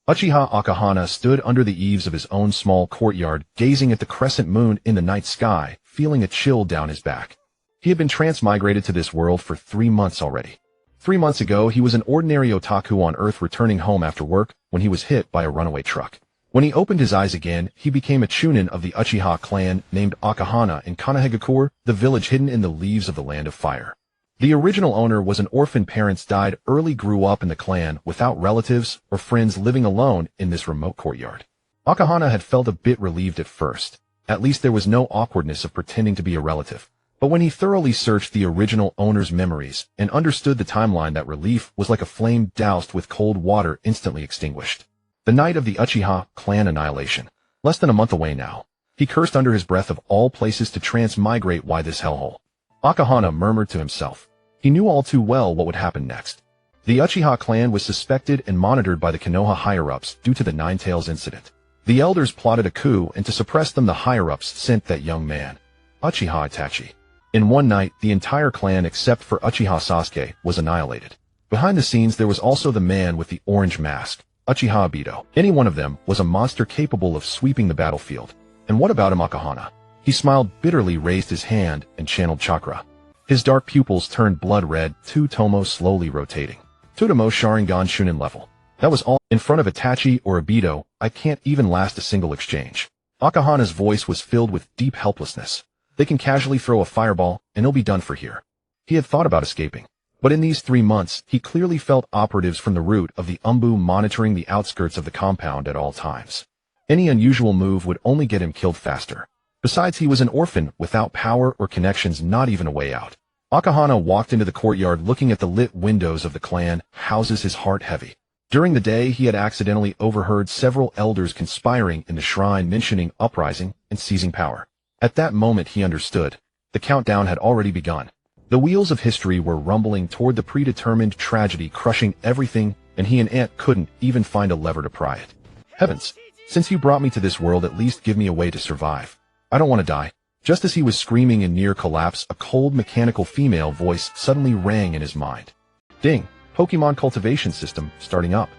Uchiha Akahana stood under the eaves of his own small courtyard, gazing at the crescent moon in the night sky, feeling a chill down his back. He had been transmigrated to this world for 3 months already. 3 months ago, he was an ordinary otaku on Earth returning home after work when he was hit by a runaway truck. When he opened his eyes again, he became a chunin of the Uchiha clan named Akahana in Kanahegakure, the village hidden in the leaves of the Land of Fire. The original owner was an orphan. Parents died early, grew up in the clan without relatives or friends, living alone in this remote courtyard. Akahana had felt a bit relieved at first. At least there was no awkwardness of pretending to be a relative. But when he thoroughly searched the original owner's memories and understood the timeline, that relief was like a flame doused with cold water, instantly extinguished. The night of the Uchiha clan annihilation. Less than a month away now. He cursed under his breath, of all places to transmigrate. Why this hellhole? Akahana murmured to himself. He knew all too well what would happen next. The Uchiha clan was suspected and monitored by the Konoha higher-ups due to the Ninetales incident. The elders plotted a coup, and to suppress them, the higher-ups sent that young man, Uchiha Itachi. In one night, the entire clan except for Uchiha Sasuke was annihilated. Behind the scenes, there was also the man with the orange mask, Uchiha Obito. Any one of them was a monster capable of sweeping the battlefield. And what about him, Akahana? He smiled bitterly, raised his hand, and channeled chakra. His dark pupils turned blood red, two tomos slowly rotating. Tutomo Sharingan Shunin level. That was all. In front of Itachi or Obito, I can't even last a single exchange. Akahana's voice was filled with deep helplessness. They can casually throw a fireball, and he'll be done for here. He had thought about escaping. But in these 3 months, he clearly felt operatives from the root of the Umbu monitoring the outskirts of the compound at all times. Any unusual move would only get him killed faster. Besides, he was an orphan, without power or connections, not even a way out. Akahana walked into the courtyard, looking at the lit windows of the clan houses, his heart heavy. During the day, he had accidentally overheard several elders conspiring in the shrine, mentioning uprising and seizing power. At that moment, he understood. The countdown had already begun. The wheels of history were rumbling toward the predetermined tragedy, crushing everything, and he and Aunt couldn't even find a lever to pry it. Heavens! Since you brought me to this world, at least give me a way to survive. I don't want to die. Just as he was screaming in near collapse, a cold mechanical female voice suddenly rang in his mind. Ding! Pokémon cultivation system starting up.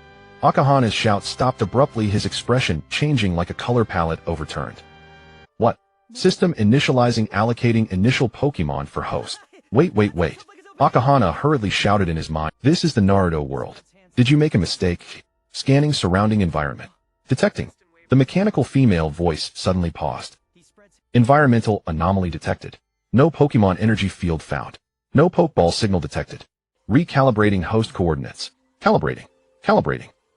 Akahana's shout stopped abruptly, his expression changing like a color palette overturned. What? System initializing, allocating initial Pokémon for host. Wait. Akahana hurriedly shouted in his mind. This is the Naruto world. Did you make a mistake? Scanning surrounding environment. Detecting. The mechanical female voice suddenly paused. Environmental anomaly detected. No Pokémon energy field found. No Pokeball signal detected. Recalibrating host coordinates. Calibrating.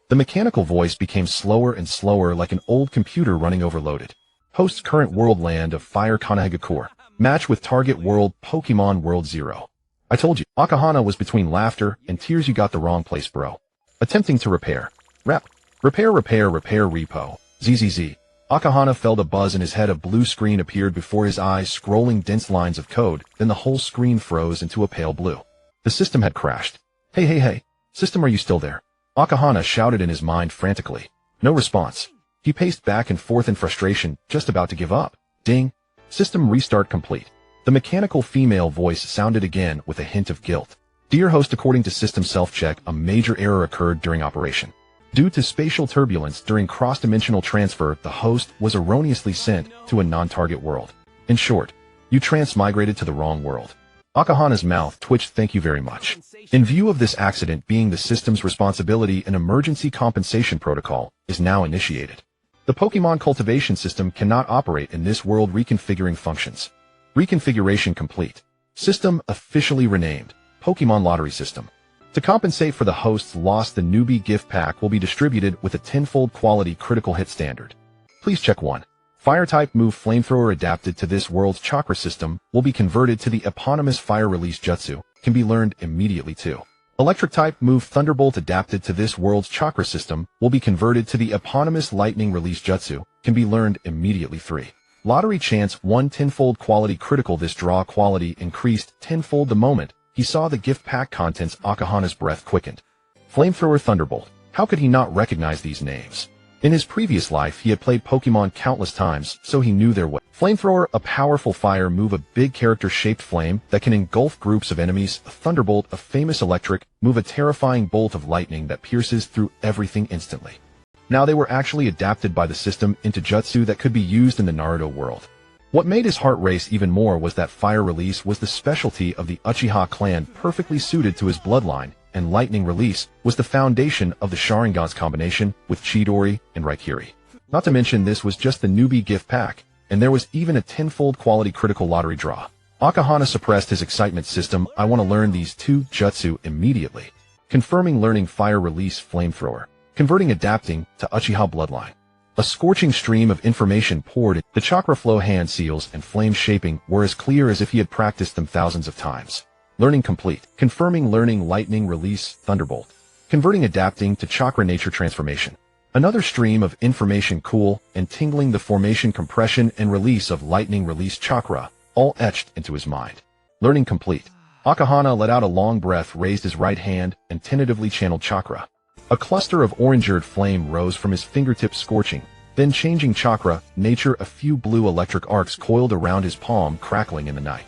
The mechanical voice became slower and slower, like an old computer running overloaded. Host's current world, Land of Fire Kanahegakure. Match with target world, Pokemon World 0. I told you. Akahana was between laughter and tears. You got the wrong place, bro. Attempting to repair. Repair repo. ZZZ. Akahana felt a buzz in his head. A blue screen appeared before his eyes, scrolling dense lines of code. Then the whole screen froze into a pale blue. The system had crashed. Hey. System, are you still there? Akahana shouted in his mind frantically. No response. He paced back and forth in frustration, just about to give up. Ding. System restart complete. The mechanical female voice sounded again with a hint of guilt. Dear host, according to system self-check, a major error occurred during operation. Due to spatial turbulence during cross-dimensional transfer, the host was erroneously sent to a non-target world. In short, you transmigrated to the wrong world. Akahana's mouth twitched. Thank you very much. In view of this accident being the system's responsibility, an emergency compensation protocol is now initiated. The Pokemon cultivation system cannot operate in this world. Reconfiguring functions. Reconfiguration complete. System officially renamed Pokemon Lottery System. To compensate for the host's loss, the newbie gift pack will be distributed with a 10-fold quality critical hit standard. Please check 1. Fire-type move Flamethrower adapted to this world's chakra system will be converted to the eponymous Fire Release Jutsu, can be learned immediately. 2. Electric-type move Thunderbolt adapted to this world's chakra system will be converted to the eponymous Lightning Release Jutsu, can be learned immediately. 3. Lottery Chance 1 10-fold quality critical. This draw quality increased 10-fold the moment he saw the gift pack contents. Akahana's breath quickened. Flamethrower, Thunderbolt. How could he not recognize these names? In his previous life, he had played Pokemon countless times, so he knew their way. Flamethrower, a powerful fire move, a big character-shaped flame that can engulf groups of enemies. A Thunderbolt, a famous electric move, a terrifying bolt of lightning that pierces through everything instantly. Now they were actually adapted by the system into jutsu that could be used in the Naruto world. What made his heart race even more was that fire release was the specialty of the Uchiha clan, perfectly suited to his bloodline, and lightning release was the foundation of the Sharingan's combination with Chidori and Raikiri. Not to mention this was just the newbie gift pack, and there was even a tenfold quality critical lottery draw. Akahana suppressed his excitement system. I want to learn these two jutsu immediately. Confirming learning fire release flamethrower. Converting adapting to Uchiha bloodline. A scorching stream of information poured in. The chakra flow hand seals and flame shaping were as clear as if he had practiced them thousands of times. Learning complete. Confirming learning lightning release thunderbolt. Converting adapting to chakra nature transformation. Another stream of information cool and tingling, the formation compression and release of lightning release chakra, all etched into his mind. Learning complete. Akahana let out a long breath, raised his right hand, and tentatively channeled chakra. A cluster of orange-eared flame rose from his fingertips, scorching, then changing chakra nature. A few blue electric arcs coiled around his palm, crackling in the night.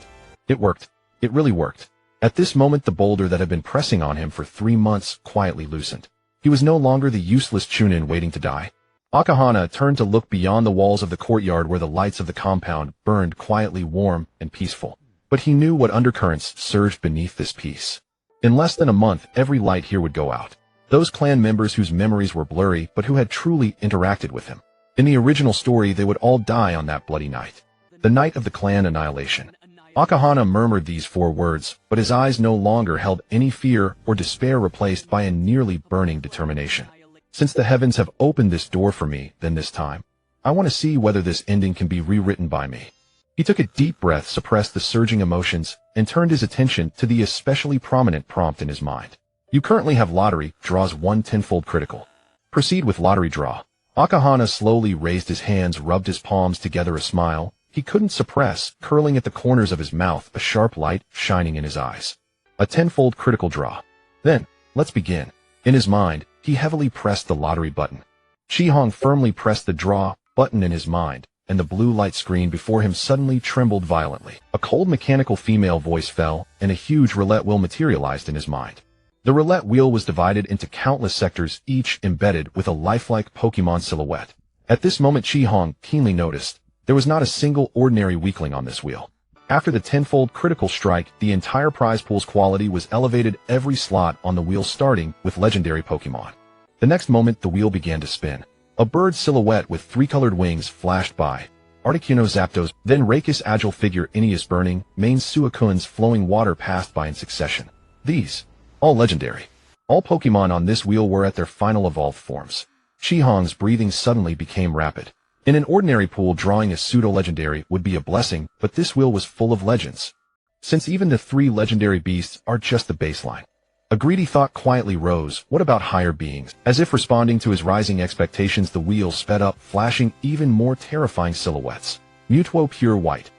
It worked. It really worked. At this moment, the boulder that had been pressing on him for 3 months quietly loosened. He was no longer the useless Chunin waiting to die. Akahana turned to look beyond the walls of the courtyard where the lights of the compound burned quietly, warm and peaceful. But he knew what undercurrents surged beneath this peace. In less than a month, every light here would go out. Those clan members whose memories were blurry but who had truly interacted with him. In the original story, they would all die on that bloody night. The night of the clan annihilation. Akahana murmured these 4 words, but his eyes no longer held any fear or despair, replaced by a nearly burning determination. Since the heavens have opened this door for me, then this time, I want to see whether this ending can be rewritten by me. He took a deep breath, suppressed the surging emotions, and turned his attention to the especially prominent prompt in his mind. You currently have lottery, draws 1 tenfold critical. Proceed with lottery draw. Akahana slowly raised his hands, rubbed his palms together, a smile he couldn't suppress curling at the corners of his mouth, a sharp light shining in his eyes. A tenfold critical draw. Then, let's begin. In his mind, he heavily pressed the lottery button. Chihong firmly pressed the draw button in his mind, and the blue light screen before him suddenly trembled violently. A cold mechanical female voice fell, and a huge roulette wheel materialized in his mind. The roulette wheel was divided into countless sectors, each embedded with a lifelike Pokémon silhouette. At this moment, Chihong keenly noticed there was not a single ordinary weakling on this wheel. After the tenfold critical strike, the entire prize pool's quality was elevated, every slot on the wheel starting with legendary Pokémon. The next moment, the wheel began to spin. A bird silhouette with 3 colored wings flashed by. Articuno Zapdos, then Raikus agile figure Ineos burning, main Suicune's flowing water passed by in succession. These, all legendary. All Pokémon on this wheel were at their final evolved forms. Chihong's breathing suddenly became rapid. In an ordinary pool, drawing a pseudo-legendary would be a blessing, but this wheel was full of legends. Since even the 3 legendary beasts are just the baseline. A greedy thought quietly rose. What about higher beings? As if responding to his rising expectations, the wheel sped up, flashing even more terrifying silhouettes. Mewtwo pure white,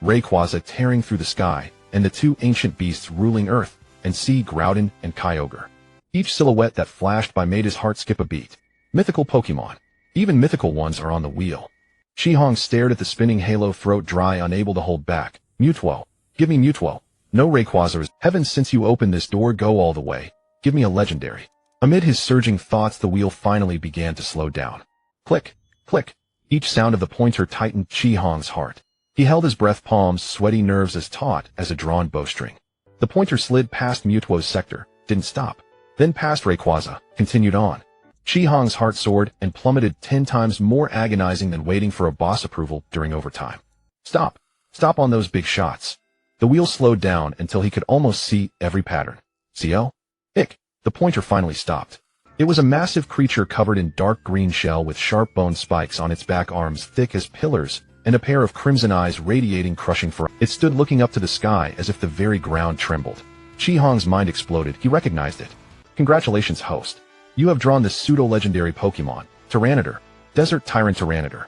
Rayquaza tearing through the sky, and the 2 ancient beasts ruling earth and sea, Groudon and Kyogre. Each silhouette that flashed by made his heart skip a beat. Mythical Pokémon. Even mythical ones are on the wheel. Chihong stared at the spinning halo, throat dry, unable to hold back. Mewtwo. Give me Mewtwo. No Rayquaza. Heavens, since you opened this door, go all the way. Give me a legendary. Amid his surging thoughts, the wheel finally began to slow down. Click, click. Each sound of the pointer tightened Chihong's heart. He held his breath, palms sweaty, nerves as taut as a drawn bowstring. The pointer slid past Mewtwo's sector, didn't stop. Then past Rayquaza, continued on. Chihong's heart soared and plummeted, 10 times more agonizing than waiting for a boss approval during overtime. Stop. Stop on those big shots. The wheel slowed down until he could almost see every pattern. CO? Ick. The pointer finally stopped. It was a massive creature covered in dark green shell with sharp bone spikes on its back, arms thick as pillars, and a pair of crimson eyes radiating crushing fire. It stood looking up to the sky as if the very ground trembled. Chihong's mind exploded. He recognized it. Congratulations, host. You have drawn the pseudo-legendary Pokémon, Tyranitar, Desert Tyrant Tyranitar.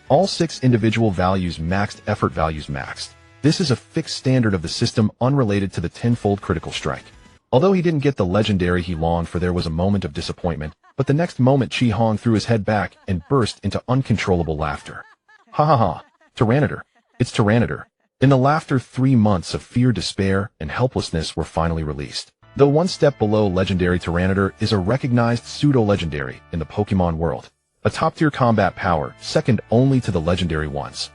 All 6 individual values maxed, effort values maxed. This is a fixed standard of the system, unrelated to the tenfold critical strike. Although he didn't get the legendary he longed for, there was a moment of disappointment, but the next moment Chihong threw his head back and burst into uncontrollable laughter. Ha ha ha, Tyranitar. It's Tyranitar. In the laughter, 3 months of fear, despair, and helplessness were finally released. Though 1 step below legendary, Tyranitar is a recognized pseudo-legendary in the Pokémon world. a top-tier combat power, second only to the legendary ones.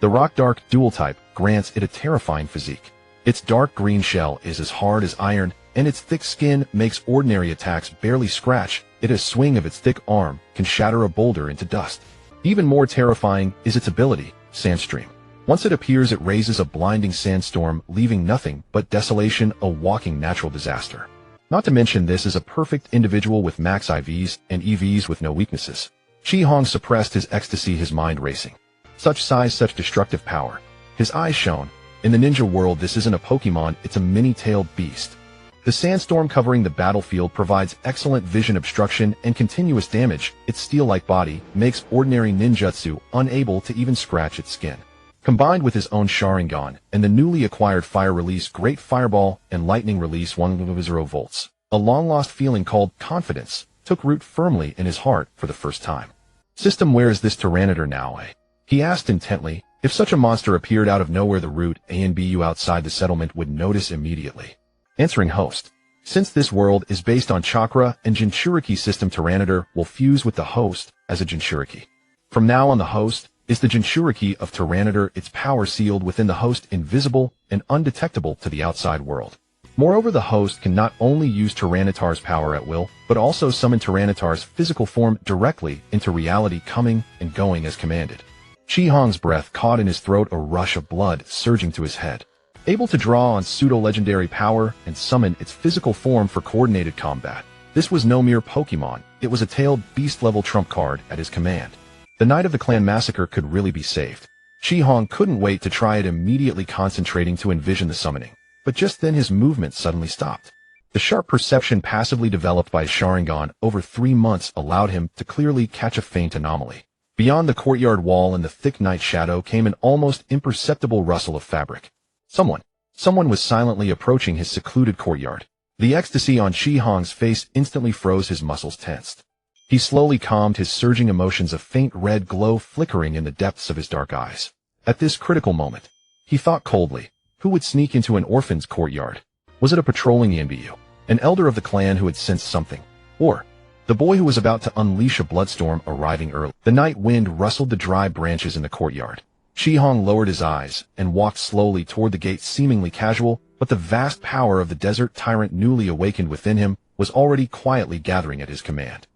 The Rock Dark dual type grants it a terrifying physique. Its dark green shell is as hard as iron, and its thick skin makes ordinary attacks barely scratch. A swing of its thick arm can shatter a boulder into dust. Even more terrifying is its ability, Sandstream. Once it appears, it raises a blinding sandstorm, leaving nothing but desolation, a walking natural disaster. Not to mention, this is a perfect individual with max IVs and EVs with no weaknesses. Chi-Hong suppressed his ecstasy, his mind racing. Such size, such destructive power. His eyes shone. In the ninja world, this isn't a Pokemon, it's a mini-tailed beast. The sandstorm covering the battlefield provides excellent vision obstruction and continuous damage. Its steel-like body makes ordinary ninjutsu unable to even scratch its skin. Combined with his own Sharingan and the newly acquired Fire Release Great Fireball and Lightning Release 1.0 volts, a long-lost feeling called confidence took root firmly in his heart for the first time. System, where is this Tyranitar now, eh? He asked intently. If such a monster appeared out of nowhere, the root A and BU outside the settlement would notice immediately. Answering host. Since this world is based on chakra and Jinchuriki system, Tyranitar will fuse with the host as a Jinchuriki. From now on, the host is the Jinchuriki of Tyranitar, its power sealed within the host, invisible and undetectable to the outside world. Moreover, the host can not only use Tyranitar's power at will, but also summon Tyranitar's physical form directly into reality, coming and going as commanded. Chi-Hong's breath caught in his throat, a rush of blood surging to his head. Able to draw on pseudo-legendary power and summon its physical form for coordinated combat. This was no mere Pokemon, it was a tailed beast-level trump card at his command. The night of the clan massacre could really be saved. Chi-Hong couldn't wait to try it, immediately concentrating to envision the summoning. But just then his movement suddenly stopped. The sharp perception passively developed by his Sharingan over 3 months allowed him to clearly catch a faint anomaly. Beyond the courtyard wall in the thick night shadow came an almost imperceptible rustle of fabric. Someone was silently approaching his secluded courtyard. The ecstasy on Chi-Hong's face instantly froze, his muscles tensed. He slowly calmed his surging emotions, a faint red glow flickering in the depths of his dark eyes. At this critical moment, he thought coldly, who would sneak into an orphan's courtyard? Was it a patrolling ENBU, an elder of the clan who had sensed something? Or the boy who was about to unleash a bloodstorm arriving early? The night wind rustled the dry branches in the courtyard. Chi-Hong lowered his eyes and walked slowly toward the gate, seemingly casual, but the vast power of the desert tyrant newly awakened within him was already quietly gathering at his command.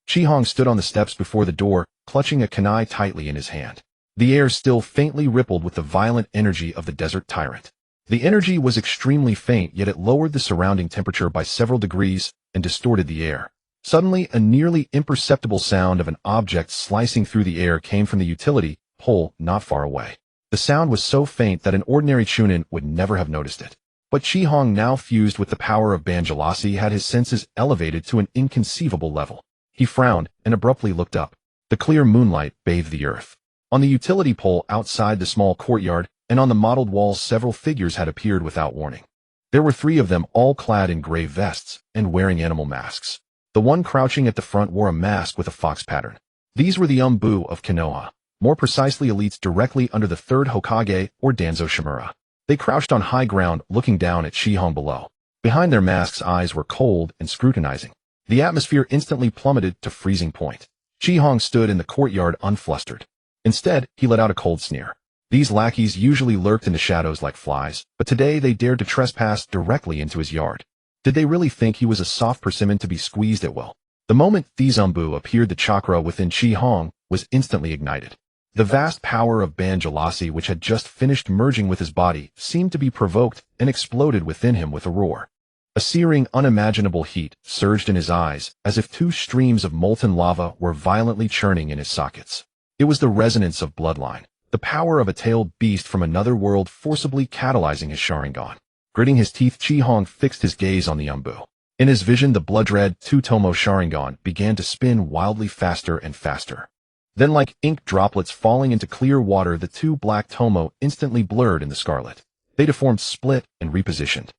Chi-Hong stood on the steps before the door, clutching a kunai tightly in his hand. The air still faintly rippled with the violent energy of the desert tyrant. The energy was extremely faint, yet it lowered the surrounding temperature by several degrees and distorted the air. Suddenly, a nearly imperceptible sound of an object slicing through the air came from the utility pole not far away. The sound was so faint that an ordinary Chunin would never have noticed it. But Chi-Hong, now fused with the power of Banjalasi, had his senses elevated to an inconceivable level. He frowned and abruptly looked up. The clear moonlight bathed the earth. On the utility pole outside the small courtyard and on the mottled walls, several figures had appeared without warning. There were 3 of them, all clad in gray vests and wearing animal masks. The one crouching at the front wore a mask with a fox pattern. These were the Umbu of Konoha, more precisely elites directly under the 3rd Hokage or Danzo Shimura. They crouched on high ground, looking down at Chi-Hong below. Behind their masks, eyes were cold and scrutinizing. The atmosphere instantly plummeted to freezing point. Chi-Hong stood in the courtyard unflustered. Instead, he let out a cold sneer. These lackeys usually lurked in the shadows like flies, but today they dared to trespass directly into his yard. Did they really think he was a soft persimmon to be squeezed at will? The moment these Umbu appeared, the chakra within Chi-Hong was instantly ignited. The vast power of Banjalasi, which had just finished merging with his body, seemed to be provoked and exploded within him with a roar. A searing, unimaginable heat surged in his eyes, as if 2 streams of molten lava were violently churning in his sockets. It was the resonance of bloodline, the power of a tailed beast from another world forcibly catalyzing his Sharingan. Gritting his teeth, Chi-Hong fixed his gaze on the Umbu. In his vision, the blood-red 2-tomo Sharingan began to spin wildly faster and faster. Then, like ink droplets falling into clear water, the 2 black tomo instantly blurred in the scarlet. They deformed, split, and repositioned.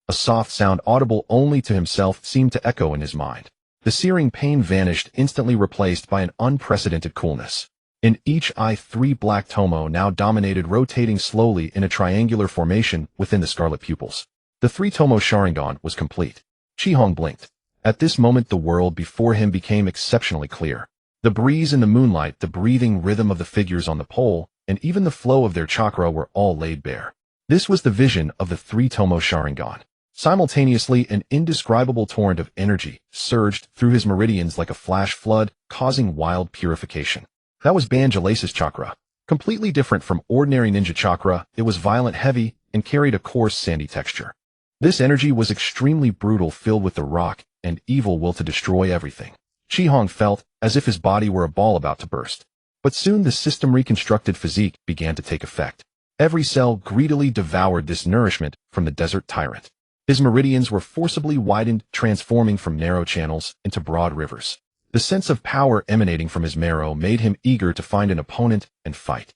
A soft sound audible only to himself seemed to echo in his mind. The searing pain vanished, instantly replaced by an unprecedented coolness. In each eye, 3 black tomo now dominated, rotating slowly in a triangular formation within the scarlet pupils. The 3-tomo Sharingan was complete. Chi-Hong blinked. At this moment, the world before him became exceptionally clear. The breeze in the moonlight, the breathing rhythm of the figures on the pole, and even the flow of their chakra were all laid bare. This was the vision of the three-tomo Sharingan. Simultaneously, an indescribable torrent of energy surged through his meridians like a flash flood, causing wild purification. That was Banjalace's chakra. Completely different from ordinary ninja chakra, it was violent, heavy, and carried a coarse, sandy texture. This energy was extremely brutal, filled with the rock and evil will to destroy everything. Chi-Hong felt as if his body were a ball about to burst. But soon the system-reconstructed physique began to take effect. Every cell greedily devoured this nourishment from the desert tyrant. His meridians were forcibly widened, transforming from narrow channels into broad rivers. The sense of power emanating from his marrow made him eager to find an opponent and fight.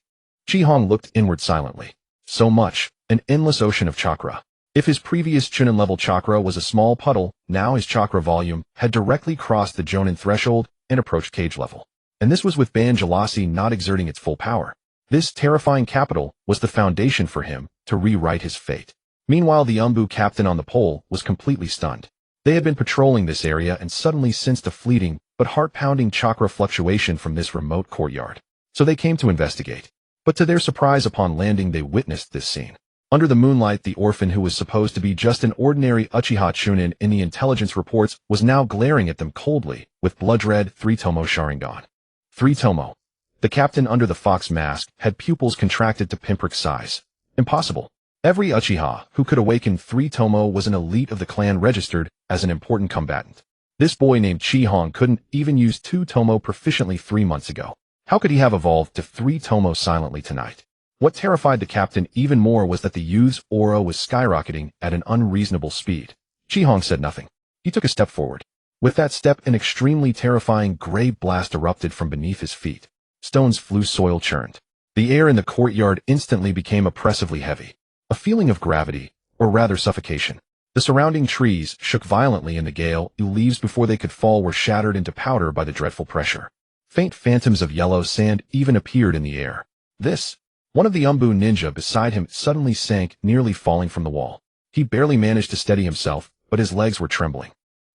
Chi-Hong looked inward silently. So much, an endless ocean of chakra. If his previous Chunin-level chakra was a small puddle, now his chakra volume had directly crossed the Jonin threshold and approached cage level. And this was with Banjalasi not exerting its full power. This terrifying capital was the foundation for him to rewrite his fate. Meanwhile, the Umbu captain on the pole was completely stunned. They had been patrolling this area and suddenly sensed a fleeting but heart-pounding chakra fluctuation from this remote courtyard. So they came to investigate. But to their surprise, upon landing, they witnessed this scene. Under the moonlight, the orphan who was supposed to be just an ordinary Uchiha Chunin in the intelligence reports was now glaring at them coldly with blood-red three-tomo Sharingan. Three-tomo. The captain under the fox mask had pupils contracted to pinprick size. Impossible. Every Uchiha who could awaken three-tomo was an elite of the clan, registered as an important combatant. This boy named Chi-Hong couldn't even use two-tomo proficiently 3 months ago. How could he have evolved to three-tomo silently tonight? What terrified the captain even more was that the youth's aura was skyrocketing at an unreasonable speed. Chi-Hong said nothing. He took a step forward. With that step, an extremely terrifying gray blast erupted from beneath his feet. Stones flew, soil churned. The air in the courtyard instantly became oppressively heavy. A feeling of gravity, or rather suffocation. The surrounding trees shook violently in the gale. Leaves before they could fall were shattered into powder by the dreadful pressure. Faint phantoms of yellow sand even appeared in the air. One of the Umbu ninja beside him suddenly sank, nearly falling from the wall. He barely managed to steady himself, but his legs were trembling.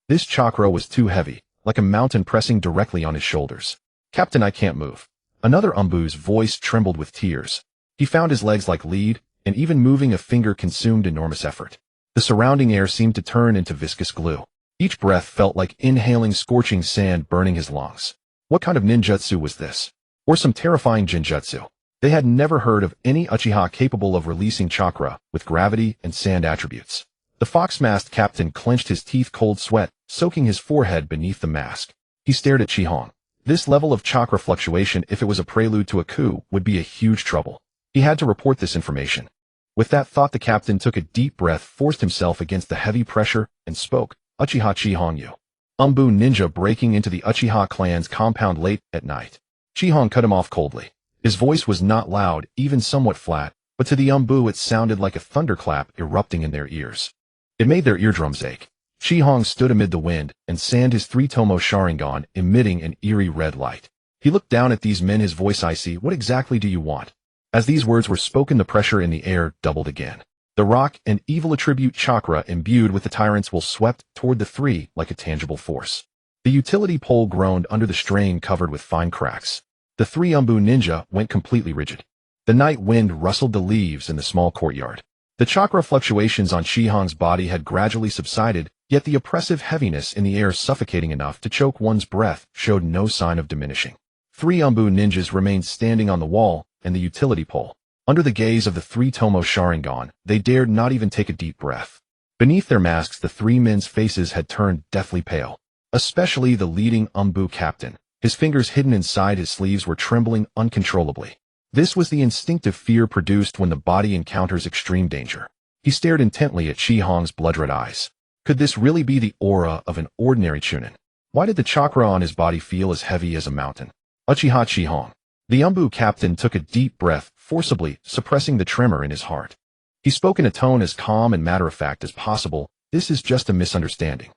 This chakra was too heavy, like a mountain pressing directly on his shoulders. "Captain, I can't move." Another Umbu's voice trembled with tears. He found his legs like lead, and even moving a finger consumed enormous effort. The surrounding air seemed to turn into viscous glue. Each breath felt like inhaling scorching sand, burning his lungs. What kind of ninjutsu was this? Or some terrifying jinjutsu? They had never heard of any Uchiha capable of releasing chakra with gravity and sand attributes. The fox-masked captain clenched his teeth, cold sweat soaking his forehead beneath the mask. He stared at Chi-Hong. This level of chakra fluctuation, if it was a prelude to a coup, would be a huge trouble. He had to report this information. With that thought, the captain took a deep breath, forced himself against the heavy pressure, and spoke. "Uchiha Chi-Hong, you Umbu ninja breaking into the Uchiha clan's compound late at night." Chi-Hong cut him off coldly. His voice was not loud, even somewhat flat, but to the Umbu it sounded like a thunderclap erupting in their ears. It made their eardrums ache. Chi-Hong stood amid the wind and sand his three-tomo Sharingan, emitting an eerie red light. He looked down at these men, his voice icy. "What exactly do you want?" As these words were spoken, the pressure in the air doubled again. The rock and evil attribute chakra imbued with the tyrant's will swept toward the three like a tangible force. The utility pole groaned under the strain, covered with fine cracks. The three Umbu ninja went completely rigid. The night wind rustled the leaves in the small courtyard. The chakra fluctuations on Chi-Hong's body had gradually subsided, yet the oppressive heaviness in the air, suffocating enough to choke one's breath, showed no sign of diminishing. Three Umbu ninjas remained standing on the wall and the utility pole. Under the gaze of the three-tomo Sharingan, they dared not even take a deep breath. Beneath their masks, the three men's faces had turned deathly pale. Especially the leading Umbu captain. His fingers hidden inside his sleeves were trembling uncontrollably. This was the instinctive fear produced when the body encounters extreme danger. He stared intently at Chi-Hong's blood-red eyes. Could this really be the aura of an ordinary Chunin? Why did the chakra on his body feel as heavy as a mountain? Uchiha Chi-Hong. The Umbu captain took a deep breath, forcibly suppressing the tremor in his heart. He spoke in a tone as calm and matter-of-fact as possible. "This is just a misunderstanding.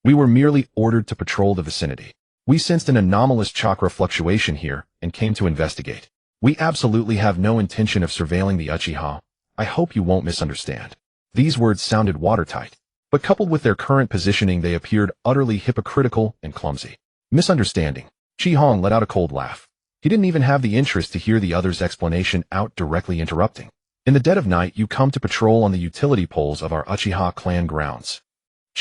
We were merely ordered to patrol the vicinity. We sensed an anomalous chakra fluctuation here and came to investigate. We absolutely have no intention of surveilling the Uchiha. I hope you won't misunderstand." These words sounded watertight, but coupled with their current positioning, they appeared utterly hypocritical and clumsy. Misunderstanding. Chi Hong let out a cold laugh. He didn't even have the interest to hear the other's explanation out, directly interrupting. In the dead of night, you come to patrol on the utility poles of our Uchiha clan grounds.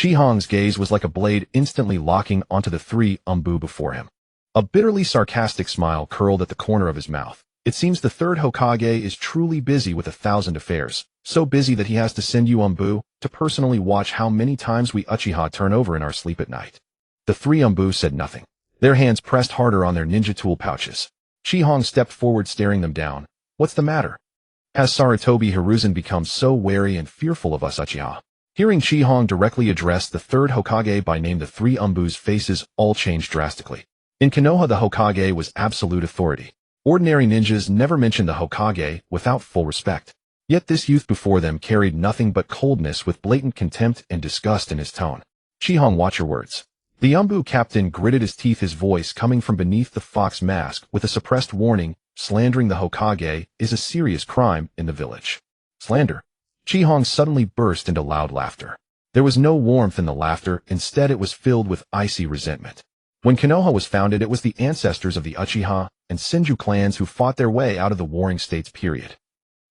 Chi Hong's gaze was like a blade, instantly locking onto the three Umbu before him. A bitterly sarcastic smile curled at the corner of his mouth. It seems the third Hokage is truly busy with 1,000 affairs, so busy that he has to send you Umbu to personally watch how many times we Uchiha turn over in our sleep at night. The three Umbu said nothing. Their hands pressed harder on their ninja tool pouches. Chi Hong stepped forward, staring them down. What's the matter? Has Sarutobi Hiruzen become so wary and fearful of us Uchiha? Hearing Chi Hong directly address the third Hokage by name, the three Umbu's faces all changed drastically. In Konoha, the Hokage was absolute authority. Ordinary ninjas never mentioned the Hokage without full respect. Yet this youth before them carried nothing but coldness, with blatant contempt and disgust in his tone. Chi Hong, watch your words. The Umbu captain gritted his teeth, his voice coming from beneath the fox mask with a suppressed warning. Slandering the Hokage is a serious crime in the village. Slander? Chi Hong suddenly burst into loud laughter. There was no warmth in the laughter, instead it was filled with icy resentment. When Konoha was founded, it was the ancestors of the Uchiha and Senju clans who fought their way out of the warring states, period.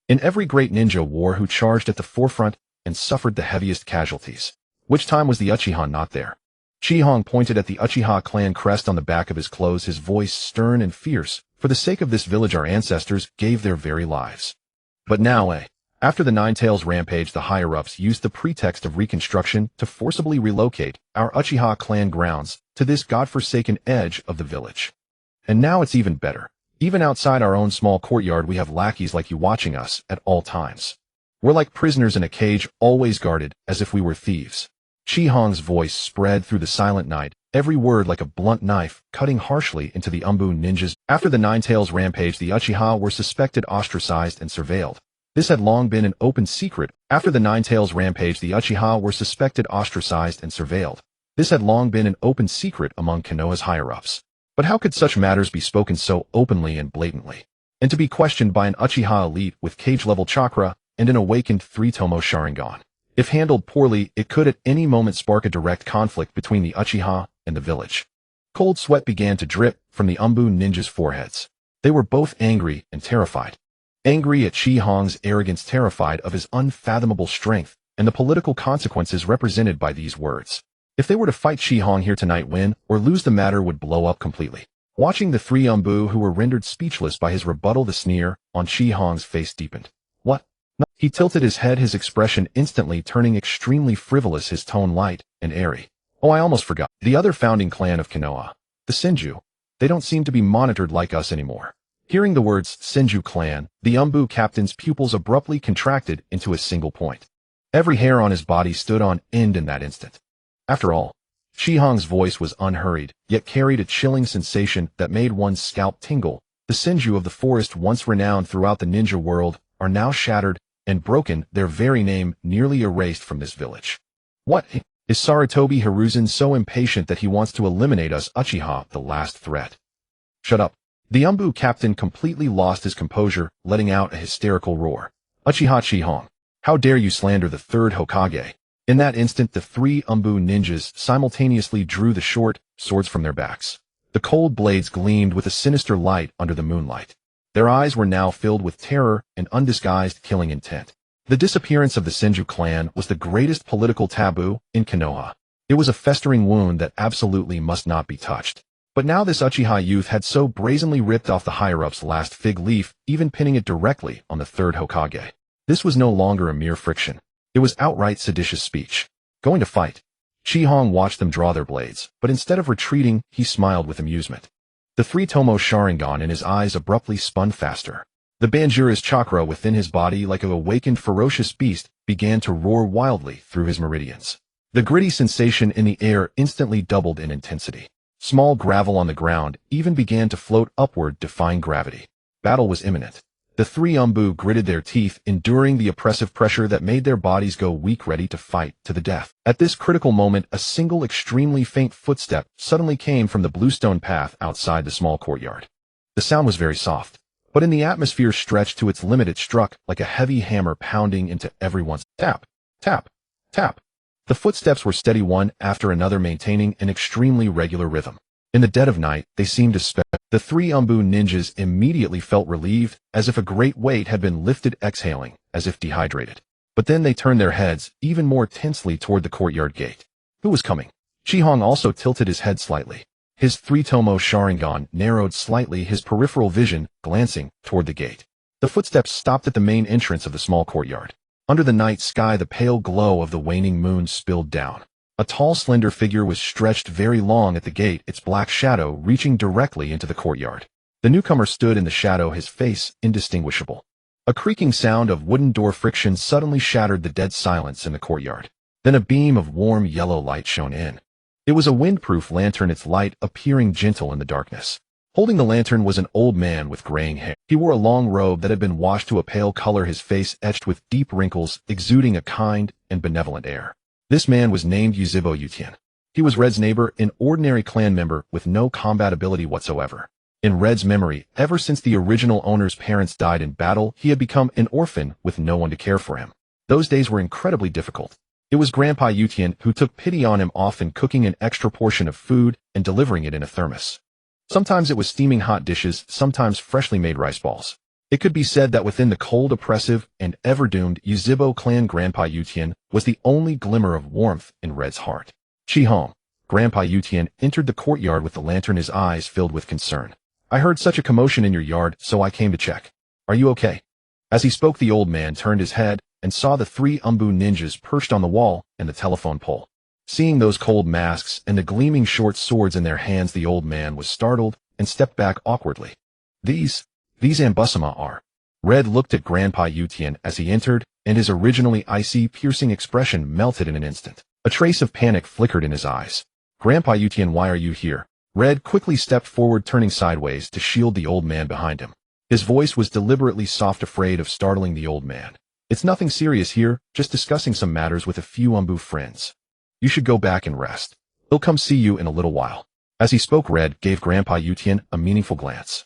In every great ninja war, who charged at the forefront and suffered the heaviest casualties? Which time was the Uchiha not there? Chi Hong pointed at the Uchiha clan crest on the back of his clothes, his voice stern and fierce. For the sake of this village, our ancestors gave their very lives. But now, after the Nine-Tails rampage, the higher-ups used the pretext of reconstruction to forcibly relocate our Uchiha clan grounds to this godforsaken edge of the village. And now it's even better. Even outside our own small courtyard, we have lackeys like you watching us at all times. We're like prisoners in a cage, always guarded, as if we were thieves. Chi Hong's voice spread through the silent night, every word like a blunt knife, cutting harshly into the Umbu ninjas. After the Nine-Tails rampage, the Uchiha were suspected, ostracized, and surveilled. This had long been an open secret. After the Nine-Tails rampage, the Uchiha were suspected, ostracized, and surveilled. This had long been an open secret among Konoha's higher-ups. But how could such matters be spoken so openly and blatantly? And to be questioned by an Uchiha elite with cage-level chakra and an awakened three-tomo Sharingan. If handled poorly, it could at any moment spark a direct conflict between the Uchiha and the village. Cold sweat began to drip from the Umbu ninjas' foreheads. They were both angry and terrified. Angry at Chi Hong's arrogance, terrified of his unfathomable strength and the political consequences represented by these words. If they were to fight Chi Hong here tonight, win or lose, the matter would blow up completely. Watching the three Umbu, who were rendered speechless by his rebuttal, the sneer on Chi Hong's face deepened. What? No. He tilted his head, his expression instantly turning extremely frivolous, his tone light and airy. Oh, I almost forgot. The other founding clan of Konoha, the Senju, they don't seem to be monitored like us anymore. Hearing the words Senju clan, the Umbu captain's pupils abruptly contracted into a single point. Every hair on his body stood on end in that instant. After all, Chi Hong's voice was unhurried, yet carried a chilling sensation that made one's scalp tingle. The Senju of the forest, once renowned throughout the ninja world, are now shattered and broken, their very name nearly erased from this village. What? Is Sarutobi Hiruzen so impatient that he wants to eliminate us Uchiha, the last threat? Shut up. The Umbu captain completely lost his composure, letting out a hysterical roar. Uchiha Chi Hong, how dare you slander the third Hokage? In that instant, the three Umbu ninjas simultaneously drew the short swords from their backs. The cold blades gleamed with a sinister light under the moonlight. Their eyes were now filled with terror and undisguised killing intent. The disappearance of the Senju clan was the greatest political taboo in Konoha. It was a festering wound that absolutely must not be touched. But now this Uchiha youth had so brazenly ripped off the higher-ups' last fig leaf, even pinning it directly on the third Hokage. This was no longer a mere friction. It was outright seditious speech. Going to fight. Chi Hong watched them draw their blades, but instead of retreating, he smiled with amusement. The three-tomo Sharingan in his eyes abruptly spun faster. The Banjira's chakra within his body, like an awakened ferocious beast, began to roar wildly through his meridians. The gritty sensation in the air instantly doubled in intensity. Small gravel on the ground even began to float upward, defying gravity. Battle was imminent. The three Umbu gritted their teeth, enduring the oppressive pressure that made their bodies go weak, ready to fight to the death. At this critical moment, a single extremely faint footstep suddenly came from the bluestone path outside the small courtyard. The sound was very soft, but in the atmosphere stretched to its limit, it struck like a heavy hammer pounding into everyone's tap, tap, tap. The footsteps were steady, one after another, maintaining an extremely regular rhythm. In the dead of night, they seemed to spell. The three Umbu ninjas immediately felt relieved, as if a great weight had been lifted, exhaling, as if dehydrated. But then they turned their heads even more tensely toward the courtyard gate. Who was coming? Chihong also tilted his head slightly. His three-tomo Sharingan narrowed slightly his peripheral vision, glancing toward the gate. The footsteps stopped at the main entrance of the small courtyard. Under the night sky, the pale glow of the waning moon spilled down. A tall, slender figure was stretched very long at the gate, its black shadow reaching directly into the courtyard. The newcomer stood in the shadow, his face indistinguishable. A creaking sound of wooden door friction suddenly shattered the dead silence in the courtyard. Then a beam of warm yellow light shone in. It was a windproof lantern, its light appearing gentle in the darkness. Holding the lantern was an old man with graying hair. He wore a long robe that had been washed to a pale color, his face etched with deep wrinkles, exuding a kind and benevolent air. This man was named Uchiha Red. He was Red's neighbor, an ordinary clan member with no combat ability whatsoever. In Red's memory, ever since the original owner's parents died in battle, he had become an orphan with no one to care for him. Those days were incredibly difficult. It was Grandpa Yutian who took pity on him, often cooking an extra portion of food and delivering it in a thermos. Sometimes it was steaming hot dishes, sometimes freshly made rice balls. It could be said that within the cold, oppressive, and ever-doomed Uchiha clan, Grandpa Yutian was the only glimmer of warmth in Red's heart. Chihong. Grandpa Yutian entered the courtyard with the lantern, his eyes filled with concern. I heard such a commotion in your yard, so I came to check. Are you okay? As he spoke, the old man turned his head and saw the three Umbu ninjas perched on the wall and the telephone pole. Seeing those cold masks and the gleaming short swords in their hands, the old man was startled and stepped back awkwardly. These Ambusama are. Red looked at Grandpa Yutian as he entered, and his originally icy, piercing expression melted in an instant. A trace of panic flickered in his eyes. Grandpa Yutian, why are you here? Red quickly stepped forward, turning sideways to shield the old man behind him. His voice was deliberately soft, afraid of startling the old man. It's nothing serious here, just discussing some matters with a few Umbu friends. You should go back and rest. He'll come see you in a little while. As he spoke, Red gave Grandpa Yutian a meaningful glance.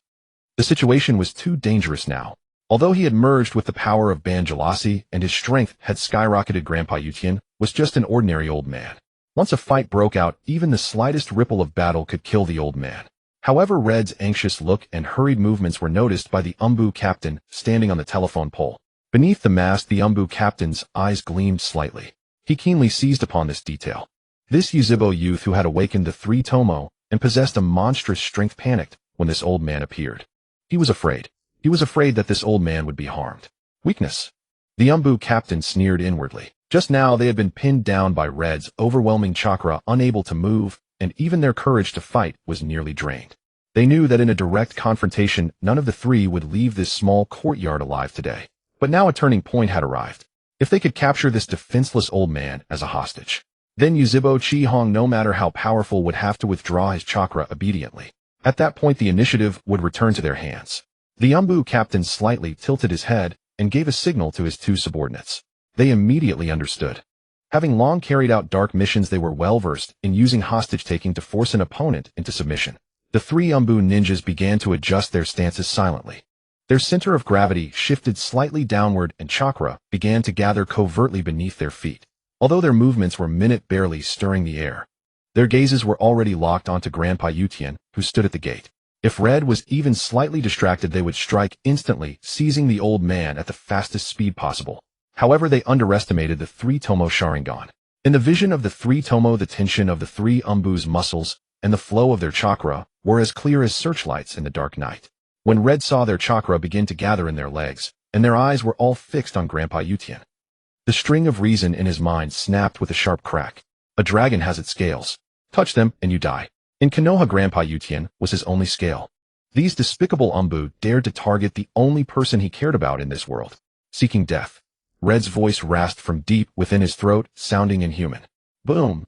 The situation was too dangerous now. Although he had merged with the power of Banjalasi and his strength had skyrocketed, Grandpa Yutian was just an ordinary old man. Once a fight broke out, even the slightest ripple of battle could kill the old man. However, Red's anxious look and hurried movements were noticed by the Umbu captain standing on the telephone pole. Beneath the mask, the Umbu captain's eyes gleamed slightly. He keenly seized upon this detail. This Uchiha youth who had awakened the three Tomo and possessed a monstrous strength panicked when this old man appeared. He was afraid. He was afraid that this old man would be harmed. Weakness. The Umbu captain sneered inwardly. Just now they had been pinned down by Red's overwhelming chakra, unable to move, and even their courage to fight was nearly drained. They knew that in a direct confrontation, none of the three would leave this small courtyard alive today. But now a turning point had arrived. If they could capture this defenseless old man as a hostage, then Uchiha Chihong, no matter how powerful, would have to withdraw his chakra obediently. At that point, the initiative would return to their hands. The Umbu captain slightly tilted his head and gave a signal to his two subordinates. They immediately understood. Having long carried out dark missions, they were well-versed in using hostage-taking to force an opponent into submission. The three Umbu ninjas began to adjust their stances silently. Their center of gravity shifted slightly downward and chakra began to gather covertly beneath their feet. Although their movements were barely stirring the air, their gazes were already locked onto Grandpa Yutian, who stood at the gate. If Red was even slightly distracted, they would strike instantly, seizing the old man at the fastest speed possible. However, they underestimated the three Tomo Sharingan. In the vision of the three Tomo, the tension of the three Umbu's muscles and the flow of their chakra were as clear as searchlights in the dark night. When Red saw their chakra begin to gather in their legs, and their eyes were all fixed on Grandpa Yutian, the string of reason in his mind snapped with a sharp crack. A dragon has its scales. Touch them and you die. In Konoha, Grandpa Yutian was his only scale. These despicable Umbu dared to target the only person he cared about in this world, seeking death. Red's voice rasped from deep within his throat, sounding inhuman. Boom!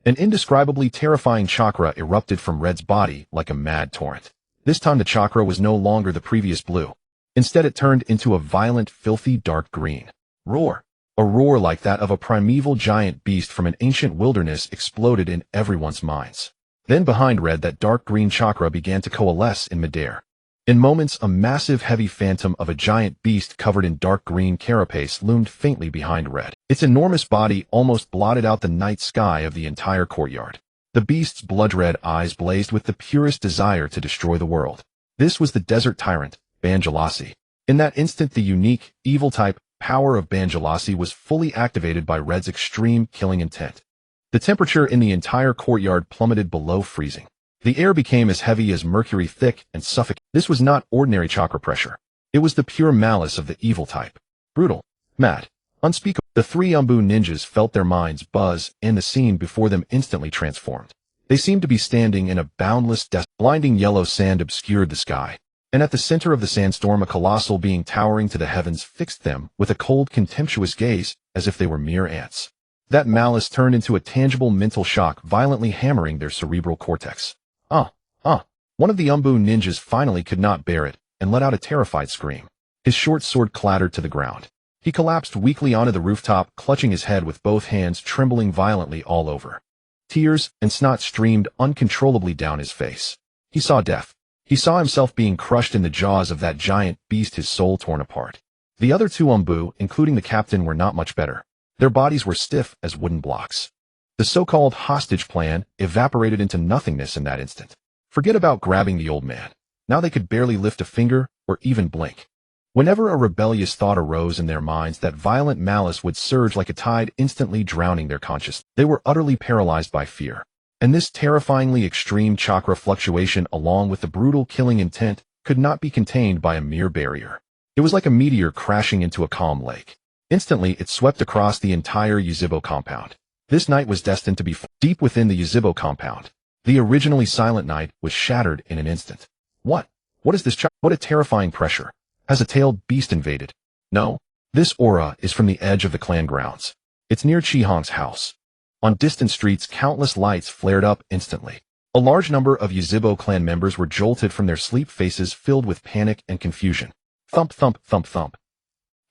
An indescribably terrifying chakra erupted from Red's body like a mad torrent. This time the chakra was no longer the previous blue. Instead, it turned into a violent, filthy dark green. Roar! A roar like that of a primeval giant beast from an ancient wilderness exploded in everyone's minds. Then behind Red, that dark green chakra began to coalesce in midair. In moments, a massive heavy phantom of a giant beast covered in dark green carapace loomed faintly behind Red. Its enormous body almost blotted out the night sky of the entire courtyard. The beast's blood-red eyes blazed with the purest desire to destroy the world. This was the desert tyrant, Banjalasi. In that instant, the unique, evil-type power of Banjalasi was fully activated by Red's extreme killing intent. The temperature in the entire courtyard plummeted below freezing. The air became as heavy as mercury, thick and suffocating. This was not ordinary chakra pressure. It was the pure malice of the evil type. Brutal, mad, unspeakable. The three Umbu ninjas felt their minds buzz, and the scene before them instantly transformed. They seemed to be standing in a boundless desert. Blinding yellow sand obscured the sky, and at the center of the sandstorm a colossal being towering to the heavens fixed them with a cold, contemptuous gaze, as if they were mere ants. That malice turned into a tangible mental shock, violently hammering their cerebral cortex. One of the Umbu ninjas finally could not bear it, and let out a terrified scream. His short sword clattered to the ground. He collapsed weakly onto the rooftop, clutching his head with both hands, trembling violently all over. Tears and snot streamed uncontrollably down his face. He saw death. He saw himself being crushed in the jaws of that giant beast, his soul torn apart. The other two Umbu, including the captain, were not much better. Their bodies were stiff as wooden blocks. The so-called hostage plan evaporated into nothingness in that instant. Forget about grabbing the old man. Now they could barely lift a finger or even blink. Whenever a rebellious thought arose in their minds, that violent malice would surge like a tide, instantly drowning their consciousness. They were utterly paralyzed by fear. And this terrifyingly extreme chakra fluctuation, along with the brutal killing intent, could not be contained by a mere barrier. It was like a meteor crashing into a calm lake. Instantly, it swept across the entire Yuzibo compound. This night was destined to be deep within the Yuzibo compound. The originally silent night was shattered in an instant. What is this? What a terrifying pressure. Has a tailed beast invaded? No. This aura is from the edge of the clan grounds. It's near Chihong's house. On distant streets, countless lights flared up instantly. A large number of Yuzibo clan members were jolted from their sleep, faces filled with panic and confusion. Thump, thump, thump, thump.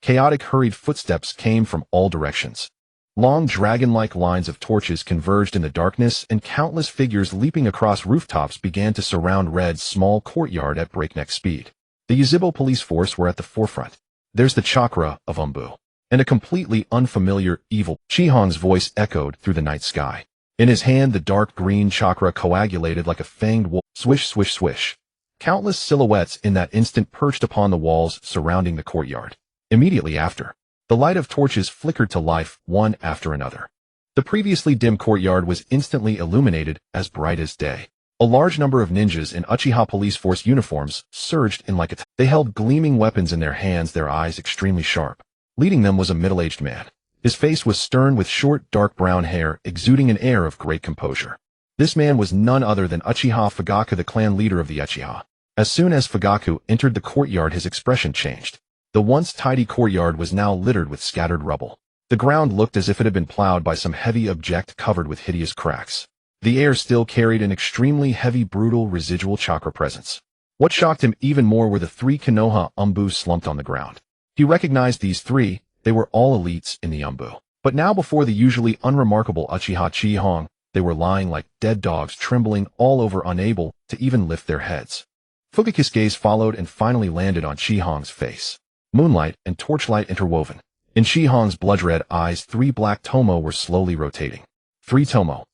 Chaotic, hurried footsteps came from all directions. Long, dragon-like lines of torches converged in the darkness, and countless figures leaping across rooftops began to surround Red's small courtyard at breakneck speed. The Yuzibo police force were at the forefront. There's the chakra of Umbu. And a completely unfamiliar evil. Chihong's voice echoed through the night sky. In his hand, the dark green chakra coagulated like a fanged wolf. Swish, swish, swish. Countless silhouettes in that instant perched upon the walls surrounding the courtyard. Immediately after, the light of torches flickered to life, one after another. The previously dim courtyard was instantly illuminated as bright as day. A large number of ninjas in Uchiha police force uniforms surged in like a they held gleaming weapons in their hands, their eyes extremely sharp. Leading them was a middle-aged man. His face was stern, with short, dark brown hair, exuding an air of great composure. This man was none other than Uchiha Fugaku, the clan leader of the Uchiha. As soon as Fugaku entered the courtyard, his expression changed. The once tidy courtyard was now littered with scattered rubble. The ground looked as if it had been plowed by some heavy object covered with hideous cracks. The air still carried an extremely heavy, brutal, residual chakra presence. What shocked him even more were the three Konoha Umbu slumped on the ground. He recognized these three. They were all elites in the Umbu. But now, before the usually unremarkable Uchiha Chihong, they were lying like dead dogs, trembling all over, unable to even lift their heads. Fugaku's gaze followed and finally landed on Chihong's face. Moonlight and torchlight interwoven. In Chihong's blood-red eyes, three black tomo were slowly rotating. Three tomo.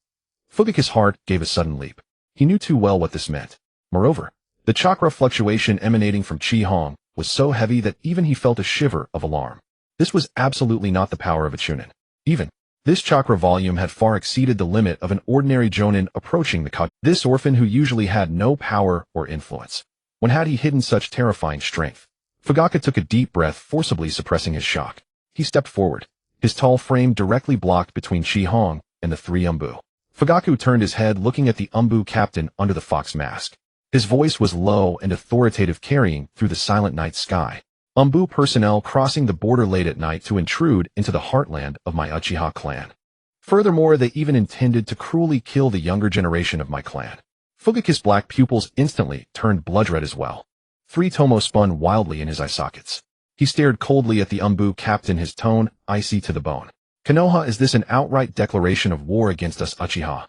Fugaku's heart gave a sudden leap. He knew too well what this meant. Moreover, the chakra fluctuation emanating from Chihong was so heavy that even he felt a shiver of alarm. This was absolutely not the power of a chunin. Even this chakra volume had far exceeded the limit of an ordinary jonin approaching the this orphan who usually had no power or influence. When had he hidden such terrifying strength? Fugaku took a deep breath, forcibly suppressing his shock. He stepped forward, his tall frame directly blocked between Chihong and the three Umbu. Fugaku turned his head, looking at the Umbu captain under the fox mask. His voice was low and authoritative, carrying through the silent night sky. Umbu personnel crossing the border late at night to intrude into the heartland of my Uchiha clan. Furthermore, they even intended to cruelly kill the younger generation of my clan. Fugaku's black pupils instantly turned blood-red as well. Three tomo spun wildly in his eye sockets. He stared coldly at the Umbu captain, his tone icy to the bone. Konoha, is this an outright declaration of war against us Uchiha?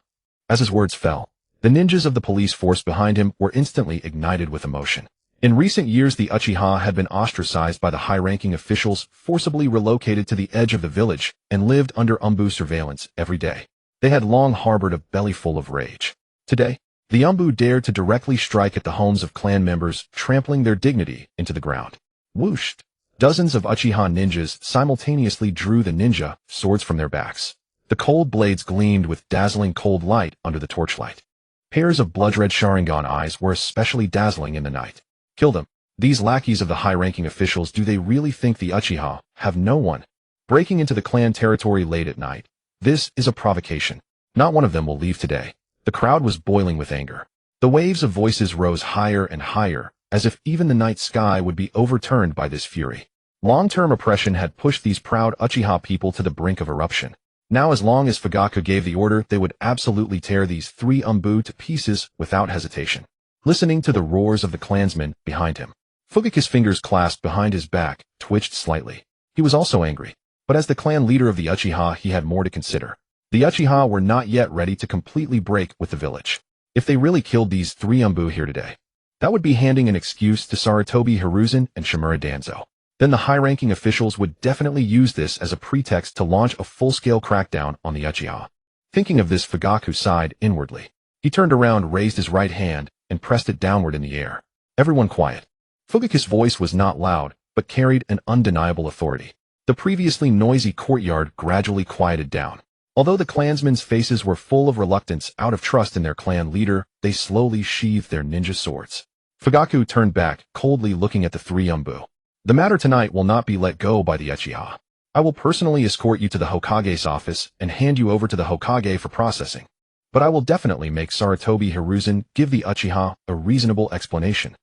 As his words fell, the ninjas of the police force behind him were instantly ignited with emotion. In recent years, the Uchiha had been ostracized by the high-ranking officials, forcibly relocated to the edge of the village, and lived under Umbu surveillance every day. They had long harbored a belly full of rage. Today, the Umbu dared to directly strike at the homes of clan members, trampling their dignity into the ground. Whoosh! Dozens of Uchiha ninjas simultaneously drew the ninja swords from their backs. The cold blades gleamed with dazzling cold light under the torchlight. Pairs of blood-red Sharingan eyes were especially dazzling in the night. Kill them. These lackeys of the high-ranking officials, do they really think the Uchiha have no one? Breaking into the clan territory late at night. This is a provocation. Not one of them will leave today. The crowd was boiling with anger. The waves of voices rose higher and higher, as if even the night sky would be overturned by this fury. Long-term oppression had pushed these proud Uchiha people to the brink of eruption. Now, as long as Fugaku gave the order, they would absolutely tear these three Umbu to pieces without hesitation. Listening to the roars of the clansmen behind him, Fugaku's fingers clasped behind his back twitched slightly. He was also angry, but as the clan leader of the Uchiha, he had more to consider. The Uchiha were not yet ready to completely break with the village. If they really killed these three Umbu here today, that would be handing an excuse to Sarutobi Hiruzen and Shimura Danzo. Then the high-ranking officials would definitely use this as a pretext to launch a full-scale crackdown on the Uchiha. Thinking of this, Fugaku sighed inwardly. He turned around, raised his right hand, and pressed it downward in the air. Everyone quiet. Fugaku's voice was not loud, but carried an undeniable authority. The previously noisy courtyard gradually quieted down. Although the clansmen's faces were full of reluctance out of trust in their clan leader, they slowly sheathed their ninja swords. Fugaku turned back, coldly looking at the three Umbu. The matter tonight will not be let go by the Uchiha. I will personally escort you to the Hokage's office and hand you over to the Hokage for processing. But I will definitely make Sarutobi Hiruzen give the Uchiha a reasonable explanation.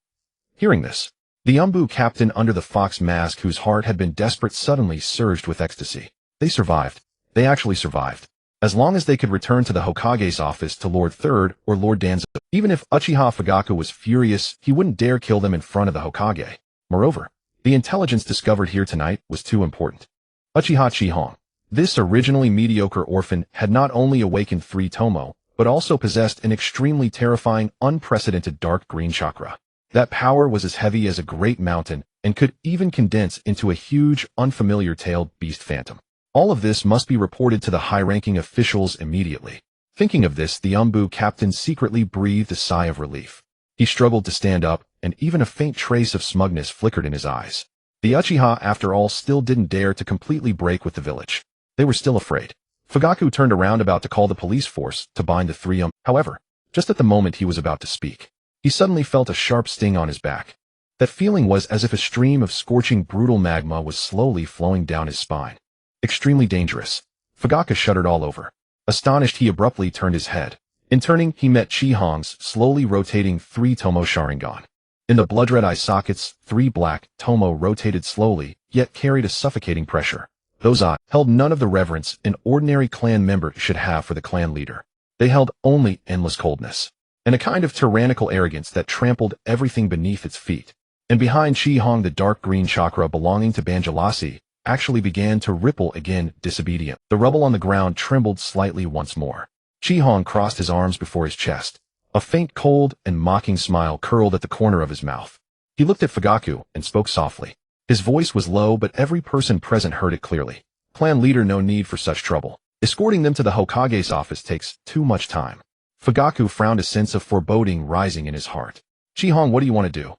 Hearing this, the Umbu captain under the fox mask, whose heart had been desperate, suddenly surged with ecstasy. They survived. They actually survived. As long as they could return to the Hokage's office, to Lord Third or Lord Danzo. Even if Uchiha Fugaku was furious, he wouldn't dare kill them in front of the Hokage. Moreover, the intelligence discovered here tonight was too important. Uchiha Chihong. This originally mediocre orphan had not only awakened 3 Tomo, but also possessed an extremely terrifying, unprecedented dark green chakra. That power was as heavy as a great mountain and could even condense into a huge, unfamiliar tailed beast phantom. All of this must be reported to the high-ranking officials immediately. Thinking of this, the Umbu captain secretly breathed a sigh of relief. He struggled to stand up, and even a faint trace of smugness flickered in his eyes. The Uchiha, after all, still didn't dare to completely break with the village. They were still afraid. Fugaku turned around, about to call the police force to bind the three Umbu. However, just at the moment he was about to speak, he suddenly felt a sharp sting on his back. That feeling was as if a stream of scorching, brutal magma was slowly flowing down his spine. Extremely dangerous. Fugaku shuddered all over. Astonished, he abruptly turned his head. In turning, he met Chihong's slowly rotating 3 Tomo Sharingan. In the blood-red eye sockets, 3 black Tomo rotated slowly, yet carried a suffocating pressure. Those eyes held none of the reverence an ordinary clan member should have for the clan leader. They held only endless coldness, and a kind of tyrannical arrogance that trampled everything beneath its feet. And behind Chihong, the dark green chakra belonging to Banjalasi actually began to ripple again, disobedient. The rubble on the ground trembled slightly once more. Chihong crossed his arms before his chest. A faint, cold, and mocking smile curled at the corner of his mouth. He looked at Fugaku and spoke softly. His voice was low, but every person present heard it clearly. Clan leader, no need for such trouble. Escorting them to the Hokage's office takes too much time. Fugaku frowned, a sense of foreboding rising in his heart. Chihong, what do you want to do?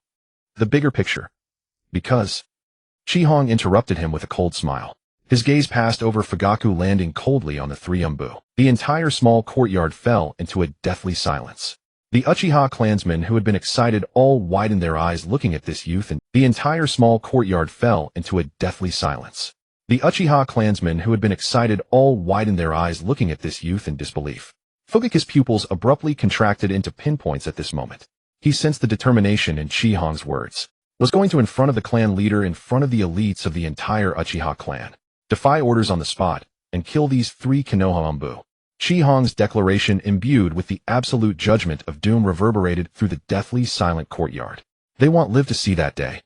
The bigger picture. Because... Chihong interrupted him with a cold smile. His gaze passed over Fugaku, landing coldly on the 3 Umbu. The entire small courtyard fell into a deathly silence. The Uchiha clansmen who had been excited all widened their eyes looking at this youth, and the entire small courtyard fell into a deathly silence. The Uchiha clansmen who had been excited all widened their eyes looking at this youth in disbelief. Fugaku's pupils abruptly contracted into pinpoints at this moment. He sensed the determination in Chihong's words. Was going to in front of the clan leader, in front of the elites of the entire Uchiha clan. Defy orders on the spot, and kill these 3 Konoha Umbu. Chihong's declaration, imbued with the absolute judgment of doom, reverberated through the deathly silent courtyard. They won't live to see that day.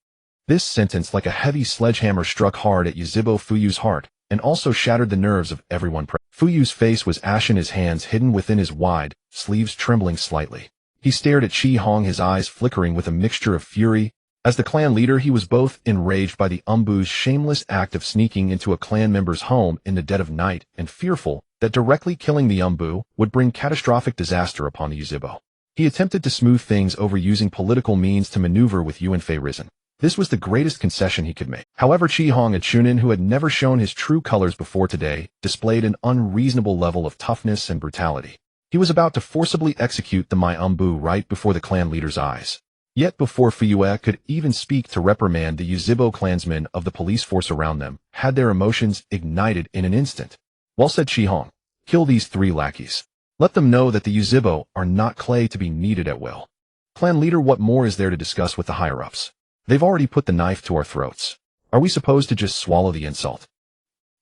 This sentence, like a heavy sledgehammer, struck hard at Yuzhibo Fuyu's heart, and also shattered the nerves of everyone present. Fuyu's face was ashen, his hands hidden within his wide sleeves trembling slightly. He stared at Chihong, his eyes flickering with a mixture of fury, As the clan leader, he was both enraged by the Umbu's shameless act of sneaking into a clan member's home in the dead of night and fearful that directly killing the Umbu would bring catastrophic disaster upon the Uzibo. He attempted to smooth things over using political means to maneuver with Yuanfei Risen. This was the greatest concession he could make. However, Qihong, a Chunin who had never shown his true colors before today, displayed an unreasonable level of toughness and brutality. He was about to forcibly execute the Mai Umbu right before the clan leader's eyes. Yet before Fuyue could even speak to reprimand the Uzibo clansmen of the police force around them, had their emotions ignited in an instant. Well said, Qihong. Kill these 3 lackeys. Let them know that the Uzibo are not clay to be kneaded at will. Clan leader, what more is there to discuss with the higher-ups? They've already put the knife to our throats. Are we supposed to just swallow the insult?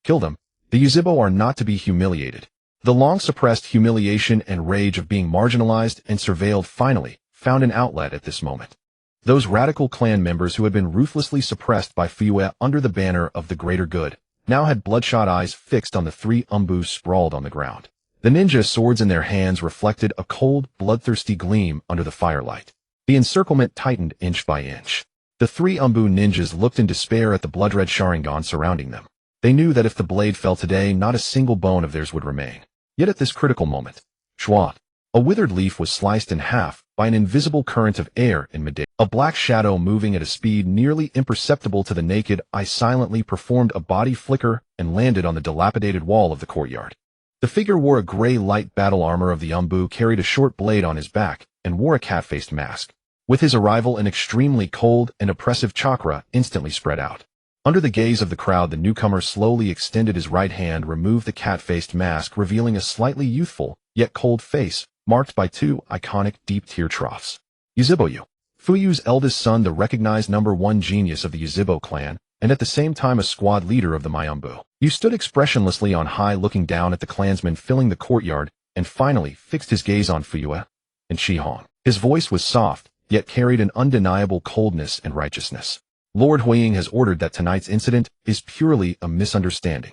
Kill them. The Uzibo are not to be humiliated. The long-suppressed humiliation and rage of being marginalized and surveilled finally found an outlet at this moment. Those radical clan members who had been ruthlessly suppressed by Fuyue under the banner of the greater good now had bloodshot eyes fixed on the 3 Umbus sprawled on the ground. The ninja swords in their hands reflected a cold, bloodthirsty gleam under the firelight. The encirclement tightened inch by inch. The 3 Umbu ninjas looked in despair at the blood-red Sharingan surrounding them. They knew that if the blade fell today, not a single bone of theirs would remain. Yet at this critical moment, Schwat, a withered leaf was sliced in half by an invisible current of air in midair. A black shadow moving at a speed nearly imperceptible to the naked eye silently performed a body flicker and landed on the dilapidated wall of the courtyard. The figure wore a gray light battle armor of the Umbu, carried a short blade on his back, and wore a cat-faced mask. With his arrival, an extremely cold and oppressive chakra instantly spread out. Under the gaze of the crowd, the newcomer slowly extended his right hand, removed the cat-faced mask, revealing a slightly youthful, yet cold face, marked by 2 iconic deep tear troughs. Uzibo, Fuyue's eldest son, the recognized #1 genius of the Uzibo clan, and at the same time a squad leader of the Mai Umbu. You stood expressionlessly on high, looking down at the clansmen filling the courtyard, and finally fixed his gaze on Fuyue and Qihong. His voice was soft, yet carried an undeniable coldness and righteousness. Lord Huiying has ordered that tonight's incident is purely a misunderstanding.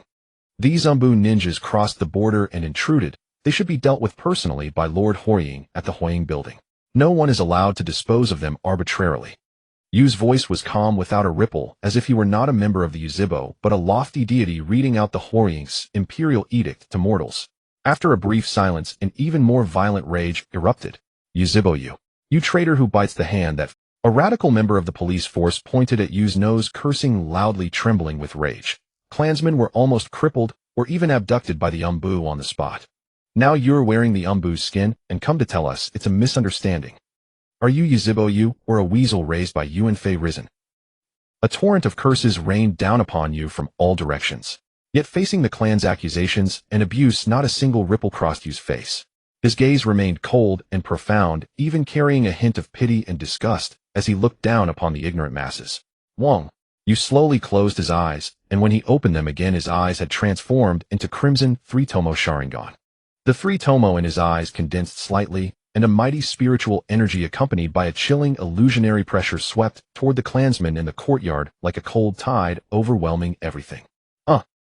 These Umbu ninjas crossed the border and intruded. They should be dealt with personally by Lord Huiying at the Huiying building. No one is allowed to dispose of them arbitrarily. Yu's voice was calm without a ripple, as if he were not a member of the Uzibo, but a lofty deity reading out the Huiying's imperial edict to mortals. After a brief silence, an even more violent rage erupted. Uzibo, you traitor who bites the hand that... A radical member of the police force pointed at Yu's nose, cursing loudly, trembling with rage. Clansmen were almost crippled or even abducted by the Umbu on the spot. Now you're wearing the Umbu's skin and come to tell us it's a misunderstanding. Are you Uzibo or a weasel raised by Yuanfei Risen? A torrent of curses rained down upon you from all directions. Yet facing the clan's accusations and abuse, not a single ripple crossed Yu's face. His gaze remained cold and profound, even carrying a hint of pity and disgust as he looked down upon the ignorant masses. Wang, Yu slowly closed his eyes, and when he opened them again, his eyes had transformed into crimson 3-tomo Sharingan. The 3-tomo in his eyes condensed slightly, and a mighty spiritual energy accompanied by a chilling illusionary pressure swept toward the clansmen in the courtyard like a cold tide, overwhelming everything.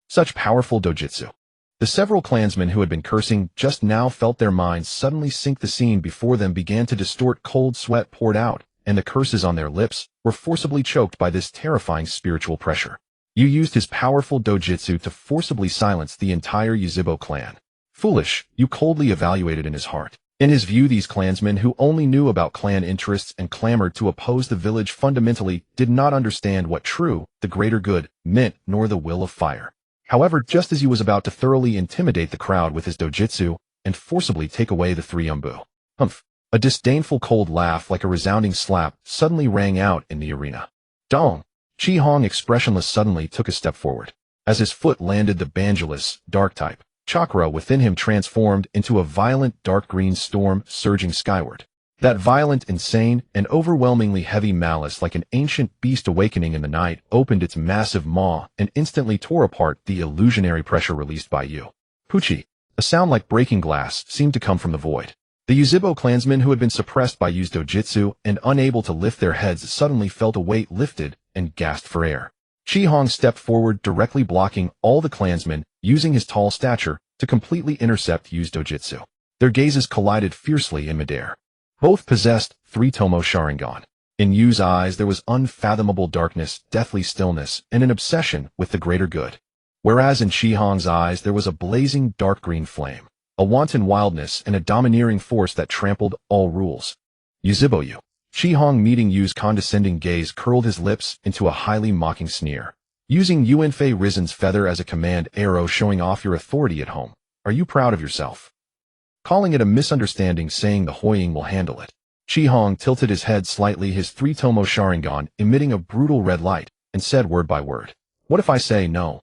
Such powerful dojutsu. The several clansmen who had been cursing just now felt their minds suddenly sink. The scene before them began to distort. Cold sweat poured out, and the curses on their lips were forcibly choked by this terrifying spiritual pressure. Yu used his powerful dojutsu to forcibly silence the entire Uzibo clan. Foolish, Yu coldly evaluated in his heart. In his view, these clansmen who only knew about clan interests and clamored to oppose the village fundamentally did not understand what true, the greater good, meant, nor the will of fire. However, just as he was about to thoroughly intimidate the crowd with his dojutsu and forcibly take away the 3 Umbu, a disdainful cold laugh like a resounding slap suddenly rang out in the arena. Dong! Qihong, expressionless, suddenly took a step forward. As his foot landed, the Banjulus, dark type, chakra within him transformed into a violent dark green storm surging skyward. That violent, insane, and overwhelmingly heavy malice, like an ancient beast awakening in the night, opened its massive maw and instantly tore apart the illusionary pressure released by Yu. Puchi! A sound like breaking glass seemed to come from the void. The Uzibo clansmen who had been suppressed by Yu's dojutsu and unable to lift their heads suddenly felt a weight lifted and gasped for air. Qihong stepped forward, directly blocking all the clansmen, using his tall stature to completely intercept Yu's dojutsu. Their gazes collided fiercely in midair. Both possessed 3-tomo Sharingan. In Yu's eyes there was unfathomable darkness, deathly stillness, and an obsession with the greater good. Whereas in Shihong's eyes there was a blazing dark green flame, a wanton wildness, and a domineering force that trampled all rules. Yuziboyu. Shihong, meeting Yu's condescending gaze, curled his lips into a highly mocking sneer. Using Yuanfei Rizen's feather as a command arrow, showing off your authority at home. Are you proud of yourself? Calling it a misunderstanding, saying the Huiying will handle it. Shihong tilted his head slightly, his three-tomo Sharingan emitting a brutal red light, and said word by word. What if I say no?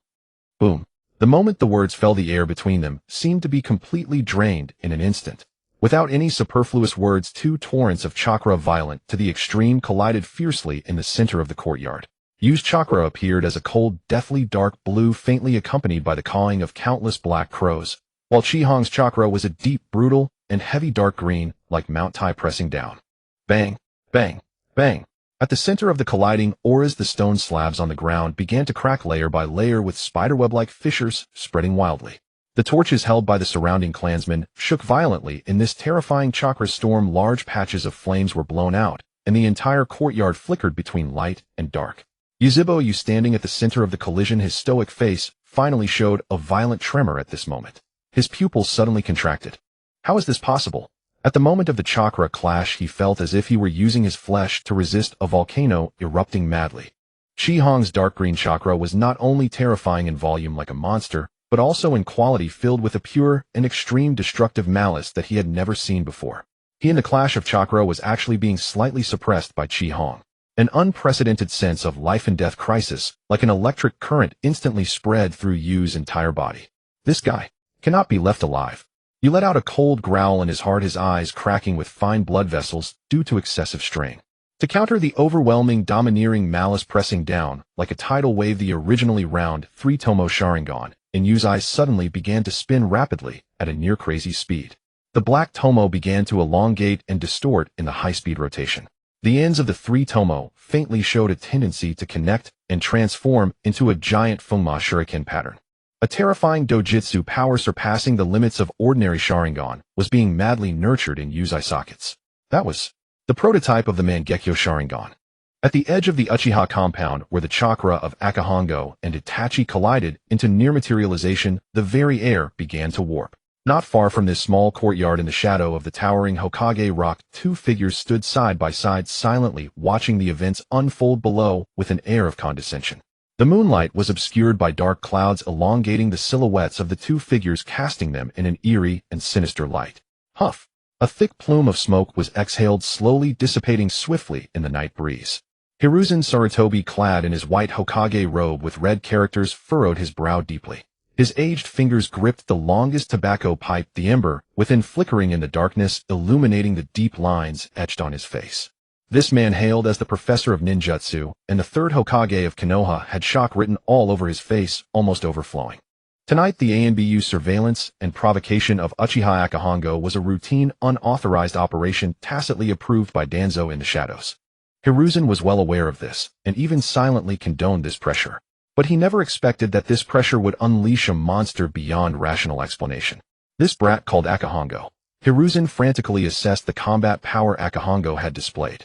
Boom. The moment the words fell, the air between them seemed to be completely drained in an instant. Without any superfluous words, two torrents of chakra, violent to the extreme, collided fiercely in the center of the courtyard. Yu's chakra appeared as a cold, deathly dark blue, faintly accompanied by the cawing of countless black crows, while Shihong's chakra was a deep, brutal, and heavy dark green, like Mount Tai pressing down. Bang, bang, bang. At the center of the colliding auras, the stone slabs on the ground began to crack layer by layer with spiderweb-like fissures spreading wildly. The torches held by the surrounding clansmen shook violently in this terrifying chakra storm. Large patches of flames were blown out, and the entire courtyard flickered between light and dark. Yuziboyu, standing at the center of the collision, his stoic face finally showed a violent tremor at this moment. His pupils suddenly contracted. How is this possible? At the moment of the chakra clash, he felt as if he were using his flesh to resist a volcano erupting madly. Shihong's dark green chakra was not only terrifying in volume like a monster, but also in quality, filled with a pure and extreme destructive malice that he had never seen before. He, in the clash of chakra, was actually being slightly suppressed by Shihong. An unprecedented sense of life and death crisis, like an electric current, instantly spread through Yu's entire body. This guy cannot be left alive. Yu let out a cold growl in his heart, his eyes cracking with fine blood vessels due to excessive strain. To counter the overwhelming, domineering malice pressing down, like a tidal wave, the originally round, three-tomo Sharingan in Yu's eyes suddenly began to spin rapidly at a near-crazy speed. The black tomo began to elongate and distort in the high-speed rotation. The ends of the three-tomo faintly showed a tendency to connect and transform into a giant Fengma shuriken pattern. A terrifying dojutsu power surpassing the limits of ordinary Sharingan was being madly nurtured in Yu's eye sockets. That was the prototype of the Mangekyo Sharingan. At the edge of the Uchiha compound, where the chakra of Akahongo and Itachi collided into near materialization, the very air began to warp. Not far from this small courtyard, in the shadow of the towering Hokage rock, two figures stood side by side, silently watching the events unfold below with an air of condescension. The moonlight was obscured by dark clouds, elongating the silhouettes of the two figures, casting them in an eerie and sinister light. Huff! A thick plume of smoke was exhaled, slowly dissipating swiftly in the night breeze. Hiruzen Sarutobi, clad in his white Hokage robe with red characters, furrowed his brow deeply. His aged fingers gripped the longest tobacco pipe, the ember within flickering in the darkness, illuminating the deep lines etched on his face. This man hailed as the professor of ninjutsu, and the third Hokage of Konoha had shock written all over his face, almost overflowing. Tonight, the ANBU surveillance and provocation of Uchiha Akahongo was a routine, unauthorized operation tacitly approved by Danzo in the shadows. Hiruzen was well aware of this, and even silently condoned this pressure. But he never expected that this pressure would unleash a monster beyond rational explanation. This brat called Akahongo. Hiruzen frantically assessed the combat power Akahongo had displayed.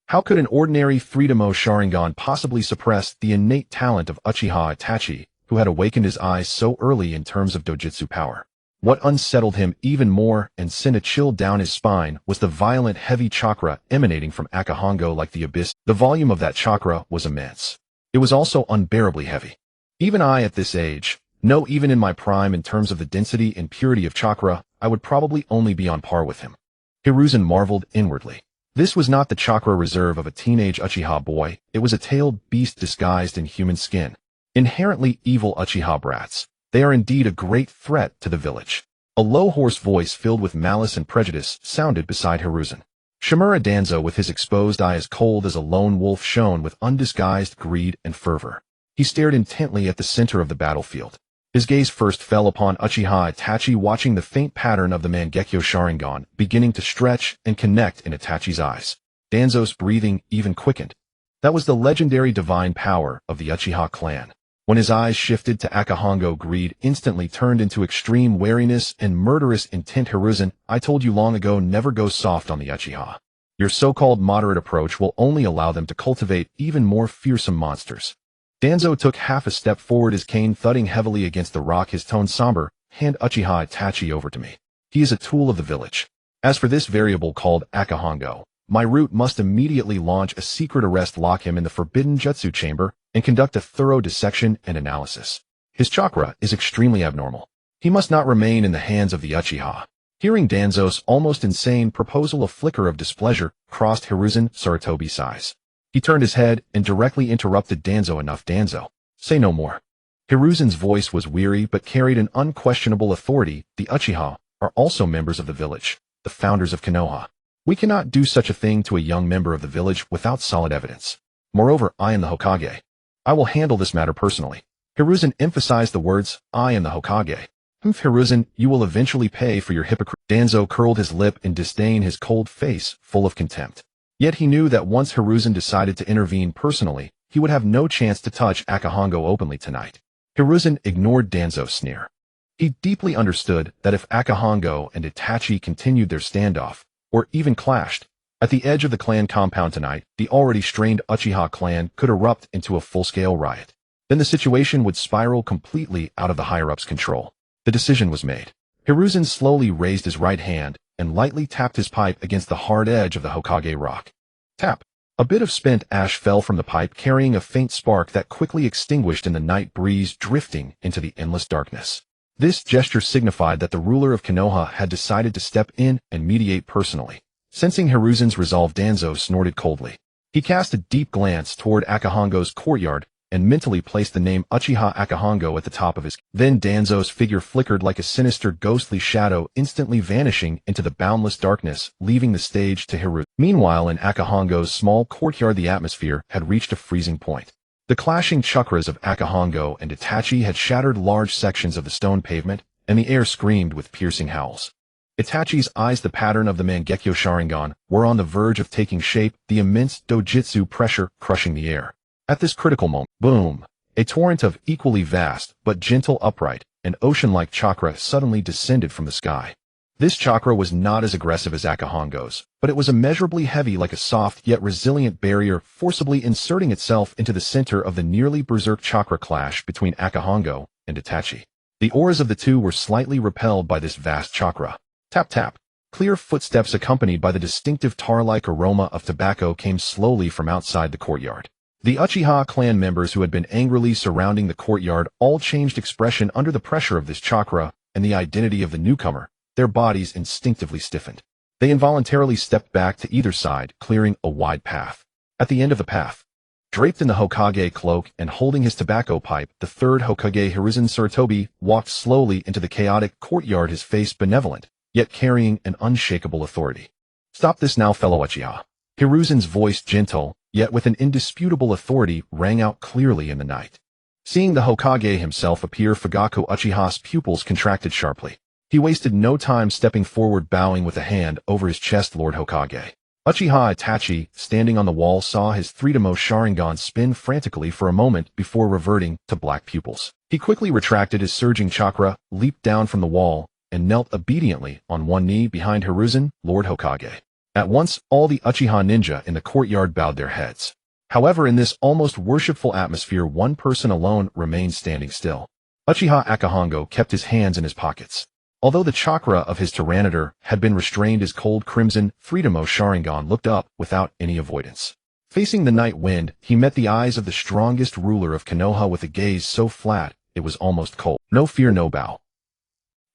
How could an ordinary three-tomo Sharingan possibly suppress the innate talent of Uchiha Itachi, who had awakened his eyes so early in terms of dojutsu power? What unsettled him even more and sent a chill down his spine was the violent, heavy chakra emanating from Akahongo like the abyss. The volume of that chakra was immense. It was also unbearably heavy. Even I, at this age, no, even in my prime in terms of the density and purity of chakra, I would probably only be on par with him. Hiruzen marveled inwardly. This was not the chakra reserve of a teenage Uchiha boy, it was a tailed beast disguised in human skin. Inherently evil Uchiha brats. They are indeed a great threat to the village. A low, hoarse voice filled with malice and prejudice sounded beside Hiruzen. Shimura Danzo, with his exposed eye as cold as a lone wolf, shone with undisguised greed and fervor. He stared intently at the center of the battlefield. His gaze first fell upon Uchiha Itachi, watching the faint pattern of the Mangekyo Sharingan beginning to stretch and connect in Itachi's eyes. Danzo's breathing even quickened. That was the legendary divine power of the Uchiha clan. When his eyes shifted to Akahongo, greed instantly turned into extreme wariness and murderous intent. Hiruzen, I told you long ago, never go soft on the Uchiha. Your so-called moderate approach will only allow them to cultivate even more fearsome monsters. Danzo took half a step forward, his cane thudding heavily against the rock, his tone somber. Hand Uchiha Itachi over to me. He is a tool of the village. As for this variable called Akahongo, my root must immediately launch a secret arrest, lock him in the forbidden jutsu chamber, and conduct a thorough dissection and analysis. His chakra is extremely abnormal. He must not remain in the hands of the Uchiha. Hearing Danzo's almost insane proposal, a flicker of displeasure crossed Hiruzen Sarutobi's eyes. He turned his head and directly interrupted Danzo. Enough, Danzo. Say no more. Hiruzen's voice was weary but carried an unquestionable authority. The Uchiha are also members of the village, the founders of Konoha. We cannot do such a thing to a young member of the village without solid evidence. Moreover, I am the Hokage. I will handle this matter personally. Hiruzen emphasized the words, I am the Hokage. Hiruzen, you will eventually pay for your hypocrite. Danzo curled his lip in disdain, his cold face full of contempt. Yet he knew that once Hiruzen decided to intervene personally, he would have no chance to touch Akahongo openly tonight. Hiruzen ignored Danzo's sneer. He deeply understood that if Akahongo and Itachi continued their standoff, or even clashed, at the edge of the clan compound tonight, the already strained Uchiha clan could erupt into a full-scale riot. Then the situation would spiral completely out of the higher-ups' control. The decision was made. Hiruzen slowly raised his right hand and lightly tapped his pipe against the hard edge of the Hokage rock. Tap. A bit of spent ash fell from the pipe, carrying a faint spark that quickly extinguished in the night breeze, drifting into the endless darkness. This gesture signified that the ruler of Konoha had decided to step in and mediate personally. Sensing Hiruzen's resolve, Danzo snorted coldly. He cast a deep glance toward Akahongo's courtyard and mentally placed the name Uchiha Akahongo at the top of his. Then Danzo's figure flickered like a sinister ghostly shadow, instantly vanishing into the boundless darkness, leaving the stage to Hiruzen. Meanwhile, in Akahongo's small courtyard, the atmosphere had reached a freezing point. The clashing chakras of Akahongo and Itachi had shattered large sections of the stone pavement, and the air screamed with piercing howls. Itachi's eyes, the pattern of the Mangekyo Sharingan, were on the verge of taking shape, the immense dojutsu pressure crushing the air. At this critical moment, boom! A torrent of equally vast, but gentle, upright, and ocean-like chakra suddenly descended from the sky. This chakra was not as aggressive as Akahongo's, but it was immeasurably heavy, like a soft yet resilient barrier, forcibly inserting itself into the center of the nearly berserk chakra clash between Akahongo and Itachi. The auras of the two were slightly repelled by this vast chakra. Tap tap. Clear footsteps accompanied by the distinctive tar-like aroma of tobacco came slowly from outside the courtyard. The Uchiha clan members who had been angrily surrounding the courtyard all changed expression under the pressure of this chakra and the identity of the newcomer. Their bodies instinctively stiffened. They involuntarily stepped back to either side, clearing a wide path. At the end of the path, draped in the Hokage cloak and holding his tobacco pipe, the third Hokage, Hiruzen Sarutobi, walked slowly into the chaotic courtyard, his face benevolent, yet carrying an unshakable authority. Stop this now, fellow Uchiha. Hiruzen's voice, gentle, yet with an indisputable authority, rang out clearly in the night. Seeing the Hokage himself appear, Fugaku Uchiha's pupils contracted sharply. He wasted no time stepping forward, bowing with a hand over his chest. Lord Hokage. Uchiha Itachi, standing on the wall, saw his three-demo Sharingan spin frantically for a moment before reverting to black pupils. He quickly retracted his surging chakra, leaped down from the wall, and knelt obediently on one knee behind Hiruzen, Lord Hokage. At once, all the Uchiha ninja in the courtyard bowed their heads. However, in this almost worshipful atmosphere, one person alone remained standing still. Uchiha Akahongo kept his hands in his pockets. Although the chakra of his Tyranitar had been restrained, his cold crimson, three-demo Sharingan looked up without any avoidance. Facing the night wind, he met the eyes of the strongest ruler of Konoha with a gaze so flat it was almost cold. No fear, no bow.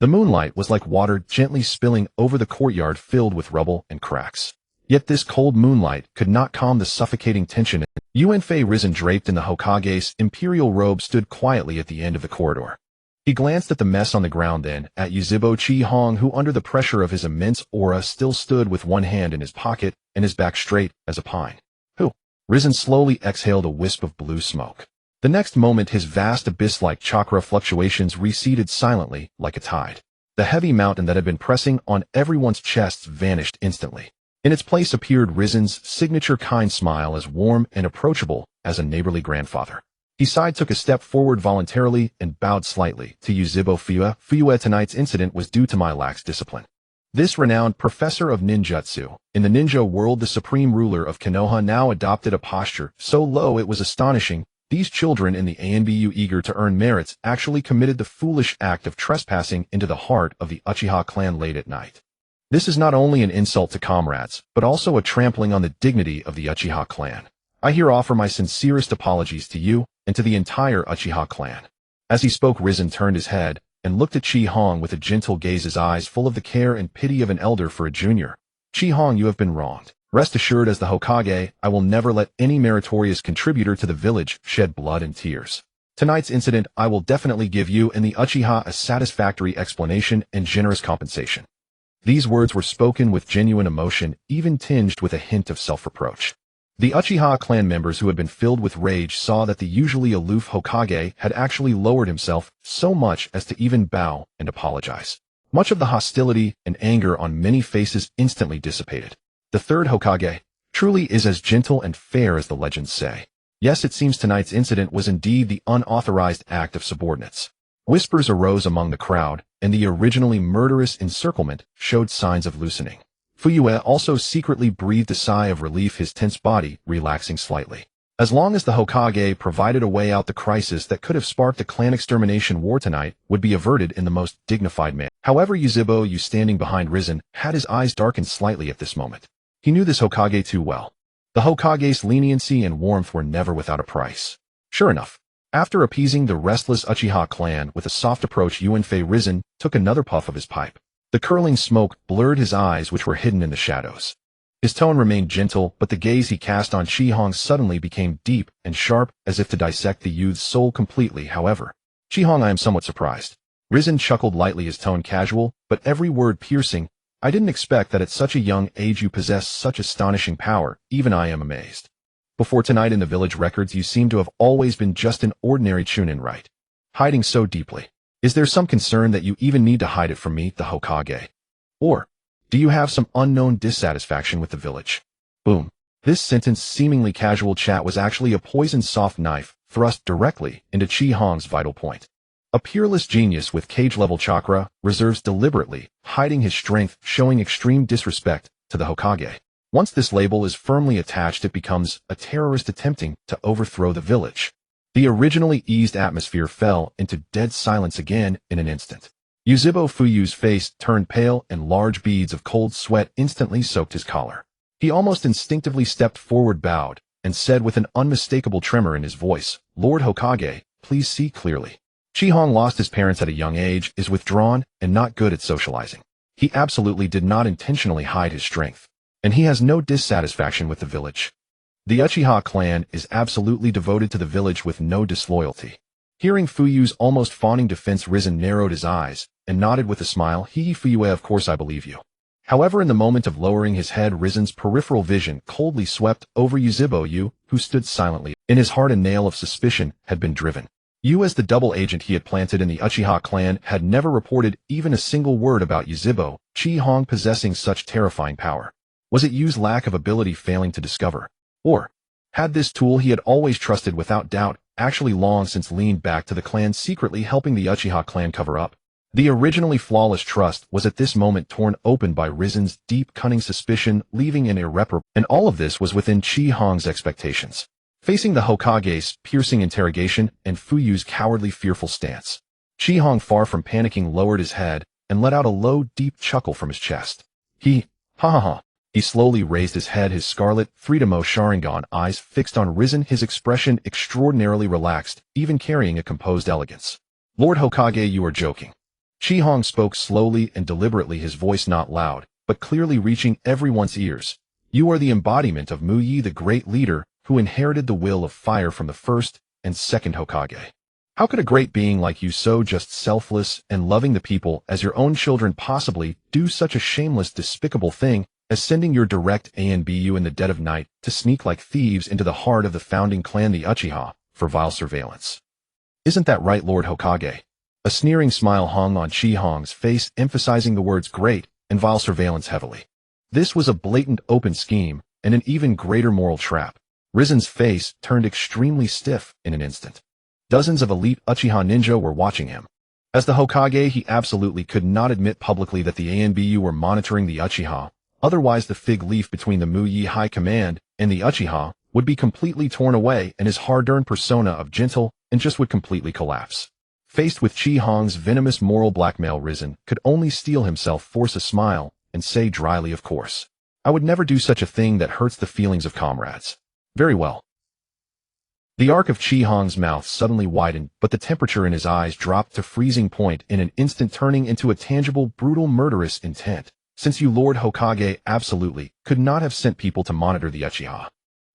The moonlight was like water gently spilling over the courtyard filled with rubble and cracks. Yet this cold moonlight could not calm the suffocating tension. Yuanfei, risen draped in the Hokage's imperial robe, stood quietly at the end of the corridor. He glanced at the mess on the ground, then at Yuzhibo Chi Hong, who under the pressure of his immense aura still stood with one hand in his pocket and his back straight as a pine. Who? Risen slowly exhaled a wisp of blue smoke. The next moment, his vast abyss-like chakra fluctuations receded silently like a tide. The heavy mountain that had been pressing on everyone's chests vanished instantly. In its place appeared Risen's signature kind smile, as warm and approachable as a neighborly grandfather. He sighed, took a step forward voluntarily, and bowed slightly to Yuzhibo. Fuyue, tonight's incident was due to my lax discipline. This renowned professor of ninjutsu in the ninja world, the supreme ruler of Konoha, now adopted a posture so low it was astonishing. These children in the ANBU, eager to earn merits, actually committed the foolish act of trespassing into the heart of the Uchiha clan late at night. This is not only an insult to comrades, but also a trampling on the dignity of the Uchiha clan. I here offer my sincerest apologies to you and to the entire Uchiha clan. As he spoke, Risen turned his head and looked at Chi Hong with a gentle gaze, his eyes full of the care and pity of an elder for a junior. Chi Hong, you have been wronged. Rest assured, as the Hokage, I will never let any meritorious contributor to the village shed blood and tears. Tonight's incident, I will definitely give you and the Uchiha a satisfactory explanation and generous compensation. These words were spoken with genuine emotion, even tinged with a hint of self-reproach. The Uchiha clan members, who had been filled with rage, saw that the usually aloof Hokage had actually lowered himself so much as to even bow and apologize. Much of the hostility and anger on many faces instantly dissipated. The third Hokage truly is as gentle and fair as the legends say. Yes, it seems tonight's incident was indeed the unauthorized act of subordinates. Whispers arose among the crowd, and the originally murderous encirclement showed signs of loosening. Fuyue also secretly breathed a sigh of relief, his tense body relaxing slightly. As long as the Hokage provided a way out, the crisis that could have sparked a clan extermination war tonight would be averted in the most dignified manner. However, Yuzhibo, standing behind Risen, had his eyes darkened slightly at this moment. He knew this Hokage too well. The Hokage's leniency and warmth were never without a price. Sure enough, after appeasing the restless Uchiha clan with a soft approach, Yuanfei, Risen took another puff of his pipe. The curling smoke blurred his eyes, which were hidden in the shadows. His tone remained gentle, but the gaze he cast on Chi Hong suddenly became deep and sharp, as if to dissect the youth's soul completely. However, Chi Hong, I am somewhat surprised. Risen chuckled lightly, his tone casual, but every word piercing. I didn't expect that at such a young age you possess such astonishing power. Even I am amazed. Before tonight in the village records, you seem to have always been just an ordinary chunin, right? Hiding so deeply. Is there some concern that you even need to hide it from me, the Hokage? Or do you have some unknown dissatisfaction with the village? Boom. This sentence, seemingly casual chat, was actually a poisoned soft knife thrust directly into Chi Hong's vital point. A peerless genius with cage-level chakra reserves deliberately hiding his strength, showing extreme disrespect to the Hokage. Once this label is firmly attached, it becomes a terrorist attempting to overthrow the village. The originally eased atmosphere fell into dead silence again in an instant. Yuzhibo Fuyu's face turned pale, and large beads of cold sweat instantly soaked his collar. He almost instinctively stepped forward, bowed, and said with an unmistakable tremor in his voice, "Lord Hokage, please see clearly. Chi Hong lost his parents at a young age, is withdrawn, and not good at socializing. He absolutely did not intentionally hide his strength. And he has no dissatisfaction with the village. The Uchiha clan is absolutely devoted to the village with no disloyalty." Hearing Fuyu's almost fawning defense, Risen narrowed his eyes and nodded with a smile. Fuyue, of course I believe you. However, in the moment of lowering his head, Risen's peripheral vision coldly swept over Yuzhibo, who stood silently. In his heart, a nail of suspicion had been driven. As the double agent he had planted in the Uchiha clan, had never reported even a single word about Yuzhibo, Chi Hong possessing such terrifying power. Was it Yu's lack of ability failing to discover? Or had this tool he had always trusted without doubt actually long since leaned back to the clan, secretly helping the Uchiha clan cover up? The originally flawless trust was at this moment torn open by Risen's deep, cunning suspicion, leaving an irreparable. And all of this was within Chi Hong's expectations. Facing the Hokage's piercing interrogation and Fuyu's cowardly, fearful stance, Chi Hong, far from panicking, lowered his head and let out a low, deep chuckle from his chest. Ha ha ha. He slowly raised his head, his scarlet, Freedomo Sharingan eyes fixed on Risen, his expression extraordinarily relaxed, even carrying a composed elegance. "Lord Hokage, you are joking." Chi Hong spoke slowly and deliberately, his voice not loud, but clearly reaching everyone's ears. "You are the embodiment of Mu Yi, the great leader, who inherited the will of fire from the first and second Hokage. How could a great being like you, so just selfless and loving the people as your own children, possibly do such a shameless, despicable thing as sending your direct ANBU in the dead of night to sneak like thieves into the heart of the founding clan, the Uchiha, for vile surveillance? Isn't that right, Lord Hokage?" A sneering smile hung on Chi Hong's face, emphasizing the words great and vile surveillance heavily. This was a blatant open scheme and an even greater moral trap. Risen's face turned extremely stiff in an instant. Dozens of elite Uchiha ninja were watching him. As the Hokage, he absolutely could not admit publicly that the ANBU were monitoring the Uchiha, otherwise the fig leaf between the Muyi High Command and the Uchiha would be completely torn away and his hard-earned persona of gentle and just would completely collapse. Faced with Chi Hong's venomous moral blackmail, Risen could only steel himself, force a smile, and say dryly, "Of course. I would never do such a thing that hurts the feelings of comrades." Very well. The arc of Chi Hong's mouth suddenly widened, but the temperature in his eyes dropped to freezing point in an instant, turning into a tangible, brutal, murderous intent. Since you, Lord Hokage, absolutely could not have sent people to monitor the Uchiha,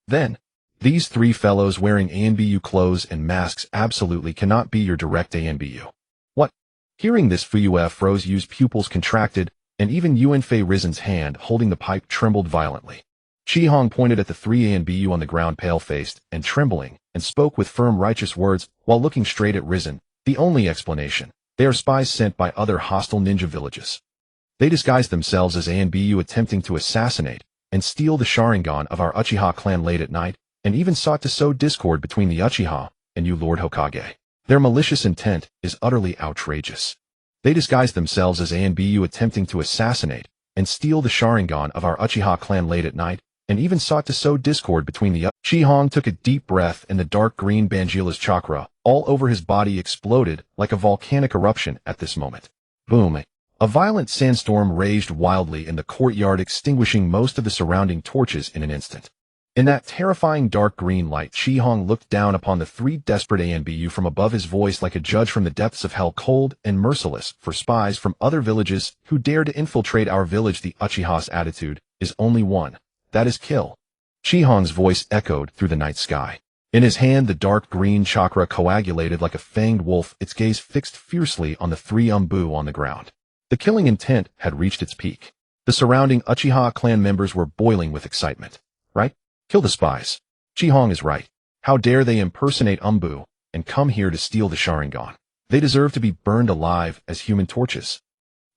then these three fellows wearing ANBU clothes and masks absolutely cannot be your direct ANBU. What? Hearing this, Fuyue Yu's pupils contracted, and even Yuanfei Risen's hand holding the pipe trembled violently. Chi Hong pointed at the three ANBU on the ground, pale-faced and trembling, and spoke with firm, righteous words while looking straight at Risen. The only explanation: they are spies sent by other hostile ninja villages. They disguised themselves as ANBU attempting to assassinate and steal the Sharingan of our Uchiha clan late at night, and even sought to sow discord between the Uchiha and you, Lord Hokage. Their malicious intent is utterly outrageous. They disguised themselves as ANBU attempting to assassinate and steal the Sharingan of our Uchiha clan late at night, and even sought to sow discord between the Chi Hong took a deep breath, and the dark green Bangila's chakra all over his body exploded like a volcanic eruption at this moment. Boom! A violent sandstorm raged wildly in the courtyard, extinguishing most of the surrounding torches in an instant. In that terrifying dark green light, Chi Hong looked down upon the three desperate ANBU from above, his voice like a judge from the depths of hell, cold and merciless. For spies from other villages who dare to infiltrate our village, the Uchiha's attitude is only one: that is kill. Chi Hong's voice echoed through the night sky. In his hand, the dark green chakra coagulated like a fanged wolf, its gaze fixed fiercely on the three ANBU on the ground. The killing intent had reached its peak. The surrounding Uchiha clan members were boiling with excitement. Right? Kill the spies. Chi Hong is right. How dare they impersonate ANBU and come here to steal the Sharingan? They deserve to be burned alive as human torches.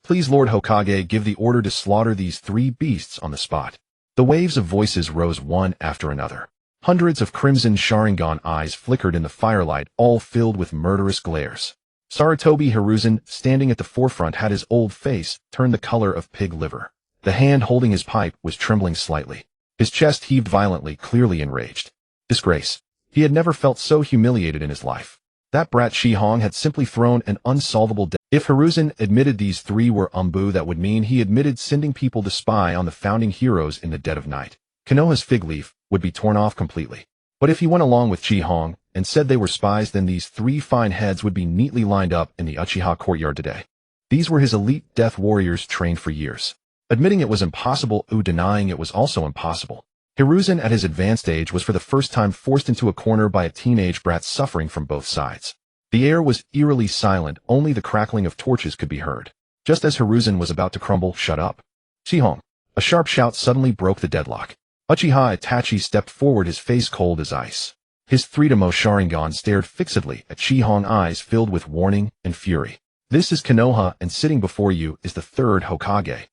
Please, Lord Hokage, give the order to slaughter these three beasts on the spot. The waves of voices rose one after another. Hundreds of crimson Sharingan eyes flickered in the firelight, all filled with murderous glares. Sarutobi Hiruzen, standing at the forefront, had his old face turn the color of pig liver. The hand holding his pipe was trembling slightly. His chest heaved violently, clearly enraged. Disgrace. He had never felt so humiliated in his life. That brat Chi Hong had simply thrown an unsolvable debt. If Hiruzen admitted these three were ANBU, that would mean he admitted sending people to spy on the founding heroes in the dead of night. Konoha's fig leaf would be torn off completely. But if he went along with Chi Hong and said they were spies, then these three fine heads would be neatly lined up in the Uchiha courtyard today. These were his elite death warriors trained for years. Admitting it was impossible, denying it was also impossible. Hiruzen at his advanced age was for the first time forced into a corner by a teenage brat suffering from both sides. The air was eerily silent, only the crackling of torches could be heard. Just as Hiruzen was about to crumble, "Shut up, Chi Hong!" A sharp shout suddenly broke the deadlock. Uchiha Itachi stepped forward, his face cold as ice. His three-tomo Sharingan stared fixedly at Chi Hong, eyes filled with warning and fury. "This is Konoha, and sitting before you is the third Hokage."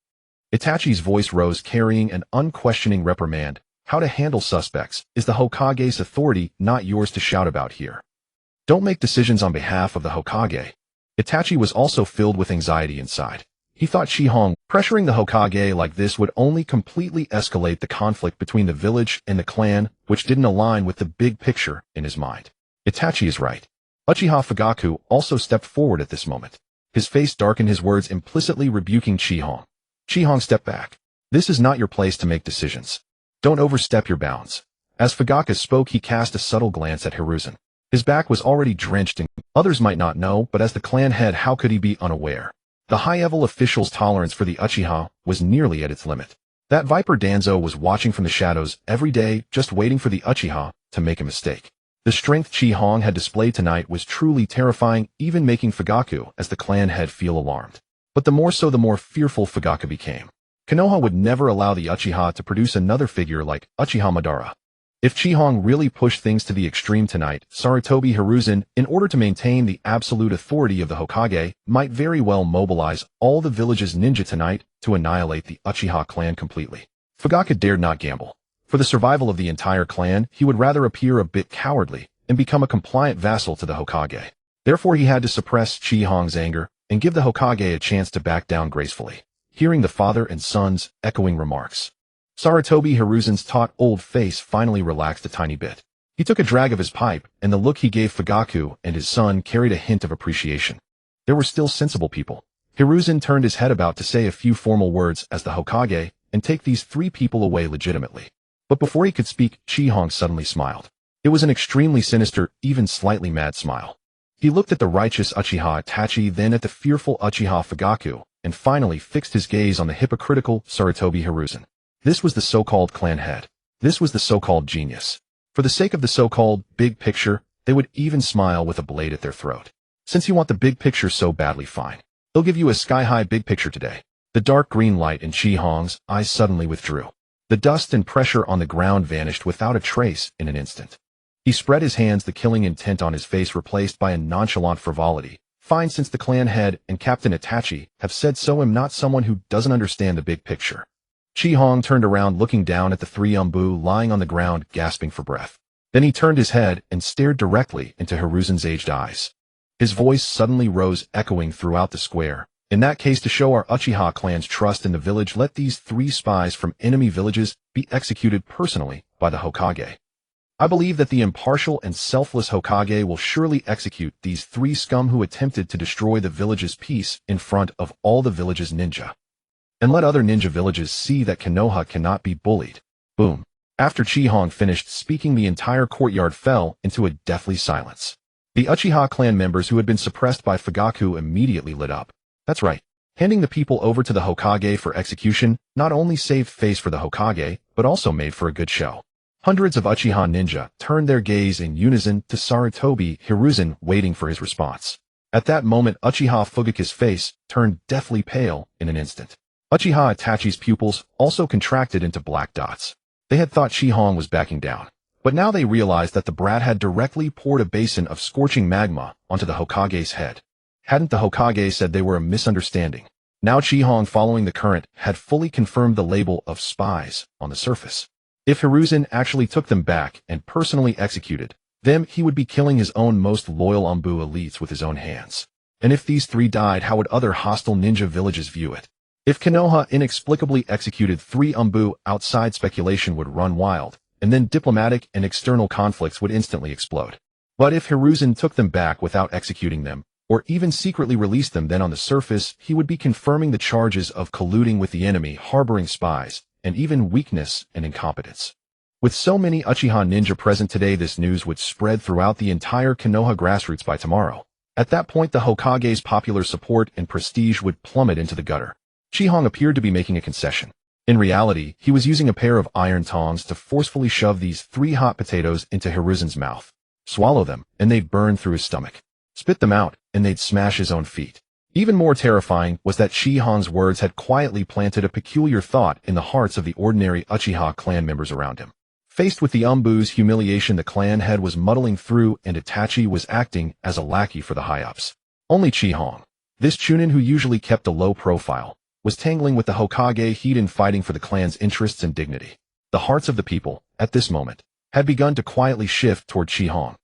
Itachi's voice rose, carrying an unquestioning reprimand. "How to handle suspects is the Hokage's authority, not yours to shout about here. Don't make decisions on behalf of the Hokage." Itachi was also filled with anxiety inside. He thought Chi Hong pressuring the Hokage like this would only completely escalate the conflict between the village and the clan, which didn't align with the big picture in his mind. Itachi is right. Uchiha Fugaku also stepped forward at this moment. His face darkened, his words implicitly rebuking Chi Hong. Chi Hong, step back. This is not your place to make decisions. Don't overstep your bounds. As Fugaku spoke, he cast a subtle glance at Hiruzen. His back was already drenched in. Others might not know, but as the clan head, how could he be unaware? The high-level official's tolerance for the Uchiha was nearly at its limit. That Viper Danzo was watching from the shadows every day, just waiting for the Uchiha to make a mistake. The strength Chi Hong had displayed tonight was truly terrifying, even making Fugaku as the clan head feel alarmed. But the more so, the more fearful Fugaku became. Konoha would never allow the Uchiha to produce another figure like Uchiha Madara. If Chi Hong really pushed things to the extreme tonight, Sarutobi Hiruzen, in order to maintain the absolute authority of the Hokage, might very well mobilize all the village's ninja tonight to annihilate the Uchiha clan completely. Fugaku dared not gamble. For the survival of the entire clan, he would rather appear a bit cowardly and become a compliant vassal to the Hokage. Therefore he had to suppress Chi Hong's anger and give the Hokage a chance to back down gracefully. Hearing the father and son's echoing remarks, Sarutobi Hiruzen's taut old face finally relaxed a tiny bit. He took a drag of his pipe, and the look he gave Fugaku and his son carried a hint of appreciation. There were still sensible people. Hiruzen turned his head about to say a few formal words as the Hokage and take these three people away legitimately. But before he could speak, Chi Hong suddenly smiled. It was an extremely sinister, even slightly mad smile. He looked at the righteous Uchiha Itachi, then at the fearful Uchiha Fugaku, and finally fixed his gaze on the hypocritical Sarutobi Hiruzen. This was the so-called clan head. This was the so-called genius. For the sake of the so-called big picture, they would even smile with a blade at their throat. Since you want the big picture so badly, fine. They'll give you a sky-high big picture today. The dark green light in Chi Hong's eyes suddenly withdrew. The dust and pressure on the ground vanished without a trace in an instant. He spread his hands, the killing intent on his face replaced by a nonchalant frivolity. Fine, since the clan head and Captain Itachi have said so, I'm not someone who doesn't understand the big picture. Chi Hong turned around, looking down at the three Umbu lying on the ground, gasping for breath. Then he turned his head and stared directly into Hiruzen's aged eyes. His voice suddenly rose, echoing throughout the square. In that case, to show our Uchiha clan's trust in the village, let these three spies from enemy villages be executed personally by the Hokage. I believe that the impartial and selfless Hokage will surely execute these three scum who attempted to destroy the village's peace in front of all the village's ninja. And let other ninja villages see that Konoha cannot be bullied. Boom. After Chi Hong finished speaking, the entire courtyard fell into a deathly silence. The Uchiha clan members who had been suppressed by Fugaku immediately lit up. That's right. Handing the people over to the Hokage for execution not only saved face for the Hokage, but also made for a good show. Hundreds of Uchiha ninja turned their gaze in unison to Sarutobi Hiruzen, waiting for his response. At that moment, Uchiha Fugaku's face turned deathly pale in an instant. Uchiha Itachi's pupils also contracted into black dots. They had thought Chi Hong was backing down, but now they realized that the brat had directly poured a basin of scorching magma onto the Hokage's head. Hadn't the Hokage said they were a misunderstanding? Now Chi Hong, following the current, had fully confirmed the label of spies on the surface. If Hiruzen actually took them back and personally executed them, he would be killing his own most loyal Umbu elites with his own hands. And if these three died, how would other hostile ninja villages view it? If Konoha inexplicably executed three Umbu, outside speculation would run wild, and then diplomatic and external conflicts would instantly explode. But if Hiruzen took them back without executing them, or even secretly released them, then on the surface he would be confirming the charges of colluding with the enemy, harboring spies, and even weakness and incompetence. With so many Uchiha ninja present today, this news would spread throughout the entire Konoha grassroots by tomorrow. At that point, the Hokage's popular support and prestige would plummet into the gutter. Chi Hong appeared to be making a concession. In reality, he was using a pair of iron tongs to forcefully shove these three hot potatoes into Hiruzen's mouth. Swallow them, and they'd burn through his stomach. Spit them out, and they'd smash his own feet. Even more terrifying was that Chi Hong's words had quietly planted a peculiar thought in the hearts of the ordinary Uchiha clan members around him. Faced with the Umbu's humiliation, the clan head was muddling through, and Itachi was acting as a lackey for the high-ups. Only Chi Hong, this chunin who usually kept a low profile, was tangling with the Hokage, he'd in fighting for the clan's interests and dignity. The hearts of the people, at this moment, had begun to quietly shift toward Chi Hong.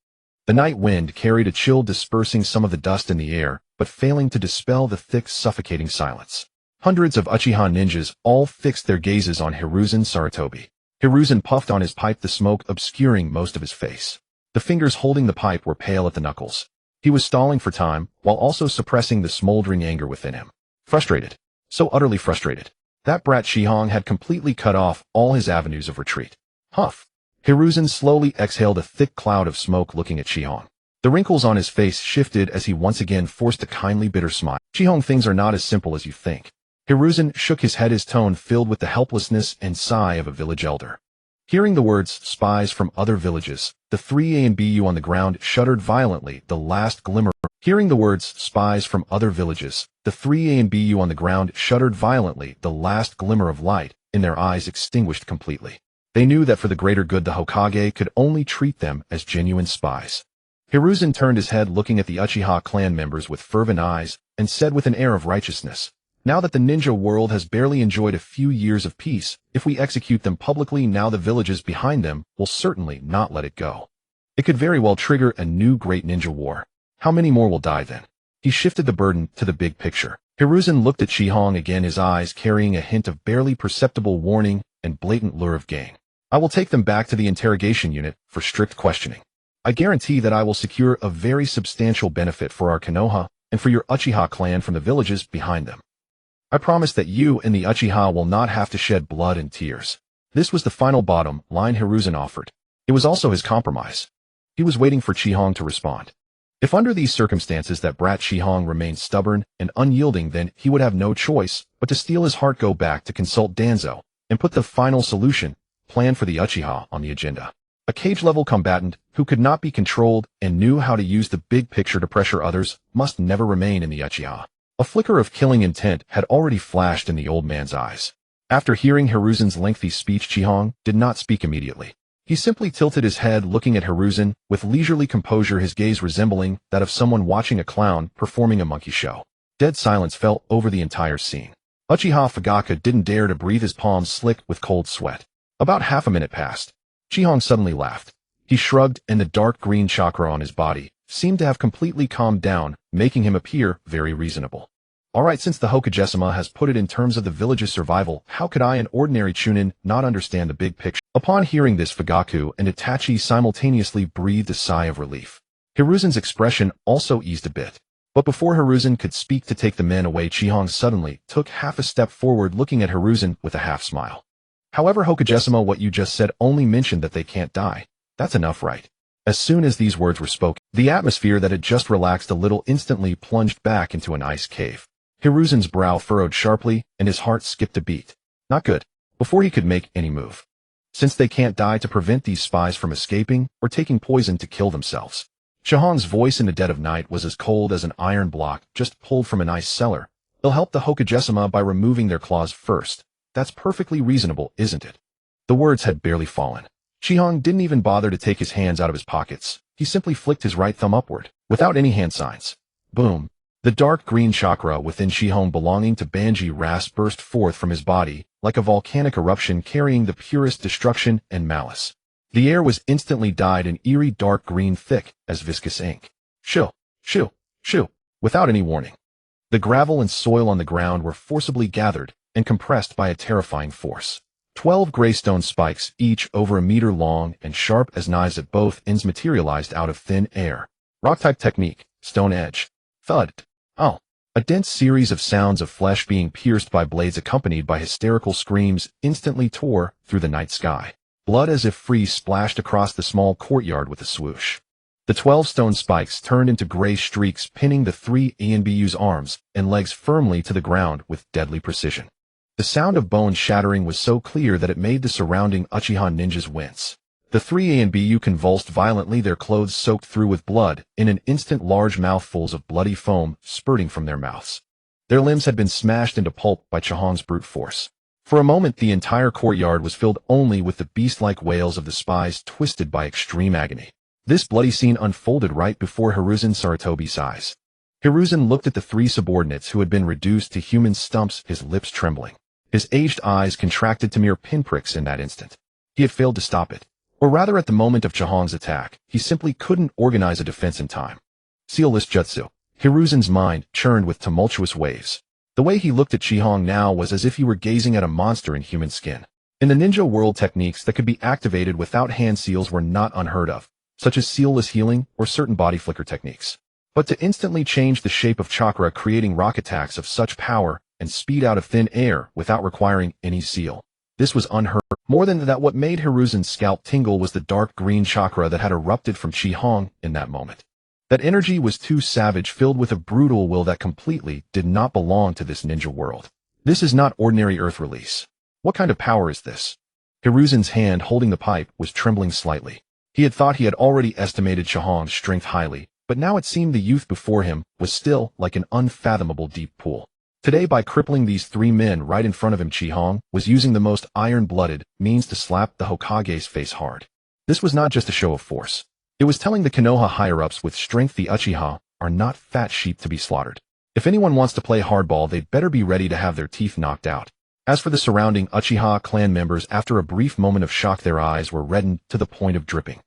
The night wind carried a chill, dispersing some of the dust in the air, but failing to dispel the thick, suffocating silence. Hundreds of Uchiha ninjas all fixed their gazes on Hiruzen Sarutobi. Hiruzen puffed on his pipe, the smoke obscuring most of his face. The fingers holding the pipe were pale at the knuckles. He was stalling for time, while also suppressing the smoldering anger within him. Frustrated. So utterly frustrated. That brat Chi Hong had completely cut off all his avenues of retreat. Huff. Hiruzen slowly exhaled a thick cloud of smoke, looking at Chi Hong. The wrinkles on his face shifted as he once again forced a kindly bitter smile. Chi Hong, things are not as simple as you think. Hiruzen shook his head, his tone filled with the helplessness and sigh of a village elder. Hearing the words spies from other villages, the three Ambu on the ground shuddered violently, the last glimmer. Hearing the words spies from other villages, the three Ambu on the ground shuddered violently, the last glimmer of light in their eyes extinguished completely. They knew that for the greater good the Hokage could only treat them as genuine spies. Hiruzen turned his head, looking at the Uchiha clan members with fervent eyes, and said with an air of righteousness, "Now that the ninja world has barely enjoyed a few years of peace, if we execute them publicly now, the villages behind them will certainly not let it go. It could very well trigger a new great ninja war." How many more will die then? He shifted the burden to the big picture. Hiruzen looked at Chihong again, his eyes carrying a hint of barely perceptible warning and blatant lure of gain. I will take them back to the interrogation unit for strict questioning. I guarantee that I will secure a very substantial benefit for our Konoha and for your Uchiha clan from the villages behind them. I promise that you and the Uchiha will not have to shed blood and tears. This was the final bottom line Hiruzen offered. It was also his compromise. He was waiting for Chihong to respond. If under these circumstances that brat Chihong remained stubborn and unyielding, then he would have no choice but to steel his heart, go back to consult Danzo, and put the final solution, plan for the Uchiha, on the agenda. A cage-level combatant who could not be controlled and knew how to use the big picture to pressure others must never remain in the Uchiha. A flicker of killing intent had already flashed in the old man's eyes. After hearing Hiruzen's lengthy speech, Chihong did not speak immediately. He simply tilted his head, looking at Hiruzen with leisurely composure, his gaze resembling that of someone watching a clown performing a monkey show. Dead silence fell over the entire scene. Uchiha Fugaku didn't dare to breathe, his palms slick with cold sweat. About half a minute passed. Chihong suddenly laughed. He shrugged, and the dark green chakra on his body seemed to have completely calmed down, making him appear very reasonable. Alright, since the Hokage-sama has put it in terms of the village's survival, how could I, an ordinary chunin, not understand the big picture? Upon hearing this, Fugaku and Itachi simultaneously breathed a sigh of relief. Hiruzen's expression also eased a bit. But before Hiruzen could speak to take the men away, Chihong suddenly took half a step forward, looking at Hiruzen with a half smile. However, Hokage-sama, what you just said only mentioned that they can't die. That's enough, right? As soon as these words were spoken, the atmosphere that had just relaxed a little instantly plunged back into an ice cave. Hiruzen's brow furrowed sharply, and his heart skipped a beat. Not good. Before he could make any move. Since they can't die to prevent these spies from escaping or taking poison to kill themselves. Chihong's voice in the dead of night was as cold as an iron block just pulled from an ice cellar. They'll help the Hokage-sama by removing their claws first. That's perfectly reasonable, isn't it? The words had barely fallen. Chihong didn't even bother to take his hands out of his pockets. He simply flicked his right thumb upward, without any hand signs. Boom. The dark green chakra within Chihong belonging to Banji Ras burst forth from his body, like a volcanic eruption carrying the purest destruction and malice. The air was instantly dyed an eerie dark green, thick as viscous ink. Shoo, shoo, shoo, without any warning. The gravel and soil on the ground were forcibly gathered and compressed by a terrifying force. 12 gray stone spikes, each over a meter long and sharp as knives at both ends, materialized out of thin air. Rock-type technique, stone edge. Thud. Oh. A dense series of sounds of flesh being pierced by blades accompanied by hysterical screams instantly tore through the night sky. Blood as if free splashed across the small courtyard with a swoosh. The 12 stone spikes turned into gray streaks, pinning the 3 ANBU's arms and legs firmly to the ground with deadly precision. The sound of bone shattering was so clear that it made the surrounding Uchiha ninjas wince. The 3 ANBU convulsed violently, their clothes soaked through with blood, in an instant large mouthfuls of bloody foam spurting from their mouths. Their limbs had been smashed into pulp by Chihong's brute force. For a moment the entire courtyard was filled only with the beast-like wails of the spies, twisted by extreme agony. This bloody scene unfolded right before Hiruzen Sarutobi's eyes. Hiruzen looked at the 3 subordinates who had been reduced to human stumps, his lips trembling. His aged eyes contracted to mere pinpricks in that instant. He had failed to stop it. Or rather, at the moment of Chihong's attack, he simply couldn't organize a defense in time. Sealless jutsu. Hiruzen's mind churned with tumultuous waves. The way he looked at Chihong now was as if he were gazing at a monster in human skin. In the ninja world, techniques that could be activated without hand seals were not unheard of, such as sealless healing or certain body flicker techniques. But to instantly change the shape of chakra, creating rock attacks of such power and speed out of thin air without requiring any seal. This was unheard of. More than that, what made Hiruzen's scalp tingle was the dark green chakra that had erupted from Chihong in that moment. That energy was too savage, filled with a brutal will that completely did not belong to this ninja world. This is not ordinary earth release. What kind of power is this? Hiruzen's hand holding the pipe was trembling slightly. He had thought he had already estimated Chihong's strength highly, but now it seemed the youth before him was still like an unfathomable deep pool. Today, by crippling these 3 men right in front of him, Chihong was using the most iron-blooded means to slap the Hokage's face hard. This was not just a show of force. It was telling the Konoha higher-ups with strength the Uchiha are not fat sheep to be slaughtered. If anyone wants to play hardball, they'd better be ready to have their teeth knocked out. As for the surrounding Uchiha clan members, after a brief moment of shock, their eyes were reddened to the point of dripping.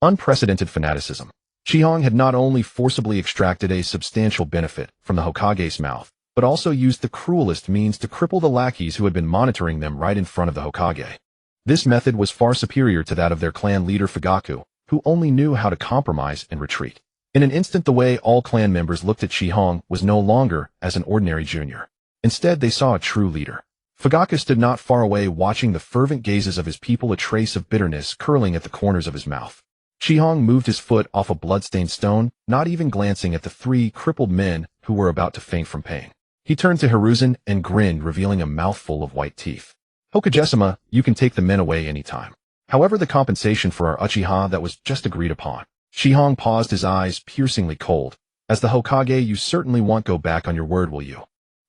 Unprecedented fanaticism. Chihong had not only forcibly extracted a substantial benefit from the Hokage's mouth, but also used the cruelest means to cripple the lackeys who had been monitoring them right in front of the Hokage. This method was far superior to that of their clan leader Fugaku, who only knew how to compromise and retreat. In an instant, the way all clan members looked at Chihong was no longer as an ordinary junior. Instead, they saw a true leader. Fugaku stood not far away, watching the fervent gazes of his people, a trace of bitterness curling at the corners of his mouth. Chihong moved his foot off a blood-stained stone, not even glancing at the three crippled men who were about to faint from pain. He turned to Hiruzen and grinned, revealing a mouthful of white teeth. Hokage-sama, you can take the men away anytime. However, the compensation for our Uchiha that was just agreed upon. Chihong paused, his eyes piercingly cold. As the Hokage, you certainly won't go back on your word, will you?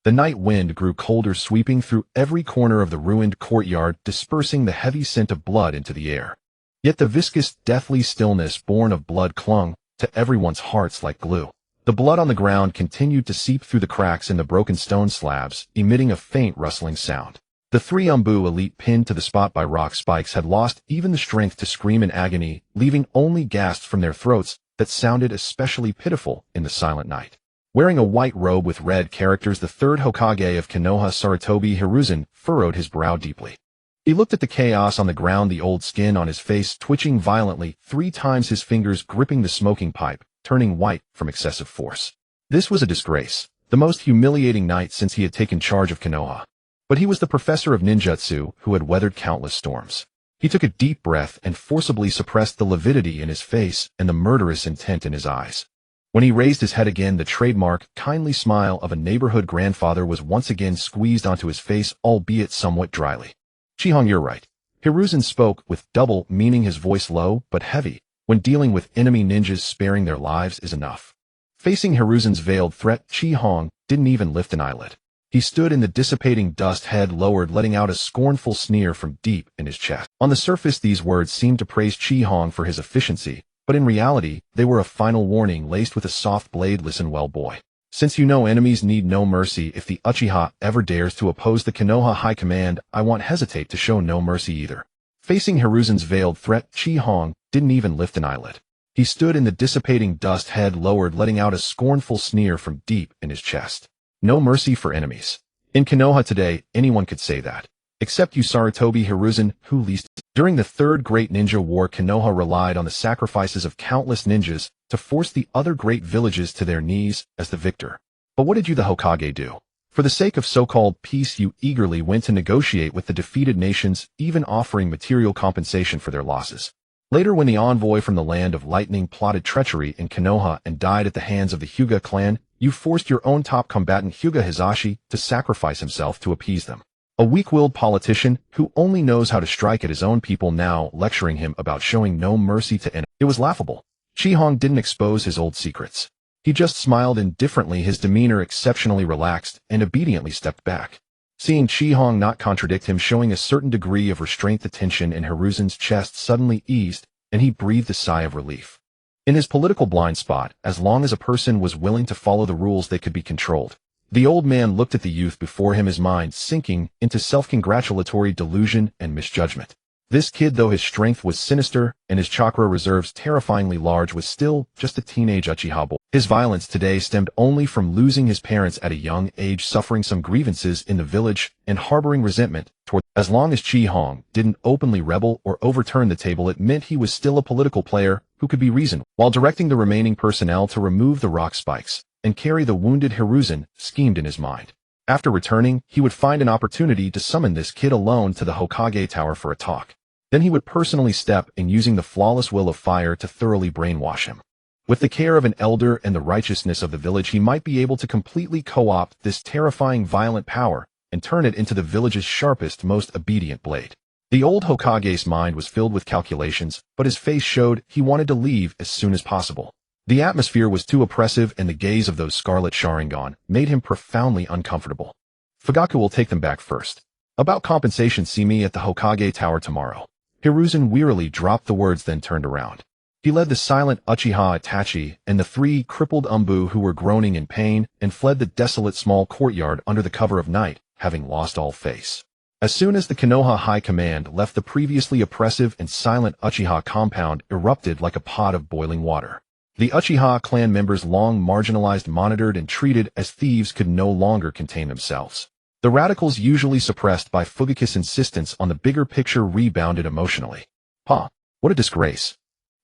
The night wind grew colder, sweeping through every corner of the ruined courtyard, dispersing the heavy scent of blood into the air. Yet the viscous, deathly stillness born of blood clung to everyone's hearts like glue. The blood on the ground continued to seep through the cracks in the broken stone slabs, emitting a faint rustling sound. The three Umbu elite pinned to the spot by rock spikes had lost even the strength to scream in agony, leaving only gasps from their throats that sounded especially pitiful in the silent night. Wearing a white robe with red characters, the third Hokage of Konoha, Sarutobi Hiruzen, furrowed his brow deeply. He looked at the chaos on the ground, the old skin on his face twitching violently, 3 times his fingers gripping the smoking pipe, turning white from excessive force. This was a disgrace, the most humiliating night since he had taken charge of Konoha. But he was the professor of ninjutsu who had weathered countless storms. He took a deep breath and forcibly suppressed the lividity in his face and the murderous intent in his eyes. When he raised his head again, the trademark, kindly smile of a neighborhood grandfather was once again squeezed onto his face, albeit somewhat dryly. Chihong, you're right. Hiruzen spoke with double meaning, his voice low but heavy. When dealing with enemy ninjas, sparing their lives is enough. Facing Hiruzen's veiled threat, Chihong didn't even lift an eyelid. He stood in the dissipating dust, head lowered, letting out a scornful sneer from deep in his chest. On the surface, these words seemed to praise Chihong for his efficiency, but in reality, they were a final warning laced with a soft blade. Listen well, boy. Since you know enemies need no mercy, if the Uchiha ever dares to oppose the Konoha High Command, I won't hesitate to show no mercy either. Facing Hiruzen's veiled threat, Chihong didn't even lift an eyelid. He stood in the dissipating dust, head lowered, letting out a scornful sneer from deep in his chest. No mercy for enemies. In Konoha today, anyone could say that. Except you, Sarutobi Hiruzen, who least. During the Third Great Ninja War, Konoha relied on the sacrifices of countless ninjas to force the other great villages to their knees as the victor. But what did you, the Hokage, do? For the sake of so-called peace, you eagerly went to negotiate with the defeated nations, even offering material compensation for their losses. Later, when the envoy from the Land of Lightning plotted treachery in Konoha and died at the hands of the Hyuga clan, you forced your own top combatant Hyuga Hisashi to sacrifice himself to appease them. A weak-willed politician who only knows how to strike at his own people, now lecturing him about showing no mercy to enemies. It was laughable. Chihong didn't expose his old secrets. He just smiled indifferently, his demeanor exceptionally relaxed, and obediently stepped back. Seeing Chihong not contradict him, showing a certain degree of restraint, the tension in Hiruzen's chest suddenly eased, and he breathed a sigh of relief. In his political blind spot, as long as a person was willing to follow the rules, they could be controlled. The old man looked at the youth before him, his mind sinking into self-congratulatory delusion and misjudgment. This kid, though his strength was sinister and his chakra reserves terrifyingly large, was still just a teenage Uchiha boy. His violence today stemmed only from losing his parents at a young age, suffering some grievances in the village, and harboring resentment toward. As long as Chihong didn't openly rebel or overturn the table, it meant he was still a political player who could be reasoned. While directing the remaining personnel to remove the rock spikes and carry the wounded, Hiruzen schemed in his mind. After returning, he would find an opportunity to summon this kid alone to the Hokage Tower for a talk. Then he would personally step in, using the flawless will of fire to thoroughly brainwash him. With the care of an elder and the righteousness of the village, he might be able to completely co-opt this terrifying violent power and turn it into the village's sharpest, most obedient blade. The old Hokage's mind was filled with calculations, but his face showed he wanted to leave as soon as possible. The atmosphere was too oppressive, and the gaze of those scarlet Sharingan made him profoundly uncomfortable. Fugaku will take them back first. About compensation, see me at the Hokage Tower tomorrow. Hiruzen wearily dropped the words, then turned around. He led the silent Uchiha Itachi and the 3 crippled Umbu who were groaning in pain and fled the desolate small courtyard under the cover of night, having lost all face. As soon as the Konoha High Command left, the previously oppressive and silent Uchiha compound erupted like a pot of boiling water. The Uchiha clan members, long marginalized, monitored, and treated as thieves, could no longer contain themselves. The radicals, usually suppressed by Fugaku's insistence on the bigger picture, rebounded emotionally. What a disgrace.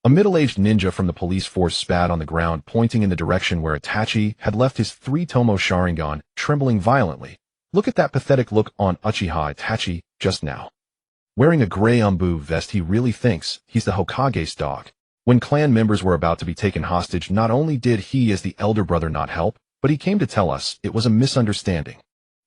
A middle-aged ninja from the police force spat on the ground, pointing in the direction where Itachi had left his 3-tomo Sharingan, trembling violently. Look at that pathetic look on Uchiha Itachi just now. Wearing a gray umbu vest, he really thinks he's the Hokage's dog. When clan members were about to be taken hostage, not only did he as the elder brother not help, but he came to tell us it was a misunderstanding.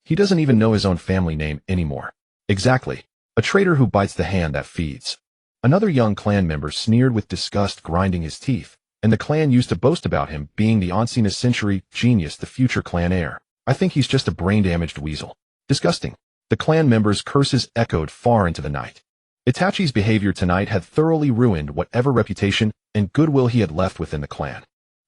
He doesn't even know his own family name anymore. Exactly. A traitor who bites the hand that feeds. Another young clan member sneered with disgust, grinding his teeth, and the clan used to boast about him being the Ancient Century genius, the future clan heir. I think he's just a brain-damaged weasel. Disgusting. The clan members' curses echoed far into the night. Itachi's behavior tonight had thoroughly ruined whatever reputation and goodwill he had left within the clan.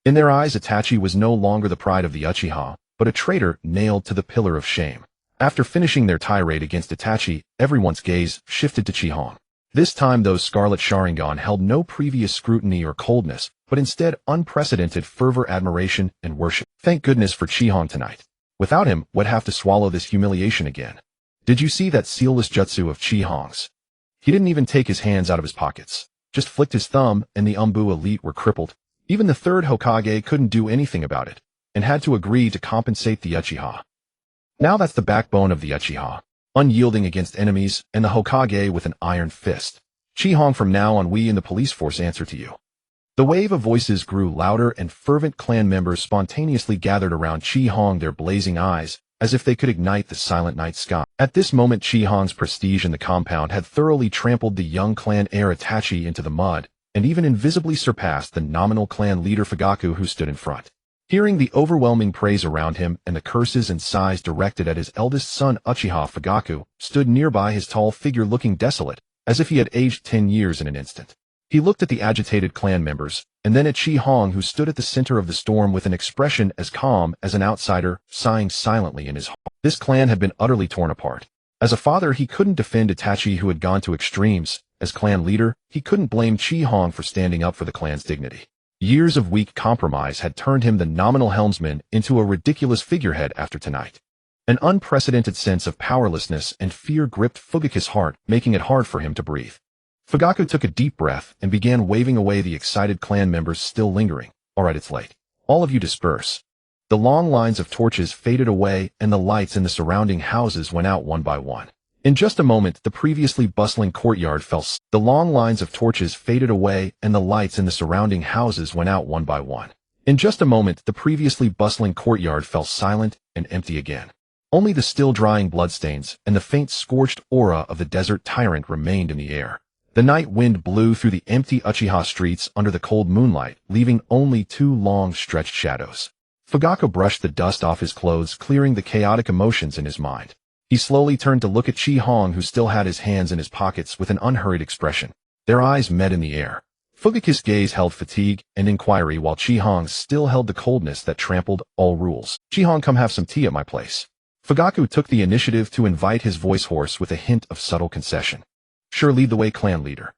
In their eyes, Itachi was no longer the pride of the Uchiha, but a traitor nailed to the pillar of shame. After finishing their tirade against Itachi, everyone's gaze shifted to Chi-Hong. This time those scarlet Sharingan held no previous scrutiny or coldness, but instead unprecedented fervor, admiration, and worship. Thank goodness for Chi-Hong tonight. Without him, would have to swallow this humiliation again. Did you see that sealless jutsu of Chi-Hong's? He didn't even take his hands out of his pockets, just flicked his thumb, and the Umbu elite were crippled. Even the third Hokage couldn't do anything about it, and had to agree to compensate the Uchiha. Now that's the backbone of the Uchiha, unyielding against enemies, and the Hokage with an iron fist. Chi-Hong, from now on we in the police force answer to you. The wave of voices grew louder, and fervent clan members spontaneously gathered around Chi-Hong, their blazing eyes, as if they could ignite the silent night sky. At this moment, Chi-Hong's prestige in the compound had thoroughly trampled the young clan heir Itachi into the mud, and even invisibly surpassed the nominal clan leader Fugaku, who stood in front. Hearing the overwhelming praise around him and the curses and sighs directed at his eldest son Uchiha, Fugaku stood nearby, his tall figure looking desolate, as if he had aged 10 years in an instant. He looked at the agitated clan members, and then at Chi-Hong, who stood at the center of the storm with an expression as calm as an outsider, sighing silently in his heart. This clan had been utterly torn apart. As a father, he couldn't defend Itachi, who had gone to extremes. As clan leader, he couldn't blame Chi-Hong for standing up for the clan's dignity. Years of weak compromise had turned him, the nominal helmsman, into a ridiculous figurehead after tonight. An unprecedented sense of powerlessness and fear gripped Fugaku's heart, making it hard for him to breathe. Fugaku took a deep breath and began waving away the excited clan members still lingering. All right, it's late. All of you disperse. The long lines of torches faded away, and the lights in the surrounding houses went out one by one. In just a moment, the previously bustling courtyard fell. The long lines of torches faded away, and the lights in the surrounding houses went out one by one. In just a moment, the previously bustling courtyard fell silent and empty again. Only the still drying bloodstains and the faint scorched aura of the desert tyrant remained in the air. The night wind blew through the empty Uchiha streets under the cold moonlight, leaving only two long stretched shadows. Fugaku brushed the dust off his clothes, clearing the chaotic emotions in his mind. He slowly turned to look at Chi-Hong, who still had his hands in his pockets, with an unhurried expression. Their eyes met in the air. Fugaku's gaze held fatigue and inquiry, while Chi-Hong's still held the coldness that trampled all rules. Chi-Hong, come have some tea at my place. Fugaku took the initiative to invite, his voice hoarse with a hint of subtle concession. Sure, lead the way, clan leader.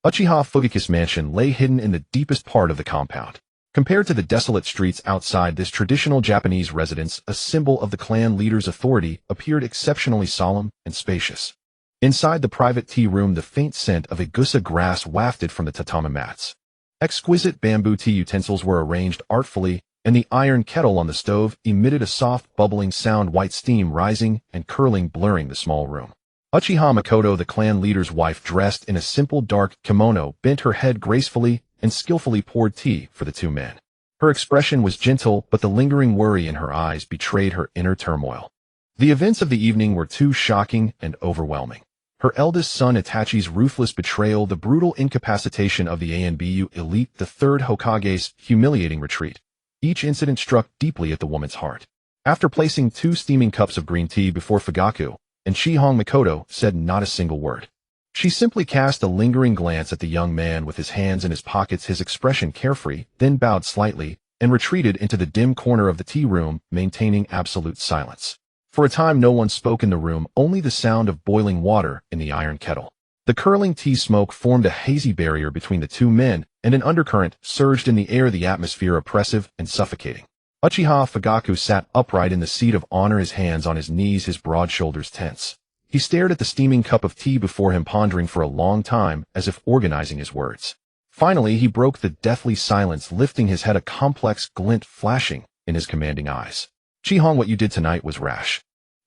Uchiha Fugaku's mansion lay hidden in the deepest part of the compound. Compared to the desolate streets outside, this traditional Japanese residence, a symbol of the clan leader's authority, appeared exceptionally solemn and spacious. Inside the private tea room, the faint scent of Igusa grass wafted from the tatami mats. Exquisite bamboo tea utensils were arranged artfully, and the iron kettle on the stove emitted a soft, bubbling sound, white steam rising and curling, blurring the small room. Uchiha Makoto, the clan leader's wife, dressed in a simple dark kimono, bent her head gracefully and skillfully poured tea for the two men. Her expression was gentle, but the lingering worry in her eyes betrayed her inner turmoil. The events of the evening were too shocking and overwhelming. Her eldest son Itachi's ruthless betrayal, the brutal incapacitation of the Anbu elite, the third Hokage's humiliating retreat. Each incident struck deeply at the woman's heart. After placing 2 steaming cups of green tea before Fugaku, and Chi-Hong, Makoto said not a single word. She simply cast a lingering glance at the young man with his hands in his pockets, his expression carefree, then bowed slightly and retreated into the dim corner of the tea room, maintaining absolute silence. For a time no one spoke in the room, only the sound of boiling water in the iron kettle. The curling tea smoke formed a hazy barrier between the two men, and an undercurrent surged in the air, the atmosphere oppressive and suffocating. Uchiha Fugaku sat upright in the seat of honor, his hands on his knees, his broad shoulders tense. He stared at the steaming cup of tea before him, pondering for a long time, as if organizing his words. Finally, he broke the deathly silence, lifting his head, a complex glint flashing in his commanding eyes. "Chihong, what you did tonight was rash."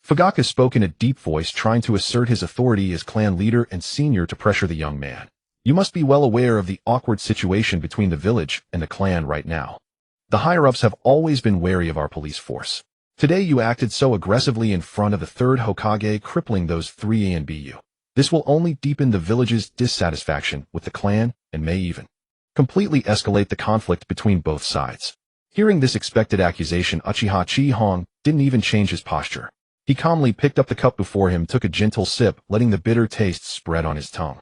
Fugaku spoke in a deep voice, trying to assert his authority as clan leader and senior to pressure the young man. "You must be well aware of the awkward situation between the village and the clan right now. The higher-ups have always been wary of our police force. Today you acted so aggressively in front of the third Hokage, crippling those 3 A and BU. This will only deepen the village's dissatisfaction with the clan and may even completely escalate the conflict between both sides." Hearing this expected accusation, Uchiha Chihong didn't even change his posture. He calmly picked up the cup before him, took a gentle sip, letting the bitter taste spread on his tongue.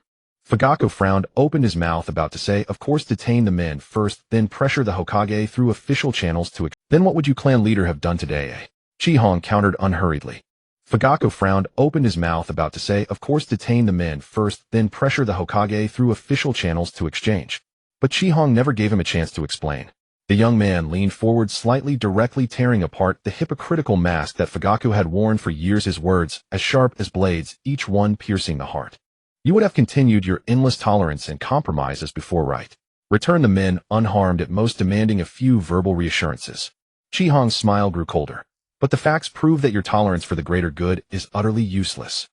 Fugaku frowned, opened his mouth, about to say, "Of course, detain the men first, then pressure the Hokage through official channels to Then what would you clan leader have done today, eh?" Chihong countered unhurriedly. Fugaku frowned, opened his mouth, about to say, "Of course, detain the men first, then pressure the Hokage through official channels to exchange." But Chihong never gave him a chance to explain. The young man leaned forward slightly, directly tearing apart the hypocritical mask that Fugaku had worn for years, his words as sharp as blades, each one piercing the heart. "You would have continued your endless tolerance and compromise as before, right? Returned the men unharmed, at most demanding a few verbal reassurances." Chihong's smile grew colder. "But the facts prove that your tolerance for the greater good is utterly useless.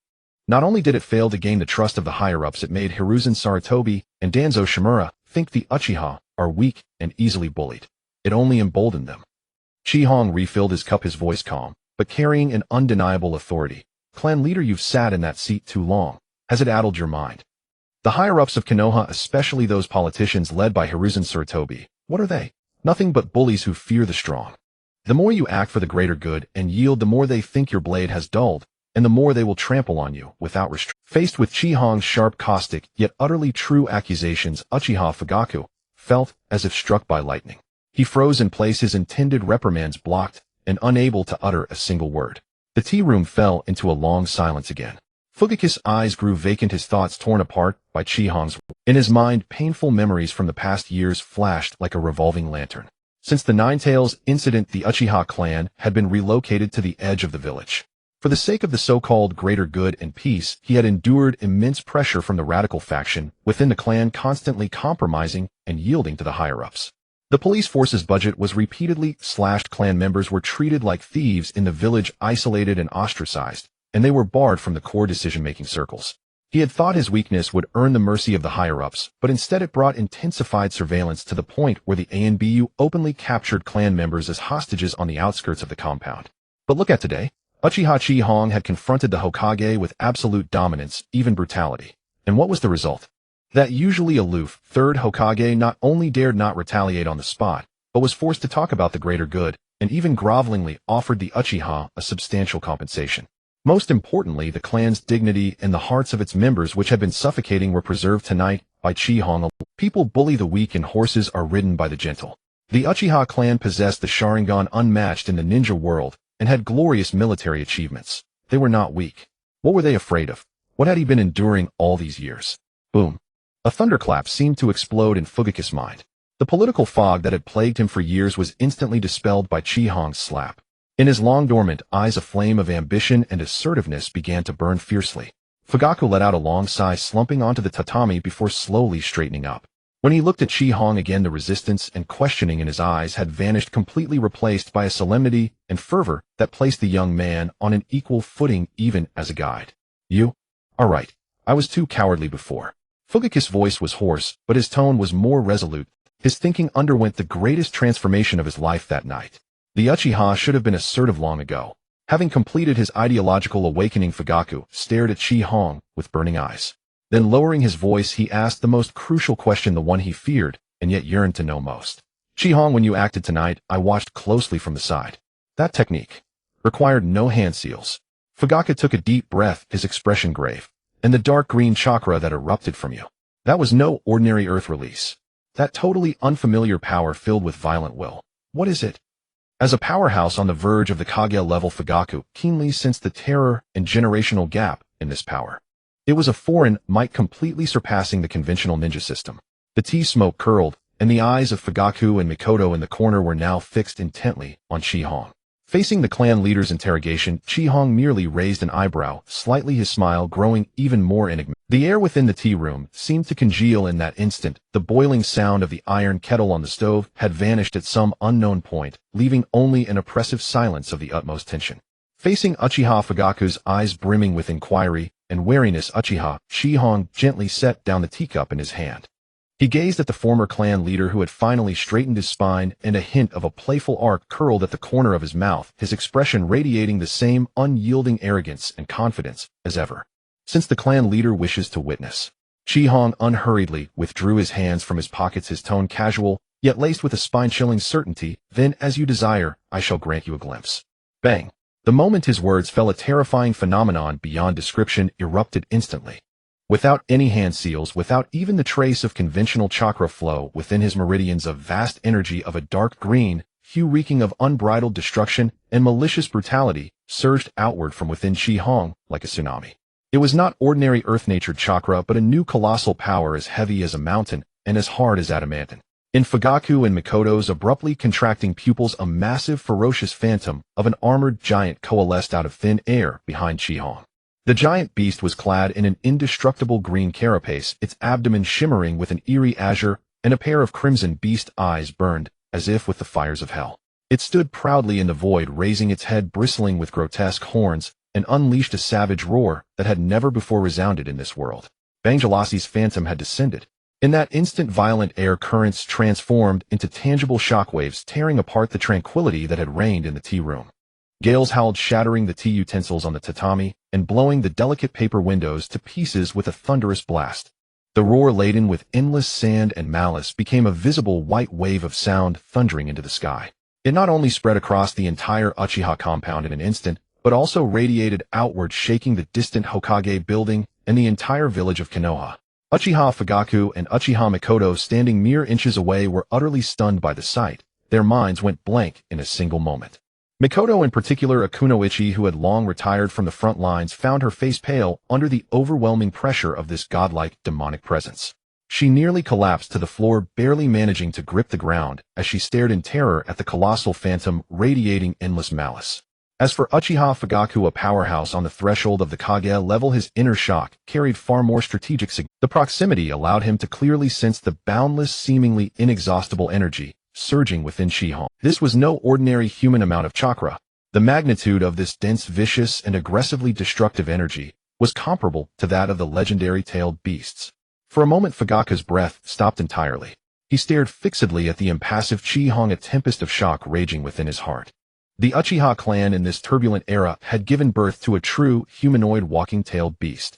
Not only did it fail to gain the trust of the higher-ups, it made Hiruzen Sarutobi and Danzo Shimura think the Uchiha are weak and easily bullied. It only emboldened them." Chihong refilled his cup, his voice calm, but carrying an undeniable authority. "Clan leader, you've sat in that seat too long. Has it addled your mind? The higher-ups of Konoha, especially those politicians led by Hiruzen Sarutobi, what are they? Nothing but bullies who fear the strong. The more you act for the greater good and yield, the more they think your blade has dulled, and the more they will trample on you without restraint." Faced with Chihong's sharp, caustic, yet utterly true accusations, Uchiha Fugaku felt as if struck by lightning. He froze in place, his intended reprimands blocked, and unable to utter a single word. The tea room fell into a long silence again. Fugaku's eyes grew vacant, his thoughts torn apart by Chihong's. In his mind, painful memories from the past years flashed like a revolving lantern. Since the Ninetales incident, the Uchiha clan had been relocated to the edge of the village. For the sake of the so-called greater good and peace, he had endured immense pressure from the radical faction within the clan, constantly compromising and yielding to the higher-ups. The police force's budget was repeatedly slashed, clan members were treated like thieves in the village, isolated and ostracized, and they were barred from the core decision-making circles. He had thought his weakness would earn the mercy of the higher-ups, but instead it brought intensified surveillance to the point where the ANBU openly captured clan members as hostages on the outskirts of the compound. But look at today. Uchiha Chihong had confronted the Hokage with absolute dominance, even brutality. And what was the result? That usually aloof third Hokage not only dared not retaliate on the spot, but was forced to talk about the greater good, and even grovelingly offered the Uchiha a substantial compensation. Most importantly, the clan's dignity and the hearts of its members, which had been suffocating, were preserved tonight by Chihong. People bully the weak and horses are ridden by the gentle. The Uchiha clan possessed the Sharingan unmatched in the ninja world and had glorious military achievements. They were not weak. What were they afraid of? What had he been enduring all these years? Boom. A thunderclap seemed to explode in Fugaku's mind. The political fog that had plagued him for years was instantly dispelled by Chihong's slap. In his long-dormant eyes, a flame of ambition and assertiveness began to burn fiercely. Fugaku let out a long sigh, slumping onto the tatami before slowly straightening up. When he looked at Chihong again, the resistance and questioning in his eyes had vanished, completely replaced by a solemnity and fervor that placed the young man on an equal footing, even as a guide. "You? All right. I was too cowardly before." Fugaku's voice was hoarse, but his tone was more resolute. His thinking underwent the greatest transformation of his life that night. The Uchiha should have been assertive long ago. Having completed his ideological awakening, Fugaku stared at Chihong with burning eyes. Then, lowering his voice, he asked the most crucial question, the one he feared and yet yearned to know most. "Chihong, when you acted tonight, I watched closely from the side. That technique required no hand seals." Fugaku took a deep breath, his expression grave. "And the dark green chakra that erupted from you. That was no ordinary earth release. That totally unfamiliar power filled with violent will. What is it?" As a powerhouse on the verge of the Kage level, Fugaku keenly sensed the terror and generational gap in this power. It was a foreign might, completely surpassing the conventional ninja system. The tea smoke curled, and the eyes of Fugaku and Mikoto in the corner were now fixed intently on Chi-Hong. Facing the clan leader's interrogation, Chi-Hong merely raised an eyebrow, slightly, his smile growing even more enigmatic. The air within the tea room seemed to congeal in that instant. The boiling sound of the iron kettle on the stove had vanished at some unknown point, leaving only an oppressive silence of the utmost tension. Facing Uchiha Fugaku's eyes brimming with inquiry and wariness, Chi-Hong gently set down the teacup in his hand. He gazed at the former clan leader who had finally straightened his spine, and a hint of a playful arc curled at the corner of his mouth, his expression radiating the same unyielding arrogance and confidence as ever. Since the clan leader wishes to witness. Chi-Hong unhurriedly withdrew his hands from his pockets, his tone casual, yet laced with a spine-chilling certainty. Then, as you desire, I shall grant you a glimpse. Bang! The moment his words fell, a terrifying phenomenon beyond description erupted instantly. Without any hand seals, without even the trace of conventional chakra flow within his meridians, of vast energy of a dark green hue reeking of unbridled destruction and malicious brutality surged outward from within Chi-Hong like a tsunami. It was not ordinary earth-natured chakra, but a new colossal power as heavy as a mountain and as hard as adamantine. In Fugaku and Mikoto's abruptly contracting pupils, a massive, ferocious phantom of an armored giant coalesced out of thin air behind Chi-Hong. The giant beast was clad in an indestructible green carapace, its abdomen shimmering with an eerie azure, and a pair of crimson beast eyes burned as if with the fires of hell. It stood proudly in the void, raising its head, bristling with grotesque horns, and unleashed a savage roar that had never before resounded in this world. Bangjalassi's phantom had descended. In that instant, violent air currents transformed into tangible shockwaves, tearing apart the tranquility that had reigned in the tea room. Gales howled, shattering the tea utensils on the tatami and blowing the delicate paper windows to pieces with a thunderous blast. The roar, laden with endless sand and malice, became a visible white wave of sound thundering into the sky. It not only spread across the entire Uchiha compound in an instant, but also radiated outward, shaking the distant Hokage building and the entire village of Konoha. Uchiha Fugaku and Uchiha Mikoto, standing mere inches away, were utterly stunned by the sight. Their minds went blank in a single moment. Mikoto, in particular, a kunoichi who had long retired from the front lines, found her face pale under the overwhelming pressure of this godlike, demonic presence. She nearly collapsed to the floor, barely managing to grip the ground as she stared in terror at the colossal phantom radiating endless malice. As for Uchiha Fugaku, a powerhouse on the threshold of the Kage level, his inner shock carried far more strategic significance. The proximity allowed him to clearly sense the boundless, seemingly inexhaustible energy surging within Chi-Hong. This was no ordinary human amount of chakra. The magnitude of this dense, vicious, and aggressively destructive energy was comparable to that of the legendary tailed beasts. For a moment, Fugaku's breath stopped entirely. He stared fixedly at the impassive Chi-Hong, a tempest of shock raging within his heart. The Uchiha clan in this turbulent era had given birth to a true humanoid walking tailed beast.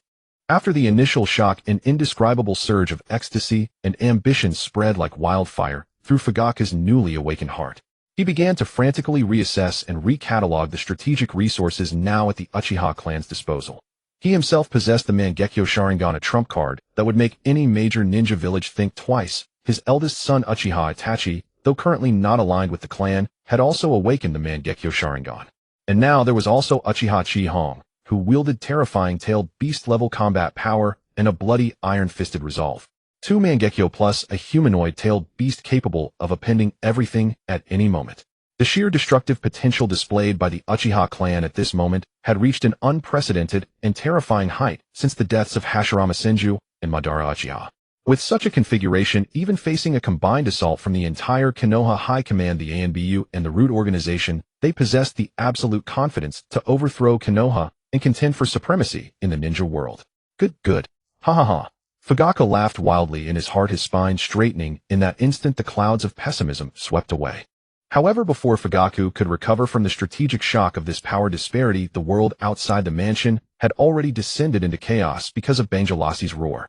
After the initial shock, an indescribable surge of ecstasy and ambition spread like wildfire through Fugaku's newly awakened heart. He began to frantically reassess and recatalog the strategic resources now at the Uchiha clan's disposal. He himself possessed the Mangekyo Sharingan, a trump card that would make any major ninja village think twice. His eldest son Uchiha Itachi, though currently not aligned with the clan, had also awakened the Mangekyo Sharingan. And now there was also Uchiha Chi-Hong, who wielded terrifying tailed beast-level combat power and a bloody iron-fisted resolve. 2 Mangekyo plus a humanoid tailed beast capable of appending everything at any moment. The sheer destructive potential displayed by the Uchiha clan at this moment had reached an unprecedented and terrifying height since the deaths of Hashirama Senju and Madara Uchiha. With such a configuration, even facing a combined assault from the entire Konoha High Command, the ANBU, and the Root Organization, they possessed the absolute confidence to overthrow Konoha and contend for supremacy in the ninja world. Good. Ha ha ha. Fugaku laughed wildly in his heart, his spine straightening. In that instant, the clouds of pessimism swept away. However, before Fugaku could recover from the strategic shock of this power disparity, the world outside the mansion had already descended into chaos because of Bangjalassi's roar.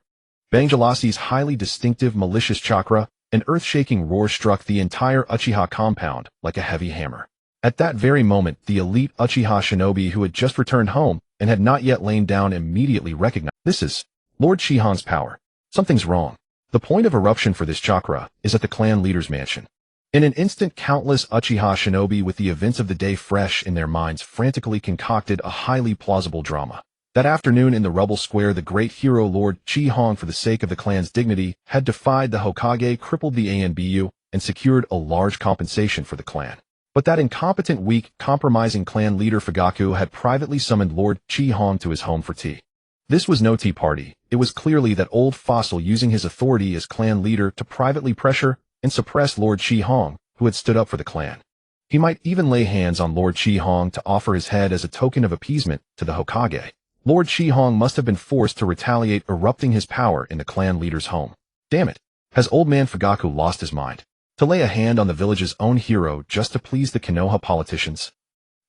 Bangjalassi's highly distinctive malicious chakra, an earth-shaking roar, struck the entire Uchiha compound like a heavy hammer. At that very moment, the elite Uchiha shinobi who had just returned home and had not yet lain down immediately recognized, "This is Lord Chi-Hong's power. Something's wrong. The point of eruption for this chakra is at the clan leader's mansion." In an instant, countless Uchiha shinobi, with the events of the day fresh in their minds, frantically concocted a highly plausible drama. That afternoon in the rubble square, the great hero Lord Chi-Hong, for the sake of the clan's dignity, had defied the Hokage, crippled the ANBU, and secured a large compensation for the clan. But that incompetent, weak, compromising clan leader Fugaku had privately summoned Lord Chi-Hong to his home for tea. This was no tea party. It was clearly that old fossil using his authority as clan leader to privately pressure and suppress Lord Chi-Hong, who had stood up for the clan. He might even lay hands on Lord Chi-Hong to offer his head as a token of appeasement to the Hokage. Lord Chi-Hong must have been forced to retaliate, erupting his power in the clan leader's home. Damn it! Has old man Fugaku lost his mind? To lay a hand on the village's own hero just to please the Konoha politicians?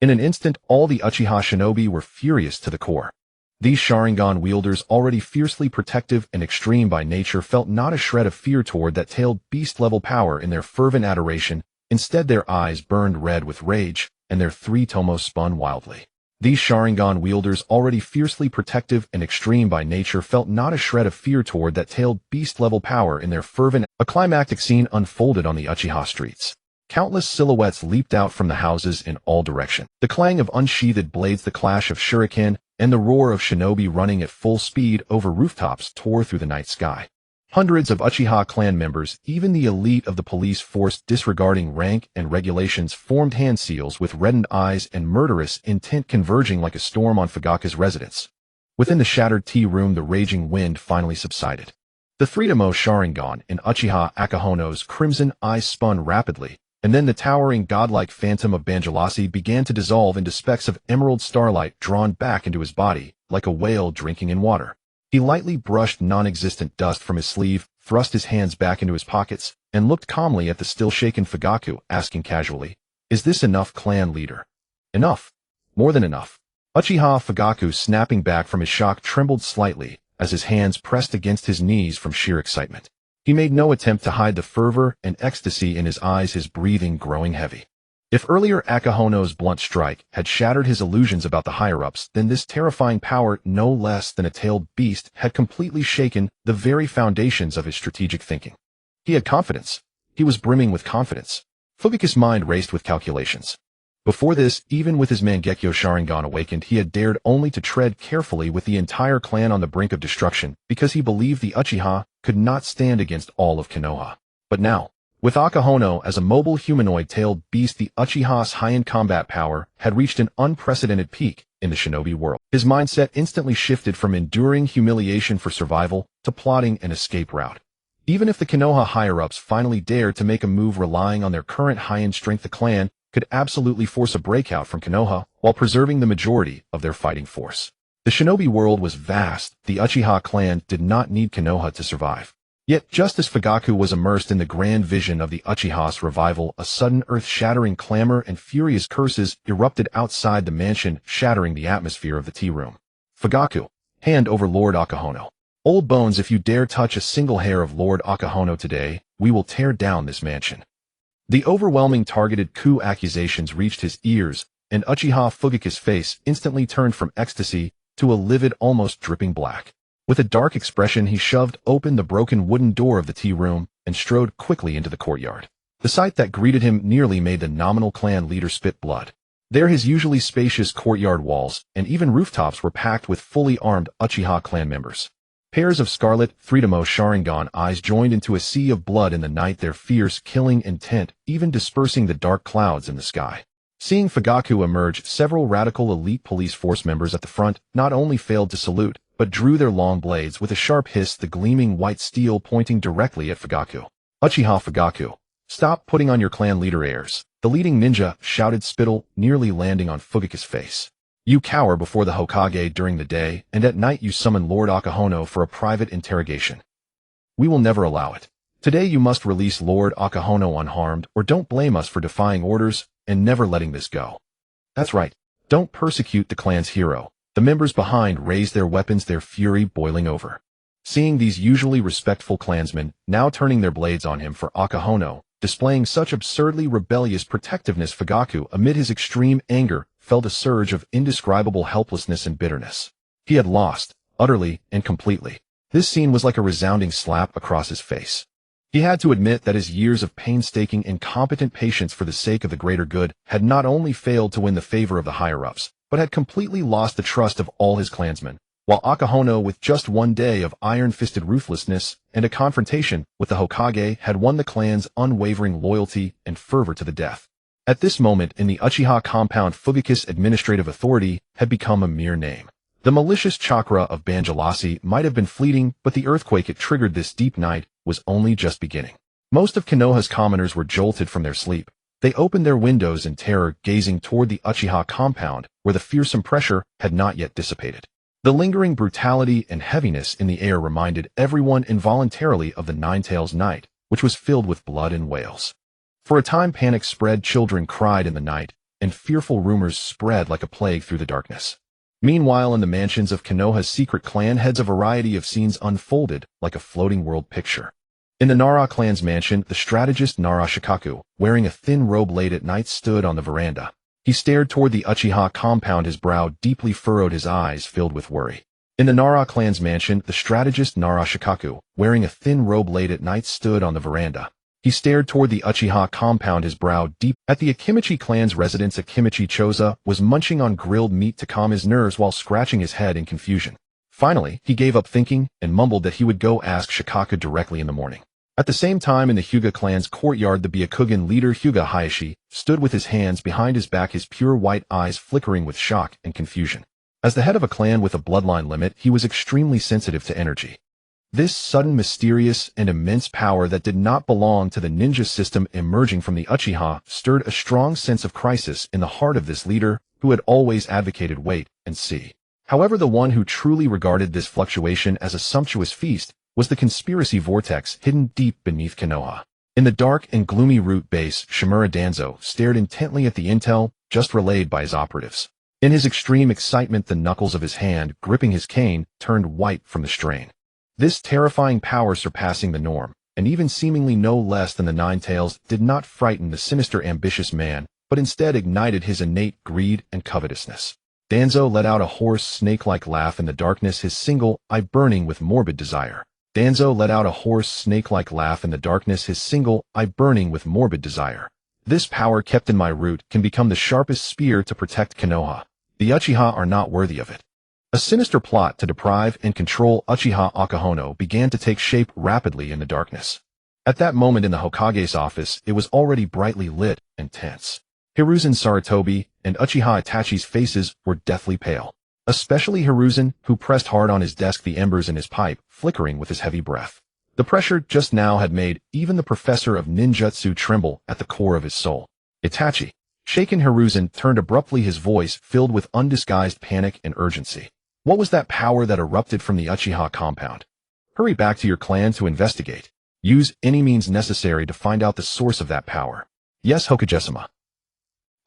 In an instant, all the Uchiha shinobi were furious to the core. These Sharingan wielders, already fiercely protective and extreme by nature, felt not a shred of fear toward that tailed beast-level power in their fervent adoration. Instead, their eyes burned red with rage, and their three tomos spun wildly. These Sharingan wielders, already fiercely protective and extreme by nature, felt not a shred of fear toward that tailed beast-level power in their fervent. A climactic scene unfolded on the Uchiha streets. Countless silhouettes leaped out from the houses in all directions. The clang of unsheathed blades, the clash of shuriken, and the roar of shinobi running at full speed over rooftops tore through the night sky. Hundreds of Uchiha clan members, even the elite of the police force disregarding rank and regulations, formed hand seals with reddened eyes and murderous intent, converging like a storm on Fugaku's residence. Within the shattered tea room, the raging wind finally subsided. The three tomo Sharingan in Uchiha Akahono's crimson eyes spun rapidly, and then the towering godlike phantom of Banjalasi began to dissolve into specks of emerald starlight drawn back into his body, like a whale drinking in water. He lightly brushed non-existent dust from his sleeve, thrust his hands back into his pockets, and looked calmly at the still-shaken Fugaku, asking casually, "Is this enough, clan leader?" "Enough. More than enough." Uchiha Fugaku, snapping back from his shock, trembled slightly as his hands pressed against his knees from sheer excitement. He made no attempt to hide the fervor and ecstasy in his eyes, his breathing growing heavy. If earlier Akahono's blunt strike had shattered his illusions about the higher-ups, then this terrifying power, no less than a tailed beast, had completely shaken the very foundations of his strategic thinking. He had confidence. He was brimming with confidence. Fugaku's mind raced with calculations. Before this, even with his Mangekyo Sharingan awakened, he had dared only to tread carefully with the entire clan on the brink of destruction, because he believed the Uchiha could not stand against all of Konoha. But now, with Akahono as a mobile humanoid-tailed beast, the Uchiha's high-end combat power had reached an unprecedented peak in the shinobi world. His mindset instantly shifted from enduring humiliation for survival to plotting an escape route. Even if the Konoha higher-ups finally dared to make a move relying on their current high-end strength, the clan could absolutely force a breakout from Konoha while preserving the majority of their fighting force. The shinobi world was vast. The Uchiha clan did not need Konoha to survive. Yet, just as Fugaku was immersed in the grand vision of the Uchiha's revival, a sudden earth-shattering clamor and furious curses erupted outside the mansion, shattering the atmosphere of the tea room. "Fugaku, hand over Lord Akahono. Old bones, if you dare touch a single hair of Lord Akahono today, we will tear down this mansion." The overwhelming targeted coup accusations reached his ears, and Uchiha Fugaku's face instantly turned from ecstasy to a livid, almost dripping black. With a dark expression, he shoved open the broken wooden door of the tea room and strode quickly into the courtyard. The sight that greeted him nearly made the nominal clan leader spit blood. There, his usually spacious courtyard walls and even rooftops were packed with fully armed Uchiha clan members. Pairs of scarlet, three-tomo Sharingan eyes joined into a sea of blood in the night, their fierce, killing intent even dispersing the dark clouds in the sky. Seeing Fugaku emerge, several radical elite police force members at the front not only failed to salute, but drew their long blades with a sharp hiss, the gleaming white steel pointing directly at Fugaku. "Uchiha Fugaku, stop putting on your clan leader airs," the leading ninja shouted, spittle nearly landing on Fugaku's face. "You cower before the Hokage during the day, and at night you summon Lord Akahono for a private interrogation. We will never allow it. Today you must release Lord Akahono unharmed, or don't blame us for defying orders and never letting this go." "That's right. Don't persecute the clan's hero." The members behind raised their weapons, their fury boiling over. Seeing these usually respectful clansmen now turning their blades on him for Akahono, displaying such absurdly rebellious protectiveness, Fugaku, amid his extreme anger, felt a surge of indescribable helplessness and bitterness. He had lost, utterly and completely. This scene was like a resounding slap across his face. He had to admit that his years of painstaking and competent patience for the sake of the greater good had not only failed to win the favor of the higher-ups, but had completely lost the trust of all his clansmen, while Akahono, with just one day of iron-fisted ruthlessness and a confrontation with the Hokage, had won the clan's unwavering loyalty and fervor to the death. At this moment in the Uchiha compound, Fugaku's administrative authority had become a mere name. The malicious chakra of Banjalasi might have been fleeting, but the earthquake it triggered this deep night was only just beginning. Most of Konoha's commoners were jolted from their sleep. They opened their windows in terror, gazing toward the Uchiha compound, where the fearsome pressure had not yet dissipated. The lingering brutality and heaviness in the air reminded everyone involuntarily of the Ninetales night, which was filled with blood and wails. For a time panic spread, children cried in the night, and fearful rumors spread like a plague through the darkness. Meanwhile, in the mansions of Konoha's secret clan heads, a variety of scenes unfolded like a floating world picture. In the Nara clan's mansion, the strategist Nara Shikaku, wearing a thin robe late at night, stood on the veranda. He stared toward the Uchiha compound, his brow deeply furrowed, his eyes filled with worry. In the Nara clan's mansion, the strategist Nara Shikaku, wearing a thin robe late at night, stood on the veranda. He stared toward the Uchiha compound, his brow deep. At the Akimichi clan's residence, Akimichi Choza was munching on grilled meat to calm his nerves while scratching his head in confusion. Finally, he gave up thinking and mumbled that he would go ask Shikaku directly in the morning. At the same time, in the Hyuga clan's courtyard, the Byakugan leader Hyuga Hayashi stood with his hands behind his back, his pure white eyes flickering with shock and confusion. As the head of a clan with a bloodline limit, he was extremely sensitive to energy. This sudden, mysterious, and immense power that did not belong to the ninja system emerging from the Uchiha stirred a strong sense of crisis in the heart of this leader, who had always advocated wait and see. However, the one who truly regarded this fluctuation as a sumptuous feast was the conspiracy vortex hidden deep beneath Konoha. In the dark and gloomy root base, Shimura Danzo stared intently at the intel just relayed by his operatives. In his extreme excitement, the knuckles of his hand gripping his cane turned white from the strain. This terrifying power, surpassing the norm, and even seemingly no less than the Ninetales, did not frighten the sinister, ambitious man, but instead ignited his innate greed and covetousness. Danzo let out a hoarse, snake-like laugh in the darkness, his single eye burning with morbid desire. Danzo let out a hoarse, snake-like laugh in the darkness, his single eye burning with morbid desire. This power kept in my root can become the sharpest spear to protect Konoha. The Uchiha are not worthy of it. A sinister plot to deprive and control Uchiha Akahono began to take shape rapidly in the darkness. At that moment in the Hokage's office, it was already brightly lit and tense. Hiruzen Sarutobi and Uchiha Itachi's faces were deathly pale. Especially Hiruzen, who pressed hard on his desk, the embers in his pipe flickering with his heavy breath. The pressure just now had made even the professor of ninjutsu tremble at the core of his soul. Itachi. Shaken, Hiruzen turned abruptly, his voice filled with undisguised panic and urgency. What was that power that erupted from the Uchiha compound? Hurry back to your clan to investigate. Use any means necessary to find out the source of that power. Yes, Hokage-sama.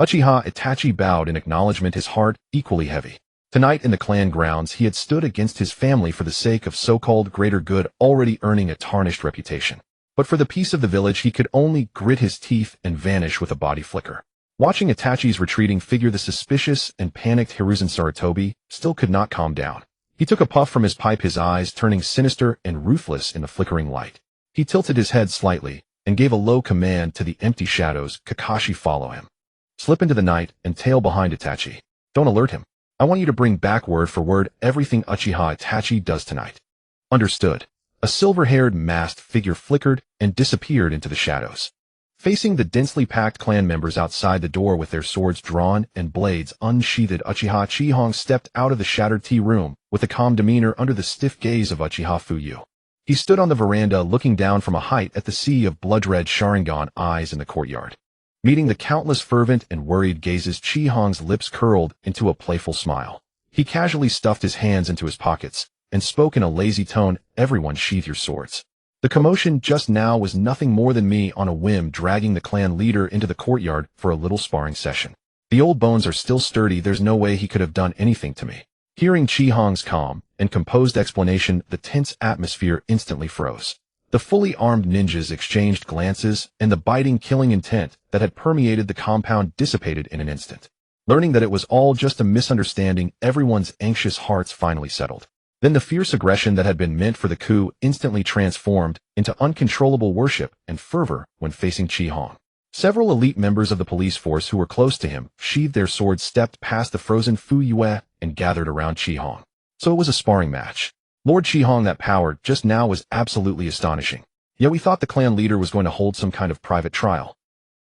Uchiha Itachi bowed in acknowledgement, his heart equally heavy. Tonight in the clan grounds, he had stood against his family for the sake of so-called greater good, already earning a tarnished reputation. But for the peace of the village, he could only grit his teeth and vanish with a body flicker. Watching Itachi's retreating figure, the suspicious and panicked Hiruzen Sarutobi still could not calm down. He took a puff from his pipe, his eyes turning sinister and ruthless in the flickering light. He tilted his head slightly and gave a low command to the empty shadows. Kakashi, follow him. Slip into the night and tail behind Itachi. Don't alert him. I want you to bring back word for word everything Uchiha Itachi does tonight. Understood. A silver-haired masked figure flickered and disappeared into the shadows. Facing the densely packed clan members outside the door with their swords drawn and blades unsheathed, Uchiha Chihong stepped out of the shattered tea room with a calm demeanor under the stiff gaze of Uchiha Fuyu. He stood on the veranda looking down from a height at the sea of blood-red Sharingan eyes in the courtyard. Meeting the countless fervent and worried gazes, Chihong's lips curled into a playful smile. He casually stuffed his hands into his pockets and spoke in a lazy tone, everyone sheathe your swords. The commotion just now was nothing more than me on a whim dragging the clan leader into the courtyard for a little sparring session. The old bones are still sturdy, there's no way he could have done anything to me. Hearing Chihong's calm and composed explanation, the tense atmosphere instantly froze. The fully armed ninjas exchanged glances, and the biting, killing intent that had permeated the compound dissipated in an instant. Learning that it was all just a misunderstanding, everyone's anxious hearts finally settled. Then the fierce aggression that had been meant for the coup instantly transformed into uncontrollable worship and fervor when facing Chihong. Several elite members of the police force who were close to him sheathed their swords, stepped past the frozen Fu Yue, and gathered around Qihong. So it was a sparring match. Lord Qihong, that power just now was absolutely astonishing. Yet we thought the clan leader was going to hold some kind of private trial.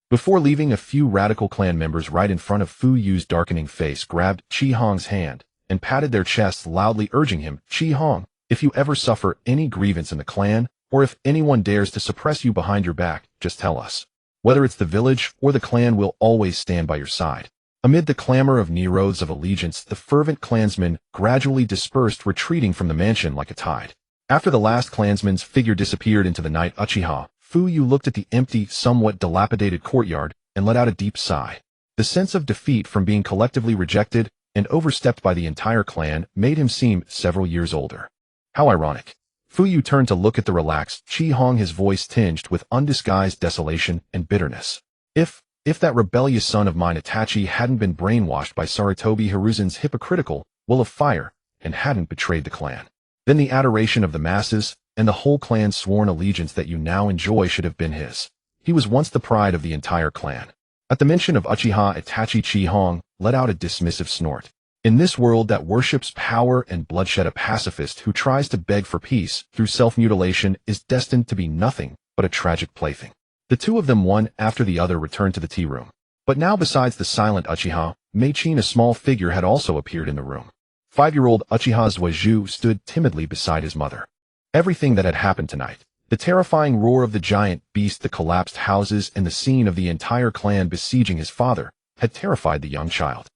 Before leaving, a few radical clan members right in front of Fu Yu's darkening face grabbed Qihong's hand and patted their chests, loudly urging him, "Qihong, if you ever suffer any grievance in the clan, or if anyone dares to suppress you behind your back, just tell us. Whether it's the village or the clan, will always stand by your side." Amid the clamor of oaths of allegiance, the fervent clansmen gradually dispersed, retreating from the mansion like a tide. After the last clansman's figure disappeared into the night, Uchiha, Fu Yu looked at the empty, somewhat dilapidated courtyard and let out a deep sigh. The sense of defeat from being collectively rejected and overstepped by the entire clan made him seem several years older. How ironic. Fu Yu turned to look at the relaxed Qihong, his voice tinged with undisguised desolation and bitterness. If that rebellious son of mine Itachi hadn't been brainwashed by Sarutobi Hiruzen's hypocritical will of fire and hadn't betrayed the clan, then the adoration of the masses and the whole clan's sworn allegiance that you now enjoy should have been his. He was once the pride of the entire clan. At the mention of Uchiha Itachi, Qihong let out a dismissive snort. In this world that worships power and bloodshed, a pacifist who tries to beg for peace through self-mutilation is destined to be nothing but a tragic plaything. The two of them, one after the other, returned to the tea room. But now, besides the silent Uchiha, Mei-chin, a small figure, had also appeared in the room. 5-year-old Uchiha Zuizhu stood timidly beside his mother. Everything that had happened tonight, the terrifying roar of the giant beast, the collapsed houses, and the scene of the entire clan besieging his father, had terrified the young child.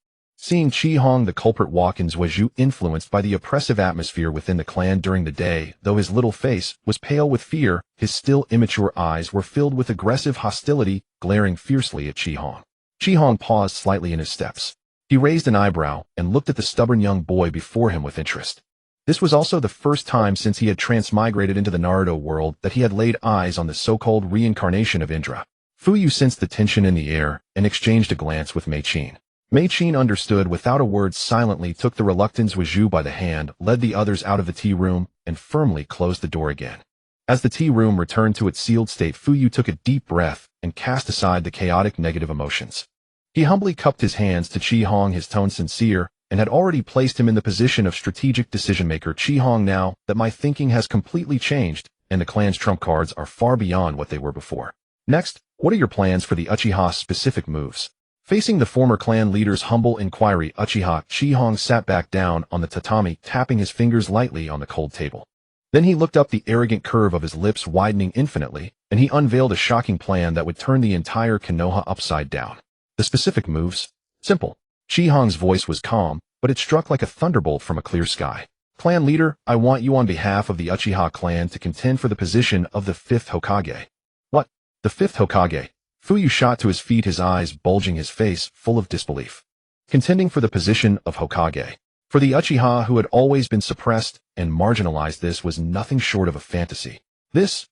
Seeing Qihong, the culprit, walk in, Zuizhu, influenced by the oppressive atmosphere within the clan during the day, though his little face was pale with fear, his still immature eyes were filled with aggressive hostility, glaring fiercely at Qihong. Qihong paused slightly in his steps. He raised an eyebrow and looked at the stubborn young boy before him with interest. This was also the first time since he had transmigrated into the Naruto world that he had laid eyes on the so-called reincarnation of Indra. Fu Yu sensed the tension in the air and exchanged a glance with Mei-chin. Mei-chin understood without a word, silently took the reluctant Zuizhu by the hand, led the others out of the tea room, and firmly closed the door again. As the tea room returned to its sealed state, Fu Yu took a deep breath and cast aside the chaotic negative emotions. He humbly cupped his hands to Qihong, his tone sincere, and had already placed him in the position of strategic decision-maker. "Qihong, now that my thinking has completely changed, and the clan's trump cards are far beyond what they were before. Next, what are your plans for the Uchiha specific moves?" Facing the former clan leader's humble inquiry, Qihong sat back down on the tatami, tapping his fingers lightly on the cold table. Then he looked up, the arrogant curve of his lips widening infinitely, and he unveiled a shocking plan that would turn the entire Konoha upside down. The specific moves? Simple. Qihong's voice was calm, but it struck like a thunderbolt from a clear sky. "Clan leader, I want you on behalf of the Uchiha clan to contend for the position of the 5th Hokage." "What? The 5th Hokage?" Fu Yu shot to his feet, his eyes bulging, his face full of disbelief. Contending for the position of Hokage. For the Uchiha, who had always been suppressed and marginalized, this was nothing short of a fantasy.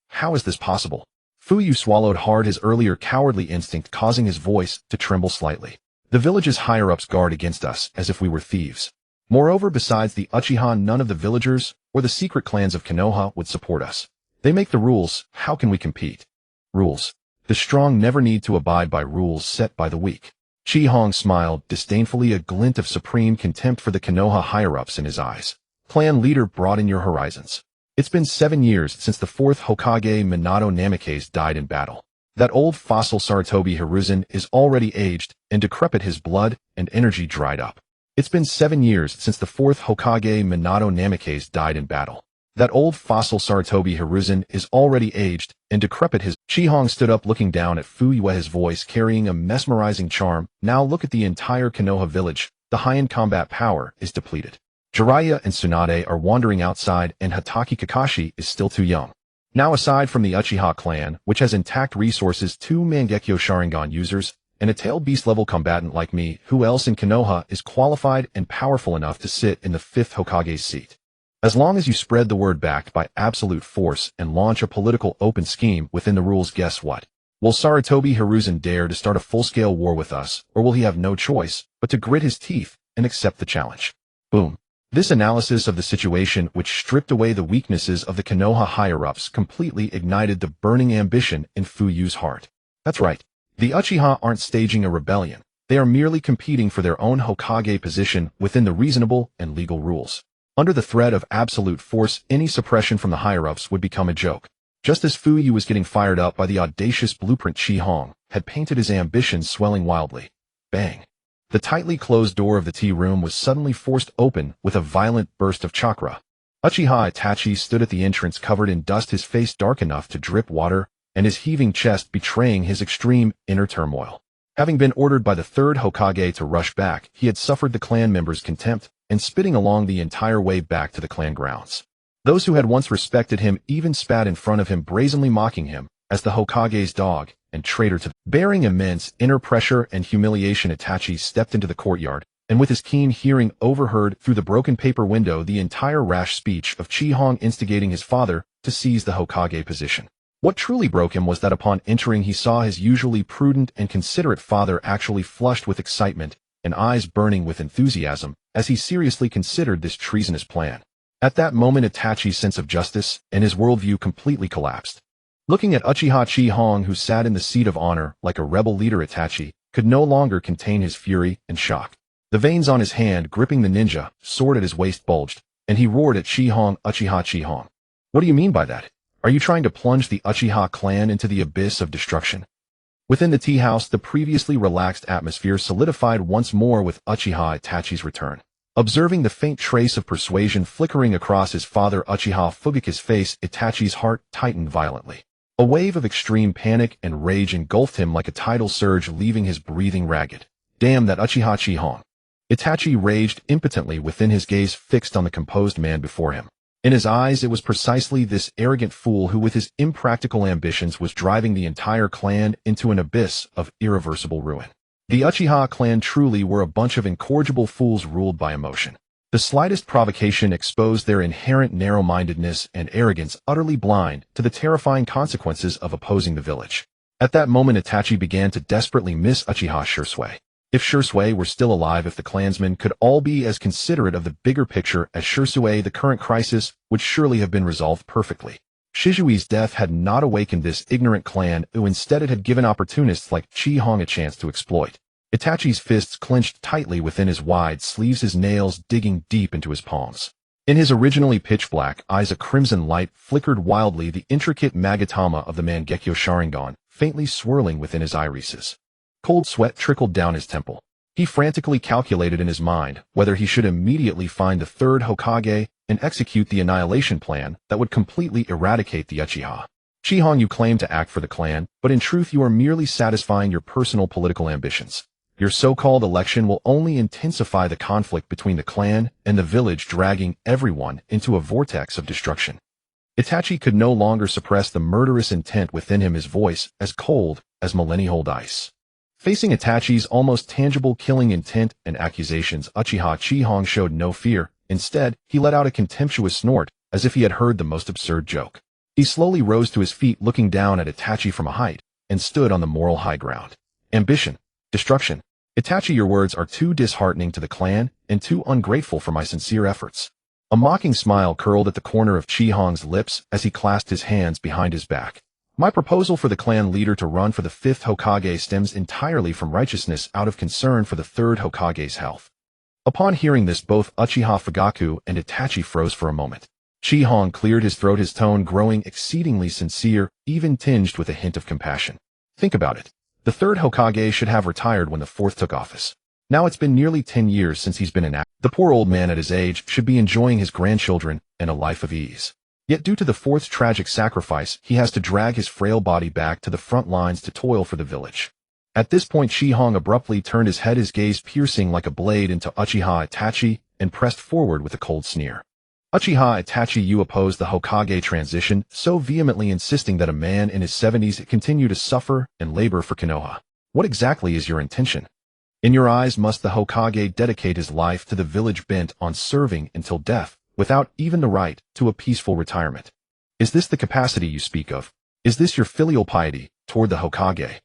How is this possible? Fu Yu swallowed hard, his earlier cowardly instinct causing his voice to tremble slightly. "The village's higher-ups guard against us as if we were thieves. Moreover, besides the Uchiha, none of the villagers or the secret clans of Konoha would support us. They make the rules. How can we compete?" "Rules. The strong never need to abide by rules set by the weak." Qihong smiled disdainfully, a glint of supreme contempt for the Konoha higher-ups in his eyes. "Clan leader, broaden your horizons. It's been 7 years since the 4th Hokage Minato Namikaze died in battle. That old fossil Sarutobi Hiruzen is already aged and decrepit, his blood and energy dried up. It's been 7 years since the 4th Hokage Minato Namikaze died in battle. That old fossil Sarutobi Hiruzen is already aged and decrepit, his..." Qihong stood up, looking down at Fu Yu, his voice carrying a mesmerizing charm. "Now look at the entire Konoha village. The high-end combat power is depleted. Jiraiya and Tsunade are wandering outside, and Hatake Kakashi is still too young. Now, aside from the Uchiha clan, which has intact resources, 2 Mangekyo Sharingan users, and a tail beast-level combatant like me, who else in Konoha is qualified and powerful enough to sit in the 5th Hokage's seat? As long as you spread the word backed by absolute force and launch a political open scheme within the rules, guess what? Will Sarutobi Hiruzen dare to start a full-scale war with us, or will he have no choice but to grit his teeth and accept the challenge?" Boom. This analysis of the situation, which stripped away the weaknesses of the Konoha higher-ups, completely ignited the burning ambition in Fu Yu's heart. That's right. The Uchiha aren't staging a rebellion. They are merely competing for their own Hokage position within the reasonable and legal rules. Under the threat of absolute force, any suppression from the higher-ups would become a joke. Just as Fu Yu was getting fired up by the audacious blueprint, Chi Hong had painted his ambitions swelling wildly. Bang! The tightly closed door of the tea room was suddenly forced open with a violent burst of chakra. Uchiha Itachi stood at the entrance covered in dust, his face dark enough to drip water, and his heaving chest betraying his extreme inner turmoil. Having been ordered by the third Hokage to rush back, he had suffered the clan members' contempt and spitting along the entire way back to the clan grounds. Those who had once respected him even spat in front of him, brazenly mocking him as the Hokage's dog and traitor to them. Bearing immense inner pressure and humiliation, Itachi stepped into the courtyard, and with his keen hearing overheard through the broken paper window the entire rash speech of Chi Hong instigating his father to seize the Hokage position. What truly broke him was that upon entering he saw his usually prudent and considerate father actually flushed with excitement and eyes burning with enthusiasm as he seriously considered this treasonous plan. At that moment Itachi's sense of justice and his worldview completely collapsed. Looking at Uchiha Chi Hong, who sat in the seat of honor like a rebel leader, Itachi could no longer contain his fury and shock. The veins on his hand gripping the ninja sword at his waist bulged, and he roared at Chi Hong, "Uchiha Chi Hong, what do you mean by that? Are you trying to plunge the Uchiha clan into the abyss of destruction?" Within the tea house, the previously relaxed atmosphere solidified once more with Uchiha Itachi's return. Observing the faint trace of persuasion flickering across his father Uchiha Fugaku's face, Itachi's heart tightened violently. A wave of extreme panic and rage engulfed him like a tidal surge, leaving his breathing ragged. Damn that Uchiha Chi Hong! Itachi raged impotently, within his gaze fixed on the composed man before him. In his eyes, it was precisely this arrogant fool who, with his impractical ambitions, was driving the entire clan into an abyss of irreversible ruin. The Uchiha clan truly were a bunch of incorrigible fools ruled by emotion. The slightest provocation exposed their inherent narrow-mindedness and arrogance, utterly blind to the terrifying consequences of opposing the village. At that moment Itachi began to desperately miss Uchiha Shisui. If Shisui were still alive, if the clansmen could all be as considerate of the bigger picture as Shisui, the current crisis would surely have been resolved perfectly. Shizui's death had not awakened this ignorant clan, who instead it had given opportunists like Chi Hong a chance to exploit. Itachi's fists clenched tightly within his wide sleeves, his nails digging deep into his palms. In his originally pitch-black eyes a crimson light flickered wildly, the intricate Magatama of the Mangekyo Sharingan faintly swirling within his irises. Cold sweat trickled down his temple. He frantically calculated in his mind whether he should immediately find the third Hokage and execute the annihilation plan that would completely eradicate the Uchiha. Chi Hong, you claim to act for the clan, but in truth you are merely satisfying your personal political ambitions. Your so-called election will only intensify the conflict between the clan and the village, dragging everyone into a vortex of destruction. Itachi could no longer suppress the murderous intent within him, his voice as cold as millennia-old ice. Facing Itachi's almost tangible killing intent and accusations, Uchiha Chi Hong showed no fear. Instead, he let out a contemptuous snort, as if he had heard the most absurd joke. He slowly rose to his feet, looking down at Itachi from a height, and stood on the moral high ground. Ambition. Destruction. Itachi, your words are too disheartening to the clan, and too ungrateful for my sincere efforts. A mocking smile curled at the corner of Chi Hong's lips as he clasped his hands behind his back. My proposal for the clan leader to run for the fifth Hokage stems entirely from righteousness, out of concern for the third Hokage's health. Upon hearing this, both Uchiha Fugaku and Itachi froze for a moment. Chi Hong cleared his throat, his tone growing exceedingly sincere, even tinged with a hint of compassion. Think about it. The third Hokage should have retired when the fourth took office. Now it's been nearly 10 years since he's been in action. The poor old man at his age should be enjoying his grandchildren and a life of ease. Yet due to the fourth's tragic sacrifice, he has to drag his frail body back to the front lines to toil for the village. At this point, Chi Hong abruptly turned his head, his gaze piercing like a blade into Uchiha Itachi, and pressed forward with a cold sneer. Uchiha Itachi, you oppose the Hokage transition, so vehemently insisting that a man in his 70s continue to suffer and labor for Konoha. What exactly is your intention? In your eyes, must the Hokage dedicate his life to the village, bent on serving until death, without even the right to a peaceful retirement? Is this the capacity you speak of? Is this your filial piety toward the Hokage?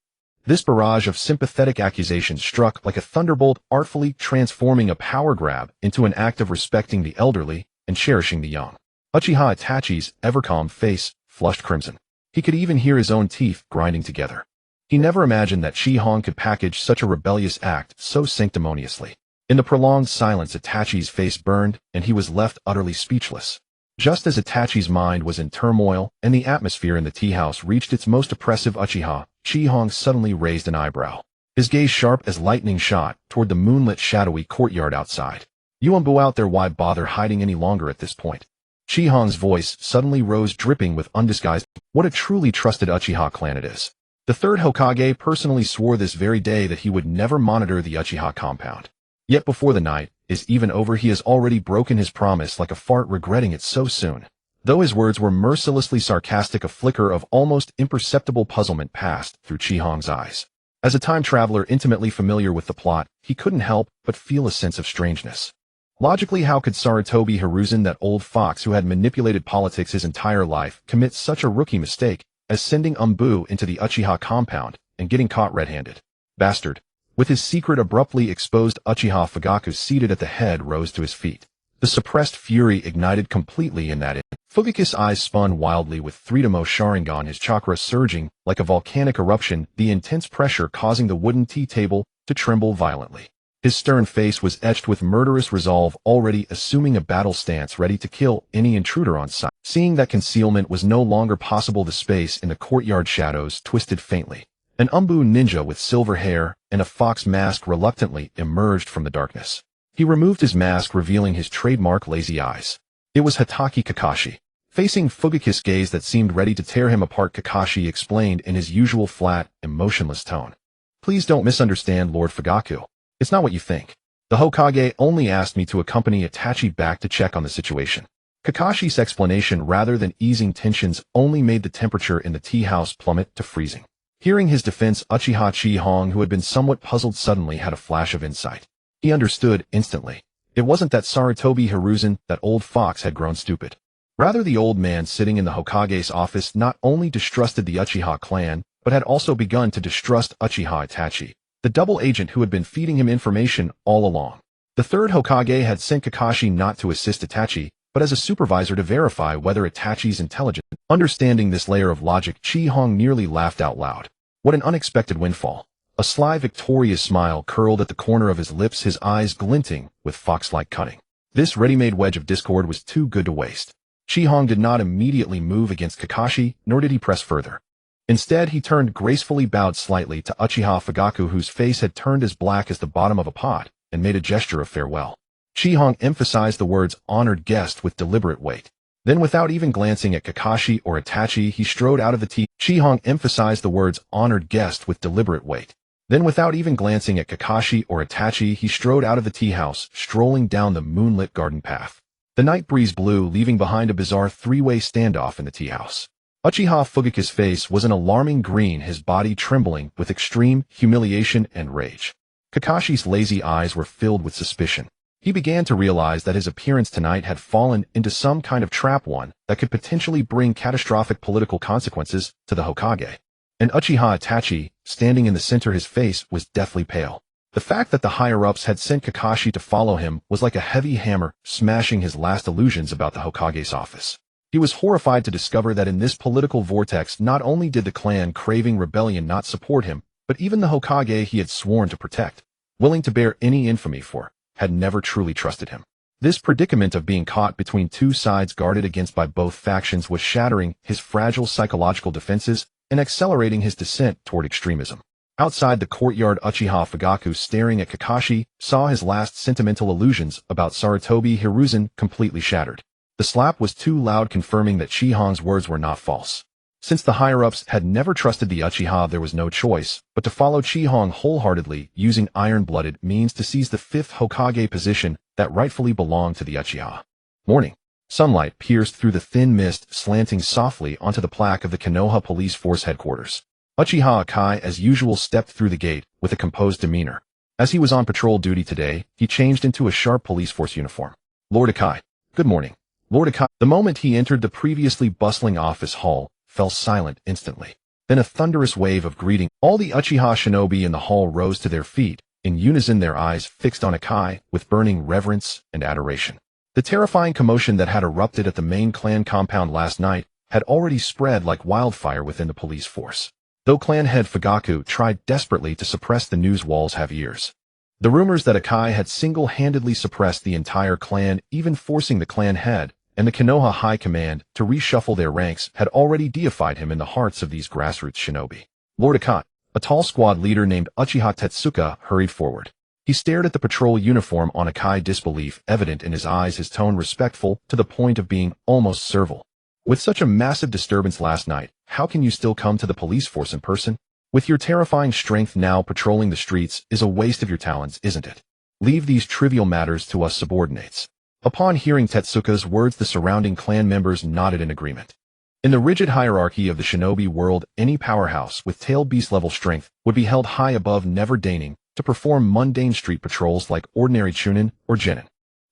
This barrage of sympathetic accusations struck like a thunderbolt, artfully transforming a power grab into an act of respecting the elderly and cherishing the young. Uchiha Itachi's ever-calm face flushed crimson. He could even hear his own teeth grinding together. He never imagined that Chi-Hong could package such a rebellious act so sanctimoniously. In the prolonged silence, Itachi's face burned, and he was left utterly speechless. Just as Itachi's mind was in turmoil and the atmosphere in the tea house reached its most oppressive, Chi-Hong suddenly raised an eyebrow. His gaze sharp as lightning shot toward the moonlit shadowy courtyard outside. "You out there, why bother hiding any longer at this point?" Chi-Hong's voice suddenly rose, dripping with undisguised. What a truly trusted Uchiha clan it is. The third Hokage personally swore this very day that he would never monitor the Uchiha compound. Yet before the night is even over, he has already broken his promise like a fart, regretting it so soon. Though his words were mercilessly sarcastic, a flicker of almost imperceptible puzzlement passed through Chi-Hong's eyes. As a time traveler intimately familiar with the plot, he couldn't help but feel a sense of strangeness. Logically, how could Sarutobi Hiruzen, that old fox who had manipulated politics his entire life, commit such a rookie mistake as sending Umbu into the Uchiha compound and getting caught red-handed? Bastard. With his secret abruptly exposed, Uchiha Fugaku, seated at the head, rose to his feet. The suppressed fury ignited completely in that instant. Fugaku's eyes spun wildly with 3-mo Sharingan, his chakra surging like a volcanic eruption, the intense pressure causing the wooden tea table to tremble violently. His stern face was etched with murderous resolve, already assuming a battle stance, ready to kill any intruder on sight. Seeing that concealment was no longer possible, the space in the courtyard shadows twisted faintly. An Umbu ninja with silver hair and a fox mask reluctantly emerged from the darkness. He removed his mask, revealing his trademark lazy eyes. It was Hatake Kakashi. Facing Fugaku's gaze that seemed ready to tear him apart, Kakashi explained in his usual flat, emotionless tone. "Please don't misunderstand, Lord Fugaku. It's not what you think. The Hokage only asked me to accompany Itachi back to check on the situation." Kakashi's explanation, rather than easing tensions, only made the temperature in the tea house plummet to freezing. Hearing his defense, Uchiha Chi-Hong, who had been somewhat puzzled, suddenly had a flash of insight. He understood instantly. It wasn't that Sarutobi Hiruzen, that old fox, had grown stupid. Rather, the old man sitting in the Hokage's office not only distrusted the Uchiha clan, but had also begun to distrust Uchiha Itachi, the double agent who had been feeding him information all along. The third Hokage had sent Kakashi not to assist Itachi, but as a supervisor to verify whether Itachi's intelligence. Understanding this layer of logic, Chi-Hong nearly laughed out loud. What an unexpected windfall. A sly, victorious smile curled at the corner of his lips, his eyes glinting with fox-like cunning. This ready-made wedge of discord was too good to waste. Chi-Hong did not immediately move against Kakashi, nor did he press further. Instead, he turned gracefully, bowed slightly to Uchiha Fugaku, whose face had turned as black as the bottom of a pot, and made a gesture of farewell. Chi-Hong emphasized the words "honored guest" with deliberate weight. Then, without even glancing at Kakashi or Itachi, he strode out of the tea. Chi-Hong emphasized the words "honored guest" with deliberate weight. Then, without even glancing at Kakashi or Itachi, he strode out of the tea house, strolling down the moonlit garden path. The night breeze blew, leaving behind a bizarre three-way standoff in the tea house. Uchiha Fugaku's face was an alarming green, his body trembling with extreme humiliation and rage. Kakashi's lazy eyes were filled with suspicion. He began to realize that his appearance tonight had fallen into some kind of trap, one that could potentially bring catastrophic political consequences to the Hokage. And Uchiha Itachi, standing in the center, his face was deathly pale. The fact that the higher-ups had sent Kakashi to follow him was like a heavy hammer, smashing his last illusions about the Hokage's office. He was horrified to discover that in this political vortex, not only did the clan craving rebellion not support him, but even the Hokage he had sworn to protect, willing to bear any infamy for, had never truly trusted him. This predicament of being caught between two sides guarded against by both factions was shattering his fragile psychological defenses and accelerating his descent toward extremism. Outside the courtyard, Uchiha Fugaku, staring at Kakashi, saw his last sentimental illusions about Sarutobi Hiruzen completely shattered. The slap was too loud, confirming that Chi-Hong's words were not false. Since the higher-ups had never trusted the Uchiha, there was no choice but to follow Chi-Hong wholeheartedly, using iron-blooded means to seize the fifth Hokage position that rightfully belonged to the Uchiha. Morning. Sunlight pierced through the thin mist, slanting softly onto the plaque of the Konoha Police Force headquarters. Uchiha Akai, as usual, stepped through the gate with a composed demeanor. As he was on patrol duty today, he changed into a sharp police force uniform. "Lord Akai." "Good morning." Lord Akai. The moment he entered the previously bustling office hall, fell silent instantly. Then a thunderous wave of greeting. All the Uchiha shinobi in the hall rose to their feet, in unison, their eyes fixed on Akai with burning reverence and adoration. The terrifying commotion that had erupted at the main clan compound last night had already spread like wildfire within the police force. though clan head Fugaku tried desperately to suppress the news walls have ears. The rumors that Akai had single-handedly suppressed the entire clan, even forcing the clan head and the Konoha High Command to reshuffle their ranks, had already deified him in the hearts of these grassroots shinobi. Lord Akai, a tall squad leader named Uchiha Tetsuka, hurried forward. He stared at the patrol uniform on Akai, disbelief evident in his eyes, his tone respectful to the point of being almost servile. With such a massive disturbance last night, how can you still come to the police force in person? With your terrifying strength now, patrolling the streets is a waste of your talents, isn't it? Leave these trivial matters to us subordinates. Upon hearing Tetsuka's words, the surrounding clan members nodded in agreement. In the rigid hierarchy of the shinobi world, any powerhouse with tail beast level strength would be held high above, never deigning to perform mundane street patrols like ordinary chunin or genin.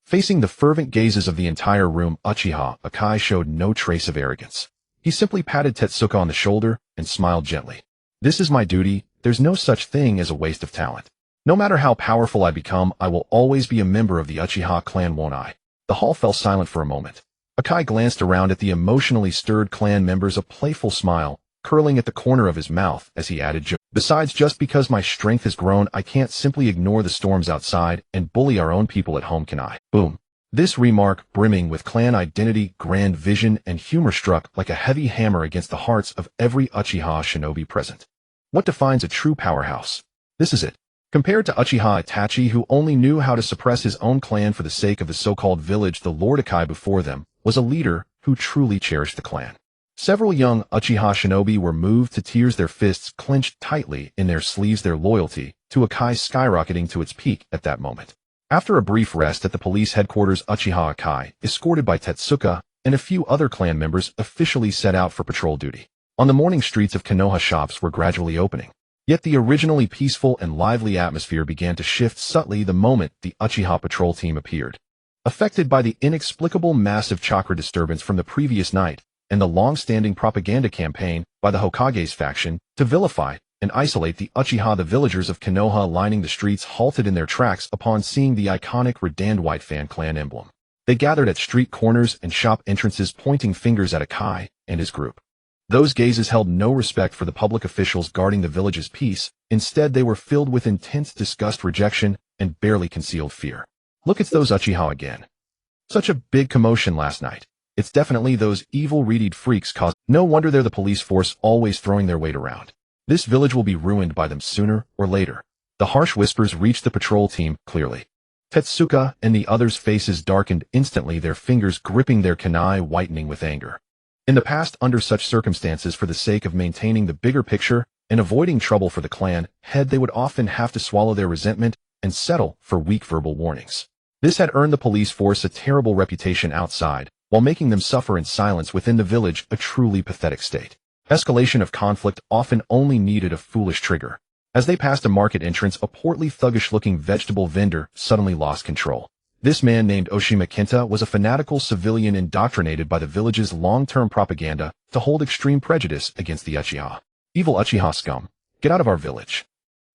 Facing the fervent gazes of the entire room, Uchiha Akai showed no trace of arrogance. He simply patted Tetsuka on the shoulder and smiled gently. This is my duty. There's no such thing as a waste of talent. No matter how powerful I become, I will always be a member of the Uchiha clan, won't I? The hall fell silent for a moment. Akai glanced around at the emotionally stirred clan members, a playful smile curling at the corner of his mouth as he added, besides, just because my strength has grown, I can't simply ignore the storms outside and bully our own people at home, can I? Boom. This remark, brimming with clan identity, grand vision, and humor, struck like a heavy hammer against the hearts of every Uchiha shinobi present. What defines a true powerhouse? This is it. Compared to Uchiha Itachi, who only knew how to suppress his own clan for the sake of the so-called village, the Lord Akai before them was a leader who truly cherished the clan. Several young Uchiha shinobi were moved to tears, their fists clenched tightly in their sleeves, their loyalty to Akai skyrocketing to its peak at that moment. After a brief rest at the police headquarters, Uchiha Akai, escorted by Tetsuka and a few other clan members, officially set out for patrol duty. On the morning, streets of Konoha, shops were gradually opening. Yet the originally peaceful and lively atmosphere began to shift subtly the moment the Uchiha patrol team appeared. Affected by the inexplicable massive chakra disturbance from the previous night and the long-standing propaganda campaign by the Hokage's faction to vilify and isolate the Uchiha, the villagers of Konoha lining the streets halted in their tracks upon seeing the iconic red and white fan clan emblem. They gathered at street corners and shop entrances, pointing fingers at Akai and his group. Those gazes held no respect for the public officials guarding the village's peace. Instead, they were filled with intense disgust, rejection, and barely concealed fear. Look, it's those Uchiha again. Such a big commotion last night. It's definitely those evil red freaks caused. No wonder they're the police force, always throwing their weight around. This village will be ruined by them sooner or later. The harsh whispers reached the patrol team clearly. Tetsuka and the others' faces darkened instantly, their fingers gripping their kunai, whitening with anger. In the past, under such circumstances, for the sake of maintaining the bigger picture and avoiding trouble for the clan head, they would often have to swallow their resentment and settle for weak verbal warnings. This had earned the police force a terrible reputation outside, while making them suffer in silence within the village, a truly pathetic state. Escalation of conflict often only needed a foolish trigger. As they passed a market entrance, a portly, thuggish-looking vegetable vendor suddenly lost control. This man, named Oshima Kenta, was a fanatical civilian indoctrinated by the village's long-term propaganda to hold extreme prejudice against the Uchiha. Evil Uchiha scum, get out of our village.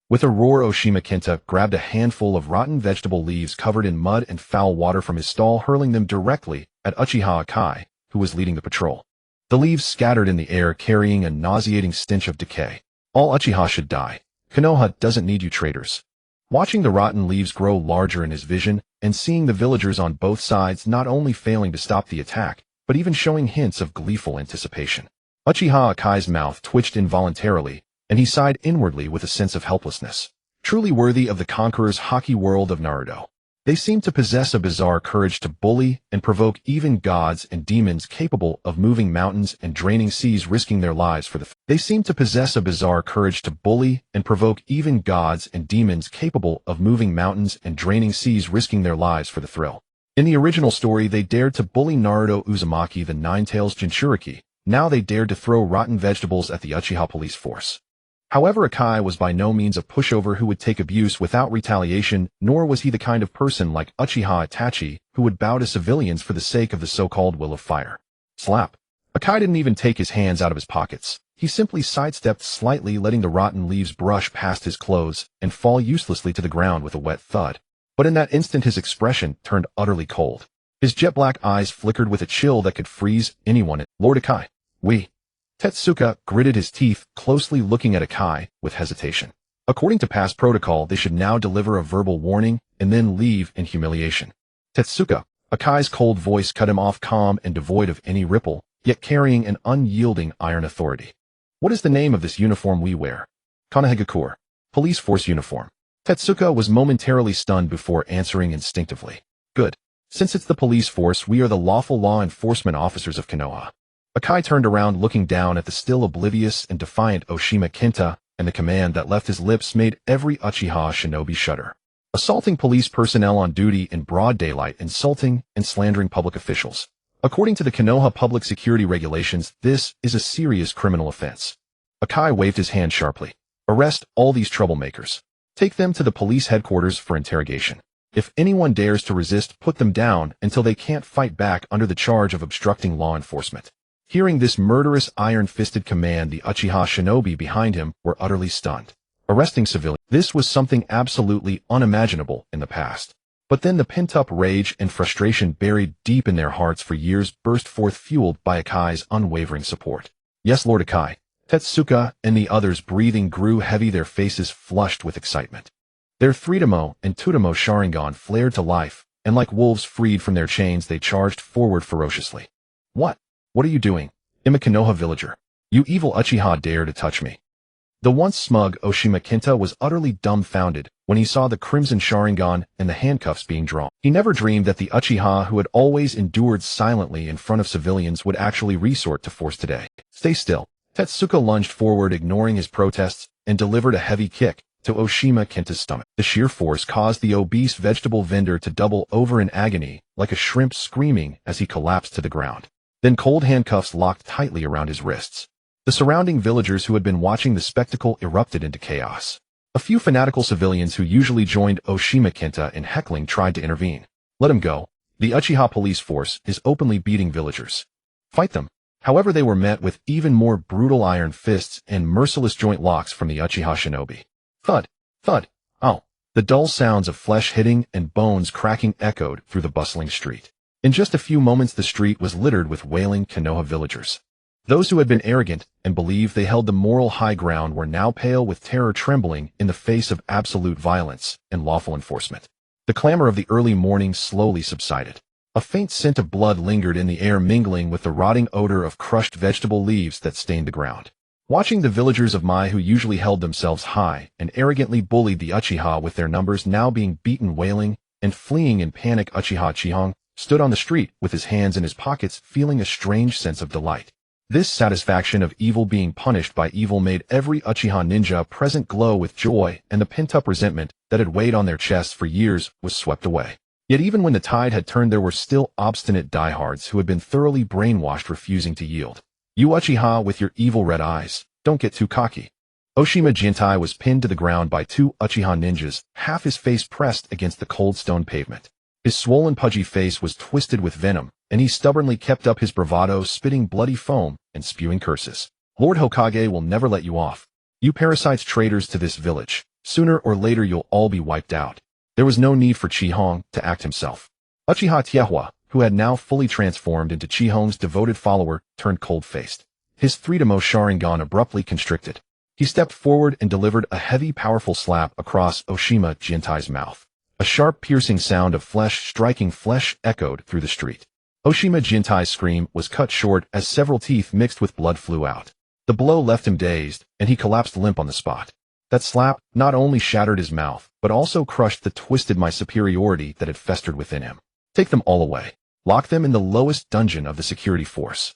With a roar, Oshima Kenta grabbed a handful of rotten vegetable leaves covered in mud and foul water from his stall, hurling them directly at Uchiha Akai, who was leading the patrol. The leaves scattered in the air, carrying a nauseating stench of decay. All Uchiha should die. Konoha doesn't need you traitors. Watching the rotten leaves grow larger in his vision, and seeing the villagers on both sides not only failing to stop the attack, but even showing hints of gleeful anticipation, Uchiha Akai's mouth twitched involuntarily, and he sighed inwardly with a sense of helplessness. Truly worthy of the conqueror's hockey world of Naruto. They seemed to possess a bizarre courage to bully and provoke even gods and demons capable of moving mountains and draining seas, risking their lives for the They seemed to possess a bizarre courage to bully and provoke even gods and demons capable of moving mountains and draining seas, risking their lives for the thrill. In the original story, they dared to bully Naruto Uzumaki, the Nine-Tails Jinchuriki. Now they dared to throw rotten vegetables at the Uchiha police force. However, Akai was by no means a pushover who would take abuse without retaliation, nor was he the kind of person like Uchiha Itachi who would bow to civilians for the sake of the so-called will of fire. Slap. Akai didn't even take his hands out of his pockets. He simply sidestepped slightly, letting the rotten leaves brush past his clothes and fall uselessly to the ground with a wet thud. But in that instant, his expression turned utterly cold. His jet-black eyes flickered with a chill that could freeze anyone. Lord Akai, we Tetsuka gritted his teeth, closely looking at Akai with hesitation. According to past protocol, they should now deliver a verbal warning and then leave in humiliation. Tetsuka, Akai's cold voice cut him off, calm and devoid of any ripple, yet carrying an unyielding iron authority. What is the name of this uniform we wear? Konohagakure. Police force uniform. Tetsuka was momentarily stunned before answering instinctively. Good. Since it's the police force, we are the lawful law enforcement officers of Konoha. Akai turned around, looking down at the still oblivious and defiant Oshima Kenta, and the command that left his lips made every Uchiha shinobi shudder. Assaulting police personnel on duty in broad daylight, insulting and slandering public officials. According to the Konoha public security regulations, this is a serious criminal offense. Akai waved his hand sharply. Arrest all these troublemakers. Take them to the police headquarters for interrogation. If anyone dares to resist, put them down until they can't fight back under the charge of obstructing law enforcement. Hearing this murderous iron-fisted command, the Uchiha shinobi behind him were utterly stunned. Arresting civilians. This was something absolutely unimaginable in the past. But then the pent-up rage and frustration buried deep in their hearts for years burst forth, fueled by Akai's unwavering support. Yes, Lord Akai. Tetsuka and the others' breathing grew heavy, their faces flushed with excitement. Their 3-tomo and 2-tomo Sharingan flared to life, and like wolves freed from their chains, they charged forward ferociously. What? What are you doing? I'm a Konoha villager. You evil Uchiha dare to touch me. The once smug Oshima Kenta was utterly dumbfounded when he saw the crimson Sharingan and the handcuffs being drawn. He never dreamed that the Uchiha who had always endured silently in front of civilians would actually resort to force today. Stay still. Tetsuka lunged forward, ignoring his protests, and delivered a heavy kick to Oshima Kenta's stomach. The sheer force caused the obese vegetable vendor to double over in agony, like a shrimp screaming as he collapsed to the ground. Then cold handcuffs locked tightly around his wrists. The surrounding villagers who had been watching the spectacle erupted into chaos. A few fanatical civilians who usually joined Oshima Kenta in heckling tried to intervene. Let him go. The Uchiha police force is openly beating villagers. Fight them. However, they were met with even more brutal iron fists and merciless joint locks from the Uchiha shinobi. Thud, thud, ow. The dull sounds of flesh hitting and bones cracking echoed through the bustling street. In just a few moments, the street was littered with wailing Konoha villagers. Those who had been arrogant and believed they held the moral high ground were now pale with terror, trembling in the face of absolute violence and lawful enforcement. The clamor of the early morning slowly subsided. A faint scent of blood lingered in the air, mingling with the rotting odor of crushed vegetable leaves that stained the ground. Watching the villagers of Mai, who usually held themselves high and arrogantly bullied the Uchiha with their numbers now being beaten, wailing and fleeing in panic, Uchiha Chihong stood on the street with his hands in his pockets, feeling a strange sense of delight. This satisfaction of evil being punished by evil made every Uchiha ninja present glow with joy, and the pent-up resentment that had weighed on their chests for years was swept away. Yet even when the tide had turned, there were still obstinate diehards who had been thoroughly brainwashed, refusing to yield. You Uchiha with your evil red eyes, don't get too cocky. Oshima Jintai was pinned to the ground by two Uchiha ninjas, half his face pressed against the cold stone pavement. His swollen, pudgy face was twisted with venom, and he stubbornly kept up his bravado, spitting bloody foam and spewing curses. Lord Hokage will never let you off. You parasites, traitors to this village. Sooner or later you'll all be wiped out. There was no need for Chihong to act himself. Uchiha Tiehua, who had now fully transformed into Chihong's devoted follower, turned cold-faced. His 3-tomo Sharingan abruptly constricted. He stepped forward and delivered a heavy, powerful slap across Oshima Jintai's mouth. A sharp, piercing sound of flesh striking flesh echoed through the street. Oshima Jintai's scream was cut short as several teeth mixed with blood flew out. The blow left him dazed, and he collapsed limp on the spot. That slap not only shattered his mouth, but also crushed the twisted my superiority that had festered within him. Take them all away. Lock them in the lowest dungeon of the security force.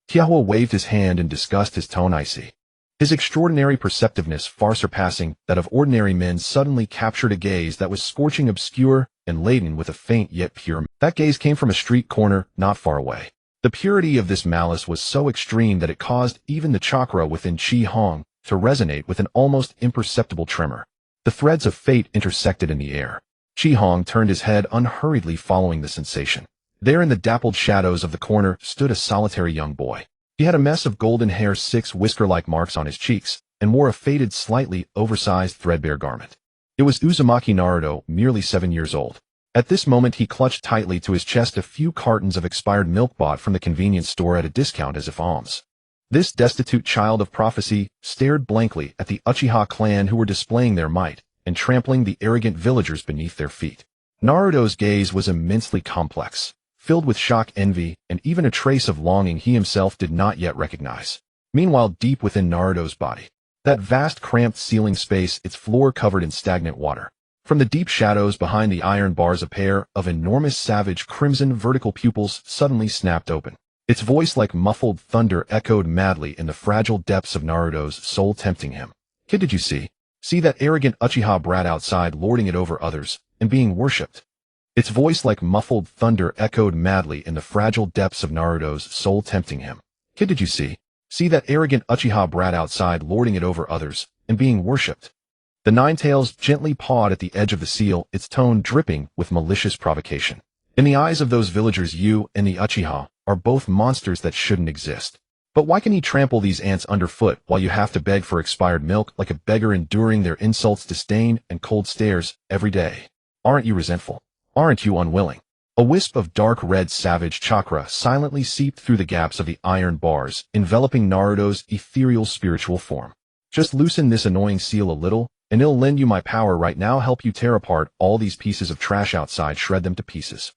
Tiehua waved his hand in disgust, his tone icy. His extraordinary perceptiveness, far surpassing that of ordinary men, suddenly captured a gaze that was scorching, obscure, and laden with a faint yet pure. That gaze came from a street corner not far away. The purity of this malice was so extreme that it caused even the chakra within Chihong to resonate with an almost imperceptible tremor. The threads of fate intersected in the air. Chihong turned his head unhurriedly, following the sensation. There in the dappled shadows of the corner stood a solitary young boy. He had a mess of golden hair, 6 whisker-like marks on his cheeks, and wore a faded, slightly oversized, threadbare garment. It was Uzumaki Naruto, merely 7 years old. At this moment he clutched tightly to his chest a few cartons of expired milk bought from the convenience store at a discount as if alms. This destitute child of prophecy stared blankly at the Uchiha clan who were displaying their might and trampling the arrogant villagers beneath their feet. Naruto's gaze was immensely complex, filled with shock, envy, and even a trace of longing he himself did not yet recognize. Meanwhile, deep within Naruto's body, that vast cramped ceiling space, its floor covered in stagnant water. From the deep shadows behind the iron bars, a pair of enormous savage crimson vertical pupils suddenly snapped open. Its voice like muffled thunder echoed madly in the fragile depths of Naruto's soul, tempting him. Kid, did you see? See that arrogant Uchiha brat outside lording it over others and being worshipped? Its voice like muffled thunder echoed madly in the fragile depths of Naruto's soul, tempting him. Kid, did you see? See that arrogant Uchiha brat outside lording it over others and being worshipped? The Ninetales gently pawed at the edge of the seal, its tone dripping with malicious provocation. In the eyes of those villagers, you and the Uchiha are both monsters that shouldn't exist. But why can he trample these ants underfoot while you have to beg for expired milk like a beggar, enduring their insults, disdain, and cold stares every day? Aren't you resentful? Aren't you unwilling? A wisp of dark red savage chakra silently seeped through the gaps of the iron bars, enveloping Naruto's ethereal spiritual form. Just loosen this annoying seal a little, and it'll lend you my power right now, help you tear apart all these pieces of trash outside, shred them to pieces.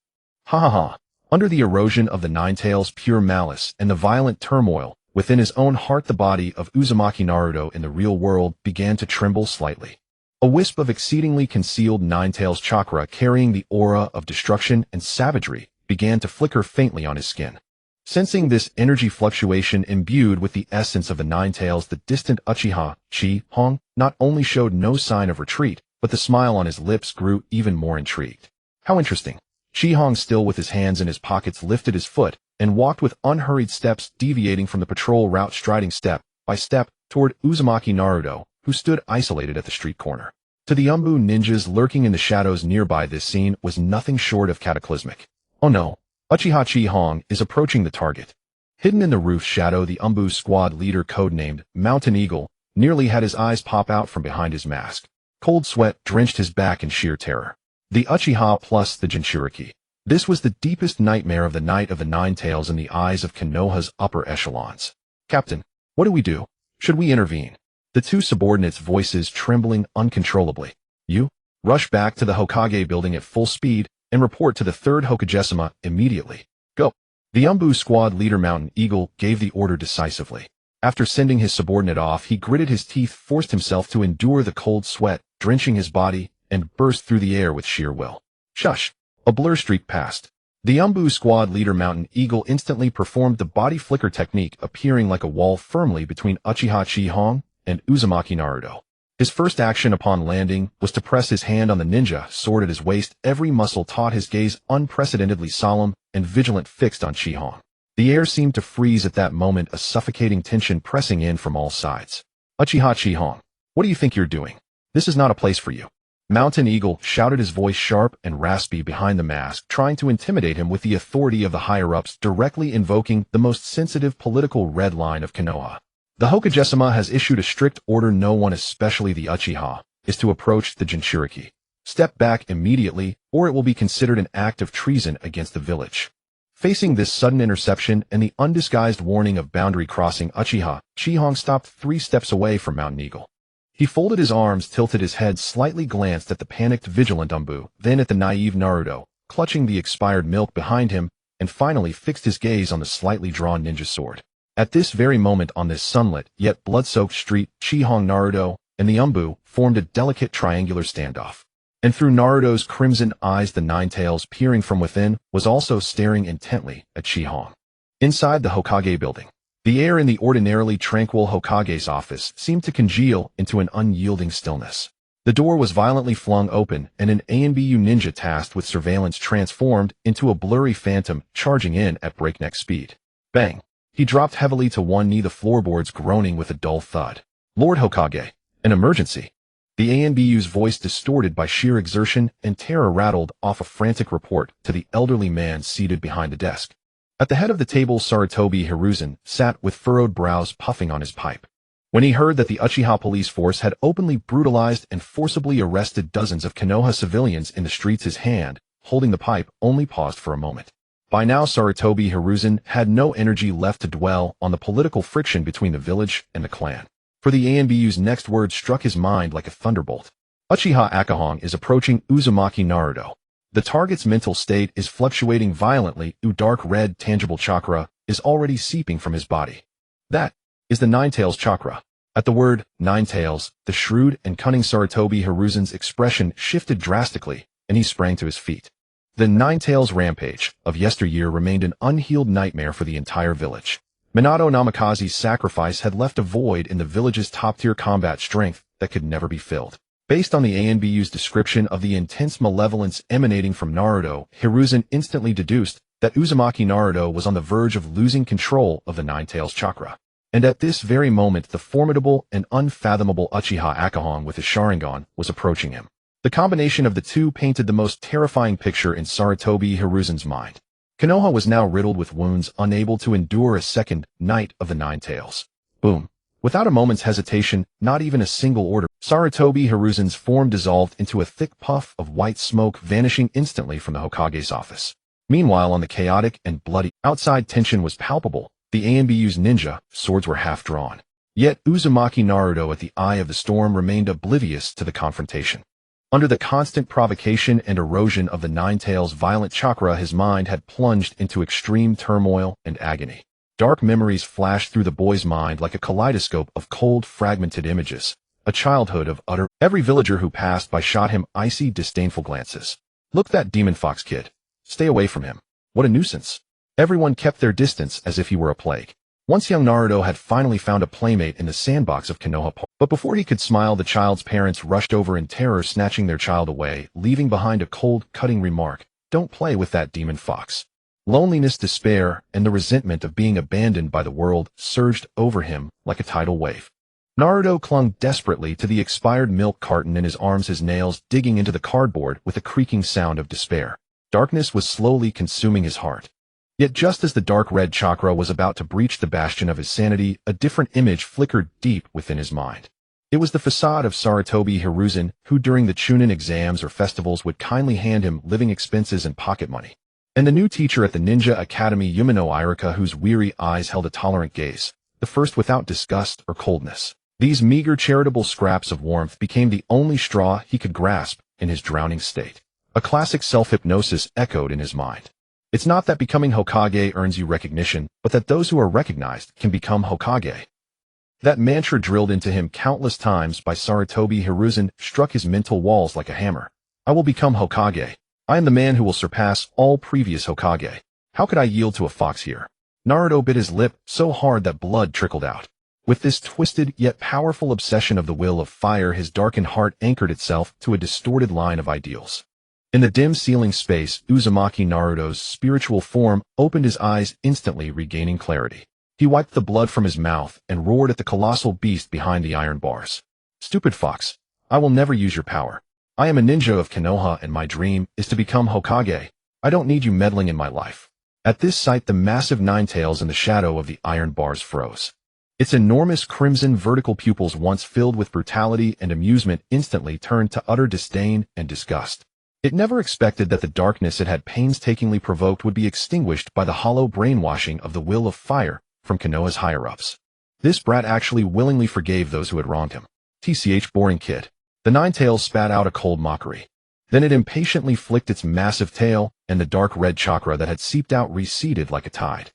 Ha ha ha. Under the erosion of the Ninetales' pure malice and the violent turmoil within his own heart, the body of Uzumaki Naruto in the real world began to tremble slightly. A wisp of exceedingly concealed Ninetales chakra carrying the aura of destruction and savagery began to flicker faintly on his skin. Sensing this energy fluctuation imbued with the essence of the Ninetales, the distant Uchiha, Chi-Hong, not only showed no sign of retreat, but the smile on his lips grew even more intrigued. How interesting. Chi-Hong, still with his hands in his pockets, lifted his foot and walked with unhurried steps, deviating from the patrol route, striding step by step toward Uzumaki Naruto, who stood isolated at the street corner. To the Umbu ninjas lurking in the shadows nearby, this scene was nothing short of cataclysmic. Oh no, Uchiha Chi-Hong is approaching the target. Hidden in the roof's shadow, the Umbu squad leader, codenamed Mountain Eagle, nearly had his eyes pop out from behind his mask. Cold sweat drenched his back in sheer terror. The Uchiha plus the Jinchuriki. This was the deepest nightmare of the Night of the Ninetales in the eyes of Konoha's upper echelons. Captain, what do we do? Should we intervene? The two subordinates' voices trembling uncontrollably. You? Rush back to the Hokage building at full speed and report to the 3rd Hokage immediately. Go. The Umbu squad leader Mountain Eagle gave the order decisively. After sending his subordinate off, he gritted his teeth, forced himself to endure the cold sweat drenching his body, and burst through the air with sheer will. Shush! A blur streak passed. The Umbu squad leader Mountain Eagle instantly performed the body flicker technique, appearing like a wall firmly between Uchiha Chi-Hong and Uzumaki Naruto. His first action upon landing was to press his hand on the ninja, sword at his waist, every muscle taut, his gaze unprecedentedly solemn and vigilant, fixed on Chi-Hong. The air seemed to freeze at that moment, a suffocating tension pressing in from all sides. Uchiha Chi-Hong, what do you think you're doing? This is not a place for you. Mountain Eagle shouted, his voice sharp and raspy behind the mask, trying to intimidate him with the authority of the higher-ups, directly invoking the most sensitive political red line of Konoha. The Hokage has issued a strict order: no one, especially the Uchiha, is to approach the Jinchuriki. Step back immediately, or it will be considered an act of treason against the village. Facing this sudden interception and the undisguised warning of boundary crossing, Uchiha Chi-Hong stopped 3 steps away from Mountain Eagle. He folded his arms, tilted his head, slightly glanced at the panicked, vigilant Umbu, then at the naive Naruto, clutching the expired milk behind him, and finally fixed his gaze on the slightly drawn ninja sword. At this very moment, on this sunlit yet blood-soaked street, Chi-Hong, Naruto, and the Umbu formed a delicate triangular standoff. And through Naruto's crimson eyes, the Ninetales, peering from within, was also staring intently at Chi-Hong. Inside the Hokage building, the air in the ordinarily tranquil Hokage's office seemed to congeal into an unyielding stillness. The door was violently flung open, and an ANBU ninja tasked with surveillance transformed into a blurry phantom, charging in at breakneck speed. Bang! He dropped heavily to one knee, the floorboards groaning with a dull thud. Lord Hokage, an emergency. The ANBU's voice, distorted by sheer exertion and terror, rattled off a frantic report to the elderly man seated behind the desk. At the head of the table, Sarutobi Hiruzen sat with furrowed brows, puffing on his pipe. When he heard that the Uchiha police force had openly brutalized and forcibly arrested dozens of Konoha civilians in the streets, his hand, holding the pipe, only paused for a moment. By now, Sarutobi Hiruzen had no energy left to dwell on the political friction between the village and the clan. For the ANBU's next word struck his mind like a thunderbolt. Uchiha Akahong is approaching Uzumaki Naruto. The target's mental state is fluctuating violently. Dark red tangible chakra is already seeping from his body. That is the Ninetales chakra. At the word Ninetales, the shrewd and cunning Sarutobi Hiruzen's expression shifted drastically, and he sprang to his feet. The Ninetales rampage of yesteryear remained an unhealed nightmare for the entire village. Minato Namikaze's sacrifice had left a void in the village's top-tier combat strength that could never be filled. Based on the ANBU's description of the intense malevolence emanating from Naruto, Hiruzen instantly deduced that Uzumaki Naruto was on the verge of losing control of the Ninetales chakra. And at this very moment, the formidable and unfathomable Uchiha Akahong with his Sharingan was approaching him. The combination of the two painted the most terrifying picture in Sarutobi Hiruzen's mind. Konoha was now riddled with wounds, unable to endure a second night of the Ninetales. Boom. Without a moment's hesitation, not even a single order, Sarutobi Hiruzen's form dissolved into a thick puff of white smoke, vanishing instantly from the Hokage's office. Meanwhile, on the chaotic and bloody outside, tension was palpable. The ANBU's ninja swords were half drawn. Yet Uzumaki Naruto at the eye of the storm remained oblivious to the confrontation. Under the constant provocation and erosion of the Ninetales' violent chakra, his mind had plunged into extreme turmoil and agony. Dark memories flashed through the boy's mind like a kaleidoscope of cold, fragmented images. A childhood of utter. Every villager who passed by shot him icy, disdainful glances. Look, that demon fox kid. Stay away from him. What a nuisance. Everyone kept their distance as if he were a plague. Once young Naruto had finally found a playmate in the sandbox of Konoha Park. But before he could smile, the child's parents rushed over in terror, snatching their child away, leaving behind a cold, cutting remark. Don't play with that demon fox. Loneliness, despair, and the resentment of being abandoned by the world surged over him like a tidal wave. Naruto clung desperately to the expired milk carton in his arms, his nails digging into the cardboard with a creaking sound of despair. Darkness was slowly consuming his heart. Yet just as the dark red chakra was about to breach the bastion of his sanity, a different image flickered deep within his mind. It was the facade of Sarutobi Hiruzen, who during the Chunin exams or festivals would kindly hand him living expenses and pocket money. And the new teacher at the Ninja Academy, Yumino Irika, whose weary eyes held a tolerant gaze, the first without disgust or coldness. These meager charitable scraps of warmth became the only straw he could grasp in his drowning state. A classic self-hypnosis echoed in his mind. It's not that becoming Hokage earns you recognition, but that those who are recognized can become Hokage. That mantra, drilled into him countless times by Sarutobi Hiruzen, struck his mental walls like a hammer. I will become Hokage. I am the man who will surpass all previous Hokage. How could I yield to a fox here? Naruto bit his lip so hard that blood trickled out. With this twisted yet powerful obsession of the will of fire, his darkened heart anchored itself to a distorted line of ideals. In the dim ceiling space, Uzumaki Naruto's spiritual form opened his eyes, instantly regaining clarity. He wiped the blood from his mouth and roared at the colossal beast behind the iron bars. Stupid fox, I will never use your power. I am a ninja of Konoha, and my dream is to become Hokage. I don't need you meddling in my life. At this sight, the massive Ninetales in the shadow of the iron bars froze. Its enormous crimson vertical pupils, once filled with brutality and amusement, instantly turned to utter disdain and disgust. It never expected that the darkness it had painstakingly provoked would be extinguished by the hollow brainwashing of the will of fire from Konoha's higher-ups. This brat actually willingly forgave those who had wronged him. TCH, boring kid. The Ninetales spat out a cold mockery. Then it impatiently flicked its massive tail, and the dark red chakra that had seeped out receded like a tide.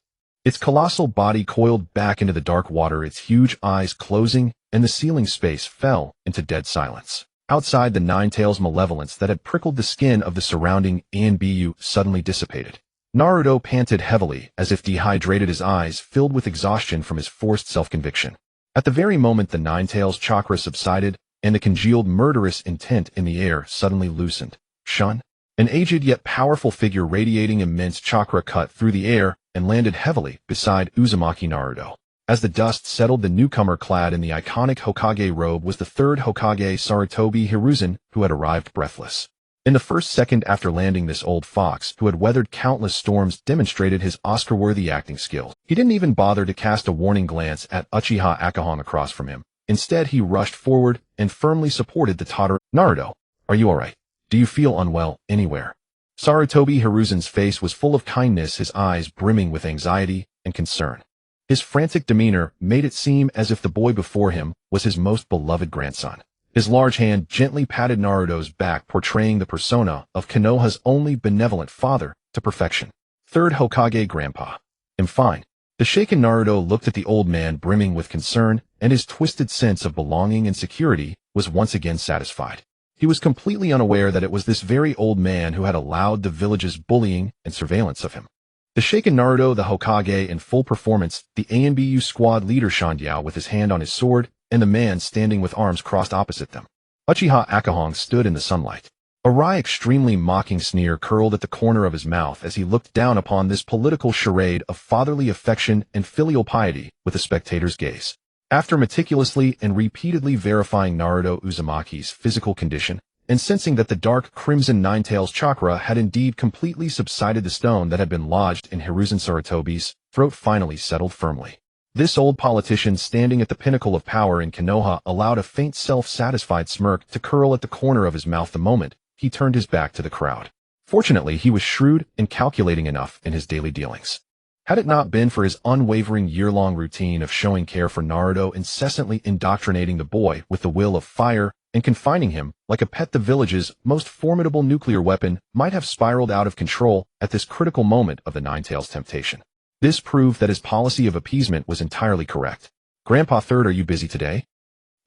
Its colossal body coiled back into the dark water, its huge eyes closing, and the ceiling space fell into dead silence. Outside, the Ninetales' malevolence that had prickled the skin of the surrounding ANBU suddenly dissipated. Naruto panted heavily, as if dehydrated, his eyes filled with exhaustion from his forced self-conviction. At the very moment the Ninetales' chakra subsided, and the congealed murderous intent in the air suddenly loosened. Shun? An aged yet powerful figure radiating immense chakra cut through the air and landed heavily beside Uzumaki Naruto. As the dust settled, the newcomer, clad in the iconic Hokage robe, was the third Hokage, Sarutobi Hiruzen, who had arrived breathless. In the first second after landing, this old fox, who had weathered countless storms, demonstrated his Oscar-worthy acting skill. He didn't even bother to cast a warning glance at Uchiha Akahong across from him. Instead, he rushed forward and firmly supported the tottering Naruto. Are you alright? Do you feel unwell anywhere? Sarutobi Hiruzen's face was full of kindness, his eyes brimming with anxiety and concern. His frantic demeanor made it seem as if the boy before him was his most beloved grandson. His large hand gently patted Naruto's back, portraying the persona of Konoha's only benevolent father to perfection. Third Hokage Grandpa. I'm fine. The shaken Naruto looked at the old man, brimming with concern, and his twisted sense of belonging and security was once again satisfied. He was completely unaware that it was this very old man who had allowed the village's bullying and surveillance of him. The shaken Naruto, the Hokage in full performance, the ANBU squad leader Shandiao with his hand on his sword, and the man standing with arms crossed opposite them. Uchiha Akahong stood in the sunlight. A wry, extremely mocking sneer curled at the corner of his mouth as he looked down upon this political charade of fatherly affection and filial piety with a spectator's gaze. After meticulously and repeatedly verifying Naruto Uzumaki's physical condition, and sensing that the dark crimson Ninetales chakra had indeed completely subsided, the stone that had been lodged in Hiruzen Sarutobi's throat finally settled firmly. This old politician standing at the pinnacle of power in Konoha allowed a faint self-satisfied smirk to curl at the corner of his mouth the moment he turned his back to the crowd. Fortunately, he was shrewd and calculating enough in his daily dealings. Had it not been for his unwavering year-long routine of showing care for Naruto, incessantly indoctrinating the boy with the will of fire, and confining him like a pet, the village's most formidable nuclear weapon might have spiraled out of control at this critical moment of the Ninetales temptation. This proved that his policy of appeasement was entirely correct. Grandpa Third, are you busy today?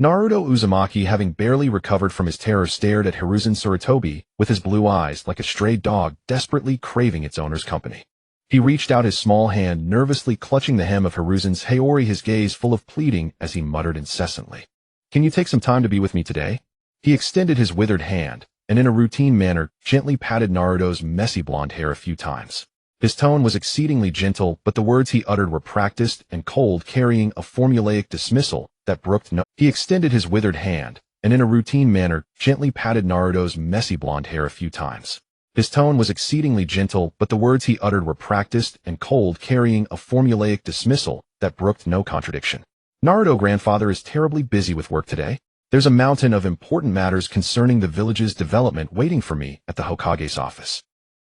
Naruto Uzumaki, having barely recovered from his terror, stared at Hiruzen Sarutobi with his blue eyes like a stray dog desperately craving its owner's company. He reached out his small hand, nervously clutching the hem of Hiruzen's haori, his gaze full of pleading as he muttered incessantly. Can you take some time to be with me today? He extended his withered hand, and in a routine manner gently patted Naruto's messy blonde hair a few times. His tone was exceedingly gentle, but the words he uttered were practiced and cold, carrying a formulaic dismissal that brooked no. He extended his withered hand, and in a routine manner gently patted Naruto's messy blonde hair a few times. His tone was exceedingly gentle, but the words he uttered were practiced and cold, carrying a formulaic dismissal that brooked no contradiction. Naruto, grandfather is terribly busy with work today. There's a mountain of important matters concerning the village's development waiting for me at the Hokage's office.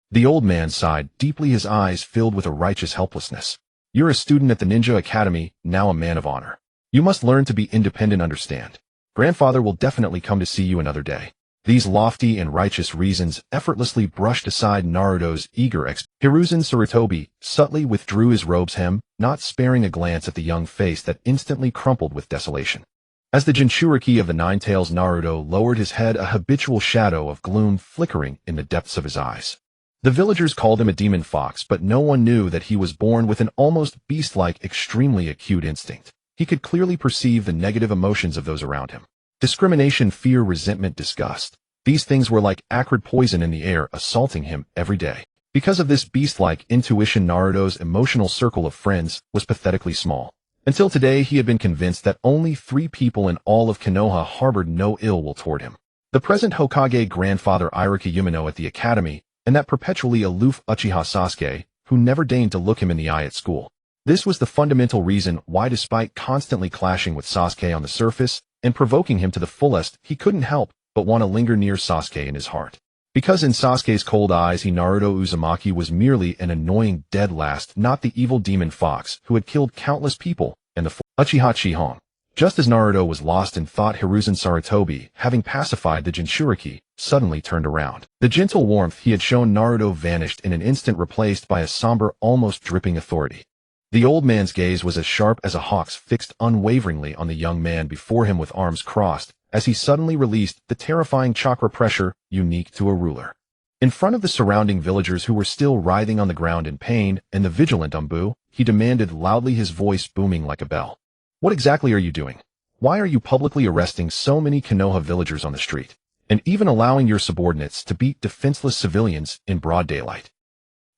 The old man sighed deeply, his eyes filled with a righteous helplessness. You're a student at the Ninja Academy, now a man of honor. You must learn to be independent, understand. Grandfather will definitely come to see you another day. These lofty and righteous reasons effortlessly brushed aside Naruto's eager Hiruzen Sarutobi subtly withdrew his robe's hem, not sparing a glance at the young face that instantly crumpled with desolation. As the Jinchuriki of the Ninetales, Naruto lowered his head, a habitual shadow of gloom flickering in the depths of his eyes. The villagers called him a demon fox, but no one knew that he was born with an almost beast-like, extremely acute instinct. He could clearly perceive the negative emotions of those around him. Discrimination, fear, resentment, disgust. These things were like acrid poison in the air, assaulting him every day. Because of this beast-like intuition, Naruto's emotional circle of friends was pathetically small. Until today, he had been convinced that only 3 people in all of Konoha harbored no ill will toward him. The present Hokage grandfather Irika Yumino at the academy, and that perpetually aloof Uchiha Sasuke, who never deigned to look him in the eye at school. This was the fundamental reason why, despite constantly clashing with Sasuke on the surface and provoking him to the fullest, he couldn't help but want to linger near Sasuke in his heart. Because in Sasuke's cold eyes, Naruto Uzumaki was merely an annoying dead last, not the evil demon fox who had killed countless people and the Uchiha Chihon. Just as Naruto was lost in thought, Hiruzen Sarutobi, having pacified the Jinchuriki, suddenly turned around. The gentle warmth he had shown Naruto vanished in an instant, replaced by a somber, almost dripping authority. The old man's gaze was as sharp as a hawk's, fixed unwaveringly on the young man before him with arms crossed, as he suddenly released the terrifying chakra pressure unique to a ruler. In front of the surrounding villagers who were still writhing on the ground in pain and the vigilant Umbu, he demanded loudly, his voice booming like a bell. What exactly are you doing? Why are you publicly arresting so many Konoha villagers on the street, and even allowing your subordinates to beat defenseless civilians in broad daylight?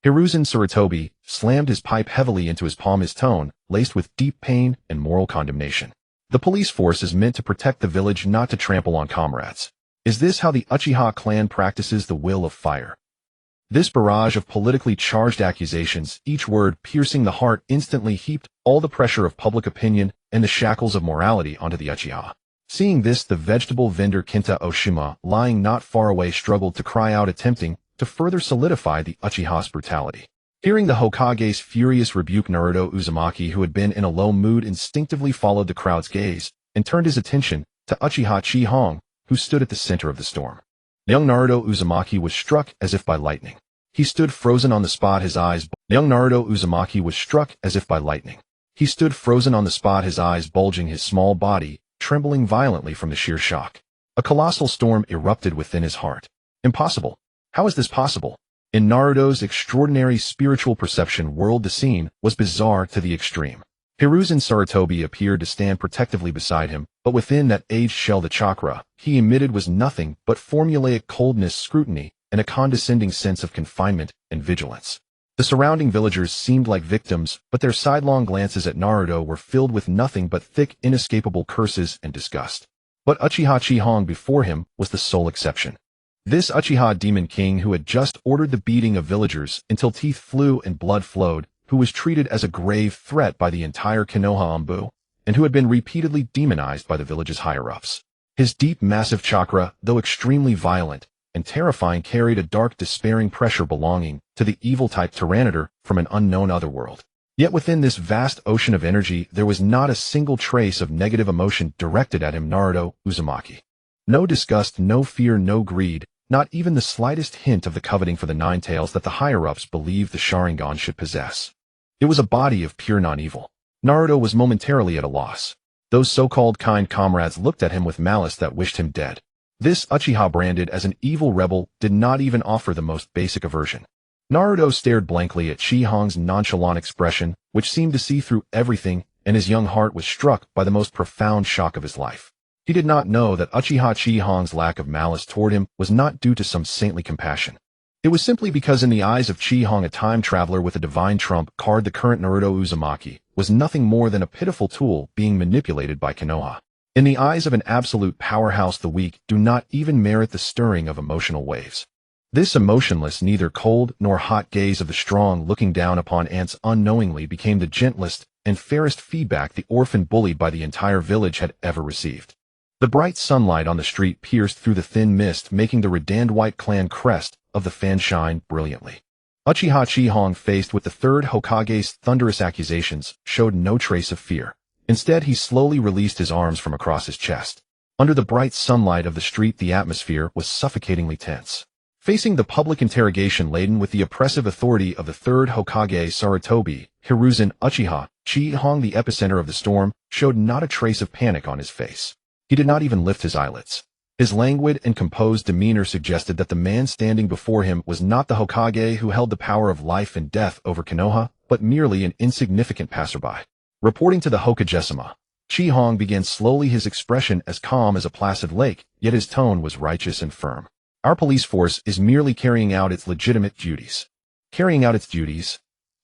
Hiruzen Sarutobi slammed his pipe heavily into his palm, his tone laced with deep pain and moral condemnation. The police force is meant to protect the village, not to trample on comrades. Is this how the Uchiha clan practices the will of fire? This barrage of politically charged accusations, each word piercing the heart, instantly heaped all the pressure of public opinion and the shackles of morality onto the Uchiha. Seeing this, the vegetable vendor Kenta Oshima, lying not far away, struggled to cry out, attempting to further solidify the Uchiha's brutality. Hearing the Hokage's furious rebuke, Naruto Uzumaki, who had been in a low mood, instinctively followed the crowd's gaze and turned his attention to Uchiha Chi-Hong, who stood at the center of the storm. Young Naruto Uzumaki was struck as if by lightning. He stood frozen on the spot, his eyes bulging, his small body trembling violently from the sheer shock. A colossal storm erupted within his heart. Impossible. How is this possible? In Naruto's extraordinary spiritual perception world, the scene was bizarre to the extreme. Hiruzen Sarutobi appeared to stand protectively beside him, but within that aged shell the chakra he emitted was nothing but formulaic coldness, scrutiny, and a condescending sense of confinement and vigilance. The surrounding villagers seemed like victims, but their sidelong glances at Naruto were filled with nothing but thick, inescapable curses and disgust. But Uchiha Chi-Hong before him was the sole exception. This Uchiha Demon King, who had just ordered the beating of villagers until teeth flew and blood flowed, who was treated as a grave threat by the entire Konoha Anbu, and who had been repeatedly demonized by the village's higher-ups. His deep, massive chakra, though extremely violent and terrifying, carried a dark, despairing pressure belonging to the evil-type Tyranitar from an unknown otherworld. Yet within this vast ocean of energy, there was not a single trace of negative emotion directed at him, Naruto Uzumaki. No disgust, no fear, no greed, not even the slightest hint of the coveting for the nine tails that the higher-ups believed the Sharingan should possess. It was a body of pure non-evil. Naruto was momentarily at a loss. Those so-called kind comrades looked at him with malice that wished him dead. This Uchiha, branded as an evil rebel, did not even offer the most basic aversion. Naruto stared blankly at Chi-Hong's nonchalant expression, which seemed to see through everything, and his young heart was struck by the most profound shock of his life. He did not know that Uchiha Chi-Hong's lack of malice toward him was not due to some saintly compassion. It was simply because in the eyes of Chi-Hong, a time traveler with a divine trump card, the current Naruto Uzumaki was nothing more than a pitiful tool being manipulated by Konoha. In the eyes of an absolute powerhouse, the weak do not even merit the stirring of emotional waves. This emotionless, neither cold nor hot gaze of the strong looking down upon ants unknowingly became the gentlest and fairest feedback the orphan bullied by the entire village had ever received. The bright sunlight on the street pierced through the thin mist, making the redanned white clan crest of the fan shine brilliantly. Uchiha Chi-Hong, faced with the third Hokage's thunderous accusations, showed no trace of fear. Instead, he slowly released his arms from across his chest. Under the bright sunlight of the street, the atmosphere was suffocatingly tense. Facing the public interrogation laden with the oppressive authority of the third Hokage Sarutobi, Hiruzen Uchiha Chi-Hong, the epicenter of the storm, showed not a trace of panic on his face. He did not even lift his eyelids. His languid and composed demeanor suggested that the man standing before him was not the Hokage who held the power of life and death over Konoha, but merely an insignificant passerby. Reporting to the Hokage-sama, Chi-Hong began slowly, his expression as calm as a placid lake, yet his tone was righteous and firm. Our police force is merely carrying out its legitimate duties. Carrying out its duties?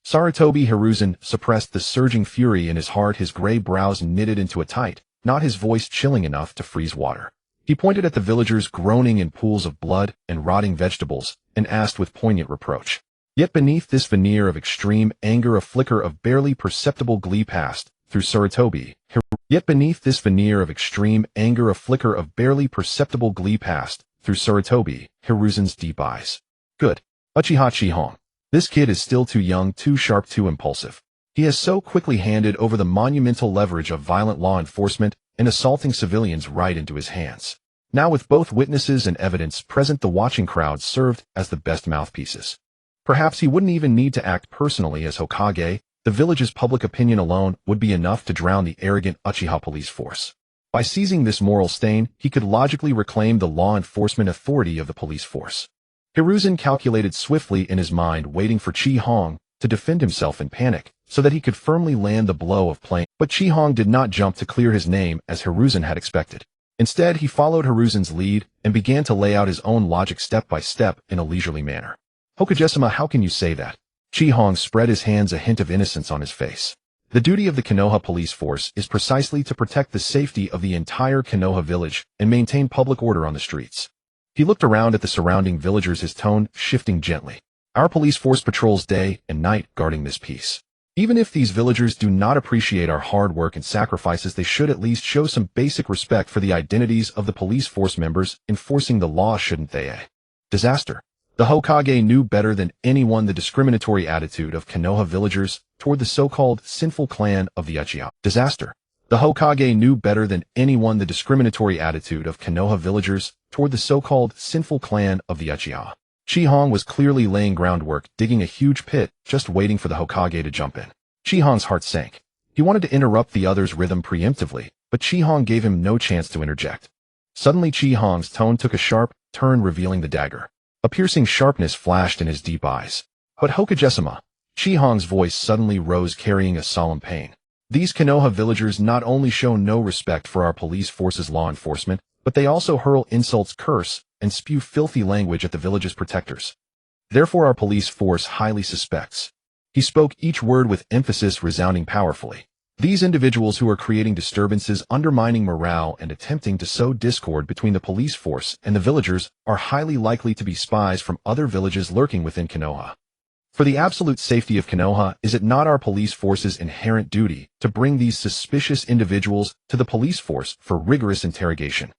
Sarutobi Hiruzen suppressed the surging fury in his heart, his gray brows knitted into a tight knot, his voice chilling enough to freeze water. He pointed at the villagers groaning in pools of blood and rotting vegetables, and asked with poignant reproach. Yet beneath this veneer of extreme anger, a flicker of barely perceptible glee passed through Sarutobi. Hiruzen's deep eyes. Good. Uchiha Chi-Hong. This kid is still too young, too sharp, too impulsive. He has so quickly handed over the monumental leverage of violent law enforcement and assaulting civilians right into his hands. Now, with both witnesses and evidence present, the watching crowd served as the best mouthpieces. Perhaps he wouldn't even need to act personally as Hokage. The village's public opinion alone would be enough to drown the arrogant Uchiha police force. By seizing this moral stain, he could logically reclaim the law enforcement authority of the police force. Hiruzen calculated swiftly in his mind, waiting for Chi-Hong to defend himself in panic, so that he could firmly land the blow of plain. But Chi-Hong did not jump to clear his name as Hiruzen had expected. Instead, he followed Hiruzen's lead and began to lay out his own logic step by step in a leisurely manner. Hokage-sama, how can you say that? Chi-Hong spread his hands, a hint of innocence on his face. The duty of the Konoha police force is precisely to protect the safety of the entire Konoha village and maintain public order on the streets. He looked around at the surrounding villagers, his tone shifting gently. Our police force patrols day and night guarding this peace. Even if these villagers do not appreciate our hard work and sacrifices, they should at least show some basic respect for the identities of the police force members enforcing the law, shouldn't they? Disaster. The Hokage knew better than anyone the discriminatory attitude of Konoha villagers toward the so-called sinful clan of the Uchiha. Disaster. The Hokage knew better than anyone the discriminatory attitude of Konoha villagers toward the so-called sinful clan of the Uchiha. Chi-Hong was clearly laying groundwork, digging a huge pit, just waiting for the Hokage to jump in. Chi-Hong's heart sank. He wanted to interrupt the other's rhythm preemptively, but Chi-Hong gave him no chance to interject. Suddenly Chi-Hong's tone took a sharp turn, revealing the dagger. A piercing sharpness flashed in his deep eyes. But Hokage-sama, Chi-Hong's voice suddenly rose, carrying a solemn pain. These Konoha villagers not only show no respect for our police force's law enforcement, but they also hurl insults, curse, and spew filthy language at the village's protectors. Therefore our police force highly suspects. He spoke each word with emphasis, resounding powerfully. These individuals who are creating disturbances, undermining morale, and attempting to sow discord between the police force and the villagers are highly likely to be spies from other villages lurking within Konoha. For the absolute safety of Konoha, is it not our police force's inherent duty to bring these suspicious individuals to the police force for rigorous interrogation?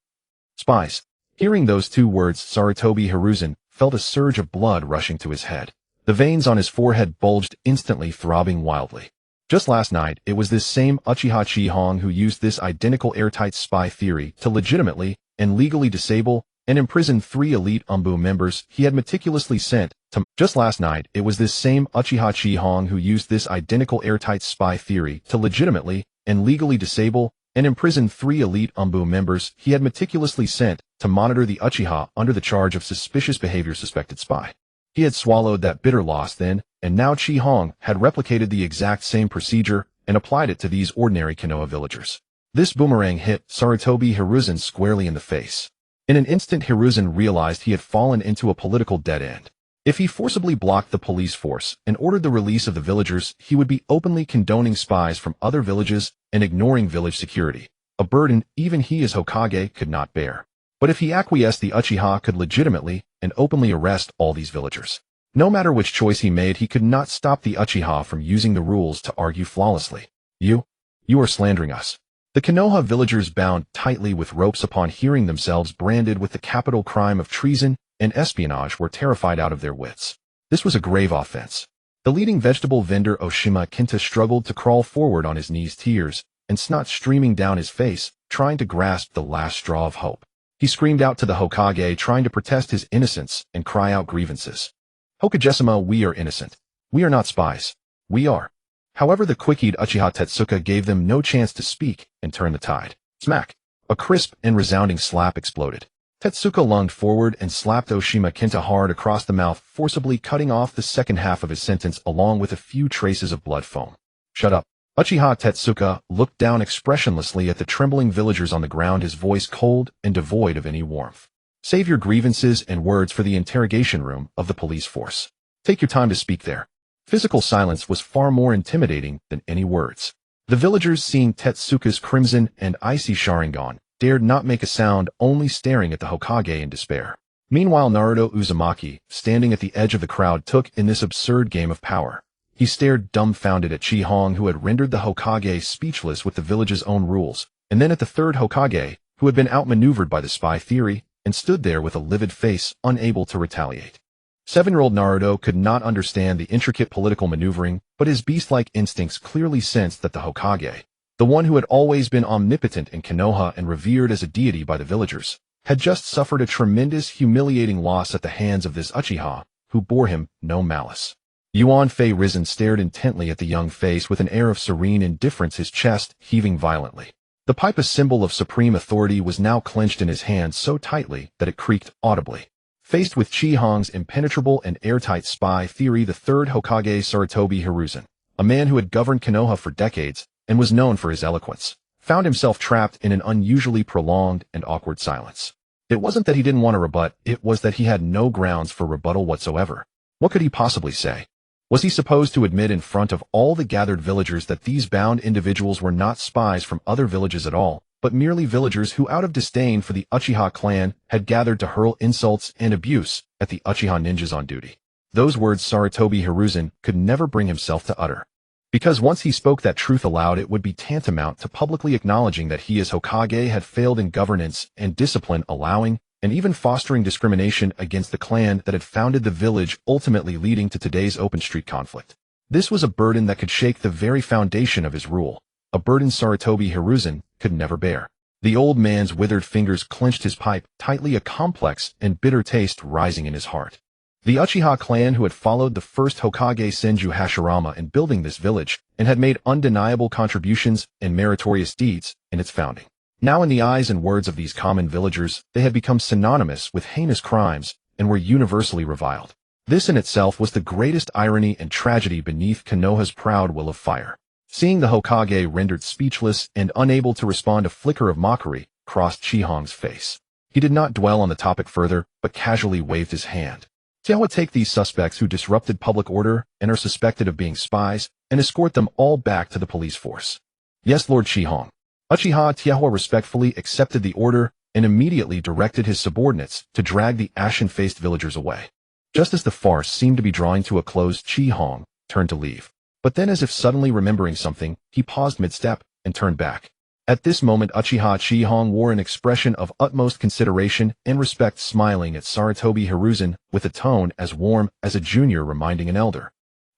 Spies. Hearing those two words, Sarutobi Hiruzen felt a surge of blood rushing to his head. The veins on his forehead bulged, instantly throbbing wildly. Just last night, it was this same Uchiha Chi-Hong who used this identical airtight spy theory to legitimately and legally disable and imprison 3 elite Umbu members he had meticulously sent to. Just last night, it was this same Uchiha Chi-Hong who used this identical airtight spy theory to legitimately and legally disable and imprison 3 elite Umbu members he had meticulously sent to monitor the Uchiha under the charge of suspicious behavior. Suspected spy. He had swallowed that bitter loss then, and now Chi-Hong had replicated the exact same procedure and applied it to these ordinary Konoha villagers. This boomerang hit Sarutobi Hiruzen squarely in the face. In an instant, Hiruzen realized he had fallen into a political dead end. If he forcibly blocked the police force and ordered the release of the villagers, he would be openly condoning spies from other villages and ignoring village security, a burden even he as Hokage could not bear. But if he acquiesced, the Uchiha could legitimately and openly arrest all these villagers. No matter which choice he made, he could not stop the Uchiha from using the rules to argue flawlessly. You are slandering us. The Konoha villagers bound tightly with ropes upon hearing themselves branded with the capital crime of treason and espionage were terrified out of their wits. This was a grave offense. The leading vegetable vendor Oshima Kinta struggled to crawl forward on his knees, tears and snot streaming down his face, trying to grasp the last straw of hope. He screamed out to the Hokage, trying to protest his innocence and cry out grievances. Hokage-sama, we are innocent. We are not spies. We are. However, the quick-eyed Uchiha Tetsuka gave them no chance to speak and turn the tide. Smack! A crisp and resounding slap exploded. Tetsuka lunged forward and slapped Oshima Kinta hard across the mouth, forcibly cutting off the second half of his sentence along with a few traces of blood foam. Shut up. Uchiha Tetsuka looked down expressionlessly at the trembling villagers on the ground, his voice cold and devoid of any warmth. Save your grievances and words for the interrogation room of the police force. Take your time to speak there. Physical silence was far more intimidating than any words. The villagers, seeing Tetsuka's crimson and icy Sharingan, dared not make a sound, only staring at the Hokage in despair. Meanwhile, Naruto Uzumaki, standing at the edge of the crowd, took in this absurd game of power. He stared dumbfounded at Chi-Hong, who had rendered the Hokage speechless with the village's own rules, and then at the third Hokage, who had been outmaneuvered by the spy theory, and stood there with a livid face, unable to retaliate. 7-year-old Naruto could not understand the intricate political maneuvering, but his beast-like instincts clearly sensed that the Hokage, the one who had always been omnipotent in Konoha and revered as a deity by the villagers, had just suffered a tremendous, humiliating loss at the hands of this Uchiha, who bore him no malice. Yuan Fei Risen stared intently at the young face with an air of serene indifference, his chest heaving violently. The pipe, a symbol of supreme authority, was now clenched in his hand so tightly that it creaked audibly. Faced with Chi-Hong's impenetrable and airtight spy theory, the third Hokage, Sarutobi Hiruzen, a man who had governed Konoha for decades and was known for his eloquence, found himself trapped in an unusually prolonged and awkward silence. It wasn't that he didn't want to rebut, it was that he had no grounds for rebuttal whatsoever. What could he possibly say? Was he supposed to admit in front of all the gathered villagers that these bound individuals were not spies from other villages at all, but merely villagers who, out of disdain for the Uchiha clan, had gathered to hurl insults and abuse at the Uchiha ninjas on duty? Those words Sarutobi Hiruzen could never bring himself to utter. Because once he spoke that truth aloud, it would be tantamount to publicly acknowledging that he as Hokage had failed in governance and discipline, allowing and even fostering discrimination against the clan that had founded the village, ultimately leading to today's open street conflict. This was a burden that could shake the very foundation of his rule, a burden Sarutobi Hiruzen could never bear. The old man's withered fingers clenched his pipe tightly, a complex and bitter taste rising in his heart. The Uchiha clan, who had followed the first Hokage Senju Hashirama in building this village and had made undeniable contributions and meritorious deeds in its founding. Now in the eyes and words of these common villagers, they had become synonymous with heinous crimes and were universally reviled. This in itself was the greatest irony and tragedy beneath Konoha's proud will of fire. Seeing the Hokage rendered speechless and unable to respond, a flicker of mockery crossed Chihong's face. He did not dwell on the topic further, but casually waved his hand. Tiawa, take these suspects who disrupted public order and are suspected of being spies, and escort them all back to the police force. Yes, Lord Chihong. Uchiha Tiawa respectfully accepted the order and immediately directed his subordinates to drag the ashen-faced villagers away. Just as the farce seemed to be drawing to a close, Chihong turned to leave. But then, as if suddenly remembering something, he paused mid-step and turned back. At this moment, Uchiha Chihong wore an expression of utmost consideration and respect, smiling at Sarutobi Hiruzen with a tone as warm as a junior reminding an elder.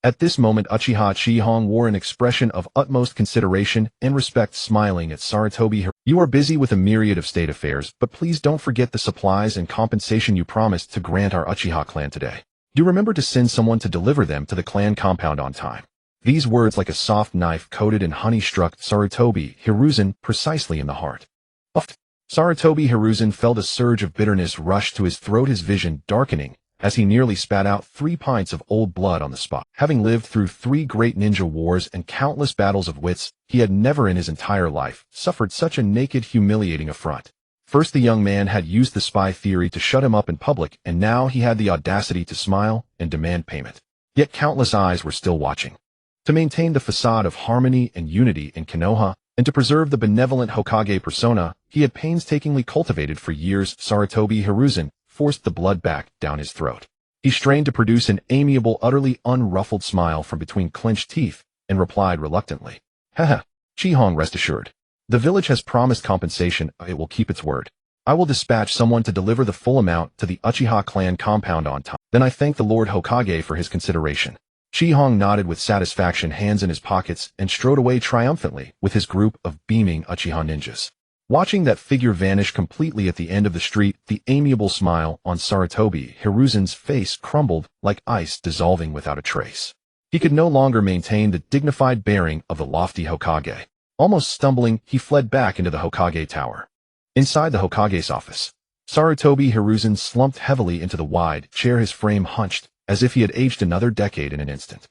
At this moment, Uchiha Chihong wore an expression of utmost consideration and respect, smiling at Sarutobi Hiruzen. You are busy with a myriad of state affairs, but please don't forget the supplies and compensation you promised to grant our Uchiha clan today. Do remember to send someone to deliver them to the clan compound on time. These words, like a soft knife coated in honey, struck Sarutobi Hiruzen precisely in the heart. Sarutobi Hiruzen felt a surge of bitterness rush to his throat, his vision darkening as he nearly spat out 3 pints of old blood on the spot. Having lived through 3 great ninja wars and countless battles of wits, he had never in his entire life suffered such a naked, humiliating affront. First, the young man had used the spy theory to shut him up in public, and now he had the audacity to smile and demand payment. Yet countless eyes were still watching. To maintain the facade of harmony and unity in Konoha, and to preserve the benevolent Hokage persona he had painstakingly cultivated for years, Sarutobi Hiruzen forced the blood back down his throat. He strained to produce an amiable, utterly unruffled smile from between clenched teeth, and replied reluctantly, Haha, Chihong, rest assured. The village has promised compensation, it will keep its word. I will dispatch someone to deliver the full amount to the Uchiha clan compound on time. Then I thank the Lord Hokage for his consideration. Chihong nodded with satisfaction, hands in his pockets, and strode away triumphantly with his group of beaming Uchiha ninjas. Watching that figure vanish completely at the end of the street, the amiable smile on Sarutobi Hiruzen's face crumbled like ice dissolving without a trace. He could no longer maintain the dignified bearing of the lofty Hokage. Almost stumbling, he fled back into the Hokage tower. Inside the Hokage's office, Sarutobi Hiruzen slumped heavily into the wide chair, his frame hunched, as if he had aged another decade in an instant.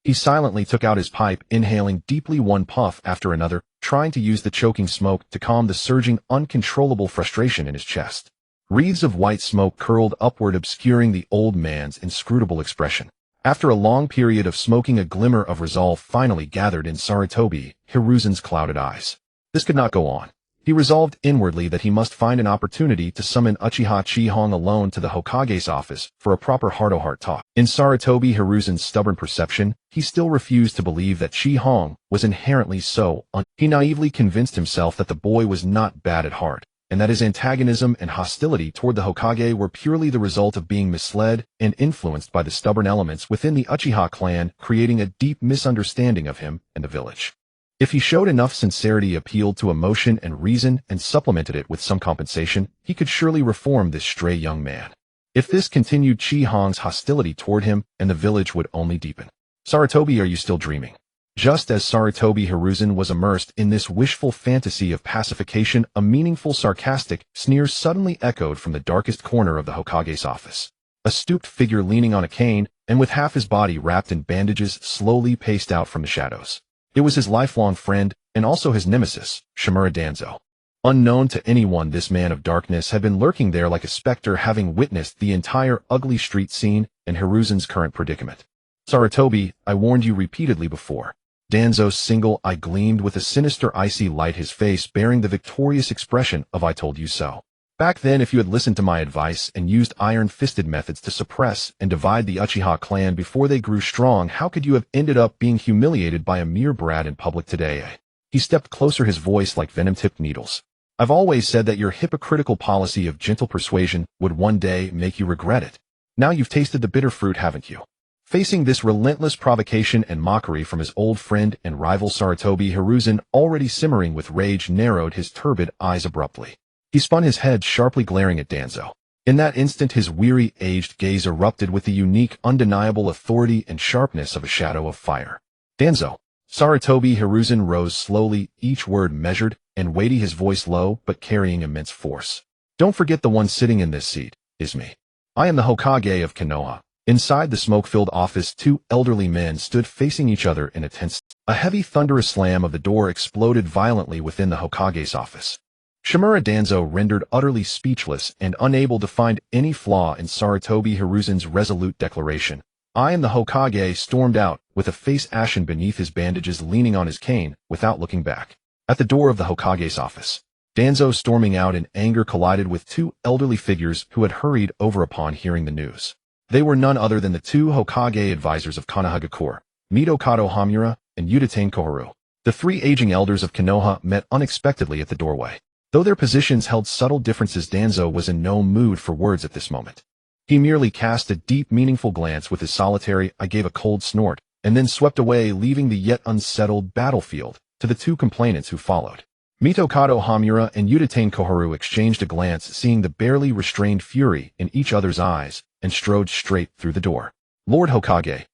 He silently took out his pipe, inhaling deeply one puff after another, trying to use the choking smoke to calm the surging, uncontrollable frustration in his chest. Wreaths of white smoke curled upward, obscuring the old man's inscrutable expression. After a long period of smoking, a glimmer of resolve finally gathered in Sarutobi Hiruzen's clouded eyes. This could not go on. He resolved inwardly that he must find an opportunity to summon Uchiha Chihong alone to the Hokage's office for a proper heart-to-heart talk. In Sarutobi Hiruzen's stubborn perception, he still refused to believe that Chihong was inherently so. He naively convinced himself that the boy was not bad at heart, and that his antagonism and hostility toward the Hokage were purely the result of being misled and influenced by the stubborn elements within the Uchiha clan, creating a deep misunderstanding of him and the village. If he showed enough sincerity, appealed to emotion and reason, and supplemented it with some compensation, he could surely reform this stray young man. If this continued, Chihong's hostility toward him and the village would only deepen. Sarutobi, are you still dreaming? Just as Sarutobi Hiruzen was immersed in this wishful fantasy of pacification, a meaningful, sarcastic sneer suddenly echoed from the darkest corner of the Hokage's office. A stooped figure leaning on a cane, and with half his body wrapped in bandages, slowly paced out from the shadows. It was his lifelong friend, and also his nemesis, Shimura Danzo. Unknown to anyone, this man of darkness had been lurking there like a specter, having witnessed the entire ugly street scene and Hiruzen's current predicament. Sarutobi, I warned you repeatedly before. Danzo's single eye gleamed with a sinister icy light, his face bearing the victorious expression of I told you so. Back then, if you had listened to my advice and used iron-fisted methods to suppress and divide the Uchiha clan before they grew strong, how could you have ended up being humiliated by a mere brat in public today? He stepped closer, his voice like venom-tipped needles. I've always said that your hypocritical policy of gentle persuasion would one day make you regret it. Now you've tasted the bitter fruit, haven't you? Facing this relentless provocation and mockery from his old friend and rival Sarutobi, Hiruzen, already simmering with rage, narrowed his turbid eyes abruptly. He spun his head, sharply glaring at Danzo. In that instant, his weary, aged gaze erupted with the unique, undeniable authority and sharpness of a shadow of fire. Danzo. Sarutobi Hiruzen rose slowly, each word measured and weighty, his voice low but carrying immense force. Don't forget the one sitting in this seat is me. I am the Hokage of Konoha. Inside the smoke-filled office, two elderly men stood facing each other in a tense. A heavy, thunderous slam of the door exploded violently within the Hokage's office. Shimura Danzo rendered utterly speechless and unable to find any flaw in Sarutobi Hiruzen's resolute declaration. I am the Hokage, stormed out, with a face ashen beneath his bandages, leaning on his cane, without looking back. At the door of the Hokage's office, Danzo, storming out in anger, collided with two elderly figures who had hurried over upon hearing the news. They were none other than the two Hokage advisors of Konohagakure, Mitokado Hamura and Uchiha Koharu. The three aging elders of Konoha met unexpectedly at the doorway. Though their positions held subtle differences, Danzo was in no mood for words at this moment. He merely cast a deep, meaningful glance with his solitary eye, gave a cold snort, and then swept away, leaving the yet unsettled battlefield to the two complainants who followed. Mitokado Hamura and Uchiha Koharu exchanged a glance, seeing the barely restrained fury in each other's eyes, and strode straight through the door. Lord Hokage.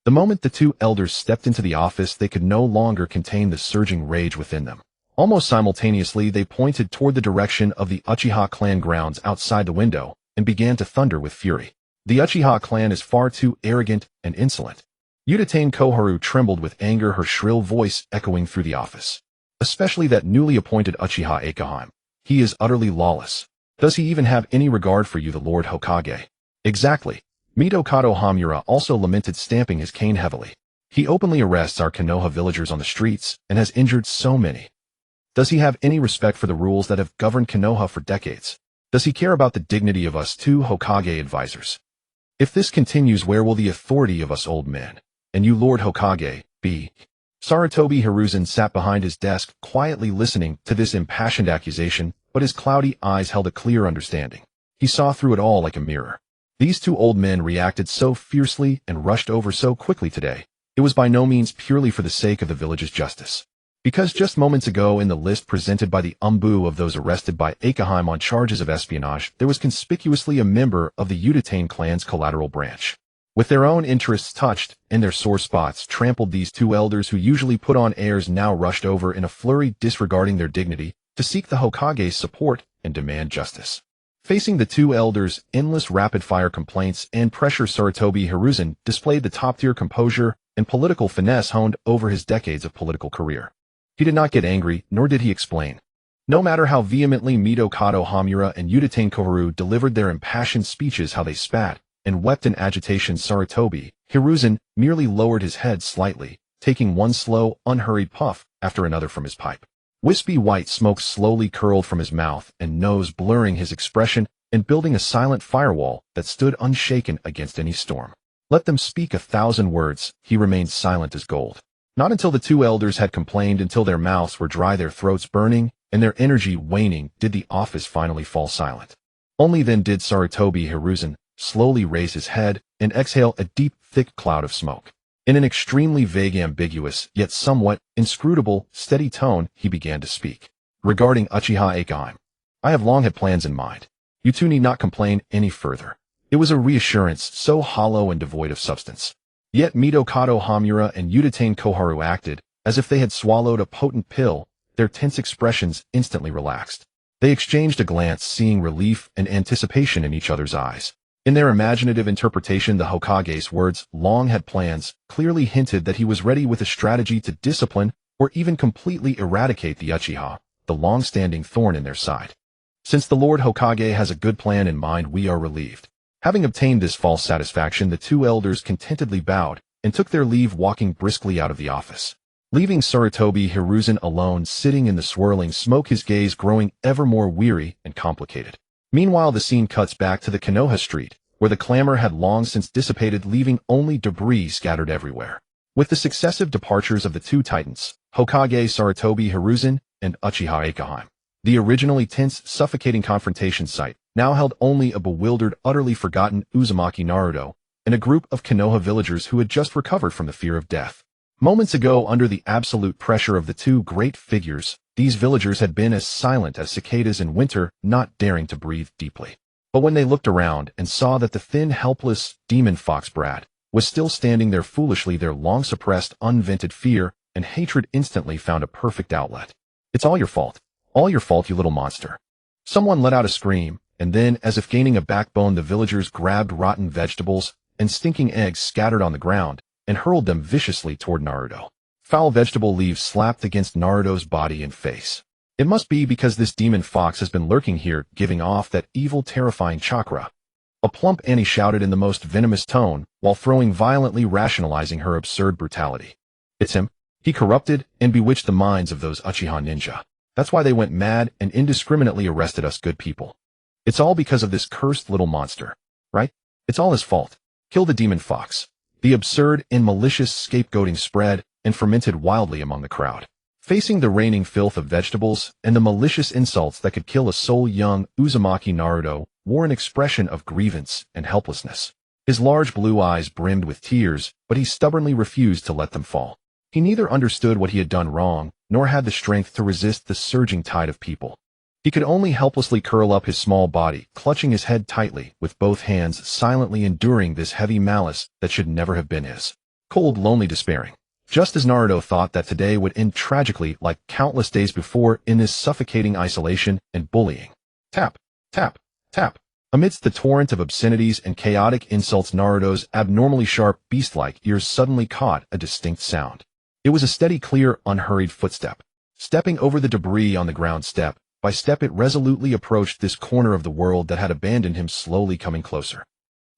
The moment the two elders stepped into the office, they could no longer contain the surging rage within them. Almost simultaneously, they pointed toward the direction of the Uchiha clan grounds outside the window and began to thunder with fury. The Uchiha clan is far too arrogant and insolent. Uchiha Koharu trembled with anger, her shrill voice echoing through the office. Especially that newly appointed Uchiha Akahime. He is utterly lawless. Does he even have any regard for you, the Lord Hokage? Exactly. Mitokado Hamura also lamented, stamping his cane heavily. He openly arrests our Konoha villagers on the streets and has injured so many. Does he have any respect for the rules that have governed Konoha for decades? Does he care about the dignity of us two Hokage advisors? If this continues, where will the authority of us old men, and you Lord Hokage, be? Sarutobi Hiruzen sat behind his desk, quietly listening to this impassioned accusation, but his cloudy eyes held a clear understanding. He saw through it all like a mirror. These two old men reacted so fiercely and rushed over so quickly today. It was by no means purely for the sake of the village's justice. Because just moments ago, in the list presented by the umbu of those arrested by Akahime on charges of espionage, there was conspicuously a member of the Uchiha clan's collateral branch. With their own interests touched and their sore spots trampled, these two elders, who usually put on airs, now rushed over in a flurry, disregarding their dignity, to seek the Hokage's support and demand justice. Facing the two elders' endless rapid-fire complaints and pressure, Sarutobi Hiruzen displayed the top-tier composure and political finesse honed over his decades of political career. He did not get angry, nor did he explain. No matter how vehemently Mitokado Hamura and Uchiha Koharu delivered their impassioned speeches, how they spat and wept in agitation, Sarutobi Hiruzen merely lowered his head slightly, taking one slow, unhurried puff after another from his pipe. Wispy white smoke slowly curled from his mouth and nose, blurring his expression and building a silent firewall that stood unshaken against any storm. Let them speak 1,000 words, he remained silent as gold. Not until the two elders had complained until their mouths were dry, their throats burning, and their energy waning, did the office finally fall silent. Only then did Sarutobi Hiruzen slowly raise his head and exhale a deep, thick cloud of smoke. In an extremely vague, ambiguous, yet somewhat inscrutable, steady tone, he began to speak. Regarding Uchiha Akahime, I have long had plans in mind. You two need not complain any further. It was a reassurance so hollow and devoid of substance. Yet Mitokado Hamura and Uchiha Koharu acted as if they had swallowed a potent pill, their tense expressions instantly relaxed. They exchanged a glance, seeing relief and anticipation in each other's eyes. In their imaginative interpretation, the Hokage's words, long had plans, clearly hinted that he was ready with a strategy to discipline or even completely eradicate the Uchiha, the long-standing thorn in their side. Since the Lord Hokage has a good plan in mind, we are relieved. Having obtained this false satisfaction, the two elders contentedly bowed and took their leave, walking briskly out of the office. Leaving Sarutobi Hiruzen alone, sitting in the swirling smoke, his gaze growing ever more weary and complicated. Meanwhile, the scene cuts back to the Konoha street, where the clamor had long since dissipated, leaving only debris scattered everywhere. With the successive departures of the two titans, Hokage Sarutobi Hiruzen and Uchiha Akahime, The originally tense, suffocating confrontation site now held only a bewildered, utterly forgotten Uzumaki Naruto and a group of Konoha villagers who had just recovered from the fear of death. Moments ago, under the absolute pressure of the two great figures, these villagers had been as silent as cicadas in winter, not daring to breathe deeply. But when they looked around and saw that the thin, helpless demon fox brat was still standing there foolishly, their long-suppressed, unvented fear and hatred instantly found a perfect outlet. "It's all your fault. All your fault, you little monster." Someone let out a scream, and then, as if gaining a backbone, the villagers grabbed rotten vegetables and stinking eggs scattered on the ground and hurled them viciously toward Naruto. Foul vegetable leaves slapped against Naruto's body and face. It must be because this demon fox has been lurking here, giving off that evil, terrifying chakra. A plump Annie shouted in the most venomous tone, while throwing violently, rationalizing her absurd brutality. "It's him. He corrupted and bewitched the minds of those Uchiha ninja. That's why they went mad and indiscriminately arrested us good people. It's all because of this cursed little monster. Right? It's all his fault. Kill the demon fox." The absurd and malicious scapegoating spread and fermented wildly among the crowd. Facing the raining filth of vegetables and the malicious insults that could kill a soul, young Uzumaki Naruto wore an expression of grievance and helplessness. His large blue eyes brimmed with tears, but he stubbornly refused to let them fall. He neither understood what he had done wrong, nor had the strength to resist the surging tide of people. He could only helplessly curl up his small body, clutching his head tightly with both hands, silently enduring this heavy malice that should never have been his. Cold, lonely, despairing. Just as Naruto thought that today would end tragically like countless days before in this suffocating isolation and bullying. Tap, tap, tap. Amidst the torrent of obscenities and chaotic insults, Naruto's abnormally sharp, beast-like ears suddenly caught a distinct sound. It was a steady, clear, unhurried footstep. Stepping over the debris on the ground, step by step, it resolutely approached this corner of the world that had abandoned him, slowly coming closer.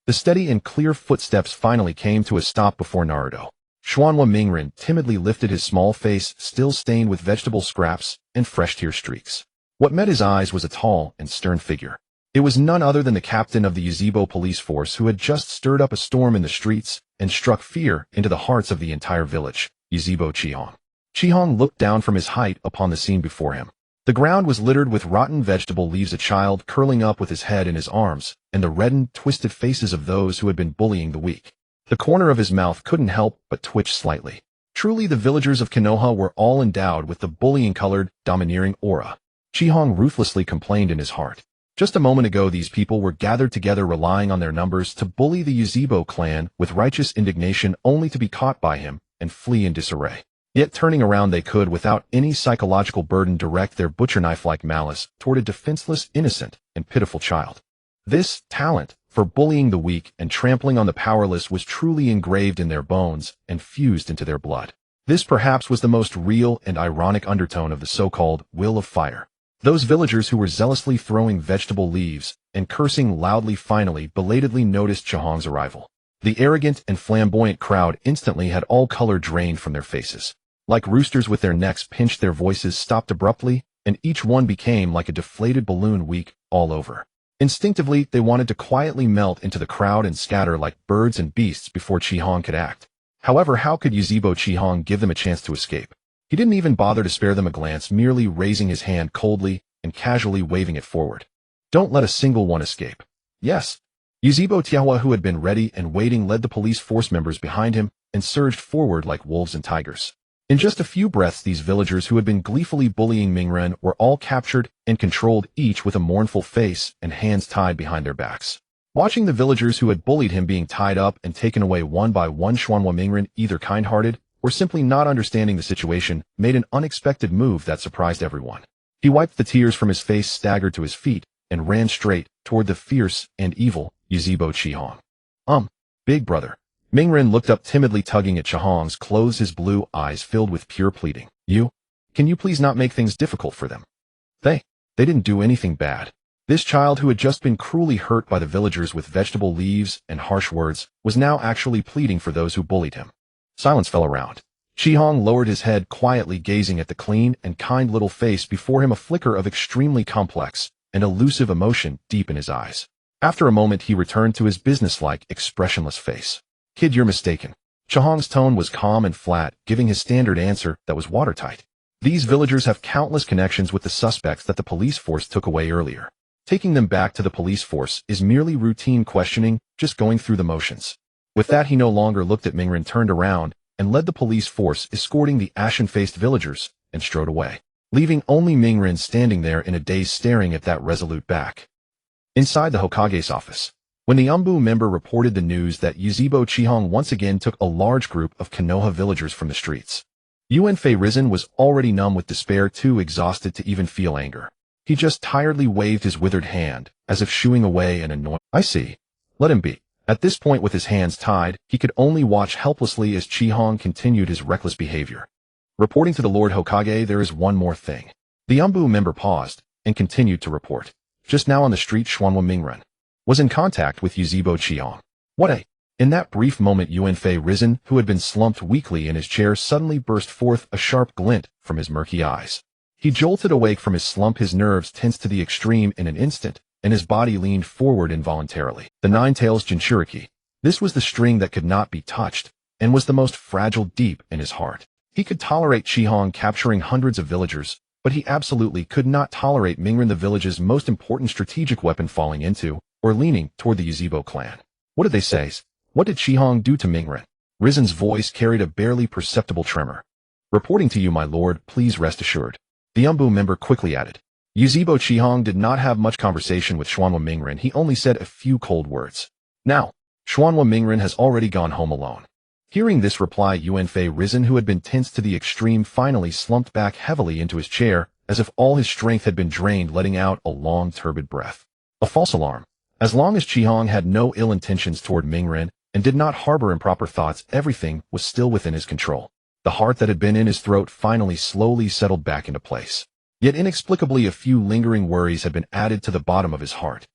The steady and clear footsteps finally came to a stop before Naruto. Xuanhua Mingren timidly lifted his small face, still stained with vegetable scraps and fresh tear streaks. What met his eyes was a tall and stern figure. It was none other than the captain of the Yuzebo police force, who had just stirred up a storm in the streets and struck fear into the hearts of the entire village, Yuzebo Chihong. Chihong looked down from his height upon the scene before him. The ground was littered with rotten vegetable leaves, a child curling up with his head in his arms, and the reddened, twisted faces of those who had been bullying the weak. The corner of his mouth couldn't help but twitch slightly. Truly, the villagers of Konoha were all endowed with the bullying-colored, domineering aura. Chihong ruthlessly complained in his heart. Just a moment ago, these people were gathered together, relying on their numbers to bully the Yuzebo clan with righteous indignation, only to be caught by him and flee in disarray. Yet turning around, they could, without any psychological burden, direct their butcher knife-like malice toward a defenseless, innocent, and pitiful child. This talent for bullying the weak and trampling on the powerless was truly engraved in their bones and fused into their blood. This perhaps was the most real and ironic undertone of the so-called Will of Fire. Those villagers who were zealously throwing vegetable leaves and cursing loudly finally belatedly noticed Chihong's arrival. The arrogant and flamboyant crowd instantly had all color drained from their faces. Like roosters with their necks pinched, their voices stopped abruptly, and each one became like a deflated balloon, weak all over. Instinctively, they wanted to quietly melt into the crowd and scatter like birds and beasts before Chihong could act. However, how could Yuzebo Chihong give them a chance to escape? He didn't even bother to spare them a glance, merely raising his hand coldly and casually waving it forward. "Don't let a single one escape." "Yes." Yuzebo Tiawa, who had been ready and waiting, led the police force members behind him and surged forward like wolves and tigers. In just a few breaths, these villagers who had been gleefully bullying Mingren were all captured and controlled, each with a mournful face and hands tied behind their backs. Watching the villagers who had bullied him being tied up and taken away one by one, Xuanhua Mingren, either kind-hearted or simply not understanding the situation, made an unexpected move that surprised everyone. He wiped the tears from his face, staggered to his feet, and ran straight toward the fierce and evil Yuzebo Chihong. Big brother." Mingren looked up timidly, tugging at Chihong's clothes, his blue eyes filled with pure pleading. Can you please not make things difficult for them? They didn't do anything bad." This child, who had just been cruelly hurt by the villagers with vegetable leaves and harsh words, was now actually pleading for those who bullied him. Silence fell around. Chihong lowered his head, quietly gazing at the clean and kind little face before him, a flicker of extremely complex and elusive emotion deep in his eyes. After a moment, he returned to his businesslike, expressionless face. "Kid, you're mistaken." Chihong's tone was calm and flat, giving his standard answer that was watertight. These villagers have countless connections with the suspects that the police force took away earlier. Taking them back to the police force is merely routine questioning, just going through the motions. With that, he no longer looked at Mingren, turned around, and led the police force escorting the ashen-faced villagers, and strode away, leaving only Mingren standing there in a daze staring at that resolute back. Inside the Hokage's office, when the Umbu member reported the news that Yuzebo Chihong once again took a large group of Konoha villagers from the streets, Yuanfei Risen was already numb with despair, too exhausted to even feel anger. He just tiredly waved his withered hand, as if shooing away an annoyance. I see. Let him be. At this point, with his hands tied, he could only watch helplessly as Chihong continued his reckless behavior. Reporting to the Lord Hokage, there is one more thing. The Umbu member paused, and continued to report. Just now on the street, Xuanhua Mingren was in contact with Yuzebo Chihong. What a... In that brief moment, Yuanfei Risen, who had been slumped weakly in his chair, suddenly burst forth a sharp glint from his murky eyes. He jolted awake from his slump, his nerves tensed to the extreme in an instant, and his body leaned forward involuntarily. The Nine-Tails Jinchuriki. This was the string that could not be touched, and was the most fragile deep in his heart. He could tolerate Chihong capturing hundreds of villagers, but he absolutely could not tolerate Mingren, the village's most important strategic weapon, falling into, or leaning toward the Yuzebo clan. What did they say? What did Chihong do to Mingren? Risen's voice carried a barely perceptible tremor. Reporting to you, my lord, please rest assured. The Umbu member quickly added. Yuzebo Chihong did not have much conversation with Xuanhua Mingren. He only said a few cold words. Now, Xuanhua Mingren has already gone home alone. Hearing this reply, Yuanfei Risen, who had been tense to the extreme, finally slumped back heavily into his chair, as if all his strength had been drained, letting out a long, turbid breath. A false alarm. As long as Chihong had no ill intentions toward Mingren, and did not harbor improper thoughts, everything was still within his control. The heart that had been in his throat finally slowly settled back into place. Yet inexplicably, a few lingering worries had been added to the bottom of his heart.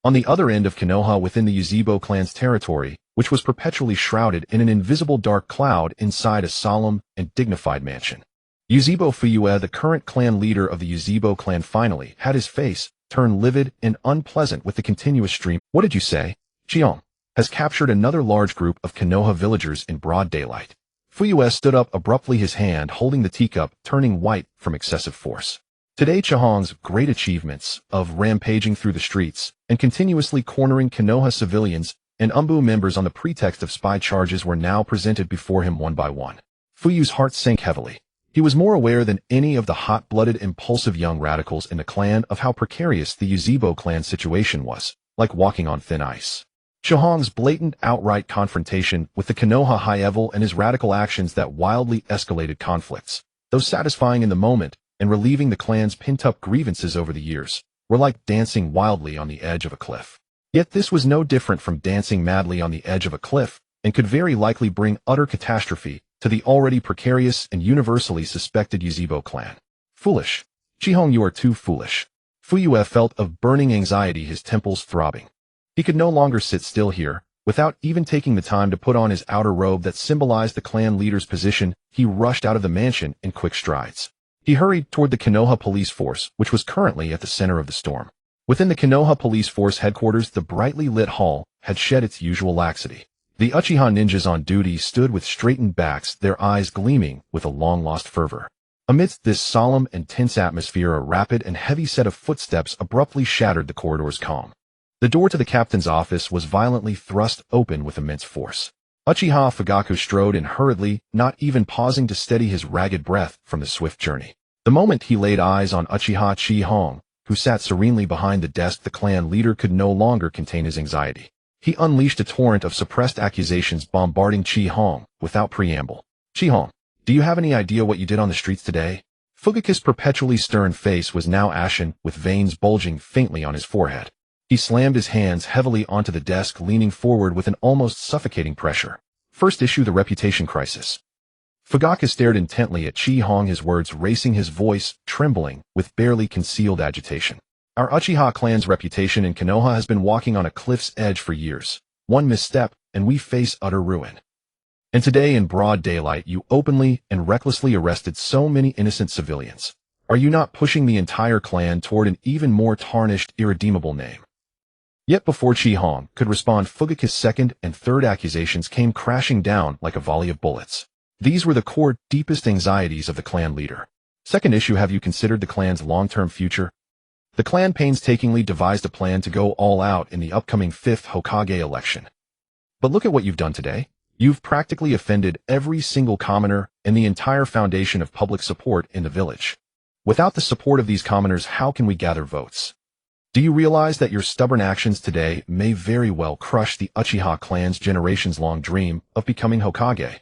On the other end of Konoha, within the Yuzebo clan's territory, which was perpetually shrouded in an invisible dark cloud inside a solemn and dignified mansion, Yuzebo Fuyue, the current clan leader of the Yuzebo clan, finally had his face turn livid and unpleasant with the continuous stream. What did you say? Chihong has captured another large group of Konoha villagers in broad daylight. Fuyue stood up abruptly, his hand holding the teacup, turning white from excessive force. Today, Chihong's great achievements of rampaging through the streets and continuously cornering Konoha civilians and Umbu members on the pretext of spy charges were now presented before him one by one. Fuyue's heart sank heavily. He was more aware than any of the hot-blooded, impulsive young radicals in the clan of how precarious the Yuzebo clan situation was, like walking on thin ice. Chihong's blatant, outright confrontation with the Konoha high-level and his radical actions that wildly escalated conflicts, though satisfying in the moment and relieving the clan's pent-up grievances over the years, were like dancing wildly on the edge of a cliff. Yet this was no different from dancing madly on the edge of a cliff, and could very likely bring utter catastrophe to the already precarious and universally suspected Yuzebo clan. Foolish. Chihong, you are too foolish. Fuyue felt of burning anxiety, his temples throbbing. He could no longer sit still here. Without even taking the time to put on his outer robe that symbolized the clan leader's position, he rushed out of the mansion in quick strides. He hurried toward the Konoha police force, which was currently at the center of the storm. Within the Konoha police force headquarters, the brightly lit hall had shed its usual laxity. The Uchiha ninjas on duty stood with straightened backs, their eyes gleaming with a long-lost fervor. Amidst this solemn and tense atmosphere, a rapid and heavy set of footsteps abruptly shattered the corridor's calm. The door to the captain's office was violently thrust open with immense force. Uchiha Fugaku strode in hurriedly, not even pausing to steady his ragged breath from the swift journey. The moment he laid eyes on Uchiha Chihong, who sat serenely behind the desk, the clan leader could no longer contain his anxiety. He unleashed a torrent of suppressed accusations, bombarding Chihong without preamble. Chihong, do you have any idea what you did on the streets today? Fugaku's perpetually stern face was now ashen, with veins bulging faintly on his forehead. He slammed his hands heavily onto the desk, leaning forward with an almost suffocating pressure. First issue, the reputation crisis. Fugaku stared intently at Chihong, his words racing, his voice trembling with barely concealed agitation. Our Uchiha clan's reputation in Konoha has been walking on a cliff's edge for years. One misstep, and we face utter ruin. And today, in broad daylight, you openly and recklessly arrested so many innocent civilians. Are you not pushing the entire clan toward an even more tarnished, irredeemable name? Yet before Chihong could respond, Fugaku's second and third accusations came crashing down like a volley of bullets. These were the core, deepest anxieties of the clan leader. Second issue, have you considered the clan's long-term future? The clan painstakingly devised a plan to go all out in the upcoming 5th Hokage election. But look at what you've done today. You've practically offended every single commoner and the entire foundation of public support in the village. Without the support of these commoners, how can we gather votes? Do you realize that your stubborn actions today may very well crush the Uchiha clan's generations-long dream of becoming Hokage?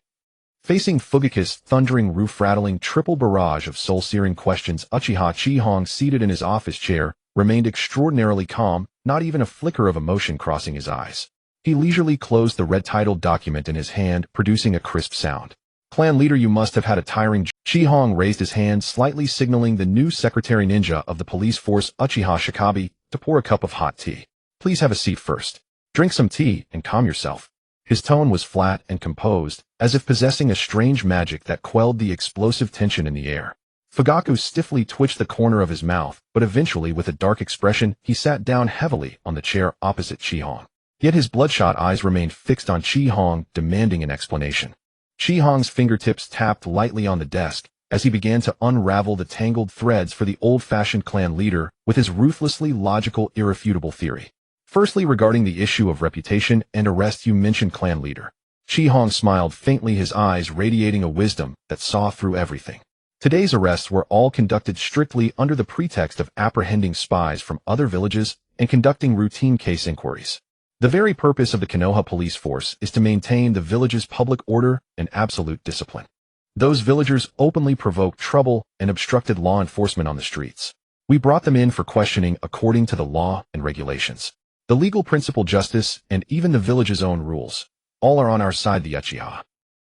Facing Fugaku's thundering, roof-rattling, triple barrage of soul-searing questions, Uchiha Chihong, seated in his office chair, remained extraordinarily calm, not even a flicker of emotion crossing his eyes. He leisurely closed the red-titled document in his hand, producing a crisp sound. Clan leader, you must have had a tiring... Chihong raised his hand, slightly signaling the new secretary ninja of the police force, Uchiha Shikabi, to pour a cup of hot tea. Please have a seat first. Drink some tea and calm yourself. His tone was flat and composed, as if possessing a strange magic that quelled the explosive tension in the air. Fugaku stiffly twitched the corner of his mouth, but eventually, with a dark expression, he sat down heavily on the chair opposite Chihong. Yet his bloodshot eyes remained fixed on Chihong, demanding an explanation. Chihong's fingertips tapped lightly on the desk as he began to unravel the tangled threads for the old-fashioned clan leader with his ruthlessly logical, irrefutable theory. Firstly, regarding the issue of reputation and arrest, you mentioned, clan leader. Chihong smiled faintly, his eyes radiating a wisdom that saw through everything. Today's arrests were all conducted strictly under the pretext of apprehending spies from other villages and conducting routine case inquiries. The very purpose of the Konoha police force is to maintain the village's public order and absolute discipline. Those villagers openly provoked trouble and obstructed law enforcement on the streets. We brought them in for questioning according to the law and regulations. The legal principle, justice, and even the village's own rules, all are on our side, the Uchiha.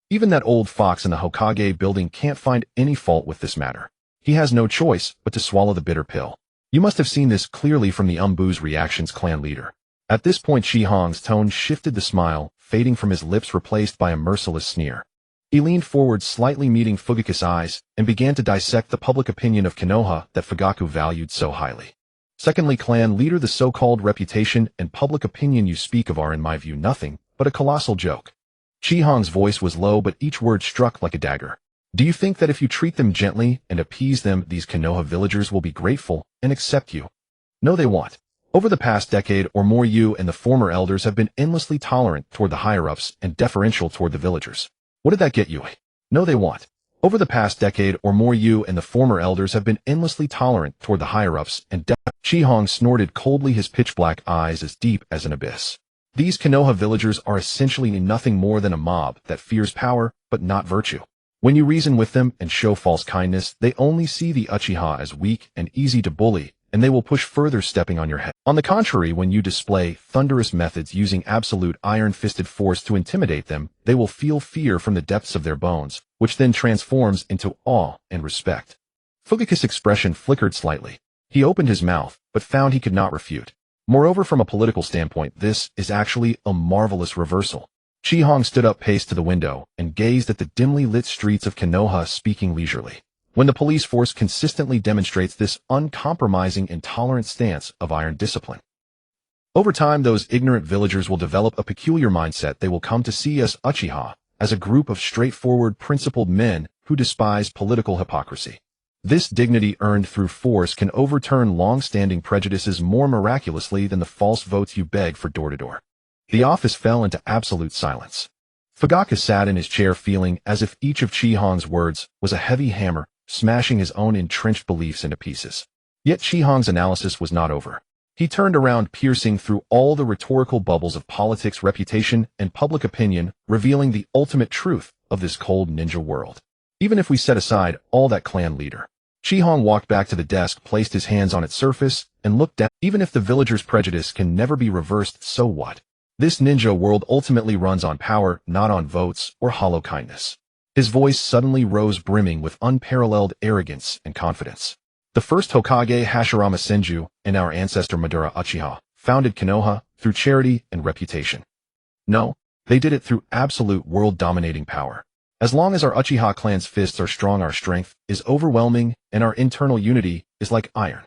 Even that old fox in the Hokage building can't find any fault with this matter. He has no choice but to swallow the bitter pill. You must have seen this clearly from the Umbu's reactions, clan leader. At this point, Chihong's tone shifted, the smile fading from his lips, replaced by a merciless sneer. He leaned forward slightly, meeting Fugaku's eyes, and began to dissect the public opinion of Konoha that Fugaku valued so highly. Secondly, clan leader, the so-called reputation and public opinion you speak of are, in my view, nothing but a colossal joke. Chihong's voice was low, but each word struck like a dagger. Do you think that if you treat them gently and appease them, these Konoha villagers will be grateful and accept you? No, they won't. Over the past decade or more, you and the former elders have been endlessly tolerant toward the higher-ups and deferential toward the villagers. What did that get you? No, they won't. Over the past decade or more, you and the former elders have been endlessly tolerant toward the higher-ups and Chihong snorted coldly, his pitch-black eyes as deep as an abyss. These Konoha villagers are essentially nothing more than a mob that fears power but not virtue. When you reason with them and show false kindness, they only see the Uchiha as weak and easy to bully, and they will push further, stepping on your head. On the contrary, when you display thunderous methods using absolute iron-fisted force to intimidate them, they will feel fear from the depths of their bones, which then transforms into awe and respect. Fugaku's expression flickered slightly. He opened his mouth, but found he could not refute. Moreover, from a political standpoint, this is actually a marvelous reversal. Chihong stood up, paced to the window, and gazed at the dimly lit streets of Konoha, speaking leisurely. When the police force consistently demonstrates this uncompromising and tolerant stance of iron discipline, over time, those ignorant villagers will develop a peculiar mindset. They will come to see us Uchiha as a group of straightforward, principled men who despise political hypocrisy. This dignity earned through force can overturn long-standing prejudices more miraculously than the false votes you beg for door to door. The office fell into absolute silence. Fugaku sat in his chair, feeling as if each of Chihong's words was a heavy hammer, smashing his own entrenched beliefs into pieces. Yet Chihong's analysis was not over. He turned around, piercing through all the rhetorical bubbles of politics, reputation, and public opinion, revealing the ultimate truth of this cold ninja world. Even if we set aside all that, clan leader. Chihong walked back to the desk, placed his hands on its surface, and looked down. Even if the villagers' prejudice can never be reversed, so what? This ninja world ultimately runs on power, not on votes or hollow kindness. His voice suddenly rose, brimming with unparalleled arrogance and confidence. The first Hokage, Hashirama Senju, and our ancestor Madara Uchiha, founded Konoha through charity and reputation. No, they did it through absolute world-dominating power. As long as our Uchiha clan's fists are strong, our strength is overwhelming, and our internal unity is like iron.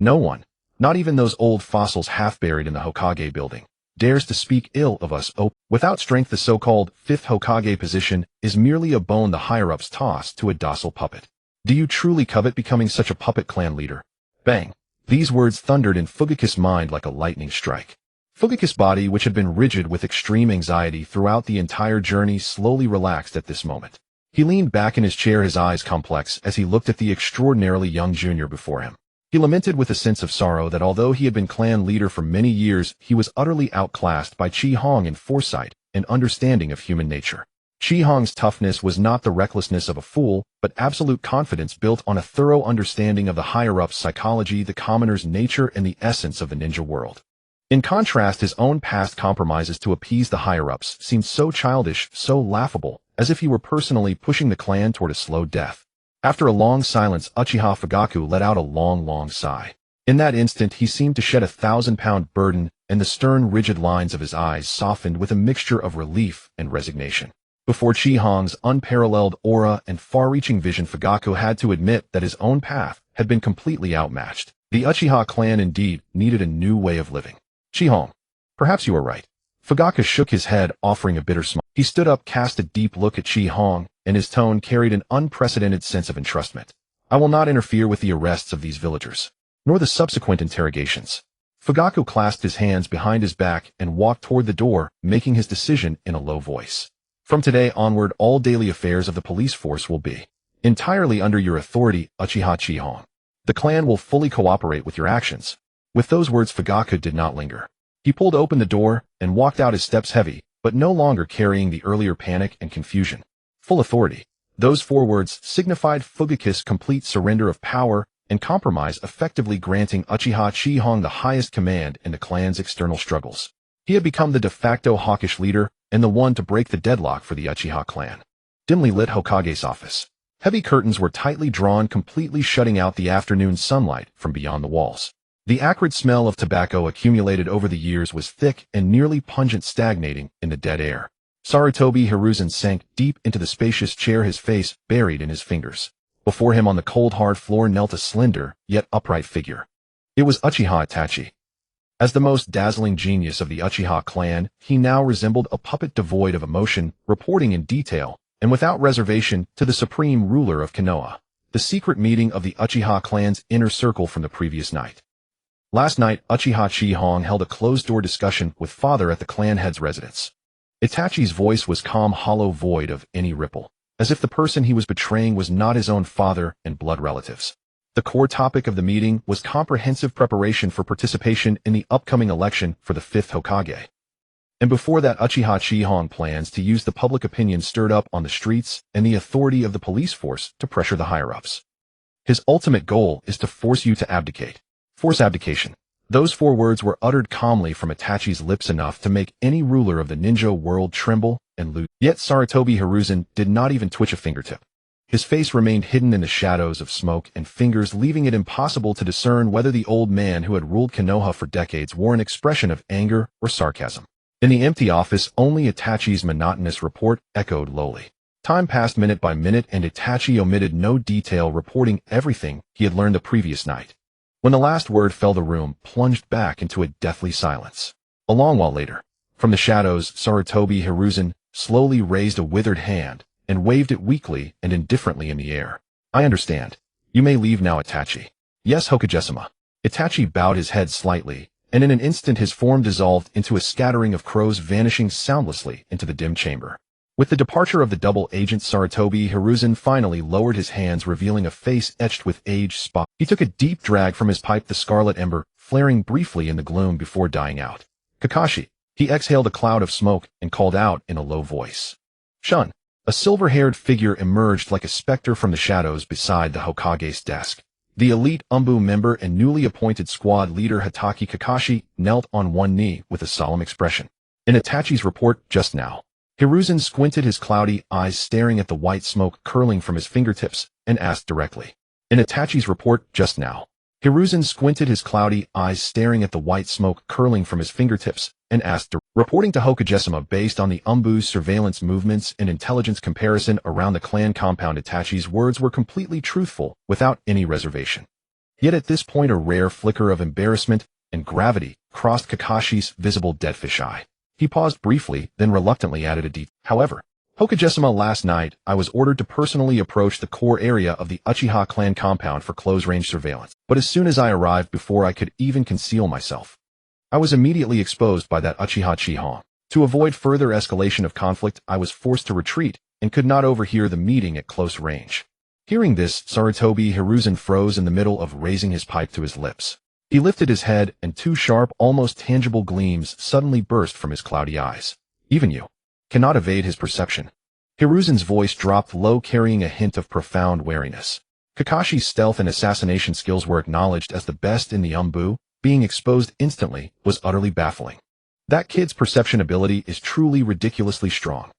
No one, not even those old fossils half buried in the Hokage building, dares to speak ill of us. Without strength, the so-called 5th Hokage position is merely a bone the higher-ups toss to a docile puppet. Do you truly covet becoming such a puppet clan leader? Bang! These words thundered in Fugaku's mind like a lightning strike. Fugaku's body, which had been rigid with extreme anxiety throughout the entire journey, slowly relaxed at this moment. He leaned back in his chair, his eyes complex, as he looked at the extraordinarily young junior before him. He lamented with a sense of sorrow that although he had been clan leader for many years, he was utterly outclassed by Chi Hong in foresight and understanding of human nature. Chi Hong's toughness was not the recklessness of a fool, but absolute confidence built on a thorough understanding of the higher-ups' psychology, the commoner's nature, and the essence of the ninja world. In contrast, his own past compromises to appease the higher-ups seemed so childish, so laughable, as if he were personally pushing the clan toward a slow death. After a long silence, Uchiha Fugaku let out a long sigh. In that instant, he seemed to shed a 1,000-pound burden, and the stern, rigid lines of his eyes softened with a mixture of relief and resignation. Before Chi Hong's unparalleled aura and far-reaching vision, Fugaku had to admit that his own path had been completely outmatched. The Uchiha clan indeed needed a new way of living. Chi Hong, perhaps you are right. Fugaku shook his head, offering a bitter smile. He stood up, cast a deep look at Chi Hong, and his tone carried an unprecedented sense of entrustment. I will not interfere with the arrests of these villagers, nor the subsequent interrogations. Fugaku clasped his hands behind his back and walked toward the door, making his decision in a low voice. From today onward, all daily affairs of the police force will be entirely under your authority, Uchiha Chi Hong. The clan will fully cooperate with your actions. With those words, Fugaku did not linger. He pulled open the door and walked out, his steps heavy, but no longer carrying the earlier panic and confusion. Full authority. Those 4 words signified Fugaku's complete surrender of power and compromise, effectively granting Uchiha Chi Hong the highest command in the clan's external struggles. He had become the de facto hawkish leader and the one to break the deadlock for the Uchiha clan. Dimly lit Hokage's office. Heavy curtains were tightly drawn, completely shutting out the afternoon sunlight from beyond the walls. The acrid smell of tobacco accumulated over the years was thick and nearly pungent, stagnating in the dead air. Sarutobi Hiruzen sank deep into the spacious chair, his face buried in his fingers. Before him on the cold, hard floor knelt a slender, yet upright figure. It was Uchiha Itachi. As the most dazzling genius of the Uchiha clan, he now resembled a puppet devoid of emotion, reporting in detail, and without reservation, to the supreme ruler of Konoha. The secret meeting of the Uchiha clan's inner circle from the previous night. Last night, Uchiha Chi Hong held a closed-door discussion with father at the clan head's residence. Itachi's voice was calm, hollow, void of any ripple, as if the person he was betraying was not his own father and blood relatives. The core topic of the meeting was comprehensive preparation for participation in the upcoming election for the 5th Hokage. And before that, Uchiha Chi Hong plans to use the public opinion stirred up on the streets and the authority of the police force to pressure the higher-ups. His ultimate goal is to force you to abdicate. Force abdication. Those 4 words were uttered calmly from Itachi's lips, enough to make any ruler of the ninja world tremble and lose. Yet Sarutobi Hiruzen did not even twitch a fingertip. His face remained hidden in the shadows of smoke and fingers, leaving it impossible to discern whether the old man who had ruled Konoha for decades wore an expression of anger or sarcasm. In the empty office, only Itachi's monotonous report echoed lowly. Time passed minute by minute, and Itachi omitted no detail, reporting everything he had learned the previous night. When the last word fell, the room plunged back into a deathly silence. A long while later, from the shadows, Sarutobi Hiruzen slowly raised a withered hand and waved it weakly and indifferently in the air. I understand. You may leave now, Itachi. Yes, Hokage-sama. Itachi bowed his head slightly, and in an instant his form dissolved into a scattering of crows, vanishing soundlessly into the dim chamber. With the departure of the double agent, Sarutobi Hiruzen finally lowered his hands, revealing a face etched with age spots. He took a deep drag from his pipe, the scarlet ember flaring briefly in the gloom before dying out. Kakashi. He exhaled a cloud of smoke and called out in a low voice. Shun. A silver-haired figure emerged like a specter from the shadows beside the Hokage's desk. The elite Umbu member and newly appointed squad leader Hatake Kakashi knelt on one knee with a solemn expression. In Itachi's report just now, Hiruzen squinted his cloudy eyes, staring at the white smoke curling from his fingertips, and asked directly. In Itachi's report just now, Hiruzen squinted his cloudy eyes, staring at the white smoke curling from his fingertips, and asked, reporting to Hokage-sama based on the Umbu's surveillance movements and intelligence comparison around the clan compound. Itachi's words were completely truthful, without any reservation. Yet at this point a rare flicker of embarrassment and gravity crossed Kakashi's visible deadfish eye. He paused briefly, then reluctantly added a detail. However, Hokagesima, last night, I was ordered to personally approach the core area of the Uchiha clan compound for close-range surveillance. But as soon as I arrived, before I could even conceal myself, I was immediately exposed by that Uchiha Chihong. To avoid further escalation of conflict, I was forced to retreat and could not overhear the meeting at close range. Hearing this, Sarutobi Hiruzen froze in the middle of raising his pipe to his lips. He lifted his head, and two sharp, almost tangible gleams suddenly burst from his cloudy eyes. Even you cannot evade his perception. Hiruzen's voice dropped low, carrying a hint of profound wariness. Kakashi's stealth and assassination skills were acknowledged as the best in the Umbu. Being exposed instantly was utterly baffling. That kid's perception ability is truly ridiculously strong.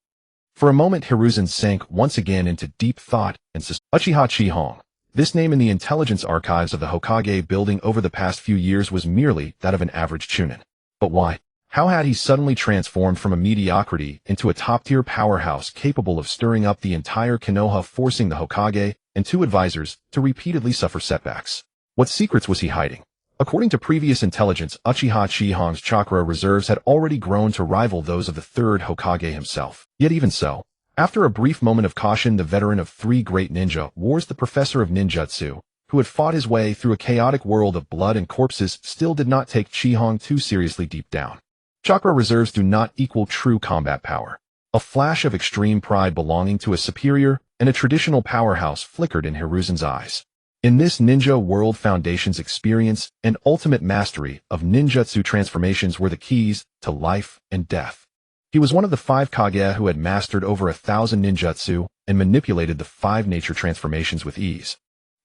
For a moment, Hiruzen sank once again into deep thought and Uchiha Chihong. This name in the intelligence archives of the Hokage building over the past few years was merely that of an average chunin. But why? How had he suddenly transformed from a mediocrity into a top-tier powerhouse capable of stirring up the entire Konoha, forcing the Hokage and two advisors to repeatedly suffer setbacks? What secrets was he hiding? According to previous intelligence, Uchiha Chihong's chakra reserves had already grown to rival those of the third Hokage himself. Yet even so, after a brief moment of caution, the veteran of three great ninja wars, the professor of ninjutsu, who had fought his way through a chaotic world of blood and corpses, still did not take Chihong too seriously deep down. Chakra reserves do not equal true combat power. A flash of extreme pride belonging to a superior and a traditional powerhouse flickered in Hiruzen's eyes. In this ninja world, Foundation's experience and ultimate mastery of ninjutsu transformations were the keys to life and death. He was one of the 5 Kage who had mastered over 1,000 ninjutsu and manipulated the 5 nature transformations with ease.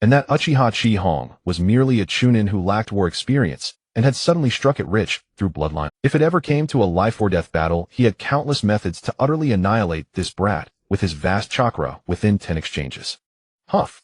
And that Uchiha Chihong was merely a chunin who lacked war experience and had suddenly struck it rich through bloodline. If it ever came to a life-or-death battle, he had countless methods to utterly annihilate this brat with his vast chakra within 10 exchanges. Huff.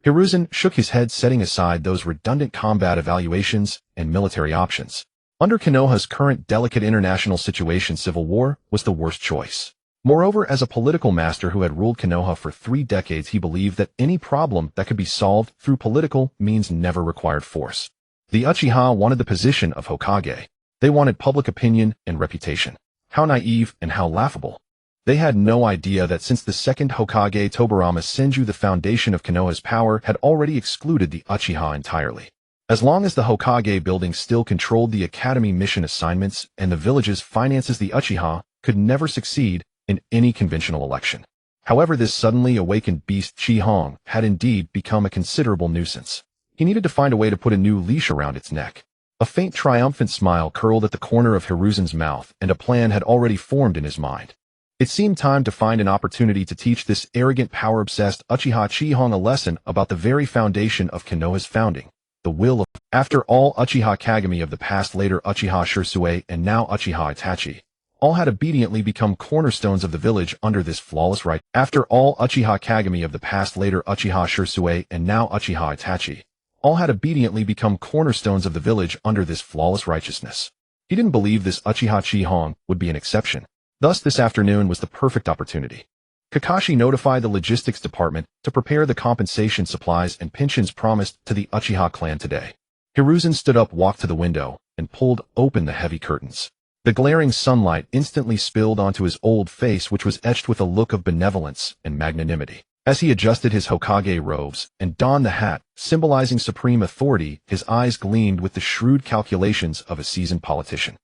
Hiruzen shook his head, setting aside those redundant combat evaluations and military options. Under Konoha's current delicate international situation, civil war was the worst choice. Moreover, as a political master who had ruled Konoha for 3 decades, he believed that any problem that could be solved through political means never required force. The Uchiha wanted the position of Hokage. They wanted public opinion and reputation. How naive and how laughable. They had no idea that since the second Hokage Tobirama Senju, the foundation of Konoha's power had already excluded the Uchiha entirely. As long as the Hokage building still controlled the academy mission assignments and the village's finances, the Uchiha could never succeed in any conventional election. However, this suddenly awakened beast Chihong had indeed become a considerable nuisance. He needed to find a way to put a new leash around its neck. A faint triumphant smile curled at the corner of Hiruzen's mouth, and a plan had already formed in his mind. It seemed time to find an opportunity to teach this arrogant, power-obsessed Uchiha Chihong a lesson about the very foundation of Konoha's founding, the will of. After all, Uchiha Kagami of the past, later Uchiha Shisui, and now Uchiha Itachi, all had obediently become cornerstones of the village under this flawless right. After all, Uchiha Kagami of the past, later Uchiha Shisui, and now Uchiha Itachi, all had obediently become cornerstones of the village under this flawless righteousness. He didn't believe this Uchiha Chihong would be an exception. Thus, this afternoon was the perfect opportunity. Kakashi notified the logistics department to prepare the compensation supplies and pensions promised to the Uchiha clan today. Hiruzen stood up, walked to the window, and pulled open the heavy curtains. The glaring sunlight instantly spilled onto his old face, which was etched with a look of benevolence and magnanimity. As he adjusted his Hokage robes and donned the hat, symbolizing supreme authority, his eyes gleamed with the shrewd calculations of a seasoned politician.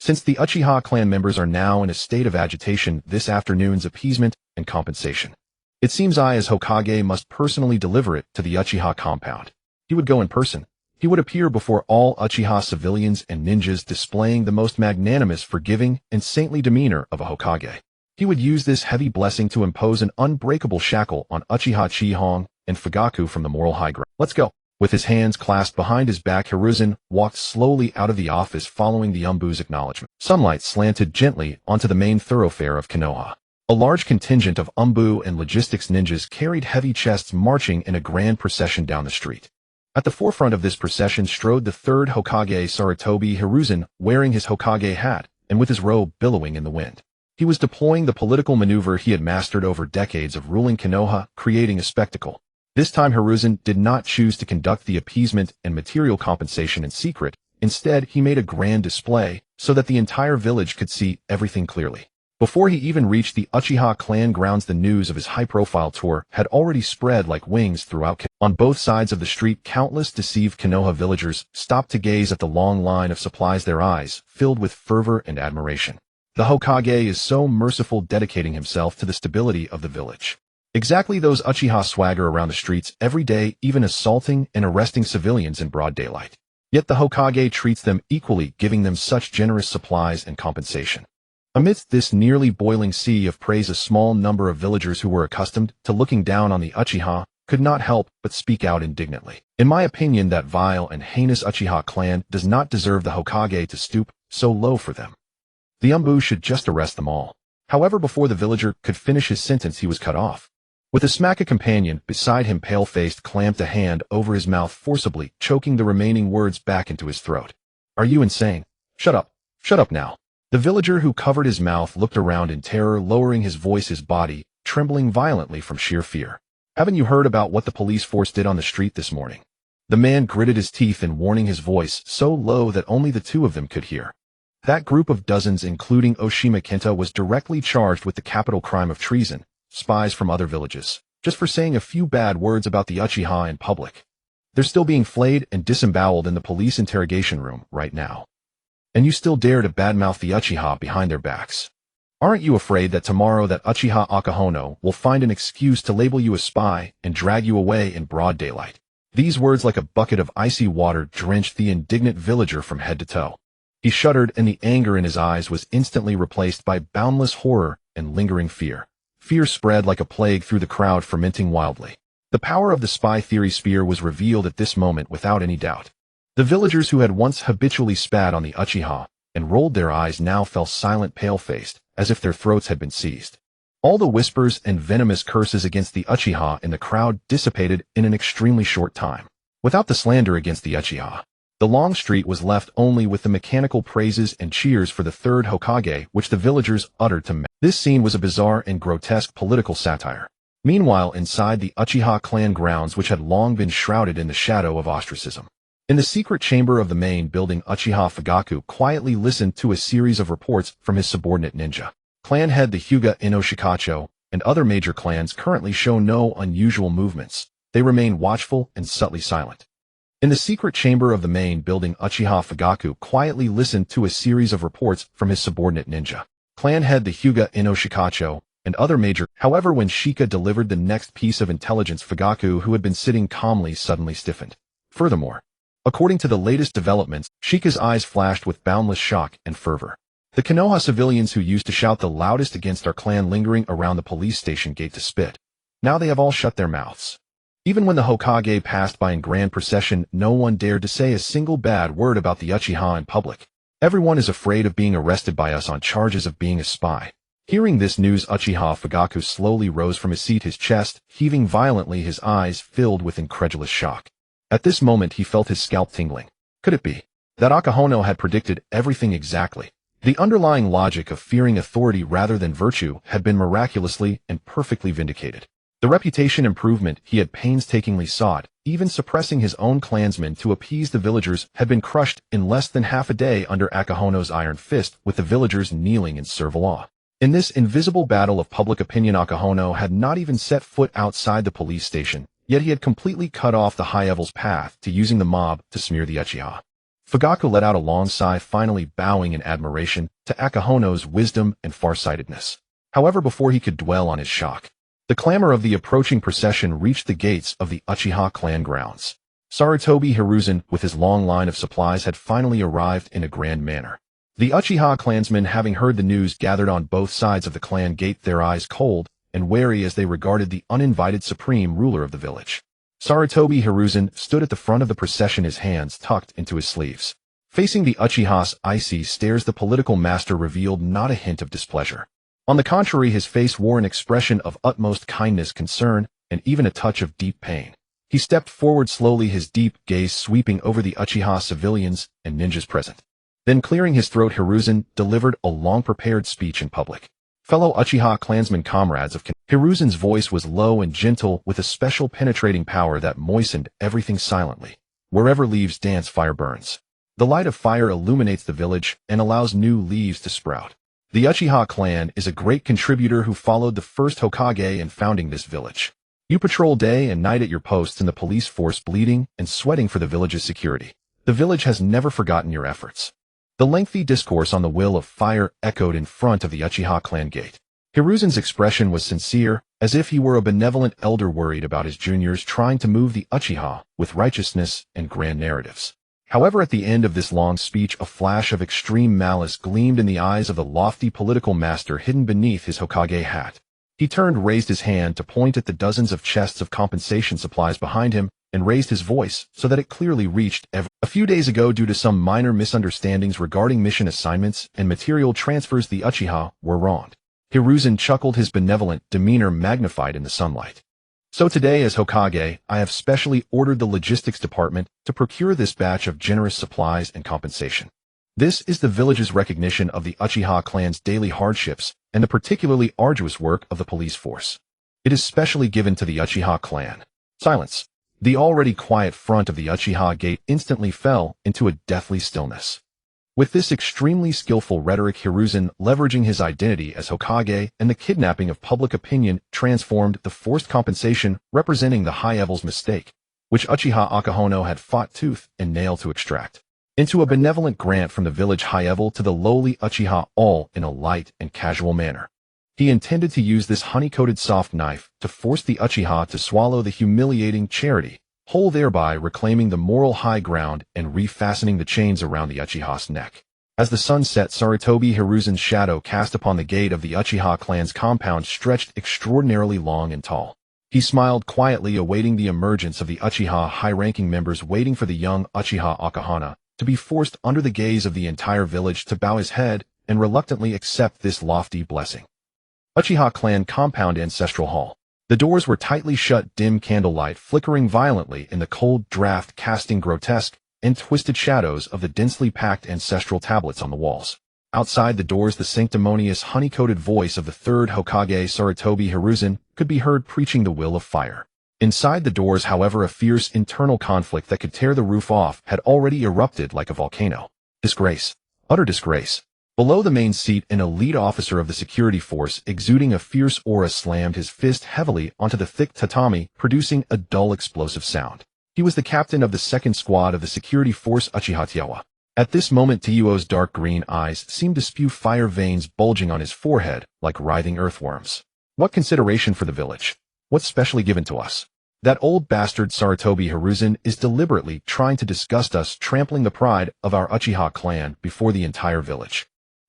Since the Uchiha clan members are now in a state of agitation, this afternoon's appeasement and compensation, it seems I as Hokage must personally deliver it to the Uchiha compound. He would go in person. He would appear before all Uchiha civilians and ninjas, displaying the most magnanimous, forgiving, and saintly demeanor of a Hokage. He would use this heavy blessing to impose an unbreakable shackle on Uchiha Chihong and Fugaku from the moral high ground. Let's go. With his hands clasped behind his back, Hiruzen walked slowly out of the office, following the Umbu's acknowledgement. Sunlight slanted gently onto the main thoroughfare of Konoha. A large contingent of Umbu and logistics ninjas carried heavy chests, marching in a grand procession down the street. At the forefront of this procession strode the third Hokage, Sarutobi Hiruzen, wearing his Hokage hat and with his robe billowing in the wind. He was deploying the political maneuver he had mastered over decades of ruling Konoha, creating a spectacle. This time Hiruzen did not choose to conduct the appeasement and material compensation in secret. Instead, he made a grand display so that the entire village could see everything clearly. Before he even reached the Uchiha clan grounds, the news of his high-profile tour had already spread like wings throughout. On both sides of the street, countless deceived Konoha villagers stopped to gaze at the long line of supplies, their eyes filled with fervor and admiration. The Hokage is so merciful, dedicating himself to the stability of the village. Exactly, those Uchiha swagger around the streets every day, even assaulting and arresting civilians in broad daylight. Yet the Hokage treats them equally, giving them such generous supplies and compensation. Amidst this nearly boiling sea of praise, a small number of villagers who were accustomed to looking down on the Uchiha could not help but speak out indignantly. In my opinion, that vile and heinous Uchiha clan does not deserve the Hokage to stoop so low for them. The Umbu should just arrest them all. However, before the villager could finish his sentence, he was cut off. With a smack, a companion beside him, pale-faced, clamped a hand over his mouth, forcibly choking the remaining words back into his throat. "Are you insane? Shut up. Shut up now." The villager who covered his mouth looked around in terror, lowering his voice, his body trembling violently from sheer fear. "Haven't you heard about what the police force did on the street this morning?" The man gritted his teeth in warning, his voice so low that only the two of them could hear. That group of dozens, including Oshima Kenta, was directly charged with the capital crime of treason, spies from other villages, just for saying a few bad words about the Uchiha in public. They're still being flayed and disemboweled in the police interrogation room right now. And you still dare to badmouth the Uchiha behind their backs. Aren't you afraid that tomorrow that Uchiha Akahono will find an excuse to label you a spy and drag you away in broad daylight? These words, like a bucket of icy water, drenched the indignant villager from head to toe. He shuddered, and the anger in his eyes was instantly replaced by boundless horror and lingering fear. Fear spread like a plague through the crowd, fermenting wildly. The power of the spy theory spear was revealed at this moment without any doubt. The villagers who had once habitually spat on the Uchiha and rolled their eyes now fell silent, pale-faced, as if their throats had been seized. All the whispers and venomous curses against the Uchiha in the crowd dissipated in an extremely short time. Without the slander against the Uchiha, the long street was left only with the mechanical praises and cheers for the third Hokage, which the villagers uttered to men. This scene was a bizarre and grotesque political satire. Meanwhile, inside the Uchiha clan grounds, which had long been shrouded in the shadow of ostracism, in the secret chamber of the main building, Uchiha Fugaku quietly listened to a series of reports from his subordinate ninja. Clan head the Hyuga Inoshikacho and other major clans currently show no unusual movements. They remain watchful and subtly silent. In the secret chamber of the main building, Uchiha Fugaku quietly listened to a series of reports from his subordinate ninja. Clan head the Hyuga Inoshikacho and other major. However, when Shika delivered the next piece of intelligence, Fugaku, who had been sitting calmly, suddenly stiffened. Furthermore, according to the latest developments, Shika's eyes flashed with boundless shock and fervor. The Konoha civilians who used to shout the loudest against our clan lingering around the police station gate to spit. Now they have all shut their mouths. Even when the Hokage passed by in grand procession, no one dared to say a single bad word about the Uchiha in public. Everyone is afraid of being arrested by us on charges of being a spy. Hearing this news, Uchiha Fugaku slowly rose from his seat, his chest heaving violently, his eyes filled with incredulous shock. At this moment, he felt his scalp tingling. Could it be that Akahono had predicted everything exactly? The underlying logic of fearing authority rather than virtue had been miraculously and perfectly vindicated. The reputation improvement he had painstakingly sought, even suppressing his own clansmen to appease the villagers, had been crushed in less than half a day under Akahono's iron fist, with the villagers kneeling in servile awe. In this invisible battle of public opinion, Akahono had not even set foot outside the police station, yet he had completely cut off the High Evil's path to using the mob to smear the Uchiha. Fugaku let out a long sigh, finally bowing in admiration to Akahono's wisdom and farsightedness. However, before he could dwell on his shock, the clamor of the approaching procession reached the gates of the Uchiha clan grounds. Sarutobi Hiruzen, with his long line of supplies, had finally arrived in a grand manner. The Uchiha clansmen, having heard the news, gathered on both sides of the clan gate, their eyes cold and wary as they regarded the uninvited supreme ruler of the village. Sarutobi Hiruzen stood at the front of the procession, his hands tucked into his sleeves. Facing the Uchiha's icy stares, the political master revealed not a hint of displeasure. On the contrary, his face wore an expression of utmost kindness, concern, and even a touch of deep pain. He stepped forward slowly, his deep gaze sweeping over the Uchiha civilians and ninjas present. Then, clearing his throat, Hiruzen delivered a long-prepared speech in public. Fellow Uchiha clansmen, comrades of Hiruzen's voice was low and gentle, with a special penetrating power that moistened everything silently. Wherever leaves dance, fire burns. The light of fire illuminates the village and allows new leaves to sprout. The Uchiha clan is a great contributor who followed the first Hokage in founding this village. You patrol day and night at your posts in the police force, bleeding and sweating for the village's security. The village has never forgotten your efforts. The lengthy discourse on the will of fire echoed in front of the Uchiha clan gate. Hiruzen's expression was sincere, as if he were a benevolent elder worried about his juniors trying to move the Uchiha with righteousness and grand narratives. However, at the end of this long speech, a flash of extreme malice gleamed in the eyes of the lofty political master hidden beneath his Hokage hat. He turned, raised his hand to point at the dozens of chests of compensation supplies behind him, and raised his voice so that it clearly reached everyone. A few days ago, due to some minor misunderstandings regarding mission assignments and material transfers, the Uchiha were wronged. Hiruzen chuckled, his benevolent demeanor magnified in the sunlight. So today, as Hokage, I have specially ordered the logistics department to procure this batch of generous supplies and compensation. This is the village's recognition of the Uchiha clan's daily hardships and the particularly arduous work of the police force. It is specially given to the Uchiha clan. Silence. The already quiet front of the Uchiha gate instantly fell into a deathly stillness. With this extremely skillful rhetoric, Hiruzen, leveraging his identity as Hokage and the kidnapping of public opinion, transformed the forced compensation representing the High Evil's mistake, which Uchiha Akahono had fought tooth and nail to extract, into a benevolent grant from the village High Evil to the lowly Uchiha, all in a light and casual manner. He intended to use this honey-coated soft knife to force the Uchiha to swallow the humiliating charity whole, thereby reclaiming the moral high ground and refastening the chains around the Uchiha's neck. As the sun set, Sarutobi Hiruzen's shadow cast upon the gate of the Uchiha clan's compound stretched extraordinarily long and tall. He smiled quietly, awaiting the emergence of the Uchiha high-ranking members, waiting for the young Uchiha Akahana to be forced under the gaze of the entire village to bow his head and reluctantly accept this lofty blessing. Uchiha clan compound ancestral hall. The doors were tightly shut, dim candlelight flickering violently in the cold draft, casting grotesque and twisted shadows of the densely packed ancestral tablets on the walls. Outside the doors, the sanctimonious, honey-coated voice of the third Hokage, Sarutobi Hiruzen, could be heard preaching the will of fire. Inside the doors, however, a fierce internal conflict that could tear the roof off had already erupted like a volcano. Disgrace. Utter disgrace. Below the main seat, an elite officer of the security force, exuding a fierce aura, slammed his fist heavily onto the thick tatami, producing a dull explosive sound. He was the captain of the second squad of the security force, Uchiha Tyawa. At this moment, Tyo's dark green eyes seemed to spew fire, veins bulging on his forehead like writhing earthworms. What consideration for the village? What's specially given to us? That old bastard Sarutobi Hiruzen is deliberately trying to disgust us, trampling the pride of our Uchiha clan before the entire village.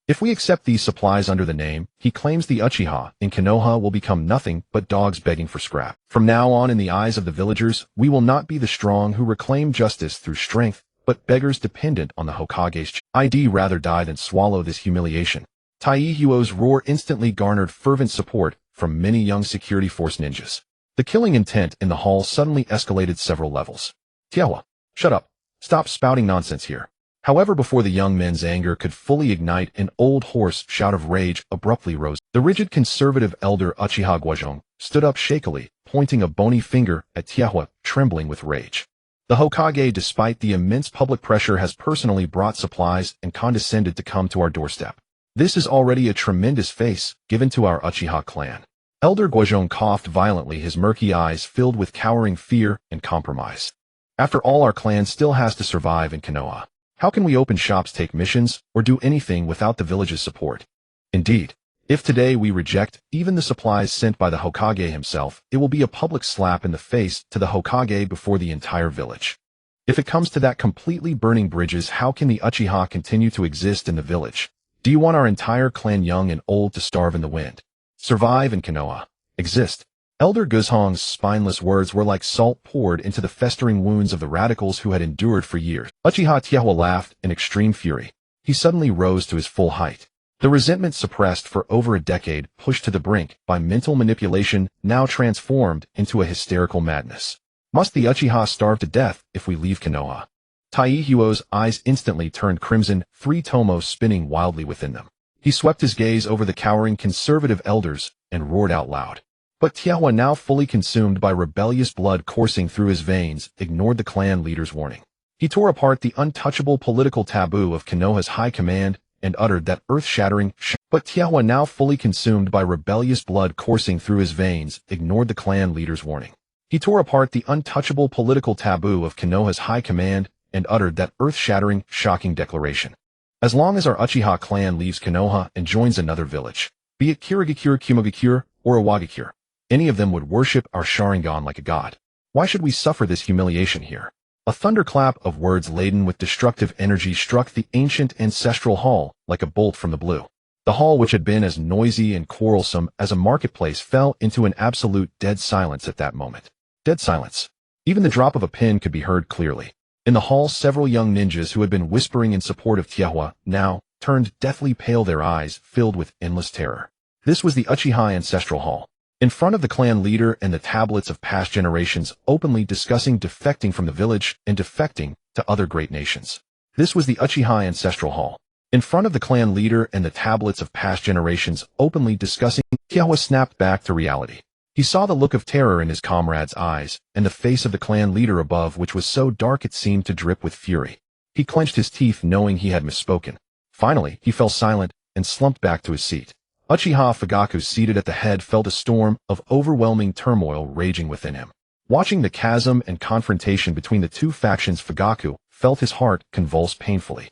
If we accept these supplies under the name, he claims, the Uchiha in Konoha will become nothing but dogs begging for scrap. From now on, in the eyes of the villagers, we will not be the strong who reclaim justice through strength, but beggars dependent on the Hokage's I'd rather die than swallow this humiliation. Taihuo's roar instantly garnered fervent support from many young security force ninjas. The killing intent in the hall suddenly escalated several levels. Tyawa, shut up. Stop spouting nonsense here. However, before the young men's anger could fully ignite, an old hoarse shout of rage abruptly rose. The rigid conservative elder Uchiha Guazhong stood up shakily, pointing a bony finger at Tyawa, trembling with rage. The Hokage, despite the immense public pressure, has personally brought supplies and condescended to come to our doorstep. This is already a tremendous face given to our Uchiha clan. Elder Guazhong coughed violently, his murky eyes filled with cowering fear and compromise. After all, our clan still has to survive in Konoha. How can we open shops, take missions, or do anything without the village's support? Indeed, if today we reject even the supplies sent by the Hokage himself, it will be a public slap in the face to the Hokage before the entire village. If it comes to that, completely burning bridges, how can the Uchiha continue to exist in the village? Do you want our entire clan, young and old, to starve in the wind? Survive in Konoha? Exist? Elder Guazhong's spineless words were like salt poured into the festering wounds of the radicals who had endured for years. Uchiha Tyawa laughed in extreme fury. He suddenly rose to his full height. The resentment suppressed for over a decade, pushed to the brink by mental manipulation, now transformed into a hysterical madness. Must the Uchiha starve to death if we leave Konoha? Taihuo's eyes instantly turned crimson, three tomos spinning wildly within them. He swept his gaze over the cowering conservative elders and roared out loud. But Tyawa, now fully consumed by rebellious blood coursing through his veins, ignored the clan leader's warning. He tore apart the untouchable political taboo of Konoha's high command and uttered that earth-shattering But Tiahua, now fully consumed by rebellious blood coursing through his veins, ignored the clan leader's warning. He tore apart the untouchable political taboo of Konoha's high command and uttered that earth-shattering, shocking declaration. As long as our Uchiha clan leaves Konoha and joins another village, be it Kirigakure, Kumogakure, or Iwagakure, any of them would worship our Sharingan like a god. Why should we suffer this humiliation here? A thunderclap of words laden with destructive energy struck the ancient ancestral hall like a bolt from the blue. The hall, which had been as noisy and quarrelsome as a marketplace, fell into an absolute dead silence at that moment. Dead silence. Even the drop of a pin could be heard clearly. In the hall, several young ninjas who had been whispering in support of Tiahua now turned deathly pale, their eyes filled with endless terror. This was the Uchiha Ancestral Hall. In front of the clan leader and the tablets of past generations openly discussing defecting from the village and defecting to other great nations. This was the Uchiha Ancestral Hall. In front of the clan leader and the tablets of past generations openly discussing, Tiahua snapped back to reality. He saw the look of terror in his comrade's eyes and the face of the clan leader above, which was so dark it seemed to drip with fury. He clenched his teeth, knowing he had misspoken. Finally, he fell silent and slumped back to his seat. Uchiha Fugaku, seated at the head, felt a storm of overwhelming turmoil raging within him. Watching the chasm and confrontation between the two factions, Fugaku felt his heart convulse painfully.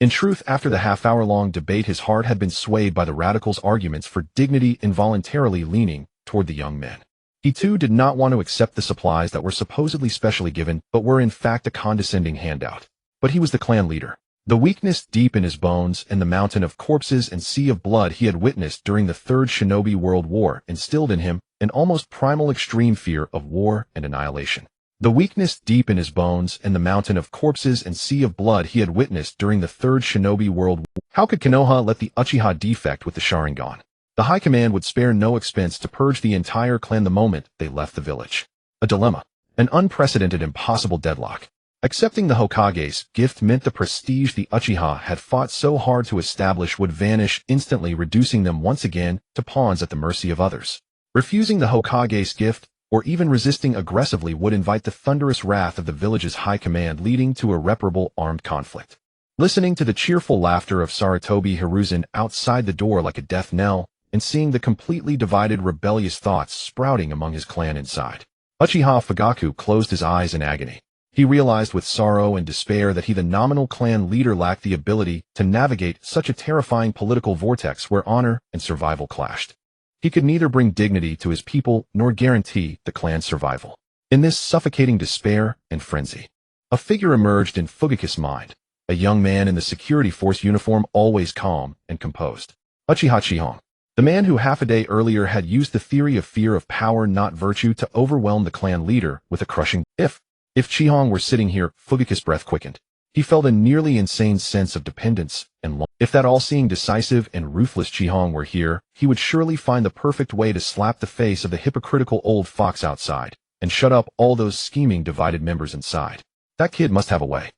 In truth, after the half-hour-long debate, his heart had been swayed by the radicals' arguments for dignity, involuntarily leaning toward the young men. He too did not want to accept the supplies that were supposedly specially given, but were in fact a condescending handout. But he was the clan leader. The weakness deep in his bones and the mountain of corpses and sea of blood he had witnessed during the Third Shinobi World War instilled in him an almost primal extreme fear of war and annihilation. The weakness deep in his bones and the mountain of corpses and sea of blood he had witnessed during the Third Shinobi World War. How could Konoha let the Uchiha defect with the Sharingan? The High Command would spare no expense to purge the entire clan the moment they left the village. A dilemma. An unprecedented, impossible deadlock. Accepting the Hokage's gift meant the prestige the Uchiha had fought so hard to establish would vanish instantly, reducing them once again to pawns at the mercy of others. Refusing the Hokage's gift, or even resisting aggressively, would invite the thunderous wrath of the village's high command, leading to irreparable armed conflict. Listening to the cheerful laughter of Sarutobi Hiruzen outside the door like a death knell, and seeing the completely divided rebellious thoughts sprouting among his clan inside, Uchiha Fugaku closed his eyes in agony. He realized with sorrow and despair that he, the nominal clan leader, lacked the ability to navigate such a terrifying political vortex where honor and survival clashed. He could neither bring dignity to his people nor guarantee the clan's survival. In this suffocating despair and frenzy, a figure emerged in Fugaku's mind, a young man in the security force uniform, always calm and composed. Uchiha Chihong, the man who half a day earlier had used the theory of fear of power, not virtue, to overwhelm the clan leader with a crushing If Chihong were sitting here, Fugaku's breath quickened. He felt a nearly insane sense of dependence and longing. If that all-seeing, decisive, and ruthless Chihong were here, he would surely find the perfect way to slap the face of the hypocritical old fox outside and shut up all those scheming, divided members inside. That kid must have a way.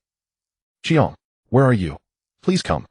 Chihong, where are you? Please come.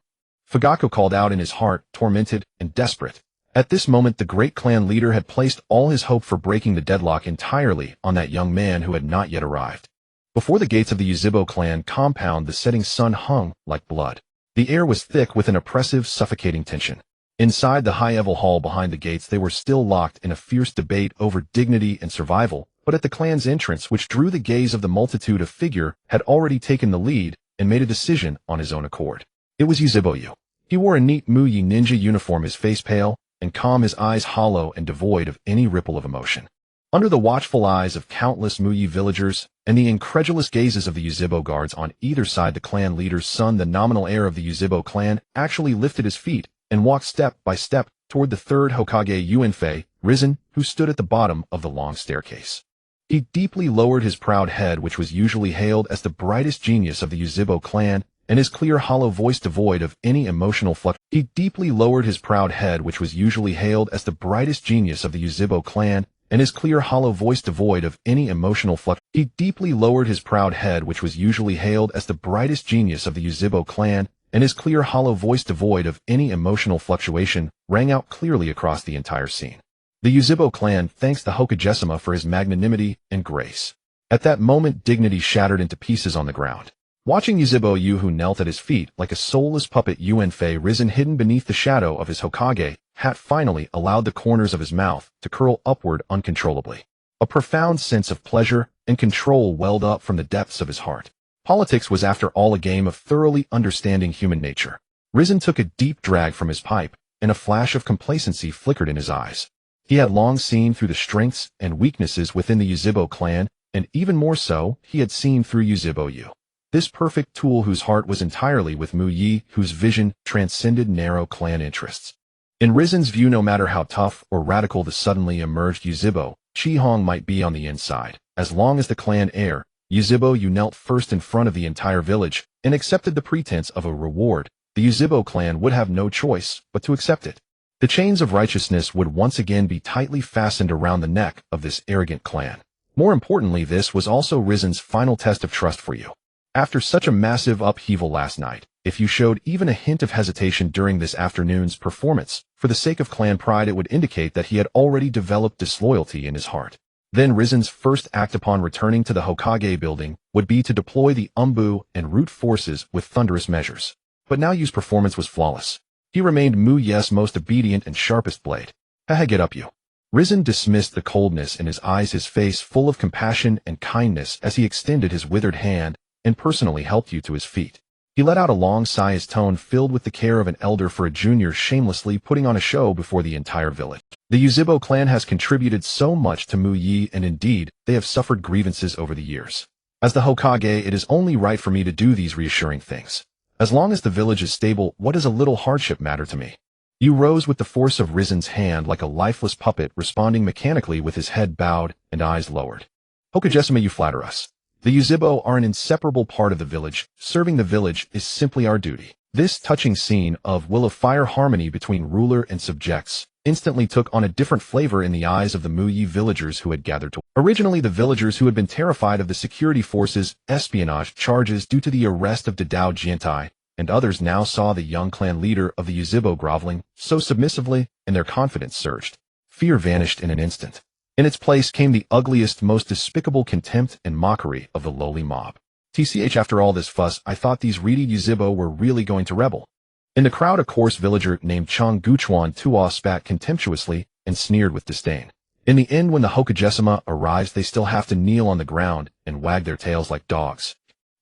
Fugaku called out in his heart, tormented and desperate. At this moment, the great clan leader had placed all his hope for breaking the deadlock entirely on that young man who had not yet arrived. Before the gates of the Yuzhibo clan compound, the setting sun hung like blood. The air was thick with an oppressive, suffocating tension. Inside the high-level hall behind the gates, they were still locked in a fierce debate over dignity and survival, but at the clan's entrance, which drew the gaze of the multitude, a figure had already taken the lead and made a decision on his own accord. It was Yuzhibo. He wore a neat Muyi ninja uniform, his face pale and calm, his eyes hollow and devoid of any ripple of emotion. Under the watchful eyes of countless Muyi villagers and the incredulous gazes of the Yuzhibo guards on either side, the clan leader's son, the nominal heir of the Yuzhibo clan, actually lifted his feet and walked step by step toward the third Hokage, Yuanfei, risen, who stood at the bottom of the long staircase. He deeply lowered his proud head, which was usually hailed as the brightest genius of the Yuzhibo clan, and his clear, hollow voice devoid of any emotional fluctuation. He deeply lowered his proud head, which was usually hailed as the brightest genius of the Yuzhibo clan, and his clear, hollow voice devoid of any emotional fluctuation. He deeply lowered his proud head, which was usually hailed as the brightest genius of the Yuzhibo clan, and his clear, hollow voice devoid of any emotional fluctuation rang out clearly across the entire scene. The Yuzhibo clan thanks the Hokage-sama for his magnanimity and grace. At that moment, dignity shattered into pieces on the ground. Watching Yuzhibo Yu, who knelt at his feet like a soulless puppet Yuanfei risen hidden beneath the shadow of his Hokage hat, finally allowed the corners of his mouth to curl upward uncontrollably. A profound sense of pleasure and control welled up from the depths of his heart. Politics was after all a game of thoroughly understanding human nature. Risen took a deep drag from his pipe, and a flash of complacency flickered in his eyes. He had long seen through the strengths and weaknesses within the Yuzhibo clan, and even more so, he had seen through Yuzhibo Yu. This perfect tool whose heart was entirely with Mu Yi, whose vision transcended narrow clan interests. In Risen's view, no matter how tough or radical the suddenly emerged Yuzhibo Chi-Hong might be on the inside, as long as the clan heir, Yuzhibo Yu knelt first in front of the entire village and accepted the pretense of a reward, the Yuzhibo clan would have no choice but to accept it. The chains of righteousness would once again be tightly fastened around the neck of this arrogant clan. More importantly, this was also Risen's final test of trust for you. After such a massive upheaval last night, if you showed even a hint of hesitation during this afternoon's performance, for the sake of clan pride, it would indicate that he had already developed disloyalty in his heart. Then Risen's first act upon returning to the Hokage building would be to deploy the Umbu and Root forces with thunderous measures. But now Yu's performance was flawless. He remained Mu Ye's most obedient and sharpest blade. Haha, get up, you. Risen dismissed the coldness in his eyes, his face full of compassion and kindness as he extended his withered hand and personally helped you to his feet. He let out a long sigh, his tone filled with the care of an elder for a junior shamelessly putting on a show before the entire village. The Yuzhibo clan has contributed so much to Mu Yi, and indeed, they have suffered grievances over the years. As the Hokage, it is only right for me to do these reassuring things. As long as the village is stable, what does a little hardship matter to me? Yu rose with the force of Risen's hand like a lifeless puppet, responding mechanically with his head bowed and eyes lowered. Hokage-sama, you flatter us. The Yuzhibo are an inseparable part of the village. Serving the village is simply our duty. This touching scene of will of fire harmony between ruler and subjects instantly took on a different flavor in the eyes of the Mu Yi villagers who had gathered to. Originally, the villagers who had been terrified of the security forces' espionage charges due to the arrest of Dadao Jiantai, and others now saw the young clan leader of the Yuzhibo groveling so submissively, and their confidence surged. Fear vanished in an instant. In its place came the ugliest, most despicable contempt and mockery of the lowly mob. TCH, after all this fuss, I thought these reedy Yuzhibo were really going to rebel. In the crowd, a coarse villager named Chang Guchuan Tua spat contemptuously and sneered with disdain. In the end, when the Hokage-sama arrives, they still have to kneel on the ground and wag their tails like dogs.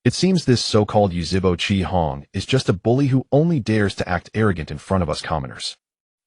It seems this so-called Yuzhibo Chi-Hong is just a bully who only dares to act arrogant in front of us commoners.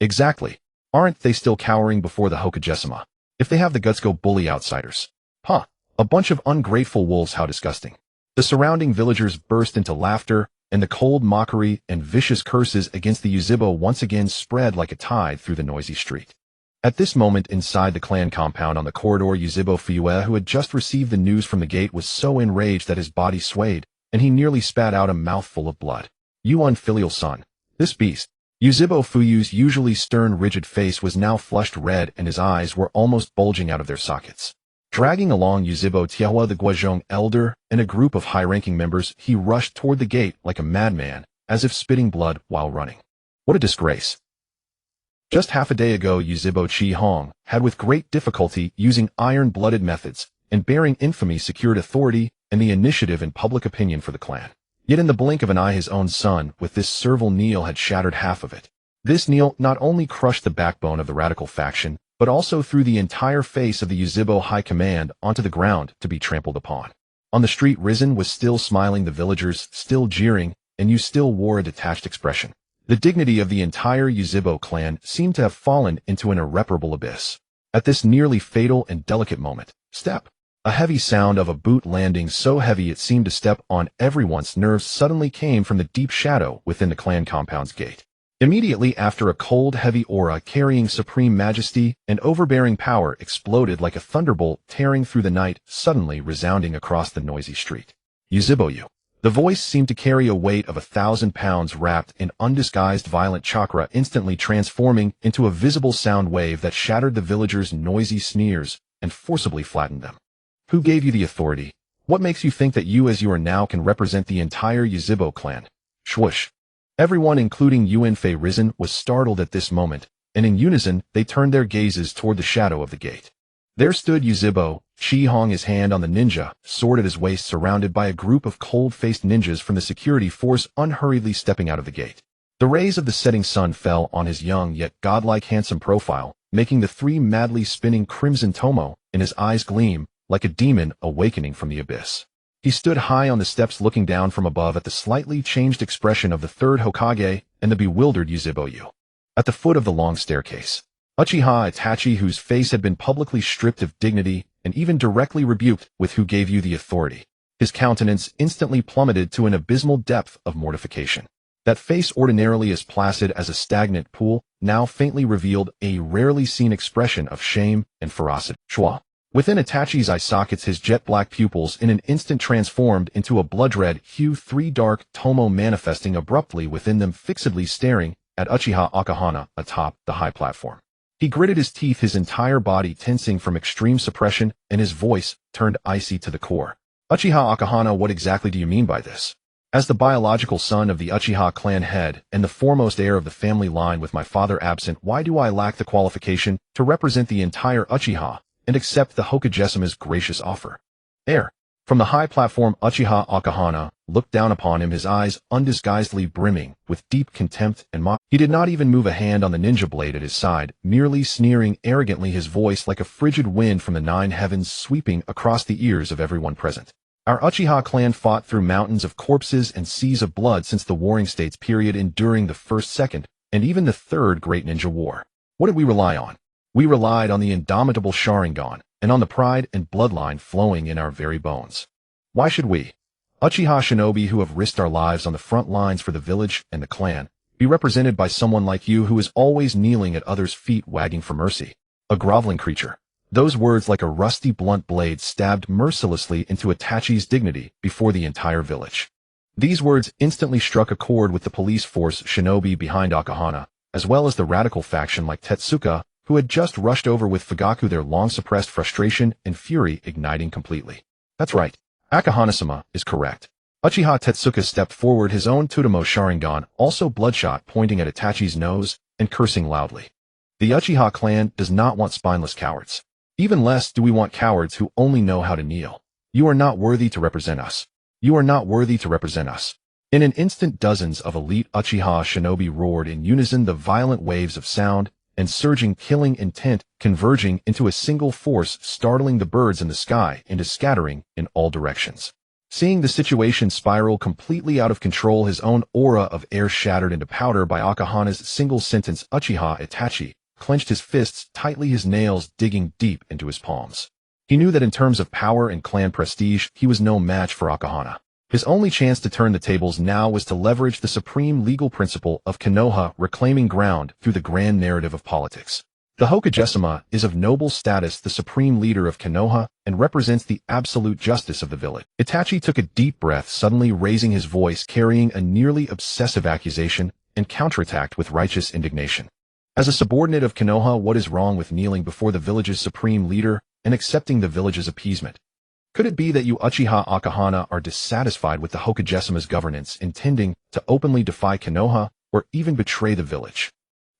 Exactly. Aren't they still cowering before the Hokage-sama? If they have the guts, go bully outsiders. Huh. A bunch of ungrateful wolves, how disgusting. The surrounding villagers burst into laughter, and the cold mockery and vicious curses against the Yuzhibo once again spread like a tide through the noisy street. At this moment, inside the clan compound on the corridor, Yuzhibo Fuyue, who had just received the news from the gate, was so enraged that his body swayed, and he nearly spat out a mouthful of blood. You unfilial son. This beast. Yuzhibo Fuyue's usually stern, rigid face was now flushed red, and his eyes were almost bulging out of their sockets. Dragging along Yuzhibo Tiahua, the Guozhong elder, and a group of high-ranking members, he rushed toward the gate like a madman, as if spitting blood while running. What a disgrace. Just half a day ago, Yuzhibo Chi-Hong had with great difficulty, using iron-blooded methods and bearing infamy, secured authority and the initiative in public opinion for the clan. Yet in the blink of an eye, his own son, with this servile kneel, had shattered half of it. This kneel not only crushed the backbone of the radical faction, but also threw the entire face of the Yuzhibo High Command onto the ground to be trampled upon. On the street, Risen was still smiling, the villagers still jeering, and Yu still wore a detached expression. The dignity of the entire Yuzhibo clan seemed to have fallen into an irreparable abyss. At this nearly fatal and delicate moment, step. A heavy sound of a boot landing so heavy it seemed to step on everyone's nerves suddenly came from the deep shadow within the clan compound's gate. Immediately after, a cold, heavy aura carrying supreme majesty and overbearing power exploded like a thunderbolt tearing through the night, suddenly resounding across the noisy street. Yuzhibo Yu. The voice seemed to carry a weight of 1,000 pounds wrapped in undisguised violent chakra, instantly transforming into a visible sound wave that shattered the villagers' noisy sneers and forcibly flattened them. Who gave you the authority? What makes you think that you, as you are now, can represent the entire Yuzhibo clan? Swoosh. Everyone, including Yuanfei Risen, was startled at this moment, and in unison, they turned their gazes toward the shadow of the gate. There stood Yuzhibo, Chi-Hong, his hand on the ninja, sword at his waist, surrounded by a group of cold-faced ninjas from the security force unhurriedly stepping out of the gate. The rays of the setting sun fell on his young yet godlike handsome profile, making the three madly spinning crimson tomo in his eyes gleam like a demon awakening from the abyss. He stood high on the steps looking down from above at the slightly changed expression of the third Hokage and the bewildered Yuzhibo. At the foot of the long staircase, Uchiha Itachi, whose face had been publicly stripped of dignity and even directly rebuked with "Who gave you the authority?" His countenance instantly plummeted to an abysmal depth of mortification. That face, ordinarily as placid as a stagnant pool, now faintly revealed a rarely seen expression of shame and ferocity. Chua. Within Itachi's eye sockets, his jet-black pupils in an instant transformed into a blood-red hue, three dark tomo manifesting abruptly within them, fixedly staring at Uchiha Akahana atop the high platform. He gritted his teeth, his entire body tensing from extreme suppression, and his voice turned icy to the core. Uchiha Akahana, what exactly do you mean by this? As the biological son of the Uchiha clan head and the foremost heir of the family line, with my father absent, why do I lack the qualification to represent the entire Uchiha and accept the Hokagesuma's gracious offer? Heir. From the high platform, Uchiha Akahana looked down upon him, his eyes undisguisedly brimming with deep contempt and mock. He did not even move a hand on the ninja blade at his side, merely sneering arrogantly, his voice like a frigid wind from the nine heavens sweeping across the ears of everyone present. Our Uchiha clan fought through mountains of corpses and seas of blood since the Warring States period, enduring the first, second, and even the third Great Ninja War. What did we rely on? We relied on the indomitable Sharingan, and on the pride and bloodline flowing in our very bones. Why should we, Uchiha shinobi who have risked our lives on the front lines for the village and the clan, be represented by someone like you who is always kneeling at others' feet wagging for mercy? A groveling creature. Those words, like a rusty blunt blade, stabbed mercilessly into Itachi's dignity before the entire village. These words instantly struck a chord with the police force shinobi behind Akahana, as well as the radical faction like Tetsuka, who had just rushed over with Fugaku, their long-suppressed frustration and fury igniting completely. That's right. Akahana-sama is correct. Uchiha Tetsuka stepped forward, his own Tsutomu Sharingan also bloodshot, pointing at Itachi's nose and cursing loudly. The Uchiha clan does not want spineless cowards. Even less do we want cowards who only know how to kneel. You are not worthy to represent us. You are not worthy to represent us. In an instant, dozens of elite Uchiha shinobi roared in unison, the violent waves of sound and surging killing intent converging into a single force, startling the birds in the sky into scattering in all directions. Seeing the situation spiral completely out of control, his own aura of air shattered into powder by Akahana's single sentence, Uchiha Itachi clenched his fists tightly, his nails digging deep into his palms. He knew that in terms of power and clan prestige, he was no match for Akahana. His only chance to turn the tables now was to leverage the supreme legal principle of Konoha, reclaiming ground through the grand narrative of politics. The Hokagesama is of noble status, the supreme leader of Konoha, and represents the absolute justice of the village. Itachi took a deep breath, suddenly raising his voice, carrying a nearly obsessive accusation, and counterattacked with righteous indignation. As a subordinate of Konoha, what is wrong with kneeling before the village's supreme leader and accepting the village's appeasement? Could it be that you Uchiha Akahana are dissatisfied with the Hokagesama's governance, intending to openly defy Konoha or even betray the village?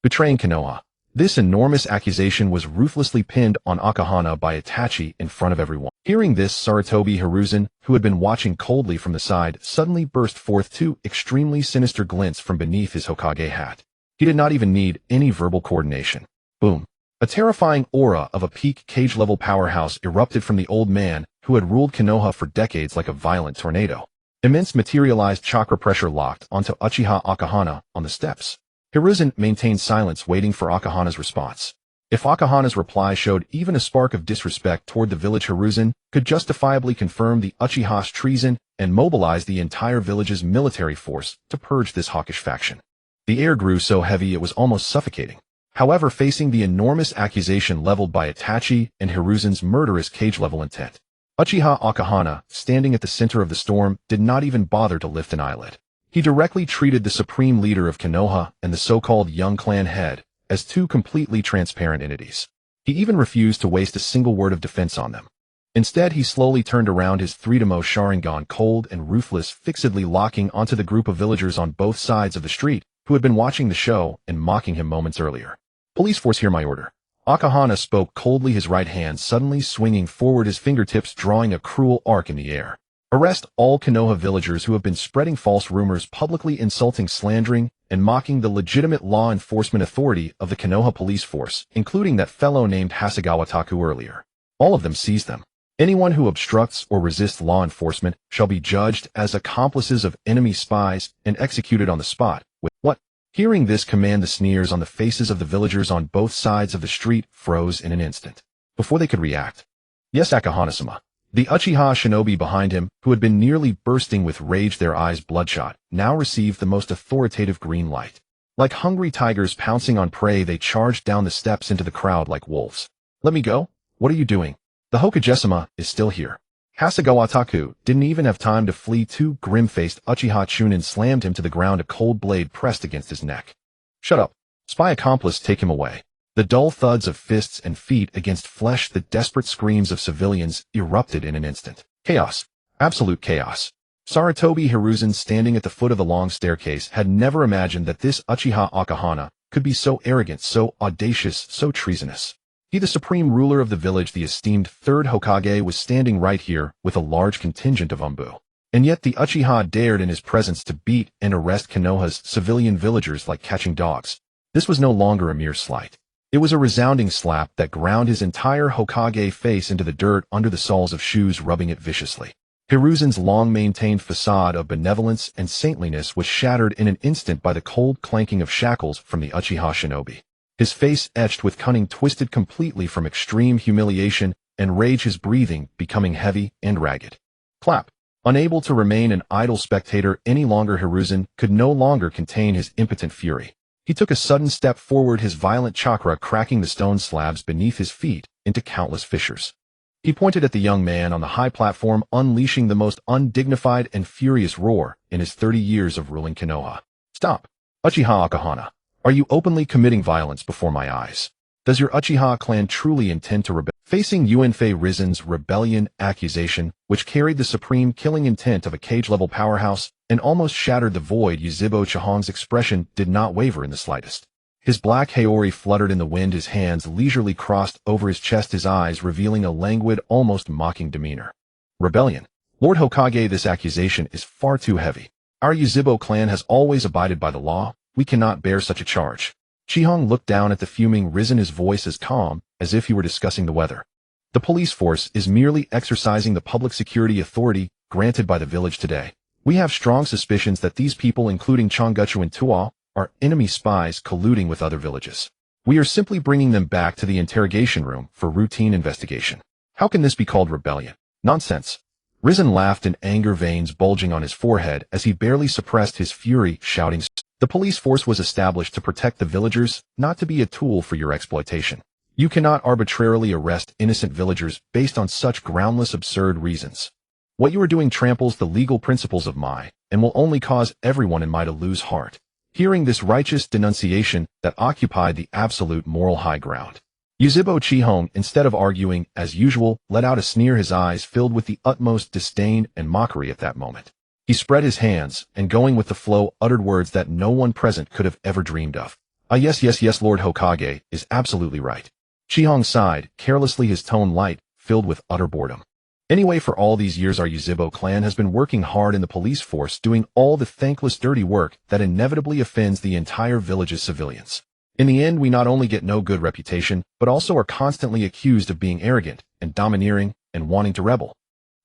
Betraying Konoha. This enormous accusation was ruthlessly pinned on Akahana by Itachi in front of everyone. Hearing this, Sarutobi Hiruzen, who had been watching coldly from the side, suddenly burst forth two extremely sinister glints from beneath his Hokage hat. He did not even need any verbal coordination. Boom. A terrifying aura of a peak cage-level powerhouse erupted from the old man who had ruled Konoha for decades like a violent tornado. Immense materialized chakra pressure locked onto Uchiha Akahana on the steps. Hiruzen maintained silence, waiting for Akahana's response. If Akahana's reply showed even a spark of disrespect toward the village, Hiruzen could justifiably confirm the Uchiha's treason and mobilize the entire village's military force to purge this hawkish faction. The air grew so heavy it was almost suffocating. However, facing the enormous accusation leveled by Itachi and Hiruzen's murderous cage-level intent, Uchiha Akahana, standing at the center of the storm, did not even bother to lift an eyelid. He directly treated the supreme leader of Konoha and the so-called young clan head as two completely transparent entities. He even refused to waste a single word of defense on them. Instead, he slowly turned around, his Tsutomu Sharingan cold and ruthless, fixedly locking onto the group of villagers on both sides of the street who had been watching the show and mocking him moments earlier. Police force, hear my order. Akahana spoke coldly, his right hand suddenly swinging forward, his fingertips drawing a cruel arc in the air. Arrest all Konoha villagers who have been spreading false rumors, publicly insulting, slandering, and mocking the legitimate law enforcement authority of the Konoha police force, including that fellow named Hasegawa Taku earlier. All of them seize them. Anyone who obstructs or resists law enforcement shall be judged as accomplices of enemy spies and executed on the spot. With what? Hearing this command, the sneers on the faces of the villagers on both sides of the street froze in an instant, before they could react. Yes, Akahana-sama. The Uchiha shinobi behind him, who had been nearly bursting with rage, their eyes bloodshot, now received the most authoritative green light. Like hungry tigers pouncing on prey, they charged down the steps into the crowd like wolves. Let me go? What are you doing? The Hokage-sama is still here. Hasegawa Taku didn't even have time to flee. Two grim-faced Uchiha Chunin slammed him to the ground, a cold blade pressed against his neck. Shut up. Spy accomplice, take him away. The dull thuds of fists and feet against flesh, the desperate screams of civilians erupted in an instant. Chaos. Absolute chaos. Sarutobi Hiruzen, standing at the foot of the long staircase, had never imagined that this Uchiha Akahana could be so arrogant, so audacious, so treasonous. He, the supreme ruler of the village, the esteemed third Hokage, was standing right here with a large contingent of Umbu. And yet the Uchiha dared in his presence to beat and arrest Konoha's civilian villagers like catching dogs. This was no longer a mere slight. It was a resounding slap that ground his entire Hokage face into the dirt under the soles of shoes, rubbing it viciously. Hiruzen's long-maintained facade of benevolence and saintliness was shattered in an instant by the cold clanking of shackles from the Uchiha shinobi. His face etched with cunning twisted completely from extreme humiliation and rage, his breathing becoming heavy and ragged. Clap. Unable to remain an idle spectator any longer, Hiruzen could no longer contain his impotent fury. He took a sudden step forward, his violent chakra cracking the stone slabs beneath his feet into countless fissures. He pointed at the young man on the high platform, unleashing the most undignified and furious roar in his 30 years of ruling Konoha. Stop. Uchiha Akahana. Are you openly committing violence before my eyes? Does your Uchiha clan truly intend to rebel? Facing Uenfei Rizen's rebellion accusation, which carried the supreme killing intent of a cage-level powerhouse and almost shattered the void, Yuzhibo Chihong's expression did not waver in the slightest. His black haori fluttered in the wind, his hands leisurely crossed over his chest, his eyes revealing a languid, almost mocking demeanor. Rebellion. Lord Hokage, this accusation is far too heavy. Our Yuzhibo clan has always abided by the law. We cannot bear such a charge. Chihong looked down at the fuming Risen, his voice as calm as if he were discussing the weather. The police force is merely exercising the public security authority granted by the village today. We have strong suspicions that these people, including Chonguchu and Tuo, are enemy spies colluding with other villages. We are simply bringing them back to the interrogation room for routine investigation. How can this be called rebellion? Nonsense. Risen laughed, in anger, veins bulging on his forehead as he barely suppressed his fury, shouting, "The police force was established to protect the villagers, not to be a tool for your exploitation. You cannot arbitrarily arrest innocent villagers based on such groundless, absurd reasons. What you are doing tramples the legal principles of Mai, and will only cause everyone in Mai to lose heart." Hearing this righteous denunciation that occupied the absolute moral high ground, Yuzhibo Chihong, instead of arguing, as usual, let out a sneer, his eyes filled with the utmost disdain and mockery at that moment. He spread his hands, and going with the flow, uttered words that no one present could have ever dreamed of. "Ah, yes, Lord Hokage is absolutely right." Chihong sighed, carelessly, his tone light, filled with utter boredom. "Anyway, for all these years our Yuzhibo clan has been working hard in the police force, doing all the thankless dirty work that inevitably offends the entire village's civilians. In the end, we not only get no good reputation, but also are constantly accused of being arrogant and domineering and wanting to rebel."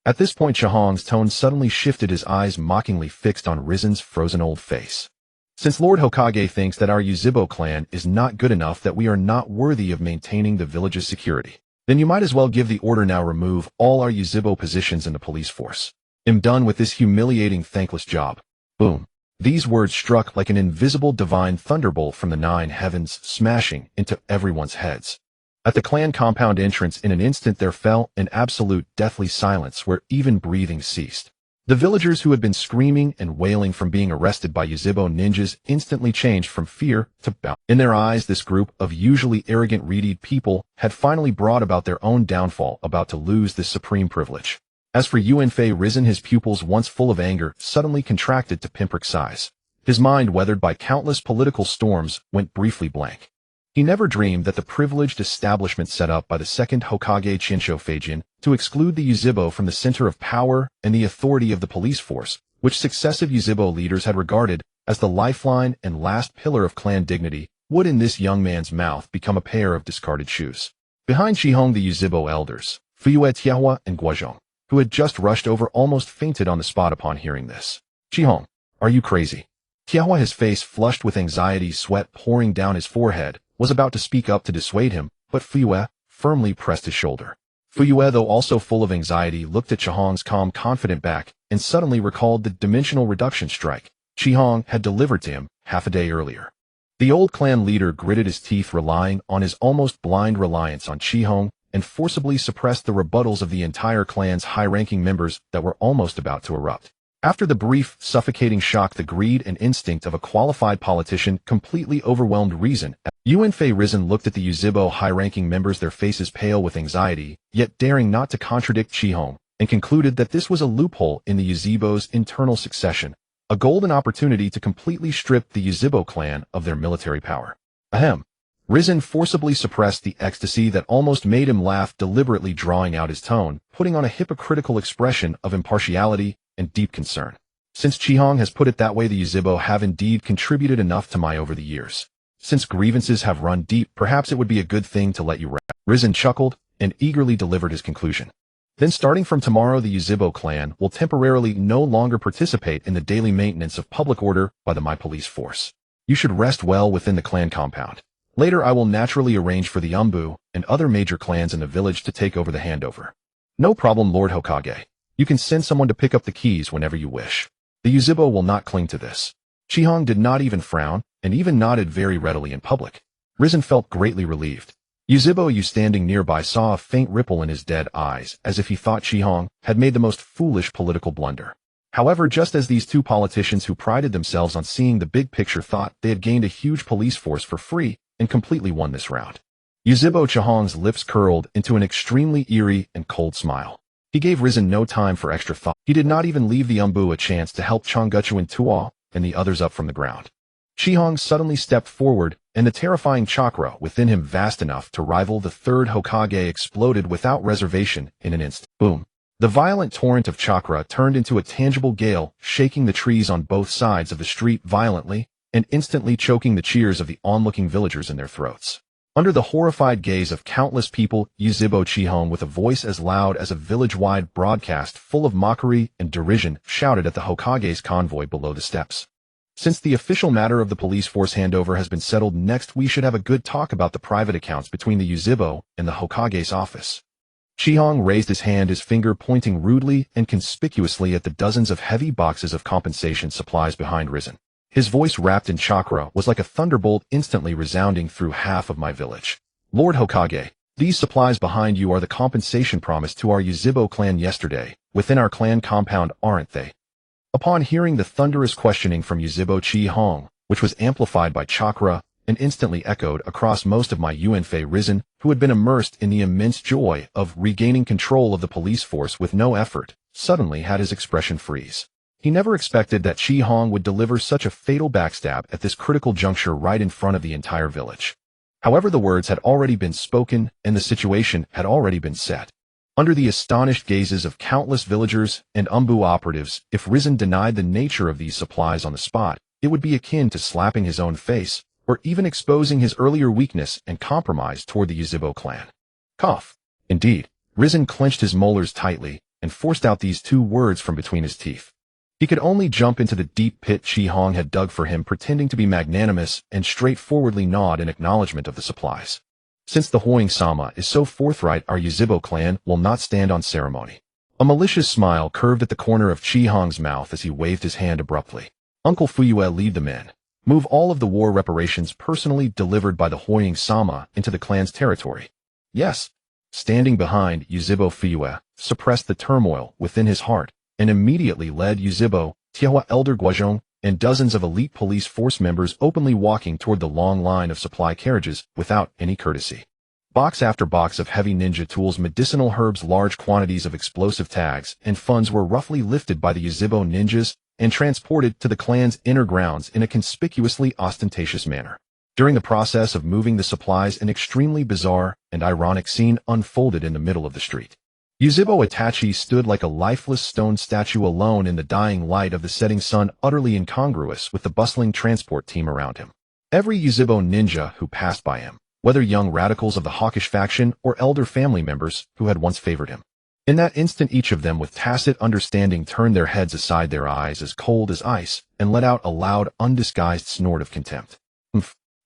At this point, Chihong's tone suddenly shifted, his eyes mockingly fixed on Rizen's frozen old face. "Since Lord Hokage thinks that our Yuzhibo clan is not good enough, that we are not worthy of maintaining the village's security, then you might as well give the order now, remove all our Yuzhibo positions in the police force. I'm done with this humiliating, thankless job." Boom. These words struck like an invisible divine thunderbolt from the 9 heavens, smashing into everyone's heads. At the clan compound entrance, in an instant there fell an absolute deathly silence where even breathing ceased. The villagers, who had been screaming and wailing from being arrested by Yuzhibo ninjas, instantly changed from fear to bow. In their eyes, this group of usually arrogant, reedy people had finally brought about their own downfall, about to lose this supreme privilege. As for Uenfei Risen, his pupils, once full of anger, suddenly contracted to pinprick size. His mind, weathered by countless political storms, went briefly blank. He never dreamed that the privileged establishment set up by the second Hokage Chinsho Feijin to exclude the Yuzhibo from the center of power and the authority of the police force, which successive Yuzhibo leaders had regarded as the lifeline and last pillar of clan dignity, would in this young man's mouth become a pair of discarded shoes. Behind Chihong, the Yuzhibo elders, Fuyue, Tiahua, and Guozhong, who had just rushed over, almost fainted on the spot upon hearing this. Chihong, are you crazy? Tiahua, his face flushed with anxiety, sweat pouring down his forehead, was about to speak up to dissuade him, but Fuyue firmly pressed his shoulder. Fuyue, though also full of anxiety, looked at Chihong's calm, confident back and suddenly recalled the dimensional reduction strike Chihong had delivered to him half a day earlier. The old clan leader gritted his teeth, relying on his almost blind reliance on Chihong, and forcibly suppressed the rebuttals of the entire clan's high-ranking members that were almost about to erupt. After the brief, suffocating shock, the greed and instinct of a qualified politician completely overwhelmed reason. Yuanfei Risen looked at the Yuzhibo high-ranking members, their faces pale with anxiety, yet daring not to contradict Chihong, and concluded that this was a loophole in the Yuzhibo's internal succession, a golden opportunity to completely strip the Yuzhibo clan of their military power. Ahem. Risen forcibly suppressed the ecstasy that almost made him laugh, deliberately drawing out his tone, putting on a hypocritical expression of impartiality and deep concern. Since Chihong has put it that way, the Yuzhibo have indeed contributed enough to my over the years. Since grievances have run deep, perhaps it would be a good thing to let you rest. Risen chuckled and eagerly delivered his conclusion. Then starting from tomorrow, the Yuzhibo clan will temporarily no longer participate in the daily maintenance of public order by the My Police force. You should rest well within the clan compound. Later I will naturally arrange for the Umbu and other major clans in the village to take over the handover. No problem, Lord Hokage. You can send someone to pick up the keys whenever you wish. The Yuzhibo will not cling to this. Chihong did not even frown, and even nodded very readily in public. Risen felt greatly relieved. Yuzhibo Yu, standing nearby, saw a faint ripple in his dead eyes, as if he thought Chihong had made the most foolish political blunder. However, just as these two politicians who prided themselves on seeing the big picture thought they had gained a huge police force for free and completely won this round. Yuzhibo Chihong's lips curled into an extremely eerie and cold smile. He gave Risen no time for extra thought. He did not even leave the Umbu a chance to help Chonguchu and Tuo and the others up from the ground. Chihong suddenly stepped forward, and the terrifying chakra within him, vast enough to rival the third Hokage, exploded without reservation in an instant. Boom! The violent torrent of chakra turned into a tangible gale, shaking the trees on both sides of the street violently, and instantly choking the cheers of the onlooking villagers in their throats. Under the horrified gaze of countless people, Yuzhibo Chihong, with a voice as loud as a village-wide broadcast full of mockery and derision, shouted at the Hokage's convoy below the steps. Since the official matter of the police force handover has been settled, next we should have a good talk about the private accounts between the Yuzhibo and the Hokage's office. Chihong raised his hand, his finger pointing rudely and conspicuously at the dozens of heavy boxes of compensation supplies behind Risen. His voice, wrapped in chakra, was like a thunderbolt, instantly resounding through half of my village. Lord Hokage, these supplies behind you are the compensation promised to our Yuzhibo clan yesterday, within our clan compound, aren't they? Upon hearing the thunderous questioning from Yuzhibo Chihong, which was amplified by chakra and instantly echoed across most of my Yuanfei Risen, who had been immersed in the immense joy of regaining control of the police force with no effort, suddenly had his expression freeze. He never expected that Chihong would deliver such a fatal backstab at this critical juncture right in front of the entire village. However, the words had already been spoken and the situation had already been set. Under the astonished gazes of countless villagers and Umbu operatives, if Risen denied the nature of these supplies on the spot, it would be akin to slapping his own face, or even exposing his earlier weakness and compromise toward the Yuzhibo clan. Cough. Indeed, Risen clenched his molars tightly and forced out these two words from between his teeth. He could only jump into the deep pit Chihong had dug for him, pretending to be magnanimous, and straightforwardly nod in acknowledgement of the supplies. Since the Hoing-sama is so forthright, our Yuzhibo clan will not stand on ceremony. A malicious smile curved at the corner of Chihong's mouth as he waved his hand abruptly. Uncle Fuyue, lead the men. Move all of the war reparations personally delivered by the Hoing-sama into the clan's territory. Yes. Standing behind, Yuzhibo Fuyue suppressed the turmoil within his heart, and immediately led Yuzhibo, Tiahua Elder Guozhong, and dozens of elite police force members openly walking toward the long line of supply carriages without any courtesy. Box after box of heavy ninja tools, medicinal herbs, large quantities of explosive tags, and funds were roughly lifted by the Yuzhibo ninjas and transported to the clan's inner grounds in a conspicuously ostentatious manner. During the process of moving the supplies, an extremely bizarre and ironic scene unfolded in the middle of the street. Yuzhibo Itachi stood like a lifeless stone statue alone in the dying light of the setting sun, utterly incongruous with the bustling transport team around him. Every Yuzhibo ninja who passed by him, whether young radicals of the hawkish faction or elder family members who had once favored him. In that instant, each of them with tacit understanding turned their heads aside, their eyes as cold as ice, and let out a loud, undisguised snort of contempt.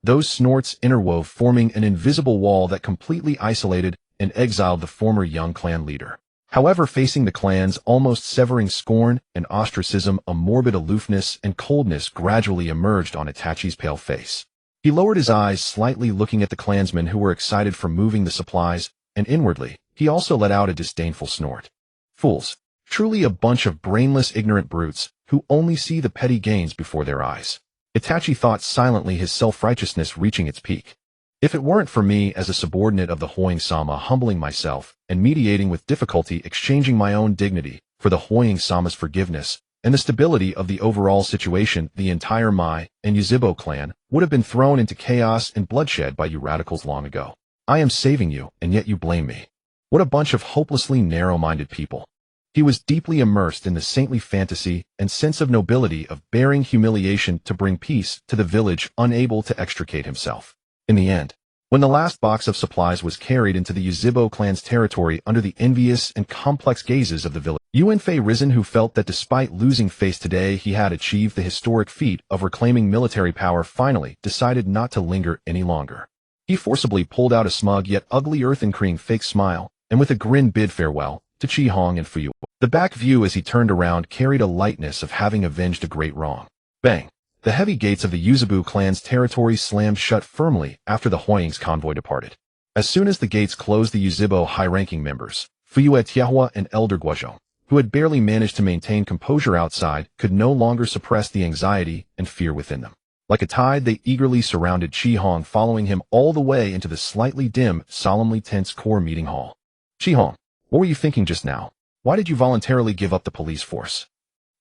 Those snorts interwove, forming an invisible wall that completely isolated and exiled the former young clan leader. However, facing the clans, almost severing scorn and ostracism, a morbid aloofness and coldness gradually emerged on Itachi's pale face. He lowered his eyes slightly, looking at the clansmen who were excited for moving the supplies, and inwardly, he also let out a disdainful snort. Fools. Truly a bunch of brainless, ignorant brutes who only see the petty gains before their eyes. Itachi thought silently, his self-righteousness reaching its peak. If it weren't for me as a subordinate of the Hoying-sama humbling myself and mediating with difficulty, exchanging my own dignity for the Hoying-sama's forgiveness and the stability of the overall situation, the entire Mai and Yuzhibo clan would have been thrown into chaos and bloodshed by you radicals long ago. I am saving you, and yet you blame me. What a bunch of hopelessly narrow-minded people. He was deeply immersed in the saintly fantasy and sense of nobility of bearing humiliation to bring peace to the village, unable to extricate himself. In the end, when the last box of supplies was carried into the Yuzhibo clan's territory under the envious and complex gazes of the village, Yuanfei Risen, who felt that despite losing face today he had achieved the historic feat of reclaiming military power, finally decided not to linger any longer. He forcibly pulled out a smug yet ugly earthen-cream fake smile, and with a grin bid farewell to Chi Hong and Fuyue. The back view as he turned around carried a lightness of having avenged a great wrong. Bang! The heavy gates of the Yuzhibo clan's territory slammed shut firmly after the Hoying's convoy departed. As soon as the gates closed, the Yuzhibo high-ranking members, Fuyue Tiahua and Elder Guozhou, who had barely managed to maintain composure outside, could no longer suppress the anxiety and fear within them. Like a tide, they eagerly surrounded Chi Hong, following him all the way into the slightly dim, solemnly tense core meeting hall. Chi Hong, what were you thinking just now? Why did you voluntarily give up the police force?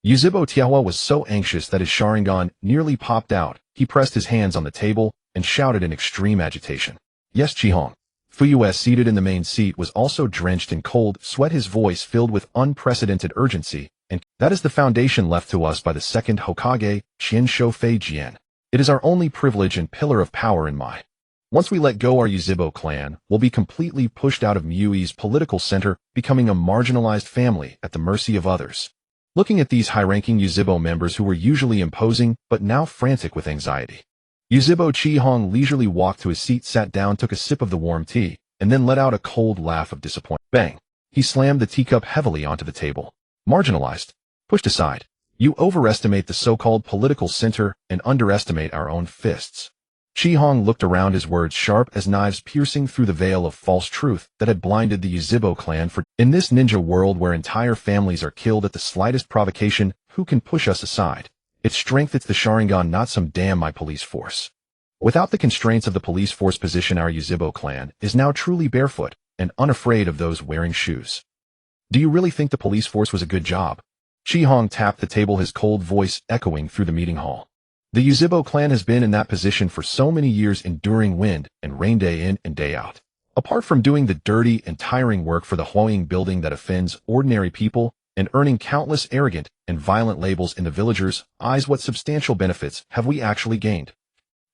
Yuzhibo Tiahua was so anxious that his Sharingan nearly popped out. He pressed his hands on the table and shouted in extreme agitation. Yes, Chi Hong. Fuyue, seated in the main seat, was also drenched in cold sweat, his voice filled with unprecedented urgency. And that is the foundation left to us by the second Hokage, Qian Shoufei Jian. It is our only privilege and pillar of power in Mai. Once we let go, our Yuzhibo clan will be completely pushed out of Mui's political center, becoming a marginalized family at the mercy of others. Looking at these high-ranking Yuzhibo members who were usually imposing, but now frantic with anxiety, Yuzhibo Chi Hong leisurely walked to his seat, sat down, took a sip of the warm tea, and then let out a cold laugh of disappointment. Bang! He slammed the teacup heavily onto the table. Marginalized. Pushed aside. You overestimate the so-called political center and underestimate our own fists. Chi Hong looked around, his words sharp as knives piercing through the veil of false truth that had blinded the Yuzhibo clan. For in this ninja world where entire families are killed at the slightest provocation, who can push us aside? Its strength, it's the Sharingan, not some damn my police force. Without the constraints of the police force position, our Yuzhibo clan is now truly barefoot and unafraid of those wearing shoes. Do you really think the police force was a good job? Chi Hong tapped the table, his cold voice echoing through the meeting hall. The Yuzhibo clan has been in that position for so many years, enduring wind and rain day in and day out. Apart from doing the dirty and tiring work for the Hoying building that offends ordinary people and earning countless arrogant and violent labels in the villagers' eyes, what substantial benefits have we actually gained?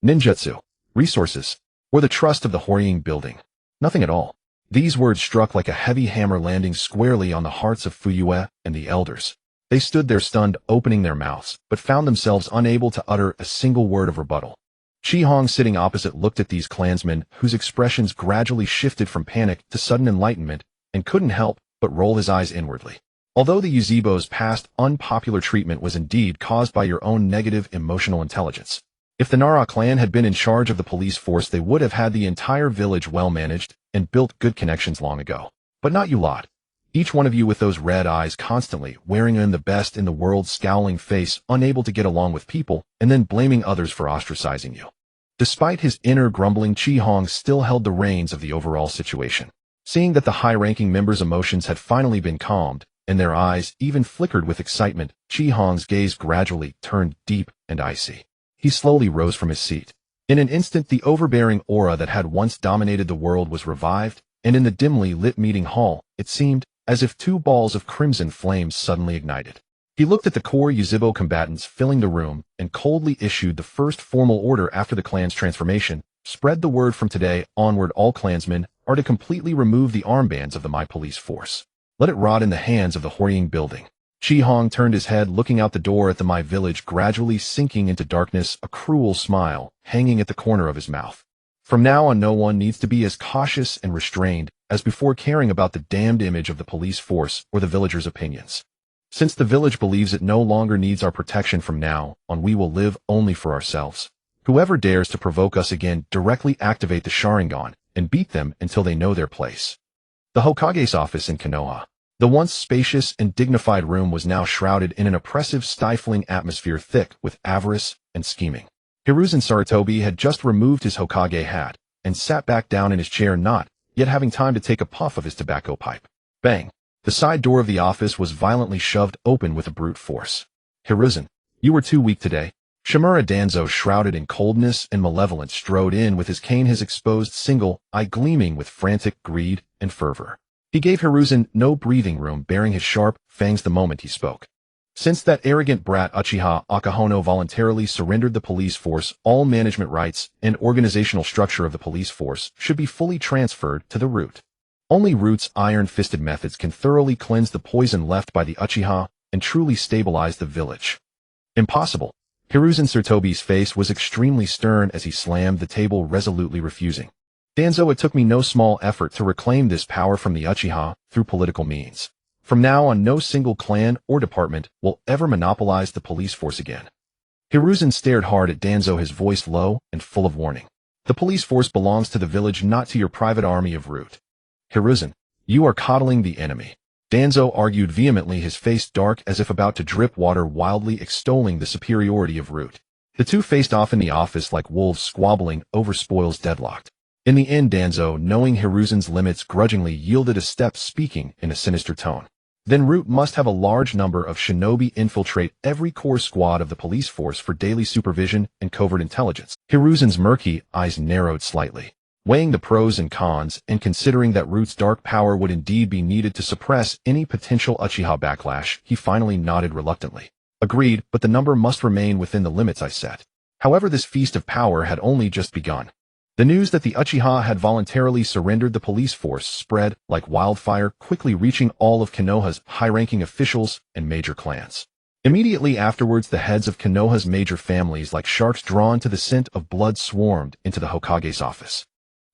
Ninjutsu, resources, or the trust of the Hoying building? Nothing at all. These words struck like a heavy hammer, landing squarely on the hearts of Fuyue and the elders. They stood there stunned, opening their mouths, but found themselves unable to utter a single word of rebuttal. Chi Hong, sitting opposite, looked at these clansmen, whose expressions gradually shifted from panic to sudden enlightenment, and couldn't help but roll his eyes inwardly. Although the Yuzhibo's past unpopular treatment was indeed caused by your own negative emotional intelligence, if the Nara clan had been in charge of the police force, they would have had the entire village well managed and built good connections long ago. But not you lot. Each one of you with those red eyes, constantly wearing in the best in the world scowling face, unable to get along with people, and then blaming others for ostracizing you. Despite his inner grumbling, Chi Hong still held the reins of the overall situation. Seeing that the high-ranking members' emotions had finally been calmed, and their eyes even flickered with excitement, Chi Hong's gaze gradually turned deep and icy. He slowly rose from his seat. In an instant, the overbearing aura that had once dominated the world was revived, and in the dimly lit meeting hall, it seemed as if two balls of crimson flames suddenly ignited. He looked at the core Yuzhibo combatants filling the room and coldly issued the first formal order after the clan's transformation. Spread the word from today onward, all clansmen are to completely remove the armbands of the My Police force. Let it rot in the hands of the Huiying building. Chi Hong turned his head, looking out the door at the My Village gradually sinking into darkness, a cruel smile hanging at the corner of his mouth. From now on, no one needs to be as cautious and restrained as before, caring about the damned image of the police force or the villagers' opinions. Since the village believes it no longer needs our protection from now on, we will live only for ourselves. Whoever dares to provoke us again, directly activate the Sharingan and beat them until they know their place. The Hokage's office in Konoha. The once spacious and dignified room was now shrouded in an oppressive, stifling atmosphere thick with avarice and scheming. Hiruzen Sarutobi had just removed his Hokage hat and sat back down in his chair, not yet having time to take a puff of his tobacco pipe. Bang! The side door of the office was violently shoved open with a brute force. Hiruzen, you were too weak today. Shimura Danzo, shrouded in coldness and malevolence, strode in with his cane, his exposed single eye gleaming with frantic greed and fervor. He gave Hiruzen no breathing room, baring his sharp fangs the moment he spoke. Since that arrogant brat Uchiha Akahono voluntarily surrendered the police force, all management rights and organizational structure of the police force should be fully transferred to the Root. Only Root's iron-fisted methods can thoroughly cleanse the poison left by the Uchiha and truly stabilize the village. Impossible. Hiruzen Sarutobi's face was extremely stern as he slammed the table, resolutely refusing. Danzo, it took me no small effort to reclaim this power from the Uchiha through political means. From now on, no single clan or department will ever monopolize the police force again. Hiruzen stared hard at Danzo, his voice low and full of warning. The police force belongs to the village, not to your private army of Root. Hiruzen, you are coddling the enemy. Danzo argued vehemently, his face dark as if about to drip water, wildly extolling the superiority of Root. The two faced off in the office like wolves squabbling over spoils deadlocked. In the end, Danzo, knowing Hiruzen's limits, grudgingly yielded a step, speaking in a sinister tone. Then Root must have a large number of shinobi infiltrate every core squad of the police force for daily supervision and covert intelligence. Hiruzen's murky eyes narrowed slightly. Weighing the pros and cons, and considering that Root's dark power would indeed be needed to suppress any potential Uchiha backlash, he finally nodded reluctantly. Agreed, but the number must remain within the limits I set. However, this feast of power had only just begun. The news that the Uchiha had voluntarily surrendered the police force spread like wildfire, quickly reaching all of Konoha's high-ranking officials and major clans. Immediately afterwards, the heads of Konoha's major families, like sharks drawn to the scent of blood, swarmed into the Hokage's office.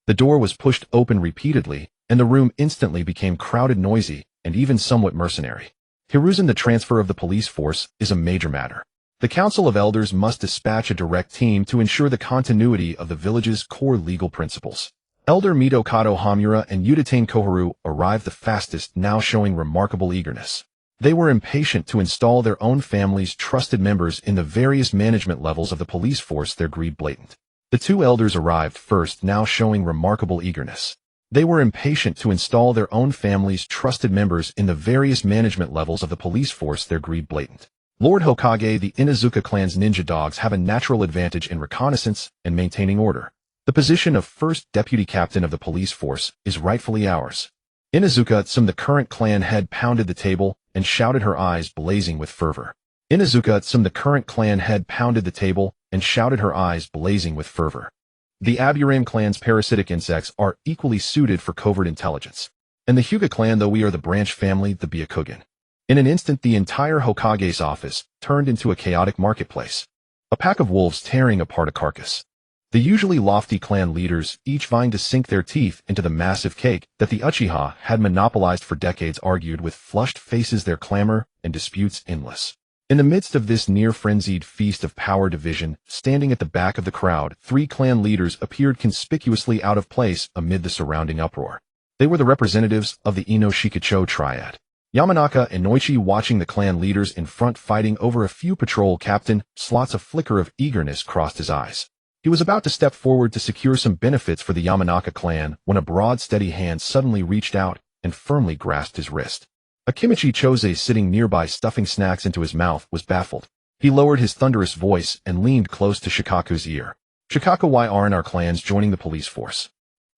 The door was pushed open repeatedly, and the room instantly became crowded, noisy, and even somewhat mercenary. Hiruzen, the transfer of the police force is a major matter. The Council of Elders must dispatch a direct team to ensure the continuity of the village's core legal principles. Elder Mitokado Hamura and Udatane Koharu arrived the fastest, now showing remarkable eagerness. They were impatient to install their own family's trusted members in the various management levels of the police force, their greed blatant. The two elders arrived first, now showing remarkable eagerness. They were impatient to install their own family's trusted members in the various management levels of the police force, their greed blatant. Lord Hokage, the Inuzuka clan's ninja dogs have a natural advantage in reconnaissance and maintaining order. The position of first deputy captain of the police force is rightfully ours. Inuzuka-tsum, the current clan head, pounded the table and shouted, her eyes blazing with fervor. Inuzuka-tsum, the current clan head, pounded the table and shouted, her eyes blazing with fervor. The Aburame clan's parasitic insects are equally suited for covert intelligence. And the Hyuga clan, though we are the branch family, the Byakugan. In an instant, the entire Hokage's office turned into a chaotic marketplace. A pack of wolves tearing apart a carcass. The usually lofty clan leaders, each vying to sink their teeth into the massive cake that the Uchiha had monopolized for decades, argued with flushed faces, their clamor and disputes endless. In the midst of this near-frenzied feast of power division, standing at the back of the crowd, three clan leaders appeared conspicuously out of place amid the surrounding uproar. They were the representatives of the Ino Shikacho triad. Yamanaka and Noichi, watching the clan leaders in front fighting over a few patrol captain slots, a flicker of eagerness crossed his eyes. He was about to step forward to secure some benefits for the Yamanaka clan when a broad, steady hand suddenly reached out and firmly grasped his wrist. Akimichi Chose, sitting nearby stuffing snacks into his mouth, was baffled. He lowered his thunderous voice and leaned close to Shikaku's ear. Shikaka, why aren't our clans joining the police force?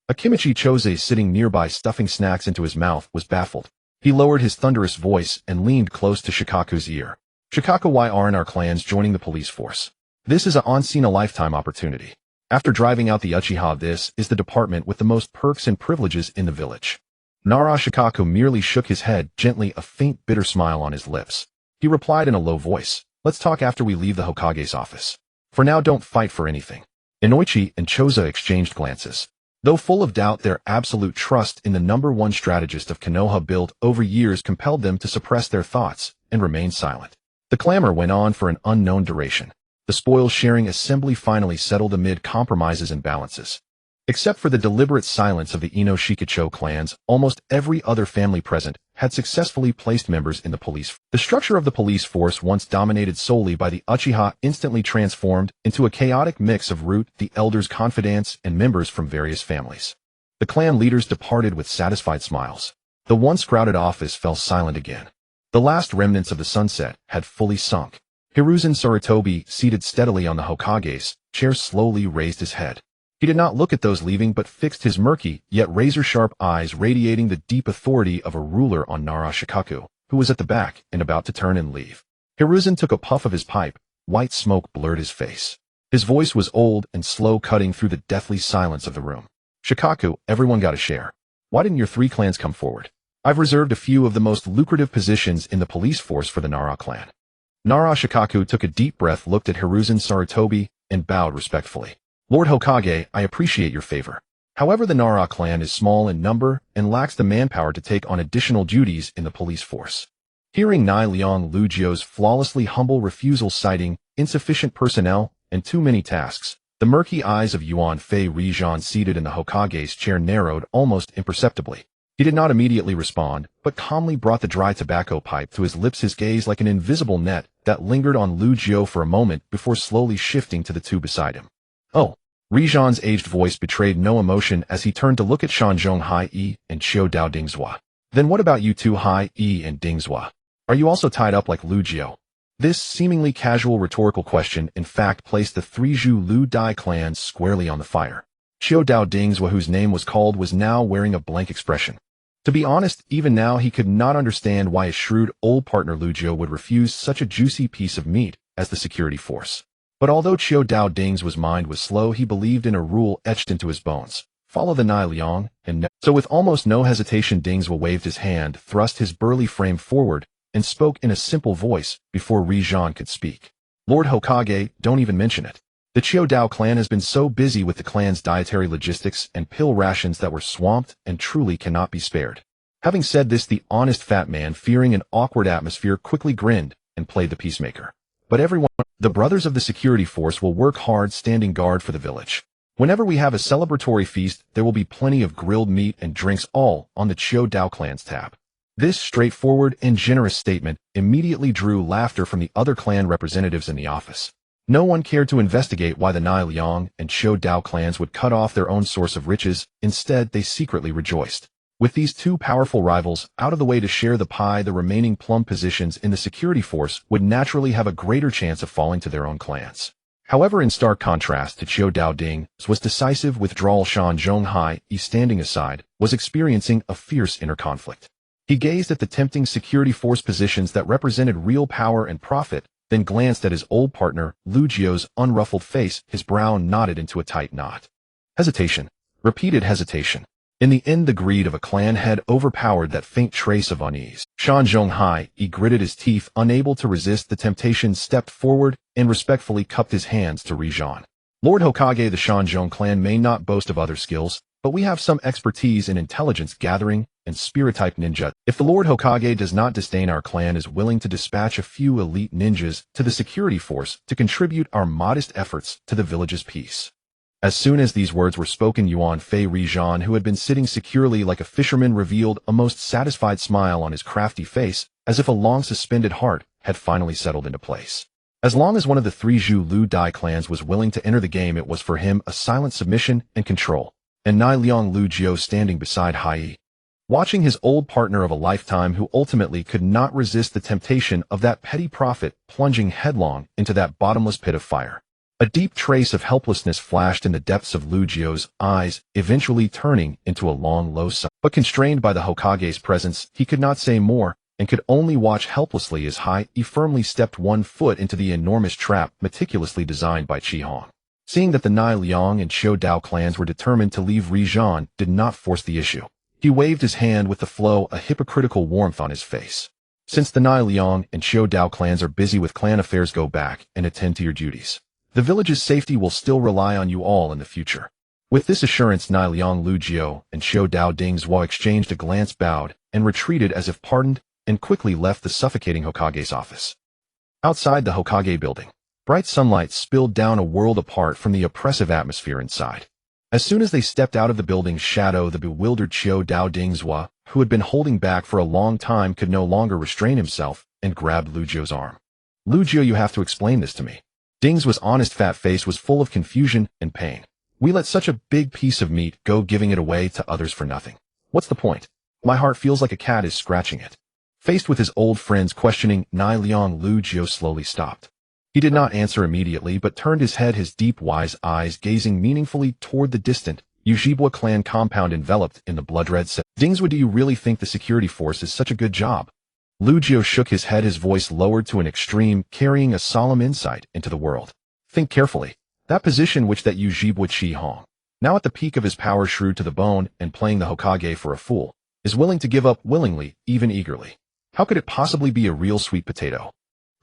Akimichi Chose, sitting nearby stuffing snacks into his mouth, was baffled. He lowered his thunderous voice and leaned close to Shikaku's ear. Shikaka, why aren't our clans joining the police force? This is a once-in-a-lifetime opportunity. After driving out the Uchiha, this is the department with the most perks and privileges in the village. Nara Shikaku merely shook his head gently, a faint bitter smile on his lips. He replied in a low voice, let's talk after we leave the Hokage's office. For now, don't fight for anything. Inoichi and Choza exchanged glances. Though full of doubt, their absolute trust in the #1 strategist of Konoha built over years compelled them to suppress their thoughts and remain silent. The clamor went on for an unknown duration. The spoils-sharing assembly finally settled amid compromises and balances. Except for the deliberate silence of the Ino Shikicho clans, almost every other family present had successfully placed members in the police. The structure of the police force, once dominated solely by the Uchiha, instantly transformed into a chaotic mix of root, the elders' confidants, and members from various families. The clan leaders departed with satisfied smiles. The once crowded office fell silent again. The last remnants of the sunset had fully sunk. Hiruzen Sarutobi, seated steadily on the Hokage's chair, slowly raised his head. He did not look at those leaving but fixed his murky, yet razor-sharp eyes radiating the deep authority of a ruler on Nara Shikaku, who was at the back and about to turn and leave. Hiruzen took a puff of his pipe. White smoke blurred his face. His voice was old and slow, cutting through the deathly silence of the room. Shikaku, everyone got a share. Why didn't your 3 clans come forward? I've reserved a few of the most lucrative positions in the police force for the Nara clan. Nara Shikaku took a deep breath, looked at Hiruzen Sarutobi, and bowed respectfully. Lord Hokage, I appreciate your favor. However, the Nara clan is small in number and lacks the manpower to take on additional duties in the police force. Hearing Nai Liang Lugio's flawlessly humble refusal, citing insufficient personnel and too many tasks, the murky eyes of Yuan Fei Rijan, seated in the Hokage's chair, narrowed almost imperceptibly. He did not immediately respond, but calmly brought the dry tobacco pipe to his lips, his gaze like an invisible net that lingered on Lugio for a moment before slowly shifting to the 2 beside him. Oh. Rijan's aged voice betrayed no emotion as he turned to look at Shanzhong Hai-E and Xiao Dao Dingzhua. Then what about you 2, Hai-E and Dingzhua? Are you also tied up like Lugio? This seemingly casual rhetorical question in fact placed the 3 Zhu Lu Dai clans squarely on the fire. Xiao Dao Dingzhua, whose name was called, was now wearing a blank expression. To be honest, even now he could not understand why his shrewd old partner Lugio would refuse such a juicy piece of meat as the security force. But although Xiao Dao Dingzhua's mind was slow, he believed in a rule etched into his bones. Follow the Nai Liang, and so with almost no hesitation Dingzhua waved his hand, thrust his burly frame forward, and spoke in a simple voice before Rijan could speak. Lord Hokage, don't even mention it. The Xiao Dao clan has been so busy with the clan's dietary logistics and pill rations that were swamped and truly cannot be spared. Having said this, the honest fat man, fearing an awkward atmosphere, quickly grinned and played the peacemaker. But everyone, the brothers of the security force, will work hard standing guard for the village. Whenever we have a celebratory feast, there will be plenty of grilled meat and drinks, all on the Xiao Dao clan's tab. This straightforward and generous statement immediately drew laughter from the other clan representatives in the office. No one cared to investigate why the Nai Liang and Xiao Dao clans would cut off their own source of riches. Instead, they secretly rejoiced. With these 2 powerful rivals out of the way to share the pie, the remaining plum positions in the security force would naturally have a greater chance of falling to their own clans. However, in stark contrast to Xiao Dao Ding's decisive withdrawal, Shanzhong Hai-E, standing aside, was experiencing a fierce inner conflict. He gazed at the tempting security force positions that represented real power and profit, then glanced at his old partner, Lugio's unruffled face, his brow knotted into a tight knot. Hesitation. Repeated hesitation. In the end, the greed of a clan had overpowered that faint trace of unease. Shanzhong Hai-E gritted his teeth, unable to resist the temptation, stepped forward, and respectfully cupped his hands to Rijan. Lord Hokage, the Shanzhong clan may not boast of other skills, but we have some expertise in intelligence gathering and spirit-type ninja. If the Lord Hokage does not disdain, our clan is willing to dispatch a few elite ninjas to the security force to contribute our modest efforts to the village's peace. As soon as these words were spoken, Yuan Fei Rijan, who had been sitting securely like a fisherman, revealed a most satisfied smile on his crafty face, as if a long-suspended heart had finally settled into place. As long as one of the 3 Zhu Lu Dai clans was willing to enter the game, it was for him a silent submission and control. And Nai Liang Lugio, standing beside Hai-E, watching his old partner of a lifetime, who ultimately could not resist the temptation of that petty profit, plunging headlong into that bottomless pit of fire. A deep trace of helplessness flashed in the depths of Lugio's eyes, eventually turning into a long, low sigh. But constrained by the Hokage's presence, he could not say more, and could only watch helplessly as he firmly stepped one foot into the enormous trap meticulously designed by Chi-Hong. Seeing that the Nai Liang and Xiao Dao clans were determined to leave Rijan did not force the issue. He waved his hand with the flow, a hypocritical warmth on his face. Since the Nai Liang and Xiao Dao clans are busy with clan affairs, go back and attend to your duties. The village's safety will still rely on you all in the future. With this assurance, Nai Liang Lugio and Xiao Dao Dingzhua exchanged a glance, bowed, and retreated as if pardoned, and quickly left the suffocating Hokage's office. Outside the Hokage building, bright sunlight spilled down a world apart from the oppressive atmosphere inside. As soon as they stepped out of the building's shadow, the bewildered Xiao Dao Dingzhua, who had been holding back for a long time, could no longer restrain himself and grabbed Lugio's arm. Lugio, you have to explain this to me. Dingzhua's honest fat face was full of confusion and pain. We let such a big piece of meat go, giving it away to others for nothing. What's the point? My heart feels like a cat is scratching it. Faced with his old friend's questioning, Nai Liang Lugio slowly stopped. He did not answer immediately, but turned his head, his deep, wise eyes gazing meaningfully toward the distant Uchiha clan compound enveloped in the blood-red set. Dingzhua, do you really think the security force is such a good job? Lugio shook his head, his voice lowered to an extreme, carrying a solemn insight into the world. Think carefully. That position which that Uchiha Chi-Hong, now at the peak of his power, shrewd to the bone and playing the Hokage for a fool, is willing to give up willingly, even eagerly. How could it possibly be a real sweet potato?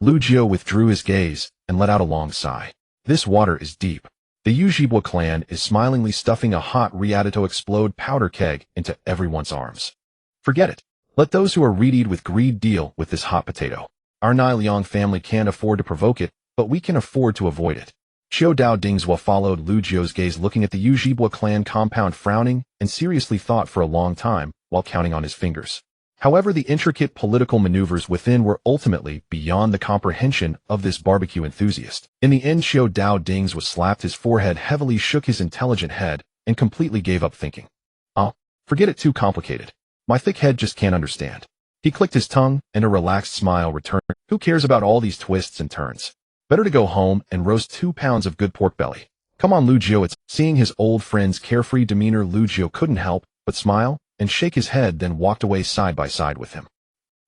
Lugio withdrew his gaze and let out a long sigh. This water is deep. The Uchiha clan is smilingly stuffing a hot Riadato explode powder keg into everyone's arms. Forget it. Let those who are readied with greed deal with this hot potato. Our Nai Liang family can't afford to provoke it, but we can afford to avoid it. Xiao Dao Dingzhua followed Lugio's gaze, looking at the Uchiha clan compound, frowning and seriously thought for a long time while counting on his fingers. However, the intricate political maneuvers within were ultimately beyond the comprehension of this barbecue enthusiast. In the end, Xiao Dao Dingzhua slapped his forehead heavily, shook his intelligent head, and completely gave up thinking. Forget it, too complicated. My thick head just can't understand. He clicked his tongue, and a relaxed smile returned. Who cares about all these twists and turns? Better to go home and roast 2 pounds of good pork belly. Come on, Lugio. Seeing his old friend's carefree demeanor, Lugio couldn't help but smile and shake his head, then walked away side by side with him.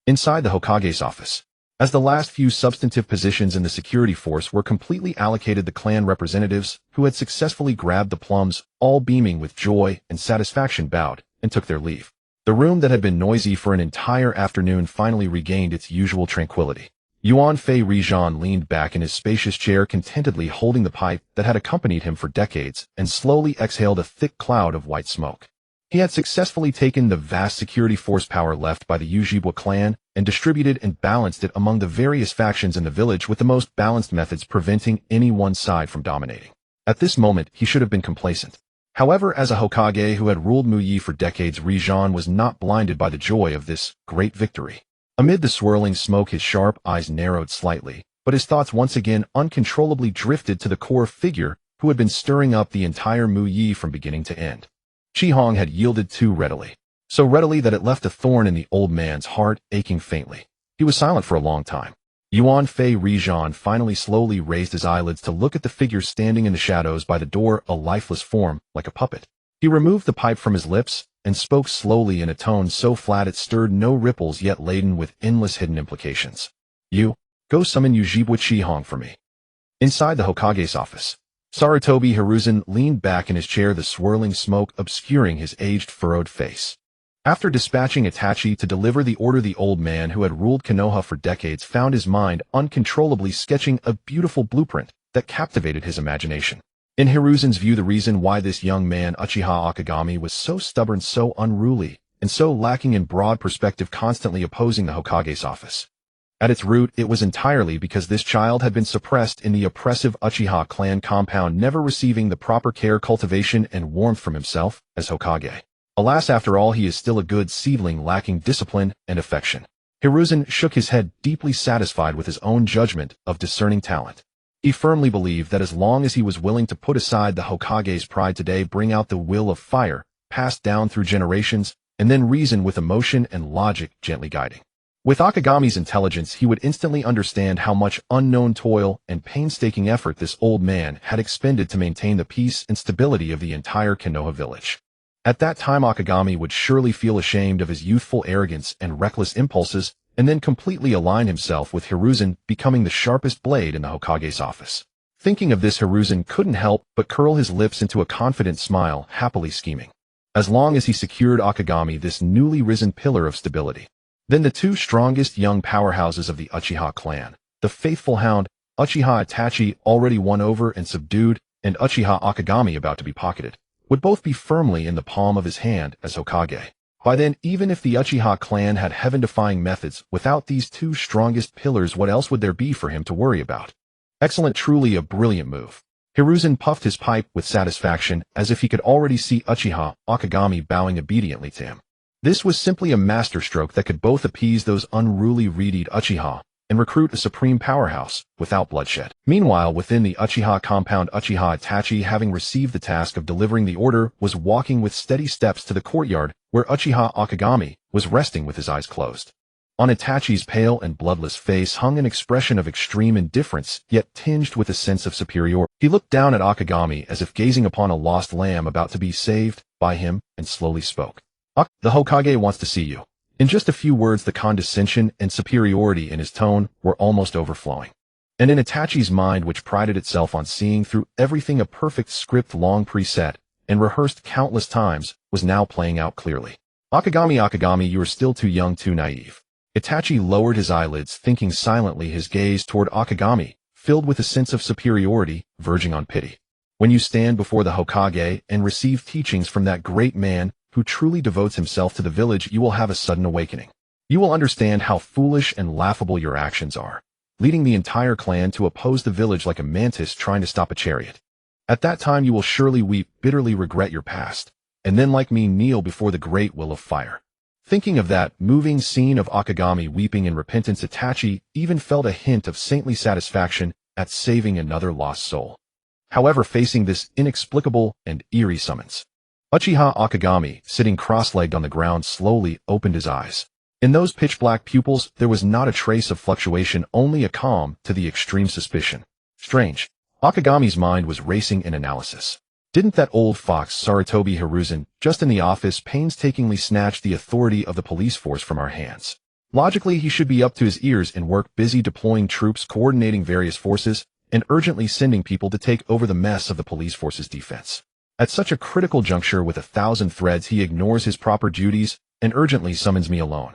Inside the Hokage's office, as the last few substantive positions in the security force were completely allocated, the clan representatives, who had successfully grabbed the plums, all beaming with joy and satisfaction, bowed and took their leave. The room that had been noisy for an entire afternoon finally regained its usual tranquility. Yuan Fei Rijan leaned back in his spacious chair, contentedly holding the pipe that had accompanied him for decades, and slowly exhaled a thick cloud of white smoke. He had successfully taken the vast security force power left by the Uchiha clan and distributed and balanced it among the various factions in the village with the most balanced methods, preventing any one side from dominating. At this moment, he should have been complacent. However, as a Hokage who had ruled Muyi for decades, Rijan was not blinded by the joy of this great victory. Amid the swirling smoke, his sharp eyes narrowed slightly, but his thoughts once again uncontrollably drifted to the core figure who had been stirring up the entire Muyi from beginning to end. Chi-Hong had yielded too readily. So readily that it left a thorn in the old man's heart, aching faintly. He was silent for a long time. Yuan Fei Rijan finally slowly raised his eyelids to look at the figure standing in the shadows by the door, a lifeless form, like a puppet. He removed the pipe from his lips and spoke slowly in a tone so flat it stirred no ripples, yet laden with endless hidden implications. You, go summon Uchiha Chi-Hong for me. Inside the Hokage's office, Sarutobi Hiruzen leaned back in his chair, the swirling smoke obscuring his aged, furrowed face. After dispatching Itachi to deliver the order, the old man who had ruled Konoha for decades found his mind uncontrollably sketching a beautiful blueprint that captivated his imagination. In Hiruzen's view, the reason why this young man, Uchiha Akagami, was so stubborn, so unruly, and so lacking in broad perspective, constantly opposing the Hokage's office. At its root, it was entirely because this child had been suppressed in the oppressive Uchiha clan compound, never receiving the proper care, cultivation, and warmth from himself as Hokage. Alas, after all, he is still a good seedling lacking discipline and affection. Hiruzen shook his head, deeply satisfied with his own judgment of discerning talent. He firmly believed that as long as he was willing to put aside the Hokage's pride today, bring out the will of fire, passed down through generations, and then reason with emotion and logic gently guiding. With Akagami's intelligence, he would instantly understand how much unknown toil and painstaking effort this old man had expended to maintain the peace and stability of the entire Konoha village. At that time, Akagami would surely feel ashamed of his youthful arrogance and reckless impulses, and then completely align himself with Hiruzen, becoming the sharpest blade in the Hokage's office. Thinking of this, Hiruzen couldn't help but curl his lips into a confident smile, happily scheming. As long as he secured Akagami this newly risen pillar of stability. Then the two strongest young powerhouses of the Uchiha clan, the faithful hound, Uchiha Itachi, already won over and subdued, and Uchiha Akagami about to be pocketed, would both be firmly in the palm of his hand as Hokage. By then, even if the Uchiha clan had heaven-defying methods, without these two strongest pillars, what else would there be for him to worry about? Excellent, truly a brilliant move. Hiruzen puffed his pipe with satisfaction, as if he could already see Uchiha Akagami bowing obediently to him. This was simply a masterstroke that could both appease those unruly Red Uchiha and recruit a supreme powerhouse without bloodshed. Meanwhile, within the Uchiha compound, Uchiha Itachi, having received the task of delivering the order, was walking with steady steps to the courtyard where Uchiha Akagami was resting with his eyes closed. On Itachi's pale and bloodless face hung an expression of extreme indifference, yet tinged with a sense of superiority. He looked down at Akagami as if gazing upon a lost lamb about to be saved by him, and slowly spoke. The Hokage wants to see you. In just a few words, the condescension and superiority in his tone were almost overflowing. And in Itachi's mind, which prided itself on seeing through everything, a perfect script long preset and rehearsed countless times was now playing out clearly. Akagami, you are still too young, too naive. Itachi lowered his eyelids, thinking silently, his gaze toward Akagami, filled with a sense of superiority, verging on pity. When you stand before the Hokage and receive teachings from that great man who truly devotes himself to the village, you will have a sudden awakening. You will understand how foolish and laughable your actions are, leading the entire clan to oppose the village like a mantis trying to stop a chariot. At that time you will surely weep, bitterly regret your past, and then like me kneel before the great will of fire. Thinking of that moving scene of Akagami weeping in repentance, Itachi even felt a hint of saintly satisfaction at saving another lost soul. However, facing this inexplicable and eerie summons, Uchiha Akagami, sitting cross-legged on the ground, slowly opened his eyes. In those pitch-black pupils, there was not a trace of fluctuation, only a calm to the extreme suspicion. Strange. Akagami's mind was racing in analysis. Didn't that old fox Sarutobi Hiruzen, just in the office, painstakingly snatch the authority of the police force from our hands? Logically, he should be up to his ears in work, busy deploying troops, coordinating various forces, and urgently sending people to take over the mess of the police force's defense. At such a critical juncture, with 1,000 threads, he ignores his proper duties and urgently summons me alone.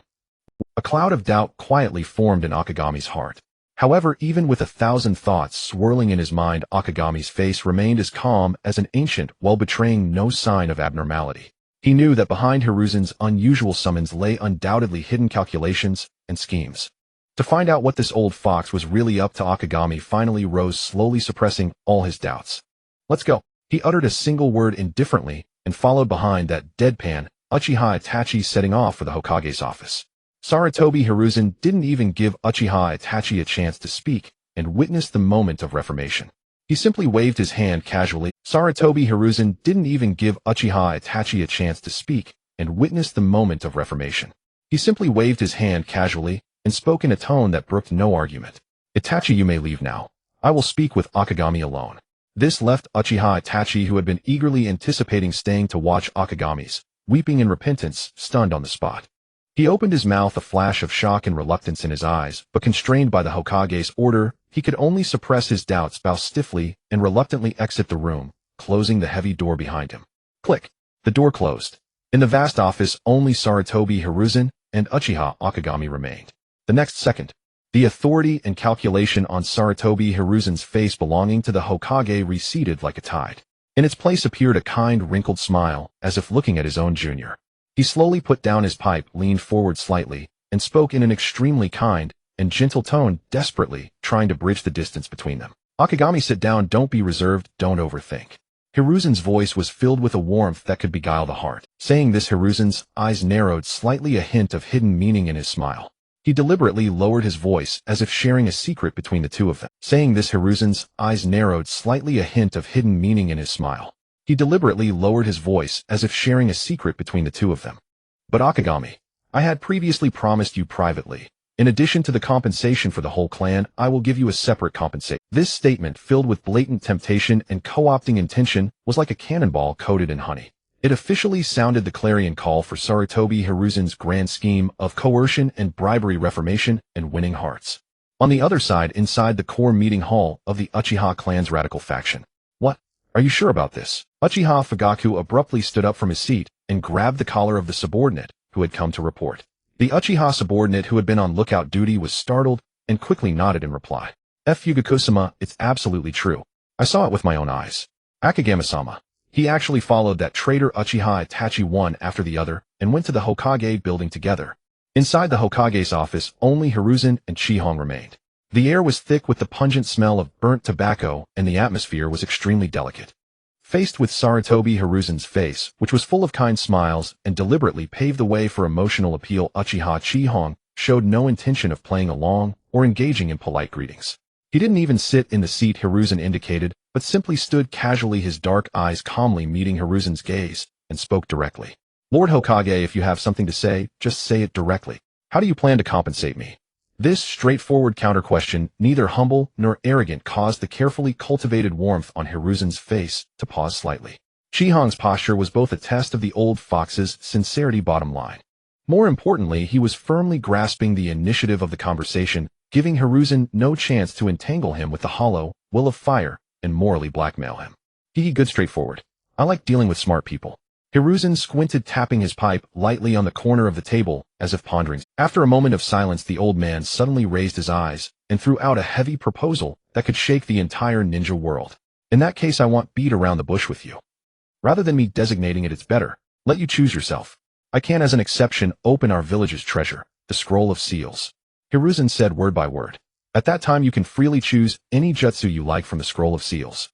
A cloud of doubt quietly formed in Akagami's heart. However, even with 1,000 thoughts swirling in his mind, Akagami's face remained as calm as an ancient, while betraying no sign of abnormality. He knew that behind Hiruzen's unusual summons lay undoubtedly hidden calculations and schemes. To find out what this old fox was really up to, Akagami finally rose, slowly suppressing all his doubts. Let's go. He uttered a single word indifferently, and followed behind that deadpan, Uchiha Itachi setting off for the Hokage's office. Sarutobi Hiruzen didn't even give Uchiha Itachi a chance to speak and witness the moment of reformation. He simply waved his hand casually. Sarutobi Hiruzen didn't even give Uchiha Itachi a chance to speak and witness the moment of reformation. He simply waved his hand casually and spoke in a tone that brooked no argument. Itachi, you may leave now. I will speak with Akagami alone. This left Uchiha Itachi, who had been eagerly anticipating staying to watch Akagami's weeping in repentance, stunned on the spot. He opened his mouth, a flash of shock and reluctance in his eyes, but constrained by the Hokage's order, he could only suppress his doubts, bow stiffly, and reluctantly exit the room, closing the heavy door behind him. Click. The door closed. In the vast office, only Sarutobi Hiruzen and Uchiha Akagami remained. The next second, the authority and calculation on Sarutobi Hiruzen's face belonging to the Hokage receded like a tide. In its place appeared a kind, wrinkled smile, as if looking at his own junior. He slowly put down his pipe, leaned forward slightly, and spoke in an extremely kind and gentle tone, desperately trying to bridge the distance between them. Akagami, sit down, don't be reserved, don't overthink. Hiruzen's voice was filled with a warmth that could beguile the heart. Saying this, Hiruzen's eyes narrowed slightly, a hint of hidden meaning in his smile. He deliberately lowered his voice, as if sharing a secret between the two of them. Saying this, Hiruzen's eyes narrowed slightly, a hint of hidden meaning in his smile. He deliberately lowered his voice, as if sharing a secret between the two of them. But Akagami, I had previously promised you privately In addition to the compensation for the whole clan, I will give you a separate compensation. This statement, filled with blatant temptation and co-opting intention, was like a cannonball coated in honey. It officially sounded the clarion call for Sarutobi Hiruzen's grand scheme of coercion and bribery, reformation, and winning hearts. On the other side, inside the core meeting hall of the Uchiha clan's radical faction. What? Are you sure about this? Uchiha Fugaku abruptly stood up from his seat and grabbed the collar of the subordinate who had come to report. The Uchiha subordinate who had been on lookout duty was startled and quickly nodded in reply. Fugaku-sama, it's absolutely true. I saw it with my own eyes. Akagami-sama. He actually followed that traitor Uchiha Itachi one after the other and went to the Hokage building together. Inside the Hokage's office, only Hiruzen and Chihong remained. The air was thick with the pungent smell of burnt tobacco, and the atmosphere was extremely delicate. Faced with Sarutobi Hiruzen's face, which was full of kind smiles and deliberately paved the way for emotional appeal, Uchiha Chihong showed no intention of playing along or engaging in polite greetings. He didn't even sit in the seat Hiruzen indicated, but simply stood casually, his dark eyes calmly meeting Hiruzen's gaze, and spoke directly. Lord Hokage, if you have something to say, just say it directly. How do you plan to compensate me? This straightforward counter-question, neither humble nor arrogant, caused the carefully cultivated warmth on Hiruzen's face to pause slightly. Chihong's posture was both a test of the old fox's sincerity. Bottom line. More importantly, he was firmly grasping the initiative of the conversation, giving Hiruzen no chance to entangle him with the hollow will of fire and morally blackmail him. Good, straightforward. I like dealing with smart people. Hiruzen squinted, tapping his pipe lightly on the corner of the table, as if pondering. After a moment of silence, the old man suddenly raised his eyes and threw out a heavy proposal that could shake the entire ninja world. In that case, I want beat around the bush with you. Rather than me designating it, it's better. Let you choose yourself. I can, as an exception, open our village's treasure, the Scroll of Seals. Hiruzen said word by word. At that time, you can freely choose any jutsu you like from the Scroll of Seals.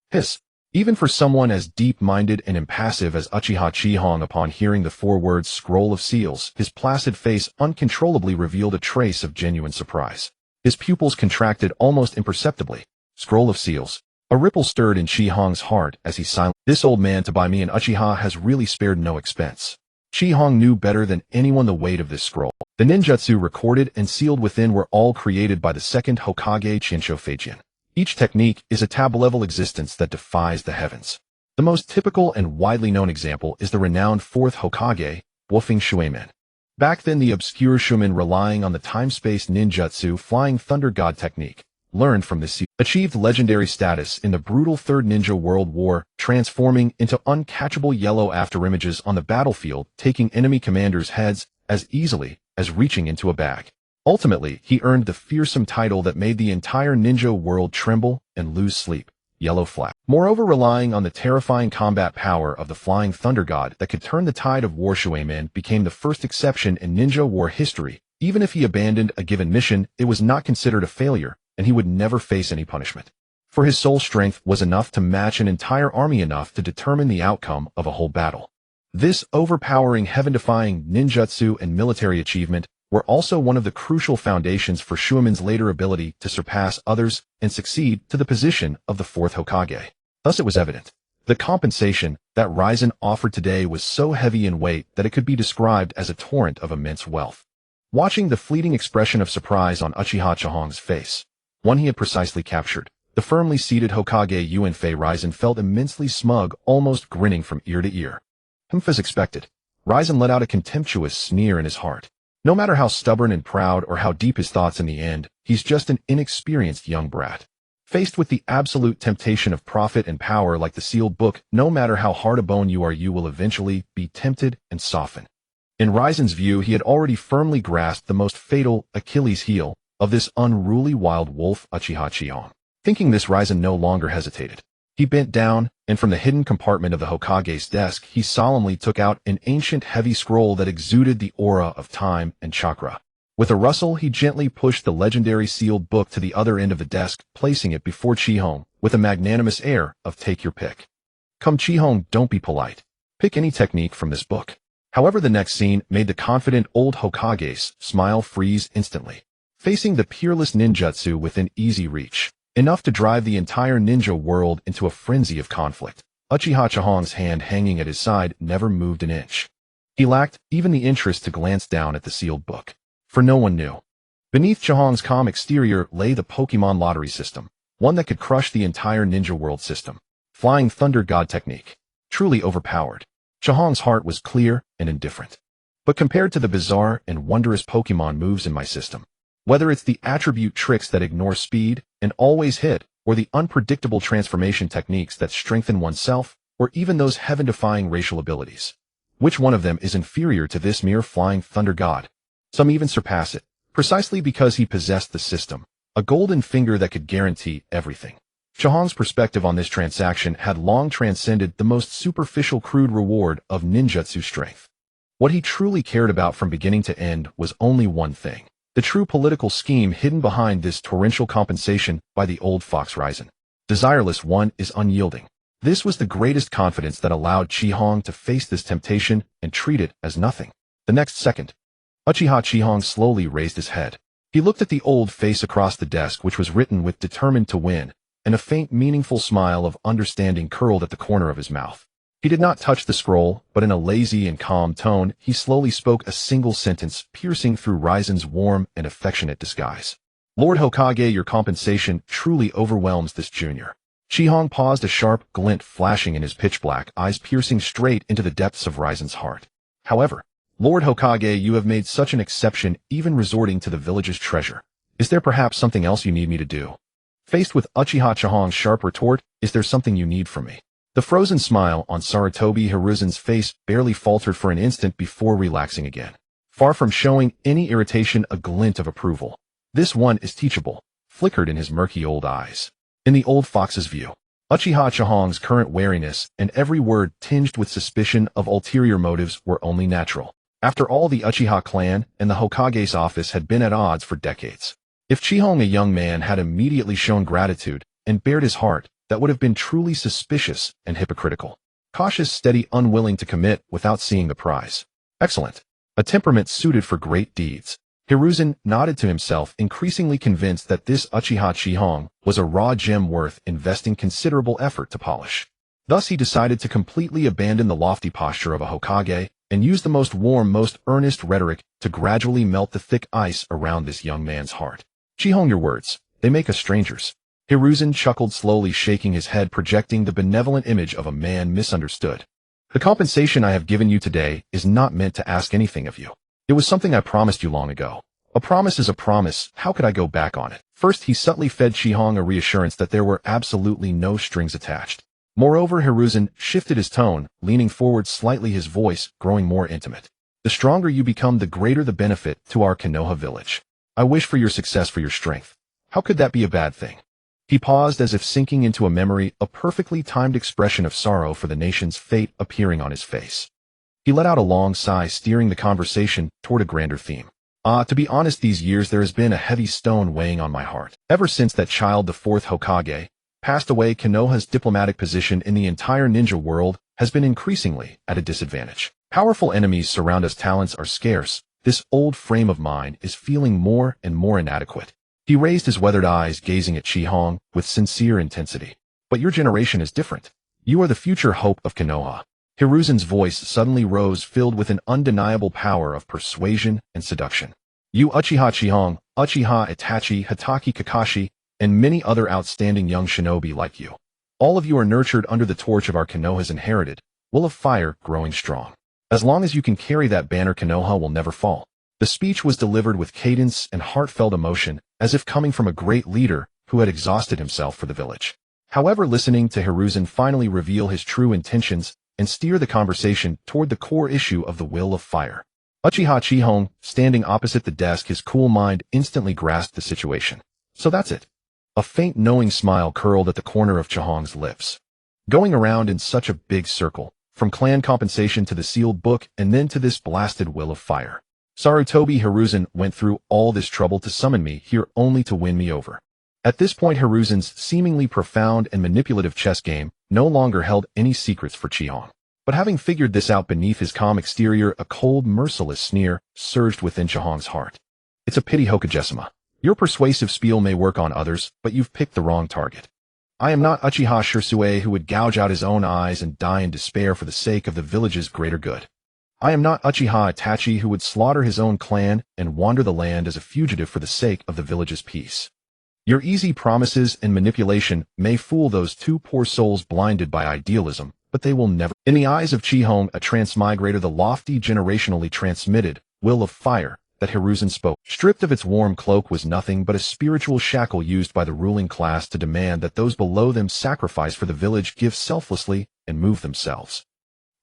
Hiss. Even for someone as deep-minded and impassive as Uchiha Chihong, upon hearing the 4 words Scroll of Seals, his placid face uncontrollably revealed a trace of genuine surprise. His pupils contracted almost imperceptibly. Scroll of Seals. A ripple stirred in Chihong's heart as he silently. This old man to buy me an Uchiha has really spared no expense. Chihong knew better than anyone the weight of this scroll. The ninjutsu recorded and sealed within were all created by the second Hokage Chincho Feijin. Each technique is a tab-level existence that defies the heavens. The most typical and widely known example is the renowned 4th Hokage, Wolfing Shuemin. Back then, the obscure Shuemin, relying on the time-space ninjutsu Flying Thunder God technique, learned from this, achieved legendary status in the brutal Third Ninja World War, transforming into uncatchable yellow afterimages on the battlefield, taking enemy commanders' heads as easily as reaching into a bag. Ultimately, he earned the fearsome title that made the entire ninja world tremble and lose sleep, Yellow Flag. Moreover, relying on the terrifying combat power of the Flying Thunder God that could turn the tide of war, Shuemin became the first exception in ninja war history. Even if he abandoned a given mission, it was not considered a failure, and he would never face any punishment. For his soul strength was enough to match an entire army, enough to determine the outcome of a whole battle. This overpowering, heaven-defying ninjutsu and military achievement were also one of the crucial foundations for Shuemin's later ability to surpass others and succeed to the position of the 4th Hokage. Thus, it was evident. The compensation that Raizen offered today was so heavy in weight that it could be described as a torrent of immense wealth. Watching the fleeting expression of surprise on Uchiha Chihong's face, one he had precisely captured, the firmly seated Hokage Yuanfei Raizen felt immensely smug, almost grinning from ear to ear. As expected, Raizen let out a contemptuous sneer in his heart. No matter how stubborn and proud or how deep his thoughts, in the end, he's just an inexperienced young brat. Faced with the absolute temptation of profit and power like the sealed book, no matter how hard a bone you are, you will eventually be tempted and soften. In Raizen's view, he had already firmly grasped the most fatal Achilles heel of this unruly wild wolf, Uchiha Chihong. Thinking this, Raizen no longer hesitated. He bent down, and from the hidden compartment of the Hokage's desk, he solemnly took out an ancient heavy scroll that exuded the aura of time and chakra. With a rustle, he gently pushed the legendary sealed book to the other end of the desk, placing it before Chihong with a magnanimous air of "Take your pick. Come, Chihong, don't be polite. Pick any technique from this book." However, the next scene made the confident old Hokage's smile freeze instantly. Facing the peerless ninjutsu within easy reach, enough to drive the entire ninja world into a frenzy of conflict, Uchiha Chihong's hand hanging at his side never moved an inch. He lacked even the interest to glance down at the sealed book. For no one knew. Beneath Chihong's calm exterior lay the Pokémon lottery system, one that could crush the entire ninja world system. Flying Thunder God technique. Truly overpowered. Chihong's heart was clear and indifferent. But compared to the bizarre and wondrous Pokémon moves in my system, whether it's the attribute tricks that ignore speed and always hit, or the unpredictable transformation techniques that strengthen oneself, or even those heaven-defying racial abilities, which one of them is inferior to this mere Flying Thunder God? Some even surpass it, precisely because he possessed the system, a golden finger that could guarantee everything. Chihong's perspective on this transaction had long transcended the most superficial crude reward of ninjutsu strength. What he truly cared about from beginning to end was only one thing: the true political scheme hidden behind this torrential compensation by the old fox Ryzen. Desireless one is unyielding. This was the greatest confidence that allowed Chihong to face this temptation and treat it as nothing. The next second, Uchiha Chihong slowly raised his head. He looked at the old face across the desk, which was written with "determined to win," and a faint, meaningful smile of understanding curled at the corner of his mouth. He did not touch the scroll, but in a lazy and calm tone, he slowly spoke a single sentence, piercing through Ryzen's warm and affectionate disguise. "Lord Hokage, your compensation truly overwhelms this junior." Chihong paused, a sharp glint flashing in his pitch-black eyes, piercing straight into the depths of Ryzen's heart. "However, Lord Hokage, you have made such an exception, even resorting to the village's treasure. Is there perhaps something else you need me to do?" Faced with Uchiha Chihong's sharp retort, "Is there something you need from me?" The frozen smile on Sarutobi Hiruzen's face barely faltered for an instant before relaxing again. Far from showing any irritation, a glint of approval, "This one is teachable," flickered in his murky old eyes. In the old fox's view, Uchiha Chihong's current wariness and every word tinged with suspicion of ulterior motives were only natural. After all, the Uchiha clan and the Hokage's office had been at odds for decades. If Chihong, a young man, had immediately shown gratitude and bared his heart, that would have been truly suspicious and hypocritical. Cautious, steady, unwilling to commit without seeing the prize. Excellent. A temperament suited for great deeds. Hiruzen nodded to himself, increasingly convinced that this Uchiha Chihong was a raw gem worth investing considerable effort to polish. Thus he decided to completely abandon the lofty posture of a Hokage and use the most warm, most earnest rhetoric to gradually melt the thick ice around this young man's heart. "Chihong, your words, they make us strangers." Hiruzen chuckled slowly, shaking his head, projecting the benevolent image of a man misunderstood. "The compensation I have given you today is not meant to ask anything of you. It was something I promised you long ago. A promise is a promise. How could I go back on it?" First, he subtly fed Chihong a reassurance that there were absolutely no strings attached. Moreover, Hiruzen shifted his tone, leaning forward slightly, his voice growing more intimate. "The stronger you become, the greater the benefit to our Konoha village. I wish for your success, for your strength. How could that be a bad thing?" He paused, as if sinking into a memory, a perfectly timed expression of sorrow for the nation's fate appearing on his face. He let out a long sigh, steering the conversation toward a grander theme. To be honest, these years there has been a heavy stone weighing on my heart. Ever since that child, the fourth Hokage, passed away, Konoha's diplomatic position in the entire ninja world has been increasingly at a disadvantage. Powerful enemies surround us, talents are scarce. This old frame of mine is feeling more and more inadequate. He raised his weathered eyes, gazing at Chihong with sincere intensity. "But your generation is different. You are the future hope of Konoha." Hiruzen's voice suddenly rose, filled with an undeniable power of persuasion and seduction. "You Uchiha Chihong, Uchiha Itachi, Hitaki Kakashi, and many other outstanding young shinobi like you. All of you are nurtured under the torch of our Konoha's inherited will of fire growing strong. As long as you can carry that banner, Konoha will never fall." The speech was delivered with cadence and heartfelt emotion, as if coming from a great leader who had exhausted himself for the village. However, listening to Hiruzen finally reveal his true intentions and steer the conversation toward the core issue of the will of fire, Uchiha Chihong, standing opposite the desk, his cool mind instantly grasped the situation. "So that's it." A faint knowing smile curled at the corner of Chihong's lips. Going around in such a big circle, from clan compensation to the sealed book and then to this blasted will of fire. Sarutobi Hiruzen went through all this trouble to summon me here only to win me over. At this point, Hiruzen's seemingly profound and manipulative chess game no longer held any secrets for Chihong. But having figured this out beneath his calm exterior, a cold, merciless sneer surged within Chihong's heart. "It's a pity, Hokagesima. Your persuasive spiel may work on others, but you've picked the wrong target. I am not Uchiha Shirsue, who would gouge out his own eyes and die in despair for the sake of the village's greater good. I am not Uchiha Itachi who would slaughter his own clan and wander the land as a fugitive for the sake of the village's peace. Your easy promises and manipulation may fool those two poor souls blinded by idealism, but they will never. In the eyes of Chihong, a transmigrator, the lofty, generationally transmitted will of fire that Hiruzen spoke, stripped of its warm cloak, was nothing but a spiritual shackle used by the ruling class to demand that those below them sacrifice for the village, give selflessly, and move themselves.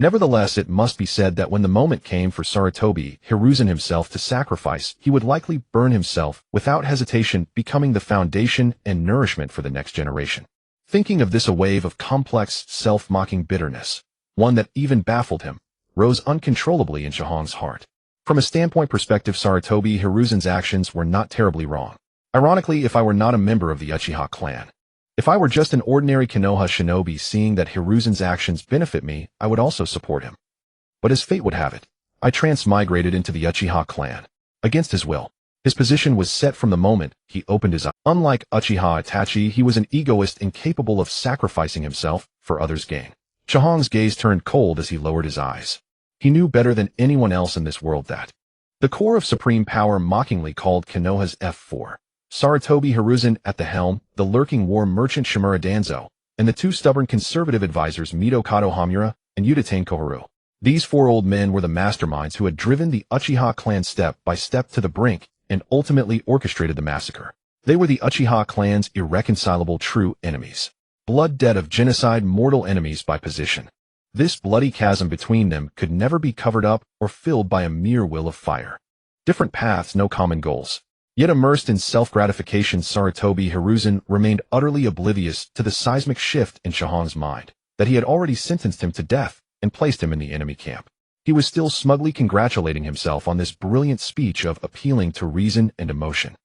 Nevertheless, it must be said that when the moment came for Sarutobi Hiruzen himself to sacrifice, he would likely burn himself without hesitation, becoming the foundation and nourishment for the next generation. Thinking of this, a wave of complex, self-mocking bitterness, one that even baffled him, rose uncontrollably in Chihong's heart. From a standpoint perspective, Sarutobi Hiruzen's actions were not terribly wrong. Ironically, if I were not a member of the Uchiha clan, if I were just an ordinary Konoha shinobi, seeing that Hiruzen's actions benefit me, I would also support him. But as fate would have it, I transmigrated into the Uchiha clan. Against his will. His position was set from the moment he opened his eyes. Unlike Uchiha Itachi, he was an egoist incapable of sacrificing himself for others' gain. Chihong's gaze turned cold as he lowered his eyes. He knew better than anyone else in this world that the core of supreme power, mockingly called Konoha's F4. Sarutobi Hiruzen at the helm, the lurking war merchant Shimura Danzo, and the two stubborn conservative advisors Mito Kato Hamura and Udatane Koharu. These four old men were the masterminds who had driven the Uchiha clan step by step to the brink and ultimately orchestrated the massacre. They were the Uchiha clan's irreconcilable true enemies. Blood debt of genocide, mortal enemies by position. This bloody chasm between them could never be covered up or filled by a mere will of fire. Different paths, no common goals. Yet immersed in self-gratification, Sarutobi Hiruzen remained utterly oblivious to the seismic shift in Chihong's mind, that he had already sentenced him to death and placed him in the enemy camp. He was still smugly congratulating himself on this brilliant speech of appealing to reason and emotion.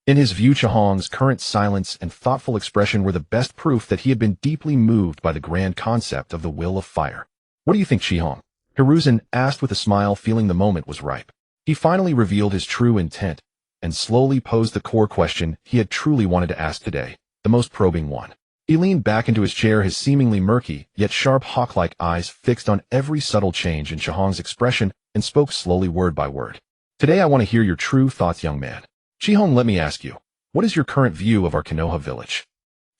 In his view, Chihong's current silence and thoughtful expression were the best proof that he had been deeply moved by the grand concept of the will of fire. What do you think, Chihong? Hiruzen asked with a smile, feeling the moment was ripe. He finally revealed his true intent, and slowly posed the core question he had truly wanted to ask today, the most probing one. He leaned back into his chair, his seemingly murky, yet sharp hawk-like eyes fixed on every subtle change in Chihong's expression, and spoke slowly, word by word. Today I want to hear your true thoughts, young man. Chihong, let me ask you, what is your current view of our Konoha village?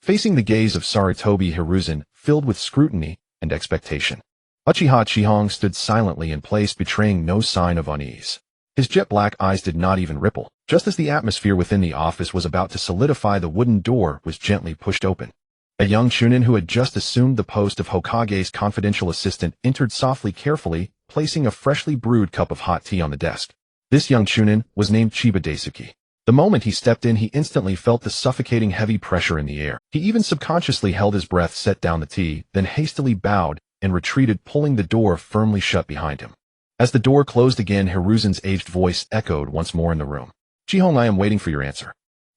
Facing the gaze of Sarutobi Hiruzen, filled with scrutiny and expectation, Uchiha Chihong stood silently in place, betraying no sign of unease. His jet-black eyes did not even ripple. Just as the atmosphere within the office was about to solidify, the wooden door was gently pushed open. A young chunin who had just assumed the post of Hokage's confidential assistant entered softly, carefully, placing a freshly brewed cup of hot tea on the desk. This young chunin was named Chiba Daisuke. The moment he stepped in, he instantly felt the suffocating heavy pressure in the air. He even subconsciously held his breath, set down the tea, then hastily bowed and retreated, pulling the door firmly shut behind him. As the door closed again, Hiruzen's aged voice echoed once more in the room. Chihong, I am waiting for your answer.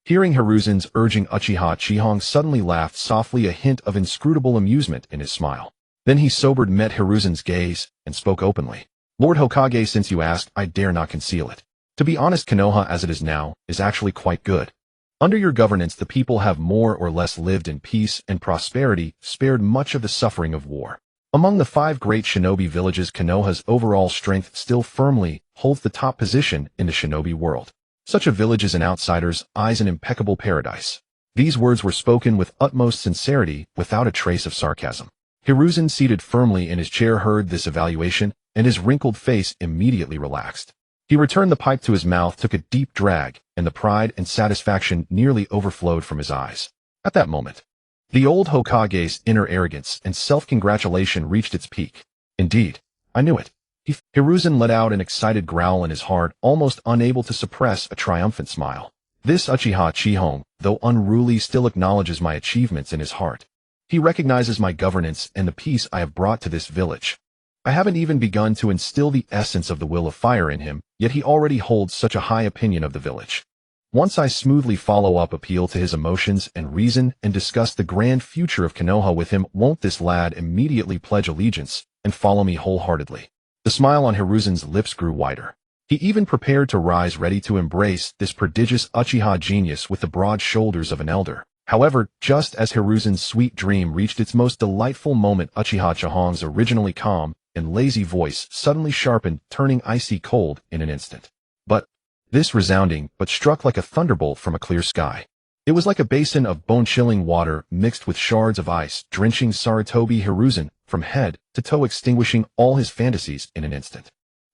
Hearing Hiruzen's urging, Uchiha Chihong suddenly laughed softly, a hint of inscrutable amusement in his smile. Then he sobered, met Hiruzen's gaze, and spoke openly. Lord Hokage, since you asked, I dare not conceal it. To be honest, Konoha as it is now is actually quite good. Under your governance, the people have more or less lived in peace and prosperity, spared much of the suffering of war. Among the 5 great shinobi villages, Konoha's overall strength still firmly holds the top position in the shinobi world. Such a village is in outsiders' eyes an impeccable paradise. These words were spoken with utmost sincerity, without a trace of sarcasm. Hiruzen, seated firmly in his chair, heard this evaluation, and his wrinkled face immediately relaxed. He returned the pipe to his mouth, took a deep drag, and the pride and satisfaction nearly overflowed from his eyes. At that moment, the old Hokage's inner arrogance and self-congratulation reached its peak. Indeed, I knew it. Hiruzen let out an excited growl in his heart, almost unable to suppress a triumphant smile. This Uchiha Chihong, though unruly, still acknowledges my achievements in his heart. He recognizes my governance and the peace I have brought to this village. I haven't even begun to instill the essence of the will of fire in him, yet he already holds such a high opinion of the village. Once I smoothly follow up, appeal to his emotions and reason, and discuss the grand future of Konoha with him, won't this lad immediately pledge allegiance and follow me wholeheartedly? The smile on Hiruzen's lips grew wider. He even prepared to rise, ready to embrace this prodigious Uchiha genius with the broad shoulders of an elder. However, just as Hiruzen's sweet dream reached its most delightful moment, Uchiha Chihong's originally calm and lazy voice suddenly sharpened, turning icy cold in an instant. But this resounding, but struck like a thunderbolt from a clear sky. It was like a basin of bone-chilling water mixed with shards of ice, drenching Sarutobi Hiruzen from head to toe, extinguishing all his fantasies in an instant.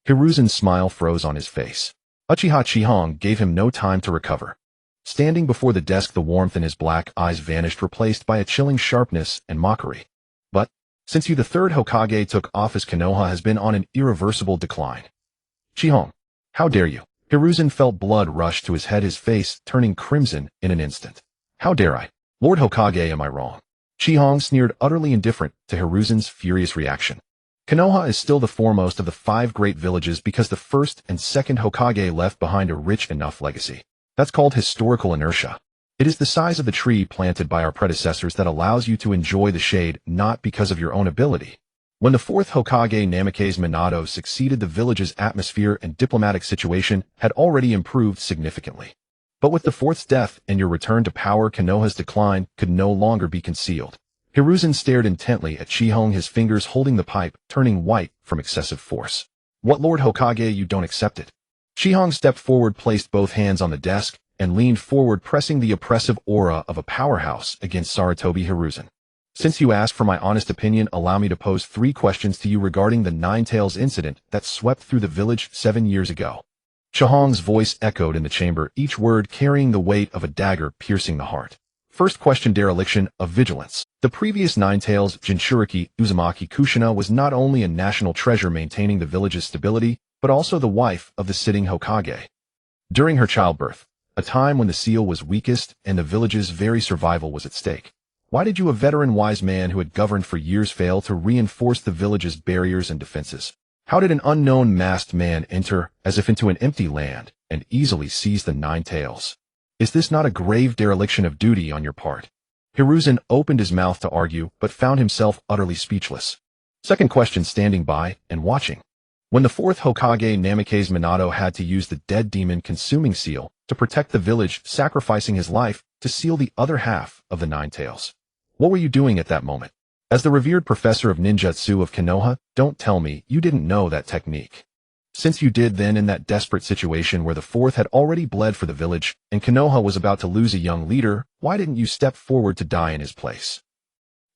Hiruzen's smile froze on his face. Uchiha Chihong gave him no time to recover. Standing before the desk, the warmth in his black eyes vanished, replaced by a chilling sharpness and mockery. But since you, the third Hokage, took office, Konoha has been on an irreversible decline. Chihong, how dare you? Hiruzen felt blood rush to his head, his face turning crimson in an instant. How dare I? Lord Hokage, am I wrong? Chihong sneered, utterly indifferent to Hiruzen's furious reaction. Konoha is still the foremost of the 5 great villages because the first and second Hokage left behind a rich enough legacy. That's called historical inertia. It is the size of the tree planted by our predecessors that allows you to enjoy the shade, not because of your own ability. When the 4th Hokage Namikaze Minato succeeded, the village's atmosphere and diplomatic situation had already improved significantly. But with the 4th's death and your return to power, Konoha's decline could no longer be concealed. Hiruzen stared intently at Chihong, his fingers holding the pipe, turning white from excessive force. What, Lord Hokage, you don't accept it? Chihong stepped forward, placed both hands on the desk, and leaned forward, pressing the oppressive aura of a powerhouse against Sarutobi Hiruzen. Since you asked for my honest opinion, allow me to pose 3 questions to you regarding the Ninetales incident that swept through the village 7 years ago. Chihong's voice echoed in the chamber, each word carrying the weight of a dagger piercing the heart. First question: dereliction of vigilance. The previous Ninetales, Jinchuriki Uzumaki Kushina, was not only a national treasure maintaining the village's stability, but also the wife of the sitting Hokage. During her childbirth, a time when the seal was weakest and the village's very survival was at stake, why did you, a veteran wise man who had governed for years, fail to reinforce the village's barriers and defenses? How did an unknown masked man enter, as if into an empty land, and easily seize the Ninetales? Is this not a grave dereliction of duty on your part? Hiruzen opened his mouth to argue, but found himself utterly speechless. Second question: standing by and watching. When the 4th Hokage Namikaze Minato had to use the dead demon consuming seal to protect the village, sacrificing his life to seal the other half of the Ninetales. What were you doing at that moment? As the revered professor of ninjutsu of Konoha, don't tell me you didn't know that technique. Since you did, then, in that desperate situation where the 4th had already bled for the village and Konoha was about to lose a young leader, why didn't you step forward to die in his place?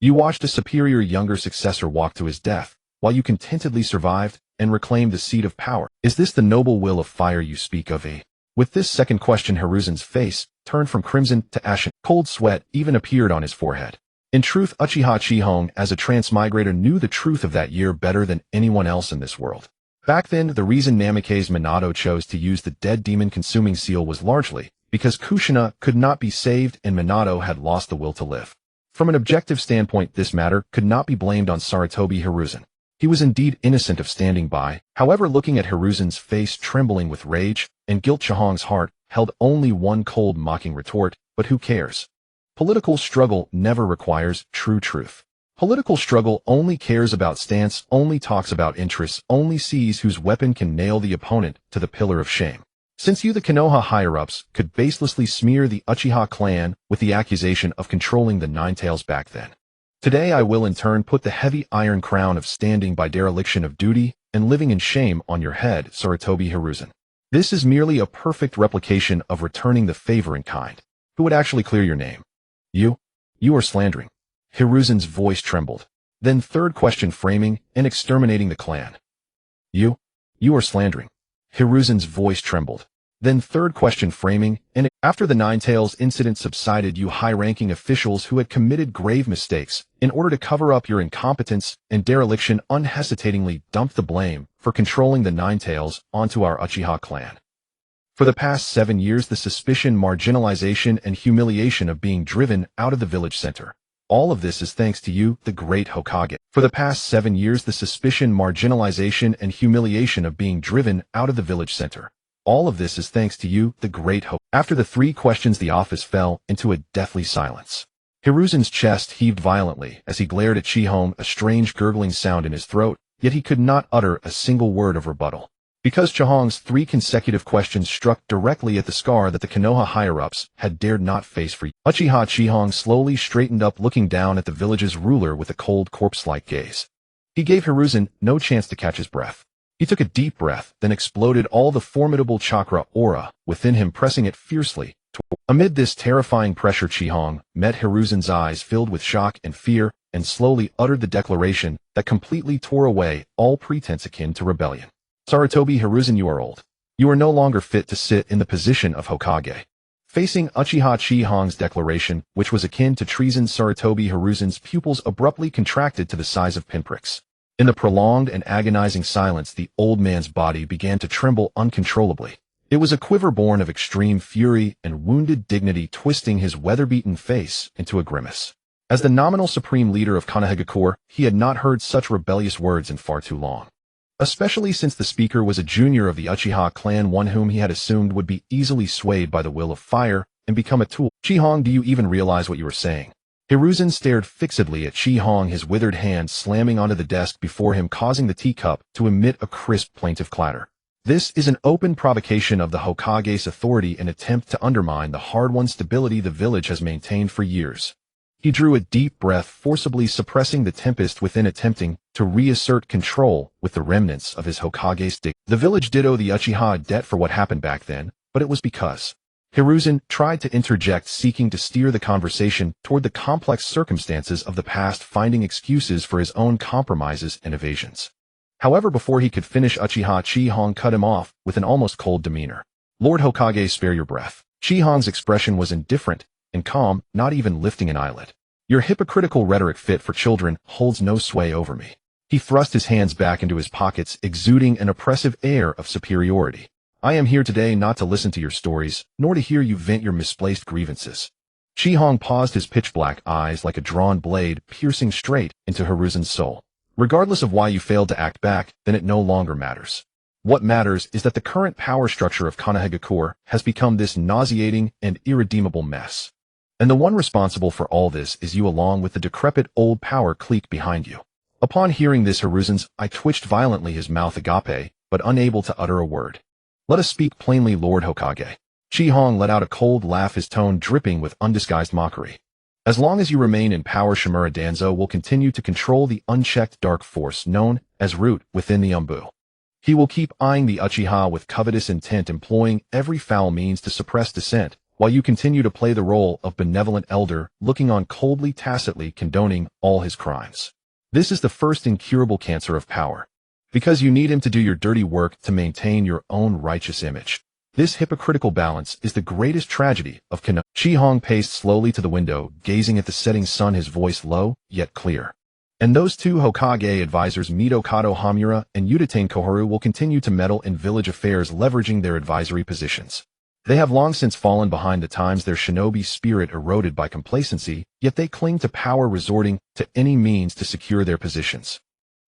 You watched a superior younger successor walk to his death, while you contentedly survived and reclaimed the seat of power. Is this the noble will of fire you speak of, eh? With this second question, Hiruzen's face turned from crimson to ashen. Cold sweat even appeared on his forehead. In truth, Uchiha Chihong, as a transmigrator, knew the truth of that year better than anyone else in this world. Back then, the reason Namikaze Minato chose to use the dead demon-consuming seal was largely because Kushina could not be saved and Minato had lost the will to live. From an objective standpoint, this matter could not be blamed on Sarutobi Hiruzen. He was indeed innocent of standing by. However, looking at Hiruzen's face trembling with rage and guilt, Chihong's heart held only one cold, mocking retort: but who cares? Political struggle never requires true truth. Political struggle only cares about stance, only talks about interests, only sees whose weapon can nail the opponent to the pillar of shame. Since you, the Konoha higher-ups, could baselessly smear the Uchiha clan with the accusation of controlling the Ninetales back then, today I will in turn put the heavy iron crown of standing by dereliction of duty and living in shame on your head, Sarutobi Hiruzen. This is merely a perfect replication of returning the favor in kind. Who would actually clear your name? You are slandering. Hiruzen's voice trembled. Then third question: framing and exterminating the clan. You are slandering. Hiruzen's voice trembled. Then third question: framing and after the Ninetales incident subsided, you high-ranking officials who had committed grave mistakes in order to cover up your incompetence and dereliction unhesitatingly dumped the blame for controlling the Ninetales onto our Uchiha clan. For the past 7 years, the suspicion, marginalization, and humiliation of being driven out of the village center. All of this is thanks to you, the great Hokage. For the past 7 years, the suspicion, marginalization, and humiliation of being driven out of the village center. All of this is thanks to you, the great Hokage. After the 3 questions, the office fell into a deathly silence. Hiruzen's chest heaved violently as he glared at Chihong, a strange gurgling sound in his throat, yet he could not utter a single word of rebuttal. Because Chihong's 3 consecutive questions struck directly at the scar that the Konoha higher-ups had dared not face for years. Uchiha Chihong slowly straightened up, looking down at the village's ruler with a cold, corpse-like gaze. He gave Hiruzen no chance to catch his breath. He took a deep breath, then exploded all the formidable chakra aura within him, pressing it fiercely. Amid this terrifying pressure, Chi-Hong met Hiruzen's eyes filled with shock and fear, and slowly uttered the declaration that completely tore away all pretense akin to rebellion. Sarutobi Hiruzen, you are old. You are no longer fit to sit in the position of Hokage. Facing Uchiha Chi-Hong's declaration, which was akin to treason, Sarutobi Hiruzen's pupils abruptly contracted to the size of pinpricks. In the prolonged and agonizing silence, the old man's body began to tremble uncontrollably. It was a quiver born of extreme fury and wounded dignity, twisting his weather-beaten face into a grimace. As the nominal supreme leader of Konohagakure, he had not heard such rebellious words in far too long. Especially since the speaker was a junior of the Uchiha clan, one whom he had assumed would be easily swayed by the will of fire and become a tool. Chi-Hong, do you even realize what you are saying? Hiruzen stared fixedly at Chi-Hong, his withered hand slamming onto the desk before him, causing the teacup to emit a crisp, plaintive clatter. This is an open provocation of the Hokage's authority, an attempt to undermine the hard-won stability the village has maintained for years. He drew a deep breath, forcibly suppressing the tempest within, attempting to reassert control with the remnants of his Hokage's dignity. The village did owe the Uchiha a debt for what happened back then, but it was because Hiruzen tried to interject, seeking to steer the conversation toward the complex circumstances of the past, finding excuses for his own compromises and evasions. However, before he could finish, Uchiha Chi-Hong cut him off with an almost cold demeanor. Lord Hokage, spare your breath. Chi-Hong's expression was indifferent and calm, not even lifting an eyelid. Your hypocritical rhetoric fit for children holds no sway over me. He thrust his hands back into his pockets, exuding an oppressive air of superiority. I am here today not to listen to your stories, nor to hear you vent your misplaced grievances. Chi-Hong paused, his pitch-black eyes like a drawn blade piercing straight into Hiruzen's soul. Regardless of why you failed to act back, then it no longer matters. What matters is that the current power structure of Konohagakure has become this nauseating and irredeemable mess. And the one responsible for all this is you, along with the decrepit old power clique behind you. Upon hearing this, Hiruzen's eye twitched violently, his mouth agape, but unable to utter a word. Let us speak plainly, Lord Hokage. Chi-Hong let out a cold laugh, his tone dripping with undisguised mockery. As long as you remain in power, Shimura Danzo will continue to control the unchecked dark force known as Root within the Umbu. He will keep eyeing the Uchiha with covetous intent, employing every foul means to suppress dissent, while you continue to play the role of benevolent elder, looking on coldly, tacitly condoning all his crimes. This is the first incurable cancer of power. Because you need him to do your dirty work to maintain your own righteous image. This hypocritical balance is the greatest tragedy of Konoha. Chi-Hong paced slowly to the window, gazing at the setting sun, his voice low, yet clear. And those two Hokage advisors, Midokado Hamura and Udatain Koharu, will continue to meddle in village affairs, leveraging their advisory positions. They have long since fallen behind the times, their shinobi spirit eroded by complacency, yet they cling to power, resorting to any means to secure their positions.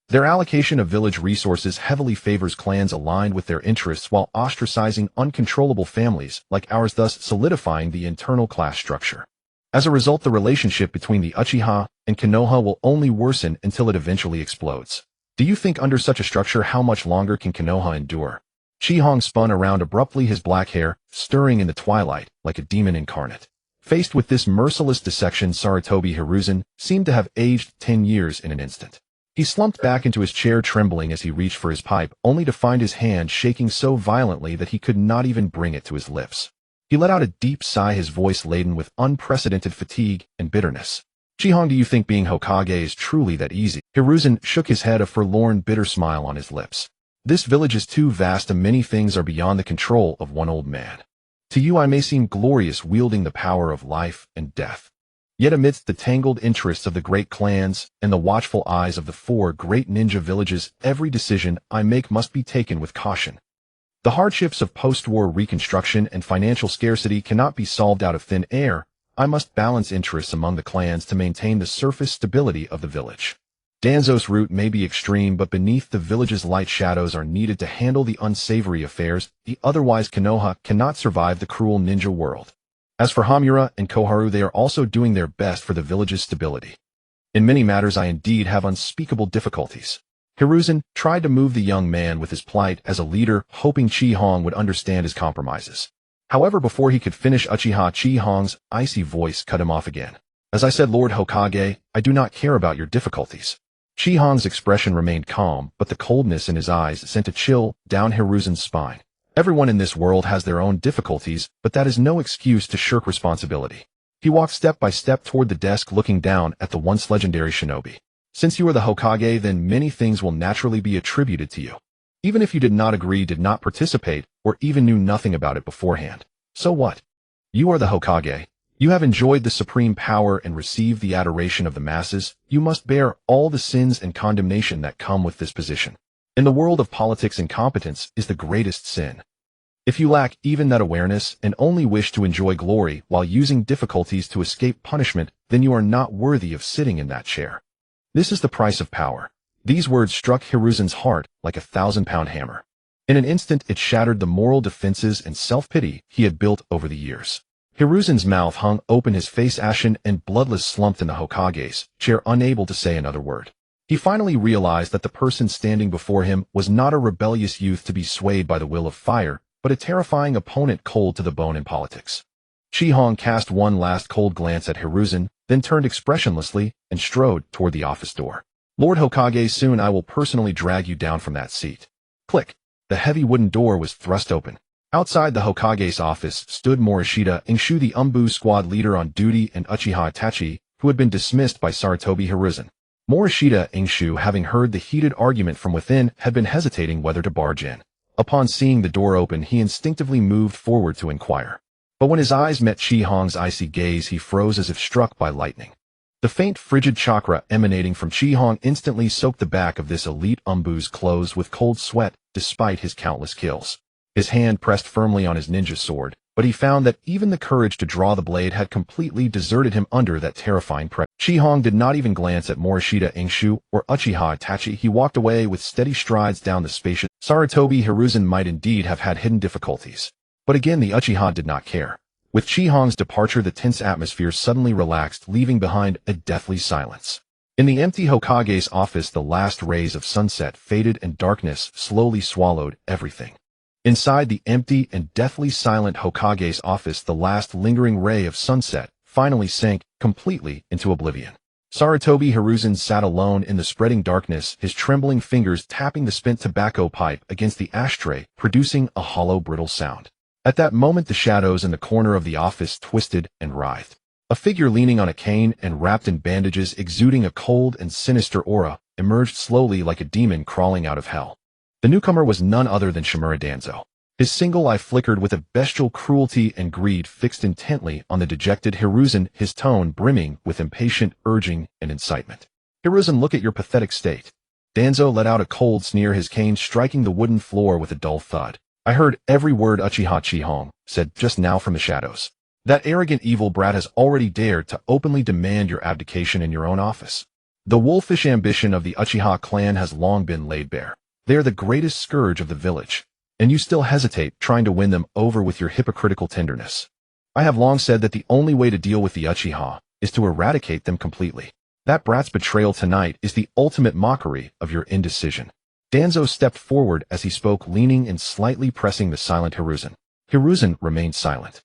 Their allocation of village resources heavily favors clans aligned with their interests while ostracizing uncontrollable families like ours, thus solidifying the internal class structure. As a result, the relationship between the Uchiha and Konoha will only worsen until it eventually explodes. Do you think under such a structure, how much longer can Konoha endure? Chi-Hong spun around abruptly, his black hair stirring in the twilight like a demon incarnate. Faced with this merciless dissection, Sarutobi Hiruzen seemed to have aged 10 years in an instant. He slumped back into his chair, trembling as he reached for his pipe, only to find his hand shaking so violently that he could not even bring it to his lips. He let out a deep sigh, his voice laden with unprecedented fatigue and bitterness. Chi-Hong, do you think being Hokage is truly that easy? Hiruzen shook his head, a forlorn, bitter smile on his lips. This village is too vast, and many things are beyond the control of one old man. To you I may seem glorious, wielding the power of life and death. Yet amidst the tangled interests of the great clans and the watchful eyes of the 4 great ninja villages, every decision I make must be taken with caution. The hardships of post-war reconstruction and financial scarcity cannot be solved out of thin air. I must balance interests among the clans to maintain the surface stability of the village. Danzo's route may be extreme, but beneath the village's light shadows are needed to handle the unsavory affairs. Otherwise Konoha cannot survive the cruel ninja world. As for Hamura and Koharu, they are also doing their best for the village's stability. In many matters I indeed have unspeakable difficulties. Hiruzen tried to move the young man with his plight as a leader, hoping Chi-Hong would understand his compromises. However, before he could finish, Uchiha Chi-Hong's icy voice cut him off again. As I said, Lord Hokage, I do not care about your difficulties. Chihong's expression remained calm, but the coldness in his eyes sent a chill down Hiruzen's spine. Everyone in this world has their own difficulties, but that is no excuse to shirk responsibility. He walked step by step toward the desk, looking down at the once legendary shinobi. Since you are the Hokage, then many things will naturally be attributed to you. Even if you did not agree, did not participate, or even knew nothing about it beforehand. So what? You are the Hokage. You have enjoyed the supreme power and received the adoration of the masses. You must bear all the sins and condemnation that come with this position. In the world of politics, incompetence is the greatest sin. If you lack even that awareness and only wish to enjoy glory while using difficulties to escape punishment, then you are not worthy of sitting in that chair. This is the price of power. These words struck Hiruzen's heart like a 1,000-pound hammer. In an instant, it shattered the moral defenses and self-pity he had built over the years. Hiruzen's mouth hung open, his face ashen and bloodless, slumped in the Hokage's chair, unable to say another word. He finally realized that the person standing before him was not a rebellious youth to be swayed by the will of fire, but a terrifying opponent cold to the bone in politics. Chihong cast one last cold glance at Hiruzen, then turned expressionlessly and strode toward the office door. Lord Hokage, soon I will personally drag you down from that seat. Click. The heavy wooden door was thrust open. Outside the Hokage's office stood Morishita Ingshu, the Umbu squad leader on duty, and Uchiha Itachi, who had been dismissed by Sarutobi Hiruzen. Morishita Ingshu, having heard the heated argument from within, had been hesitating whether to barge in. Upon seeing the door open, he instinctively moved forward to inquire. But when his eyes met Chihong's icy gaze, he froze as if struck by lightning. The faint, frigid chakra emanating from Chihong instantly soaked the back of this elite Umbu's clothes with cold sweat, despite his countless kills. His hand pressed firmly on his ninja sword, but he found that even the courage to draw the blade had completely deserted him under that terrifying pressure. Chihong did not even glance at Morishita Ingshu or Uchiha Itachi. He walked away with steady strides down the spacious. Sarutobi Hiruzen might indeed have had hidden difficulties. But again, the Uchiha did not care. With Chihong's departure, the tense atmosphere suddenly relaxed, leaving behind a deathly silence. In the empty Hokage's office, the last rays of sunset faded and darkness slowly swallowed everything. Inside the empty and deathly silent Hokage's office, the last lingering ray of sunset finally sank completely into oblivion. Sarutobi Hiruzen sat alone in the spreading darkness, his trembling fingers tapping the spent tobacco pipe against the ashtray, producing a hollow, brittle sound. At that moment, the shadows in the corner of the office twisted and writhed. A figure leaning on a cane and wrapped in bandages, exuding a cold and sinister aura, emerged slowly like a demon crawling out of hell. The newcomer was none other than Shimura Danzo. His single eye flickered with a bestial cruelty and greed, fixed intently on the dejected Hiruzen, his tone brimming with impatient urging and incitement. "Hiruzen, look at your pathetic state." Danzo let out a cold sneer, his cane striking the wooden floor with a dull thud. "I heard every word Uchiha Chihong said just now from the shadows. That arrogant evil brat has already dared to openly demand your abdication in your own office. The wolfish ambition of the Uchiha clan has long been laid bare. They are the greatest scourge of the village, and you still hesitate, trying to win them over with your hypocritical tenderness. I have long said that the only way to deal with the Uchiha is to eradicate them completely. That brat's betrayal tonight is the ultimate mockery of your indecision." Danzo stepped forward as he spoke, leaning and slightly pressing the silent Hiruzen. Hiruzen remained silent.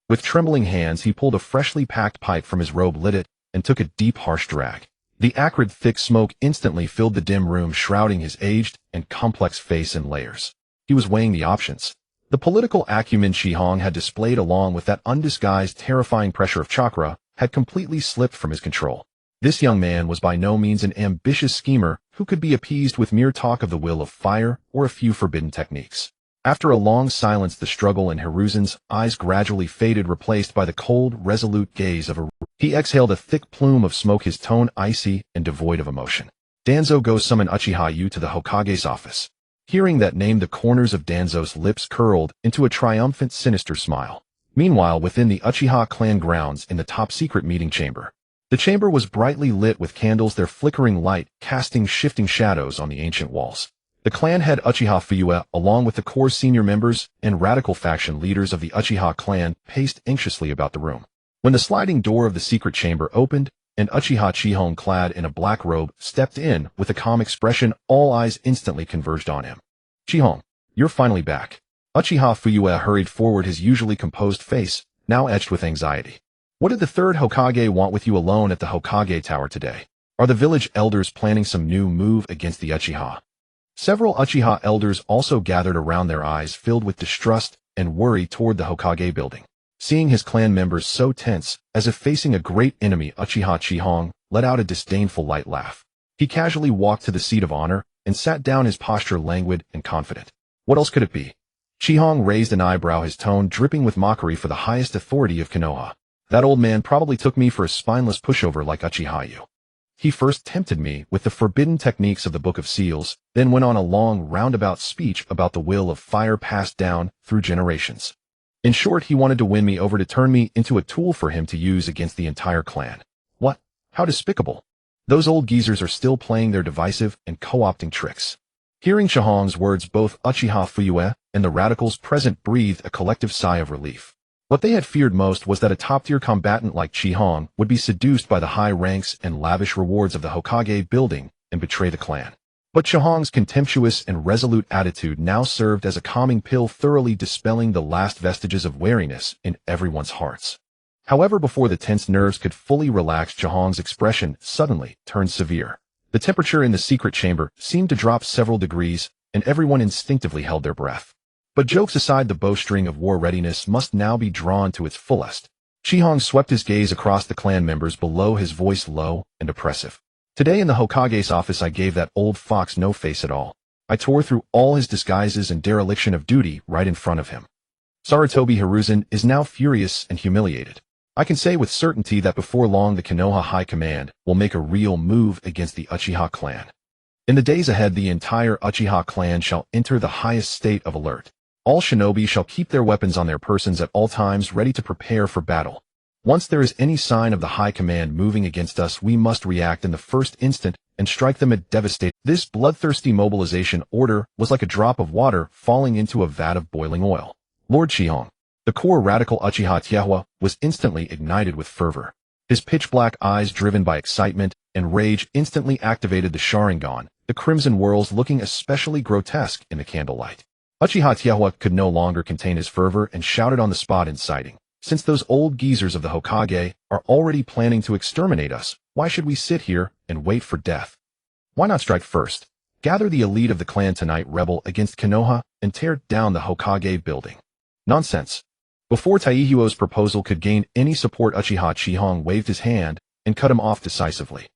With trembling hands, he pulled a freshly packed pipe from his robe, lit it, and took a deep, harsh drag. The acrid, thick smoke instantly filled the dim room, shrouding his aged and complex face in layers. He was weighing the options. The political acumen Chihong had displayed, along with that undisguised, terrifying pressure of chakra, had completely slipped from his control. This young man was by no means an ambitious schemer who could be appeased with mere talk of the will of fire or a few forbidden techniques. After a long silence, the struggle in Hiruzen's eyes gradually faded, replaced by the cold, resolute gaze of a... He exhaled a thick plume of smoke, his tone icy and devoid of emotion. "Danzo, go summon Uchiha Yu to the Hokage's office." Hearing that name, the corners of Danzo's lips curled into a triumphant, sinister smile. Meanwhile, within the Uchiha clan grounds, in the top-secret meeting chamber. The chamber was brightly lit with candles, their flickering light casting shifting shadows on the ancient walls. The clan head Uchiha Fuyue, along with the core senior members and radical faction leaders of the Uchiha clan, paced anxiously about the room. When the sliding door of the secret chamber opened, and Uchiha Chihong, clad in a black robe, stepped in with a calm expression, all eyes instantly converged on him. "Chihong, you're finally back." Uchiha Fuyue hurried forward, his usually composed face now etched with anxiety. "What did the third Hokage want with you alone at the Hokage Tower today? Are the village elders planning some new move against the Uchiha? Several Uchiha elders also gathered around, their eyes filled with distrust and worry toward the Hokage building. Seeing his clan members so tense, as if facing a great enemy, Uchiha Chihong let out a disdainful light laugh. He casually walked to the seat of honor and sat down, his posture languid and confident. What else could it be? Chihong raised an eyebrow, his tone dripping with mockery. For the highest authority of Konoha, that old man probably took me for a spineless pushover like Uchiha. He first tempted me with the forbidden techniques of the Book of Seals, then went on a long roundabout speech about the will of fire passed down through generations. In short, he wanted to win me over, to turn me into a tool for him to use against the entire clan. What? How despicable. Those old geezers are still playing their divisive and co-opting tricks. Hearing Chihong's words, both Uchiha Fuyue and the radicals present breathed a collective sigh of relief. What they had feared most was that a top-tier combatant like Chihong would be seduced by the high ranks and lavish rewards of the Hokage building and betray the clan. But Chihong's contemptuous and resolute attitude now served as a calming pill, thoroughly dispelling the last vestiges of wariness in everyone's hearts. However, before the tense nerves could fully relax, Chihong's expression suddenly turned severe. The temperature in the secret chamber seemed to drop several degrees, and everyone instinctively held their breath. But jokes aside, the bowstring of war readiness must now be drawn to its fullest. Chihong swept his gaze across the clan members below, his voice low and oppressive. Today in the Hokage's office, I gave that old fox no face at all. I tore through all his disguises and dereliction of duty right in front of him. Sarutobi Hiruzen is now furious and humiliated. I can say with certainty that before long the Konoha High Command will make a real move against the Uchiha clan. In the days ahead, the entire Uchiha clan shall enter the highest state of alert. All shinobi shall keep their weapons on their persons at all times, ready to prepare for battle. Once there is any sign of the High Command moving against us, we must react in the first instant and strike them a devastating. This bloodthirsty mobilization order was like a drop of water falling into a vat of boiling oil. Lord Chihong, the core radical Uchiha Tiahua, was instantly ignited with fervor. His pitch-black eyes, driven by excitement and rage, instantly activated the Sharingan, the crimson whirls looking especially grotesque in the candlelight. Uchiha Tiahua could no longer contain his fervor and shouted on the spot, inciting. Since those old geezers of the Hokage are already planning to exterminate us, why should we sit here and wait for death? Why not strike first? Gather the elite of the clan tonight, rebel against Konoha, and tear down the Hokage building. Nonsense. Before Taihuo's proposal could gain any support, Uchiha Chihong waved his hand and cut him off decisively.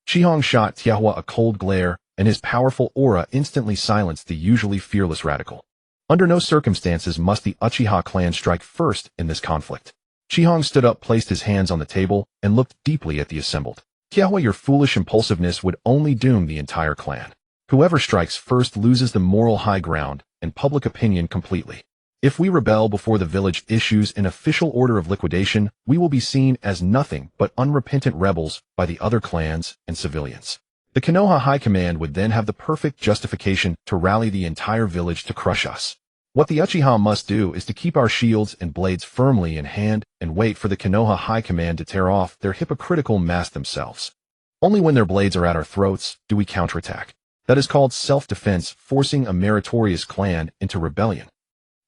Chihong shot Tiahua a cold glare, and his powerful aura instantly silenced the usually fearless radical. Under no circumstances must the Uchiha clan strike first in this conflict. Chihong stood up, placed his hands on the table, and looked deeply at the assembled. Tiahua, your foolish impulsiveness would only doom the entire clan. Whoever strikes first loses the moral high ground and public opinion completely. If we rebel before the village issues an official order of liquidation, we will be seen as nothing but unrepentant rebels by the other clans and civilians. The Konoha High Command would then have the perfect justification to rally the entire village to crush us. What the Uchiha must do is to keep our shields and blades firmly in hand and wait for the Konoha High Command to tear off their hypocritical mask themselves. Only when their blades are at our throats do we counterattack. That is called self-defense, forcing a meritorious clan into rebellion.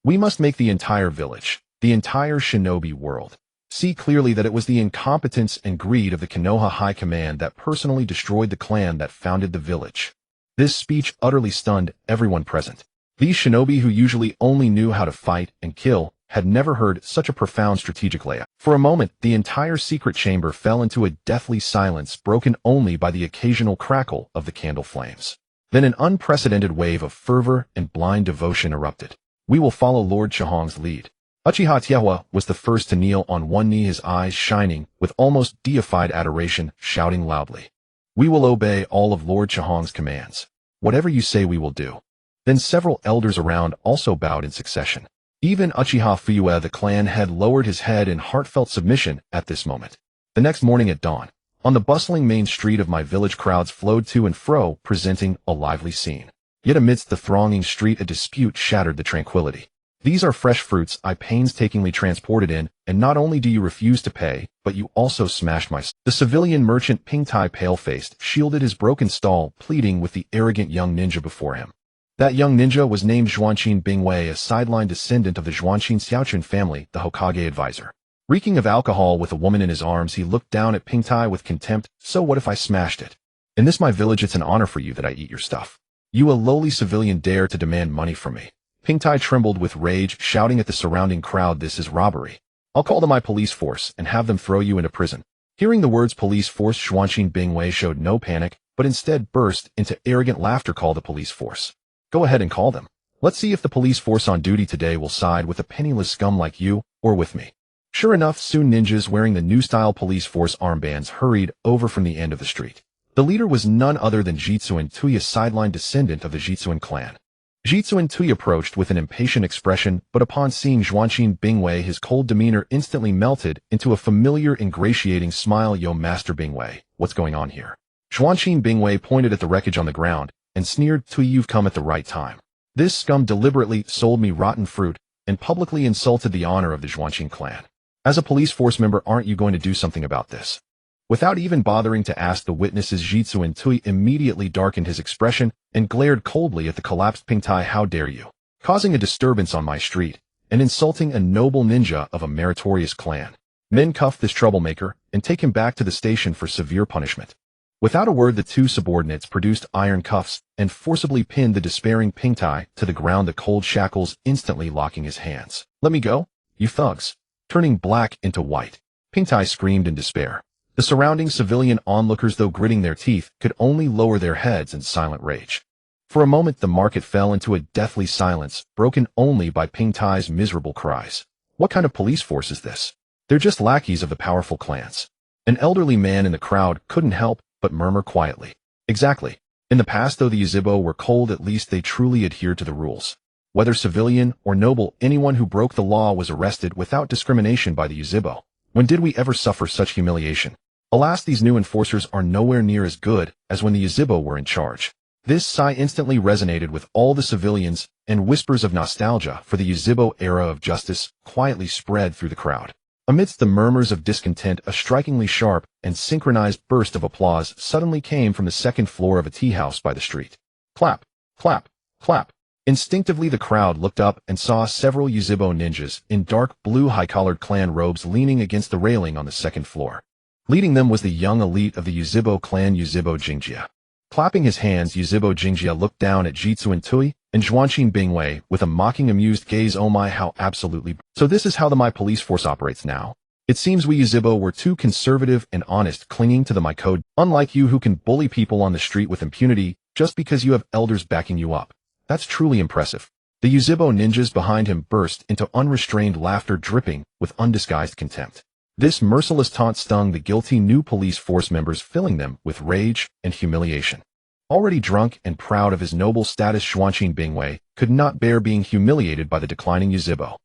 We must make the entire village, the entire shinobi world, see clearly that it was the incompetence and greed of the Konoha High Command that personally destroyed the clan that founded the village. This speech utterly stunned everyone present. These shinobi, who usually only knew how to fight and kill, had never heard such a profound strategic layout. For a moment, the entire secret chamber fell into a deathly silence, broken only by the occasional crackle of the candle flames. Then an unprecedented wave of fervor and blind devotion erupted. We will follow Lord Chihong's lead. Uchiha Tiahua was the first to kneel on one knee, his eyes shining with almost deified adoration, shouting loudly. We will obey all of Lord Chihong's commands. Whatever you say, we will do. Then several elders around also bowed in succession. Even Uchiha Fuyue, the clan head, lowered his head in heartfelt submission at this moment. The next morning at dawn, on the bustling main street of my village, crowds flowed to and fro, presenting a lively scene. Yet amidst the thronging street, a dispute shattered the tranquility. These are fresh fruits I painstakingly transported in, and not only do you refuse to pay, but you also smashed my... The civilian merchant Pingtai, pale-faced, shielded his broken stall, pleading with the arrogant young ninja before him. That young ninja was named Zhuanqin Bingwei, a sideline descendant of the Zhuanqin Xiaochun family, the Hokage advisor. Reeking of alcohol with a woman in his arms, he looked down at Pingtai with contempt. So what if I smashed it? In this my village, it's an honor for you that I eat your stuff. You, a lowly civilian, dare to demand money from me. Pingtai trembled with rage, shouting at the surrounding crowd, this is robbery. I'll call to my police force and have them throw you into prison. Hearing the words police force, Xuanqin Bingwei showed no panic, but instead burst into arrogant laughter. Call the police force. Go ahead and call them. Let's see if the police force on duty today will side with a penniless scum like you, or with me. Sure enough, soon ninjas wearing the new style police force armbands hurried over from the end of the street. The leader was none other than Jitsuin Tui, a sideline descendant of the Jitsuin clan. Jitsuin Tui approached with an impatient expression, but upon seeing Xuanqin Bingwei, his cold demeanor instantly melted into a familiar, ingratiating smile. Yo, Master Bingwei, what's going on here? Xuanqin Bingwei pointed at the wreckage on the ground and sneered, Tui, you've come at the right time. This scum deliberately sold me rotten fruit and publicly insulted the honor of the Xuanqin clan. As a police force member, aren't you going to do something about this? Without even bothering to ask the witnesses, Jitsuin Tui immediately darkened his expression and glared coldly at the collapsed Pingtai. How dare you, causing a disturbance on my street and insulting a noble ninja of a meritorious clan. Men, cuff this troublemaker and take him back to the station for severe punishment. Without a word, the two subordinates produced iron cuffs and forcibly pinned the despairing Pingtai to the ground, the cold shackles instantly locking his hands. Let me go, you thugs. Turning black into white, Pingtai screamed in despair. The surrounding civilian onlookers, though gritting their teeth, could only lower their heads in silent rage. For a moment the market fell into a deathly silence, broken only by Pingtai's miserable cries. What kind of police force is this? They're just lackeys of the powerful clans. An elderly man in the crowd couldn't help but murmur quietly. Exactly. In the past, though the Yuzhibo were cold, at least they truly adhered to the rules. Whether civilian or noble, anyone who broke the law was arrested without discrimination by the Yuzhibo. When did we ever suffer such humiliation? Alas, these new enforcers are nowhere near as good as when the Yuzhibo were in charge. This sigh instantly resonated with all the civilians, and whispers of nostalgia for the Yuzhibo era of justice quietly spread through the crowd. Amidst the murmurs of discontent, a strikingly sharp and synchronized burst of applause suddenly came from the second floor of a tea house by the street. Clap, clap, clap. Instinctively the crowd looked up and saw several Yuzhibo ninjas in dark blue high-collared clan robes leaning against the railing on the second floor. Leading them was the young elite of the Yuzhibo clan, Yuzhibo Jingjia. Clapping his hands, Yuzhibo Jingjia looked down at Jitsuin Tui and Xuanqin Bingwei with a mocking, amused gaze. Oh my, how absolutely. So this is how the my police force operates now. It seems we Yuzhibo were too conservative and honest, clinging to the my code, unlike you who can bully people on the street with impunity just because you have elders backing you up. That's truly impressive. The Yuzhibo ninjas behind him burst into unrestrained laughter, dripping with undisguised contempt. This merciless taunt stung the guilty new police force members, filling them with rage and humiliation. Already drunk and proud of his noble status, Xuanqin Bingwei could not bear being humiliated by the declining Yuzhibo.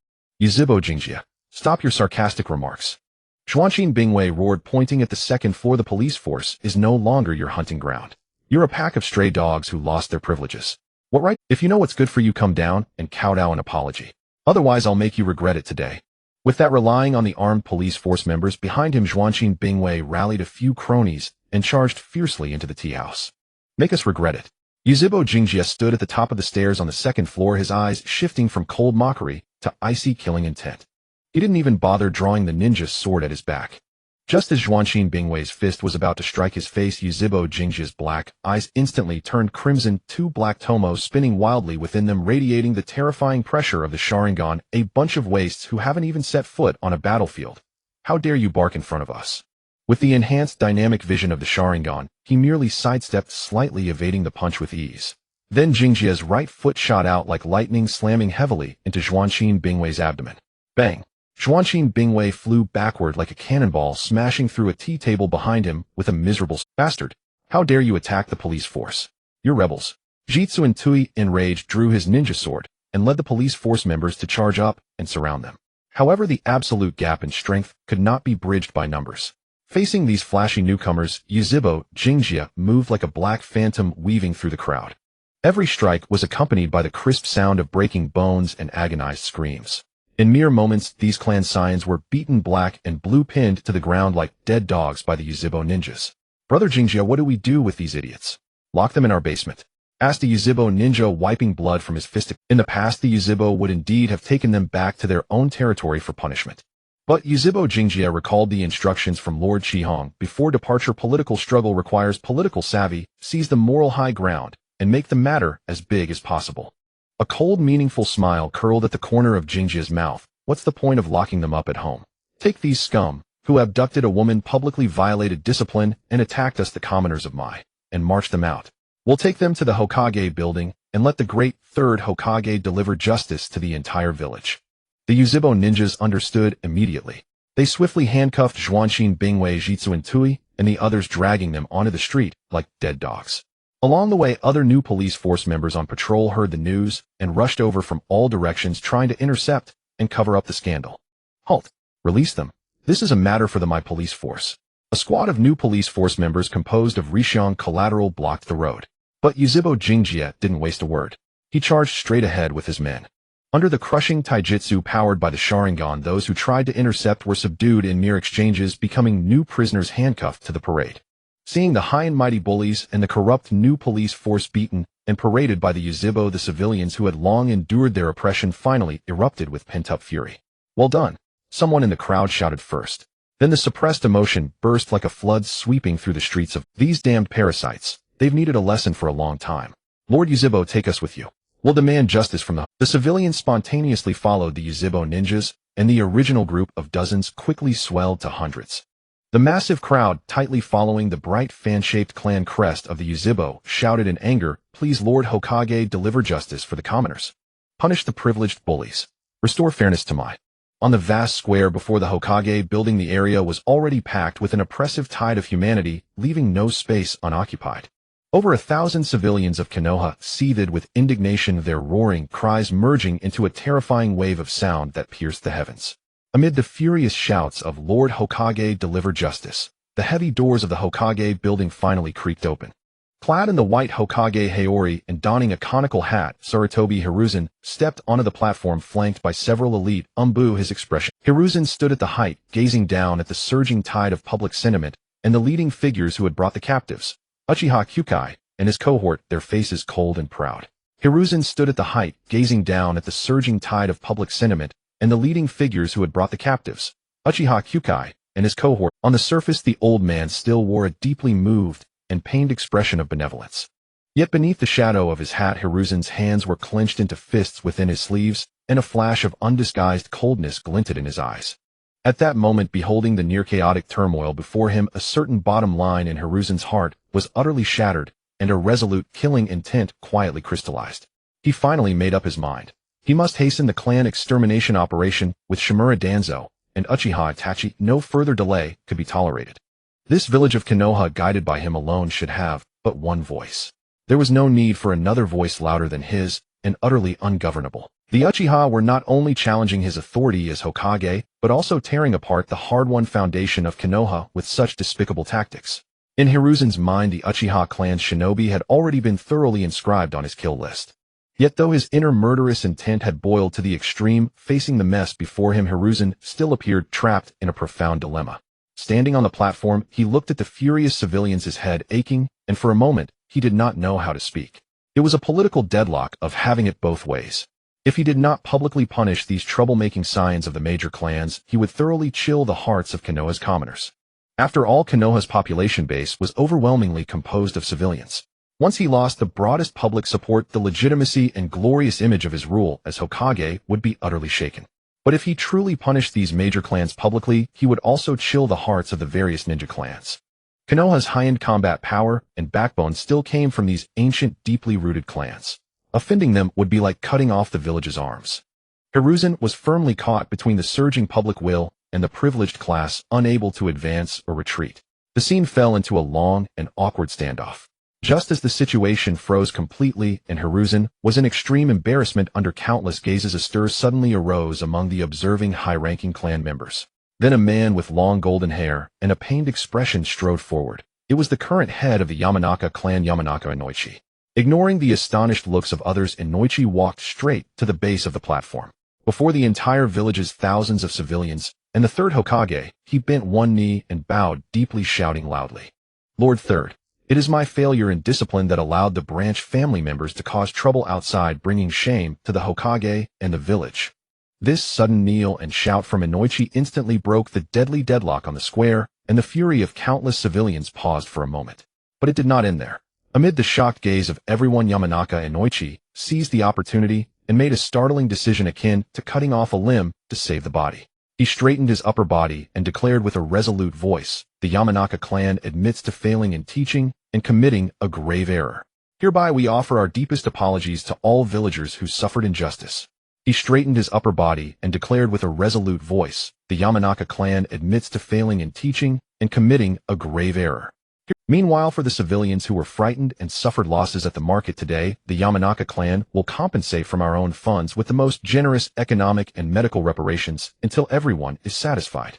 Yuzhibo Jingjia, stop your sarcastic remarks. Xuanqin Bingwei roared, pointing at the second floor. The police force is no longer your hunting ground. You're a pack of stray dogs who lost their privileges. What right? If you know what's good for you, come down and kowtow an apology. Otherwise, I'll make you regret it today. With that, relying on the armed police force members behind him, Xuanqin Bingwei rallied a few cronies and charged fiercely into the tea house. Make us regret it. Yuzhibo Jingjia stood at the top of the stairs on the second floor, his eyes shifting from cold mockery to icy killing intent. He didn't even bother drawing the ninja's sword at his back. Just as Xuanqin Bingwei's fist was about to strike his face, Yuzhibo Jingjia's black eyes instantly turned crimson, two black tomos spinning wildly within them, radiating the terrifying pressure of the Sharingan. A bunch of wastes who haven't even set foot on a battlefield. How dare you bark in front of us? With the enhanced dynamic vision of the Sharingan, he merely sidestepped, slightly evading the punch with ease. Then Jingjia's right foot shot out like lightning, slamming heavily into Xuanqin Bingwei's abdomen. Bang! Xuanqin Bingwei flew backward like a cannonball, smashing through a tea table behind him with a miserable bastard. How dare you attack the police force? You're rebels. Jitsuin Tui, enraged, drew his ninja sword and led the police force members to charge up and surround them. However, the absolute gap in strength could not be bridged by numbers. Facing these flashy newcomers, Yuzhibo Jingjia moved like a black phantom, weaving through the crowd. Every strike was accompanied by the crisp sound of breaking bones and agonized screams. In mere moments, these clan scions were beaten black and blue, pinned to the ground like dead dogs by the Yuzhibo ninjas. Brother Jingjia, what do we do with these idiots? Lock them in our basement, asked a Yuzhibo ninja, wiping blood from his fist. In the past, the Yuzhibo would indeed have taken them back to their own territory for punishment. But Yuzhibo Jingjia recalled the instructions from Lord Qihong: before departure, political struggle requires political savvy, seize the moral high ground, and make the matter as big as possible. A cold, meaningful smile curled at the corner of Jingjia's mouth. What's the point of locking them up at home? Take these scum, who abducted a woman, publicly violated discipline, and attacked us, the commoners of Mai, and march them out. We'll take them to the Hokage building, and let the great third Hokage deliver justice to the entire village. The Yuzhibo ninjas understood immediately. They swiftly handcuffed Zhuanxin, Bingwei, Jitsu, and Tui, and the others, dragging them onto the street like dead dogs. Along the way, other new police force members on patrol heard the news and rushed over from all directions, trying to intercept and cover up the scandal. Halt! Release them. This is a matter for the My police force. A squad of new police force members composed of Rixiang collateral blocked the road. But Yuzhibo Jingjia didn't waste a word. He charged straight ahead with his men. Under the crushing taijutsu powered by the Sharingan, those who tried to intercept were subdued in mere exchanges, becoming new prisoners handcuffed to the parade. Seeing the high and mighty bullies and the corrupt new police force beaten and paraded by the Yuzhibo, the civilians who had long endured their oppression finally erupted with pent-up fury. Well done! Someone in the crowd shouted first. Then the suppressed emotion burst like a flood, sweeping through the streets of these damned parasites. They've needed a lesson for a long time. Lord Yuzhibo, take us with you. We'll demand justice from the civilians spontaneously followed the Yuzhibo ninjas, and the original group of dozens quickly swelled to hundreds. The massive crowd, tightly following the bright fan-shaped clan crest of the Yuzhibo, shouted in anger, "Please, Lord Hokage, deliver justice for the commoners. Punish the privileged bullies. Restore fairness to Mai." On the vast square before the Hokage building, the area was already packed with an oppressive tide of humanity, leaving no space unoccupied. Over 1,000 civilians of Konoha seethed with indignation, their roaring cries merging into a terrifying wave of sound that pierced the heavens. Amid the furious shouts of "Lord Hokage, deliver justice," the heavy doors of the Hokage building finally creaked open. Clad in the white Hokage Haori and donning a conical hat, Sarutobi Hiruzen stepped onto the platform, flanked by several elite. His expression. Hiruzen stood at the height, gazing down at the surging tide of public sentiment and the leading figures who had brought the captives. Uchiha Kyukai and his cohort, their faces cold and proud. Hiruzen stood at the height, gazing down at the surging tide of public sentiment and the leading figures who had brought the captives. Uchiha Kyukai and his cohort. On the surface, the old man still wore a deeply moved and pained expression of benevolence. Yet beneath the shadow of his hat, Hiruzen's hands were clenched into fists within his sleeves, and a flash of undisguised coldness glinted in his eyes. At that moment, beholding the near-chaotic turmoil before him, a certain bottom line in Hiruzen's heart was utterly shattered, and a resolute, killing intent quietly crystallized. He finally made up his mind. He must hasten the clan extermination operation with Shimura Danzo and Uchiha Itachi. No further delay could be tolerated. This village of Konoha, guided by him alone, should have but one voice. There was no need for another voice louder than his, and utterly ungovernable. The Uchiha were not only challenging his authority as Hokage, but also tearing apart the hard-won foundation of Konoha with such despicable tactics. In Hiruzen's mind, the Uchiha clan's shinobi had already been thoroughly inscribed on his kill list. Yet though his inner murderous intent had boiled to the extreme, facing the mess before him, Hiruzen still appeared trapped in a profound dilemma. Standing on the platform, he looked at the furious civilians, his head aching, and for a moment, he did not know how to speak. It was a political deadlock of having it both ways. If he did not publicly punish these troublemaking scions of the major clans, he would thoroughly chill the hearts of Konoha's commoners. After all, Konoha's population base was overwhelmingly composed of civilians. Once he lost the broadest public support, the legitimacy and glorious image of his rule as Hokage would be utterly shaken. But if he truly punished these major clans publicly, he would also chill the hearts of the various ninja clans. Konoha's high-end combat power and backbone still came from these ancient, deeply rooted clans. Offending them would be like cutting off the village's arms. Hiruzen was firmly caught between the surging public will and the privileged class, unable to advance or retreat. The scene fell into a long and awkward standoff. Just as the situation froze completely and Hiruzen was in extreme embarrassment under countless gazes, a stir suddenly arose among the observing high-ranking clan members. Then a man with long golden hair and a pained expression strode forward. It was the current head of the Yamanaka clan, Yamanaka Inoichi. Ignoring the astonished looks of others, Inoichi walked straight to the base of the platform. Before the entire village's thousands of civilians and the third Hokage, he bent one knee and bowed deeply, shouting loudly, "Lord Third, it is my failure in discipline that allowed the branch family members to cause trouble outside, bringing shame to the Hokage and the village. This sudden kneel and shout from Inoichi instantly broke the deadly deadlock on the square, and the fury of countless civilians paused for a moment. But it did not end there. Amid the shocked gaze of everyone, Yamanaka Inoichi seized the opportunity and made a startling decision akin to cutting off a limb to save the body. He straightened his upper body and declared with a resolute voice, "The Yamanaka clan admits to failing in teaching and committing a grave error. Hereby we offer our deepest apologies to all villagers who suffered injustice." He straightened his upper body and declared with a resolute voice, "The Yamanaka clan admits to failing in teaching and committing a grave error." Meanwhile, for the civilians who were frightened and suffered losses at the market today, the Yamanaka clan will compensate from our own funds with the most generous economic and medical reparations until everyone is satisfied.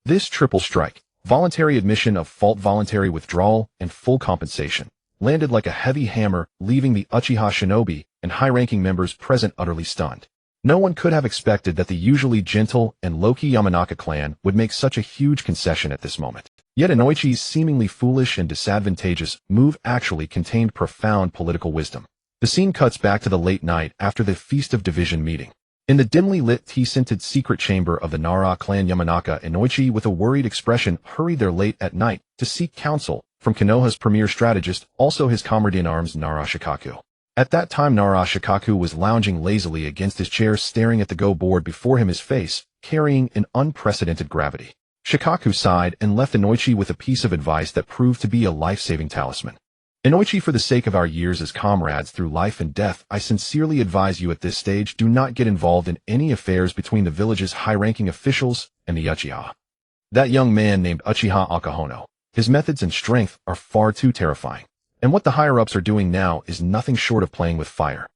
This triple strike, voluntary admission of fault, voluntary withdrawal, and full compensation, landed like a heavy hammer, leaving the Uchiha shinobi and high-ranking members present utterly stunned. No one could have expected that the usually gentle and low-key Yamanaka clan would make such a huge concession at this moment. Yet Inoichi's seemingly foolish and disadvantageous move actually contained profound political wisdom. The scene cuts back to the late night after the Feast of Division meeting. In the dimly lit tea-scented secret chamber of the Nara clan, Yamanaka Inoichi, with a worried expression, hurried there late at night to seek counsel from Konoha's premier strategist, also his comrade-in-arms Nara Shikaku. At that time, Nara Shikaku was lounging lazily against his chair, staring at the go board before him, his face carrying an unprecedented gravity. Shikaku sighed and left Inoichi with a piece of advice that proved to be a life-saving talisman. "Inoichi, for the sake of our years as comrades through life and death, I sincerely advise you at this stage, do not get involved in any affairs between the village's high-ranking officials and the Uchiha. That young man named Uchiha Akahono, his methods and strength are far too terrifying. And what the higher-ups are doing now is nothing short of playing with fire.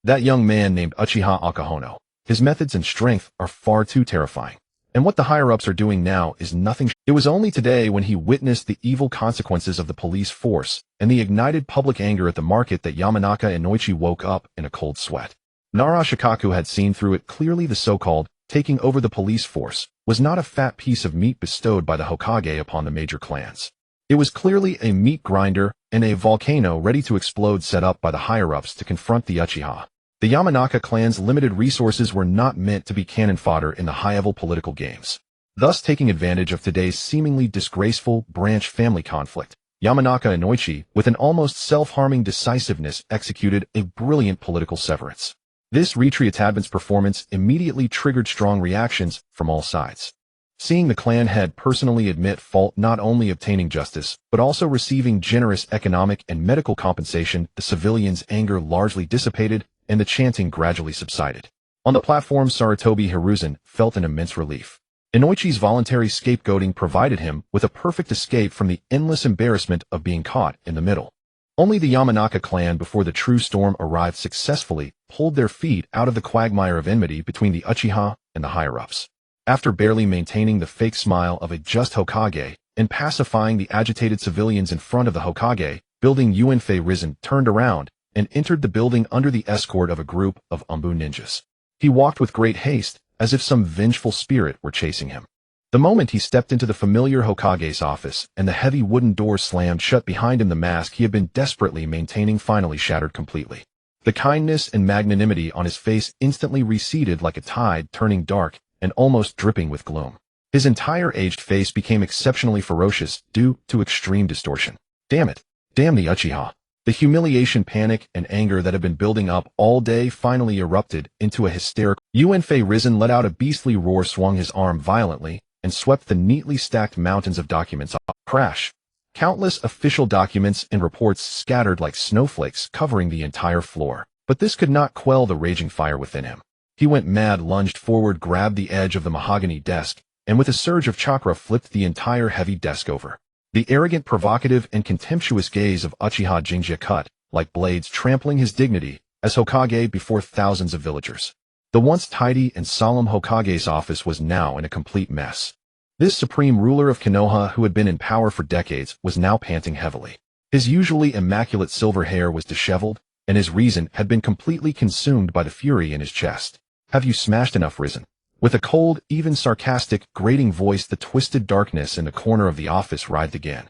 That young man named Uchiha Akahono, his methods and strength are far too terrifying. And what the higher-ups are doing now is nothing. It was only today when he witnessed the evil consequences of the police force and the ignited public anger at the market that Yamanaka Inoichi woke up in a cold sweat. Nara Shikaku had seen through it clearly. The so-called taking over the police force was not a fat piece of meat bestowed by the Hokage upon the major clans. It was clearly a meat grinder and a volcano ready to explode, set up by the higher-ups to confront the Uchiha. The Yamanaka clan's limited resources were not meant to be cannon fodder in the high-level political games. Thus, taking advantage of today's seemingly disgraceful branch family conflict, Yamanaka Inoichi, with an almost self-harming decisiveness, executed a brilliant political severance. This Retreatadvance performance immediately triggered strong reactions from all sides. Seeing the clan head personally admit fault, not only obtaining justice, but also receiving generous economic and medical compensation, the civilians' anger largely dissipated and the chanting gradually subsided. On the platform, Sarutobi Hiruzen felt an immense relief. Inoichi's voluntary scapegoating provided him with a perfect escape from the endless embarrassment of being caught in the middle. Only the Yamanaka clan, before the true storm arrived, successfully pulled their feet out of the quagmire of enmity between the Uchiha and the higher-ups. After barely maintaining the fake smile of a just Hokage and pacifying the agitated civilians in front of the Hokage, building Uenfei Risen turned around and entered the building under the escort of a group of Umbu ninjas. He walked with great haste, as if some vengeful spirit were chasing him. The moment he stepped into the familiar Hokage's office and the heavy wooden door slammed shut behind him, the mask he had been desperately maintaining finally shattered completely. The kindness and magnanimity on his face instantly receded like a tide, turning dark and almost dripping with gloom. His entire aged face became exceptionally ferocious due to extreme distortion. Damn it. Damn the Uchiha. The humiliation, panic, and anger that had been building up all day finally erupted into a hysterical. Uenfei Risen let out a beastly roar, swung his arm violently, and swept the neatly stacked mountains of documents off. Crash. Countless official documents and reports scattered like snowflakes, covering the entire floor. But this could not quell the raging fire within him. He went mad, lunged forward, grabbed the edge of the mahogany desk, and with a surge of chakra flipped the entire heavy desk over. The arrogant, provocative, and contemptuous gaze of Uchiha Jinja cut like blades, trampling his dignity as Hokage before thousands of villagers. The once tidy and solemn Hokage's office was now in a complete mess. This supreme ruler of Konoha, who had been in power for decades, was now panting heavily. His usually immaculate silver hair was disheveled, and his reason had been completely consumed by the fury in his chest. "Have you smashed enough, Risen?" With a cold, even sarcastic, grating voice, the twisted darkness in the corner of the office writhed again.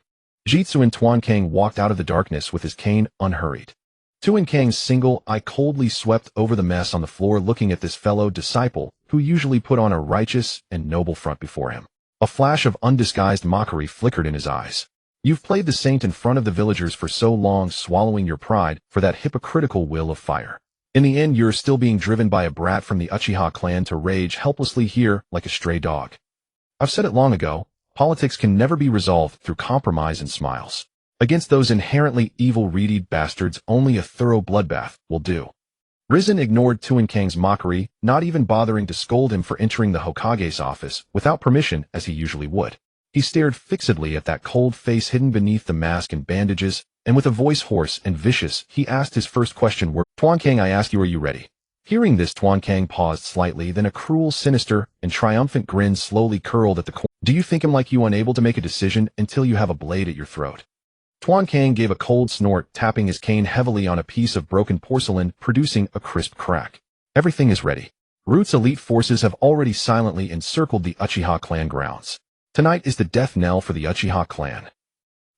Jitsuin Tuankang walked out of the darkness with his cane, unhurried. Tuankang's single eye coldly swept over the mess on the floor, looking at this fellow disciple who usually put on a righteous and noble front before him. A flash of undisguised mockery flickered in his eyes. You've played the saint in front of the villagers for so long, swallowing your pride for that hypocritical will of fire. In the end, you're still being driven by a brat from the Uchiha clan to rage helplessly here like a stray dog. I've said it long ago, politics can never be resolved through compromise and smiles. Against those inherently evil reedy bastards, only a thorough bloodbath will do. Risen ignored Tuankang's mockery, not even bothering to scold him for entering the Hokage's office without permission as he usually would. He stared fixedly at that cold face hidden beneath the mask and bandages, and with a voice hoarse and vicious, he asked his first question, Tuankang, I ask you, are you ready? Hearing this, Tuankang paused slightly, then a cruel, sinister, and triumphant grin slowly curled at the corner. Do you think I'm like you, unable to make a decision until you have a blade at your throat? Tuankang gave a cold snort, tapping his cane heavily on a piece of broken porcelain, producing a crisp crack. Everything is ready. Root's elite forces have already silently encircled the Uchiha clan grounds. Tonight is the death knell for the Uchiha clan.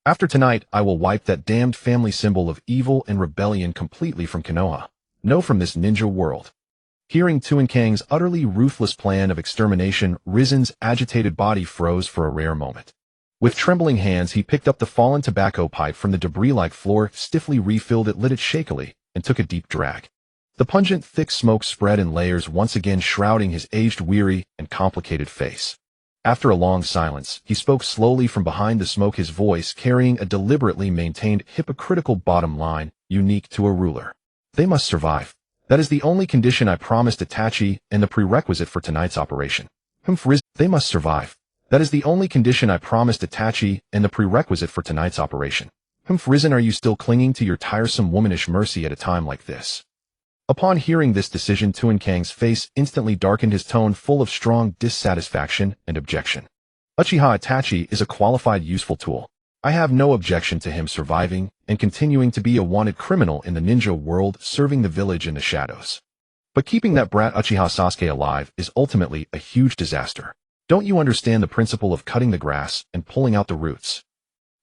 After tonight, I will wipe that damned family symbol of evil and rebellion completely from Konoha. No, from this ninja world. Hearing Tuankang's utterly ruthless plan of extermination, Risen's agitated body froze for a rare moment. With trembling hands, he picked up the fallen tobacco pipe from the debris-like floor, stiffly refilled it, lit it shakily, and took a deep drag. The pungent, thick smoke spread in layers, once again shrouding his aged, weary, and complicated face. After a long silence, he spoke slowly from behind the smoke, his voice carrying a deliberately maintained, hypocritical bottom line, unique to a ruler. They must survive. That is the only condition I promised Itachi, and the prerequisite for tonight's operation. They must survive. That is the only condition I promised Itachi, and the prerequisite for tonight's operation. Risen, are you still clinging to your tiresome womanish mercy at a time like this? Upon hearing this decision, Tuankang's face instantly darkened, his tone full of strong dissatisfaction and objection. Uchiha Itachi is a qualified, useful tool. I have no objection to him surviving and continuing to be a wanted criminal in the ninja world, serving the village in the shadows. But keeping that brat Uchiha Sasuke alive is ultimately a huge disaster. Don't you understand the principle of cutting the grass and pulling out the roots?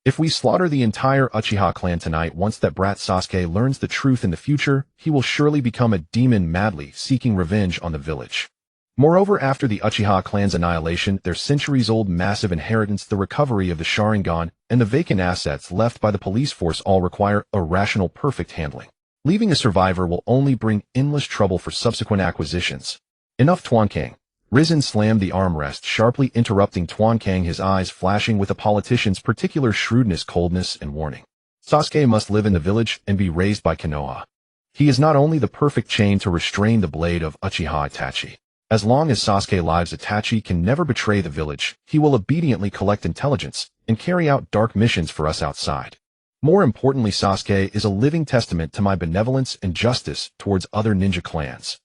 If we slaughter the entire Uchiha clan tonight, once that brat Sasuke learns the truth in the future, he will surely become a demon madly seeking revenge on the village. Moreover, after the Uchiha clan's annihilation, their centuries-old massive inheritance, the recovery of the Sharingan, and the vacant assets left by the police force all require a rational, perfect handling. Leaving a survivor will only bring endless trouble for subsequent acquisitions. Enough, Tuankang. Risen slammed the armrest, sharply interrupting Tuankang, his eyes flashing with a politician's particular shrewdness, coldness, and warning. Sasuke must live in the village and be raised by Konoha. He is not only the perfect chain to restrain the blade of Uchiha Itachi. As long as Sasuke lives, Itachi can never betray the village. He will obediently collect intelligence and carry out dark missions for us outside. More importantly, Sasuke is a living testament to my benevolence and justice towards other ninja clans.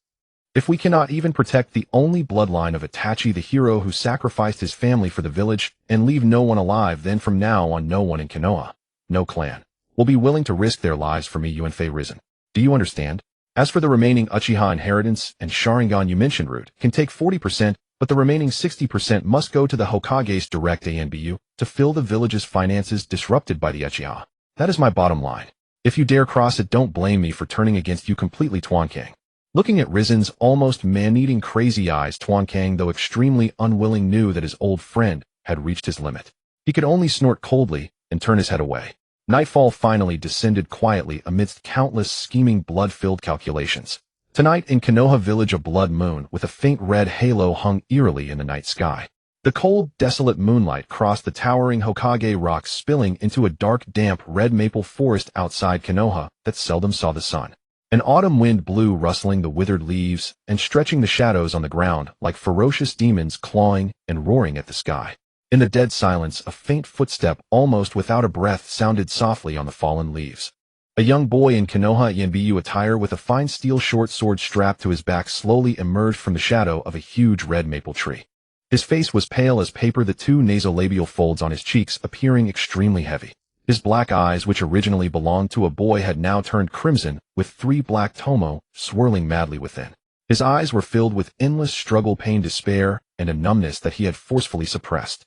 If we cannot even protect the only bloodline of Itachi, the hero who sacrificed his family for the village, and leave no one alive, then from now on no one in Konoha, no clan, will be willing to risk their lives for me, Yuanfei Risen. Do you understand? As for the remaining Uchiha inheritance and Sharingan you mentioned, Root can take 40%, but the remaining 60% must go to the Hokage's direct ANBU to fill the village's finances disrupted by the Uchiha. That is my bottom line. If you dare cross it, don't blame me for turning against you completely, Tuankang. Looking at Risen's almost man-eating crazy eyes, Tuankang, though extremely unwilling, knew that his old friend had reached his limit. He could only snort coldly and turn his head away. Nightfall finally descended quietly amidst countless scheming, blood-filled calculations. Tonight in Konoha village, a blood moon with a faint red halo hung eerily in the night sky. The cold, desolate moonlight crossed the towering Hokage rocks, spilling into a dark, damp red maple forest outside Konoha that seldom saw the sun. An autumn wind blew, rustling the withered leaves and stretching the shadows on the ground like ferocious demons clawing and roaring at the sky. In the dead silence, a faint footstep, almost without a breath, sounded softly on the fallen leaves. A young boy in Konoha Yanbiyu attire with a fine steel short sword strapped to his back slowly emerged from the shadow of a huge red maple tree. His face was pale as paper, the two nasolabial folds on his cheeks appearing extremely heavy. His black eyes, which originally belonged to a boy, had now turned crimson, with 3 black tomo swirling madly within. His eyes were filled with endless struggle, pain, despair, and a numbness that he had forcefully suppressed.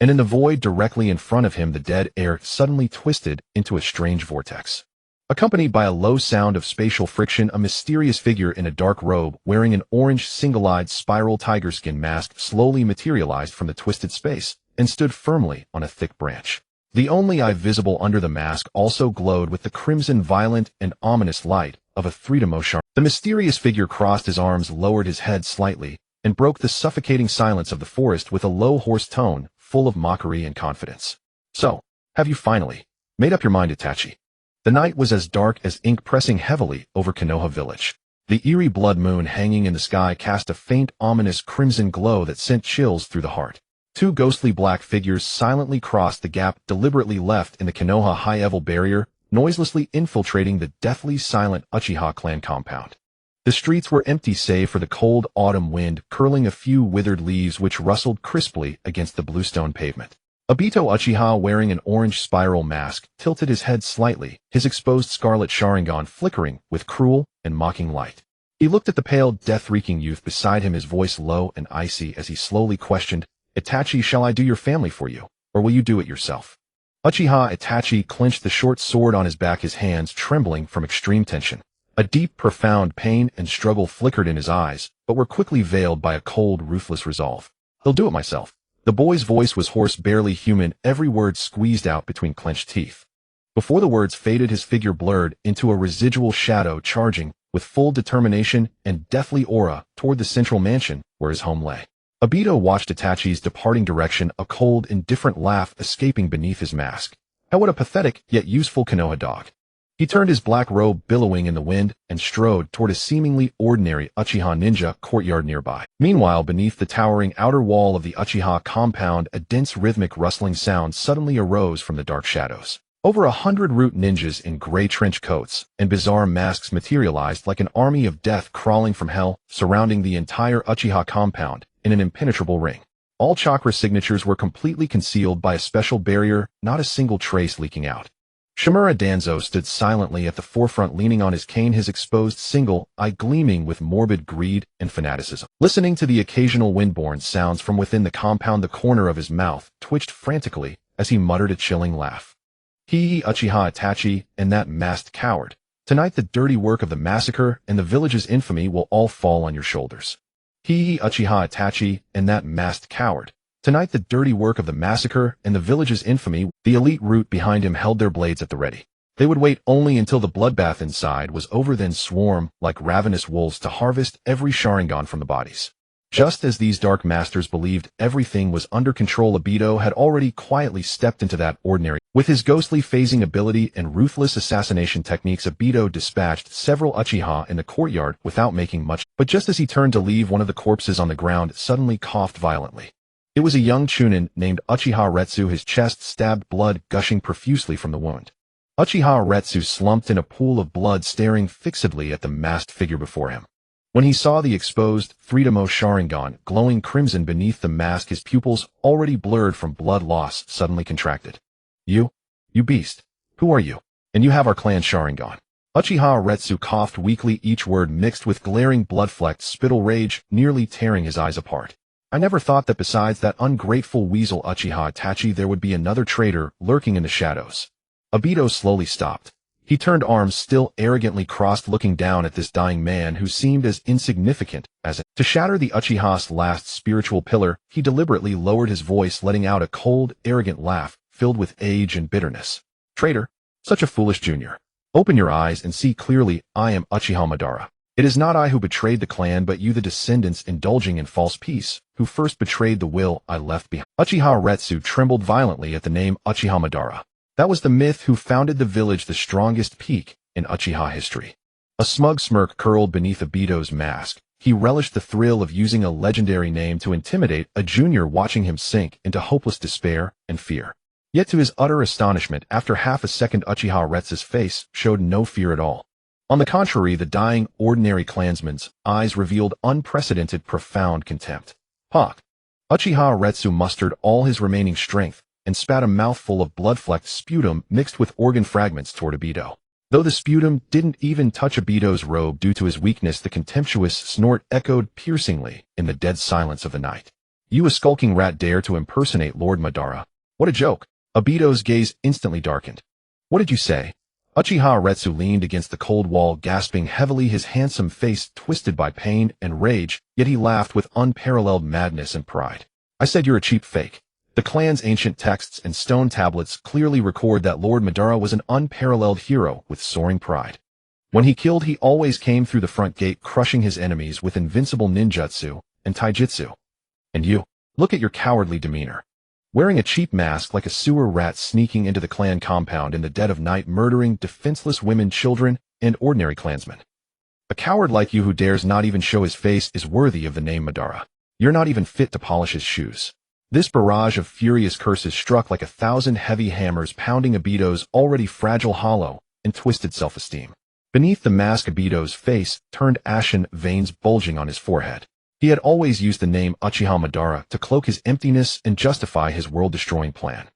And in the void directly in front of him, the dead air suddenly twisted into a strange vortex. Accompanied by a low sound of spatial friction, a mysterious figure in a dark robe wearing an orange single-eyed spiral tiger skin mask slowly materialized from the twisted space and stood firmly on a thick branch. The only eye visible under the mask also glowed with the crimson, violent, and ominous light of a three-dimensional. The mysterious figure crossed his arms, lowered his head slightly, and broke the suffocating silence of the forest with a low, hoarse tone full of mockery and confidence. "So, have you finally made up your mind, Itachi?" The night was as dark as ink, pressing heavily over Konoha village. The eerie blood moon hanging in the sky cast a faint, ominous crimson glow that sent chills through the heart. Two ghostly black figures silently crossed the gap deliberately left in the Konoha high-level barrier, noiselessly infiltrating the deathly silent Uchiha clan compound. The streets were empty save for the cold autumn wind curling a few withered leaves which rustled crisply against the bluestone pavement. Obito Uchiha, wearing an orange spiral mask, tilted his head slightly, his exposed scarlet Sharingan flickering with cruel and mocking light. He looked at the pale, death-reeking youth beside him, his voice low and icy as he slowly questioned, "Itachi, shall I do your family for you, or will you do it yourself?" Uchiha Itachi clenched the short sword on his back, his hands trembling from extreme tension. A deep, profound pain and struggle flickered in his eyes, but were quickly veiled by a cold, ruthless resolve. "He'll do it myself." The boy's voice was hoarse, barely human, every word squeezed out between clenched teeth. Before the words faded, his figure blurred into a residual shadow, charging, with full determination and deathly aura, toward the central mansion where his home lay. Obito watched Itachi's departing direction, a cold, indifferent laugh escaping beneath his mask. How what a pathetic, yet useful Konoha dog. He turned his black robe billowing in the wind and strode toward a seemingly ordinary Uchiha ninja courtyard nearby. Meanwhile, beneath the towering outer wall of the Uchiha compound, a dense rhythmic rustling sound suddenly arose from the dark shadows. Over 100 root ninjas in gray trench coats and bizarre masks materialized like an army of death crawling from hell, surrounding the entire Uchiha compound in an impenetrable ring. All chakra signatures were completely concealed by a special barrier, not a single trace leaking out. Shimura Danzo stood silently at the forefront, leaning on his cane, his exposed single eye gleaming with morbid greed and fanaticism. Listening to the occasional windborne sounds from within the compound, the corner of his mouth twitched frantically as he muttered a chilling laugh. "He, Uchiha Itachi, and that masked coward. Tonight the dirty work of the massacre and the village's infamy will all fall on your shoulders. He, Uchiha Itachi, and that masked coward. Tonight the dirty work of the massacre and the village's infamy." The elite root behind him held their blades at the ready. They would wait only until the bloodbath inside was over, then swarm like ravenous wolves to harvest every Sharingan from the bodies. Just as these dark masters believed everything was under control, Obito had already quietly stepped into that ordinary. With his ghostly phasing ability and ruthless assassination techniques, Obito dispatched several Uchiha in the courtyard without making much. But just as he turned to leave, one of the corpses on the ground suddenly coughed violently. It was a young Chunin named Uchiha Retsu, his chest stabbed, blood gushing profusely from the wound. Uchiha Retsu slumped in a pool of blood, staring fixedly at the masked figure before him. When he saw the exposed three-demo Sharingan glowing crimson beneath the mask, his pupils, already blurred from blood loss, suddenly contracted. You beast. Who are you? And you have our clan Sharingan." Uchiha Retsu coughed weakly, each word mixed with glaring blood-flecked spittle rage, nearly tearing his eyes apart. "I never thought that besides that ungrateful weasel Uchiha Itachi there would be another traitor lurking in the shadows." Obito slowly stopped. He turned, arms still arrogantly crossed, looking down at this dying man who seemed as insignificant as it. To shatter the Uchiha's last spiritual pillar, he deliberately lowered his voice, letting out a cold, arrogant laugh filled with age and bitterness. "Traitor, such a foolish junior. Open your eyes and see clearly. I am Uchiha Madara. It is not I who betrayed the clan, but you, the descendants indulging in false peace, who first betrayed the will I left behind." Uchiha Retsu trembled violently at the name Uchiha Madara. That was the myth who founded the village, the strongest peak in Uchiha history. A smug smirk curled beneath Obito's mask. He relished the thrill of using a legendary name to intimidate a junior, watching him sink into hopeless despair and fear. Yet to his utter astonishment, after half a second, Uchiha Retsu's face showed no fear at all. On the contrary, the dying, ordinary clansman's eyes revealed unprecedented, profound contempt. "Pak." Uchiha Retsu mustered all his remaining strength and spat a mouthful of blood-flecked sputum mixed with organ fragments toward Obito. Though the sputum didn't even touch Obito's robe due to his weakness, the contemptuous snort echoed piercingly in the dead silence of the night. "You, a skulking rat, dare to impersonate Lord Madara? What a joke!" Obito's gaze instantly darkened. "What did you say?" Uchiha Retsu leaned against the cold wall, gasping heavily, his handsome face twisted by pain and rage, yet he laughed with unparalleled madness and pride. I said you're a cheap fake. The clan's ancient texts and stone tablets clearly record that Lord Madara was an unparalleled hero with soaring pride. When he killed, he always came through the front gate, crushing his enemies with invincible ninjutsu and taijutsu. And you, look at your cowardly demeanor. Wearing a cheap mask like a sewer rat, sneaking into the clan compound in the dead of night, murdering defenseless women, children, and ordinary clansmen. A coward like you who dares not even show his face is worthy of the name Madara. You're not even fit to polish his shoes. This barrage of furious curses struck like 1,000 heavy hammers, pounding Obito's already fragile, hollow, and twisted self-esteem. Beneath the mask, Obito's face turned ashen, veins bulging on his forehead. He had always used the name Uchiha Madara to cloak his emptiness and justify his world-destroying plan.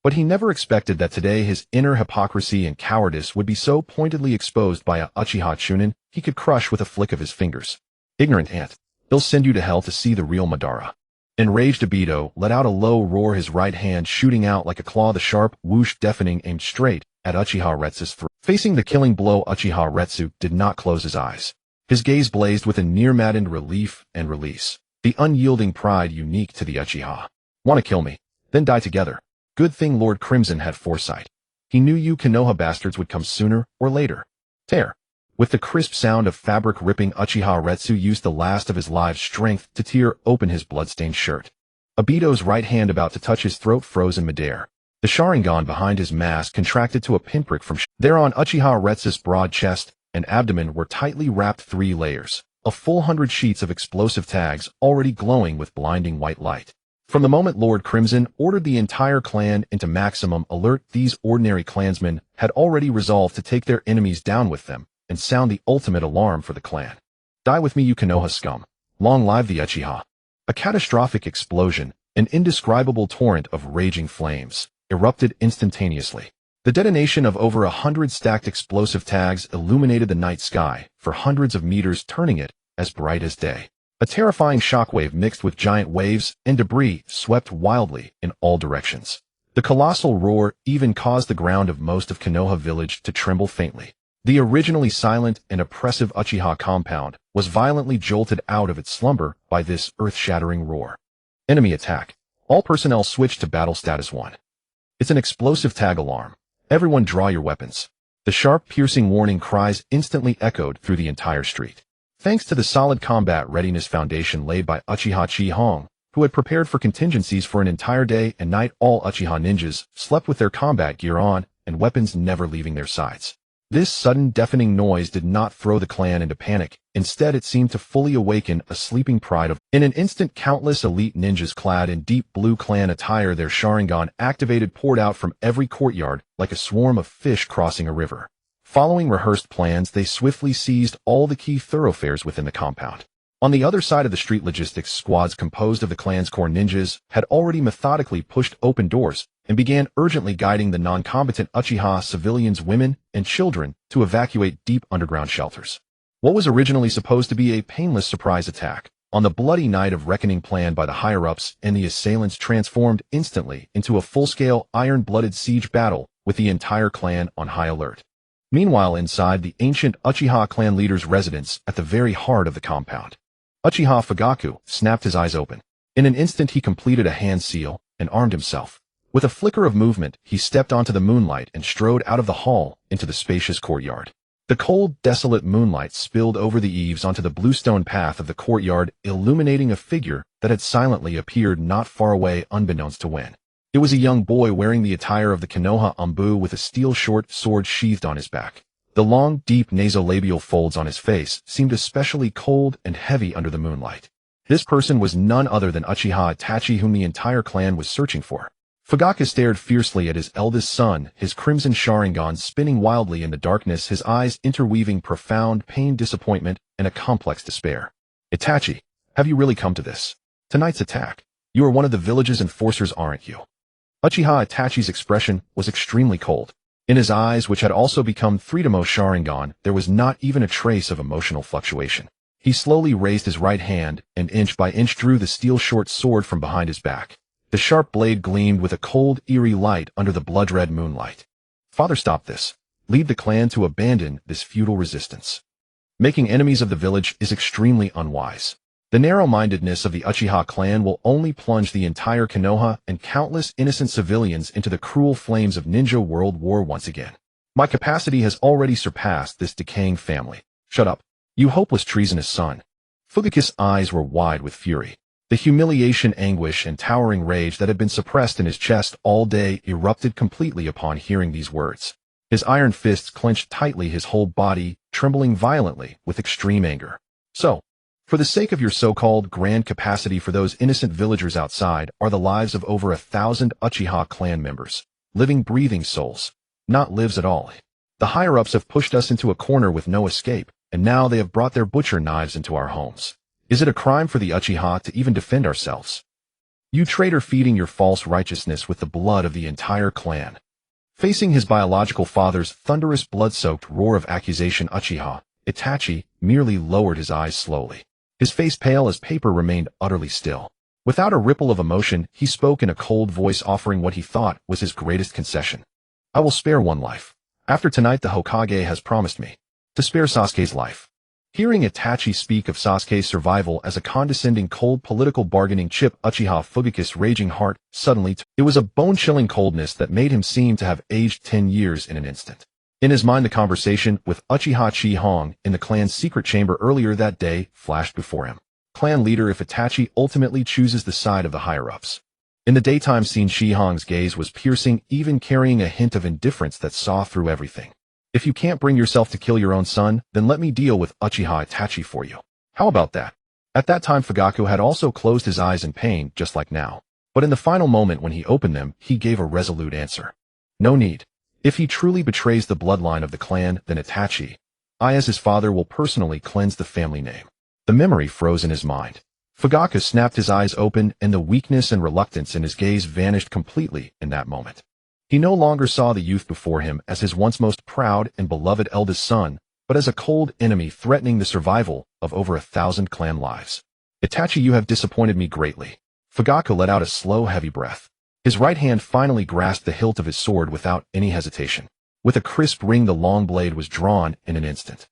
But he never expected that today his inner hypocrisy and cowardice would be so pointedly exposed by a Uchiha Chunin he could crush with a flick of his fingers. Ignorant ant, he'll send you to hell to see the real Madara. Enraged, Obito let out a low roar, his right hand shooting out like a claw, the sharp whoosh deafening, aimed straight at Uchiha Retsu's throat. Facing the killing blow, Uchiha Retsu did not close his eyes. His gaze blazed with a near-maddened relief and release, the unyielding pride unique to the Uchiha. Want to kill me? Then die together. Good thing Lord Crimson had foresight. He knew you Konoha bastards would come sooner or later. Tear. With the crisp sound of fabric ripping, Uchiha Retsu used the last of his live strength to tear open his bloodstained shirt. Obito's right hand, about to touch his throat, froze in midair. The Sharingan behind his mask contracted to a pinprick from there on Uchiha Retsu's broad chest and abdomen were tightly wrapped 3 layers, a full 100 sheets of explosive tags already glowing with blinding white light. From the moment Lord Crimson ordered the entire clan into maximum alert, these ordinary clansmen had already resolved to take their enemies down with them and sound the ultimate alarm for the clan. Die with me, you Konoha scum. Long live the Uchiha. A catastrophic explosion, an indescribable torrent of raging flames, erupted instantaneously. The detonation of over 100 stacked explosive tags illuminated the night sky for hundreds of meters, turning it as bright as day. A terrifying shockwave mixed with giant waves and debris swept wildly in all directions. The colossal roar even caused the ground of most of Konoha village to tremble faintly. The originally silent and oppressive Uchiha compound was violently jolted out of its slumber by this earth-shattering roar. Enemy attack. All personnel switch to battle status 1. It's an explosive tag alarm. Everyone draw your weapons. The sharp, piercing warning cries instantly echoed through the entire street. Thanks to the solid combat readiness foundation laid by Uchiha Chi-Hong, who had prepared for contingencies for an entire day and night, all Uchiha ninjas slept with their combat gear on and weapons never leaving their sides. This sudden, deafening noise did not throw the clan into panic. Instead, it seemed to fully awaken a sleeping pride of. In an instant, countless elite ninjas clad in deep blue clan attire, their Sharingan activated, poured out from every courtyard like a swarm of fish crossing a river. Following rehearsed plans, they swiftly seized all the key thoroughfares within the compound. On the other side of the street, logistics squads composed of the clan's core ninjas had already methodically pushed open doors and began urgently guiding the non-combatant Uchiha civilians, women, and children to evacuate deep underground shelters. What was originally supposed to be a painless surprise attack on the bloody night of reckoning planned by the higher-ups and the assailants transformed instantly into a full-scale, iron-blooded siege battle with the entire clan on high alert. Meanwhile, inside the ancient Uchiha clan leader's residence at the very heart of the compound, Uchiha Fugaku snapped his eyes open. In an instant, he completed a hand seal and armed himself. With a flicker of movement, he stepped onto the moonlight and strode out of the hall into the spacious courtyard. The cold, desolate moonlight spilled over the eaves onto the bluestone path of the courtyard, illuminating a figure that had silently appeared not far away, unbeknownst to Wen. It was a young boy wearing the attire of the Konoha Anbu, with a steel short sword sheathed on his back. The long, deep nasolabial folds on his face seemed especially cold and heavy under the moonlight. This person was none other than Uchiha Itachi, whom the entire clan was searching for. Fugaku stared fiercely at his eldest son, his crimson Sharingan spinning wildly in the darkness, his eyes interweaving profound pain, disappointment, and a complex despair. Itachi, have you really come to this? Tonight's attack. You are one of the village's enforcers, aren't you? Uchiha Itachi's expression was extremely cold. In his eyes, which had also become Freedomo Sharingan, there was not even a trace of emotional fluctuation. He slowly raised his right hand and inch by inch drew the steel short sword from behind his back. The sharp blade gleamed with a cold, eerie light under the blood-red moonlight. Father, stop this. lead the clan to abandon this futile resistance. Making enemies of the village is extremely unwise. The narrow-mindedness of the Uchiha clan will only plunge the entire Konoha and countless innocent civilians into the cruel flames of Ninja World War once again. My capacity has already surpassed this decaying family. Shut up, you hopeless treasonous son. Fugaku's eyes were wide with fury. The humiliation, anguish, and towering rage that had been suppressed in his chest all day erupted completely upon hearing these words. His iron fists clenched tightly, his whole body trembling violently with extreme anger. So, for the sake of your so-called grand capacity, for those innocent villagers outside are the lives of over 1,000 Uchiha clan members. Living, breathing souls. Not lives at all. The higher-ups have pushed us into a corner with no escape, and now they have brought their butcher knives into our homes. Is it a crime for the Uchiha to even defend ourselves? You traitor, feeding your false righteousness with the blood of the entire clan. Facing his biological father's thunderous blood-soaked roar of accusation, Uchiha Itachi merely lowered his eyes slowly. His face, pale as paper, remained utterly still. Without a ripple of emotion, he spoke in a cold voice, offering what he thought was his greatest concession. I will spare one life. After tonight, the Hokage has promised me to spare Sasuke's life. Hearing Itachi speak of Sasuke's survival as a condescending, cold political bargaining chip, Uchiha Fugaku's raging heart suddenly it was a bone-chilling coldness that made him seem to have aged 10 years in an instant. In his mind, the conversation with Uchiha Chi-Hong in the clan's secret chamber earlier that day flashed before him. Clan leader, if Itachi ultimately chooses the side of the higher-ups. In the daytime scene, Chi-Hong's gaze was piercing, even carrying a hint of indifference that saw through everything. If you can't bring yourself to kill your own son, then let me deal with Uchiha Itachi for you. How about that? At that time, Fugaku had also closed his eyes in pain, just like now. But in the final moment when he opened them, he gave a resolute answer. No need. If he truly betrays the bloodline of the clan, then Itachi, I as his father, will personally cleanse the family name. The memory froze in his mind. Fugaku snapped his eyes open, and the weakness and reluctance in his gaze vanished completely in that moment. He no longer saw the youth before him as his once most proud and beloved eldest son, but as a cold enemy threatening the survival of over 1,000 clan lives. Itachi, you have disappointed me greatly. Fugaku let out a slow, heavy breath. His right hand finally grasped the hilt of his sword without any hesitation. With a crisp ring, the long blade was drawn in an instant.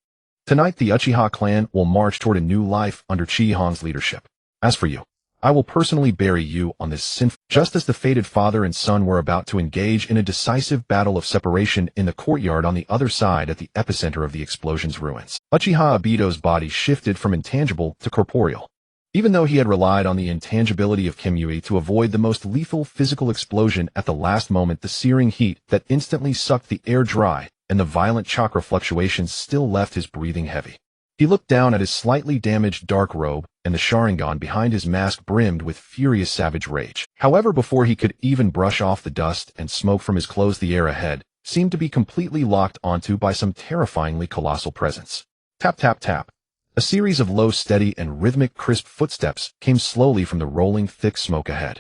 Tonight, the Uchiha clan will march toward a new life under Chi-Hong's leadership. As for you, I will personally bury you on this sinful. Just as the fated father and son were about to engage in a decisive battle of separation in the courtyard on the other side at the epicenter of the explosion's ruins, Uchiha Obito's body shifted from intangible to corporeal. Even though he had relied on the intangibility of Kimui to avoid the most lethal physical explosion at the last moment, the searing heat that instantly sucked the air dry and the violent chakra fluctuations still left his breathing heavy. He looked down at his slightly damaged dark robe, and the Sharingan behind his mask brimmed with furious savage rage. However, before he could even brush off the dust and smoke from his clothes, the air ahead seemed to be completely locked onto by some terrifyingly colossal presence. Tap, tap, tap. A series of low, steady, and rhythmic crisp footsteps came slowly from the rolling, thick smoke ahead.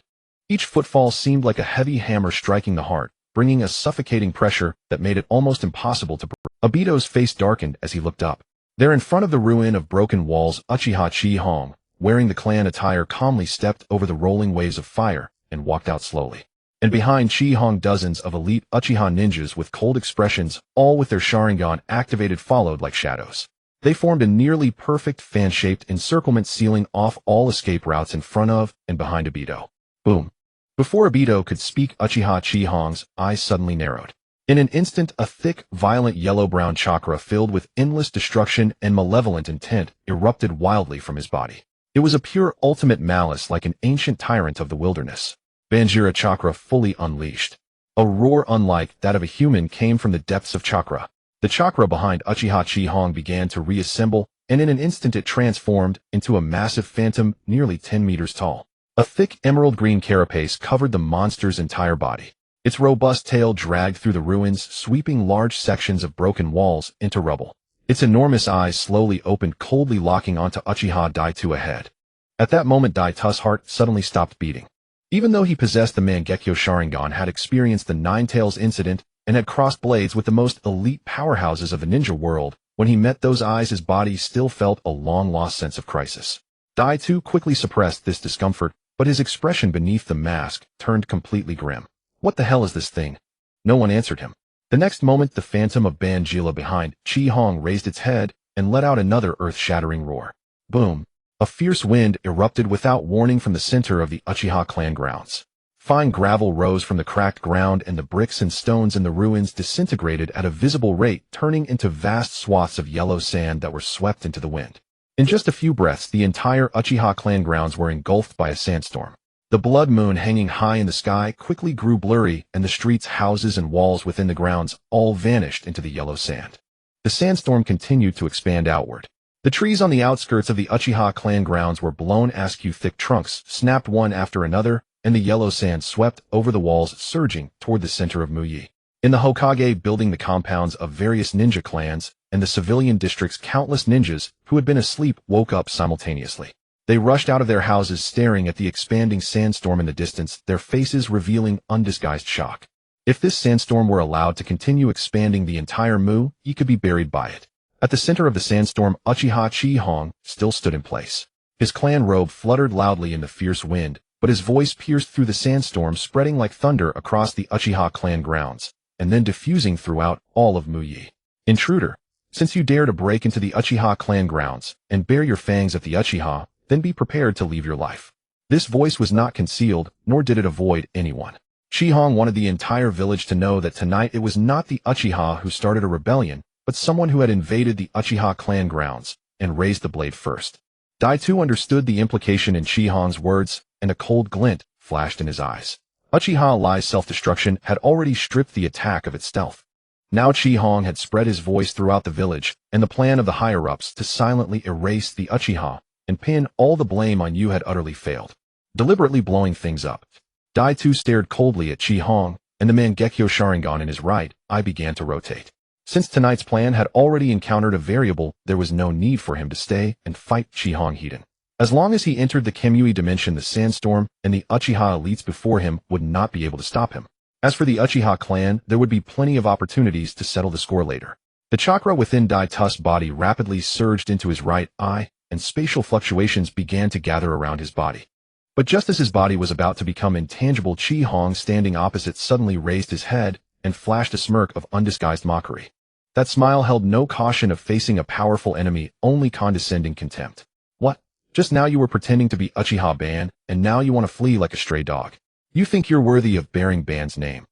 Each footfall seemed like a heavy hammer striking the heart, bringing a suffocating pressure that made it almost impossible to breathe. Obito's face darkened as he looked up. There in front of the ruin of broken walls, Uchiha Chi-Hong, wearing the clan attire, calmly stepped over the rolling waves of fire and walked out slowly. And behind Chi-Hong, dozens of elite Uchiha ninjas with cold expressions, all with their Sharingan activated, followed like shadows. They formed a nearly perfect fan-shaped encirclement, sealing off all escape routes in front of and behind Obito. Boom. Before Obito could speak, Uchiha Chi-Hong's eyes suddenly narrowed. In an instant, a thick, violent yellow-brown chakra filled with endless destruction and malevolent intent erupted wildly from his body. It was a pure ultimate malice, like an ancient tyrant of the wilderness. Banjira chakra fully unleashed. A roar unlike that of a human came from the depths of chakra. The chakra behind Uchiha Chi-Hong began to reassemble, and in an instant it transformed into a massive phantom nearly 10 meters tall. A thick emerald green carapace covered the monster's entire body. Its robust tail dragged through the ruins, sweeping large sections of broken walls into rubble. Its enormous eyes slowly opened, coldly locking onto Uchiha Daitu ahead. At that moment, Daitu's heart suddenly stopped beating. Even though he possessed the Mangekyo Sharingan, had experienced the Nine Tails incident, and had crossed blades with the most elite powerhouses of the ninja world, when he met those eyes, his body still felt a long-lost sense of crisis. Daitu quickly suppressed this discomfort, but his expression beneath the mask turned completely grim. What the hell is this thing? No one answered him. The next moment, the phantom of Bangila behind Chi-Hong raised its head and let out another earth-shattering roar. Boom! A fierce wind erupted without warning from the center of the Uchiha clan grounds. Fine gravel rose from the cracked ground, and the bricks and stones in the ruins disintegrated at a visible rate, turning into vast swaths of yellow sand that were swept into the wind. In just a few breaths, the entire Uchiha clan grounds were engulfed by a sandstorm. The blood moon hanging high in the sky quickly grew blurry, and the streets, houses, and walls within the grounds all vanished into the yellow sand. The sandstorm continued to expand outward. The trees on the outskirts of the Uchiha clan grounds were blown askew, thick trunks snapped one after another, and the yellow sand swept over the walls, surging toward the center of Muyi. In the Hokage building, the compounds of various ninja clans and the civilian districts, countless ninjas who had been asleep woke up simultaneously. They rushed out of their houses, staring at the expanding sandstorm in the distance, their faces revealing undisguised shock. If this sandstorm were allowed to continue expanding the entire Mu, he could be buried by it. At the center of the sandstorm, Uchiha Chi-Hong still stood in place. His clan robe fluttered loudly in the fierce wind, but his voice pierced through the sandstorm, spreading like thunder across the Uchiha clan grounds, and then diffusing throughout all of Muyi. Intruder, since you dare to break into the Uchiha clan grounds and bare your fangs at the Uchiha, then be prepared to leave your life. This voice was not concealed, nor did it avoid anyone. Chi-Hong wanted the entire village to know that tonight it was not the Uchiha who started a rebellion, but someone who had invaded the Uchiha clan grounds and raised the blade first. Dai-Tu understood the implication in Chi-Hong's words, and a cold glint flashed in his eyes. Uchiha Lai's self-destruction had already stripped the attack of its stealth. Now Chi-Hong had spread his voice throughout the village, and the plan of the higher-ups to silently erase the Uchiha and pin all the blame on you had utterly failed, deliberately blowing things up. Dai-Tu stared coldly at Chi-Hong, and the Mangekyo Sharingan in his right eye began to rotate. Since tonight's plan had already encountered a variable, there was no need for him to stay and fight Chi-Hong Hiden. As long as he entered the Kemui dimension, the sandstorm and the Uchiha elites before him would not be able to stop him. As for the Uchiha clan, there would be plenty of opportunities to settle the score later. The chakra within Dai-Tu's body rapidly surged into his right eye, and spatial fluctuations began to gather around his body. But just as his body was about to become intangible, Chi-Hong, standing opposite, suddenly raised his head and flashed a smirk of undisguised mockery. That smile held no caution of facing a powerful enemy, only condescending contempt. What? Just now you were pretending to be Uchiha Ban, and now you want to flee like a stray dog. You think you're worthy of bearing Ban's name.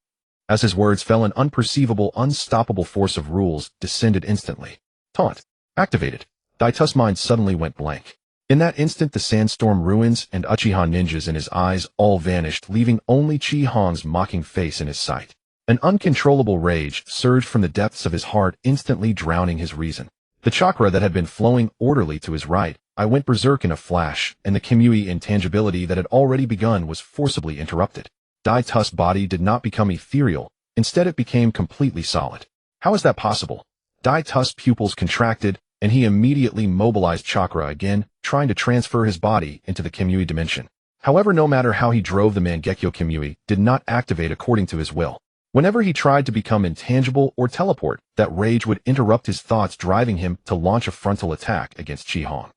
As his words fell, an unperceivable, unstoppable force of rules descended instantly. Taunt. Activated. Dai-Tu's mind suddenly went blank. In that instant, the sandstorm ruins and Uchiha ninjas in his eyes all vanished, leaving only Chi-Hong's mocking face in his sight. An uncontrollable rage surged from the depths of his heart, instantly drowning his reason. The chakra that had been flowing orderly to his right eye went berserk in a flash, and the Kemui intangibility that had already begun was forcibly interrupted. Dai-Tu's body did not become ethereal, instead it became completely solid. How is that possible? Dai-Tu's pupils contracted, and he immediately mobilized chakra again, trying to transfer his body into the Kemui dimension. However, no matter how he drove, the Mangekyo Kemui did not activate according to his will. Whenever he tried to become intangible or teleport, that rage would interrupt his thoughts, driving him to launch a frontal attack against Chi-Hong.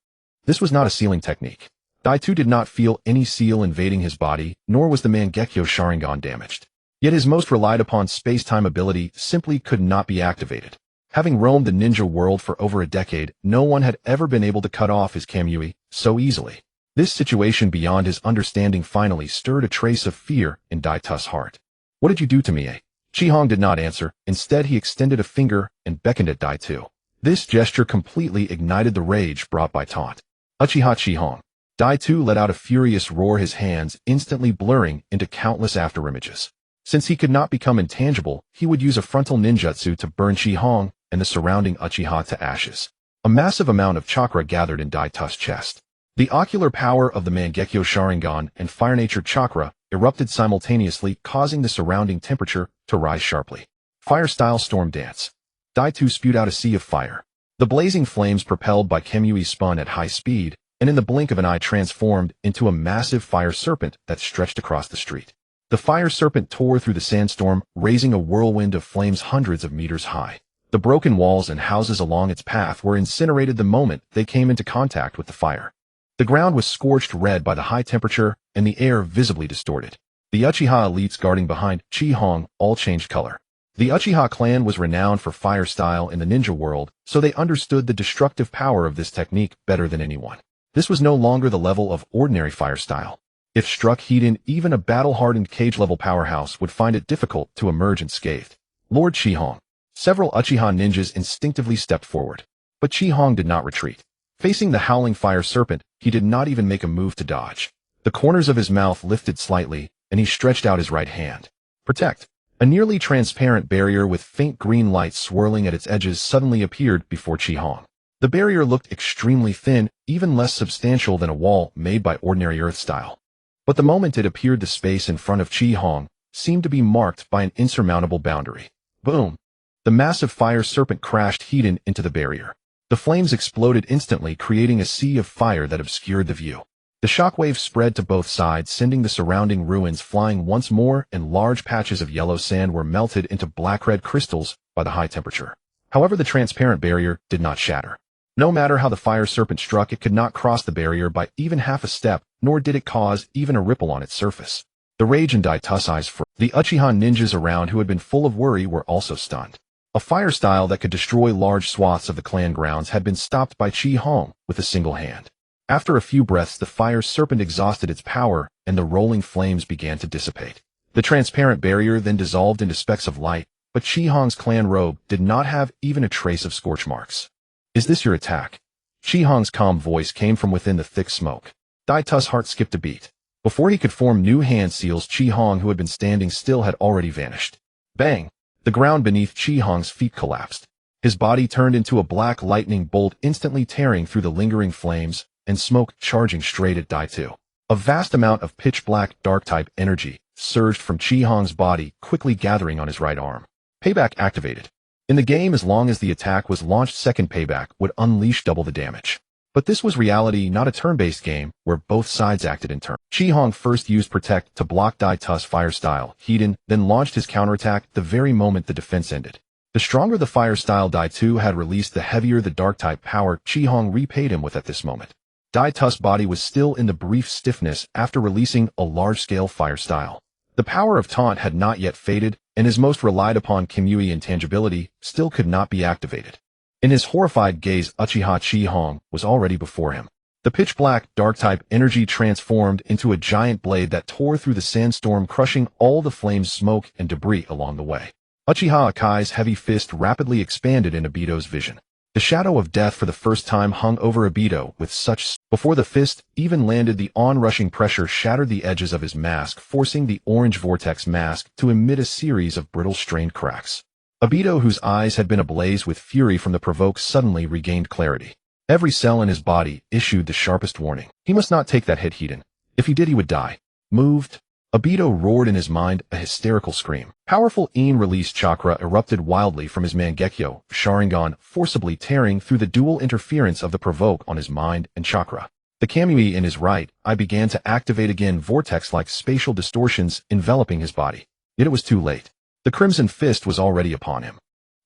This was not a sealing technique. Dai-Tu did not feel any seal invading his body, nor was the Mangekyo Sharingan damaged. Yet his most relied upon space-time ability simply could not be activated. Having roamed the ninja world for over a decade, no one had ever been able to cut off his Kemui so easily. This situation beyond his understanding finally stirred a trace of fear in Dai-Tu's heart. What did you do to me, eh? Chi-Hong did not answer. Instead, he extended a finger and beckoned at Dai-Tu. This gesture completely ignited the rage brought by taunt. Uchiha Chi-Hong. Dai-Tu let out a furious roar, his hands instantly blurring into countless afterimages. Since he could not become intangible, he would use a frontal ninjutsu to burn Chi-Hong and the surrounding Uchiha to ashes. A massive amount of chakra gathered in Dai-Tu's chest. The ocular power of the Mangekyo Sharingan and Fire Nature chakra erupted simultaneously, causing the surrounding temperature to rise sharply. Fire-style storm dance. Dai-Tu spewed out a sea of fire. The blazing flames propelled by Kemui spun at high speed, and in the blink of an eye transformed into a massive fire serpent that stretched across the street. The fire serpent tore through the sandstorm, raising a whirlwind of flames hundreds of meters high. The broken walls and houses along its path were incinerated the moment they came into contact with the fire. The ground was scorched red by the high temperature, and the air visibly distorted. The Uchiha elites guarding behind Chi-Hong all changed color. The Uchiha clan was renowned for fire style in the ninja world, so they understood the destructive power of this technique better than anyone. This was no longer the level of ordinary fire style. If struck heat-in, even a battle-hardened cage-level powerhouse would find it difficult to emerge unscathed. Lord Qihong. Several Uchiha ninjas instinctively stepped forward. But Qihong did not retreat. Facing the howling fire serpent, he did not even make a move to dodge. The corners of his mouth lifted slightly, and he stretched out his right hand. Protect. A nearly transparent barrier with faint green light swirling at its edges suddenly appeared before Qihong. The barrier looked extremely thin, even less substantial than a wall made by ordinary earth style. But the moment it appeared, the space in front of Qihong seemed to be marked by an insurmountable boundary. Boom! The massive fire serpent crashed heat-in into the barrier. The flames exploded instantly, creating a sea of fire that obscured the view. The shockwave spread to both sides, sending the surrounding ruins flying once more, and large patches of yellow sand were melted into black-red crystals by the high temperature. However, the transparent barrier did not shatter. No matter how the fire serpent struck, it could not cross the barrier by even half a step, nor did it cause even a ripple on its surface. The rage in Daita's eyes froze. The Uchiha ninjas around, who had been full of worry, were also stunned. A fire style that could destroy large swaths of the clan grounds had been stopped by Qihong with a single hand. After a few breaths, the fire serpent exhausted its power, and the rolling flames began to dissipate. The transparent barrier then dissolved into specks of light, but Qihong's clan robe did not have even a trace of scorch marks. Is this your attack? Qihong's calm voice came from within the thick smoke. Daita's heart skipped a beat. Before he could form new hand seals, Qihong, who had been standing still, had already vanished. Bang! The ground beneath Qihong's feet collapsed. His body turned into a black lightning bolt, instantly tearing through the lingering flames and smoke, charging straight at Daitu. A vast amount of pitch-black, dark-type energy surged from Qihong's body, quickly gathering on his right arm. Payback activated. In the game, as long as the attack was launched, second payback would unleash double the damage. But this was reality, not a turn-based game where both sides acted in turn. Qihong first used Protect to block Daita's fire style heat-in, then launched his counterattack the very moment the defense ended. The stronger the fire style Daitu had released, the heavier the dark-type power Qihong repaid him with at this moment. Daita's body was still in the brief stiffness after releasing a large-scale fire style. The power of Taunt had not yet faded, and his most relied upon Kimui intangibility still could not be activated. In his horrified gaze, Uchiha Qihong was already before him. The pitch-black, dark-type energy transformed into a giant blade that tore through the sandstorm, crushing all the flames, smoke, and debris along the way. Uchiha Akai's heavy fist rapidly expanded in Obito's vision. The shadow of death for the first time hung over Obito with such. Before the fist even landed, the onrushing pressure shattered the edges of his mask, forcing the orange vortex mask to emit a series of brittle, strained cracks. Obito, whose eyes had been ablaze with fury from the provoke, suddenly regained clarity. Every cell in his body issued the sharpest warning. He must not take that hit heat-in. If he did, he would die. Moved. Obito roared in his mind, a hysterical scream. Powerful in-release chakra erupted wildly from his Mangekyo Sharingan, forcibly tearing through the dual interference of the provoke on his mind and chakra. The Kamui in his right eye began to activate again, vortex-like spatial distortions enveloping his body. Yet it was too late. The Crimson Fist was already upon him.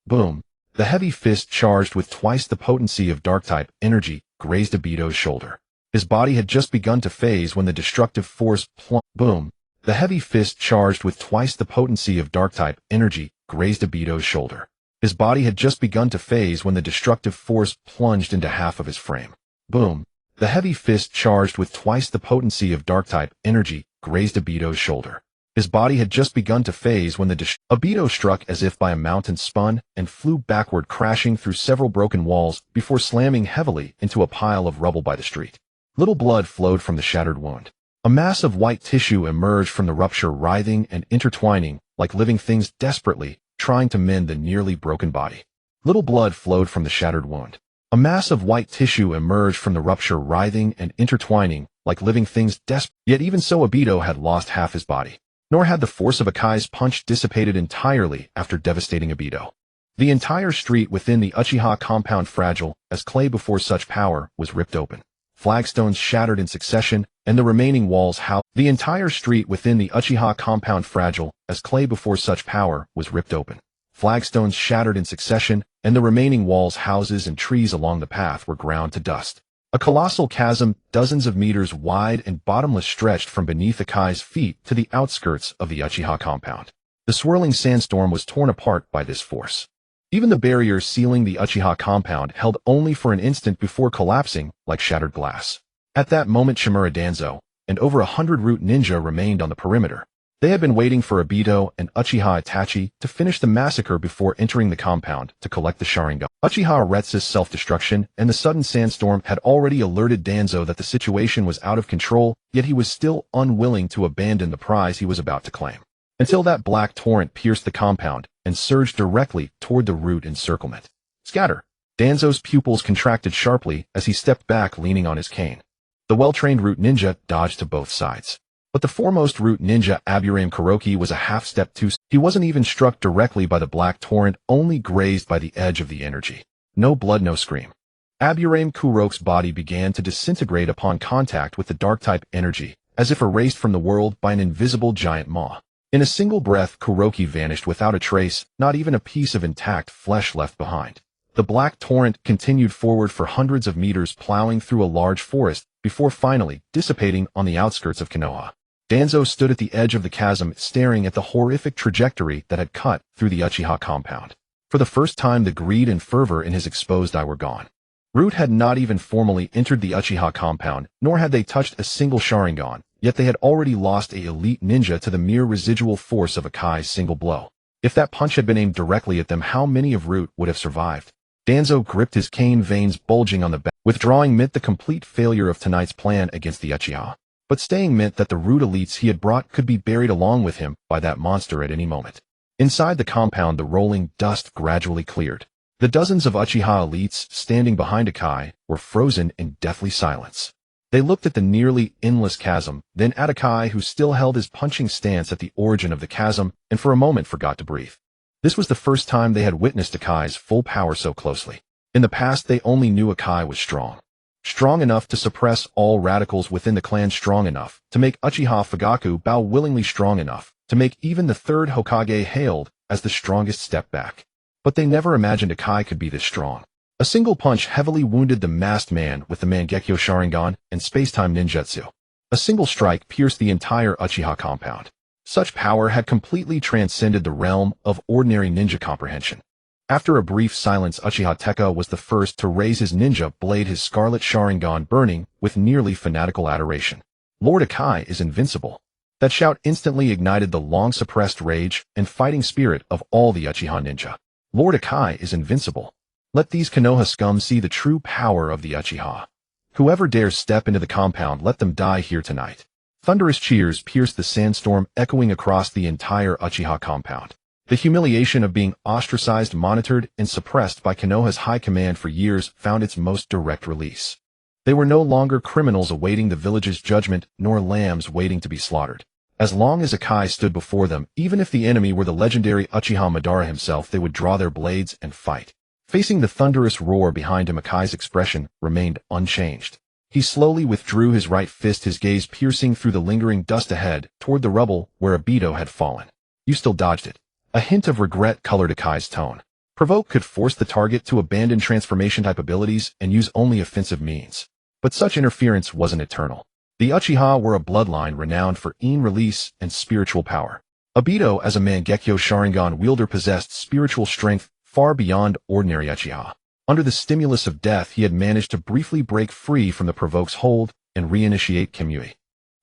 Boom. The heavy fist, charged with twice the potency of dark-type energy, grazed Obito's shoulder. His body had just begun to phase when the destructive force plunged. Boom. The heavy fist, charged with twice the potency of dark-type energy, grazed Obito's shoulder. His body had just begun to phase when the destructive force plunged into half of his frame. Boom. The heavy fist, charged with twice the potency of dark-type energy, grazed Obito's shoulder. His body had just begun to phase when Obito struck as if by a mountain, spun, and flew backward, crashing through several broken walls before slamming heavily into a pile of rubble by the street. Little blood flowed from the shattered wound. A mass of white tissue emerged from the rupture, writhing and intertwining like living things, desperately trying to mend the nearly broken body. Little blood flowed from the shattered wound. A mass of white tissue emerged from the rupture, writhing and intertwining like living things, Yet even so, Obito had lost half his body. Nor had the force of Akai's punch dissipated entirely after devastating Obito. The entire street within the Uchiha compound, fragile as clay before such power, was ripped open. Flagstones shattered in succession, and the remaining walls The entire street within the Uchiha compound, fragile as clay before such power, was ripped open. Flagstones shattered in succession, and the remaining walls, houses, and trees along the path were ground to dust. A colossal chasm, dozens of meters wide and bottomless, stretched from beneath Akai's feet to the outskirts of the Uchiha compound. The swirling sandstorm was torn apart by this force. Even the barrier sealing the Uchiha compound held only for an instant before collapsing like shattered glass. At that moment, Shimura Danzo and over 100 root ninja remained on the perimeter. They had been waiting for Obito and Uchiha Itachi to finish the massacre before entering the compound to collect the Sharingan. Uchiha Red's self-destruction and the sudden sandstorm had already alerted Danzo that the situation was out of control, yet he was still unwilling to abandon the prize he was about to claim. Until that black torrent pierced the compound and surged directly toward the root encirclement. Scatter! Danzo's pupils contracted sharply as he stepped back leaning on his cane. The well-trained root ninja dodged to both sides. But the foremost root ninja, Aburame Kuroki, was a half-step too. He wasn't even struck directly by the black torrent, only grazed by the edge of the energy. No blood, no scream. Aburame Kuroki's body began to disintegrate upon contact with the dark-type energy, as if erased from the world by an invisible giant maw. In a single breath, Kuroki vanished without a trace, not even a piece of intact flesh left behind. The black torrent continued forward for hundreds of meters, plowing through a large forest, before finally dissipating on the outskirts of Konoha. Danzo stood at the edge of the chasm, staring at the horrific trajectory that had cut through the Uchiha compound. For the first time, the greed and fervor in his exposed eye were gone. Root had not even formally entered the Uchiha compound, nor had they touched a single Sharingan, yet they had already lost an elite ninja to the mere residual force of Akai's single blow. If that punch had been aimed directly at them, how many of Root would have survived? Danzo gripped his cane, veins bulging on the back. Withdrawing meant the complete failure of tonight's plan against the Uchiha. But staying meant that the root elites he had brought could be buried along with him by that monster at any moment. Inside the compound, the rolling dust gradually cleared. The dozens of Uchiha elites standing behind Akai were frozen in deathly silence. They looked at the nearly endless chasm, then at Akai, who still held his punching stance at the origin of the chasm, and for a moment forgot to breathe. This was the first time they had witnessed Akai's full power so closely. In the past, they only knew Akai was strong. Strong enough to suppress all radicals within the clan, strong enough to make Uchiha Fugaku bow willingly, strong enough to make even the third Hokage hailed as the strongest step back. But they never imagined Akai could be this strong. A single punch heavily wounded the masked man with the Mangekyo Sharingan and Spacetime Ninjutsu. A single strike pierced the entire Uchiha compound. Such power had completely transcended the realm of ordinary ninja comprehension. After a brief silence, Uchiha Tekka was the first to raise his ninja blade, his scarlet Sharingan burning with nearly fanatical adoration. Lord Akai is invincible. That shout instantly ignited the long-suppressed rage and fighting spirit of all the Uchiha ninja. Lord Akai is invincible. Let these Konoha scum see the true power of the Uchiha. Whoever dares step into the compound, let them die here tonight. Thunderous cheers pierced the sandstorm, echoing across the entire Uchiha compound. The humiliation of being ostracized, monitored, and suppressed by Konoha's high command for years found its most direct release. They were no longer criminals awaiting the village's judgment, nor lambs waiting to be slaughtered. As long as Akai stood before them, even if the enemy were the legendary Uchiha Madara himself, they would draw their blades and fight. Facing the thunderous roar behind him, Akai's expression remained unchanged. He slowly withdrew his right fist, his gaze piercing through the lingering dust ahead, toward the rubble where Obito had fallen. You still dodged it. A hint of regret colored Akai's tone. Provoke could force the target to abandon transformation-type abilities and use only offensive means. But such interference wasn't eternal. The Uchiha were a bloodline renowned for release and spiritual power. Obito, as a Mangekyo Sharingan wielder, possessed spiritual strength far beyond ordinary Uchiha. Under the stimulus of death, he had managed to briefly break free from the Provoke's hold and reinitiate Kimui.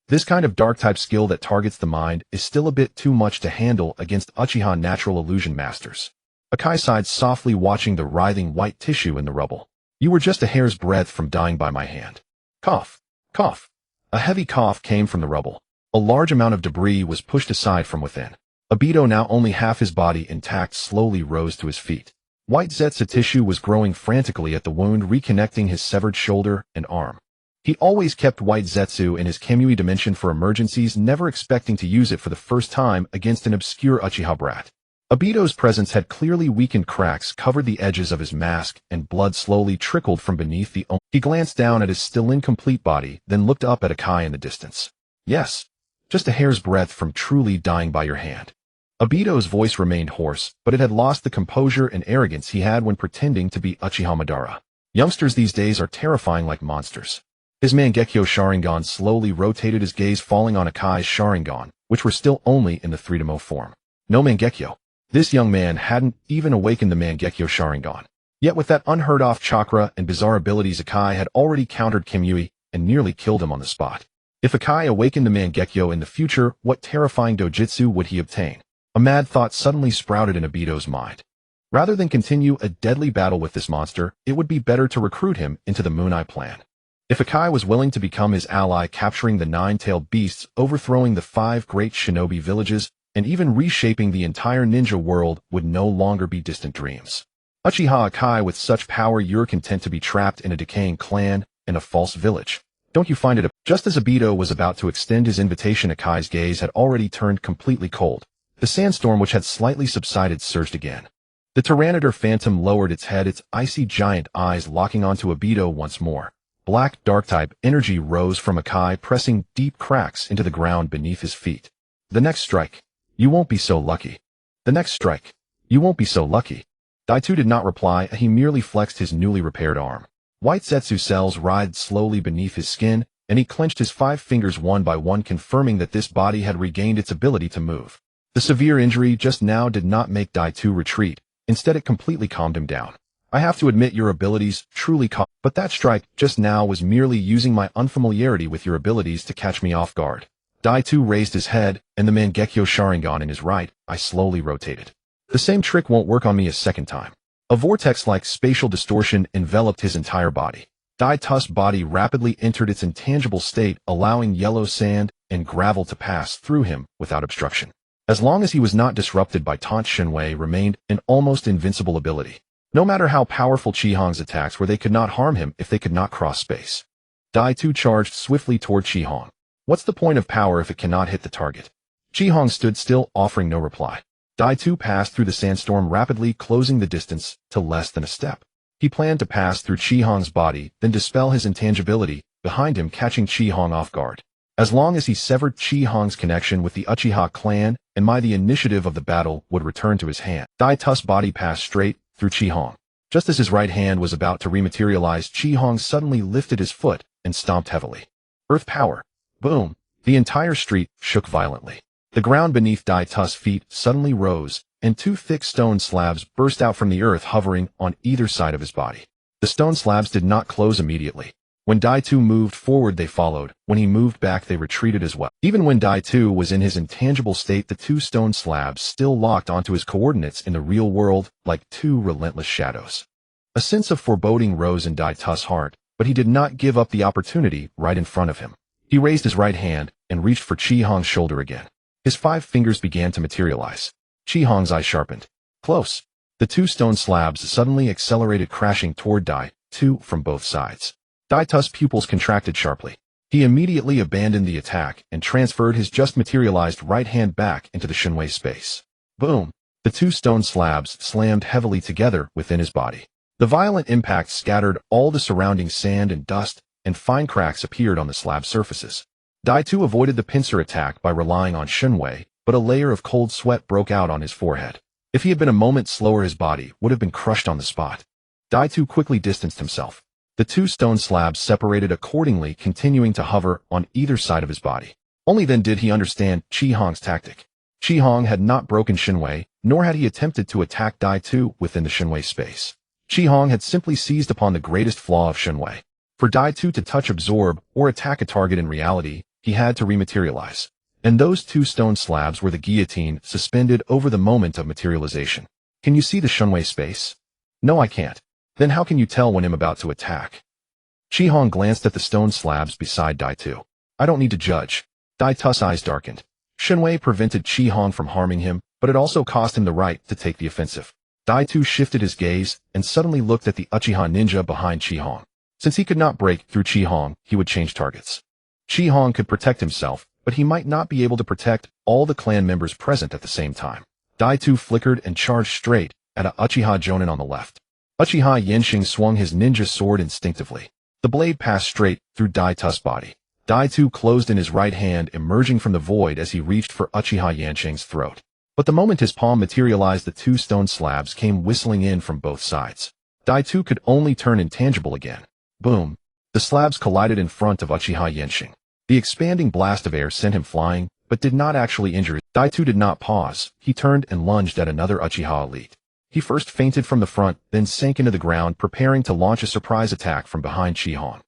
This kind of dark-type skill that targets the mind is still a bit too much to handle against Uchiha natural illusion masters. Akai sighed softly, watching the writhing white tissue in the rubble. You were just a hair's breadth from dying by my hand. Cough. Cough. A heavy cough came from the rubble. A large amount of debris was pushed aside from within. Obito, now only half his body intact, slowly rose to his feet. White Zetsu tissue was growing frantically at the wound, reconnecting his severed shoulder and arm. He always kept White Zetsu in his Kamui dimension for emergencies, never expecting to use it for the first time against an obscure Uchiha brat. Obito's presence had clearly weakened. Cracks covered the edges of his mask, and blood slowly trickled from beneath the He glanced down at his still incomplete body, then looked up at Akai in the distance. Yes, just a hair's breadth from truly dying by your hand. Obito's voice remained hoarse, but it had lost the composure and arrogance he had when pretending to be Uchiha Madara. Youngsters these days are terrifying like monsters. His Mangekyo Sharingan slowly rotated, his gaze falling on Akai's Sharingan, which were still only in the 3-mo form. No Mangekyo. This young man hadn't even awakened the Mangekyo Sharingan. Yet with that unheard-of chakra and bizarre abilities, Akai had already countered Kimui and nearly killed him on the spot. If Akai awakened the Mangekyo in the future, what terrifying dojutsu would he obtain? A mad thought suddenly sprouted in Obito's mind. Rather than continue a deadly battle with this monster, it would be better to recruit him into the Moon Eye plan. If Akai was willing to become his ally, capturing the nine-tailed beasts, overthrowing the 5 great shinobi villages, and even reshaping the entire ninja world would no longer be distant dreams. Uchiha Akai, with such power, you're content to be trapped in a decaying clan and a false village. Don't you find it? Just as Obito was about to extend his invitation, Akai's gaze had already turned completely cold. The sandstorm, which had slightly subsided, surged again. The Tyranitar phantom lowered its head, its icy giant eyes locking onto Obito once more. Black dark-type energy rose from Akai, pressing deep cracks into the ground beneath his feet. The next strike. You won't be so lucky. The next strike. You won't be so lucky. Daitu did not reply, he merely flexed his newly repaired arm. White Zetsu cells writhed slowly beneath his skin, and he clenched his 5 fingers one by one, confirming that this body had regained its ability to move. The severe injury just now did not make Daitu retreat. Instead, it completely calmed him down. I have to admit, your abilities truly caught, but that strike just now was merely using my unfamiliarity with your abilities to catch me off guard. Daitu raised his head, and the Mangekyo Sharingan in his right eye slowly rotated. The same trick won't work on me a second time. A vortex-like spatial distortion enveloped his entire body. Daitu's body rapidly entered its intangible state, allowing yellow sand and gravel to pass through him without obstruction. As long as he was not disrupted by taunt, Shinwei remained an almost invincible ability. No matter how powerful Chihong's attacks were, they could not harm him if they could not cross space. Daitu charged swiftly toward Chihong. What's the point of power if it cannot hit the target? Chihong stood still, offering no reply. Daitu passed through the sandstorm rapidly, closing the distance to less than a step. He planned to pass through Chihong's body, then dispel his intangibility behind him, catching Chihong off guard. As long as he severed Chihong's connection with the Uchiha clan, and the initiative of the battle would return to his hand. Daitu's body passed straight through Chihong. Just as his right hand was about to rematerialize, Chihong suddenly lifted his foot and stomped heavily. Earth power. Boom. The entire street shook violently. The ground beneath Daitu's feet suddenly rose, and 2 thick stone slabs burst out from the earth, hovering on either side of his body. The stone slabs did not close immediately. When Daitu moved forward, they followed. When he moved back, they retreated as well. Even when Daitu was in his intangible state, the 2 stone slabs still locked onto his coordinates in the real world like 2 relentless shadows. A sense of foreboding rose in Daitu's heart, but he did not give up the opportunity right in front of him. He raised his right hand and reached for Chihong's shoulder again. His 5 fingers began to materialize. Chihong's eye sharpened. Close. The 2 stone slabs suddenly accelerated, crashing toward Daitu from both sides. Daitu's pupils contracted sharply. He immediately abandoned the attack and transferred his just materialized right hand back into the Shinwei space. Boom! The 2 stone slabs slammed heavily together within his body. The violent impact scattered all the surrounding sand and dust, and fine cracks appeared on the slab surfaces. Daitu avoided the pincer attack by relying on Shinwei, but a layer of cold sweat broke out on his forehead. If he had been a moment slower, his body would have been crushed on the spot. Daitu quickly distanced himself. The 2 stone slabs separated accordingly, continuing to hover on either side of his body. Only then did he understand Chihong's tactic. Chihong had not broken Shinwei, nor had he attempted to attack Daitu within the Shinwei space. Chihong had simply seized upon the greatest flaw of Shinwei. For Daitu to touch, absorb, or attack a target in reality, he had to rematerialize. And those 2 stone slabs were the guillotine suspended over the moment of materialization. Can you see the Shinwei space? No, I can't. Then how can you tell when I'm about to attack? Chihong glanced at the stone slabs beside Daitu. I don't need to judge. Daitu's eyes darkened. Shinwei prevented Chihong from harming him, but it also cost him the right to take the offensive. Daitu shifted his gaze and suddenly looked at the Uchiha ninja behind Chihong. Since he could not break through Chihong, he would change targets. Chihong could protect himself, but he might not be able to protect all the clan members present at the same time. Daitu flickered and charged straight at a Uchiha Jonin on the left. Uchiha Yenshing swung his ninja sword instinctively. The blade passed straight through Daitu's body. Daitu closed in his right hand, emerging from the void as he reached for Uchiha Yenshing's throat. But the moment his palm materialized, the 2 stone slabs came whistling in from both sides. Daitu could only turn intangible again. Boom! The slabs collided in front of Uchiha Yenshing. The expanding blast of air sent him flying, but did not actually injure him. Daitu did not pause. He turned and lunged at another Uchiha elite. He first feinted from the front, then sank into the ground, preparing to launch a surprise attack from behind Chi-Hong.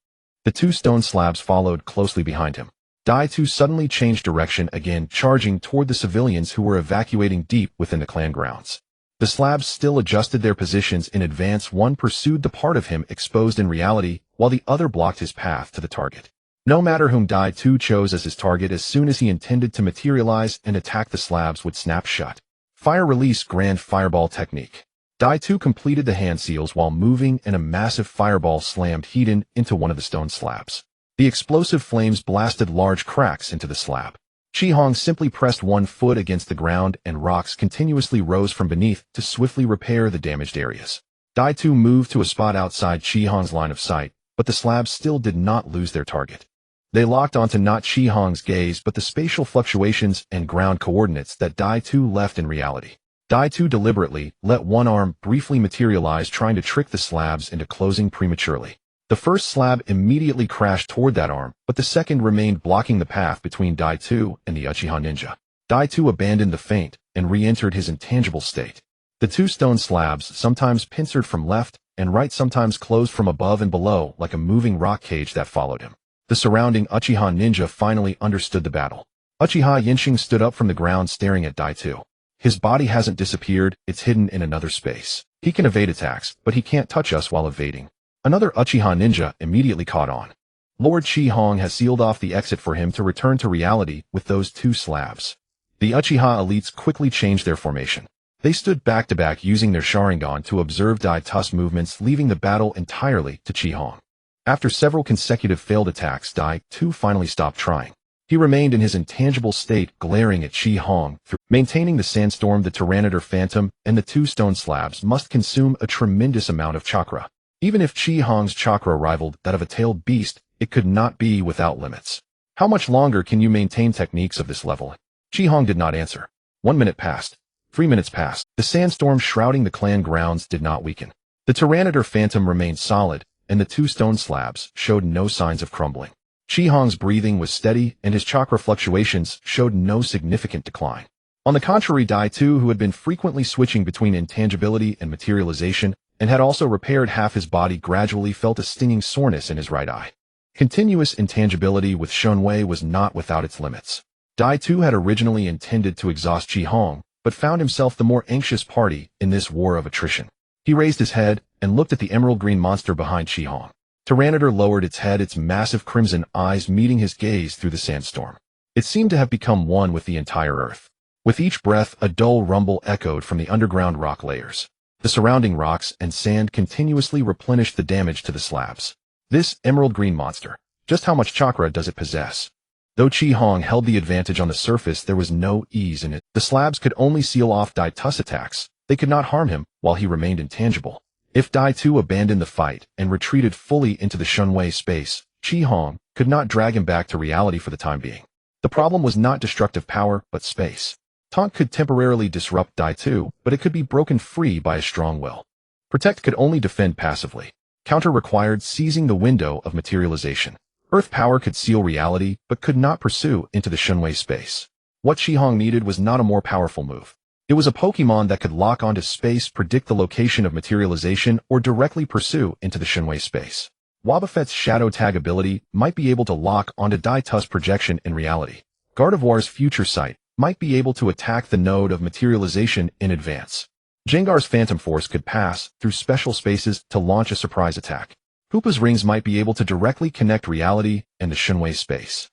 The two stone slabs followed closely behind him. Daitu suddenly changed direction again, charging toward the civilians who were evacuating deep within the clan grounds. The slabs still adjusted their positions in advance. One pursued the part of him exposed in reality, while the other blocked his path to the target. No matter whom Daitu chose as his target, as soon as he intended to materialize and attack, the slabs would snap shut. Fire release grand fireball technique. Daitu completed the hand seals while moving, and a massive fireball slammed Hedon into one of the stone slabs. The explosive flames blasted large cracks into the slab. Chi-Hong simply pressed one foot against the ground, and rocks continuously rose from beneath to swiftly repair the damaged areas. Daitu moved to a spot outside Chi-Hong's line of sight, but the slabs still did not lose their target. They locked onto not Chi-Hong's gaze but the spatial fluctuations and ground coordinates that Daitu left in reality. Daitu deliberately let one arm briefly materialize, trying to trick the slabs into closing prematurely. The first slab immediately crashed toward that arm, but the second remained blocking the path between Daitu and the Uchiha ninja. Daitu abandoned the feint and re-entered his intangible state. The two stone slabs sometimes pincered from left and right, sometimes closed from above and below like a moving rock cage that followed him. The surrounding Uchiha ninja finally understood the battle. Uchiha Yinxing stood up from the ground, staring at Daitu. His body hasn't disappeared, it's hidden in another space. He can evade attacks, but he can't touch us while evading. Another Uchiha ninja immediately caught on. Lord Chi-Hong has sealed off the exit for him to return to reality with those two slabs. The Uchiha elites quickly changed their formation. They stood back to back, using their Sharingan to observe Daitu's movements, leaving the battle entirely to Chi-Hong. After several consecutive failed attacks, Daitu finally stopped trying. He remained in his intangible state, glaring at Chi-Hong. Maintaining the sandstorm, the Tyranitar Phantom, and the two stone slabs must consume a tremendous amount of chakra. Even if Chi-Hong's chakra rivaled that of a tailed beast, it could not be without limits. How much longer can you maintain techniques of this level? Chi-Hong did not answer. 1 minute passed. 3 minutes passed. The sandstorm shrouding the clan grounds did not weaken. The Tyranitar Phantom remained solid, and the two stone slabs showed no signs of crumbling. Chi-Hong's breathing was steady, and his chakra fluctuations showed no significant decline. On the contrary, Daitu, who had been frequently switching between intangibility and materialization, and had also repaired half his body, gradually felt a stinging soreness in his right eye. Continuous intangibility with Shunwei was not without its limits. Daitu had originally intended to exhaust Chi-Hong, but found himself the more anxious party in this war of attrition. He raised his head and looked at the emerald green monster behind Chi-Hong. Tyranitar lowered its head, its massive crimson eyes meeting his gaze through the sandstorm. It seemed to have become one with the entire earth. With each breath, a dull rumble echoed from the underground rock layers. The surrounding rocks and sand continuously replenished the damage to the slabs. This emerald green monster, just how much chakra does it possess? Though Chi-Hong held the advantage on the surface, there was no ease in it. The slabs could only seal off Daitu's attacks. They could not harm him while he remained intangible. If Daitu abandoned the fight and retreated fully into the Shunwei space, Chi-Hong could not drag him back to reality for the time being. The problem was not destructive power, but space. Taunt could temporarily disrupt Daitu, but it could be broken free by a strong will. Protect could only defend passively. Counter required seizing the window of materialization. Earth power could seal reality, but could not pursue into the Shunwei space. What Chi-Hong needed was not a more powerful move. It was a Pokémon that could lock onto space, predict the location of materialization, or directly pursue into the Shunwei space. Wobbuffet's Shadow Tag ability might be able to lock onto Daitu's projection in reality. Gardevoir's Future Sight might be able to attack the node of materialization in advance. Jengar's Phantom Force could pass through special spaces to launch a surprise attack. Hoopa's Rings might be able to directly connect reality and the Shunwei space.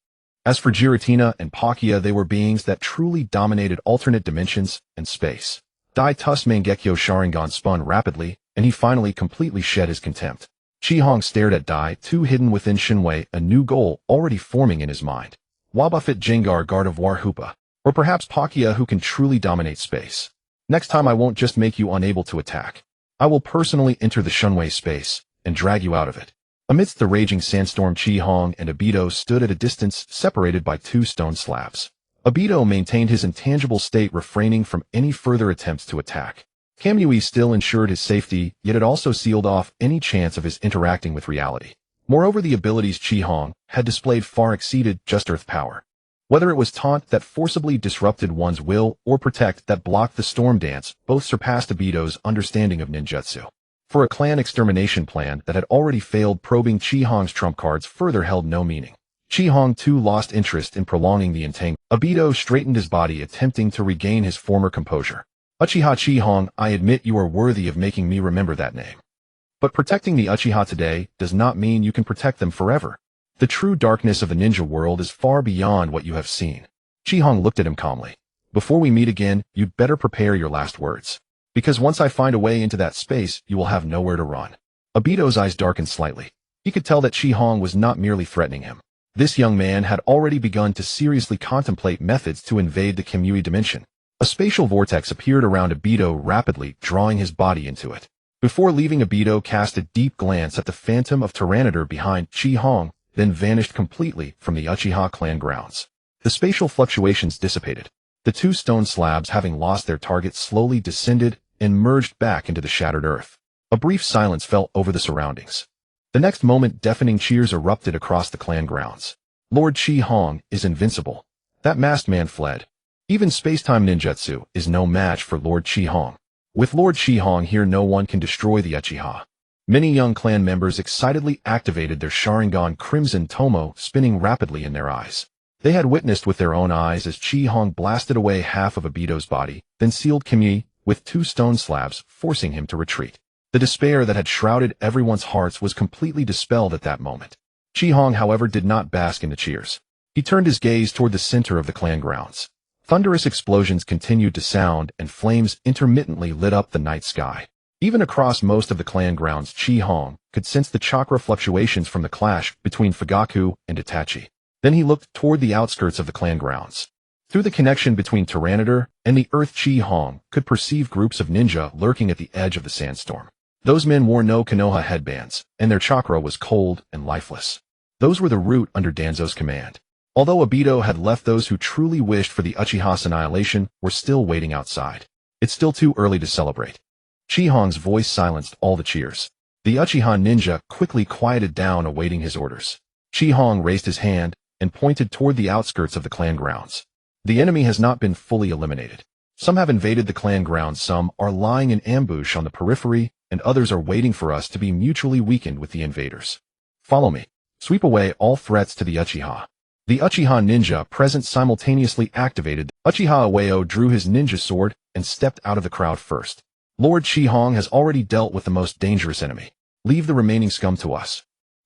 As for Giratina and Palkia, they were beings that truly dominated alternate dimensions and space. Daitu's Mangekyo Sharingan spun rapidly, and he finally completely shed his contempt. Chi-Hong stared at Daitu hidden within Shunwei, a new goal already forming in his mind. Wobbuffet, Jengar, Gardevoir, Hoopa. Or perhaps Palkia, who can truly dominate space. Next time I won't just make you unable to attack. I will personally enter the Shunwei space and drag you out of it. Amidst the raging sandstorm, Chi-Hong and Obito stood at a distance, separated by two stone slabs. Obito maintained his intangible state, refraining from any further attempts to attack. Kamui still ensured his safety, yet it also sealed off any chance of his interacting with reality. Moreover, the abilities Chi-Hong had displayed far exceeded just earth power. Whether it was taunt that forcibly disrupted one's will or protect that blocked the storm dance, both surpassed Obito's understanding of ninjutsu. For a clan extermination plan that had already failed, probing Chi-Hong's trump cards further held no meaning. Chi-Hong too lost interest in prolonging the entanglement. Obito straightened his body, attempting to regain his former composure. Uchiha Chi-Hong, I admit you are worthy of making me remember that name. But protecting the Uchiha today does not mean you can protect them forever. The true darkness of the ninja world is far beyond what you have seen. Chi-Hong looked at him calmly. Before we meet again, you'd better prepare your last words. Because once I find a way into that space, you will have nowhere to run. Obito's eyes darkened slightly. He could tell that Chi-Hong was not merely threatening him. This young man had already begun to seriously contemplate methods to invade the Kamui dimension. A spatial vortex appeared around Obito, rapidly drawing his body into it. Before leaving, Obito cast a deep glance at the phantom of Tyranitar behind Chi-Hong, then vanished completely from the Uchiha clan grounds. The spatial fluctuations dissipated. The two stone slabs, having lost their target, slowly descended and merged back into the shattered earth. A brief silence fell over the surroundings. The next moment, deafening cheers erupted across the clan grounds. Lord Chi-Hong is invincible. That masked man fled. Even space-time ninjutsu is no match for Lord Chi-Hong. With Lord Chi-Hong here, no one can destroy the Uchiha. Many young clan members excitedly activated their Sharingan, Crimson Tomo spinning rapidly in their eyes. They had witnessed with their own eyes as Chi-Hong blasted away half of Obito's body, then sealed Kamui with two stone slabs, forcing him to retreat. The despair that had shrouded everyone's hearts was completely dispelled at that moment. Chi-Hong, however, did not bask in the cheers. He turned his gaze toward the center of the clan grounds. Thunderous explosions continued to sound, and flames intermittently lit up the night sky. Even across most of the clan grounds, Chi-Hong could sense the chakra fluctuations from the clash between Fugaku and Itachi. Then he looked toward the outskirts of the clan grounds. Through the connection between Tyranitar and the earth, Chi-Hong could perceive groups of ninja lurking at the edge of the sandstorm. Those men wore no Konoha headbands, and their chakra was cold and lifeless. Those were the root under Danzo's command. Although Obito had left, those who truly wished for the Uchiha's annihilation were still waiting outside. It's still too early to celebrate. Chi-Hong's voice silenced all the cheers. The Uchiha ninja quickly quieted down, awaiting his orders. Chi-Hong raised his hand and pointed toward the outskirts of the clan grounds. The enemy has not been fully eliminated. Some have invaded the clan grounds, some are lying in ambush on the periphery, and others are waiting for us to be mutually weakened with the invaders. Follow me. Sweep away all threats to the Uchiha. The Uchiha ninja present simultaneously activated. Uchiha Ueo drew his ninja sword and stepped out of the crowd first. Lord Chi-Hong has already dealt with the most dangerous enemy. Leave the remaining scum to us.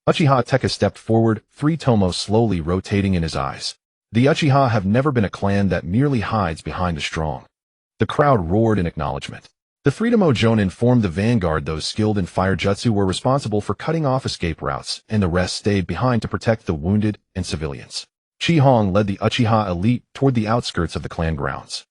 Uchiha Tekka stepped forward, three tomos slowly rotating in his eyes. The Uchiha have never been a clan that merely hides behind the strong. The crowd roared in acknowledgement. The three Tomo Jonin formed the vanguard. Those skilled in fire jutsu were responsible for cutting off escape routes, and the rest stayed behind to protect the wounded and civilians. Chi-Hong led the Uchiha elite toward the outskirts of the clan grounds.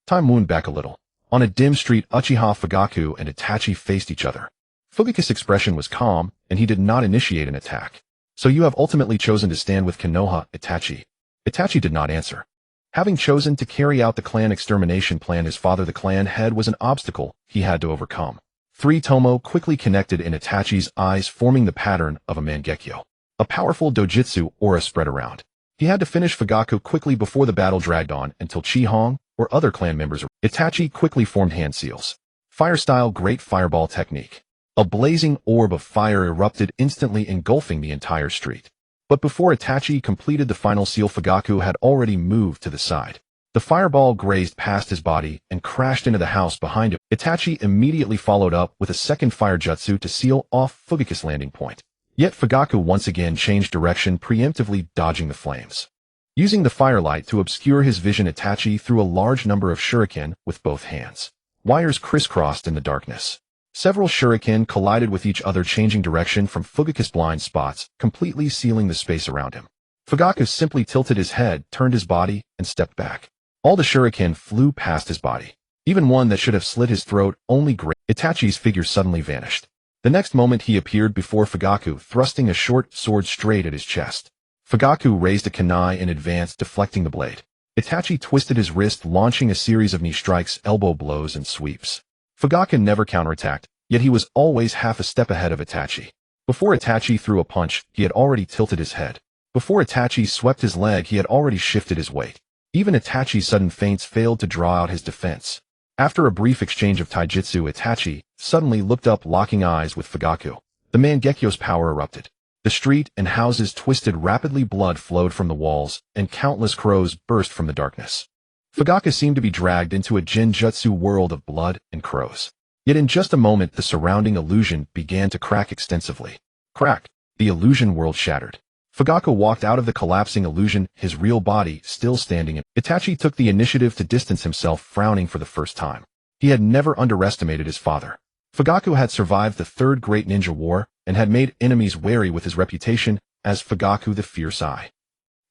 Time wound back a little. On a dim street, Uchiha Fugaku and Itachi faced each other. Fugaku's expression was calm, and he did not initiate an attack. So you have ultimately chosen to stand with Konoha, Itachi. Itachi did not answer. Having chosen to carry out the clan extermination plan, his father, the clan head, was an obstacle he had to overcome. Three Tomo quickly connected in Itachi's eyes, forming the pattern of a Mangekyo. A powerful dojutsu aura spread around. He had to finish Fugaku quickly before the battle dragged on until Chi-Hong or other clan members. Itachi quickly formed hand seals. Fire-style great fireball technique. A blazing orb of fire erupted, instantly engulfing the entire street. But before Itachi completed the final seal, Fugaku had already moved to the side. The fireball grazed past his body and crashed into the house behind him. Itachi immediately followed up with a second fire jutsu to seal off Fugaku's landing point. Yet Fugaku once again changed direction, preemptively dodging the flames. Using the firelight to obscure his vision, Itachi threw a large number of shuriken with both hands. Wires crisscrossed in the darkness. Several shuriken collided with each other, changing direction from Fugaku's blind spots, completely sealing the space around him. Fugaku simply tilted his head, turned his body, and stepped back. All the shuriken flew past his body. Even one that should have slit his throat only grazed. Itachi's figure suddenly vanished. The next moment he appeared before Fugaku, thrusting a short sword straight at his chest. Fugaku raised a kunai and advanced, deflecting the blade. Itachi twisted his wrist, launching a series of knee strikes, elbow blows, and sweeps. Fugaku never counterattacked, yet he was always half a step ahead of Itachi. Before Itachi threw a punch, he had already tilted his head. Before Itachi swept his leg, he had already shifted his weight. Even Itachi's sudden feints failed to draw out his defense. After a brief exchange of taijutsu, Itachi suddenly looked up, locking eyes with Fugaku. The Mangekyo's power erupted. The street and houses twisted rapidly, blood flowed from the walls, and countless crows burst from the darkness. Fugaku seemed to be dragged into a Jinjutsu world of blood and crows. Yet in just a moment, the surrounding illusion began to crack extensively. Crack! The illusion world shattered. Fugaku walked out of the collapsing illusion, his real body still standing. Itachi took the initiative to distance himself, frowning for the first time. He had never underestimated his father. Fugaku had survived the Third Great Ninja War and had made enemies wary with his reputation as Fugaku the Fierce Eye.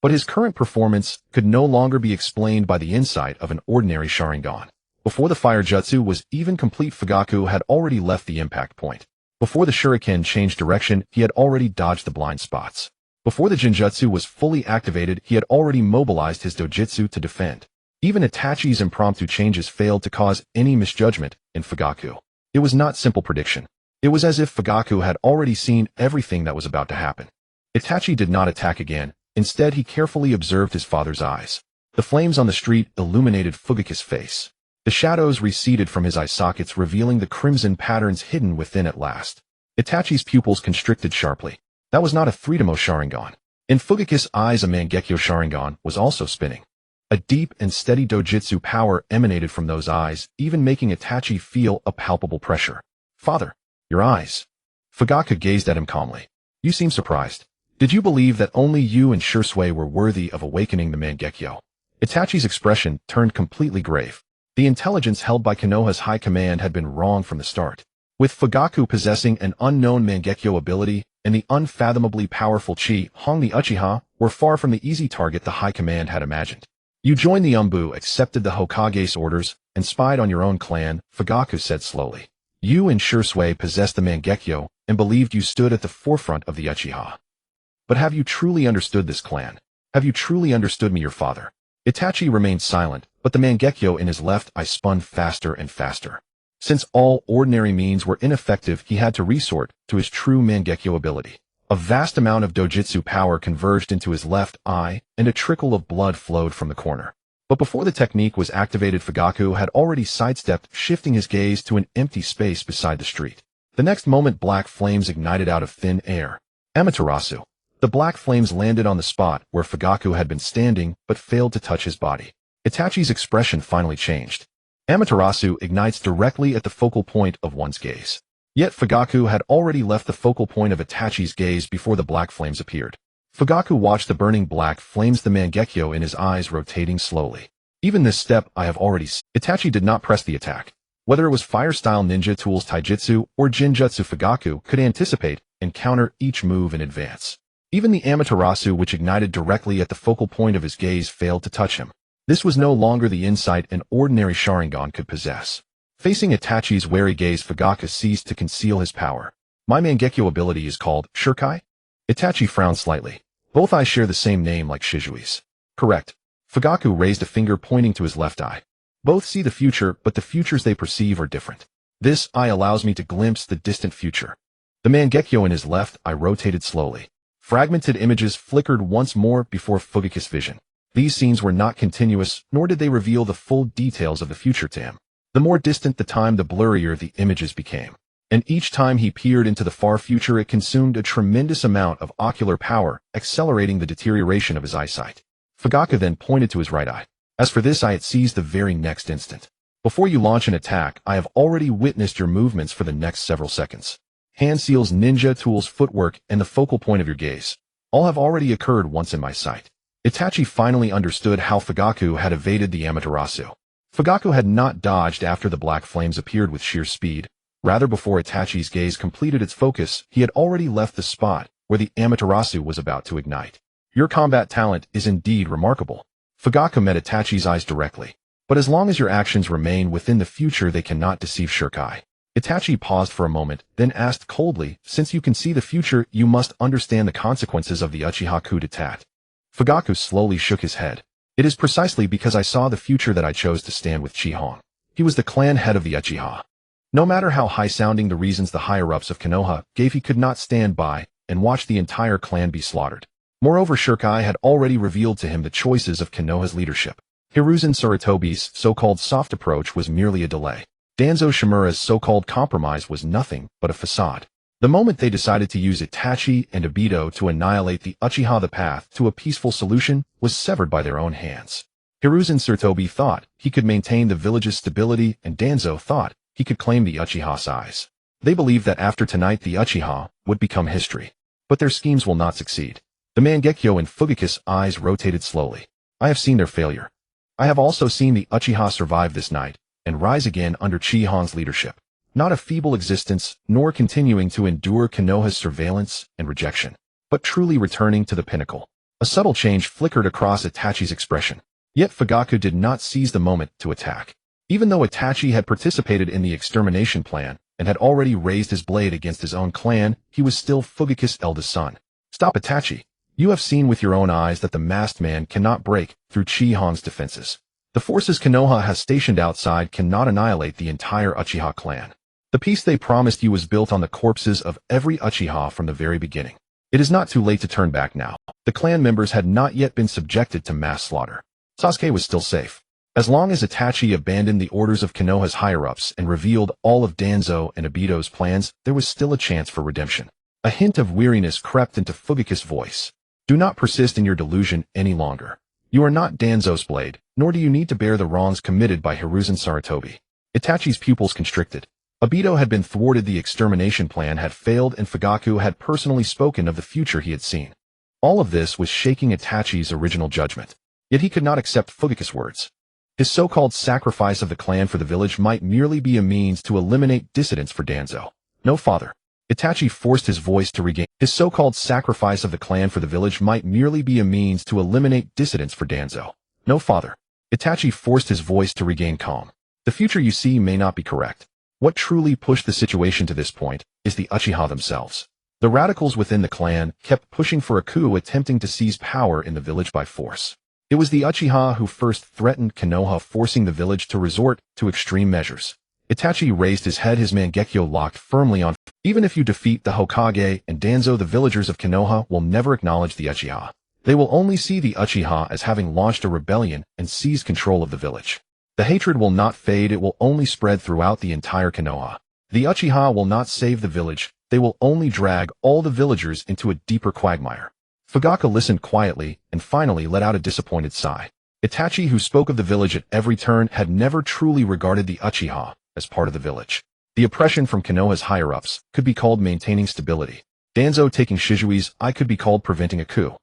But his current performance could no longer be explained by the insight of an ordinary Sharingan. Before the fire jutsu was even complete, Fugaku had already left the impact point. Before the shuriken changed direction, he had already dodged the blind spots. Before the Jinjutsu was fully activated, he had already mobilized his dojutsu to defend. Even Itachi's impromptu changes failed to cause any misjudgment in Fugaku. It was not simple prediction. It was as if Fugaku had already seen everything that was about to happen. Itachi did not attack again. Instead, he carefully observed his father's eyes. The flames on the street illuminated Fugaku's face. The shadows receded from his eye sockets, revealing the crimson patterns hidden within at last. Itachi's pupils constricted sharply. That was not a Three-Demo Sharingan. In Fugaku's eyes, a Mangekyo Sharingan was also spinning. A deep and steady dojutsu power emanated from those eyes, even making Itachi feel a palpable pressure. "Father, your eyes." Fugaku gazed at him calmly. "You seem surprised. Did you believe that only you and Shursui were worthy of awakening the Mangekyo?" Itachi's expression turned completely grave. The intelligence held by Konoha's high command had been wrong from the start. With Fugaku possessing an unknown Mangekyo ability and the unfathomably powerful Chi Hong, the Uchiha were far from the easy target the high command had imagined. "You joined the Umbu, accepted the Hokage's orders, and spied on your own clan," Fugaku said slowly. "You and Shursui possessed the Mangekyo and believed you stood at the forefront of the Uchiha. But have you truly understood this clan? Have you truly understood me, your father?" Itachi remained silent, but the Mangekyo in his left eye spun faster and faster. Since all ordinary means were ineffective, he had to resort to his true Mangekyo ability. A vast amount of dojutsu power converged into his left eye, and a trickle of blood flowed from the corner. But before the technique was activated, Fugaku had already sidestepped, shifting his gaze to an empty space beside the street. The next moment, black flames ignited out of thin air. Amaterasu. The black flames landed on the spot where Fugaku had been standing, but failed to touch his body. Itachi's expression finally changed. Amaterasu ignites directly at the focal point of one's gaze. Yet Fugaku had already left the focal point of Itachi's gaze before the black flames appeared. Fugaku watched the burning black flames, the Mangekyo in his eyes rotating slowly. "Even this step I have already seen." Itachi did not press the attack. Whether it was fire-style ninja tools taijutsu or Jinjutsu, Fugaku could anticipate and counter each move in advance. Even the Amaterasu, which ignited directly at the focal point of his gaze, failed to touch him. This was no longer the insight an ordinary Sharingan could possess. Facing Itachi's wary gaze, Fugaku ceased to conceal his power. "My Mangekyo ability is called Shurkai?" Itachi frowned slightly. "Both eyes share the same name like Shizui's." "Correct." Fugaku raised a finger pointing to his left eye. "Both see the future, but the futures they perceive are different. This eye allows me to glimpse the distant future." The Mangekyo in his left eye rotated slowly. Fragmented images flickered once more before Fugaku's vision. These scenes were not continuous, nor did they reveal the full details of the future to him. The more distant the time, the blurrier the images became. And each time he peered into the far future, it consumed a tremendous amount of ocular power, accelerating the deterioration of his eyesight. Fugaku then pointed to his right eye. "As for this eye, it sees the very next instant. Before you launch an attack, I have already witnessed your movements for the next several seconds. Hand seals, ninja tools, footwork, and the focal point of your gaze. All have already occurred once in my sight." Itachi finally understood how Fugaku had evaded the Amaterasu. Fugaku had not dodged after the black flames appeared with sheer speed. Rather, before Itachi's gaze completed its focus, he had already left the spot where the Amaterasu was about to ignite. "Your combat talent is indeed remarkable." Fugaku met Itachi's eyes directly. "But as long as your actions remain within the future, they cannot deceive Shurkai." Itachi paused for a moment, then asked coldly, "Since you can see the future, you must understand the consequences of the Uchiha coup d'etat." Fugaku slowly shook his head. "It is precisely because I saw the future that I chose to stand with Chi Hong. He was the clan head of the Uchiha. No matter how high-sounding the reasons the higher-ups of Konoha gave, he could not stand by and watch the entire clan be slaughtered. Moreover, Shirkai had already revealed to him the choices of Konoha's leadership. Hiruzen Sarutobi's so-called soft approach was merely a delay. Danzo Shimura's so-called compromise was nothing but a facade. The moment they decided to use Itachi and Obito to annihilate the Uchiha, the path to a peaceful solution was severed by their own hands. Hiruzen Sarutobi thought he could maintain the village's stability, and Danzo thought he could claim the Uchiha size. They believed that after tonight the Uchiha would become history. But their schemes will not succeed. The Mangekyo in Fugaku's eyes rotated slowly. I have seen their failure. I have also seen the Uchiha survive this night and rise again under Chihan's leadership. Not a feeble existence, nor continuing to endure Konoha's surveillance and rejection, but truly returning to the pinnacle. A subtle change flickered across Itachi's expression. Yet Fugaku did not seize the moment to attack. Even though Itachi had participated in the extermination plan and had already raised his blade against his own clan, he was still Fugaku's eldest son. Stop, Itachi. You have seen with your own eyes that the masked man cannot break through Chihan's defenses. The forces Konoha has stationed outside cannot annihilate the entire Uchiha clan. The peace they promised you was built on the corpses of every Uchiha from the very beginning. It is not too late to turn back now. The clan members had not yet been subjected to mass slaughter. Sasuke was still safe. As long as Itachi abandoned the orders of Konoha's higher-ups and revealed all of Danzo and Obito's plans, there was still a chance for redemption. A hint of weariness crept into Fugaku's voice. Do not persist in your delusion any longer. You are not Danzo's blade, nor do you need to bear the wrongs committed by Hiruzen Sarutobi. Itachi's pupils constricted. Obito had been thwarted, the extermination plan had failed, and Fugaku had personally spoken of the future he had seen. All of this was shaking Itachi's original judgment. Yet he could not accept Fugaku's words. His so-called sacrifice of the clan for the village might merely be a means to eliminate dissidents for Danzo. No, father. Itachi forced his voice to regain. His so-called sacrifice of the clan for the village might merely be a means to eliminate dissidents for Danzo. No, father. Itachi forced his voice to regain calm. The future you see may not be correct. What truly pushed the situation to this point is the Uchiha themselves. The radicals within the clan kept pushing for a coup, attempting to seize power in the village by force. It was the Uchiha who first threatened Konoha, forcing the village to resort to extreme measures. Itachi raised his head, his Mangekyo locked firmly on. Even if you defeat the Hokage and Danzo, the villagers of Konoha will never acknowledge the Uchiha. They will only see the Uchiha as having launched a rebellion and seized control of the village. The hatred will not fade, it will only spread throughout the entire Konoha. The Uchiha will not save the village, they will only drag all the villagers into a deeper quagmire. Fugaku listened quietly and finally let out a disappointed sigh. Itachi, who spoke of the village at every turn, had never truly regarded the Uchiha as part of the village. The oppression from Konoha's higher-ups could be called maintaining stability. Danzo taking Shizui's eye could be called preventing a coup.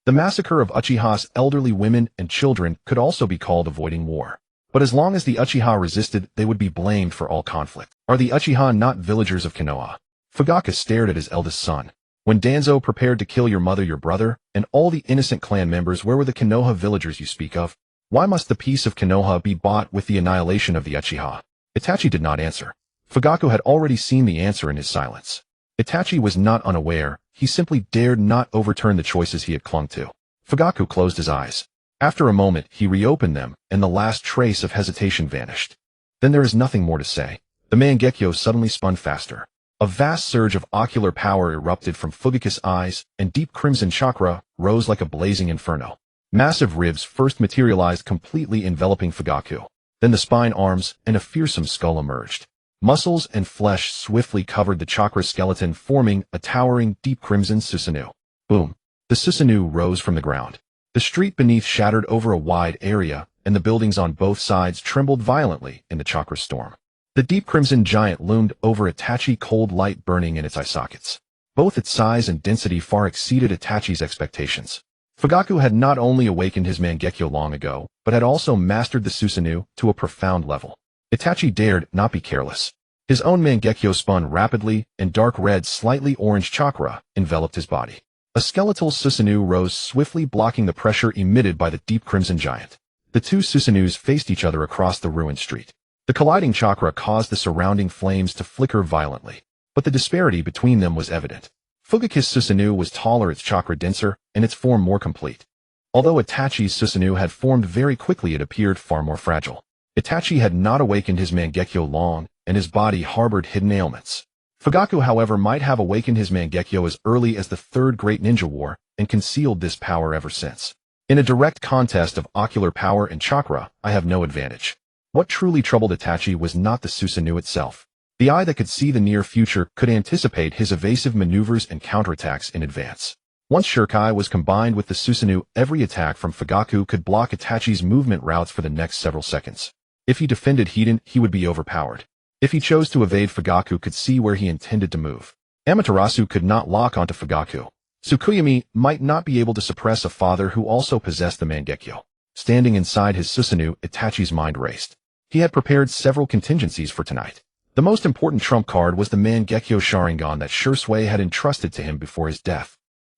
The massacre of Uchiha's elderly women and children could also be called avoiding war. But as long as the Uchiha resisted, they would be blamed for all conflict. Are the Uchiha not villagers of Konoha? Fugaku stared at his eldest son. When Danzo prepared to kill your mother, your brother, and all the innocent clan members, where were the Konoha villagers you speak of? Why must the peace of Konoha be bought with the annihilation of the Uchiha? Itachi did not answer. Fugaku had already seen the answer in his silence. Itachi was not unaware, he simply dared not overturn the choices he had clung to. Fugaku closed his eyes. After a moment, he reopened them, and the last trace of hesitation vanished. Then there is nothing more to say. The Mangekyo suddenly spun faster. A vast surge of ocular power erupted from Fugaku's eyes, and deep crimson chakra rose like a blazing inferno. Massive ribs first materialized, completely enveloping Fugaku. Then the spine, arms, and a fearsome skull emerged. Muscles and flesh swiftly covered the chakra skeleton, forming a towering, deep crimson Susanoo. Boom! The Susanoo rose from the ground. The street beneath shattered over a wide area, and the buildings on both sides trembled violently in the chakra storm. The deep crimson giant loomed over Itachi, cold light burning in its eye sockets. Both its size and density far exceeded Itachi's expectations. Fugaku had not only awakened his Mangekyo long ago, but had also mastered the Susanoo to a profound level. Itachi dared not be careless. His own Mangekyo spun rapidly, and dark red, slightly orange chakra enveloped his body. A skeletal Susanoo rose swiftly, blocking the pressure emitted by the deep crimson giant. The two Susanoos faced each other across the ruined street. The colliding chakra caused the surrounding flames to flicker violently, but the disparity between them was evident. Fugaku's Susanoo was taller, its chakra denser, and its form more complete. Although Itachi's Susanoo had formed very quickly, it appeared far more fragile. Itachi had not awakened his Mangekyo long, and his body harbored hidden ailments. Fugaku, however, might have awakened his Mangekyo as early as the Third Great Ninja War and concealed this power ever since. In a direct contest of ocular power and chakra, I have no advantage. What truly troubled Itachi was not the Susanoo itself. The eye that could see the near future could anticipate his evasive maneuvers and counterattacks in advance. Once Shirkai was combined with the Susanoo, every attack from Fugaku could block Itachi's movement routes for the next several seconds. If he defended Hiden, he would be overpowered. If he chose to evade, Fugaku could see where he intended to move. Amaterasu could not lock onto Fugaku. Tsukuyomi might not be able to suppress a father who also possessed the Mangekyo. Standing inside his Susanoo, Itachi's mind raced. He had prepared several contingencies for tonight. The most important trump card was the Mangekyo Sharingan that Shursui had entrusted to him before his death.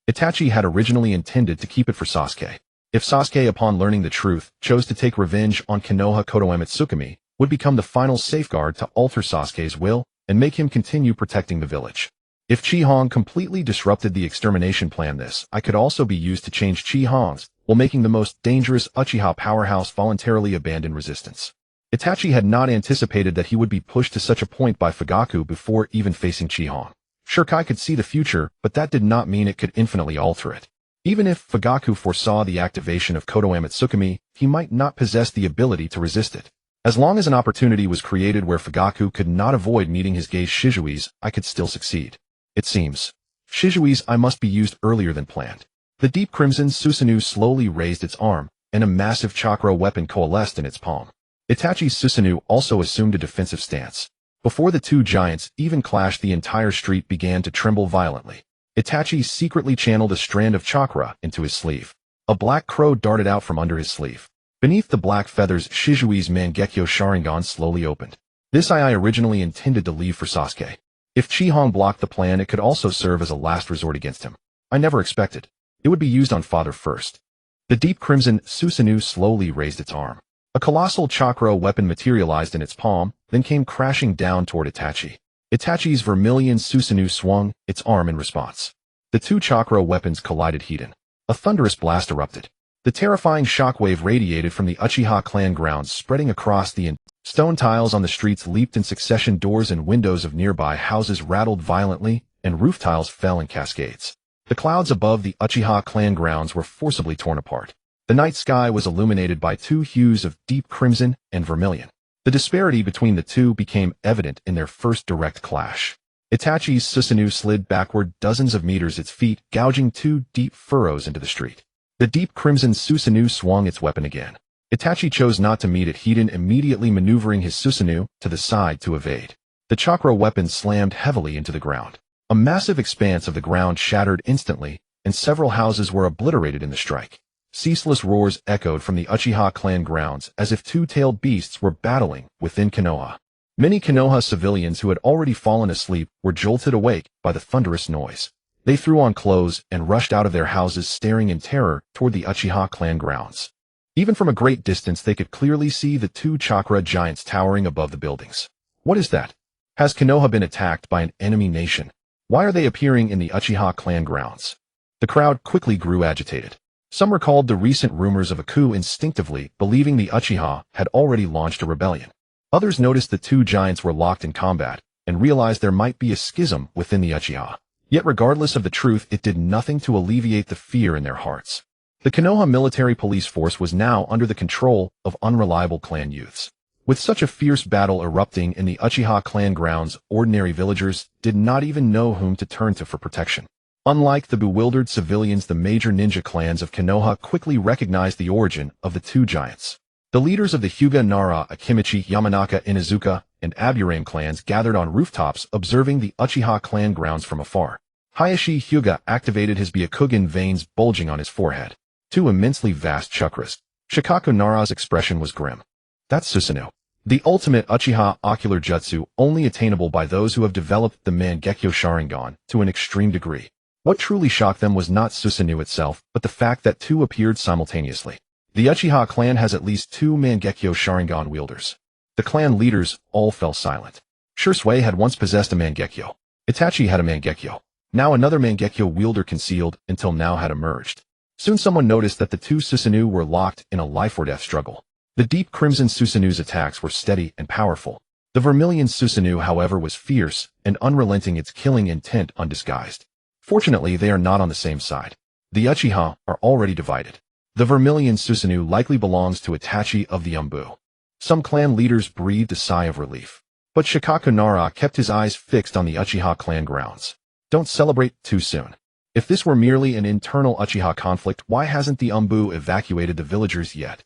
Itachi had originally intended to keep it for Sasuke. If Sasuke, upon learning the truth, chose to take revenge on Konoha Kotoeme Tsukumi, would become the final safeguard to alter Sasuke's will and make him continue protecting the village. If Chi-Hong completely disrupted the extermination plan, this could also be used to change Chi-Hong's, while making the most dangerous Uchiha powerhouse voluntarily abandon resistance. Itachi had not anticipated that he would be pushed to such a point by Fugaku before even facing Chi-Hong. Shirkai could see the future, but that did not mean it could infinitely alter it. Even if Fugaku foresaw the activation of Kotoeme Tsukumi, he might not possess the ability to resist it. As long as an opportunity was created where Fugaku could not avoid meeting his gaze Shizui's, I could still succeed. It seems. Shizui's eye must be used earlier than planned. The deep crimson Susanoo slowly raised its arm, and a massive chakra weapon coalesced in its palm. Itachi's Susanoo also assumed a defensive stance. Before the two giants even clashed, the entire street began to tremble violently. Itachi secretly channeled a strand of chakra into his sleeve. A black crow darted out from under his sleeve. Beneath the black feathers, Shizui's Mangekyo Sharingan slowly opened. This I originally intended to leave for Sasuke. If Chi-Hong blocked the plan, it could also serve as a last resort against him. I never expected. It would be used on father first. The deep crimson Susanoo slowly raised its arm. A colossal chakra weapon materialized in its palm, then came crashing down toward Itachi. Itachi's vermilion Susanoo swung its arm in response. The two chakra weapons collided. Hiden. A thunderous blast erupted. The terrifying shockwave radiated from the Uchiha clan grounds, spreading across the stone tiles on the streets leaped in succession. Doors and windows of nearby houses rattled violently, and roof tiles fell in cascades. The clouds above the Uchiha clan grounds were forcibly torn apart. The night sky was illuminated by two hues of deep crimson and vermilion. The disparity between the two became evident in their first direct clash. Itachi's Susanoo slid backward dozens of meters, its feet gouging two deep furrows into the street. The deep crimson Susanoo swung its weapon again. Itachi chose not to meet it, Hiden immediately maneuvering his Susanoo to the side to evade. The chakra weapon slammed heavily into the ground. A massive expanse of the ground shattered instantly, and several houses were obliterated in the strike. Ceaseless roars echoed from the Uchiha clan grounds as if two-tailed beasts were battling within Konoha. Many Konoha civilians who had already fallen asleep were jolted awake by the thunderous noise. They threw on clothes and rushed out of their houses, staring in terror toward the Uchiha clan grounds. Even from a great distance, they could clearly see the two chakra giants towering above the buildings. What is that? Has Konoha been attacked by an enemy nation? Why are they appearing in the Uchiha clan grounds? The crowd quickly grew agitated. Some recalled the recent rumors of a coup, instinctively believing the Uchiha had already launched a rebellion. Others noticed the two giants were locked in combat and realized there might be a schism within the Uchiha. Yet regardless of the truth, it did nothing to alleviate the fear in their hearts. The Konoha military police force was now under the control of unreliable clan youths. With such a fierce battle erupting in the Uchiha clan grounds, ordinary villagers did not even know whom to turn to for protection. Unlike the bewildered civilians, the major ninja clans of Konoha quickly recognized the origin of the two giants. The leaders of the Hyuga, Nara, Akimichi, Yamanaka, Inuzuka, and Aburame clans gathered on rooftops, observing the Uchiha clan grounds from afar. Hayashi Hyuga activated his Byakugan, veins bulging on his forehead. Two immensely vast chakras. Shikaku Nara's expression was grim. That's Susanoo. The ultimate Uchiha ocular jutsu, only attainable by those who have developed the Mangekyo Sharingan to an extreme degree. What truly shocked them was not Susanoo itself, but the fact that two appeared simultaneously. The Uchiha clan has at least two Mangekyo Sharingan wielders. The clan leaders all fell silent. Shursui had once possessed a Mangekyo. Itachi had a Mangekyo. Now another Mangekyo wielder, concealed until now, had emerged. Soon someone noticed that the two Susanoo were locked in a life-or-death struggle. The deep crimson Susanoo's attacks were steady and powerful. The Vermilion Susanoo, however, was fierce and unrelenting, its killing intent undisguised. Fortunately, they are not on the same side. The Uchiha are already divided. The Vermilion Susanoo likely belongs to Itachi of the Umbu. Some clan leaders breathed a sigh of relief. But Shikaku Nara kept his eyes fixed on the Uchiha clan grounds. Don't celebrate too soon. If this were merely an internal Uchiha conflict, why hasn't the Umbu evacuated the villagers yet?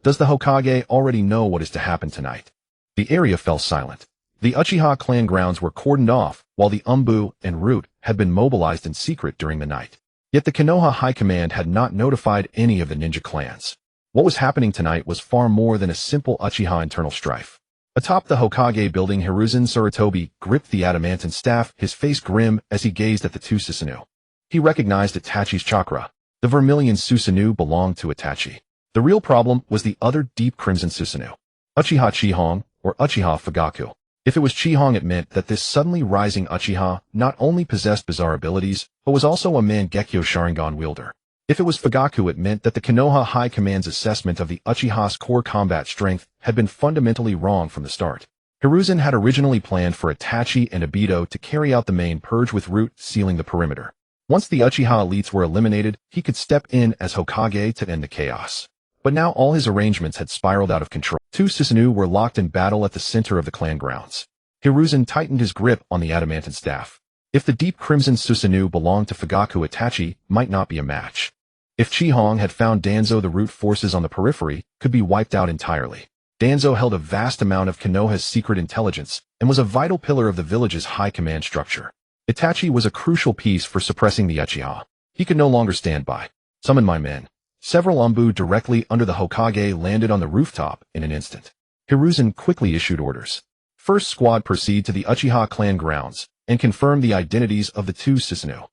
Does the Hokage already know what is to happen tonight? The area fell silent. The Uchiha clan grounds were cordoned off, while the Umbu and Root had been mobilized in secret during the night. Yet the Konoha High Command had not notified any of the ninja clans. What was happening tonight was far more than a simple Uchiha internal strife. Atop the Hokage building, Hiruzen Sarutobi gripped the adamantine staff, his face grim as he gazed at the two Susanoo. He recognized Itachi's chakra. The Vermilion Susanoo belonged to Itachi. The real problem was the other deep crimson Susanoo. Uchiha Chihong, or Uchiha Fugaku. If it was Chihong, it meant that this suddenly rising Uchiha not only possessed bizarre abilities, but was also a Mangekyo Sharingan wielder. If it was Fugaku, it meant that the Konoha High Command's assessment of the Uchiha's core combat strength had been fundamentally wrong from the start. Hiruzen had originally planned for Itachi and Obito to carry out the main purge, with Root sealing the perimeter. Once the Uchiha elites were eliminated, he could step in as Hokage to end the chaos. But now all his arrangements had spiraled out of control. Two Susanoo were locked in battle at the center of the clan grounds. Hiruzen tightened his grip on the adamantine staff. If the deep crimson Susanoo belonged to Fugaku, Itachi might not be a match. If Chihong had found Danzo, the Root forces on the periphery could be wiped out entirely. Danzo held a vast amount of Konoha's secret intelligence and was a vital pillar of the village's high command structure. Itachi was a crucial piece for suppressing the Uchiha. He could no longer stand by. Summon my men. Several Umbu directly under the Hokage landed on the rooftop in an instant. Hiruzen quickly issued orders. First squad, proceed to the Uchiha clan grounds and confirm the identities of the two Susanoo.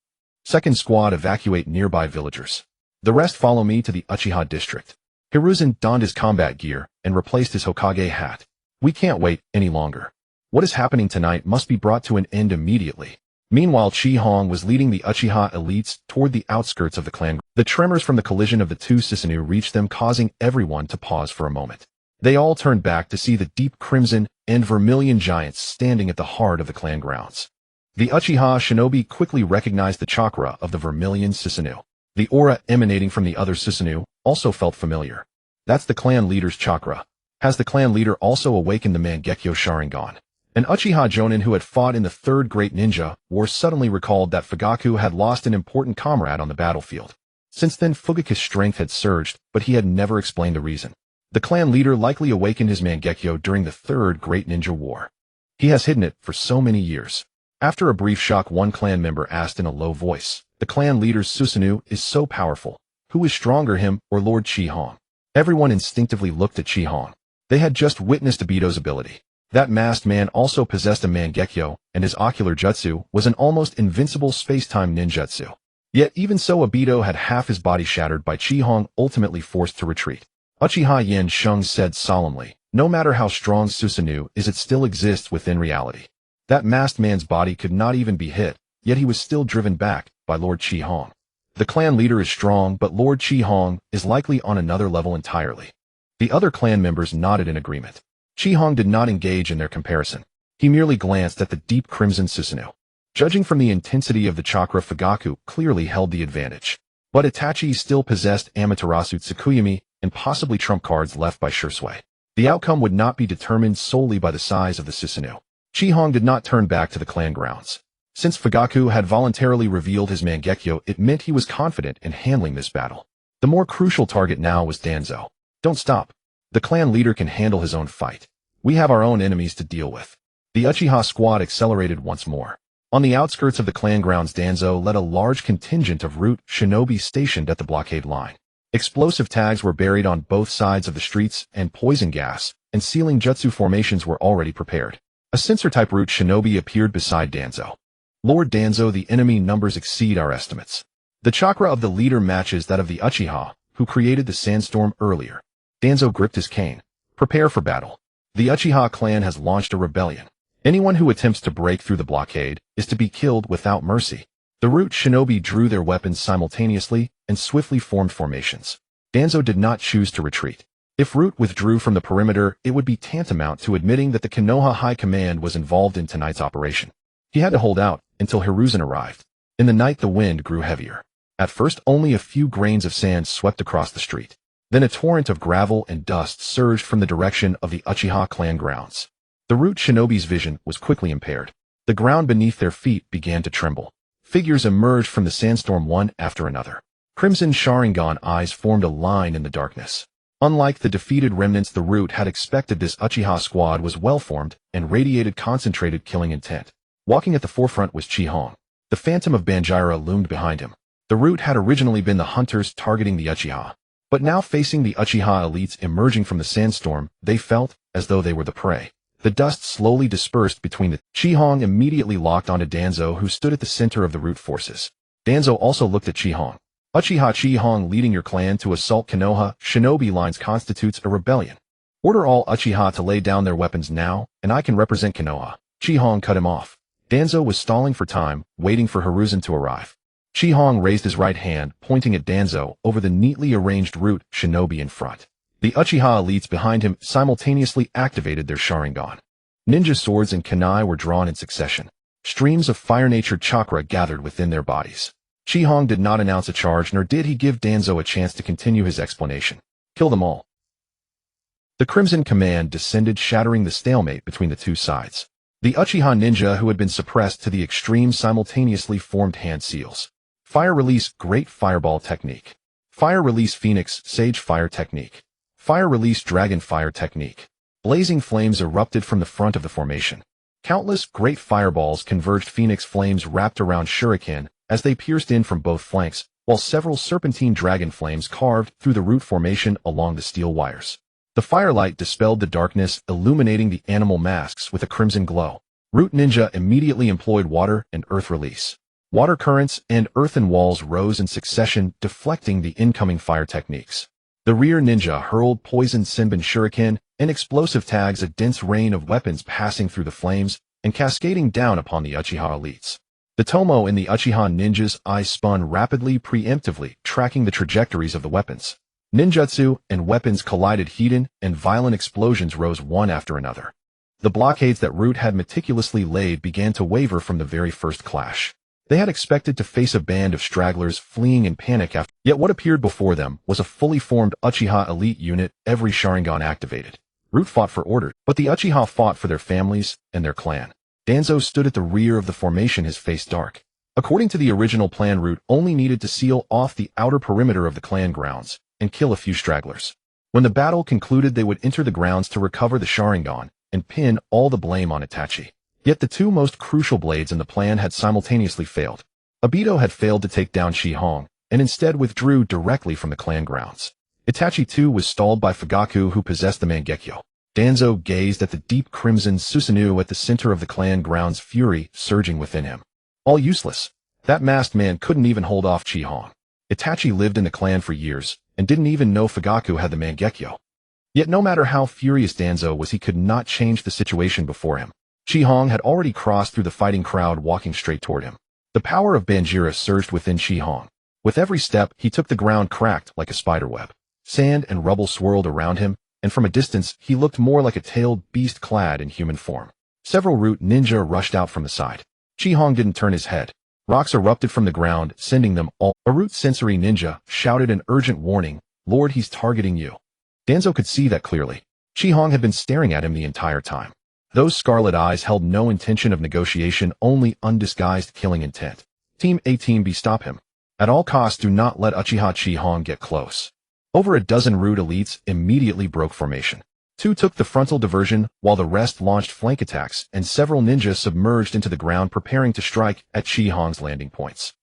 Second squad, evacuate nearby villagers. The rest follow me to the Uchiha district. Hiruzen donned his combat gear and replaced his Hokage hat. We can't wait any longer. What is happening tonight must be brought to an end immediately. Meanwhile, Chihong was leading the Uchiha elites toward the outskirts of the clan. The tremors from the collision of the two Susanoo reached them, causing everyone to pause for a moment. They all turned back to see the deep crimson and vermilion giants standing at the heart of the clan grounds. The Uchiha shinobi quickly recognized the chakra of the Vermilion Susanoo. The aura emanating from the other Susanoo also felt familiar. That's the clan leader's chakra. Has the clan leader also awakened the Mangekyo Sharingan? An Uchiha Jonin who had fought in the Third Great Ninja War suddenly recalled that Fugaku had lost an important comrade on the battlefield. Since then, Fugaku's strength had surged, but he had never explained the reason. The clan leader likely awakened his Mangekyo during the Third Great Ninja War. He has hidden it for so many years. After a brief shock, one clan member asked in a low voice, the clan leader's Susanoo is so powerful. Who is stronger, him or Lord Chihong? Everyone instinctively looked at Chihong. They had just witnessed Obito's ability. That masked man also possessed a Mangekyo, and his ocular jutsu was an almost invincible space-time ninjutsu. Yet even so, Obito had half his body shattered by Chihong, ultimately forced to retreat. Uchiha Yen Sheng said solemnly, no matter how strong Susanoo is, it still exists within reality. That masked man's body could not even be hit, yet he was still driven back by Lord Chihong. The clan leader is strong, but Lord Chihong is likely on another level entirely. The other clan members nodded in agreement. Chihong did not engage in their comparison. He merely glanced at the deep crimson Susanoo. Judging from the intensity of the chakra, Fugaku clearly held the advantage. But Itachi still possessed Amaterasu Tsukuyami and possibly trump cards left by Shursui. The outcome would not be determined solely by the size of the Susanoo. Chihong did not turn back to the clan grounds. Since Fugaku had voluntarily revealed his Mangekyo, it meant he was confident in handling this battle. The more crucial target now was Danzo. Don't stop. The clan leader can handle his own fight. We have our own enemies to deal with. The Uchiha squad accelerated once more. On the outskirts of the clan grounds, Danzo led a large contingent of Root shinobi stationed at the blockade line. Explosive tags were buried on both sides of the streets, and poison gas and sealing jutsu formations were already prepared. A sensor-type Root shinobi appeared beside Danzo. Lord Danzo, the enemy numbers exceed our estimates. The chakra of the leader matches that of the Uchiha, who created the sandstorm earlier. Danzo gripped his cane. Prepare for battle. The Uchiha clan has launched a rebellion. Anyone who attempts to break through the blockade is to be killed without mercy. The Root shinobi drew their weapons simultaneously and swiftly formed formations. Danzo did not choose to retreat. If Root withdrew from the perimeter, it would be tantamount to admitting that the Konoha High Command was involved in tonight's operation. He had to hold out until Hiruzen arrived. In the night, the wind grew heavier. At first, only a few grains of sand swept across the street. Then a torrent of gravel and dust surged from the direction of the Uchiha clan grounds. The Root shinobi's vision was quickly impaired. The ground beneath their feet began to tremble. Figures emerged from the sandstorm one after another. Crimson Sharingan eyes formed a line in the darkness. Unlike the defeated remnants, the Root had expected this Uchiha squad was well-formed and radiated concentrated killing intent. Walking at the forefront was Chi-Hong. The Phantom of Banjira loomed behind him. The Root had originally been the hunters targeting the Uchiha. But now facing the Uchiha elites emerging from the sandstorm, they felt as though they were the prey. The dust slowly dispersed between the Chi-Hong immediately locked onto Danzo, who stood at the center of the Root forces. Danzo also looked at Chi-Hong. Uchiha Chi-Hong leading your clan to assault Konoha shinobi lines constitutes a rebellion. Order all Uchiha to lay down their weapons now, and I can represent Konoha. Chi-Hong cut him off. Danzo was stalling for time, waiting for Hiruzen to arrive. Chi-Hong raised his right hand, pointing at Danzo over the neatly arranged Root shinobi in front. The Uchiha elites behind him simultaneously activated their Sharingan. Ninja swords and kunai were drawn in succession. Streams of fire-natured chakra gathered within their bodies. Chi-Hong did not announce a charge, nor did he give Danzo a chance to continue his explanation. Kill them all. The Crimson Command descended, shattering the stalemate between the two sides. The Uchiha ninja who had been suppressed to the extreme simultaneously formed hand seals. Fire release Great Fireball Technique. Fire release Phoenix Sage Fire Technique. Fire release Dragon Fire Technique. Blazing flames erupted from the front of the formation. Countless great fireballs converged. Phoenix flames wrapped around Shuriken as they pierced in from both flanks, while several serpentine dragon flames carved through the Root formation along the steel wires. The firelight dispelled the darkness, illuminating the animal masks with a crimson glow. Root Ninja immediately employed water and earth release. Water currents and earthen walls rose in succession, deflecting the incoming fire techniques. The rear ninja hurled poisoned Senbon shuriken and explosive tags, a dense rain of weapons passing through the flames and cascading down upon the Uchiha elites. The Tomo in the Uchiha ninja's eyes spun rapidly, preemptively, tracking the trajectories of the weapons. Ninjutsu and weapons collided, hidden, and violent explosions rose one after another. The blockades that Root had meticulously laid began to waver from the very first clash. They had expected to face a band of stragglers fleeing in panic after, yet what appeared before them was a fully formed Uchiha elite unit, every Sharingan activated. Root fought for order, but the Uchiha fought for their families and their clan. Danzo stood at the rear of the formation, his face dark. According to the original plan, Root only needed to seal off the outer perimeter of the clan grounds and kill a few stragglers. When the battle concluded, they would enter the grounds to recover the Sharingan and pin all the blame on Itachi. Yet the two most crucial blades in the plan had simultaneously failed. Obito had failed to take down Chi-Hong, and instead withdrew directly from the clan grounds. Itachi too was stalled by Fugaku, who possessed the Mangekyo. Danzo gazed at the deep crimson Susanoo at the center of the clan grounds, fury surging within him. All useless. That masked man couldn't even hold off Chi-Hong. Itachi lived in the clan for years, and didn't even know Fugaku had the Mangekyo. Yet no matter how furious Danzo was, he could not change the situation before him. Chi-Hong had already crossed through the fighting crowd, walking straight toward him. The power of Banjira surged within Chi-Hong. With every step, he took the ground cracked like a spiderweb. Sand and rubble swirled around him, and from a distance, he looked more like a tailed beast clad in human form. Several Root ninja rushed out from the side. Chi-Hong didn't turn his head. Rocks erupted from the ground, sending them all. A Root sensory ninja shouted an urgent warning, "Lord, he's targeting you." Danzo could see that clearly. Chi-Hong had been staring at him the entire time. Those scarlet eyes held no intention of negotiation, only undisguised killing intent. Team A, Team B, stop him. At all costs, do not let Uchiha Chi-Hong get close. Over a dozen Root elites immediately broke formation. Two took the frontal diversion, while the rest launched flank attacks, and several ninjas submerged into the ground, preparing to strike at Chi-Hong's landing points.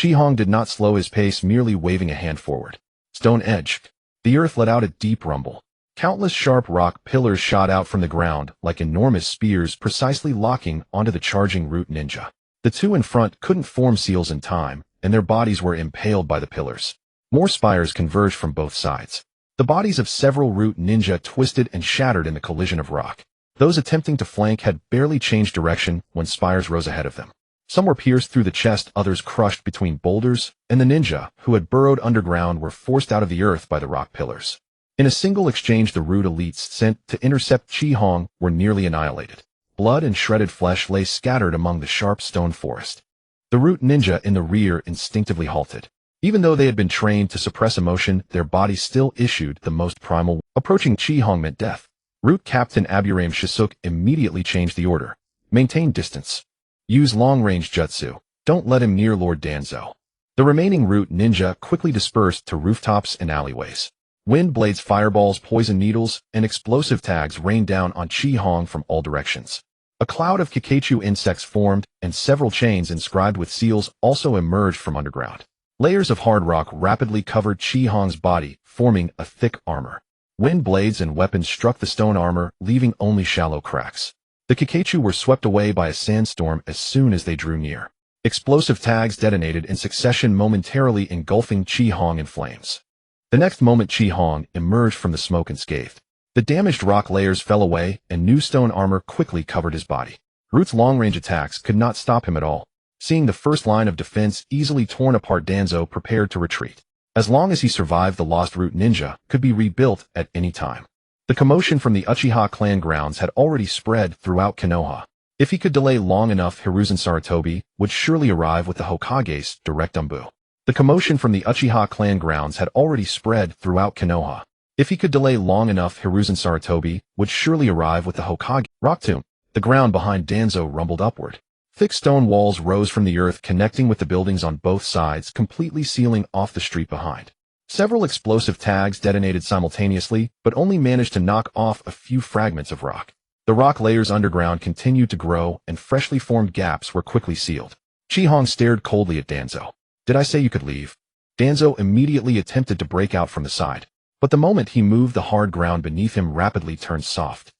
Chi-Hong did not slow his pace, merely waving a hand forward. Stone edged. The earth let out a deep rumble. Countless sharp rock pillars shot out from the ground like enormous spears, precisely locking onto the charging Root ninja. The two in front couldn't form seals in time, and their bodies were impaled by the pillars. More spires converged from both sides. The bodies of several Root ninja twisted and shattered in the collision of rock. Those attempting to flank had barely changed direction when spires rose ahead of them. Some were pierced through the chest, others crushed between boulders, and the ninja, who had burrowed underground, were forced out of the earth by the rock pillars. In a single exchange, the Root elites sent to intercept Chi-Hong were nearly annihilated. Blood and shredded flesh lay scattered among the sharp stone forest. The Root ninja in the rear instinctively halted. Even though they had been trained to suppress emotion, their bodies still issued the most primal. Approaching Chi-Hong meant death. Root Captain Aburame Shisuke immediately changed the order. Maintain distance. Use long-range jutsu. Don't let him near Lord Danzo. The remaining Root ninja quickly dispersed to rooftops and alleyways. Wind blades, fireballs, poison needles, and explosive tags rained down on Chi-Hong from all directions. A cloud of Kakachu insects formed, and several chains inscribed with seals also emerged from underground. Layers of hard rock rapidly covered Chi-Hong's body, forming a thick armor. Wind blades and weapons struck the stone armor, leaving only shallow cracks. The Kakachu were swept away by a sandstorm as soon as they drew near. Explosive tags detonated in succession, momentarily engulfing Chi-Hong in flames. The next moment, Chi-Hong emerged from the smoke unscathed. The damaged rock layers fell away, and new stone armor quickly covered his body. Root's long-range attacks could not stop him at all. Seeing the first line of defense easily torn apart, Danzo prepared to retreat. As long as he survived, the lost Root ninja could be rebuilt at any time. The commotion from the Uchiha clan grounds had already spread throughout Konoha. If he could delay long enough, Hiruzen Sarutobi would surely arrive with the Hokage's direct umbu. The commotion from the Uchiha clan grounds had already spread throughout Konoha. If he could delay long enough, Hiruzen Sarutobi would surely arrive with the Hokage. Rock tomb. The ground behind Danzo rumbled upward. Thick stone walls rose from the earth, connecting with the buildings on both sides, completely sealing off the street behind. Several explosive tags detonated simultaneously, but only managed to knock off a few fragments of rock. The rock layers underground continued to grow, and freshly formed gaps were quickly sealed. Chi-Hong stared coldly at Danzo. Did I say you could leave? Danzo immediately attempted to break out from the side, but the moment he moved, the hard ground beneath him rapidly turned soft.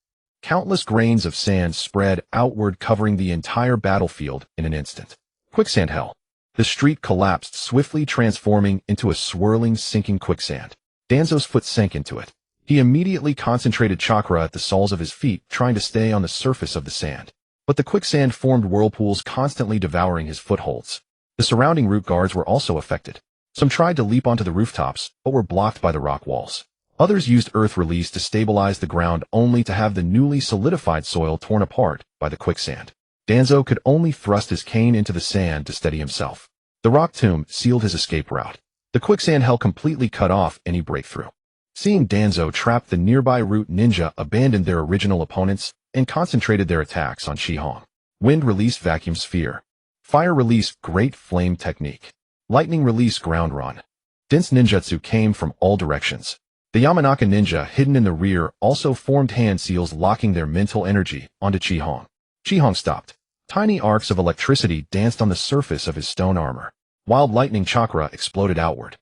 Countless grains of sand spread outward, covering the entire battlefield in an instant. Quicksand hell. The street collapsed, swiftly transforming into a swirling, sinking quicksand. Danzo's foot sank into it. He immediately concentrated chakra at the soles of his feet, trying to stay on the surface of the sand. But the quicksand formed whirlpools, constantly devouring his footholds. The surrounding root guards were also affected. Some tried to leap onto the rooftops, but were blocked by the rock walls. Others used earth release to stabilize the ground, only to have the newly solidified soil torn apart by the quicksand. Danzo could only thrust his cane into the sand to steady himself. The rock tomb sealed his escape route. The quicksand hell completely cut off any breakthrough. Seeing Danzo trapped, the nearby Root ninja abandoned their original opponents and concentrated their attacks on Chi-Hong. Wind release, vacuum sphere. Fire release, great flame technique. Lightning release, ground run. Dense ninjutsu came from all directions. The Yamanaka ninja, hidden in the rear, also formed hand seals, locking their mental energy onto Chi-Hong. Chi-Hong stopped. Tiny arcs of electricity danced on the surface of his stone armor. Wild lightning chakra exploded outward.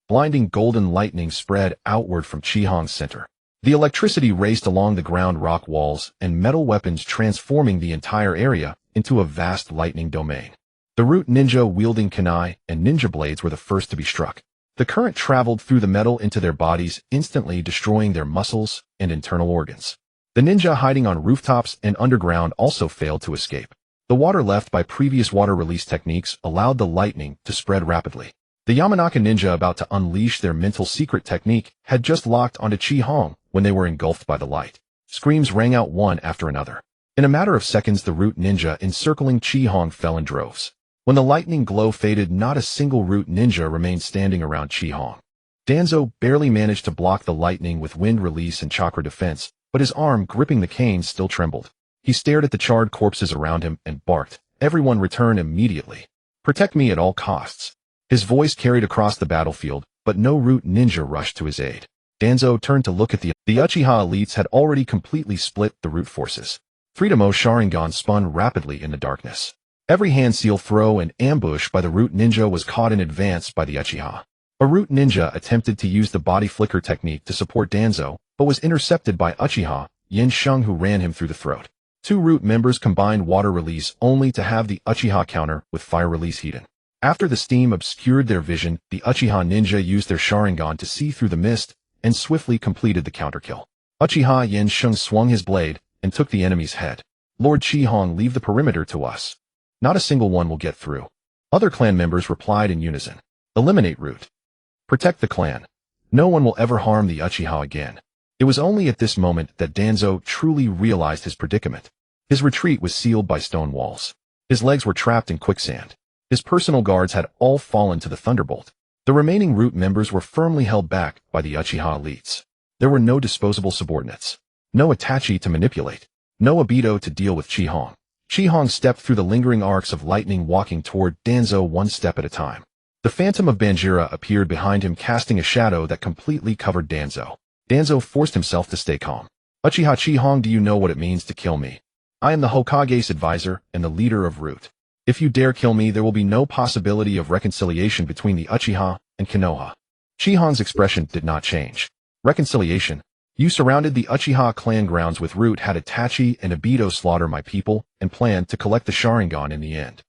Blinding golden lightning spread outward from Chi-Hong's center. The electricity raced along the ground rock walls and metal weapons, transforming the entire area into a vast lightning domain. The Root ninja wielding kunai and ninja blades were the first to be struck. The current traveled through the metal into their bodies, instantly destroying their muscles and internal organs. The ninja hiding on rooftops and underground also failed to escape. The water left by previous water release techniques allowed the lightning to spread rapidly. The Yamanaka ninja, about to unleash their mental secret technique, had just locked onto Chi-Hong when they were engulfed by the light. Screams rang out one after another. In a matter of seconds, the Root ninja encircling Chi-Hong fell in droves. When the lightning glow faded, not a single Root ninja remained standing around Chi-Hong. Danzo barely managed to block the lightning with wind release and chakra defense, but his arm gripping the cane still trembled. He stared at the charred corpses around him and barked, "Everyone return immediately. Protect me at all costs." His voice carried across the battlefield, but no Root ninja rushed to his aid. Danzo turned to look at the Uchiha elites had already completely split the Root forces. 3-mo Sharingan spun rapidly in the darkness. Every hand seal, throw, and ambush by the Root ninja was caught in advance by the Uchiha. A Root ninja attempted to use the body flicker technique to support Danzo, but was intercepted by Uchiha Yin Sheng, who ran him through the throat. Two Root members combined water release only to have the Uchiha counter with fire release hidden. After the steam obscured their vision, the Uchiha ninja used their Sharingan to see through the mist and swiftly completed the counterkill. Uchiha Yin Sheng swung his blade and took the enemy's head. "Lord Chi-Hong, leave the perimeter to us. Not a single one will get through." Other clan members replied in unison. "Eliminate Root. Protect the clan. No one will ever harm the Uchiha again. It was only at this moment that Danzo truly realized his predicament. His retreat was sealed by stone walls. His legs were trapped in quicksand. His personal guards had all fallen to the thunderbolt. The remaining root members were firmly held back by the Uchiha elites. There were no disposable subordinates. No Itachi to manipulate. No Obito to deal with Chi-Hong. Chi-Hong stepped through the lingering arcs of lightning, walking toward Danzo one step at a time. The phantom of Banjira appeared behind him, casting a shadow that completely covered Danzo. Danzo forced himself to stay calm. Uchiha Chi-Hong, do you know what it means to kill me? I am the Hokage's advisor and the leader of Root. If you dare kill me, there will be no possibility of reconciliation between the Uchiha and Konoha. Chi-Hong's expression did not change. Reconciliation? You surrounded the Uchiha clan grounds with Root, had Itachi and Obito slaughter my people, and planned to collect the Sharingan in the end.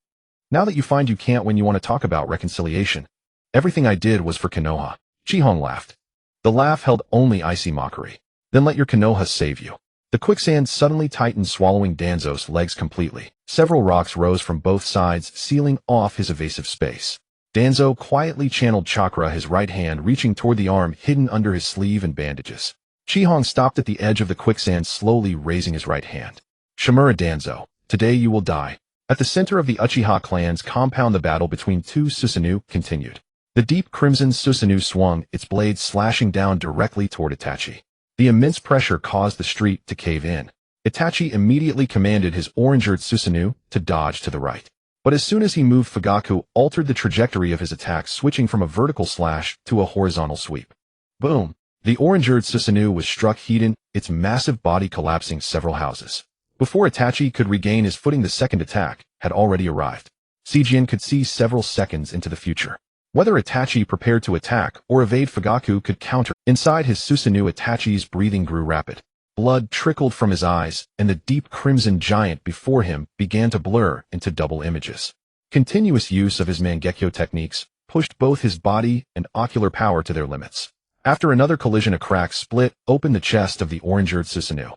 Now that you find you can't win, you want to talk about reconciliation? Everything I did was for Konoha. Chi-Hong laughed. The laugh held only icy mockery. Then let your Konoha save you. The quicksand suddenly tightened, swallowing Danzo's legs completely. Several rocks rose from both sides, sealing off his evasive space. Danzo quietly channeled chakra, his right hand reaching toward the arm hidden under his sleeve and bandages. Chi-Hong stopped at the edge of the quicksand, slowly raising his right hand. Shimura Danzo, today you will die. At the center of the Uchiha clan's compound, the battle between two Susanoo continued. The deep crimson Susanoo swung, its blades slashing down directly toward Itachi. The immense pressure caused the street to cave in. Itachi immediately commanded his orange-eared Susanoo to dodge to the right. But as soon as he moved, Fugaku altered the trajectory of his attack, switching from a vertical slash to a horizontal sweep. Boom! The orange-eared Susanoo was struck head-on, its massive body collapsing several houses. Before Itachi could regain his footing, the second attack had already arrived. Sijin could see several seconds into the future. Whether Itachi prepared to attack or evade, Fugaku could counter. Inside his Susanoo, Itachi's breathing grew rapid. Blood trickled from his eyes, and the deep crimson giant before him began to blur into double images. Continuous use of his Mangekyo techniques pushed both his body and ocular power to their limits. After another collision, a crack split open the chest of the orange-eared Susanoo.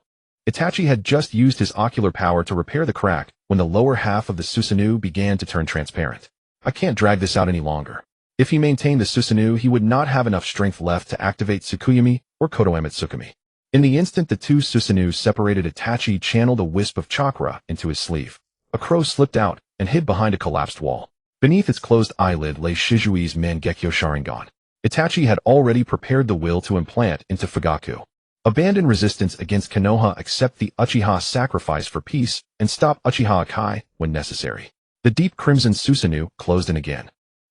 Itachi had just used his ocular power to repair the crack when the lower half of the Susanoo began to turn transparent. I can't drag this out any longer. If he maintained the Susanoo, he would not have enough strength left to activate Tsukuyomi or Kotoematsukumi. In the instant the two Susanoo separated, Itachi channeled a wisp of chakra into his sleeve. A crow slipped out and hid behind a collapsed wall. Beneath its closed eyelid lay Shizui's Mangekyo Sharingan. Itachi had already prepared the will to implant into Fugaku. Abandon resistance against Konoha, accept the Uchiha sacrifice for peace, and stop Uchiha Akai when necessary. The deep crimson Susanoo closed in again.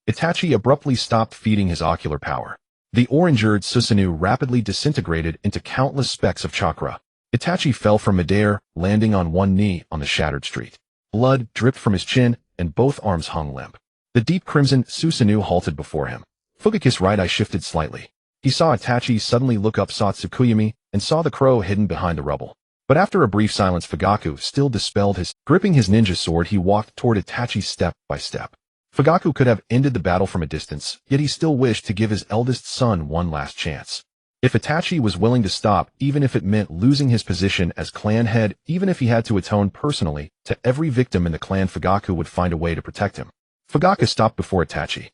Itachi abruptly stopped feeding his ocular power. The orange-eared Susanoo rapidly disintegrated into countless specks of chakra. Itachi fell from midair, landing on one knee on the shattered street. Blood dripped from his chin, and both arms hung limp. The deep crimson Susanoo halted before him. Fugaku's right eye shifted slightly. He saw Itachi suddenly look up, saw Tsukuyomi, and saw the crow hidden behind the rubble. But after a brief silence, Fugaku still dispelled his. Gripping his ninja sword, he walked toward Itachi step by step. Fugaku could have ended the battle from a distance, yet he still wished to give his eldest son one last chance. If Itachi was willing to stop, even if it meant losing his position as clan head, even if he had to atone personally to every victim in the clan, Fugaku would find a way to protect him. Fugaku stopped before Itachi.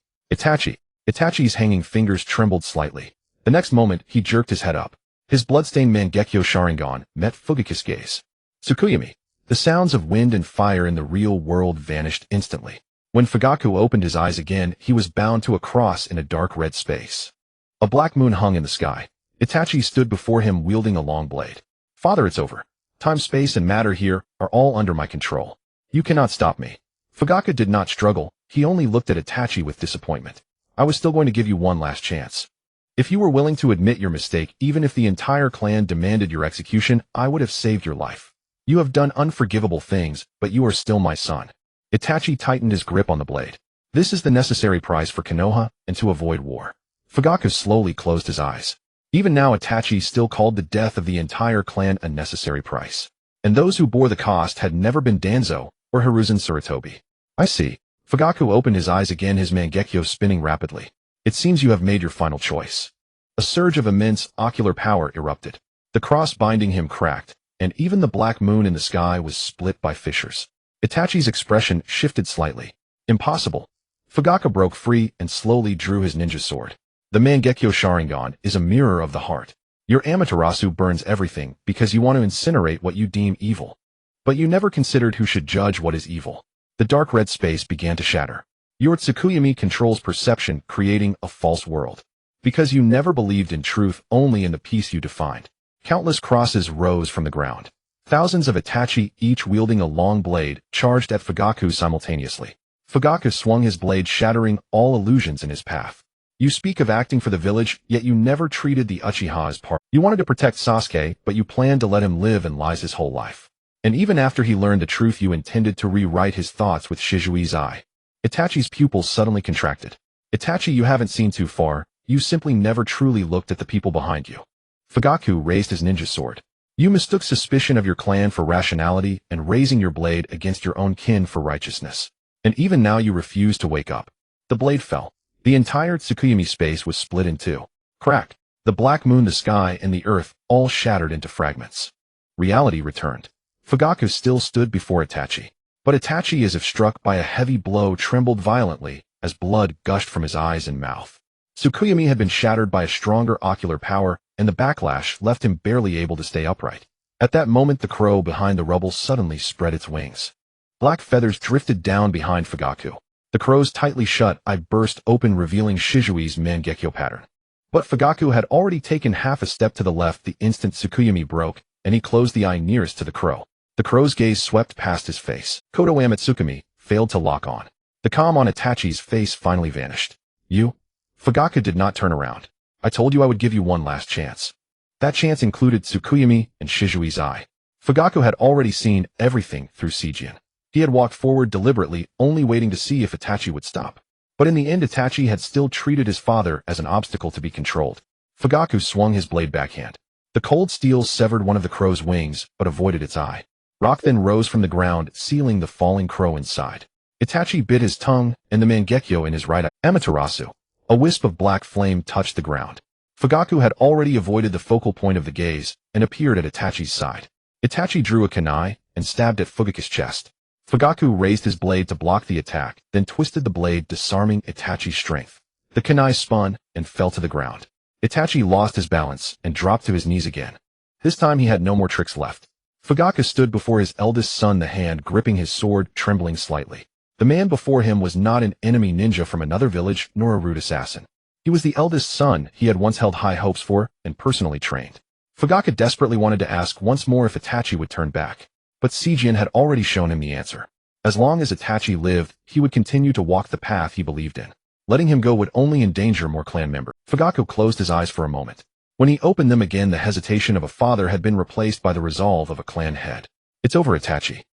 Itachi's hanging fingers trembled slightly. The next moment, he jerked his head up. His bloodstained Mangekyo Sharingan met Fugaku's gaze. Tsukuyomi. The sounds of wind and fire in the real world vanished instantly. When Fugaku opened his eyes again, he was bound to a cross in a dark red space. A black moon hung in the sky. Itachi stood before him wielding a long blade. Father, it's over. Time, space, and matter here are all under my control. You cannot stop me. Fugaku did not struggle, he only looked at Itachi with disappointment. I was still going to give you one last chance. If you were willing to admit your mistake, even if the entire clan demanded your execution, I would have saved your life. You have done unforgivable things, but you are still my son. Itachi tightened his grip on the blade. This is the necessary price for Konoha and to avoid war. Fugaku slowly closed his eyes. Even now, Itachi still called the death of the entire clan a necessary price. And those who bore the cost had never been Danzo or Hiruzen Sarutobi. I see. Fugaku opened his eyes again, his Mangekyo spinning rapidly. It seems you have made your final choice. A surge of immense ocular power erupted. The cross binding him cracked, and even the black moon in the sky was split by fissures. Itachi's expression shifted slightly. Impossible. Fugaku broke free and slowly drew his ninja sword. The Mangekyo Sharingan is a mirror of the heart. Your Amaterasu burns everything because you want to incinerate what you deem evil. But you never considered who should judge what is evil. The dark red space began to shatter. Your Tsukuyami controls perception, creating a false world. Because you never believed in truth, only in the peace you defined. Countless crosses rose from the ground. Thousands of Itachi, each wielding a long blade, charged at Fugaku simultaneously. Fugaku swung his blade, shattering all illusions in his path. You speak of acting for the village, yet you never treated the Uchiha as part. You wanted to protect Sasuke, but you planned to let him live in lies his whole life. And even after he learned the truth, you intended to rewrite his thoughts with Shizui's eye. Itachi's pupils suddenly contracted. Itachi, you haven't seen too far. You simply never truly looked at the people behind you. Fugaku raised his ninja sword. You mistook suspicion of your clan for rationality and raising your blade against your own kin for righteousness. And even now you refuse to wake up. The blade fell. The entire Tsukuyami space was split in two. Crack. The black moon, the sky, and the earth all shattered into fragments. Reality returned. Fugaku still stood before Itachi. But Itachi, as if struck by a heavy blow, trembled violently as blood gushed from his eyes and mouth. Tsukuyami had been shattered by a stronger ocular power, and the backlash left him barely able to stay upright. At that moment, the crow behind the rubble suddenly spread its wings. Black feathers drifted down behind Fugaku. The crow's tightly shut eye burst open, revealing Shizui's Mangekyo pattern. But Fugaku had already taken half a step to the left the instant Tsukuyami broke, and he closed the eye nearest to the crow. The crow's gaze swept past his face. Koto Amatsukami failed to lock on. The calm on Itachi's face finally vanished. You? Fugaku did not turn around. I told you I would give you one last chance. That chance included Tsukuyami and Shizui's eye. Fugaku had already seen everything through Seijian. He had walked forward deliberately, only waiting to see if Itachi would stop. But in the end, Itachi had still treated his father as an obstacle to be controlled. Fugaku swung his blade backhand. The cold steel severed one of the crow's wings, but avoided its eye. Rock then rose from the ground, sealing the falling crow inside. Itachi bit his tongue, and the Mangekyo in his right eye. Amaterasu. A wisp of black flame touched the ground. Fugaku had already avoided the focal point of the gaze, and appeared at Itachi's side. Itachi drew a kunai, and stabbed at Fugaku's chest. Fugaku raised his blade to block the attack, then twisted the blade, disarming Itachi's strength. The kunai spun, and fell to the ground. Itachi lost his balance, and dropped to his knees again. This time he had no more tricks left. Fugaku stood before his eldest son, the hand gripping his sword, trembling slightly. The man before him was not an enemy ninja from another village, nor a rude assassin. He was the eldest son he had once held high hopes for, and personally trained. Fugaku desperately wanted to ask once more if Itachi would turn back. But Seijian had already shown him the answer. As long as Itachi lived, he would continue to walk the path he believed in. Letting him go would only endanger more clan members. Fugaku closed his eyes for a moment. When he opened them again, the hesitation of a father had been replaced by the resolve of a clan head. It's over, Itachi.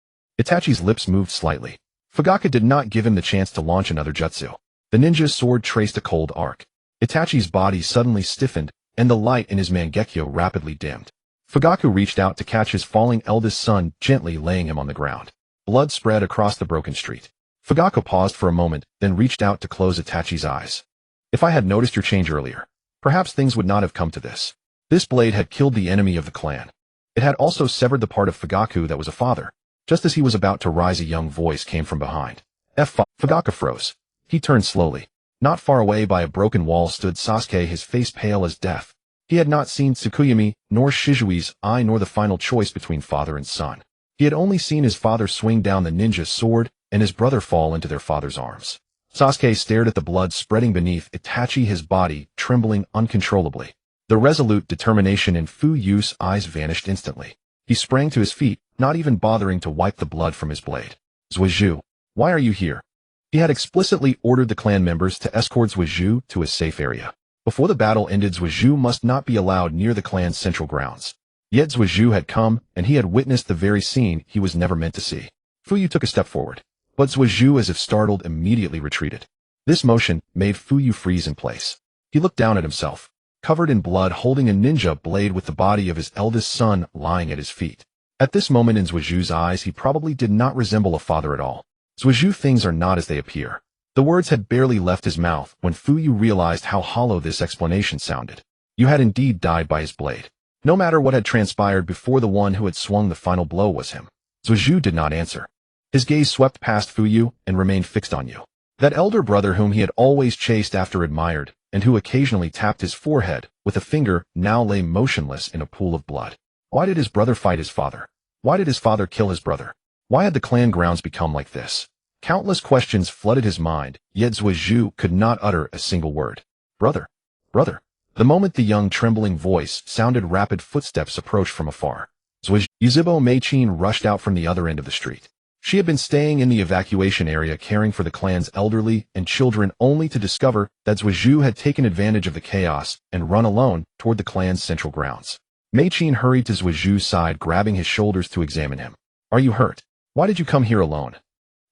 Itachi's lips moved slightly. Fugaku did not give him the chance to launch another jutsu. The ninja's sword traced a cold arc. Itachi's body suddenly stiffened, and the light in his Mangekyo rapidly dimmed. Fugaku reached out to catch his falling eldest son, gently laying him on the ground. Blood spread across the broken street. Fugaku paused for a moment, then reached out to close Itachi's eyes. If I had noticed your change earlier, perhaps things would not have come to this. This blade had killed the enemy of the clan. It had also severed the part of Fugaku that was a father. Just as he was about to rise, a young voice came from behind. Fugaku froze. He turned slowly. Not far away by a broken wall stood Sasuke, his face pale as death. He had not seen Tsukuyami, nor Shizui's eye, nor the final choice between father and son. He had only seen his father swing down the ninja's sword, and his brother fall into their father's arms. Sasuke stared at the blood spreading beneath Itachi, his body trembling uncontrollably. The resolute determination in Fu Yu's eyes vanished instantly. He sprang to his feet, not even bothering to wipe the blood from his blade. Zuizhu, why are you here? He had explicitly ordered the clan members to escort Zuizhu to a safe area. Before the battle ended, Zuizhu must not be allowed near the clan's central grounds. Yet Zuizhu had come, and he had witnessed the very scene he was never meant to see. Fu Yu took a step forward, but Zuizhu, as if startled, immediately retreated. This motion made Fu Yu freeze in place. He looked down at himself, covered in blood, holding a ninja blade with the body of his eldest son lying at his feet. At this moment, in Zuizhu's eyes, he probably did not resemble a father at all. Zuizhu, things are not as they appear. The words had barely left his mouth when Fu Yu realized how hollow this explanation sounded. You had indeed died by his blade. No matter what had transpired before, the one who had swung the final blow was him. Zuizhu did not answer. His gaze swept past Fu Yu and remained fixed on you. That elder brother whom he had always chased after, admired, and who occasionally tapped his forehead with a finger, now lay motionless in a pool of blood. Why did his brother fight his father? Why did his father kill his brother? Why had the clan grounds become like this? Countless questions flooded his mind, yet Zhuozhu could not utter a single word. Brother. Brother. The moment the young trembling voice sounded, rapid footsteps approached from afar. Zhuozhu. Yuzhibo Mei-chin rushed out from the other end of the street. She had been staying in the evacuation area caring for the clan's elderly and children, only to discover that Zhuozhu had taken advantage of the chaos and run alone toward the clan's central grounds. Mei-chin hurried to Zhuozhu's side, grabbing his shoulders to examine him. Are you hurt? Why did you come here alone?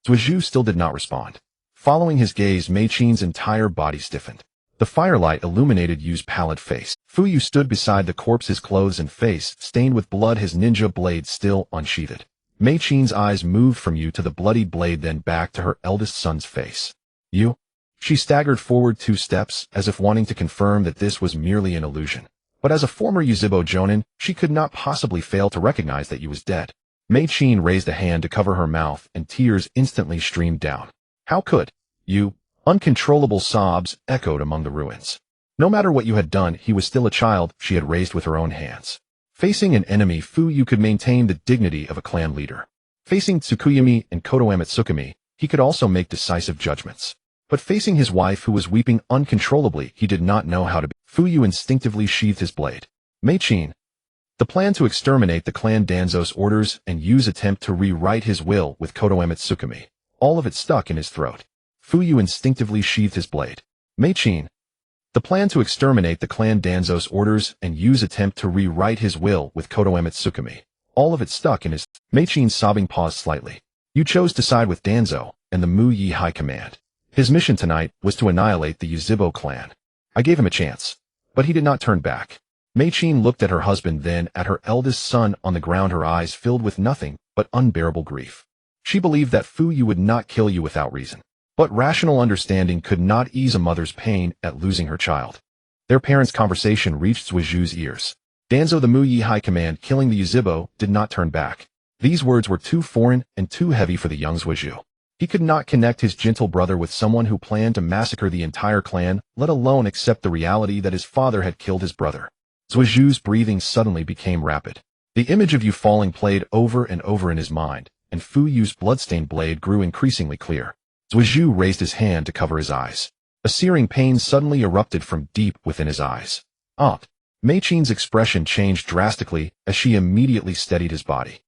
Zhuozhu still did not respond. Following his gaze, Mei-chin's entire body stiffened. The firelight illuminated Yu's pallid face. Fu Yu stood beside the corpse, his clothes and face stained with blood, his ninja blade still unsheathed. Mei-chin's eyes moved from Yu to the bloodied blade, then back to her eldest son's face. You? She staggered forward 2 steps, as if wanting to confirm that this was merely an illusion. But as a former Yuzhibo Jonin, she could not possibly fail to recognize that Yu was dead. Mei-chin raised a hand to cover her mouth, and tears instantly streamed down. How could you? Uncontrollable sobs echoed among the ruins. No matter what you had done, he was still a child she had raised with her own hands. Facing an enemy, Fu Yu could maintain the dignity of a clan leader. Facing Tsukuyami and Koto Amatsukami, he could also make decisive judgments. But facing his wife, who was weeping uncontrollably, he did not know how to be. Fu Yu instinctively sheathed his blade. Mei-chin. The plan to exterminate the clan Danzo's orders and Yu's attempt to rewrite his will with Koto Amatsukami. All of it stuck in his throat. Fu Yu instinctively sheathed his blade. Mei-chin. The plan to exterminate the clan Danzo's orders and Yu's attempt to rewrite his will with Koto Amatsukami. All of it stuck in his... Mei-chin's sobbing paused slightly. You chose to side with Danzo and the Mu Yi High Command. His mission tonight was to annihilate the Yuzhibo clan. I gave him a chance, but he did not turn back. Mei-chin looked at her husband, then at her eldest son on the ground, her eyes filled with nothing but unbearable grief. She believed that Fu Yu would not kill you without reason. But rational understanding could not ease a mother's pain at losing her child. Their parents' conversation reached Zhuozhu's ears. Danzo, the Mu Yi High Command, killing the Yuzhibo, did not turn back. These words were too foreign and too heavy for the young Zhuozhu. He could not connect his gentle brother with someone who planned to massacre the entire clan, let alone accept the reality that his father had killed his brother. Zhuozhu's breathing suddenly became rapid. The image of Yu falling played over and over in his mind, and Fu Yu's bloodstained blade grew increasingly clear. Zhuozhu raised his hand to cover his eyes. A searing pain suddenly erupted from deep within his eyes. Mei-chin's expression changed drastically as she immediately steadied his body.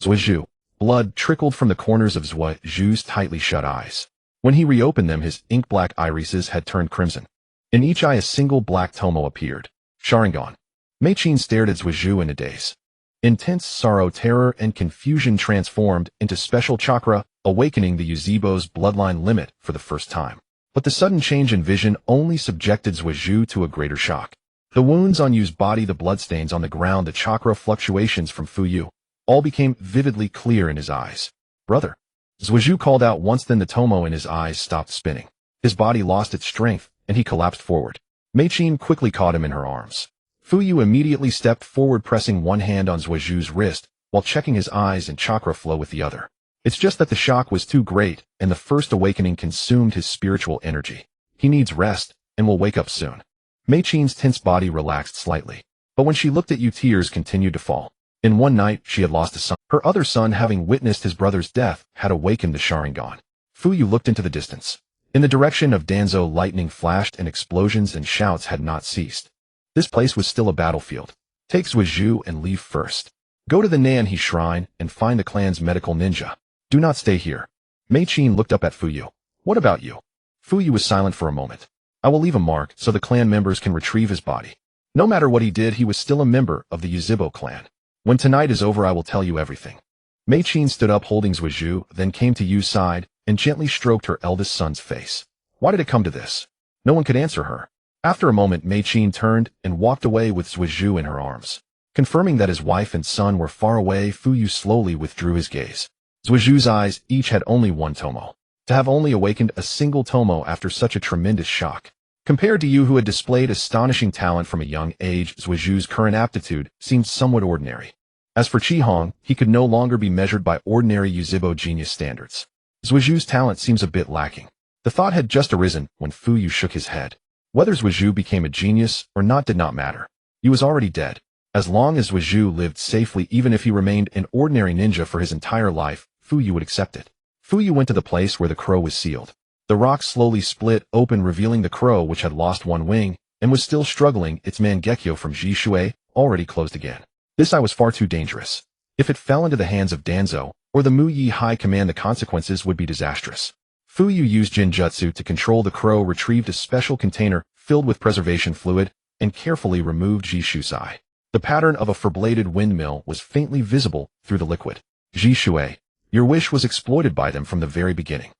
Zhuozhu. Blood trickled from the corners of Zhuozhu's tightly shut eyes. When he reopened them, his ink-black irises had turned crimson. In each eye a single black tomo appeared. Sharingan. Mei-chin stared at Zhuozhu in a daze. Intense sorrow, terror, and confusion transformed into special chakra, awakening the Yuzhibo's bloodline limit for the first time. But the sudden change in vision only subjected Zhuozhu to a greater shock. The wounds on Yu's body, the bloodstains on the ground, the chakra fluctuations from Fu Yu, all became vividly clear in his eyes. Brother. Zhuozhu called out once, then the tomo in his eyes stopped spinning. His body lost its strength, and he collapsed forward. Mei-chin quickly caught him in her arms. Fu Yu immediately stepped forward, pressing one hand on Zhuozhu's wrist, while checking his eyes and chakra flow with the other. It's just that the shock was too great, and the first awakening consumed his spiritual energy. He needs rest, and will wake up soon. Mei-chin's tense body relaxed slightly. But when she looked at Yu, tears continued to fall. In one night, she had lost a son. Her other son, having witnessed his brother's death, had awakened the Sharingan. Fu Yu looked into the distance. In the direction of Danzo, lightning flashed and explosions and shouts had not ceased. This place was still a battlefield. Take Zhuozhu and leave first. Go to the Nanhe Shrine and find the clan's medical ninja. Do not stay here. Mei-chin looked up at Fu Yu. What about you? Fu Yu was silent for a moment. I will leave a mark so the clan members can retrieve his body. No matter what he did, he was still a member of the Yuzhibo clan. When tonight is over, I will tell you everything. Mei-chin stood up holding Zhuozhu, then came to Yu's side and gently stroked her eldest son's face. Why did it come to this? No one could answer her. After a moment, Mei-chin turned and walked away with Zhuozhu in her arms. Confirming that his wife and son were far away, Fu Yu slowly withdrew his gaze. Zhuozhu's eyes each had only one tomo. To have only awakened a single tomo after such a tremendous shock. Compared to Yu, who had displayed astonishing talent from a young age, Zhuozhu's current aptitude seemed somewhat ordinary. As for Qihong, he could no longer be measured by ordinary Yuzhibo genius standards. Zhuozhu's talent seems a bit lacking. The thought had just arisen when Fu Yu shook his head. Whether Zhuju became a genius or not did not matter. He was already dead. As long as Zhuju lived safely, even if he remained an ordinary ninja for his entire life, Fuyu would accept it. Fuyu went to the place where the crow was sealed. The rock slowly split open, revealing the crow, which had lost one wing and was still struggling, its Mangekyo from Jishui already closed again. This eye was far too dangerous. If it fell into the hands of Danzo or the Muyi High Command, the consequences would be disastrous. Fuyu used Jinjutsu to control the crow, retrieved a special container filled with preservation fluid, and carefully removed Jishu's eye. The pattern of a four-bladed windmill was faintly visible through the liquid. Jishui, your wish was exploited by them from the very beginning.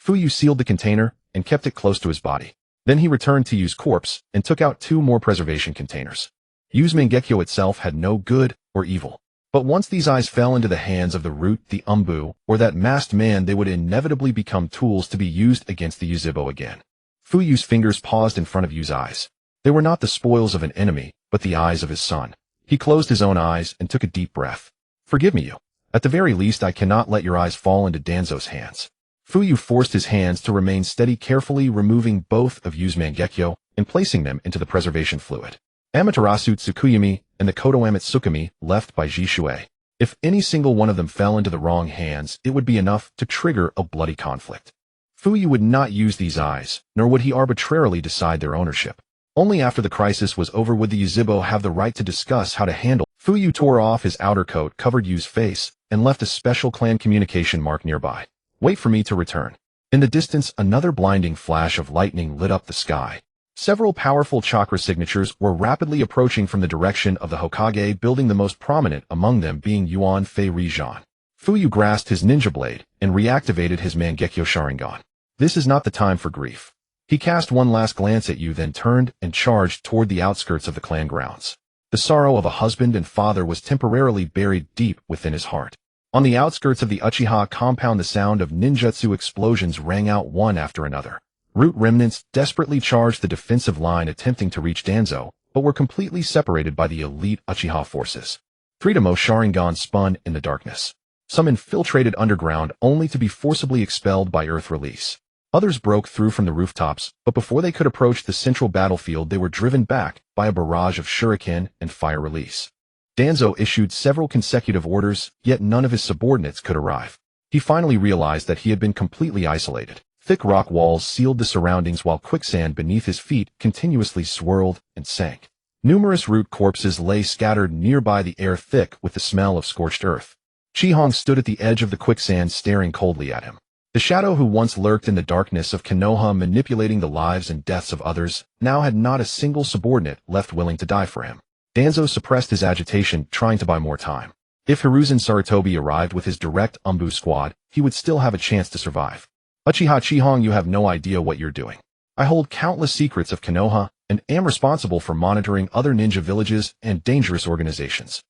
Fuyu sealed the container and kept it close to his body. Then he returned to Yu's corpse and took out 2 more preservation containers. Yu's Mangekyo itself had no good or evil. But once these eyes fell into the hands of the root, the Umbu, or that masked man, they would inevitably become tools to be used against the Yuzhibo again. Fuyu's fingers paused in front of Yu's eyes. They were not the spoils of an enemy, but the eyes of his son. He closed his own eyes and took a deep breath. Forgive me, Yu. At the very least, I cannot let your eyes fall into Danzo's hands. Fuyu forced his hands to remain steady, carefully removing both of Yu's Mangekyo and placing them into the preservation fluid. Amaterasu Tsukuyami and the Koto Amatsukami left by Jishui. If any single one of them fell into the wrong hands, it would be enough to trigger a bloody conflict. Fuyu would not use these eyes, nor would he arbitrarily decide their ownership. Only after the crisis was over would the Yuzhibo have the right to discuss how to handle. Fuyu tore off his outer coat, covered Yu's face, and left a special clan communication mark nearby. Wait for me to return. In the distance, another blinding flash of lightning lit up the sky. Several powerful chakra signatures were rapidly approaching from the direction of the Hokage building, the most prominent among them being Yuan Fei Rijan. Fuyu grasped his ninja blade and reactivated his Mangekyo Sharingan. This is not the time for grief. He cast one last glance at Yu, then turned and charged toward the outskirts of the clan grounds. The sorrow of a husband and father was temporarily buried deep within his heart. On the outskirts of the Uchiha compound, the sound of ninjutsu explosions rang out one after another. Root remnants desperately charged the defensive line, attempting to reach Danzo, but were completely separated by the elite Uchiha forces. 3-mo Sharingan spun in the darkness. Some infiltrated underground, only to be forcibly expelled by Earth Release. Others broke through from the rooftops, but before they could approach the central battlefield, they were driven back by a barrage of shuriken and fire release. Danzo issued several consecutive orders, yet none of his subordinates could arrive. He finally realized that he had been completely isolated. Thick rock walls sealed the surroundings, while quicksand beneath his feet continuously swirled and sank. Numerous root corpses lay scattered nearby, the air thick with the smell of scorched earth. Chihong stood at the edge of the quicksand, staring coldly at him. The shadow who once lurked in the darkness of Konoha, manipulating the lives and deaths of others, now had not a single subordinate left willing to die for him. Danzo suppressed his agitation, trying to buy more time. If Hiruzen Sarutobi arrived with his direct Umbu squad, he would still have a chance to survive. Uchiha Chihong, you have no idea what you're doing. I hold countless secrets of Konoha and am responsible for monitoring other ninja villages and dangerous organizations.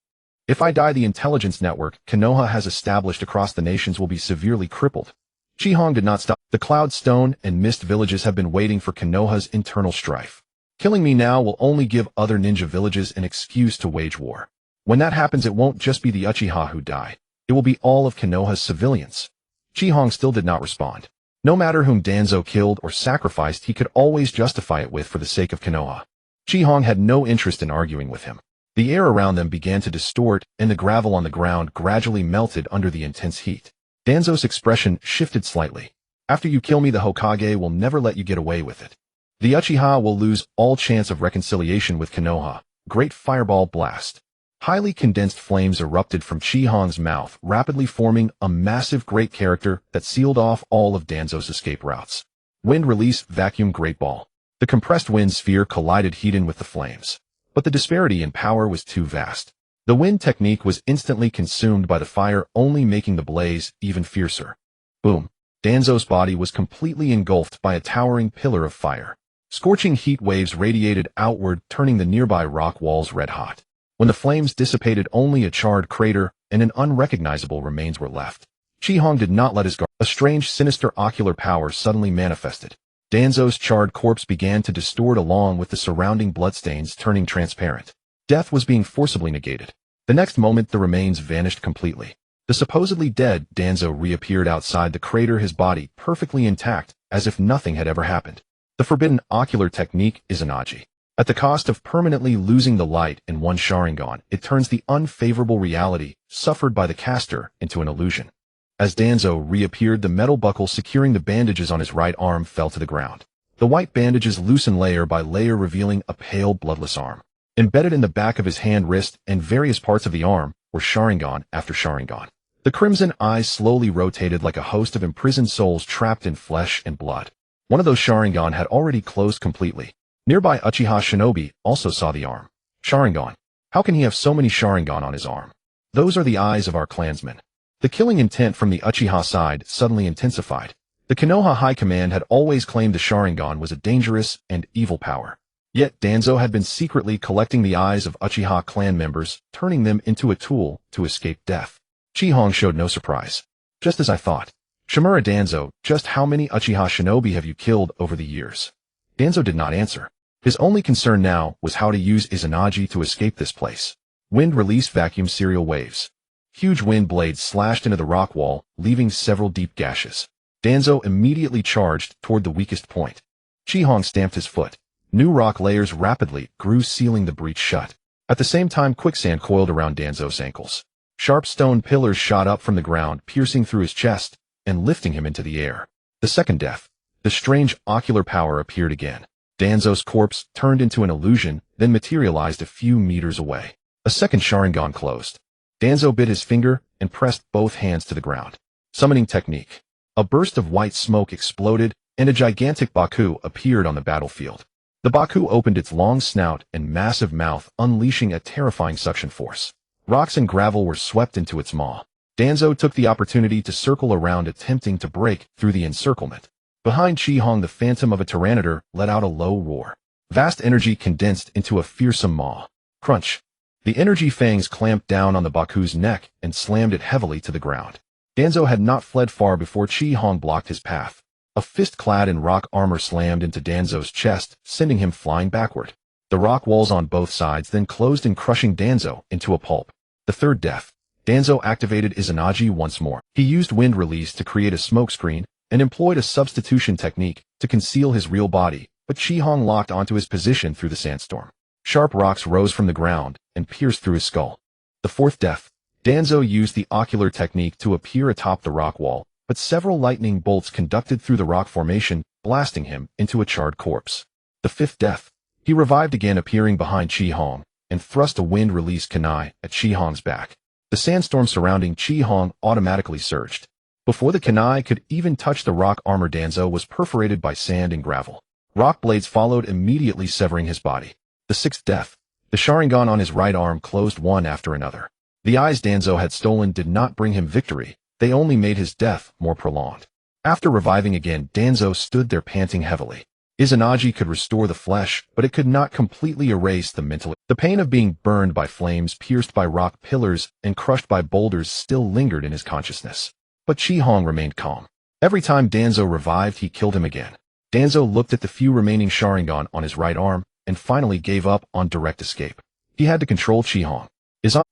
If I die, the intelligence network Konoha has established across the nations will be severely crippled. Chihong did not stop. The Cloud Stone and Mist villages have been waiting for Konoha's internal strife. Killing me now will only give other ninja villages an excuse to wage war. When that happens, it won't just be the Uchiha who die. It will be all of Konoha's civilians. Chihong still did not respond. No matter whom Danzo killed or sacrificed, he could always justify it with for the sake of Konoha. Chihong had no interest in arguing with him. The air around them began to distort, and the gravel on the ground gradually melted under the intense heat. Danzo's expression shifted slightly. After you kill me, the Hokage will never let you get away with it. The Uchiha will lose all chance of reconciliation with Konoha. Great fireball blast. Highly condensed flames erupted from Chihong's mouth, rapidly forming a massive great character that sealed off all of Danzo's escape routes. Wind release vacuum great ball. The compressed wind sphere collided head-on with the flames. But the disparity in power was too vast. The wind technique was instantly consumed by the fire, only making the blaze even fiercer. Boom. Danzo's body was completely engulfed by a towering pillar of fire. Scorching heat waves radiated outward, turning the nearby rock walls red hot. When the flames dissipated, only a charred crater and an unrecognizable remains were left. Chihong did not let his guard. A strange, sinister ocular power suddenly manifested. Danzo's charred corpse began to distort along with the surrounding bloodstains, turning transparent. Death was being forcibly negated. The next moment, the remains vanished completely. The supposedly dead Danzo reappeared outside the crater, his body perfectly intact, as if nothing had ever happened. The forbidden ocular technique is Izanagi. At the cost of permanently losing the light in one Sharingan, it turns the unfavorable reality suffered by the caster into an illusion. As Danzo reappeared, the metal buckle securing the bandages on his right arm fell to the ground. The white bandages loosened layer by layer, revealing a pale, bloodless arm. Embedded in the back of his hand, wrist, and various parts of the arm were Sharingan after Sharingan. The crimson eyes slowly rotated like a host of imprisoned souls trapped in flesh and blood. One of those Sharingan had already closed completely. Nearby Uchiha Shinobi also saw the arm. Sharingan. How can he have so many Sharingan on his arm? Those are the eyes of our clansmen. The killing intent from the Uchiha side suddenly intensified. The Konoha High Command had always claimed the Sharingan was a dangerous and evil power. Yet Danzo had been secretly collecting the eyes of Uchiha clan members, turning them into a tool to escape death. Chihong showed no surprise. Just as I thought. Shimura Danzo, just how many Uchiha Shinobi have you killed over the years? Danzo did not answer. His only concern now was how to use Izanagi to escape this place. Wind released vacuum serial waves. Huge wind blades slashed into the rock wall, leaving several deep gashes. Danzo immediately charged toward the weakest point. Chihong stamped his foot. New rock layers rapidly grew, sealing the breach shut. At the same time, quicksand coiled around Danzo's ankles. Sharp stone pillars shot up from the ground, piercing through his chest and lifting him into the air. The second death. The strange ocular power appeared again. Danzo's corpse turned into an illusion, then materialized a few meters away. A second Sharingan closed. Danzo bit his finger and pressed both hands to the ground. Summoning technique. A burst of white smoke exploded, and a gigantic Baku appeared on the battlefield. The Baku opened its long snout and massive mouth, unleashing a terrifying suction force. Rocks and gravel were swept into its maw. Danzo took the opportunity to circle around, attempting to break through the encirclement. Behind Chihong, the phantom of a Tyranitar let out a low roar. Vast energy condensed into a fearsome maw. Crunch. The energy fangs clamped down on the Baku's neck and slammed it heavily to the ground. Danzo had not fled far before Chihong blocked his path. A fist clad in rock armor slammed into Danzo's chest, sending him flying backward. The rock walls on both sides then closed in, crushing Danzo into a pulp. The third death. Danzo activated Izanagi once more. He used wind release to create a smokescreen and employed a substitution technique to conceal his real body, but Chihong locked onto his position through the sandstorm. Sharp rocks rose from the ground and pierced through his skull. The fourth death. Danzo used the ocular technique to appear atop the rock wall, but several lightning bolts conducted through the rock formation, blasting him into a charred corpse. The fifth death. He revived again, appearing behind Chihong, and thrust a wind-release kunai at Chihong's back. The sandstorm surrounding Chihong automatically surged. Before the kunai could even touch the rock armor, Danzo was perforated by sand and gravel. Rock blades followed, immediately severing his body. The sixth death. The Sharingan on his right arm closed one after another. The eyes Danzo had stolen did not bring him victory, they only made his death more prolonged. After reviving again, Danzo stood there panting heavily. Izanagi could restore the flesh, but it could not completely erase the mental. The pain of being burned by flames, pierced by rock pillars, and crushed by boulders still lingered in his consciousness. But Chihong remained calm. Every time Danzo revived, he killed him again. Danzo looked at the few remaining Sharingan on his right arm, and finally gave up on direct escape. He had to control Chihong.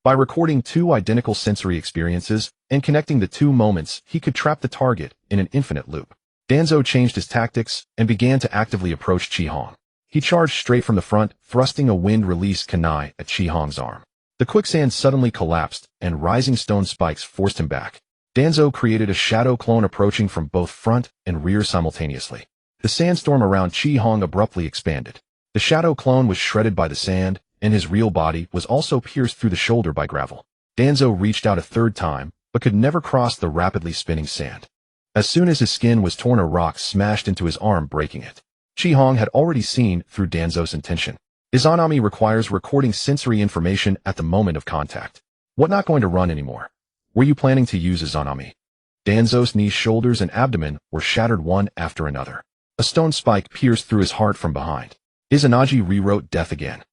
By recording two identical sensory experiences and connecting the two moments, he could trap the target in an infinite loop. Danzo changed his tactics and began to actively approach Chihong. He charged straight from the front, thrusting a wind-release kunai at Chihong's arm. The quicksand suddenly collapsed, and rising stone spikes forced him back. Danzo created a shadow clone approaching from both front and rear simultaneously. The sandstorm around Chihong abruptly expanded. The shadow clone was shredded by the sand, and his real body was also pierced through the shoulder by gravel. Danzo reached out a third time, but could never cross the rapidly spinning sand. As soon as his skin was torn, a rock smashed into his arm, breaking it. Chihong had already seen through Danzo's intention. Izanami requires recording sensory information at the moment of contact. What, not going to run anymore? Were you planning to use Izanami? Danzo's knees, shoulders, and abdomen were shattered one after another. A stone spike pierced through his heart from behind. Izanagi rewrote death again.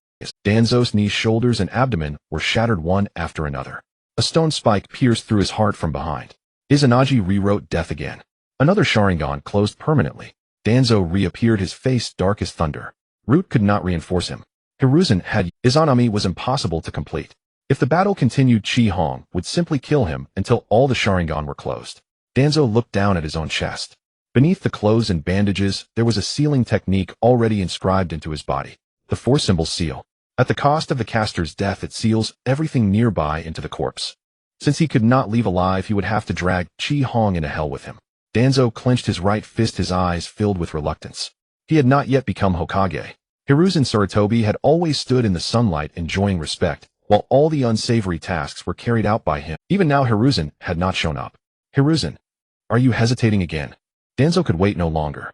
Danzo's knees, shoulders, and abdomen were shattered one after another. A stone spike pierced through his heart from behind. Izanagi rewrote death again. Another Sharingan closed permanently. Danzo reappeared, his face dark as thunder. Root could not reinforce him. Hiruzen had. Izanami was impossible to complete. If the battle continued, Chihong would simply kill him until all the Sharingan were closed. Danzo looked down at his own chest. Beneath the clothes and bandages, there was a sealing technique already inscribed into his body. The four-symbol seal. At the cost of the caster's death, it seals everything nearby into the corpse. Since he could not leave alive, he would have to drag Chi Hong into hell with him. Danzo clenched his right fist, his eyes filled with reluctance. He had not yet become Hokage. Hiruzen Sarutobi had always stood in the sunlight enjoying respect, while all the unsavory tasks were carried out by him. Even now Hiruzen had not shown up. Hiruzen, are you hesitating again? Danzo could wait no longer.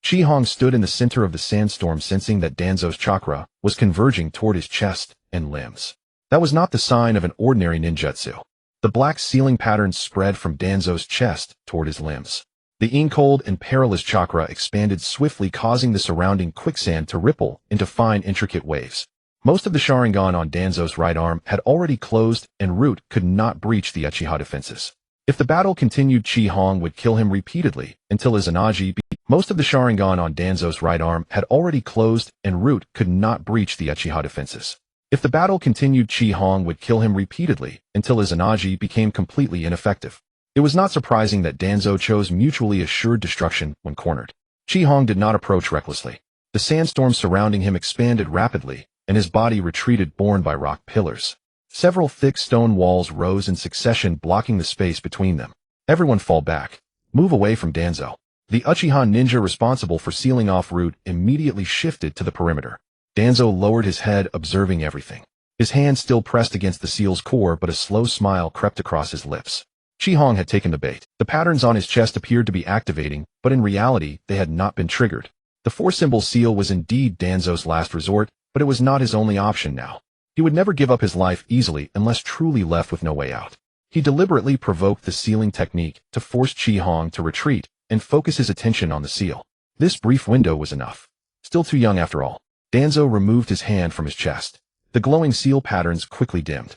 Chi Hong stood in the center of the sandstorm, sensing that Danzo's chakra was converging toward his chest and limbs. That was not the sign of an ordinary ninjutsu. The black sealing patterns spread from Danzo's chest toward his limbs. The ink-cold and perilous chakra expanded swiftly, causing the surrounding quicksand to ripple into fine, intricate waves. Most of the Sharingan on Danzo's right arm had already closed, and Root could not breach the Uchiha defenses. If the battle continued, Chi Hong would kill him repeatedly until Izanagi beat. Most of the Sharingan on Danzo's right arm had already closed, and Root could not breach the Uchiha defenses. If the battle continued, Chi Hong would kill him repeatedly until Izanagi became completely ineffective. It was not surprising that Danzo chose mutually assured destruction when cornered. Chi Hong did not approach recklessly. The sandstorm surrounding him expanded rapidly, and his body retreated, borne by rock pillars. Several thick stone walls rose in succession, blocking the space between them. Everyone fall back. Move away from Danzo. The Uchiha ninja responsible for sealing off Root immediately shifted to the perimeter. Danzo lowered his head, observing everything. His hand still pressed against the seal's core, but a slow smile crept across his lips. Chi Hong had taken the bait. The patterns on his chest appeared to be activating, but in reality, they had not been triggered. The four-symbol seal was indeed Danzo's last resort, but it was not his only option now. He would never give up his life easily unless truly left with no way out. He deliberately provoked the sealing technique to force Chi Hong to retreat and focus his attention on the seal. This brief window was enough. Still too young after all. Danzo removed his hand from his chest. The glowing seal patterns quickly dimmed.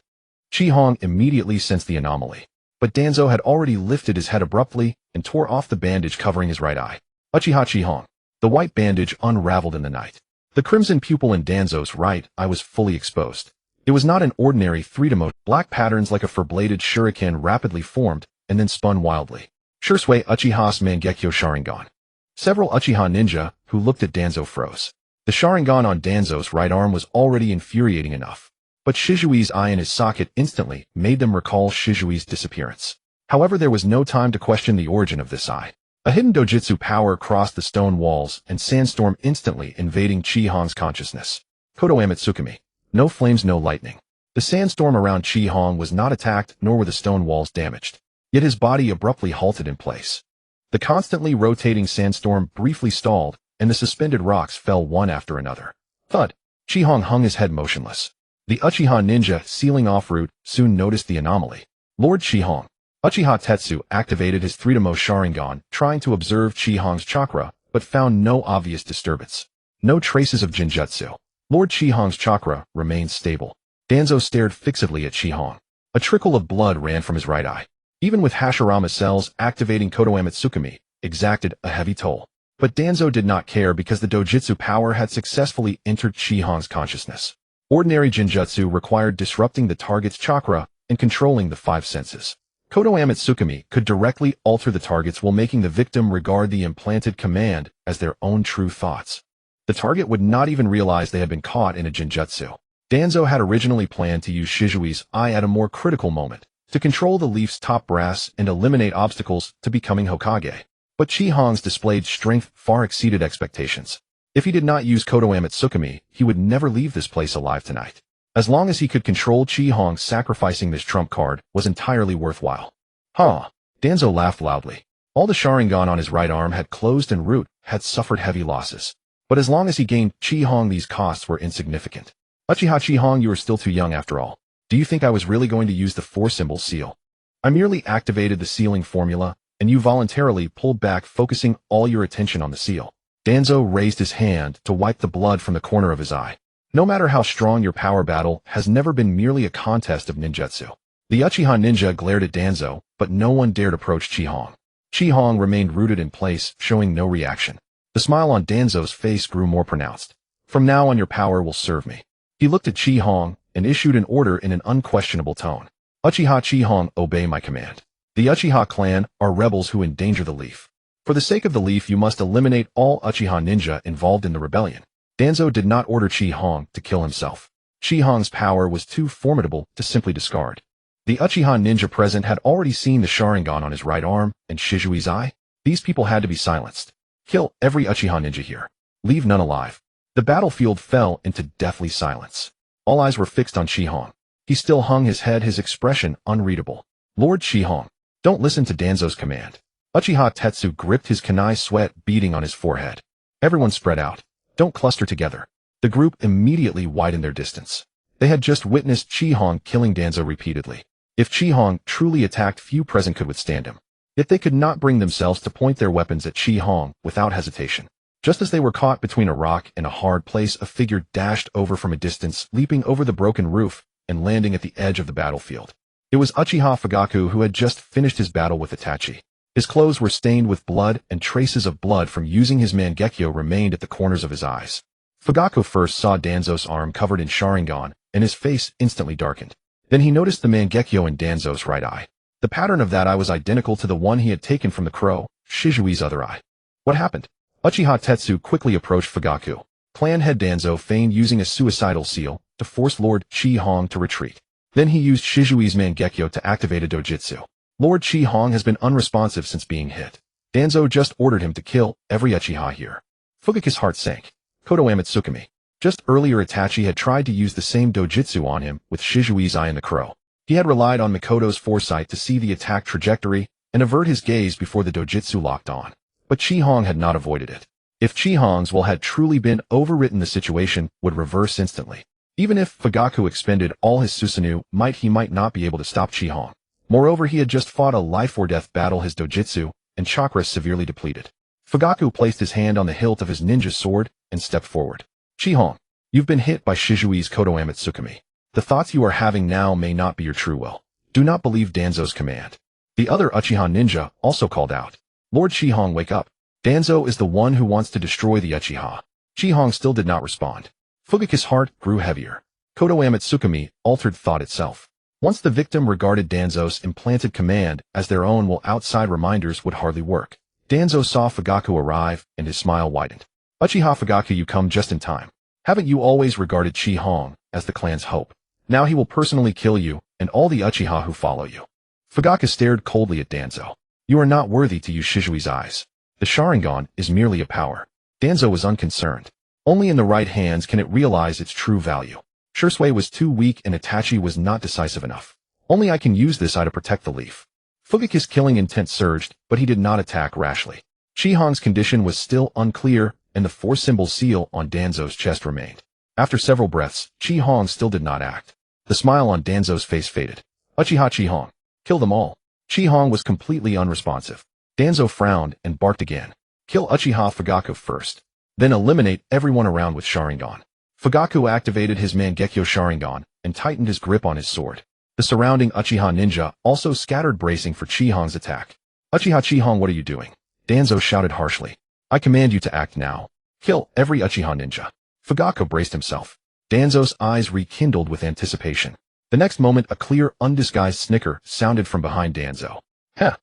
Chi Hong immediately sensed the anomaly. But Danzo had already lifted his head abruptly and tore off the bandage covering his right eye. Uchiha Chi Hong. The white bandage unraveled in the night. The crimson pupil in Danzo's right eye was fully exposed. It was not an ordinary three-dimensional. Black patterns like a four-bladed shuriken rapidly formed and then spun wildly. Shursui Uchiha's Mangekyo Sharingan. Several Uchiha ninja who looked at Danzo froze. The Sharingan on Danzo's right arm was already infuriating enough. But Shizui's eye in his socket instantly made them recall Shizui's disappearance. However, there was no time to question the origin of this eye. A hidden dojutsu power crossed the stone walls and sandstorm, instantly invading Chi Hong's consciousness. Kodo Amitsukami. No flames, no lightning. The sandstorm around Chi Hong was not attacked, nor were the stone walls damaged. Yet his body abruptly halted in place. The constantly rotating sandstorm briefly stalled, and the suspended rocks fell one after another. Thud. Chi Hong hung his head motionless. The Uchiha ninja sealing off Root soon noticed the anomaly. Lord Chi Hong. Uchiha Tetsu activated his three-demo Sharingan, trying to observe Chi Hong's chakra, but found no obvious disturbance. No traces of Jinjutsu. Lord Chi Hong's chakra remained stable. Danzo stared fixedly at Chi Hong. A trickle of blood ran from his right eye. Even with Hashirama cells activating Kodo Amitsukami, exacted a heavy toll. But Danzo did not care because the dojutsu power had successfully entered Chi Hong's consciousness. Ordinary Jinjutsu required disrupting the target's chakra and controlling the five senses. Kodo Amitsukami could directly alter the targets while making the victim regard the implanted command as their own true thoughts. The target would not even realize they had been caught in a Jinjutsu. Danzo had originally planned to use Shizui's eye at a more critical moment, to control the leaf's top brass and eliminate obstacles to becoming Hokage. But Chi Hong's displayed strength far exceeded expectations. If he did not use Kodo Amitsukami, he would never leave this place alive tonight. As long as he could control Chi Hong, sacrificing this trump card was entirely worthwhile. Huh. Danzo laughed loudly. All the Sharingan on his right arm had closed and Root had suffered heavy losses. But as long as he gained Chi Hong, these costs were insignificant. Uchiha Chi Hong, you are still too young after all. Do you think I was really going to use the four-symbol seal? I merely activated the sealing formula, and you voluntarily pulled back, focusing all your attention on the seal. Danzo raised his hand to wipe the blood from the corner of his eye. No matter how strong your power, battle has never been merely a contest of ninjutsu. The Uchiha ninja glared at Danzo, but no one dared approach Chi Hong. Chi Hong remained rooted in place, showing no reaction. The smile on Danzo's face grew more pronounced. From now on, your power will serve me. He looked at Chi Hong and issued an order in an unquestionable tone. Uchiha Chi Hong, obey my command. The Uchiha clan are rebels who endanger the leaf. For the sake of the leaf, you must eliminate all Uchiha ninja involved in the rebellion. Danzo did not order Chi Hong to kill himself. Chi Hong's power was too formidable to simply discard. The Uchiha ninja present had already seen the Sharingan on his right arm and Shizui's eye. These people had to be silenced. Kill every Uchiha ninja here. Leave none alive. The battlefield fell into deathly silence. All eyes were fixed on Chi Hong. He still hung his head, his expression unreadable. Lord Chi Hong, don't listen to Danzo's command. Uchiha Tetsu gripped his kunai, sweat beading on his forehead. Everyone spread out. Don't cluster together. The group immediately widened their distance. They had just witnessed Chi Hong killing Danzo repeatedly. If Chi Hong truly attacked, few present could withstand him. Yet they could not bring themselves to point their weapons at Chi Hong without hesitation. Just as they were caught between a rock and a hard place, a figure dashed over from a distance, leaping over the broken roof and landing at the edge of the battlefield. It was Uchiha Fugaku, who had just finished his battle with Itachi. His clothes were stained with blood, and traces of blood from using his Mangekyo remained at the corners of his eyes. Fugaku first saw Danzo's arm covered in Sharingan, and his face instantly darkened. Then he noticed the Mangekyo in Danzo's right eye. The pattern of that eye was identical to the one he had taken from the crow, Shizui's other eye. What happened? Uchiha Tetsu quickly approached Fugaku. Clan head Danzo feigned using a suicidal seal to force Lord Chi Hong to retreat. Then he used Shizui's Mangekyo to activate a dojutsu. Lord Chi Hong has been unresponsive since being hit. Danzo just ordered him to kill every Uchiha here. Fugaku's heart sank. Kodo Amatsukami. Just earlier, Itachi had tried to use the same dojutsu on him with Shizui's eye and the crow. He had relied on Mikoto's foresight to see the attack trajectory and avert his gaze before the dojutsu locked on. But Chi Hong had not avoided it. If Chi Hong's will had truly been overwritten, the situation would reverse instantly. Even if Fugaku expended all his Susanoo might, he might not be able to stop Chi Hong. Moreover, he had just fought a life-or-death battle, his dojutsu and chakra severely depleted. Fugaku placed his hand on the hilt of his ninja sword and stepped forward. Chi Hong, you've been hit by Shizui's Kodo Amatsukami. The thoughts you are having now may not be your true will. Do not believe Danzo's command. The other Uchiha ninja also called out. Lord Chi Hong, wake up. Danzo is the one who wants to destroy the Uchiha. Chi Hong still did not respond. Fugaku's heart grew heavier. Kodo Amatsukami altered thought itself. Once the victim regarded Danzo's implanted command as their own, while outside reminders would hardly work. Danzo saw Fugaku arrive, and his smile widened. Uchiha Fugaku, you come just in time. Haven't you always regarded Chi Hong as the clan's hope? Now he will personally kill you and all the Uchiha who follow you. Fugaku stared coldly at Danzo. You are not worthy to use Shizui's eyes. The Sharingan is merely a power. Danzo was unconcerned. Only in the right hands can it realize its true value. Shursui was too weak and Itachi was not decisive enough. Only I can use this eye to protect the leaf. Fugaku's killing intent surged, but he did not attack rashly. Chi Hong's condition was still unclear, and the four-symbol seal on Danzo's chest remained. After several breaths, Chi Hong still did not act. The smile on Danzo's face faded. Uchiha Chi Hong, kill them all. Chi Hong was completely unresponsive. Danzo frowned and barked again. Kill Uchiha Fugaku first. Then eliminate everyone around with Sharingan. Fugaku activated his Mangekyo Sharingan and tightened his grip on his sword. The surrounding Uchiha ninja also scattered, bracing for Chi Hong's attack. Uchiha Chi Hong, what are you doing? Danzo shouted harshly. I command you to act now. Kill every Uchiha ninja. Fugaku braced himself. Danzo's eyes rekindled with anticipation. The next moment, a clear, undisguised snicker sounded from behind Danzo. Heh!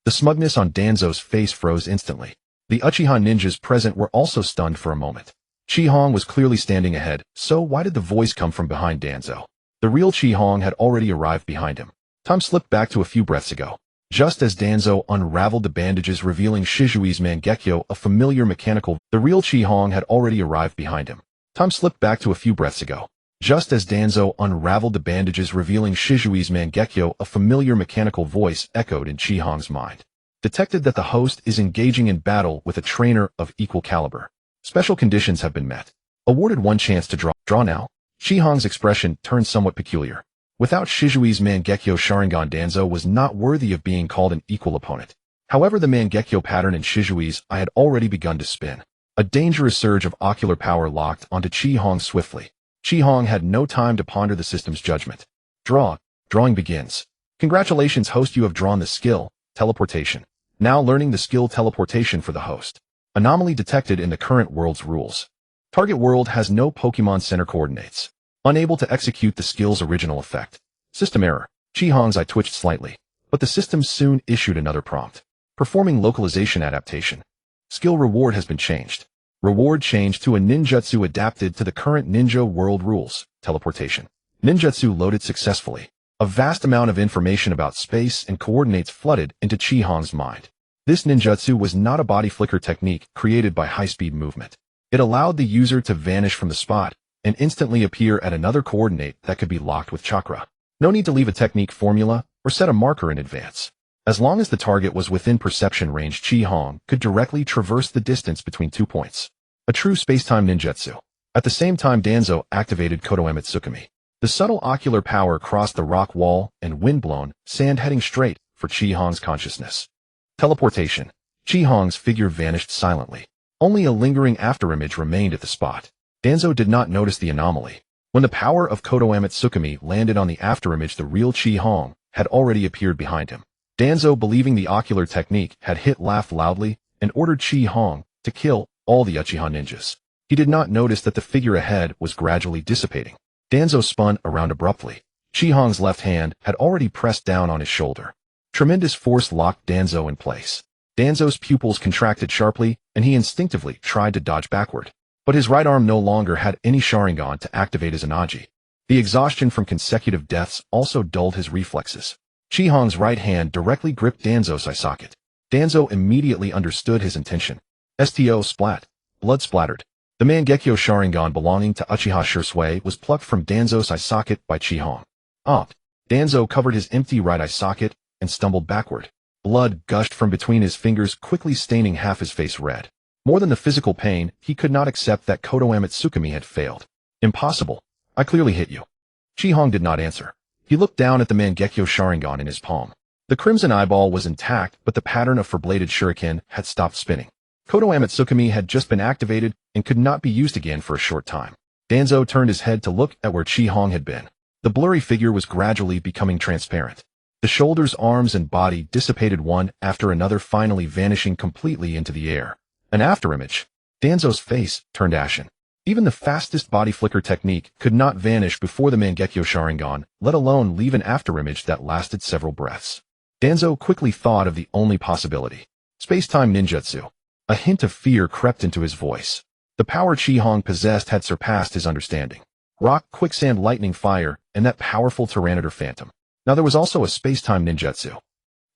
The smugness on Danzo's face froze instantly. The Uchiha ninjas present were also stunned for a moment. Chi Hong was clearly standing ahead, so why did the voice come from behind Danzo? The real Chi Hong had already arrived behind him. Time slipped back to a few breaths ago. Just as Danzo unraveled the bandages revealing Shizui's Mangekyo, a familiar mechanical, the real Chi Hong had already arrived behind him. Time slipped back to a few breaths ago. Just as Danzo unraveled the bandages revealing Shizui's Mangekyo, a familiar mechanical voice echoed in Chi Hong's mind. Detected that the host is engaging in battle with a trainer of equal caliber. Special conditions have been met. Awarded one chance to draw. Draw now? Chi Hong's expression turned somewhat peculiar. Without Shizui's Mangekyo Sharingan, Danzo was not worthy of being called an equal opponent. However, the Mangekyo pattern in Shizui's eye had already begun to spin. A dangerous surge of ocular power locked onto Chi Hong swiftly. Chi Hong had no time to ponder the system's judgment. Draw. Drawing begins. Congratulations, host, you have drawn the skill, teleportation. Now learning the skill teleportation for the host. Anomaly detected in the current world's rules. Target world has no Pokémon Center coordinates. Unable to execute the skill's original effect. System error. Chi Hong's eye twitched slightly, but the system soon issued another prompt. Performing localization adaptation. Skill reward has been changed. Reward changed to a ninjutsu adapted to the current ninja world rules. Teleportation. Ninjutsu loaded successfully. A vast amount of information about space and coordinates flooded into Chi-Hong's mind. This ninjutsu was not a body flicker technique created by high-speed movement. It allowed the user to vanish from the spot and instantly appear at another coordinate that could be locked with chakra. No need to leave a technique formula or set a marker in advance. As long as the target was within perception range, Chi-Hong could directly traverse the distance between 2 points. A true space-time ninjutsu. At the same time, Danzo activated Kodoeme Tsukumi. The subtle ocular power crossed the rock wall and wind-blown sand heading straight for Chi-Hong's consciousness. Teleportation. Chi-Hong's figure vanished silently. Only a lingering afterimage remained at the spot. Danzo did not notice the anomaly. When the power of Kodoeme Tsukumi landed on the afterimage, the real Chi-Hong had already appeared behind him. Danzo, believing the ocular technique had hit, laughed loudly and ordered Chi-Hong to kill all the Uchiha ninjas. He did not notice that the figure ahead was gradually dissipating. Danzo spun around abruptly. Chi-Hong's left hand had already pressed down on his shoulder. Tremendous force locked Danzo in place. Danzo's pupils contracted sharply, and he instinctively tried to dodge backward. But his right arm no longer had any Sharingan to activate his Anaji. The exhaustion from consecutive deaths also dulled his reflexes. Chi-Hong's right hand directly gripped Danzo's eye socket. Danzo immediately understood his intention. STO splat. Blood splattered. The Mangekyo Sharingan belonging to Uchiha Shursui was plucked from Danzo's eye socket by Chi-Hong. Danzo covered his empty right eye socket and stumbled backward. Blood gushed from between his fingers, quickly staining half his face red. More than the physical pain, he could not accept that Kodoeme Tsukumi had failed. Impossible. I clearly hit you. Chi-Hong did not answer. He looked down at the Mangekyo Sharingan in his palm. The crimson eyeball was intact, but the pattern of four-bladed shuriken had stopped spinning. Kodoeme Tsukumi had just been activated and could not be used again for a short time. Danzo turned his head to look at where Chi-Hong had been. The blurry figure was gradually becoming transparent. The shoulders, arms, and body dissipated one after another, finally vanishing completely into the air. An afterimage. Danzo's face turned ashen. Even the fastest body flicker technique could not vanish before the Mangekyo Sharingan, let alone leave an afterimage that lasted several breaths. Danzo quickly thought of the only possibility. Space-time ninjutsu. A hint of fear crept into his voice. The power Chi-Hong possessed had surpassed his understanding. Rock, quicksand, lightning, fire, and that powerful Tyranitar phantom. Now there was also a space-time ninjutsu.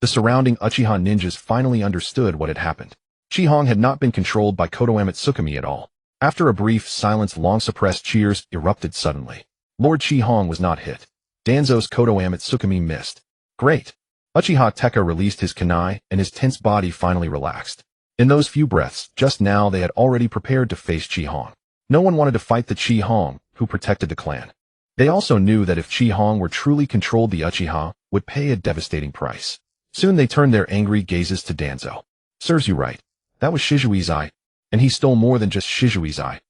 The surrounding Uchiha ninjas finally understood what had happened. Chi-Hong had not been controlled by Kodoeme Tsukumi at all. After a brief silence, long-suppressed cheers erupted suddenly. Lord Chi-Hong was not hit. Danzo's Kodoeme Tsukumi missed. Great. Uchiha Tekka released his kunai, and his tense body finally relaxed. In those few breaths, just now they had already prepared to face Chi-Hong. No one wanted to fight the Chi-Hong who protected the clan. They also knew that if Chi-Hong were truly controlled, the Uchiha would pay a devastating price. Soon they turned their angry gazes to Danzo. Serves you right. That was Shizui's eye. And he stole more than just Shizui's eye.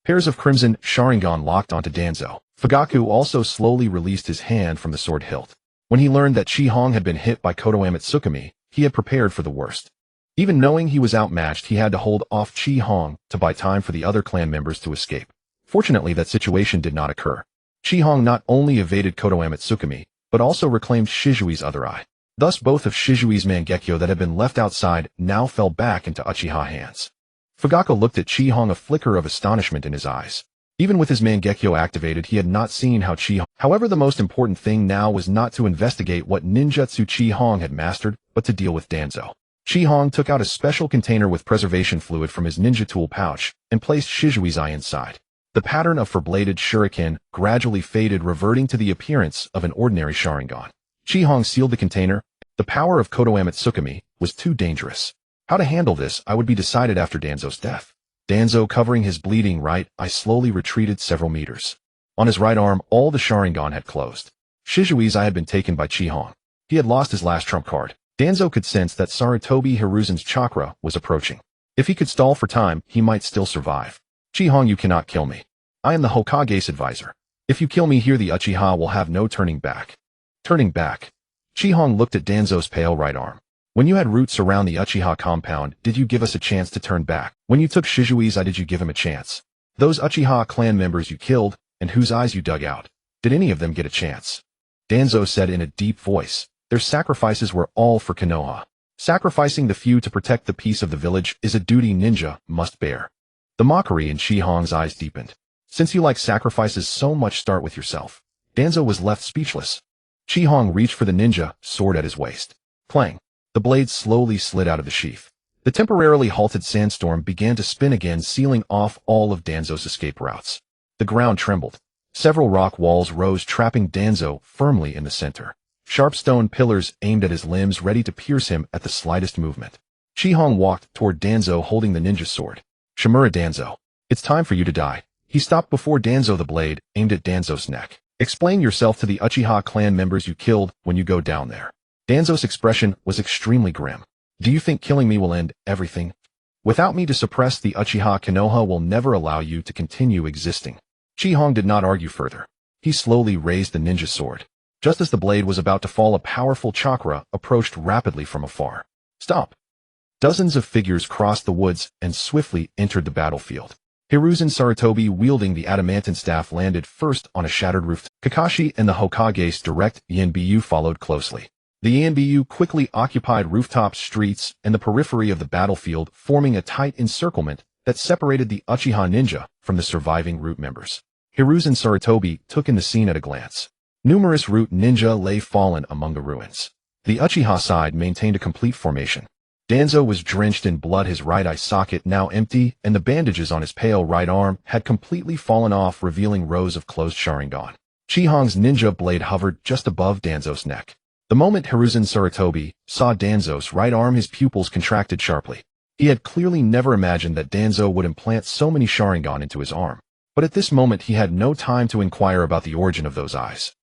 Pairs of crimson Sharingan locked onto Danzo. Fugaku also slowly released his hand from the sword hilt. When he learned that Chi-Hong had been hit by Kodoeme Tsukumi, he had prepared for the worst. Even knowing he was outmatched, he had to hold off Chi-Hong to buy time for the other clan members to escape. Fortunately, that situation did not occur. Chi-Hong not only evaded Kodoeme Tsukumi, but also reclaimed Shizui's other eye. Thus both of Shizui's Mangekyo that had been left outside now fell back into Uchiha hands. Fugaku looked at Chi-Hong, a flicker of astonishment in his eyes. Even with his Mangekyo activated, he had not seen how Chi-Hong. However, the most important thing now was not to investigate what ninjutsu Chi-Hong had mastered, but to deal with Danzo. Chi-Hong took out a special container with preservation fluid from his ninja tool pouch and placed Shizui's eye inside. The pattern of four-bladed shuriken gradually faded, reverting to the appearance of an ordinary Sharingan. Chi-Hong sealed the container. The power of Kodoeme Tsukumi was too dangerous. How to handle this would be decided after Danzo's death. Danzo, covering his bleeding right eye, slowly retreated several meters. On his right arm, all the Sharingan had closed. Shizui's eye had been taken by Chi-Hong. He had lost his last trump card. Danzo could sense that Sarutobi Hiruzen's chakra was approaching. If he could stall for time, he might still survive. Chi-Hong, you cannot kill me. I am the Hokage's advisor. If you kill me here, the Uchiha will have no turning back. Turning back. Chi-Hong looked at Danzo's pale right arm. When you had roots around the Uchiha compound, did you give us a chance to turn back? When you took Shizui's eye, did you give him a chance? Those Uchiha clan members you killed, and whose eyes you dug out, did any of them get a chance? Danzo said in a deep voice. Their sacrifices were all for Konoha. Sacrificing the few to protect the peace of the village is a duty ninja must bear. The mockery in Chi-Hong's eyes deepened. Since you like sacrifices so much, start with yourself. Danzo was left speechless. Chi-Hong reached for the ninja, sword at his waist. Clang. The blade slowly slid out of the sheath. The temporarily halted sandstorm began to spin again, sealing off all of Danzo's escape routes. The ground trembled. Several rock walls rose, trapping Danzo firmly in the center. Sharp stone pillars aimed at his limbs, ready to pierce him at the slightest movement. Chi-Hong walked toward Danzo holding the ninja sword. Shimura Danzo. It's time for you to die. He stopped before Danzo, the blade aimed at Danzo's neck. Explain yourself to the Uchiha clan members you killed when you go down there. Danzo's expression was extremely grim. Do you think killing me will end everything? Without me to suppress the Uchiha, Konoha will never allow you to continue existing. Chi-Hong did not argue further. He slowly raised the ninja sword. Just as the blade was about to fall, a powerful chakra approached rapidly from afar. Stop! Dozens of figures crossed the woods and swiftly entered the battlefield. Hiruzen Sarutobi, wielding the adamantine staff, landed first on a shattered roof. Kakashi and the Hokage's direct Yanbyu followed closely. The Yanbyu quickly occupied rooftop streets and the periphery of the battlefield, forming a tight encirclement that separated the Uchiha ninja from the surviving root members. Hiruzen Sarutobi took in the scene at a glance. Numerous root ninja lay fallen among the ruins. The Uchiha side maintained a complete formation. Danzo was drenched in blood, his right eye socket now empty, and the bandages on his pale right arm had completely fallen off, revealing rows of closed Sharingan. Chi-Hong's ninja blade hovered just above Danzo's neck. The moment Hiruzen Sarutobi saw Danzo's right arm, his pupils contracted sharply. He had clearly never imagined that Danzo would implant so many Sharingan into his arm. But at this moment he had no time to inquire about the origin of those eyes.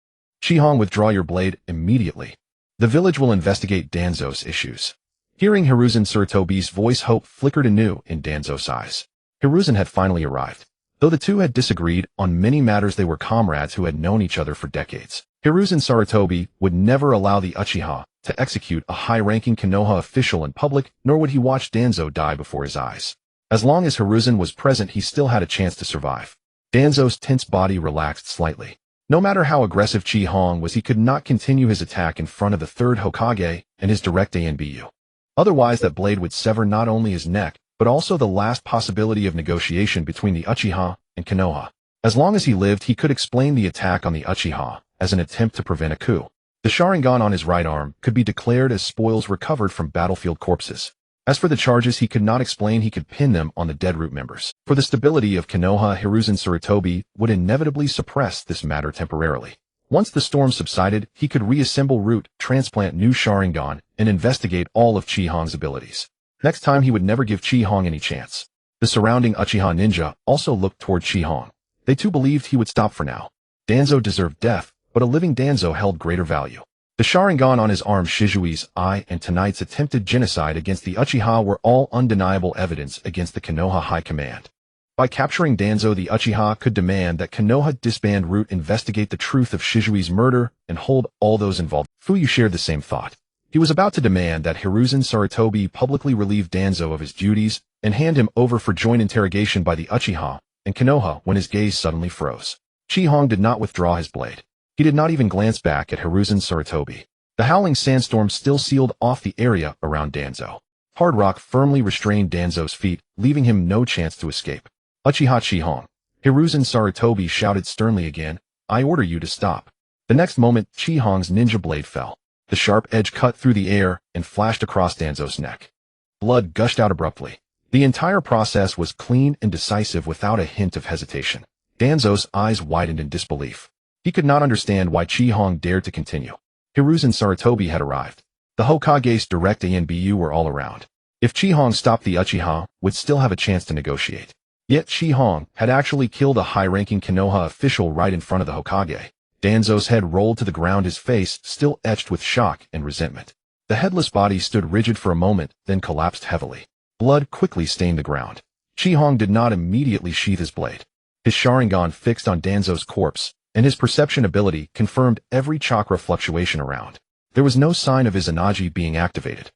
Chi-Hong, withdraw your blade immediately. The village will investigate Danzo's issues. Hearing Hiruzen Sarutobi's voice, hope flickered anew in Danzo's eyes. Hiruzen had finally arrived. Though the two had disagreed on many matters, they were comrades who had known each other for decades. Hiruzen Sarutobi would never allow the Uchiha to execute a high-ranking Konoha official in public, nor would he watch Danzo die before his eyes. As long as Hiruzen was present, he still had a chance to survive. Danzo's tense body relaxed slightly. No matter how aggressive Chi-Hong was, he could not continue his attack in front of the third Hokage and his direct Yanbyu. Otherwise, that blade would sever not only his neck, but also the last possibility of negotiation between the Uchiha and Konoha. As long as he lived, he could explain the attack on the Uchiha as an attempt to prevent a coup. The Sharingan on his right arm could be declared as spoils recovered from battlefield corpses. As for the charges, he could not explain, he could pin them on the dead root members. For the stability of Konoha, Hiruzen Sarutobi would inevitably suppress this matter temporarily. Once the storm subsided, he could reassemble root, transplant new Sharingan, and investigate all of Chi-Hong's abilities. Next time he would never give Chi-Hong any chance. The surrounding Uchiha ninja also looked toward Chi-Hong. They too believed he would stop for now. Danzo deserved death, but a living Danzo held greater value. The Sharingan on his arm, Shizui's eye, and tonight's attempted genocide against the Uchiha were all undeniable evidence against the Konoha High Command. By capturing Danzo, the Uchiha could demand that Konoha disband root, investigate the truth of Shizui's murder, and hold all those involved. Fuyu shared the same thought. He was about to demand that Hiruzen Sarutobi publicly relieve Danzo of his duties and hand him over for joint interrogation by the Uchiha and Konoha when his gaze suddenly froze. Chi-Hong did not withdraw his blade. He did not even glance back at Hiruzen Sarutobi. The howling sandstorm still sealed off the area around Danzo. Hard rock firmly restrained Danzo's feet, leaving him no chance to escape. Uchiha Chi-Hong. Hiruzen Sarutobi shouted sternly again, I order you to stop. The next moment, Chi-Hong's ninja blade fell. The sharp edge cut through the air and flashed across Danzo's neck. Blood gushed out abruptly. The entire process was clean and decisive without a hint of hesitation. Danzo's eyes widened in disbelief. He could not understand why Chi-Hong dared to continue. Hiruzen Sarutobi had arrived. The Hokage's direct Yanbyu were all around. If Chi-Hong stopped, the Uchiha would still have a chance to negotiate. Yet Chi-Hong had actually killed a high-ranking Konoha official right in front of the Hokage. Danzo's head rolled to the ground, his face still etched with shock and resentment. The headless body stood rigid for a moment, then collapsed heavily. Blood quickly stained the ground. Chi-Hong did not immediately sheath his blade. His Sharingan fixed on Danzo's corpse, and his perception ability confirmed every chakra fluctuation around. There was no sign of his Anaji being activated.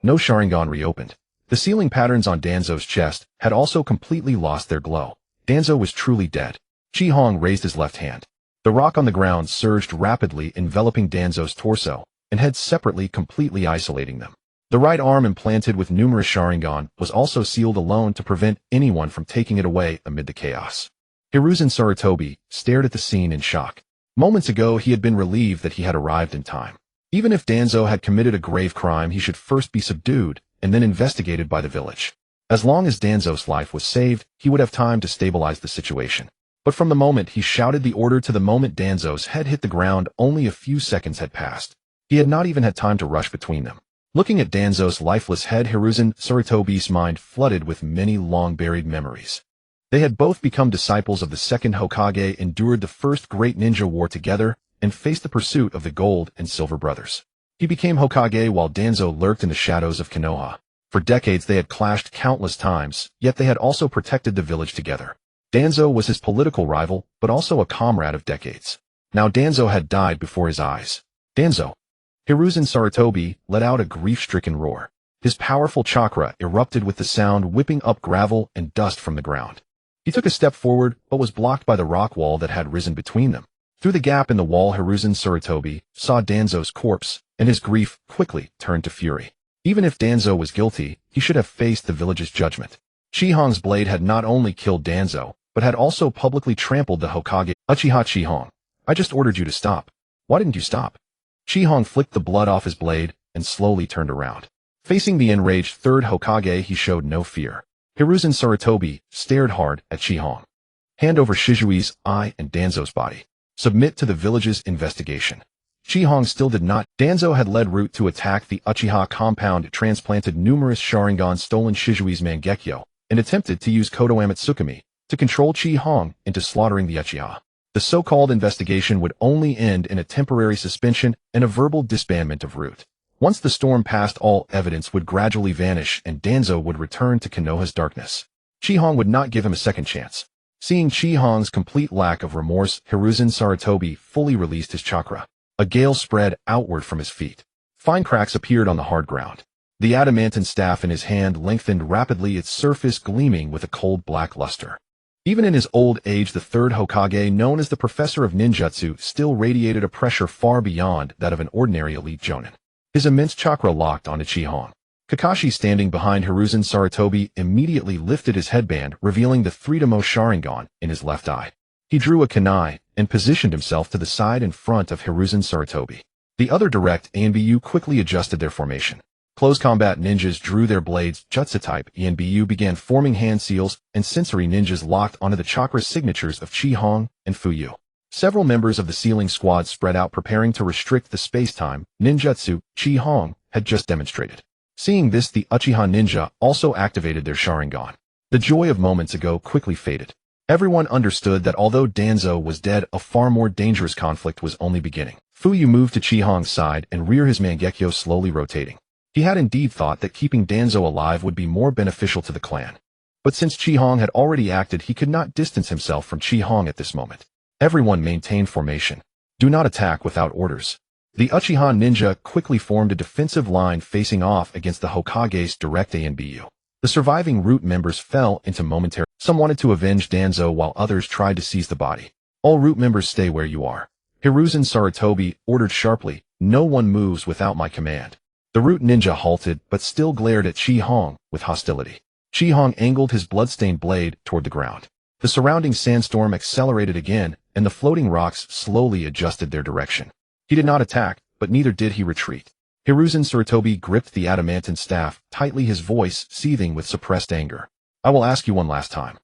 No Sharingan reopened. The sealing patterns on Danzo's chest had also completely lost their glow. Danzo was truly dead. Chi-Hong raised his left hand. The rock on the ground surged rapidly, enveloping Danzo's torso, and head separately, completely isolating them. The right arm, implanted with numerous Sharingan, was also sealed alone to prevent anyone from taking it away amid the chaos. Hiruzen Sarutobi stared at the scene in shock. Moments ago, he had been relieved that he had arrived in time. Even if Danzo had committed a grave crime, he should first be subdued and then investigated by the village. As long as Danzo's life was saved, he would have time to stabilize the situation. But from the moment he shouted the order to the moment Danzo's head hit the ground, only a few seconds had passed. He had not even had time to rush between them. Looking at Danzo's lifeless head, Hiruzen Sarutobi's mind flooded with many long-buried memories. They had both become disciples of the second Hokage, endured the first great ninja war together, and faced the pursuit of the Gold and Silver Brothers. He became Hokage while Danzo lurked in the shadows of Konoha. For decades they had clashed countless times, yet they had also protected the village together. Danzo was his political rival, but also a comrade of decades. Now Danzo had died before his eyes. Danzo! Hiruzen Sarutobi let out a grief-stricken roar. His powerful chakra erupted with the sound, whipping up gravel and dust from the ground. He took a step forward, but was blocked by the rock wall that had risen between them. Through the gap in the wall, Hiruzen Sarutobi saw Danzo's corpse, and his grief quickly turned to fury. Even if Danzo was guilty, he should have faced the village's judgment. Chi-Hong's blade had not only killed Danzo, but had also publicly trampled the Hokage. Uchiha Chi-Hong, I just ordered you to stop. Why didn't you stop? Chi-Hong flicked the blood off his blade and slowly turned around. Facing the enraged third Hokage, he showed no fear. Hiruzen Sarutobi stared hard at Chi-Hong. Hand over Shizui's eye and Danzo's body. Submit to the village's investigation. Chi-Hong still did not. Danzo had led Root to attack the Uchiha compound, transplanted numerous Sharingan, stolen Shizui's Mangekyo, and attempted to use Kodoame Tsukumi to control Chi-Hong into slaughtering the Uchiha. The so-called investigation would only end in a temporary suspension and a verbal disbandment of Root. Once the storm passed, all evidence would gradually vanish and Danzo would return to Konoha's darkness. Chi-Hong would not give him a second chance. Seeing Chi-Hong's complete lack of remorse, Hiruzen Sarutobi fully released his chakra. A gale spread outward from his feet. Fine cracks appeared on the hard ground. The adamantine staff in his hand lengthened rapidly, its surface gleaming with a cold black luster. Even in his old age, the third Hokage, known as the Professor of Ninjutsu, still radiated a pressure far beyond that of an ordinary elite jonin. His immense chakra locked onto Chi-Hong. Kakashi, standing behind Hiruzen Sarutobi, immediately lifted his headband, revealing the Three-Demo Sharingan in his left eye. He drew a kunai and positioned himself to the side in front of Hiruzen Sarutobi. The other direct ANBU quickly adjusted their formation. Close combat ninjas drew their blades. Jutsu type ANBU began forming hand seals, and sensory ninjas locked onto the chakra signatures of Chi-Hong and Fuyu. Several members of the sealing squad spread out, preparing to restrict the space-time ninjutsu Chi-Hong had just demonstrated. Seeing this, the Uchiha ninja also activated their Sharingan. The joy of moments ago quickly faded. Everyone understood that although Danzo was dead, a far more dangerous conflict was only beginning. Fuyu moved to Chi-Hong's side and rear his Mangekyo, slowly rotating. He had indeed thought that keeping Danzo alive would be more beneficial to the clan. But since Chi-Hong had already acted, he could not distance himself from Chi-Hong at this moment. Everyone maintained formation. Do not attack without orders. The Uchiha ninja quickly formed a defensive line facing off against the Hokage's direct ANBU. The surviving Root members fell into momentary. Some wanted to avenge Danzo while others tried to seize the body. All Root members, stay where you are. Hiruzen Sarutobi ordered sharply, no one moves without my command. The Root ninja halted, but still glared at Chi-Hong with hostility. Chi-Hong angled his bloodstained blade toward the ground. The surrounding sandstorm accelerated again, and the floating rocks slowly adjusted their direction. He did not attack, but neither did he retreat. Hiruzen Sarutobi gripped the adamantine staff tightly, his voice seething with suppressed anger. I will ask you one last time.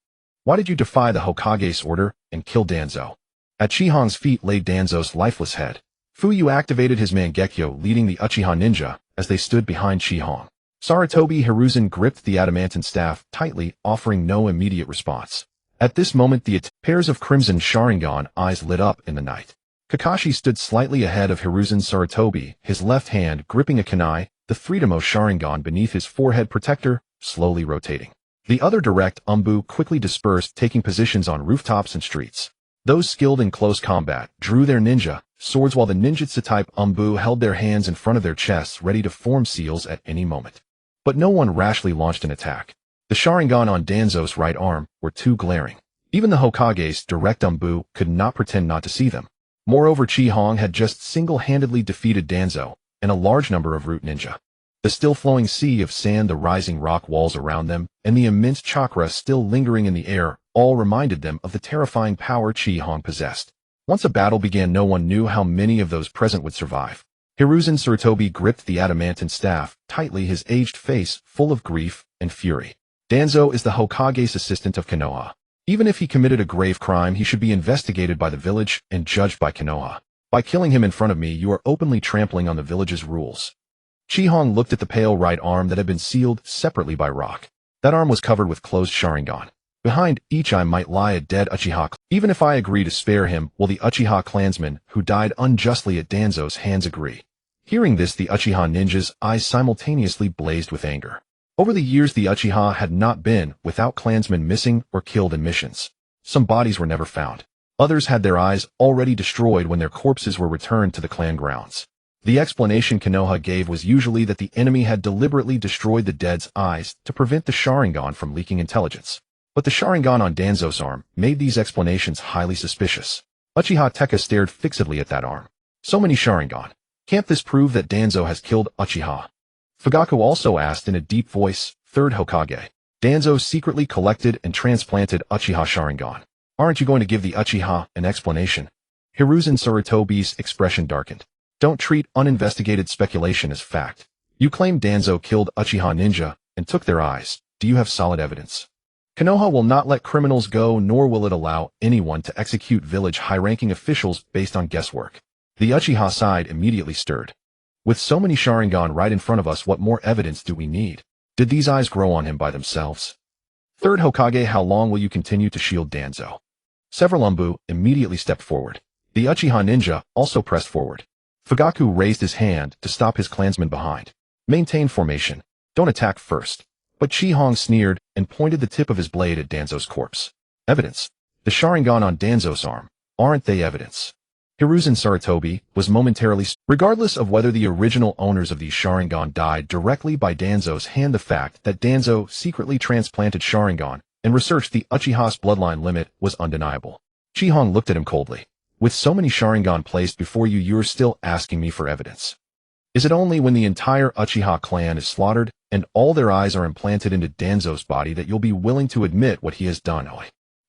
Why did you defy the Hokage's order and kill Danzo? At Chi-Hong's feet lay Danzo's lifeless head. Fuyu activated his Mangekyo, leading the Uchiha ninja as they stood behind Chi-Hong. Sarutobi Hiruzen gripped the adamantine staff tightly, offering no immediate response. At this moment, the pairs of crimson Sharingan eyes lit up in the night. Kakashi stood slightly ahead of Hiruzen Sarutobi, his left hand gripping a kunai, the Three-Demo Sharingan beneath his forehead protector, slowly rotating. The other direct ANBU quickly dispersed, taking positions on rooftops and streets. Those skilled in close combat drew their ninja swords, while the ninjutsu-type ANBU held their hands in front of their chests, ready to form seals at any moment. But no one rashly launched an attack. The Sharingan on Danzo's right arm were too glaring. Even the Hokage's direct ANBU could not pretend not to see them. Moreover, Chi-Hong had just single-handedly defeated Danzo and a large number of Root ninja. The still flowing sea of sand, the rising rock walls around them, and the immense chakra still lingering in the air all reminded them of the terrifying power Chi-Hong possessed. Once a battle began, no one knew how many of those present would survive. Hiruzen Sarutobi gripped the adamantine staff tightly, his aged face full of grief and fury. Danzo is the Hokage's assistant of Konoha. Even if he committed a grave crime, he should be investigated by the village and judged by Konoha. By killing him in front of me, you are openly trampling on the village's rules. Chi-Hong looked at the pale right arm that had been sealed separately by rock. That arm was covered with closed Sharingan. Behind each eye might lie a dead Uchiha. Even if I agree to spare him, will the Uchiha clansmen who died unjustly at Danzo's hands agree? Hearing this, the Uchiha ninja's eyes simultaneously blazed with anger. Over the years, the Uchiha had not been without clansmen missing or killed in missions. Some bodies were never found. Others had their eyes already destroyed when their corpses were returned to the clan grounds. The explanation Konoha gave was usually that the enemy had deliberately destroyed the dead's eyes to prevent the Sharingan from leaking intelligence. But the Sharingan on Danzo's arm made these explanations highly suspicious. Uchiha Tekka stared fixedly at that arm. So many Sharingan. Can't this prove that Danzo has killed Uchiha? Fugaku also asked in a deep voice, third Hokage. Danzo secretly collected and transplanted Uchiha Sharingan. Aren't you going to give the Uchiha an explanation? Hiruzen Sarutobi's expression darkened. Don't treat uninvestigated speculation as fact. You claim Danzo killed Uchiha ninja and took their eyes. Do you have solid evidence? Konoha will not let criminals go, nor will it allow anyone to execute village high-ranking officials based on guesswork. The Uchiha side immediately stirred. With so many Sharingan right in front of us, what more evidence do we need? Did these eyes grow on him by themselves? Third Hokage, how long will you continue to shield Danzo? Several Umbu immediately stepped forward. The Uchiha ninja also pressed forward. Fugaku raised his hand to stop his clansmen behind. Maintain formation. Don't attack first. But Chi-Hong sneered and pointed the tip of his blade at Danzo's corpse. Evidence. The Sharingan on Danzo's arm. Aren't they evidence? Hiruzen Sarutobi was momentarily, regardless of whether the original owners of these Sharingan died directly by Danzo's hand. The fact that Danzo secretly transplanted Sharingan and researched the Uchiha's bloodline limit was undeniable. Chi-Hong looked at him coldly. With so many Sharingan placed before you, you're still asking me for evidence. Is it only when the entire Uchiha clan is slaughtered and all their eyes are implanted into Danzo's body that you'll be willing to admit what he has done?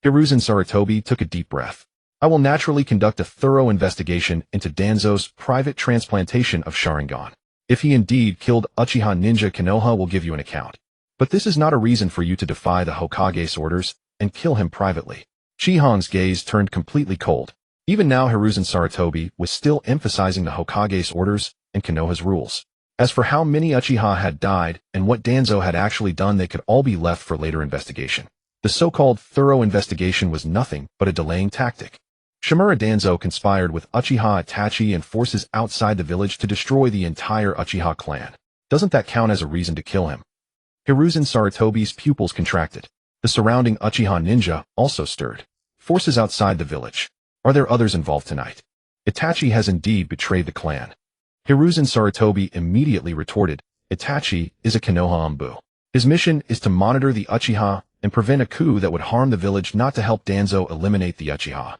Hiruzen Sarutobi took a deep breath. I will naturally conduct a thorough investigation into Danzo's private transplantation of Sharingan. If he indeed killed Uchiha ninja, Konoha will give you an account. But this is not a reason for you to defy the Hokage's orders and kill him privately. Chi-Hong's gaze turned completely cold. Even now, Hiruzen Sarutobi was still emphasizing the Hokage's orders and Konoha's rules. As for how many Uchiha had died and what Danzo had actually done, they could all be left for later investigation. The so-called thorough investigation was nothing but a delaying tactic. Shimura Danzo conspired with Uchiha Itachi and forces outside the village to destroy the entire Uchiha clan. Doesn't that count as a reason to kill him? Hiruzen Sarutobi's pupils contracted. The surrounding Uchiha ninja also stirred. Forces outside the village. Are there others involved tonight? Itachi has indeed betrayed the clan. Hiruzen Sarutobi immediately retorted, Itachi is a Konoha Umbu. His mission is to monitor the Uchiha and prevent a coup that would harm the village, not to help Danzo eliminate the Uchiha.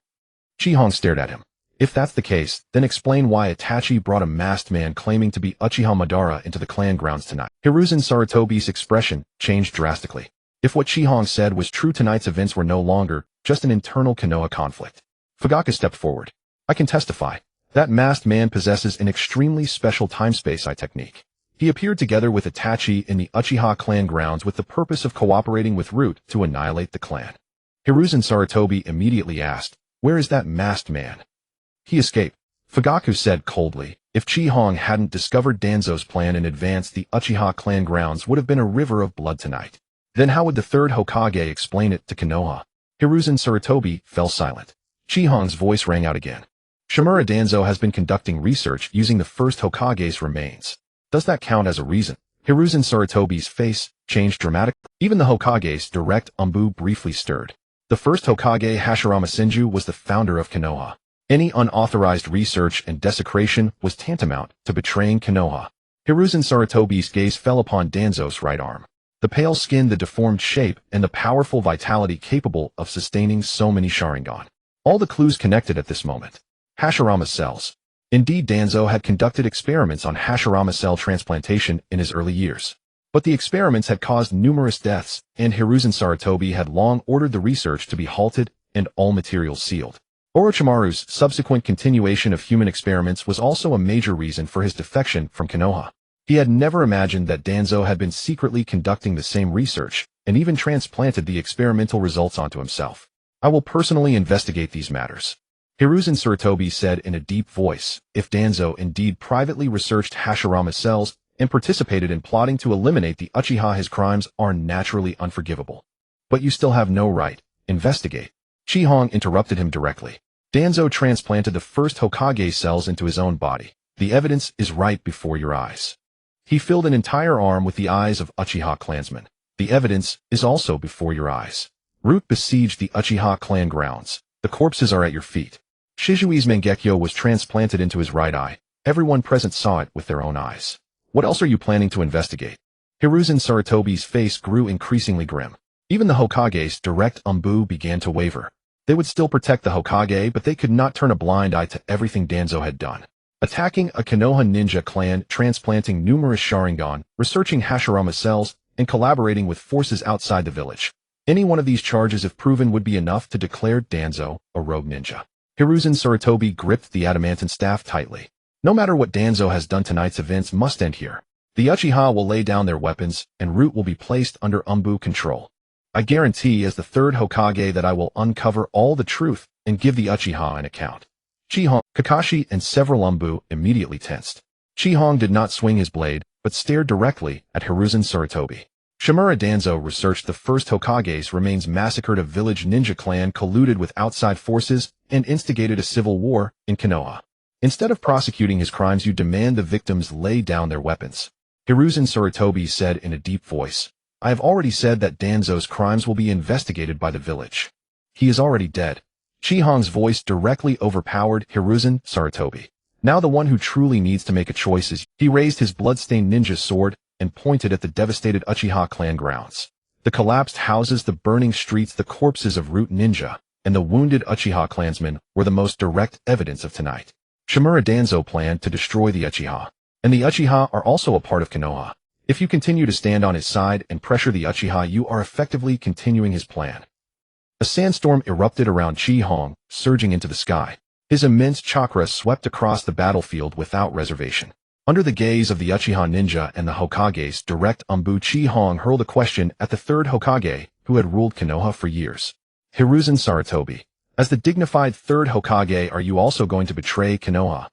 Chi-Hong stared at him. If that's the case, then explain why Itachi brought a masked man claiming to be Uchiha Madara into the clan grounds tonight. Hiruzen Sarutobi's expression changed drastically. If what Chi-Hong said was true, tonight's events were no longer just an internal Konoha conflict. Fugaku stepped forward. I can testify. That masked man possesses an extremely special time-space technique. He appeared together with Itachi in the Uchiha clan grounds with the purpose of cooperating with Root to annihilate the clan. Hiruzen Sarutobi immediately asked, where is that masked man? He escaped. Fugaku said coldly, if Chi-Hong hadn't discovered Danzo's plan in advance, the Uchiha clan grounds would have been a river of blood tonight. Then how would the third Hokage explain it to Konoha? Hiruzen Sarutobi fell silent. Chi-Hong's voice rang out again. Shimura Danzo has been conducting research using the first Hokage's remains. Does that count as a reason? Hiruzen Sarutobi's face changed dramatically. Even the Hokage's direct Umbu briefly stirred. The first Hokage, Hashirama Senju, was the founder of Konoha. Any unauthorized research and desecration was tantamount to betraying Konoha. Hiruzen Sarutobi's gaze fell upon Danzo's right arm. The pale skin, the deformed shape, and the powerful vitality capable of sustaining so many Sharingan. All the clues connected at this moment. Hashirama's cells. Indeed, Danzo had conducted experiments on Hashirama cell transplantation in his early years. But the experiments had caused numerous deaths, and Hiruzen Sarutobi had long ordered the research to be halted and all materials sealed. Orochimaru's subsequent continuation of human experiments was also a major reason for his defection from Konoha. He had never imagined that Danzo had been secretly conducting the same research, and even transplanted the experimental results onto himself. I will personally investigate these matters. Hiruzen Sarutobi said in a deep voice. If Danzo indeed privately researched Hashirama cells and participated in plotting to eliminate the Uchiha, his crimes are naturally unforgivable. But you still have no right. Investigate. Chihong interrupted him directly. Danzo transplanted the first Hokage cells into his own body. The evidence is right before your eyes. He filled an entire arm with the eyes of Uchiha clansmen. The evidence is also before your eyes. Root besieged the Uchiha clan grounds. The corpses are at your feet. Shizui's Mangekyo was transplanted into his right eye. Everyone present saw it with their own eyes. What else are you planning to investigate? Hiruzen Sarutobi's face grew increasingly grim. Even the Hokage's direct umbu began to waver. They would still protect the Hokage, but they could not turn a blind eye to everything Danzo had done. Attacking a Konoha ninja clan, transplanting numerous Sharingan, researching Hashirama cells, and collaborating with forces outside the village. Any one of these charges, if proven, would be enough to declare Danzo a rogue ninja. Hiruzen Sarutobi gripped the adamantine staff tightly. No matter what Danzo has done, tonight's events must end here. The Uchiha will lay down their weapons, and Root will be placed under umbu control. I guarantee as the third Hokage that I will uncover all the truth and give the Uchiha an account. Chihong, Kakashi, and several umbu immediately tensed. Chihong did not swing his blade, but stared directly at Hiruzen Sarutobi. Shimura Danzo researched the first Hokage's remains, massacred a village ninja clan, colluded with outside forces, and instigated a civil war in Konoha. Instead of prosecuting his crimes, you demand the victims lay down their weapons. Hiruzen Sarutobi said in a deep voice, I have already said that Danzo's crimes will be investigated by the village. He is already dead. Chihong's voice directly overpowered Hiruzen Sarutobi. Now the one who truly needs to make a choice is. He raised his bloodstained ninja sword and pointed at the devastated Uchiha clan grounds. The collapsed houses, the burning streets, the corpses of Root Ninja, and the wounded Uchiha clansmen were the most direct evidence of tonight. Shimura Danzo planned to destroy the Uchiha, and the Uchiha are also a part of Konoha. If you continue to stand on his side and pressure the Uchiha, you are effectively continuing his plan. A sandstorm erupted around Chihong, surging into the sky. His immense chakra swept across the battlefield without reservation. Under the gaze of the Uchiha ninja and the Hokage's direct umbu, Chihong hurled a question at the third Hokage, who had ruled Konoha for years. Hiruzen Sarutobi, as the dignified third Hokage, are you also going to betray Konoha?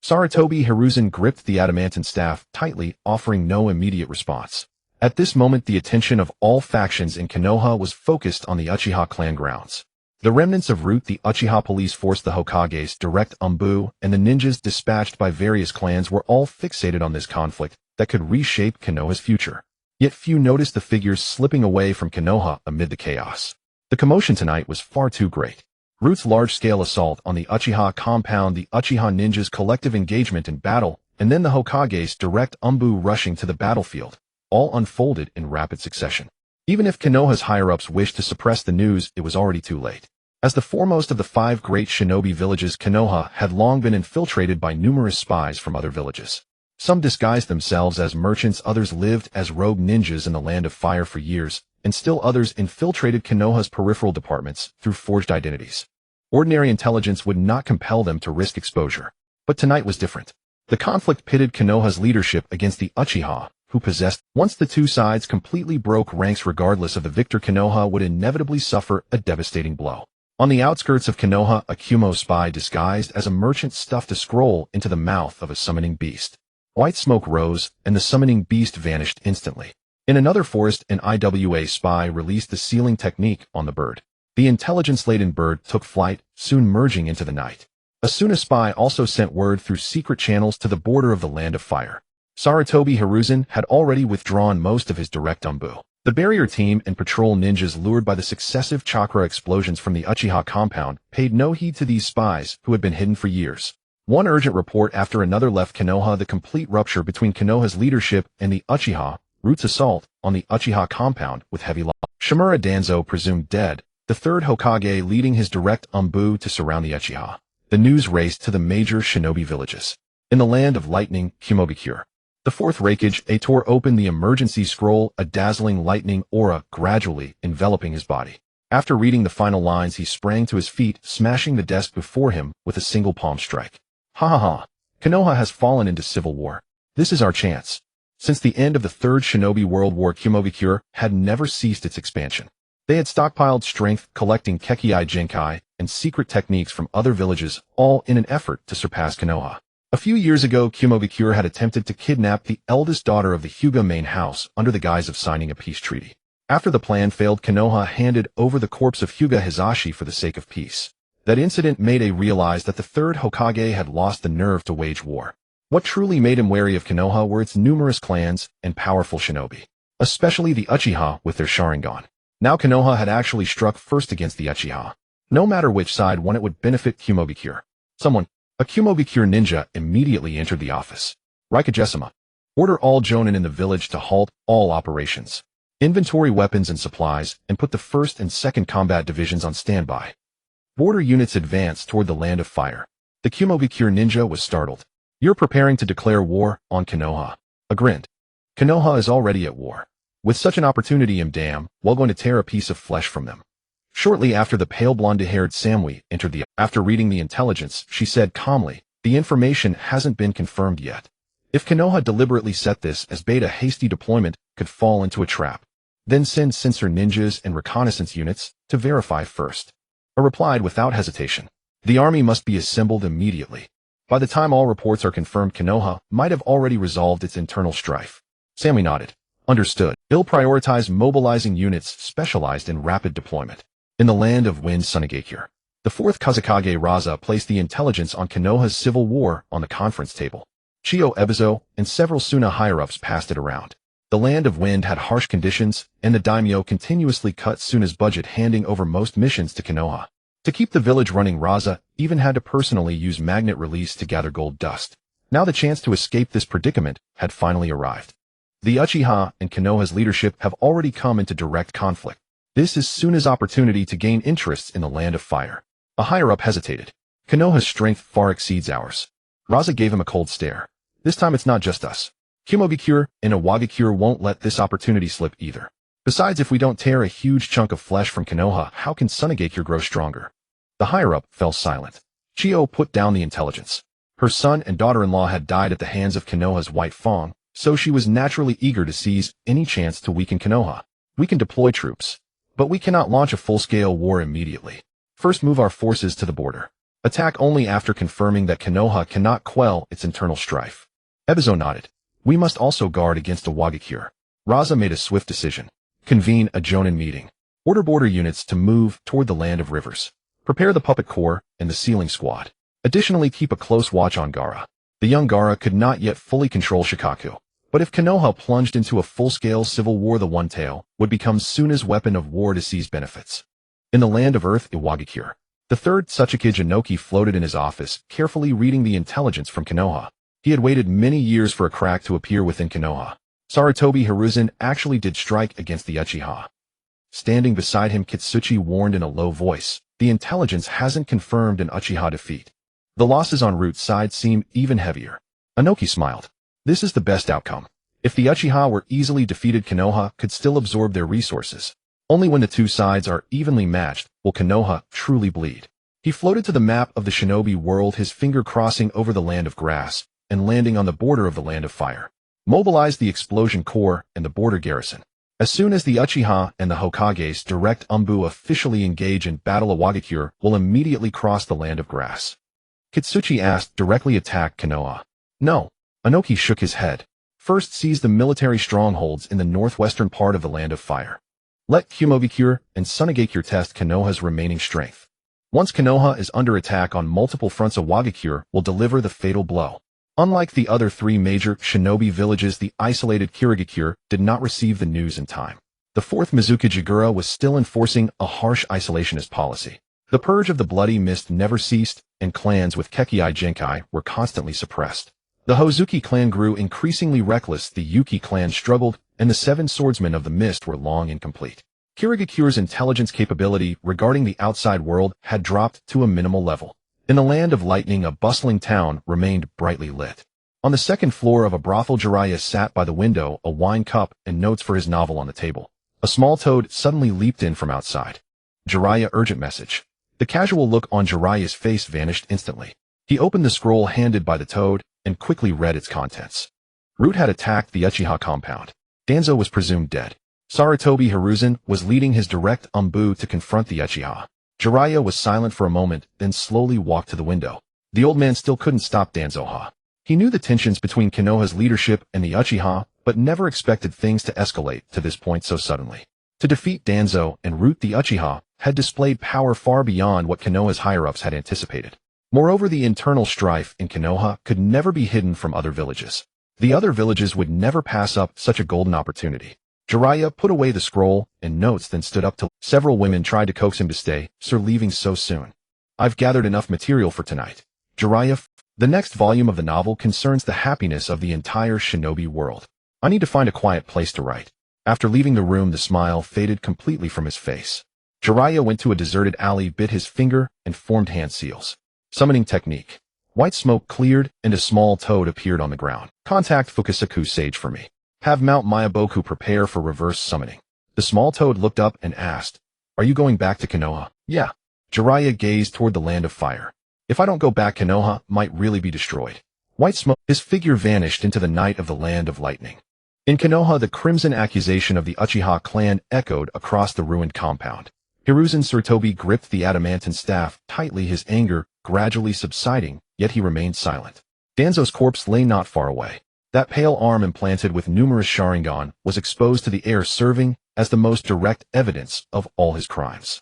Sarutobi Hiruzen gripped the adamantine staff tightly, offering no immediate response. At this moment, the attention of all factions in Konoha was focused on the Uchiha clan grounds. The remnants of Root, the Uchiha police force, the Hokage's direct umbu, and the ninjas dispatched by various clans were all fixated on this conflict that could reshape Konoha's future. Yet few noticed the figures slipping away from Konoha amid the chaos. The commotion tonight was far too great. Root's large-scale assault on the Uchiha compound, the Uchiha ninjas' collective engagement in battle, and then the Hokage's direct umbu rushing to the battlefield, all unfolded in rapid succession. Even if Konoha's higher-ups wished to suppress the news, it was already too late. As the foremost of the 5 great shinobi villages, Konoha had long been infiltrated by numerous spies from other villages. Some disguised themselves as merchants, others lived as rogue ninjas in the Land of Fire for years, and still others infiltrated Konoha's peripheral departments through forged identities. Ordinary intelligence would not compel them to risk exposure. But tonight was different. The conflict pitted Konoha's leadership against the Uchiha, who possessed. Once the two sides completely broke ranks, regardless of the victor, Konoha would inevitably suffer a devastating blow. On the outskirts of Konoha, a Kumo spy disguised as a merchant stuffed a scroll into the mouth of a summoning beast. White smoke rose, and the summoning beast vanished instantly. In another forest, an IWA spy released the sealing technique on the bird. The intelligence-laden bird took flight, soon merging into the night. A Suna spy also sent word through secret channels to the border of the Land of Fire. Sarutobi Hiruzen had already withdrawn most of his direct umbu. The barrier team and patrol ninjas, lured by the successive chakra explosions from the Uchiha compound, paid no heed to these spies who had been hidden for years. One urgent report after another left Konoha. The complete rupture between Konoha's leadership and the Uchiha, Root's assault on the Uchiha compound with heavy loss. Shimura Danzo presumed dead, the third Hokage leading his direct umbu to surround the Uchiha. the news raced to the major shinobi villages. In the land of lightning, Kumobikure, the fourth Raikage tore open the emergency scroll, a dazzling lightning aura gradually enveloping his body. After reading the final lines, he sprang to his feet, smashing the desk before him with a single palm strike. Ha ha ha! Konoha has fallen into civil war. This is our chance. Since the end of the Third Shinobi World War, Kumobikure had never ceased its expansion. They had stockpiled strength, collecting Kekii Jinkai and secret techniques from other villages, all in an effort to surpass Konoha. A few years ago, Kumobikure had attempted to kidnap the eldest daughter of the Hyuga main house under the guise of signing a peace treaty. After the plan failed, Konoha handed over the corpse of Hyuga Hizashi for the sake of peace. That incident made A realize that the third Hokage had lost the nerve to wage war. What truly made him wary of Konoha were its numerous clans and powerful shinobi, especially the Uchiha with their Sharingan. Now Konoha had actually struck first against the Uchiha. No matter which side won, it would benefit Kumobikure. A Kumobikure ninja immediately entered the office. Raikage-sama, order all jonin in the village to halt all operations. Inventory weapons and supplies, and put the first and second combat divisions on standby. Border units advanced toward the land of fire. The Kumobikure ninja was startled. You're preparing to declare war on Konoha. A grinned. Konoha is already at war. With such an opportunity, I'm damn well going to tear a piece of flesh from them. Shortly after, the pale blonde-haired Samui entered the. After reading the intelligence, she said calmly, the information hasn't been confirmed yet. If Konoha deliberately set this as bait, a hasty deployment could fall into a trap. Then send sensor ninjas and reconnaissance units to verify first. I replied without hesitation. The army must be assembled immediately. By the time all reports are confirmed, Konoha might have already resolved its internal strife. Samui nodded. Understood. He'll prioritize mobilizing units specialized in rapid deployment. In the land of Wind, Sunagakure, the fourth Kazekage Raza placed the intelligence on Konoha's civil war on the conference table. Chiyo Ebizo and several Suna higher-ups passed it around. The land of Wind had harsh conditions, and the daimyo continuously cut Suna's budget, handing over most missions to Konoha. To keep the village running, Raza even had to personally use magnet release to gather gold dust. Now the chance to escape this predicament had finally arrived. The Uchiha and Konoha's leadership have already come into direct conflict. This is Suna's opportunity to gain interests in the land of fire. A higher-up hesitated. Konoha's strength far exceeds ours. Raza gave him a cold stare. This time it's not just us. Kumobikure and Iwagakure won't let this opportunity slip either. Besides, if we don't tear a huge chunk of flesh from Konoha, how can Sunagakure grow stronger? The higher-up fell silent. Chiyo put down the intelligence. Her son and daughter-in-law had died at the hands of Konoha's White Fang, so she was naturally eager to seize any chance to weaken Konoha. We can deploy troops, but we cannot launch a full-scale war immediately. First, move our forces to the border. Attack only after confirming that Konoha cannot quell its internal strife. Ebizo nodded. We must also guard against Iwagakure. Raza made a swift decision. Convene a jonin meeting. Order border units to move toward the land of rivers. Prepare the puppet corps and the sealing squad. Additionally, keep a close watch on Gaara. The young Gaara could not yet fully control Shikaku. But if Konoha plunged into a full-scale civil war, the One Tail would become Suna's weapon of war to seize benefits. In the land of Earth, Iwagakure, the third Tsuchikage Inoki floated in his office, carefully reading the intelligence from Konoha. He had waited many years for a crack to appear within Konoha. Sarutobi Hiruzen actually did strike against the Uchiha. Standing beside him, Kitsuchi warned in a low voice, the intelligence hasn't confirmed an Uchiha defeat. The losses on Root's side seem even heavier. Inoki smiled. This is the best outcome. If the Uchiha were easily defeated, Konoha could still absorb their resources. Only when the two sides are evenly matched will Konoha truly bleed. He floated to the map of the shinobi world, his finger crossing over the land of grass and landing on the border of the land of fire. Mobilize the explosion corps and the border garrison. As soon as the Uchiha and the Hokage's direct Umbu officially engage in battle, Iwagakure will immediately cross the land of grass. Kitsuchi asked, directly attack Konoha. No. Inoki shook his head. First, seize the military strongholds in the northwestern part of the land of fire. Let Kumobikure and Sunagakure test Konoha's remaining strength. Once Konoha is under attack on multiple fronts, Iwagakure will deliver the fatal blow. Unlike the other three major shinobi villages, the isolated Kirigakure did not receive the news in time. The fourth Mizuka Jigura was still enforcing a harsh isolationist policy. The purge of the Bloody Mist never ceased, and clans with Kekii Jinkai were constantly suppressed. The Hozuki clan grew increasingly reckless, the Yuki clan struggled, and the seven swordsmen of the mist were long incomplete. Kirigakure's intelligence capability regarding the outside world had dropped to a minimal level. In the land of lightning, a bustling town remained brightly lit. On the second floor of a brothel, Jiraiya sat by the window, a wine cup and notes for his novel on the table. A small toad suddenly leaped in from outside. Jiraiya, urgent message. The casual look on Jiraiya's face vanished instantly. He opened the scroll handed by the toad and quickly read its contents. Root had attacked the Uchiha compound. Danzo was presumed dead. Sarutobi Hiruzen was leading his direct Umbu to confront the Uchiha. Jiraiya was silent for a moment, then slowly walked to the window. The old man still couldn't stop Danzo. He knew the tensions between Konoha's leadership and the Uchiha, but never expected things to escalate to this point so suddenly. To defeat Danzo and Root, the Uchiha had displayed power far beyond what Konoha's higher-ups had anticipated. Moreover, the internal strife in Konoha could never be hidden from other villages. The other villages would never pass up such a golden opportunity. Jiraiya put away the scroll and notes, then stood up. Several women tried to coax him to stay. Sir, leaving so soon. I've gathered enough material for tonight. Jiraiya. The next volume of the novel concerns the happiness of the entire shinobi world. I need to find a quiet place to write. After leaving the room, the smile faded completely from his face. Jiraiya went to a deserted alley, bit his finger, and formed hand seals. Summoning technique. White smoke cleared, and a small toad appeared on the ground. Contact Fukasaku Sage for me. Have Mount Mayaboku prepare for reverse summoning. The small toad looked up and asked, Are you going back to Konoha? Yeah. Jiraiya gazed toward the land of fire. If I don't go back, Konoha might really be destroyed. White smoke. His figure vanished into the night of the land of lightning. In Konoha, the crimson accusation of the Uchiha clan echoed across the ruined compound. Hiruzen Sarutobi gripped the adamantine staff tightly, his anger gradually subsiding, yet he remained silent. Danzo's corpse lay not far away. That pale arm implanted with numerous Sharingan was exposed to the air, serving as the most direct evidence of all his crimes.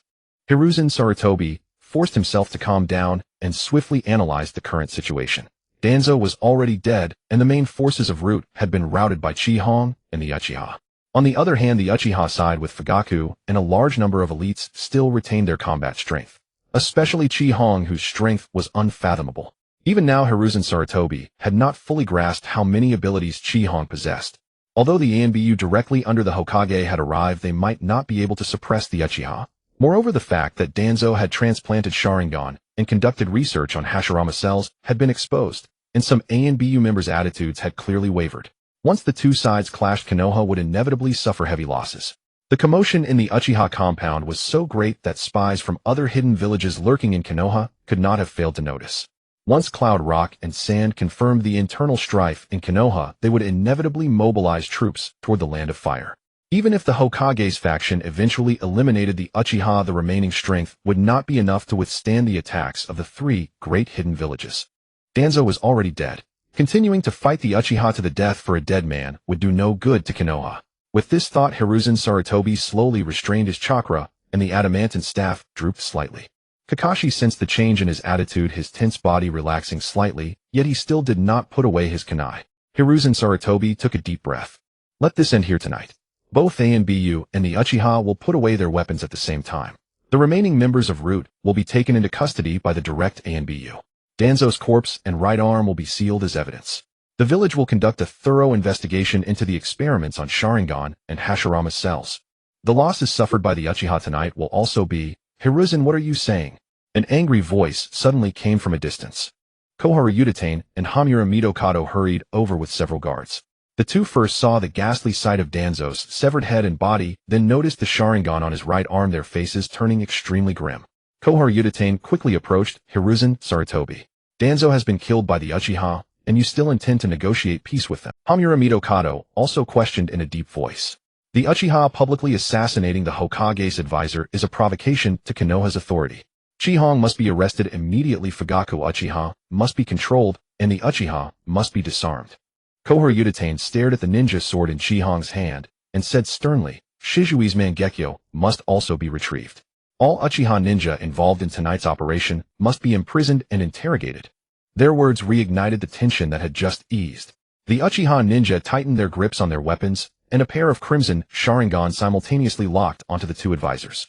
Hiruzen Sarutobi forced himself to calm down and swiftly analyzed the current situation. Danzo was already dead, and the main forces of Root had been routed by Chi-Hong and the Uchiha. On the other hand, the Uchiha side with Fugaku and a large number of elites still retained their combat strength, especially Chi-Hong, whose strength was unfathomable. Even now, Hiruzen Sarutobi had not fully grasped how many abilities Chi-Hong possessed. Although the ANBU directly under the Hokage had arrived, they might not be able to suppress the Uchiha. Moreover, the fact that Danzo had transplanted Sharingan and conducted research on Hashirama cells had been exposed, and some ANBU members' attitudes had clearly wavered. Once the two sides clashed, Konoha would inevitably suffer heavy losses. The commotion in the Uchiha compound was so great that spies from other hidden villages lurking in Konoha could not have failed to notice. Once Cloud Rock and Sand confirmed the internal strife in Konoha, they would inevitably mobilize troops toward the Land of Fire. Even if the Hokage's faction eventually eliminated the Uchiha, the remaining strength would not be enough to withstand the attacks of the three great hidden villages. Danzo was already dead. Continuing to fight the Uchiha to the death for a dead man would do no good to Konoha. With this thought, Hiruzen Sarutobi slowly restrained his chakra, and the adamantine staff drooped slightly. Kakashi sensed the change in his attitude, his tense body relaxing slightly, yet he still did not put away his kunai. Hiruzen Sarutobi took a deep breath. Let this end here tonight. Both ANBU and the Uchiha will put away their weapons at the same time. The remaining members of Root will be taken into custody by the direct ANBU. Danzo's corpse and right arm will be sealed as evidence. The village will conduct a thorough investigation into the experiments on Sharingan and Hashirama cells. The losses suffered by the Uchiha tonight will also be, Hiruzen, what are you saying? An angry voice suddenly came from a distance. Koharu Udatane and Hamura Midokado hurried over with several guards. The two first saw the ghastly sight of Danzo's severed head and body, then noticed the Sharingan on his right arm, their faces turning extremely grim. Koharu Udatane quickly approached Hiruzen Sarutobi. Danzo has been killed by the Uchiha, and you still intend to negotiate peace with them? Hamura Midokado also questioned in a deep voice. The Uchiha publicly assassinating the Hokage's advisor is a provocation to Konoha's authority. Chi-Hong must be arrested immediately. Fugaku Uchiha must be controlled, and the Uchiha must be disarmed. Koharu Udatane stared at the ninja sword in Chi-Hong's hand and said sternly, Shizui's Mangekyo must also be retrieved. All Uchiha ninja involved in tonight's operation must be imprisoned and interrogated. Their words reignited the tension that had just eased. The Uchiha ninja tightened their grips on their weapons, and a pair of crimson Sharingan simultaneously locked onto the two advisors.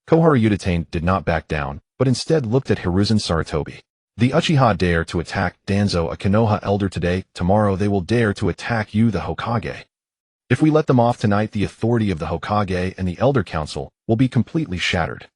Koharu Udatane did not back down, but instead looked at Hiruzen Sarutobi. The Uchiha dare to attack Danzo, a Konoha elder, today. Tomorrow they will dare to attack you, the Hokage. If we let them off tonight, the authority of the Hokage and the Elder Council will be completely shattered.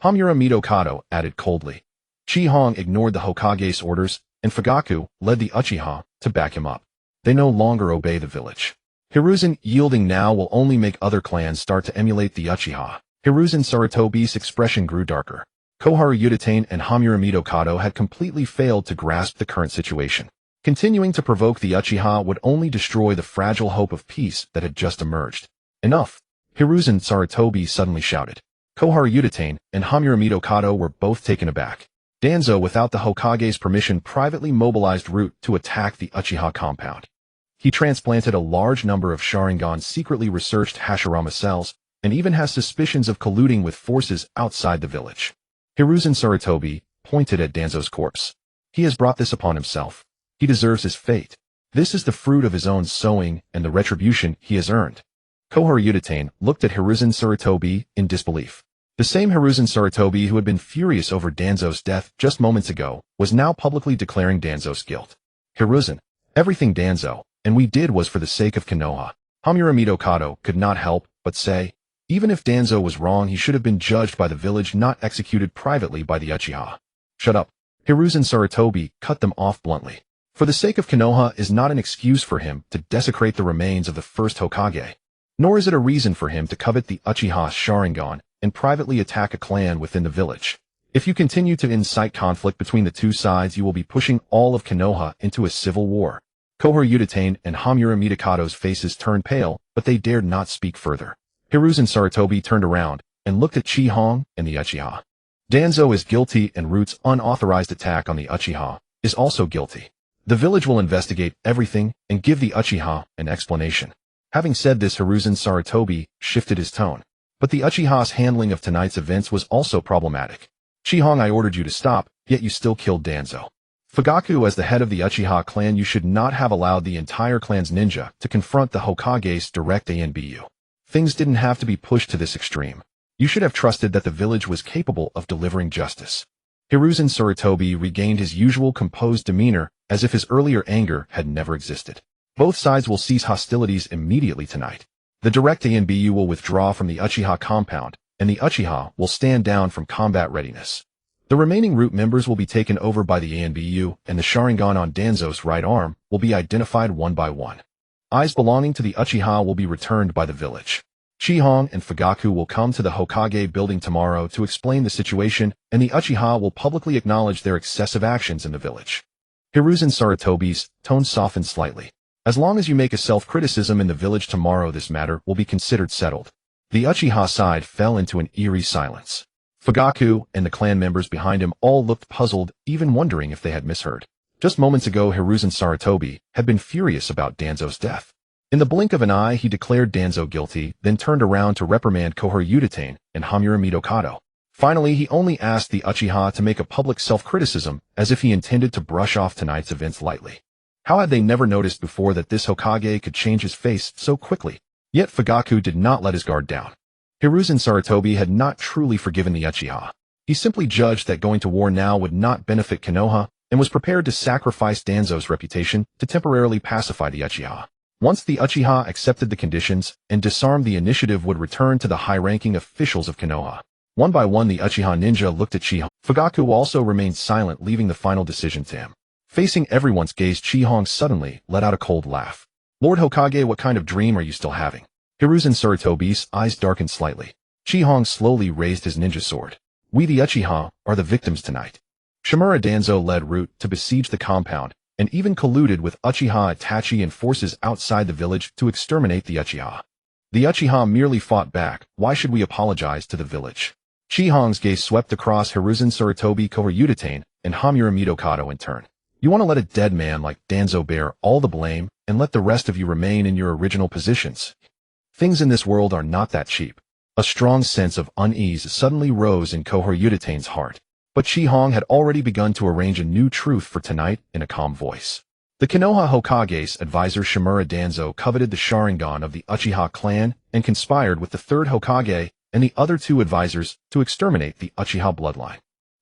Hamura Midokado added coldly. Chi Hong ignored the Hokage's orders, and Fugaku led the Uchiha to back him up. They no longer obey the village. Hiruzen yielding now will only make other clans start to emulate the Uchiha. Hiruzen Sarutobi's expression grew darker. Koharu Yutane and Hamuramito Kado had completely failed to grasp the current situation. Continuing to provoke the Uchiha would only destroy the fragile hope of peace that had just emerged. Enough! Hiruzen Sarutobi suddenly shouted. Koharu Yutane and Hamuramito Kado were both taken aback. Danzo, without the Hokage's permission, privately mobilized Root to attack the Uchiha compound. He transplanted a large number of Sharingan secretly researched Hashirama cells, and even has suspicions of colluding with forces outside the village. Hiruzen Sarutobi pointed at Danzo's corpse. He has brought this upon himself. He deserves his fate. This is the fruit of his own sowing and the retribution he has earned. Koharu Yutane looked at Hiruzen Sarutobi in disbelief. The same Hiruzen Sarutobi who had been furious over Danzo's death just moments ago was now publicly declaring Danzo's guilt. Hiruzen, everything Danzo and we did was for the sake of Konoha. Hamuramito Kado could not help but say, even if Danzo was wrong, he should have been judged by the village, not executed privately by the Uchiha. Shut up. Hiruzen Sarutobi cut them off bluntly. For the sake of Konoha is not an excuse for him to desecrate the remains of the first Hokage. Nor is it a reason for him to covet the Uchiha's Sharingan and privately attack a clan within the village. If you continue to incite conflict between the two sides, you will be pushing all of Konoha into a civil war. Koharu Yutane and Hamuramito Kado's faces turned pale, but they dared not speak further. Hiruzen Sarutobi turned around and looked at Chi Hong and the Uchiha. Danzo is guilty, and Root's unauthorized attack on the Uchiha is also guilty. The village will investigate everything and give the Uchiha an explanation. Having said this, Hiruzen Sarutobi shifted his tone. But the Uchiha's handling of tonight's events was also problematic. Chi Hong, I ordered you to stop, yet you still killed Danzo. Fugaku, as the head of the Uchiha clan, you should not have allowed the entire clan's ninja to confront the Hokage's direct ANBU. Things didn't have to be pushed to this extreme. You should have trusted that the village was capable of delivering justice. Hiruzen Sarutobi regained his usual composed demeanor, as if his earlier anger had never existed. Both sides will cease hostilities immediately tonight. The direct ANBU will withdraw from the Uchiha compound, and the Uchiha will stand down from combat readiness. The remaining Root members will be taken over by the ANBU, and the Sharingan on Danzo's right arm will be identified one by one. Eyes belonging to the Uchiha will be returned by the village. Chi Hong and Fugaku will come to the Hokage building tomorrow to explain the situation, and the Uchiha will publicly acknowledge their excessive actions in the village. Hiruzen Sarutobi's tone softened slightly. As long as you make a self-criticism in the village tomorrow, this matter will be considered settled. The Uchiha side fell into an eerie silence. Fugaku and the clan members behind him all looked puzzled, even wondering if they had misheard. Just moments ago, Hiruzen Sarutobi had been furious about Danzo's death. In the blink of an eye, he declared Danzo guilty, then turned around to reprimand Koharu Yutane and Hamuramito Kado. Finally, he only asked the Uchiha to make a public self-criticism, as if he intended to brush off tonight's events lightly. How had they never noticed before that this Hokage could change his face so quickly? Yet Fugaku did not let his guard down. Hiruzen Sarutobi had not truly forgiven the Uchiha. He simply judged that going to war now would not benefit Konoha, and was prepared to sacrifice Danzo's reputation to temporarily pacify the Uchiha. Once the Uchiha accepted the conditions and disarmed, the initiative would return to the high-ranking officials of Konoha. One by one, the Uchiha ninja looked at Chi Hong. Fugaku also remained silent, leaving the final decision to him. Facing everyone's gaze, Chi Hong suddenly let out a cold laugh. Lord Hokage, what kind of dream are you still having? Hiruzen Sarutobi's eyes darkened slightly. Chi Hong slowly raised his ninja sword. We, the Uchiha, are the victims tonight. Shimura Danzo led Root to besiege the compound, and even colluded with Uchiha Itachi and forces outside the village to exterminate the Uchiha. The Uchiha merely fought back. Why should we apologize to the village? Chi Hong's gaze swept across Hiruzen Sarutobi, Koharu Yutane, and Hamuramito Kado in turn. You want to let a dead man like Danzo bear all the blame, and let the rest of you remain in your original positions? Things in this world are not that cheap. A strong sense of unease suddenly rose in Koharu Yutane's heart. But Chi Hong had already begun to arrange a new truth for tonight in a calm voice. The Konoha Hokage's advisor Shimura Danzo coveted the Sharingan of the Uchiha clan and conspired with the third Hokage and the other two advisors to exterminate the Uchiha bloodline.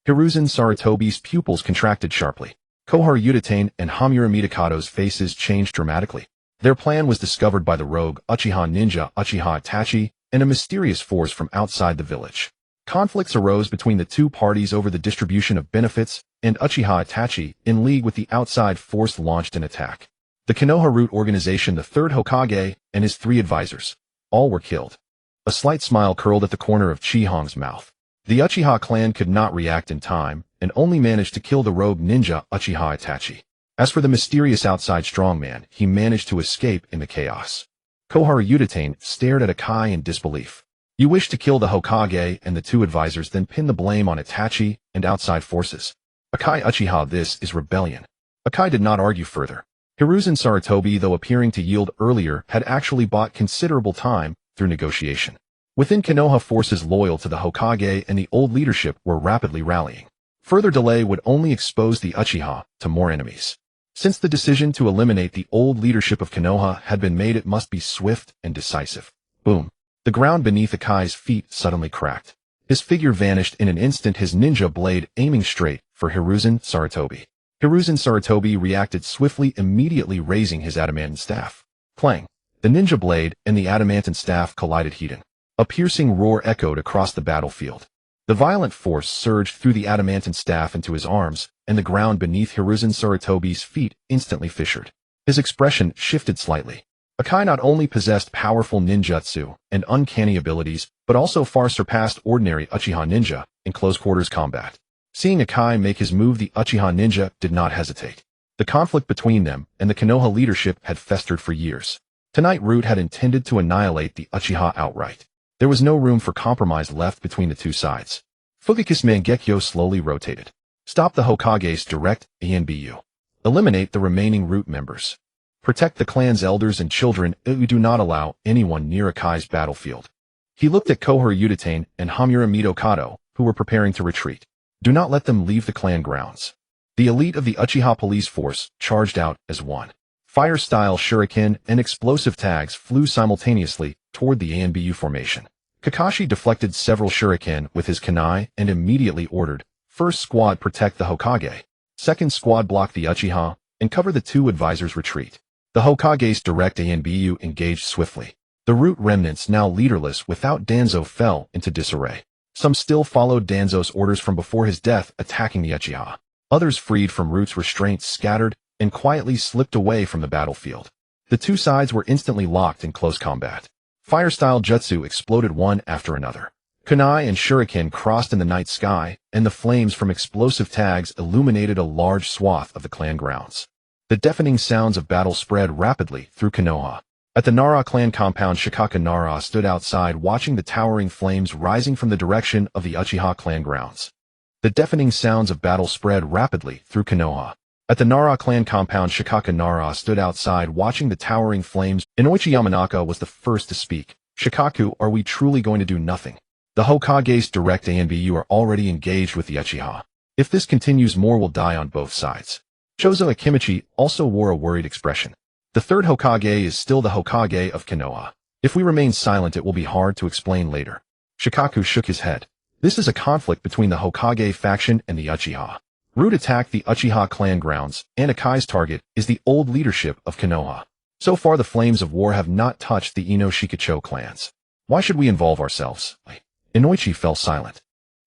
Hiruzen Sarutobi's pupils contracted sharply. Koharu Yutane and Hamuramito Kado's faces changed dramatically. Their plan was discovered by the rogue Uchiha ninja Uchiha Itachi and a mysterious force from outside the village. Conflicts arose between the two parties over the distribution of benefits, and Uchiha Itachi, in league with the outside force, launched an attack. The Konoha Root Organization, the third Hokage, and his 3 advisors, all were killed. A slight smile curled at the corner of Chi-Hong's mouth. The Uchiha clan could not react in time, and only managed to kill the rogue ninja Uchiha Itachi. As for the mysterious outside strongman, he managed to escape in the chaos. Koharu Uchiha stared at Akai in disbelief. You wish to kill the Hokage and the 2 advisors, then pin the blame on Itachi and outside forces. Akai Uchiha, this is rebellion. Akai did not argue further. Hiruzen Sarutobi, though appearing to yield earlier, had actually bought considerable time through negotiation. Within Konoha, forces loyal to the Hokage and the old leadership were rapidly rallying. Further delay would only expose the Uchiha to more enemies. Since the decision to eliminate the old leadership of Konoha had been made, it must be swift and decisive. Boom. The ground beneath Akai's feet suddenly cracked. His figure vanished in an instant, his ninja blade aiming straight for Hiruzen Sarutobi. Hiruzen Sarutobi reacted swiftly, immediately raising his adamantine staff. Clang! The ninja blade and the adamantine staff collided heated. A piercing roar echoed across the battlefield. The violent force surged through the adamantine staff into his arms, and the ground beneath Hiruzen Sarutobi's feet instantly fissured. His expression shifted slightly. Akai not only possessed powerful ninjutsu and uncanny abilities, but also far surpassed ordinary Uchiha ninja in close-quarters combat. Seeing Akai make his move, the Uchiha ninja did not hesitate. The conflict between them and the Konoha leadership had festered for years. Tonight, Root had intended to annihilate the Uchiha outright. There was no room for compromise left between the two sides. Fugaku's Mangekyo slowly rotated. Stop the Hokage's direct ANBU. Eliminate the remaining Root members. Protect the clan's elders and children. Do not allow anyone near Akai's battlefield. He looked at Koharu Uchiha and Hamura Mitokado, who were preparing to retreat. Do not let them leave the clan grounds. The elite of the Uchiha police force charged out as one. Fire-style shuriken and explosive tags flew simultaneously toward the ANBU formation. Kakashi deflected several shuriken with his kunai and immediately ordered, First squad protect the Hokage. Second squad block the Uchiha and cover the 2 advisors' retreat. The Hokage's direct ANBU engaged swiftly. The Root remnants, now leaderless without Danzo, fell into disarray. Some still followed Danzo's orders from before his death, attacking the Uchiha. Others, freed from Root's restraints, scattered and quietly slipped away from the battlefield. The 2 sides were instantly locked in close combat. Fire-style jutsu exploded one after another. Kunai and shuriken crossed in the night sky, and the flames from explosive tags illuminated a large swath of the clan grounds. The deafening sounds of battle spread rapidly through Konoha. At the Nara clan compound, Shikaka Nara stood outside watching the towering flames rising from the direction of the Uchiha clan grounds. The deafening sounds of battle spread rapidly through Konoha. At the Nara clan compound, Shikaka Nara stood outside watching the towering flames. Inoichi Yamanaka was the first to speak. Shikaku, are we truly going to do nothing? The Hokage's direct ANBU are already engaged with the Uchiha. If this continues, more will die on both sides. Chozo Akimichi also wore a worried expression. The third Hokage is still the Hokage of Konoha. If we remain silent, it will be hard to explain later. Shikaku shook his head. This is a conflict between the Hokage faction and the Uchiha. Root attacked the Uchiha clan grounds, and Akai's target is the old leadership of Konoha. So far, the flames of war have not touched the Ino Shikacho clans. Why should we involve ourselves? Inoichi fell silent.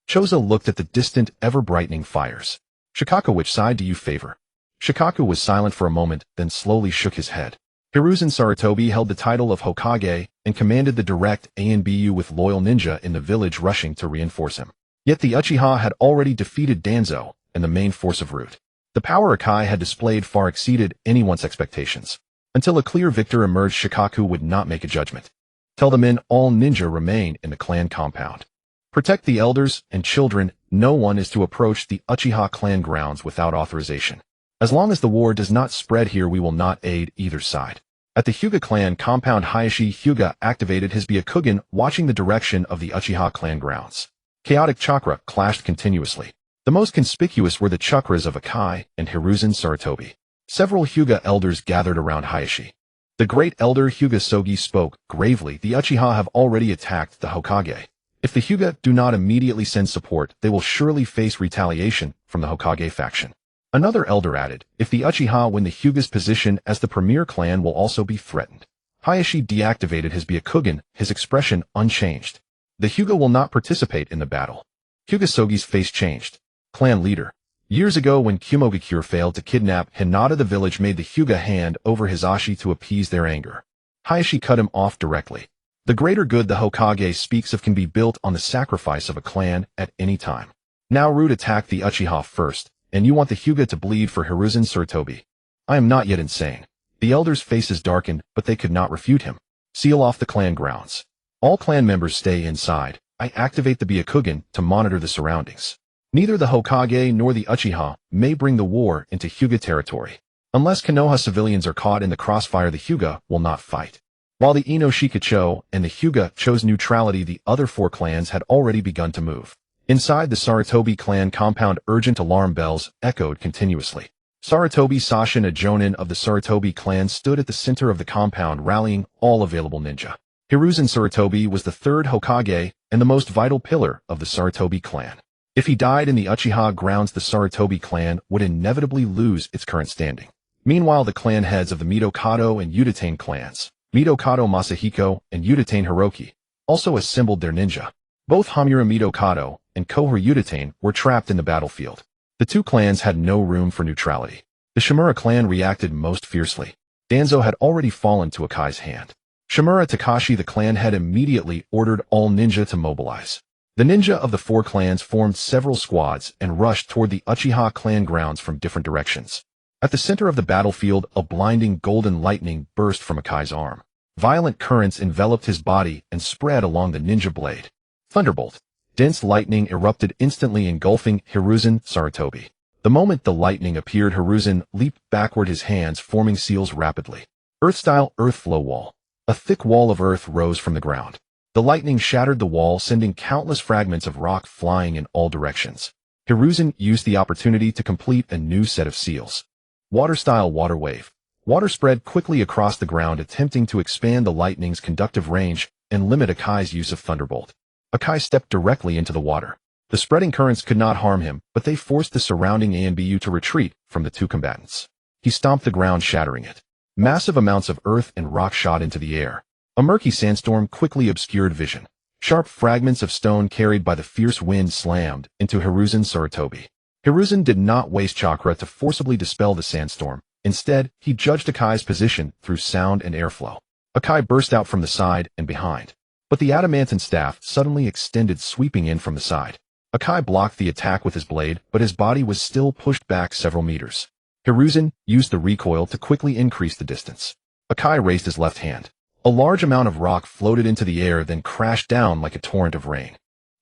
Chozo looked at the distant, ever-brightening fires. Shikaku, which side do you favor? Shikaku was silent for a moment, then slowly shook his head. Hiruzen Sarutobi held the title of Hokage and commanded the direct ANBU with loyal ninja in the village rushing to reinforce him. Yet the Uchiha had already defeated Danzo and the main force of Root. The power Akai had displayed far exceeded anyone's expectations. Until a clear victor emerged, Shikaku would not make a judgment. Tell the men all ninja remain in the clan compound. Protect the elders and children. No one is to approach the Uchiha clan grounds without authorization. As long as the war does not spread here, we will not aid either side. At the Hyuga clan compound, Hayashi Hyuga activated his Byakugan, watching the direction of the Uchiha clan grounds. Chaotic chakra clashed continuously. The most conspicuous were the chakras of Akai and Hiruzen Sarutobi. Several Hyuga elders gathered around Hayashi. The great elder Hyuga Sogi spoke gravely. The Uchiha have already attacked the Hokage. If the Hyuga do not immediately send support, they will surely face retaliation from the Hokage faction. Another elder added, if the Uchiha win, the Hyuga's position as the premier clan will also be threatened. Hayashi deactivated his Byakugan, his expression unchanged. The Hyuga will not participate in the battle. Hyuga face changed. Clan leader. Years ago when Kumogakure failed to kidnap Hinata, the village made the Hyuga hand over Hisashi to appease their anger. Hayashi cut him off directly. The greater good the Hokage speaks of can be built on the sacrifice of a clan at any time. Now Rude attacked the Uchiha first, and you want the Hyuga to bleed for Hiruzen Sarutobi. I am not yet insane. The elders' faces darkened, but they could not refute him. Seal off the clan grounds. All clan members stay inside. I activate the Byakugan to monitor the surroundings. Neither the Hokage nor the Uchiha may bring the war into Hyuga territory. Unless Konoha civilians are caught in the crossfire, the Hyuga will not fight. While the Ino Shikacho and the Hyuga chose neutrality, the other 4 clans had already begun to move. Inside the Sarutobi clan compound, urgent alarm bells echoed continuously. Sarutobi Sashin, a jonin of the Sarutobi clan, stood at the center of the compound, rallying all available ninja. Hiruzen Sarutobi was the 3rd Hokage and the most vital pillar of the Sarutobi clan. If he died in the Uchiha grounds, the Sarutobi clan would inevitably lose its current standing. Meanwhile, the clan heads of the Midokado and Udatane clans, Midokado Masahiko and Udatane Hiroki, also assembled their ninja. Both Hamura Midokado and Kohor Udatane were trapped in the battlefield. The 2 clans had no room for neutrality. The Shimura clan reacted most fiercely. Danzo had already fallen to Akai's hand. Shimura Takashi, the clan head, immediately ordered all ninja to mobilize. The ninja of the 4 clans formed several squads and rushed toward the Uchiha clan grounds from different directions. At the center of the battlefield, a blinding golden lightning burst from Akai's arm. Violent currents enveloped his body and spread along the ninja blade. Thunderbolt. Dense lightning erupted, instantly engulfing Hiruzen Sarutobi. The moment the lightning appeared, Hiruzen leaped backward, his hands forming seals rapidly. Earth-style earth flow wall. A thick wall of earth rose from the ground. The lightning shattered the wall, sending countless fragments of rock flying in all directions. Hiruzen used the opportunity to complete a new set of seals. Water-style water wave. Water spread quickly across the ground, attempting to expand the lightning's conductive range and limit Akai's use of Thunderbolt. Akai stepped directly into the water. The spreading currents could not harm him, but they forced the surrounding ANBU to retreat from the 2 combatants. He stomped the ground, shattering it. Massive amounts of earth and rock shot into the air. A murky sandstorm quickly obscured vision. Sharp fragments of stone carried by the fierce wind slammed into Hiruzen Sarutobi. Hiruzen did not waste chakra to forcibly dispel the sandstorm. Instead, he judged Akai's position through sound and airflow. Akai burst out from the side and behind. But the adamantine staff suddenly extended, sweeping in from the side. Akai blocked the attack with his blade, but his body was still pushed back several meters. Hiruzen used the recoil to quickly increase the distance. Akai raised his left hand. A large amount of rock floated into the air, then crashed down like a torrent of rain.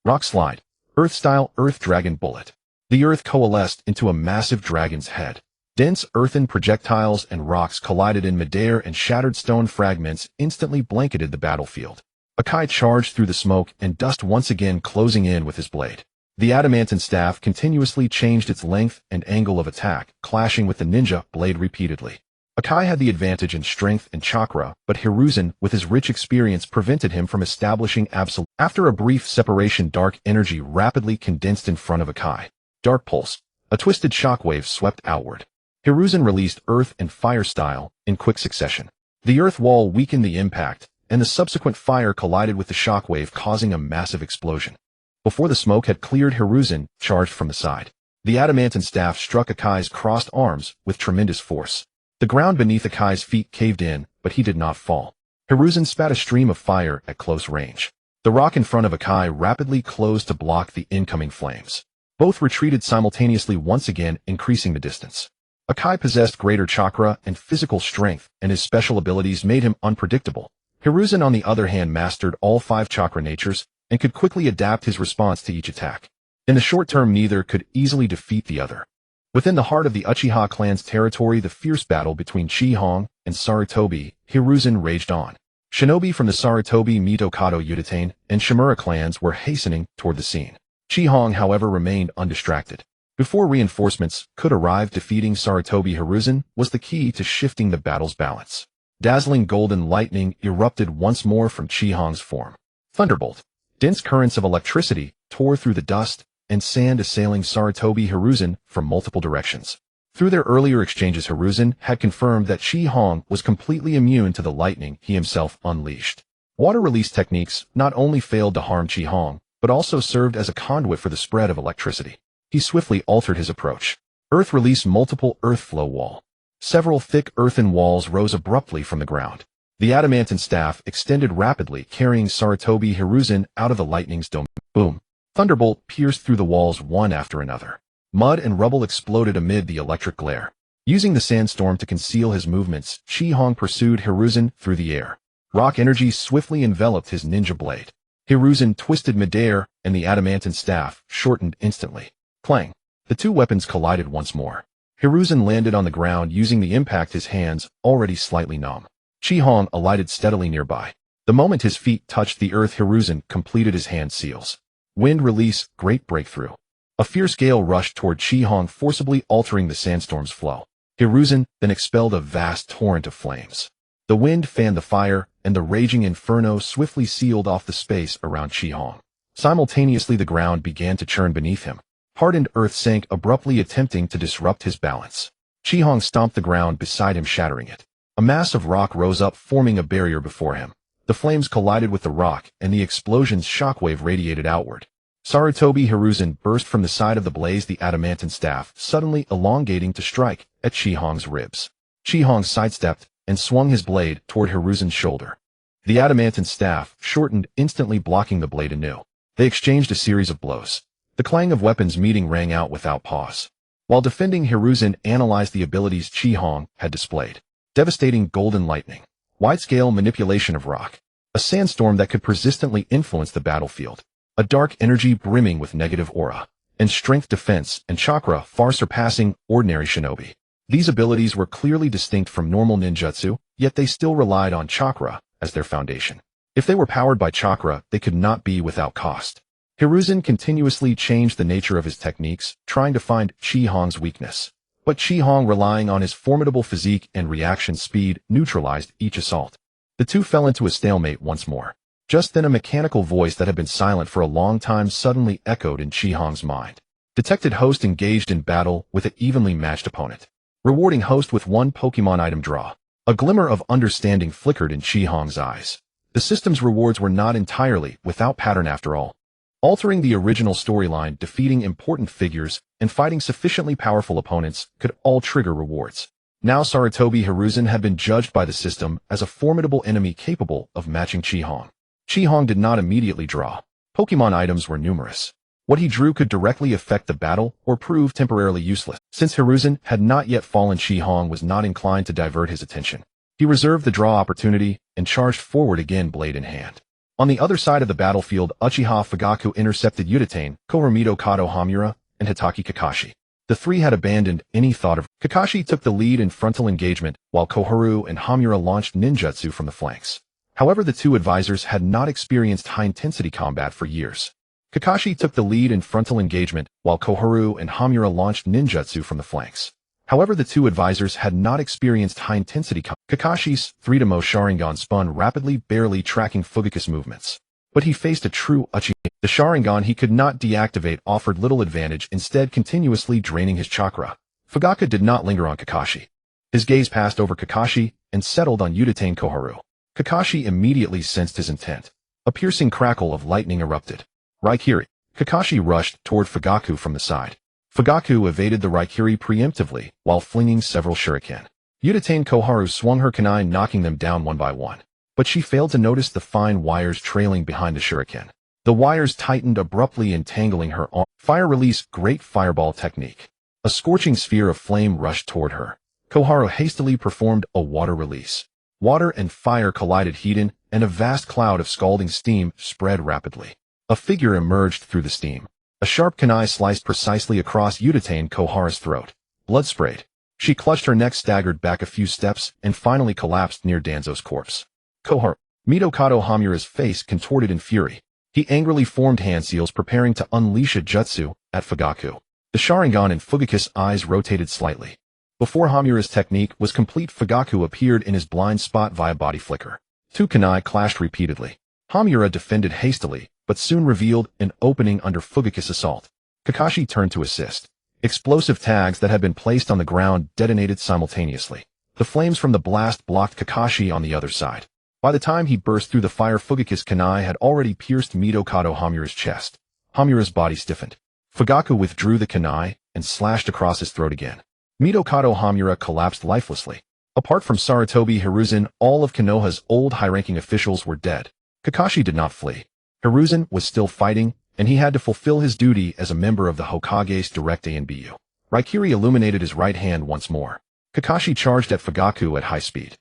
Rock slide. Earth-style earth dragon bullet. The earth coalesced into a massive dragon's head. Dense earthen projectiles and rocks collided in midair, and shattered stone fragments instantly blanketed the battlefield. Akai charged through the smoke and dust, once again closing in with his blade. The adamantine staff continuously changed its length and angle of attack, clashing with the ninja blade repeatedly. Akai had the advantage in strength and chakra, but Hiruzen, with his rich experience, prevented him from establishing absolute. After a brief separation, dark energy rapidly condensed in front of Akai. Dark pulse. A twisted shockwave swept outward. Hiruzen released earth and fire style in quick succession. The earth wall weakened the impact, and the subsequent fire collided with the shockwave, causing a massive explosion. Before the smoke had cleared, Hiruzen charged from the side. The adamantine staff struck Akai's crossed arms with tremendous force. The ground beneath Akai's feet caved in, but he did not fall. Hiruzen spat a stream of fire at close range. The rock in front of Akai rapidly closed to block the incoming flames. Both retreated simultaneously, once again increasing the distance. Akai possessed greater chakra and physical strength, and his special abilities made him unpredictable. Hiruzen, on the other hand, mastered all 5 chakra natures and could quickly adapt his response to each attack. In the short term, neither could easily defeat the other. Within the heart of the Uchiha clan's territory, the fierce battle between Chi-Hong and Sarutobi Hiruzen raged on. Shinobi from the Sarutobi, Mitokado, Udatane, and Shimura clans were hastening toward the scene. Chi-Hong, however, remained undistracted. Before reinforcements could arrive, defeating Sarutobi Hiruzen was the key to shifting the battle's balance. Dazzling golden lightning erupted once more from Chi-Hong's form. Thunderbolt. Dense currents of electricity tore through the dust and sand, assailing Sarutobi Hiruzen from multiple directions. Through their earlier exchanges, Hiruzen had confirmed that Chi-Hong was completely immune to the lightning he himself unleashed. Water release techniques not only failed to harm Chi-Hong, but also served as a conduit for the spread of electricity. He swiftly altered his approach. Earth released multiple earth flow wall. Several thick earthen walls rose abruptly from the ground. The adamantine staff extended rapidly, carrying Sarutobi Hiruzen out of the lightning's domain. Boom! Thunderbolt pierced through the walls one after another. Mud and rubble exploded amid the electric glare. Using the sandstorm to conceal his movements, Chi-Hong pursued Hiruzen through the air. Rock energy swiftly enveloped his ninja blade. Hiruzen twisted midair, and the adamantine staff shortened instantly. Clang! The two weapons collided once more. Hiruzen landed on the ground using the impact his hands, already slightly numb. Chi-Hong alighted steadily nearby. The moment his feet touched the earth, Hiruzen completed his hand seals. Wind release, great breakthrough. A fierce gale rushed toward Chi-Hong, forcibly altering the sandstorm's flow. Hiruzen then expelled a vast torrent of flames. The wind fanned the fire, and the raging inferno swiftly sealed off the space around Chi-Hong. Simultaneously, the ground began to churn beneath him. Hardened earth sank abruptly, attempting to disrupt his balance. Chi-Hong stomped the ground beside him, shattering it. A mass of rock rose up, forming a barrier before him. The flames collided with the rock, and the explosion's shockwave radiated outward. Sarutobi Hiruzen burst from the side of the blaze, the adamantine staff suddenly elongating to strike at Chi-Hong's ribs. Chi-Hong sidestepped and swung his blade toward Hiruzen's shoulder. The adamantine staff shortened, instantly blocking the blade anew. They exchanged a series of blows. The clang of weapons meeting rang out without pause. While defending, Hiruzen analyzed the abilities Chi-Hong had displayed. Devastating golden lightning. Wide-scale manipulation of rock. A sandstorm that could persistently influence the battlefield. A dark energy brimming with negative aura. And strength, defense, and chakra far surpassing ordinary shinobi. These abilities were clearly distinct from normal ninjutsu, yet they still relied on chakra as their foundation. If they were powered by chakra, they could not be without cost. Hiruzen continuously changed the nature of his techniques, trying to find Chi-Hong's weakness. But Chi-Hong, relying on his formidable physique and reaction speed, neutralized each assault. The two fell into a stalemate once more. Just then, a mechanical voice that had been silent for a long time suddenly echoed in Chi-Hong's mind. Detected host engaged in battle with an evenly matched opponent. Rewarding host with one Pokémon item draw. A glimmer of understanding flickered in Chi-Hong's eyes. The system's rewards were not entirely without pattern after all. Altering the original storyline, defeating important figures, and fighting sufficiently powerful opponents could all trigger rewards. Now Sarutobi Hiruzen had been judged by the system as a formidable enemy capable of matching Chi-Hong. Chi-Hong did not immediately draw. Pokémon items were numerous. What he drew could directly affect the battle or prove temporarily useless. Since Hiruzen had not yet fallen, Chi-Hong was not inclined to divert his attention. He reserved the draw opportunity and charged forward again, blade in hand. On the other side of the battlefield, Uchiha Fugaku intercepted Uchiha, Korumido Kato Hamura, and Hitaki Kakashi. The three had abandoned any thought of. Kakashi took the lead in frontal engagement, while Koharu and Hamura launched ninjutsu from the flanks. However, the two advisors had not experienced high-intensity combat for years. Kakashi took the lead in frontal engagement, while Koharu and Hamura launched ninjutsu from the flanks. However, the two advisors had not experienced high-intensity combat. Kakashi's 3-Demo Sharingan spun rapidly, barely tracking Fugaku's movements. But he faced a true Uchiha. The Sharingan he could not deactivate offered little advantage, instead continuously draining his chakra. Fugaku did not linger on Kakashi. His gaze passed over Kakashi and settled on Uchiha Koharu. Kakashi immediately sensed his intent. A piercing crackle of lightning erupted. Raikiri. Kakashi rushed toward Fugaku from the side. Fugaku evaded the Raikiri preemptively while flinging several shuriken. Uchiha Koharu swung her kunai, knocking them down one by one. But she failed to notice the fine wires trailing behind the shuriken. The wires tightened abruptly, entangling her arm. Fire release, great fireball technique. A scorching sphere of flame rushed toward her. Koharu hastily performed a water release. Water and fire collided, heated, and a vast cloud of scalding steam spread rapidly. A figure emerged through the steam. A sharp kunai sliced precisely across Uchiha Koharu's throat. Blood sprayed. She clutched her neck, staggered back a few steps, and finally collapsed near Danzo's corpse. Koharu. Midokado Hamura's face contorted in fury. He angrily formed hand seals, preparing to unleash a jutsu at Fugaku. The Sharingan in Fugaku's eyes rotated slightly. Before Hamura's technique was complete, Fugaku appeared in his blind spot via body flicker. Two kunai clashed repeatedly. Hamura defended hastily, but soon revealed an opening under Fugaku's assault. Kakashi turned to assist. Explosive tags that had been placed on the ground detonated simultaneously. The flames from the blast blocked Kakashi on the other side. By the time he burst through the fire, Fugaku's kunai had already pierced Midokado Hamura's chest. Hamura's body stiffened. Fugaku withdrew the kunai and slashed across his throat again. Midokado Hamura collapsed lifelessly. Apart from Sarutobi Hiruzen, all of Konoha's old high-ranking officials were dead. Kakashi did not flee. Hiruzen was still fighting, and he had to fulfill his duty as a member of the Hokage's Direct ANBU. Raikiri illuminated his right hand once more. Kakashi charged at Fugaku at high speed.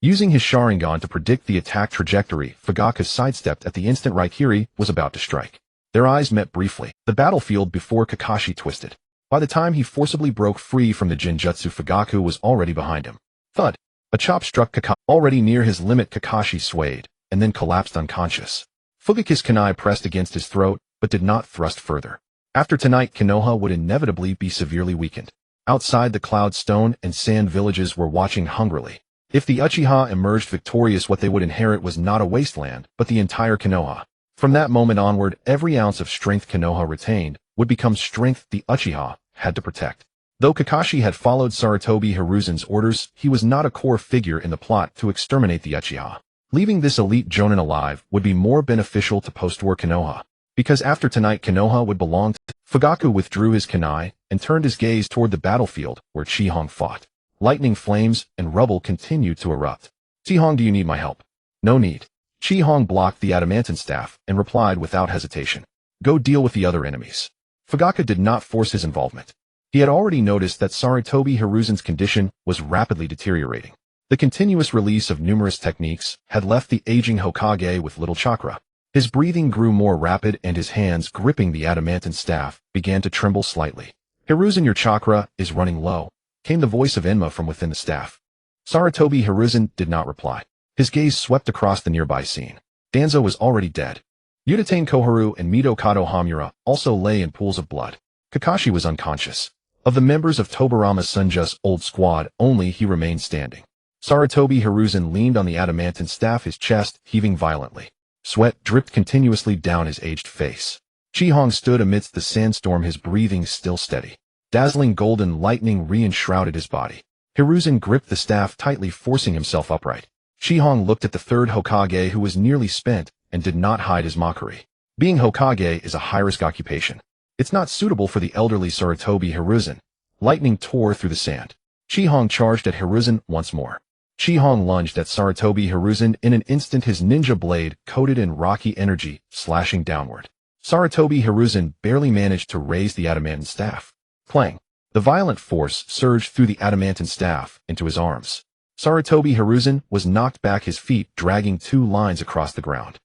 Using his Sharingan to predict the attack trajectory, Fugaku sidestepped at the instant Raikiri was about to strike. Their eyes met briefly, the battlefield before Kakashi twisted. By the time he forcibly broke free from the Jinjutsu, Fugaku was already behind him. Thud! A chop struck Kakashi. Already near his limit, Kakashi swayed, and then collapsed unconscious. Fugaku's kunai pressed against his throat, but did not thrust further. After tonight, Konoha would inevitably be severely weakened. Outside, the Cloud Stone and Sand villages were watching hungrily. If the Uchiha emerged victorious, what they would inherit was not a wasteland, but the entire Konoha. From that moment onward, every ounce of strength Konoha retained would become strength the Uchiha had to protect. Though Kakashi had followed Sarutobi Hiruzen's orders, he was not a core figure in the plot to exterminate the Uchiha. Leaving this elite jonin alive would be more beneficial to post-war Konoha, because after tonight Konoha would belong to... Fugaku withdrew his kunai and turned his gaze toward the battlefield where Chihong fought. Lightning flames and rubble continued to erupt. Chihong, do you need my help? No need. Chihong blocked the adamantine staff and replied without hesitation. Go deal with the other enemies. Fugaku did not force his involvement. He had already noticed that Sarutobi Hiruzen's condition was rapidly deteriorating. The continuous release of numerous techniques had left the aging Hokage with little chakra. His breathing grew more rapid and his hands gripping the adamantine staff began to tremble slightly. Hiruzen, your chakra is running low, came the voice of Enma from within the staff. Sarutobi Hiruzen did not reply. His gaze swept across the nearby scene. Danzo was already dead. Utatane Koharu and Midokado Hamura also lay in pools of blood. Kakashi was unconscious. Of the members of Tobirama Sunja's old squad, only he remained standing. Sarutobi Hiruzen leaned on the adamantine staff, his chest heaving violently. Sweat dripped continuously down his aged face. Chihong stood amidst the sandstorm, his breathing still steady. Dazzling golden lightning re-enshrouded his body. Hiruzen gripped the staff tightly, forcing himself upright. Chihong looked at the third Hokage, who was nearly spent, and did not hide his mockery. Being Hokage is a high-risk occupation. It's not suitable for the elderly Sarutobi Hiruzen. Lightning tore through the sand. Chihong charged at Hiruzen once more. Chihong lunged at Sarutobi Hiruzen. In an instant, his ninja blade, coated in rocky energy, slashing downward. Sarutobi Hiruzen barely managed to raise the adamantine staff. Clang! The violent force surged through the adamantine staff into his arms. Sarutobi Hiruzen was knocked back, his feet dragging 2 lines across the ground.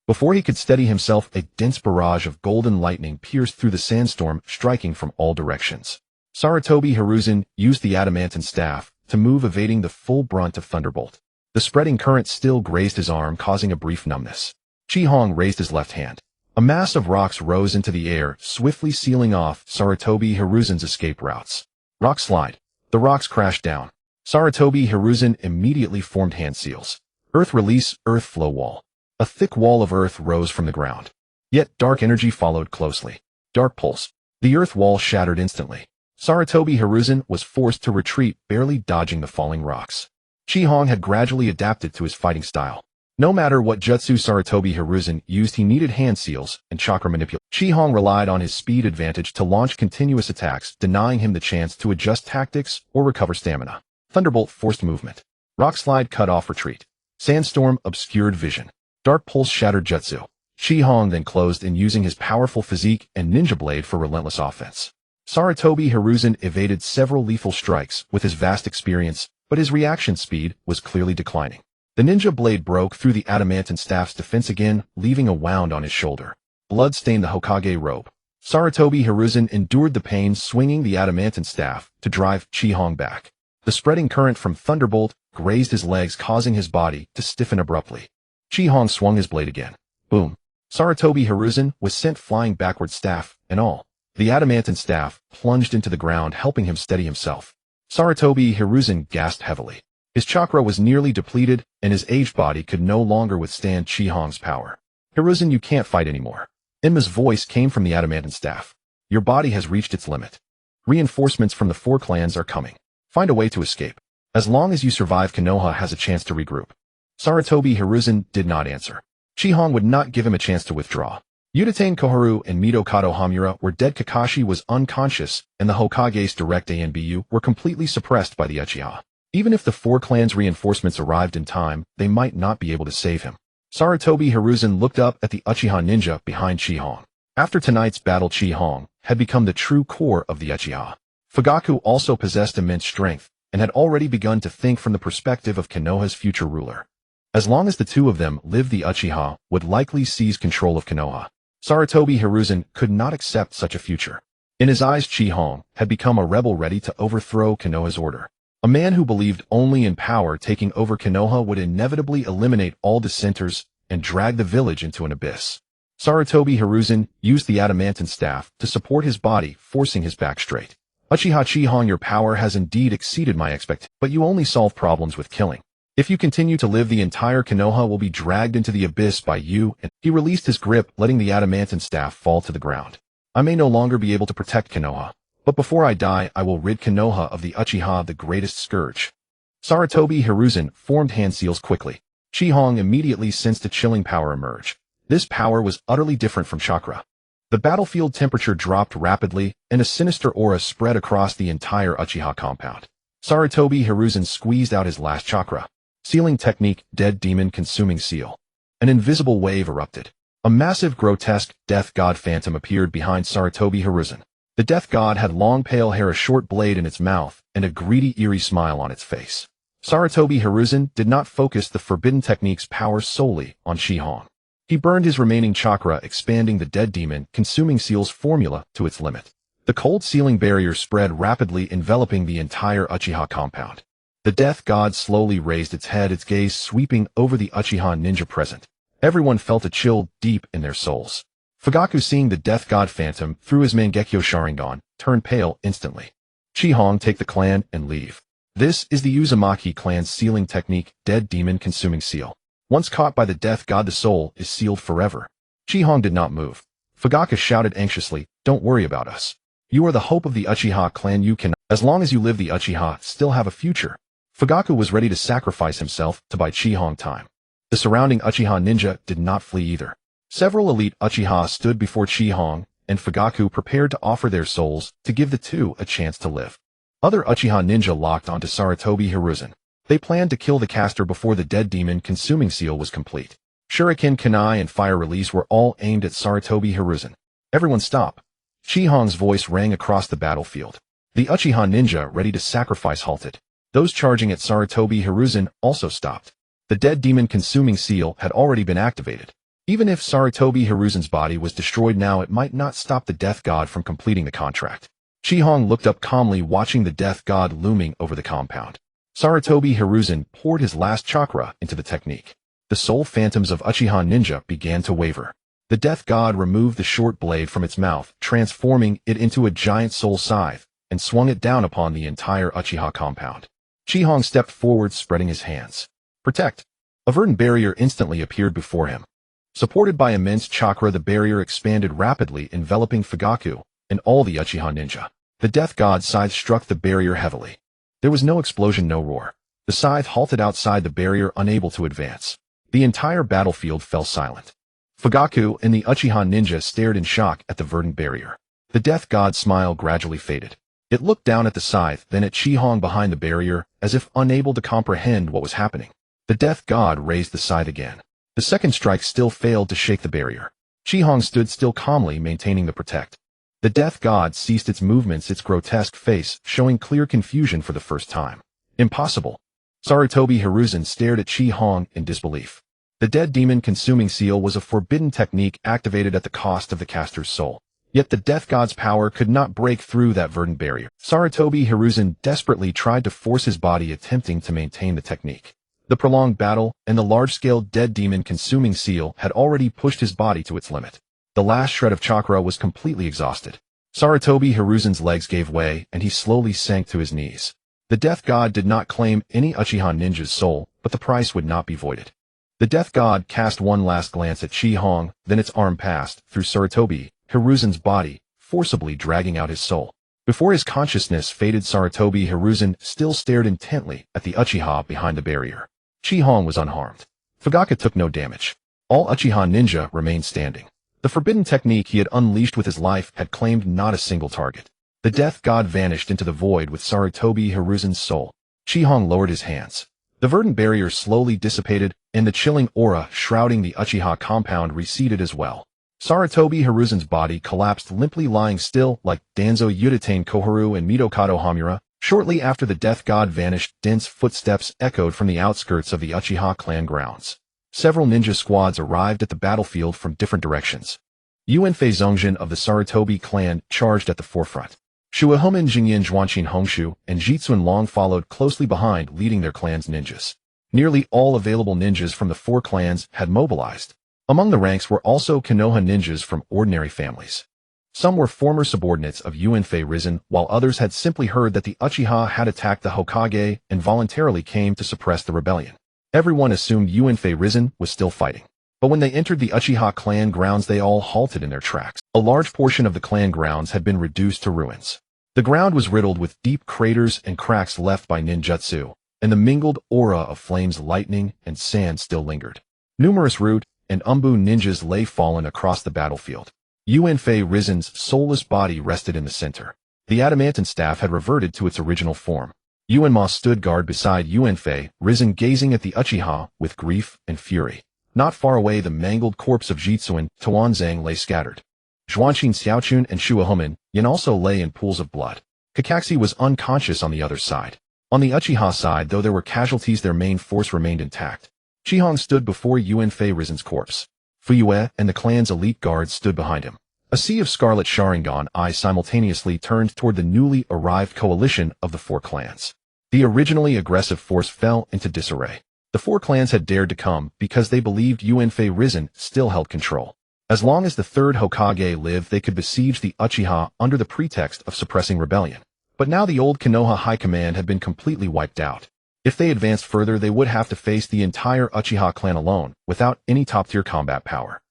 Before he could steady himself, a dense barrage of golden lightning pierced through the sandstorm, striking from all directions. Sarutobi Hiruzen used the adamantine staff to move, evading the full brunt of Thunderbolt. The spreading current still grazed his arm, causing a brief numbness. Chihong raised his left hand. A mass of rocks rose into the air, swiftly sealing off Sarutobi Hiruzen's escape routes. Rock slide. The rocks crashed down. Sarutobi Hiruzen immediately formed hand seals. Earth release, earth flow wall. A thick wall of earth rose from the ground. Yet dark energy followed closely. Dark pulse. The earth wall shattered instantly. Sarutobi Hiruzen was forced to retreat, barely dodging the falling rocks. Chihong had gradually adapted to his fighting style. No matter what jutsu Sarutobi Hiruzen used, he needed hand seals and chakra manipulation. Chihong relied on his speed advantage to launch continuous attacks, denying him the chance to adjust tactics or recover stamina. Thunderbolt forced movement. Rock slide cut off retreat. Sandstorm obscured vision. Dark pulse shattered jutsu. Chihong then closed in, using his powerful physique and ninja blade for relentless offense. Sarutobi Hiruzen evaded several lethal strikes with his vast experience, but his reaction speed was clearly declining. The ninja blade broke through the adamantine staff's defense again, leaving a wound on his shoulder. Blood stained the Hokage robe. Sarutobi Hiruzen endured the pain, swinging the adamantine staff to drive Chihong back. The spreading current from Thunderbolt grazed his legs, causing his body to stiffen abruptly. Chihong swung his blade again. Boom. Sarutobi Hiruzen was sent flying backward, staff and all. The adamantine staff plunged into the ground, helping him steady himself. Sarutobi Hiruzen gasped heavily. His chakra was nearly depleted, and his aged body could no longer withstand Chihong's power. Hiruzen, you can't fight anymore. Enma's voice came from the adamantine staff. Your body has reached its limit. Reinforcements from the 4 clans are coming. Find a way to escape. As long as you survive, Konoha has a chance to regroup. Sarutobi Hiruzen did not answer. Chihong would not give him a chance to withdraw. Utatane Koharu and Midokado Hamura were dead. Kakashi was unconscious, and the Hokage's direct ANBU were completely suppressed by the Uchiha. Even if the four clans' reinforcements arrived in time, they might not be able to save him. Sarutobi Hiruzen looked up at the Uchiha ninja behind Chihong. After tonight's battle, Chihong had become the true core of the Uchiha. Fugaku also possessed immense strength, and had already begun to think from the perspective of Konoha's future ruler. As long as the two of them lived, the Uchiha would likely seize control of Konoha. Sarutobi Hiruzen could not accept such a future. In his eyes, Chihong had become a rebel ready to overthrow Konoha's order. A man who believed only in power taking over Konoha would inevitably eliminate all dissenters and drag the village into an abyss. Sarutobi Hiruzen used the adamantine staff to support his body, forcing his back straight. Uchiha Chihong, your power has indeed exceeded my expectations, but you only solve problems with killing. If you continue to live, the entire Konoha will be dragged into the abyss by you. And he released his grip, letting the adamantine staff fall to the ground. I may no longer be able to protect Konoha, but before I die, I will rid Konoha of the Uchiha, the greatest scourge. Sarutobi Hiruzen formed hand seals quickly. Chihong immediately sensed a chilling power emerge. This power was utterly different from chakra. The battlefield temperature dropped rapidly, and a sinister aura spread across the entire Uchiha compound. Sarutobi Hiruzen squeezed out his last chakra. Sealing technique, dead demon consuming seal. An invisible wave erupted. A massive, grotesque death god phantom appeared behind Sarutobi Hiruzen. The death god had long pale hair, a short blade in its mouth, and a greedy, eerie smile on its face. Sarutobi Hiruzen did not focus the forbidden technique's power solely on Chihong. He burned his remaining chakra, expanding the dead demon consuming seal's formula to its limit. The cold sealing barrier spread rapidly, enveloping the entire Uchiha compound. The death god slowly raised its head, its gaze sweeping over the Uchiha ninja present. Everyone felt a chill deep in their souls. Fugaku, seeing the death god phantom through his Mangekyo Sharingan, turned pale instantly. Chihong, take the clan and leave. This is the Uzumaki clan's sealing technique, dead demon consuming seal. Once caught by the death god, the soul is sealed forever. Chihong did not move. Fugaku shouted anxiously, don't worry about us. You are the hope of the Uchiha clan. You can, as long as you live, the Uchiha still have a future. Fugaku was ready to sacrifice himself to buy Chihong time. The surrounding Uchiha ninja did not flee either. Several elite Uchiha stood before Chihong, and Fugaku prepared to offer their souls to give the two a chance to live. Other Uchiha ninja locked onto Sarutobi Hiruzen. They planned to kill the caster before the dead demon consuming seal was complete. Shuriken, kunai, and fire release were all aimed at Sarutobi Hiruzen. Everyone stop. Chihong's voice rang across the battlefield. The Uchiha ninja ready to sacrifice halted. Those charging at Sarutobi Hiruzen also stopped. The dead demon consuming seal had already been activated. Even if Sarutobi Hiruzen's body was destroyed now, it might not stop the death god from completing the contract. Chihong looked up calmly, watching the death god looming over the compound. Sarutobi Hiruzen poured his last chakra into the technique. The soul phantoms of Uchiha ninja began to waver. The death god removed the short blade from its mouth, transforming it into a giant soul scythe, and swung it down upon the entire Uchiha compound. Chihong stepped forward, spreading his hands. Protect! A verdant barrier instantly appeared before him. Supported by immense chakra, the barrier expanded rapidly, enveloping Fugaku and all the Uchiha ninja. The death god scythe struck the barrier heavily. There was no explosion, no roar. The scythe halted outside the barrier, unable to advance. The entire battlefield fell silent. Fugaku and the Uchiha ninja stared in shock at the verdant barrier. The death god's smile gradually faded. It looked down at the scythe, then at Chihong behind the barrier, as if unable to comprehend what was happening. The death god raised the scythe again. The second strike still failed to shake the barrier. Chihong stood still, calmly maintaining the protect. The death god ceased its movements, its grotesque face showing clear confusion for the first time. Impossible. Sarutobi Hiruzen stared at Chihong in disbelief. The dead demon consuming seal was a forbidden technique activated at the cost of the caster's soul. Yet the death god's power could not break through that verdant barrier. Sarutobi Hiruzen desperately tried to force his body, attempting to maintain the technique. The prolonged battle and the large-scale dead demon consuming seal had already pushed his body to its limit. The last shred of chakra was completely exhausted. Sarutobi Hiruzen's legs gave way, and he slowly sank to his knees. The death god did not claim any Uchiha ninja's soul, but the price would not be voided. The death god cast one last glance at Chihong, then its arm passed through Sarutobi Hiruzen's body, forcibly dragging out his soul. Before his consciousness faded, Sarutobi Hiruzen still stared intently at the Uchiha behind the barrier. Chi-Hong was unharmed. Fugaka took no damage. All Uchiha ninja remained standing. The forbidden technique he had unleashed with his life had claimed not a single target. The death god vanished into the void with Sarutobi Hiruzen's soul. Chi-Hong lowered his hands. The verdant barrier slowly dissipated, and the chilling aura shrouding the Uchiha compound receded as well. Sarutobi Hiruzen's body collapsed limply, lying still like Danzo Yuditane Koharu and Midokado Hamura. Shortly after the death god vanished, dense footsteps echoed from the outskirts of the Uchiha clan grounds. Several ninja squads arrived at the battlefield from different directions. Yuanfei Zongjin of the Sarutobi clan charged at the forefront. Shuahomen Jingyan Zhuanshin Hongshu and Jitsun Long followed closely behind, leading their clan's ninjas. Nearly all available ninjas from the four clans had mobilized. Among the ranks were also Konoha ninjas from ordinary families. Some were former subordinates of Yuanfei Risen, while others had simply heard that the Uchiha had attacked the Hokage and voluntarily came to suppress the rebellion. Everyone assumed Yuanfei Risen was still fighting. But when they entered the Uchiha clan grounds, they all halted in their tracks. A large portion of the clan grounds had been reduced to ruins. The ground was riddled with deep craters and cracks left by ninjutsu, and the mingled aura of flames, lightning, and sand still lingered. Numerous root and umbu ninjas lay fallen across the battlefield. Yuanfei Risen's soulless body rested in the center. The adamantine staff had reverted to its original form. Yuanma stood guard beside Yuanfei Risen, gazing at the Uchiha with grief and fury. Not far away, the mangled corpse of Jitsuin Tuanzang lay scattered. Zhuanshin Xiaochun and Shuahomen Yin also lay in pools of blood. Kakashi was unconscious on the other side. On the Uchiha side, though there were casualties, their main force remained intact. Chi-Hong stood before Yuanfei Risen's corpse. Fuyue and the clan's elite guards stood behind him. A sea of scarlet Sharingan eyes simultaneously turned toward the newly arrived coalition of the four clans. The originally aggressive force fell into disarray. The four clans had dared to come because they believed Yuanfei Risen still held control. As long as the third Hokage lived, they could besiege the Uchiha under the pretext of suppressing rebellion. But now the old Konoha high command had been completely wiped out. If they advanced further, they would have to face the entire Uchiha clan alone, without any top-tier combat power.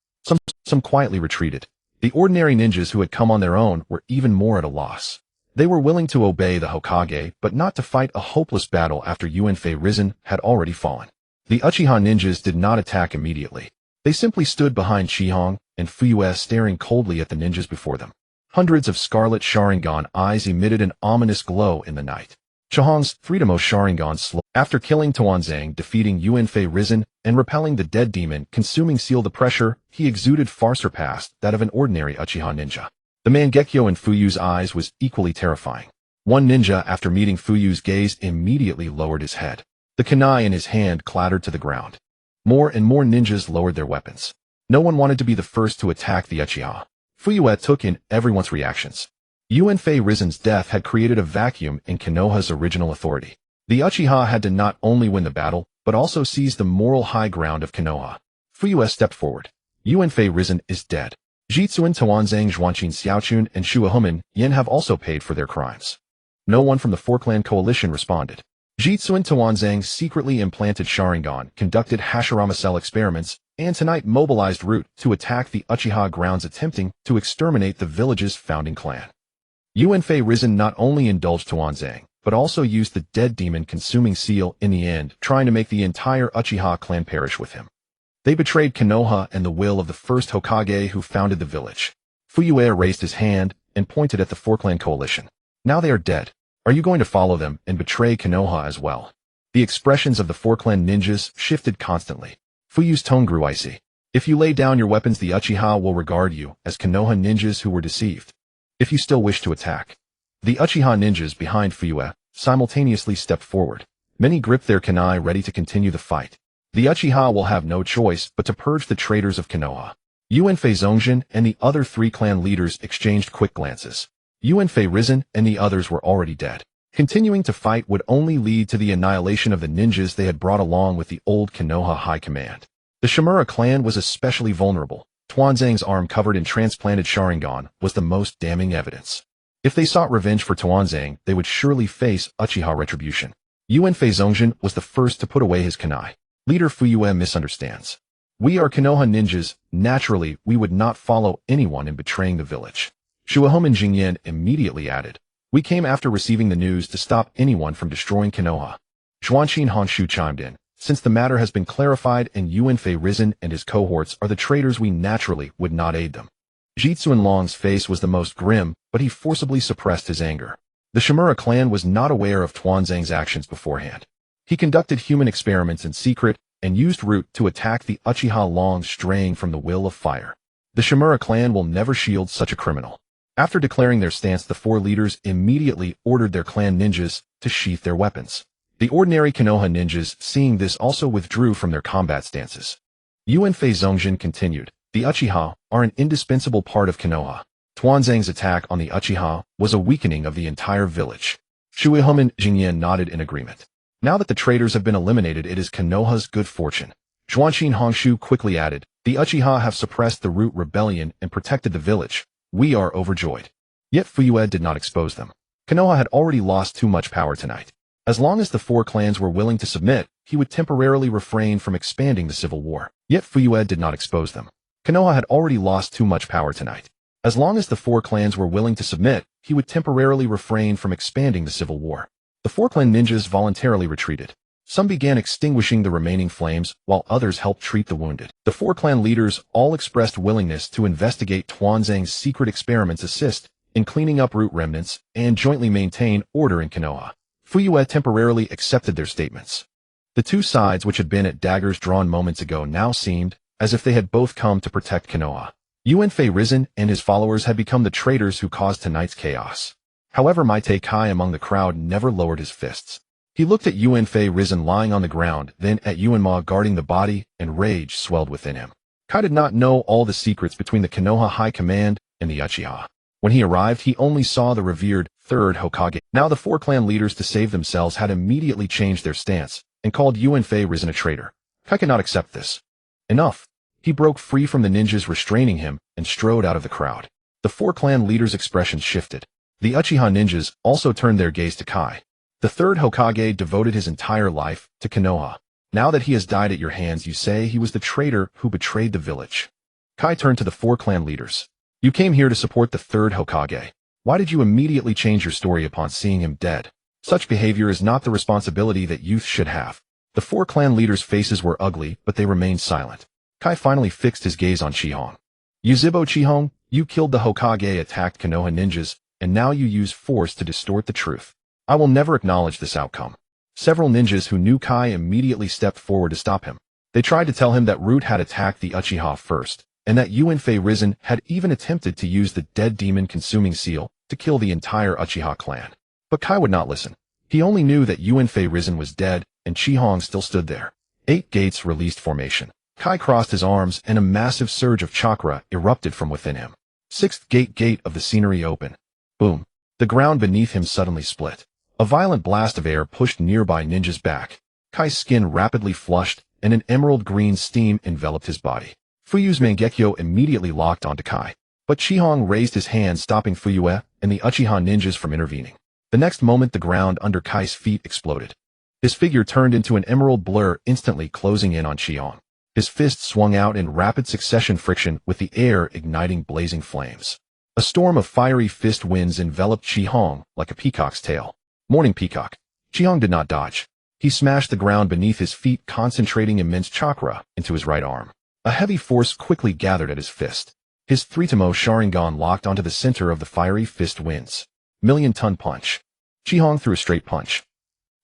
Some quietly retreated. The ordinary ninjas who had come on their own were even more at a loss. They were willing to obey the Hokage, but not to fight a hopeless battle after Yuanfei Risen had already fallen. The Uchiha ninjas did not attack immediately. They simply stood behind Chi-Hong and Fuyue, staring coldly at the ninjas before them. Hundreds of scarlet Sharingan eyes emitted an ominous glow in the night. Chi-Hong's Freedomo Sharingan slowed. After killing Tuanzang, defeating Yuanfei Risen, and repelling the dead demon, consuming seal the pressure, he exuded far surpassed that of an ordinary Uchiha ninja. The Mangekyo in Fuyue's eyes was equally terrifying. One ninja, after meeting Fuyue's gaze, immediately lowered his head. The kunai in his hand clattered to the ground. More and more ninjas lowered their weapons. No one wanted to be the first to attack the Uchiha. Fuyue took in everyone's reactions. Yuanfei Risen's death had created a vacuum in Konoha's original authority. The Uchiha had to not only win the battle, but also seize the moral high ground of Konoha. Fuyue stepped forward. Yuanfei Risen is dead. Jitsuin Tuanzang, Zhuanshin Xiaochun, and Shuahomen Yin have also paid for their crimes. No one from the four-clan coalition responded. Jitsuin Tuanzang secretly implanted Sharingan, conducted Hashirama cell experiments, and tonight mobilized Root to attack the Uchiha grounds, attempting to exterminate the village's founding clan. Yuanfei Risen not only indulged Tuanzang, but also used the dead demon consuming seal in the end, trying to make the entire Uchiha clan perish with him. They betrayed Konoha and the will of the first Hokage who founded the village. Fuyue raised his hand and pointed at the four-clan coalition. Now they are dead. Are you going to follow them and betray Konoha as well? The expressions of the four-clan ninjas shifted constantly. Fuyue's tone grew icy. If you lay down your weapons, the Uchiha will regard you as Konoha ninjas who were deceived. If you still wish to attack. The Uchiha ninjas behind Fuyue simultaneously stepped forward. Many gripped their kunai, ready to continue the fight. The Uchiha will have no choice but to purge the traitors of Konoha. Yuanfei Zongjin and the other three clan leaders exchanged quick glances. Yuanfei Risen and the others were already dead. Continuing to fight would only lead to the annihilation of the ninjas they had brought along with the old Konoha high command. The Shimura clan was especially vulnerable. Tuanzang's arm covered in transplanted Sharingan was the most damning evidence. If they sought revenge for Tuanzang, they would surely face Uchiha retribution. Yuanfei Zongjin was the first to put away his kunai. Leader Fuyue misunderstands. We are Konoha ninjas. Naturally, we would not follow anyone in betraying the village. Shuahomen Jingyan immediately added. We came after receiving the news to stop anyone from destroying Konoha. Zhuanshin Honshu chimed in. Since the matter has been clarified and Yuanfei Risen and his cohorts are the traitors, we naturally would not aid them. Jitsuan Long's face was the most grim, but he forcibly suppressed his anger. The Shimura clan was not aware of Tuanzang's actions beforehand. He conducted human experiments in secret and used Root to attack the Uchiha Long, straying from the will of fire. The Shimura clan will never shield such a criminal. After declaring their stance, the 4 leaders immediately ordered their clan ninjas to sheath their weapons. The ordinary Konoha ninjas, seeing this, also withdrew from their combat stances. Yuanfei Zongjin continued, "The Uchiha are an indispensable part of Konoha. Tuanzang's attack on the Uchiha was a weakening of the entire village." Shuihomen Jingyan nodded in agreement. "Now that the traitors have been eliminated, it is Konoha's good fortune." Zhuanxin Hongshu quickly added, "The Uchiha have suppressed the Root rebellion and protected the village. We are overjoyed." Yet Fuyue did not expose them. Konoha had already lost too much power tonight. As long as the 4 clans were willing to submit, he would temporarily refrain from expanding the civil war. Yet Fuyue did not expose them. Konoha had already lost too much power tonight. As long as the 4 clans were willing to submit, he would temporarily refrain from expanding the civil war. The 4 clan ninjas voluntarily retreated. Some began extinguishing the remaining flames, while others helped treat the wounded. The 4 clan leaders all expressed willingness to investigate Tuanzang's secret experiments, assist in cleaning up Root remnants, and jointly maintain order in Konoha. Fuyue temporarily accepted their statements. The 2 sides, which had been at daggers drawn moments ago, now seemed as if they had both come to protect Konoha. Yuanfei Risen and his followers had become the traitors who caused tonight's chaos. However, Maite Kai among the crowd never lowered his fists. He looked at Yuanfei Risen lying on the ground, then at Yuanma guarding the body, and rage swelled within him. Kai did not know all the secrets between the Konoha High Command and the Uchiha. When he arrived, he only saw the revered 3rd Hokage. Now the 4 clan leaders, to save themselves, had immediately changed their stance and called Yuanfei Risen a traitor. Kai could not accept this. Enough. He broke free from the ninjas restraining him and strode out of the crowd. The 4 clan leaders' expressions shifted. The Uchiha ninjas also turned their gaze to Kai. The 3rd Hokage devoted his entire life to Konoha. Now that he has died at your hands, you say he was the traitor who betrayed the village. Kai turned to the 4 clan leaders. You came here to support the 3rd Hokage. Why did you immediately change your story upon seeing him dead? Such behavior is not the responsibility that youth should have. The 4 clan leaders' faces were ugly, but they remained silent. Kai finally fixed his gaze on Chihong. Yuzibo Chihong, you killed the Hokage, attacked Konoha ninjas, and now you use force to distort the truth. I will never acknowledge this outcome. Several ninjas who knew Kai immediately stepped forward to stop him. They tried to tell him that Root had attacked the Uchiha first, and that Yuanfei Risen had even attempted to use the dead demon consuming seal to kill the entire Uchiha clan. But Kai would not listen. He only knew that Yuanfei Risen was dead, and Chihong still stood there. 8 gates released formation. Kai crossed his arms, and a massive surge of chakra erupted from within him. 6th gate of the scenery open. Boom. The ground beneath him suddenly split. A violent blast of air pushed nearby ninjas back. Kai's skin rapidly flushed, and an emerald green steam enveloped his body. Fuyue's Mangekyo immediately locked onto Kai. But Chihong raised his hand, stopping Fuyue and the Uchiha ninjas from intervening. The next moment, the ground under Kai's feet exploded. His figure turned into an emerald blur, instantly closing in on Chihong. His fist swung out in rapid succession, friction with the air igniting blazing flames. A storm of fiery fist winds enveloped Chihong like a peacock's tail. Morning peacock. Chihong did not dodge. He smashed the ground beneath his feet, concentrating immense chakra into his right arm. A heavy force quickly gathered at his fist. His 3-tomo Sharingan locked onto the center of the fiery fist winds. Million-ton punch. Chihong threw a straight punch.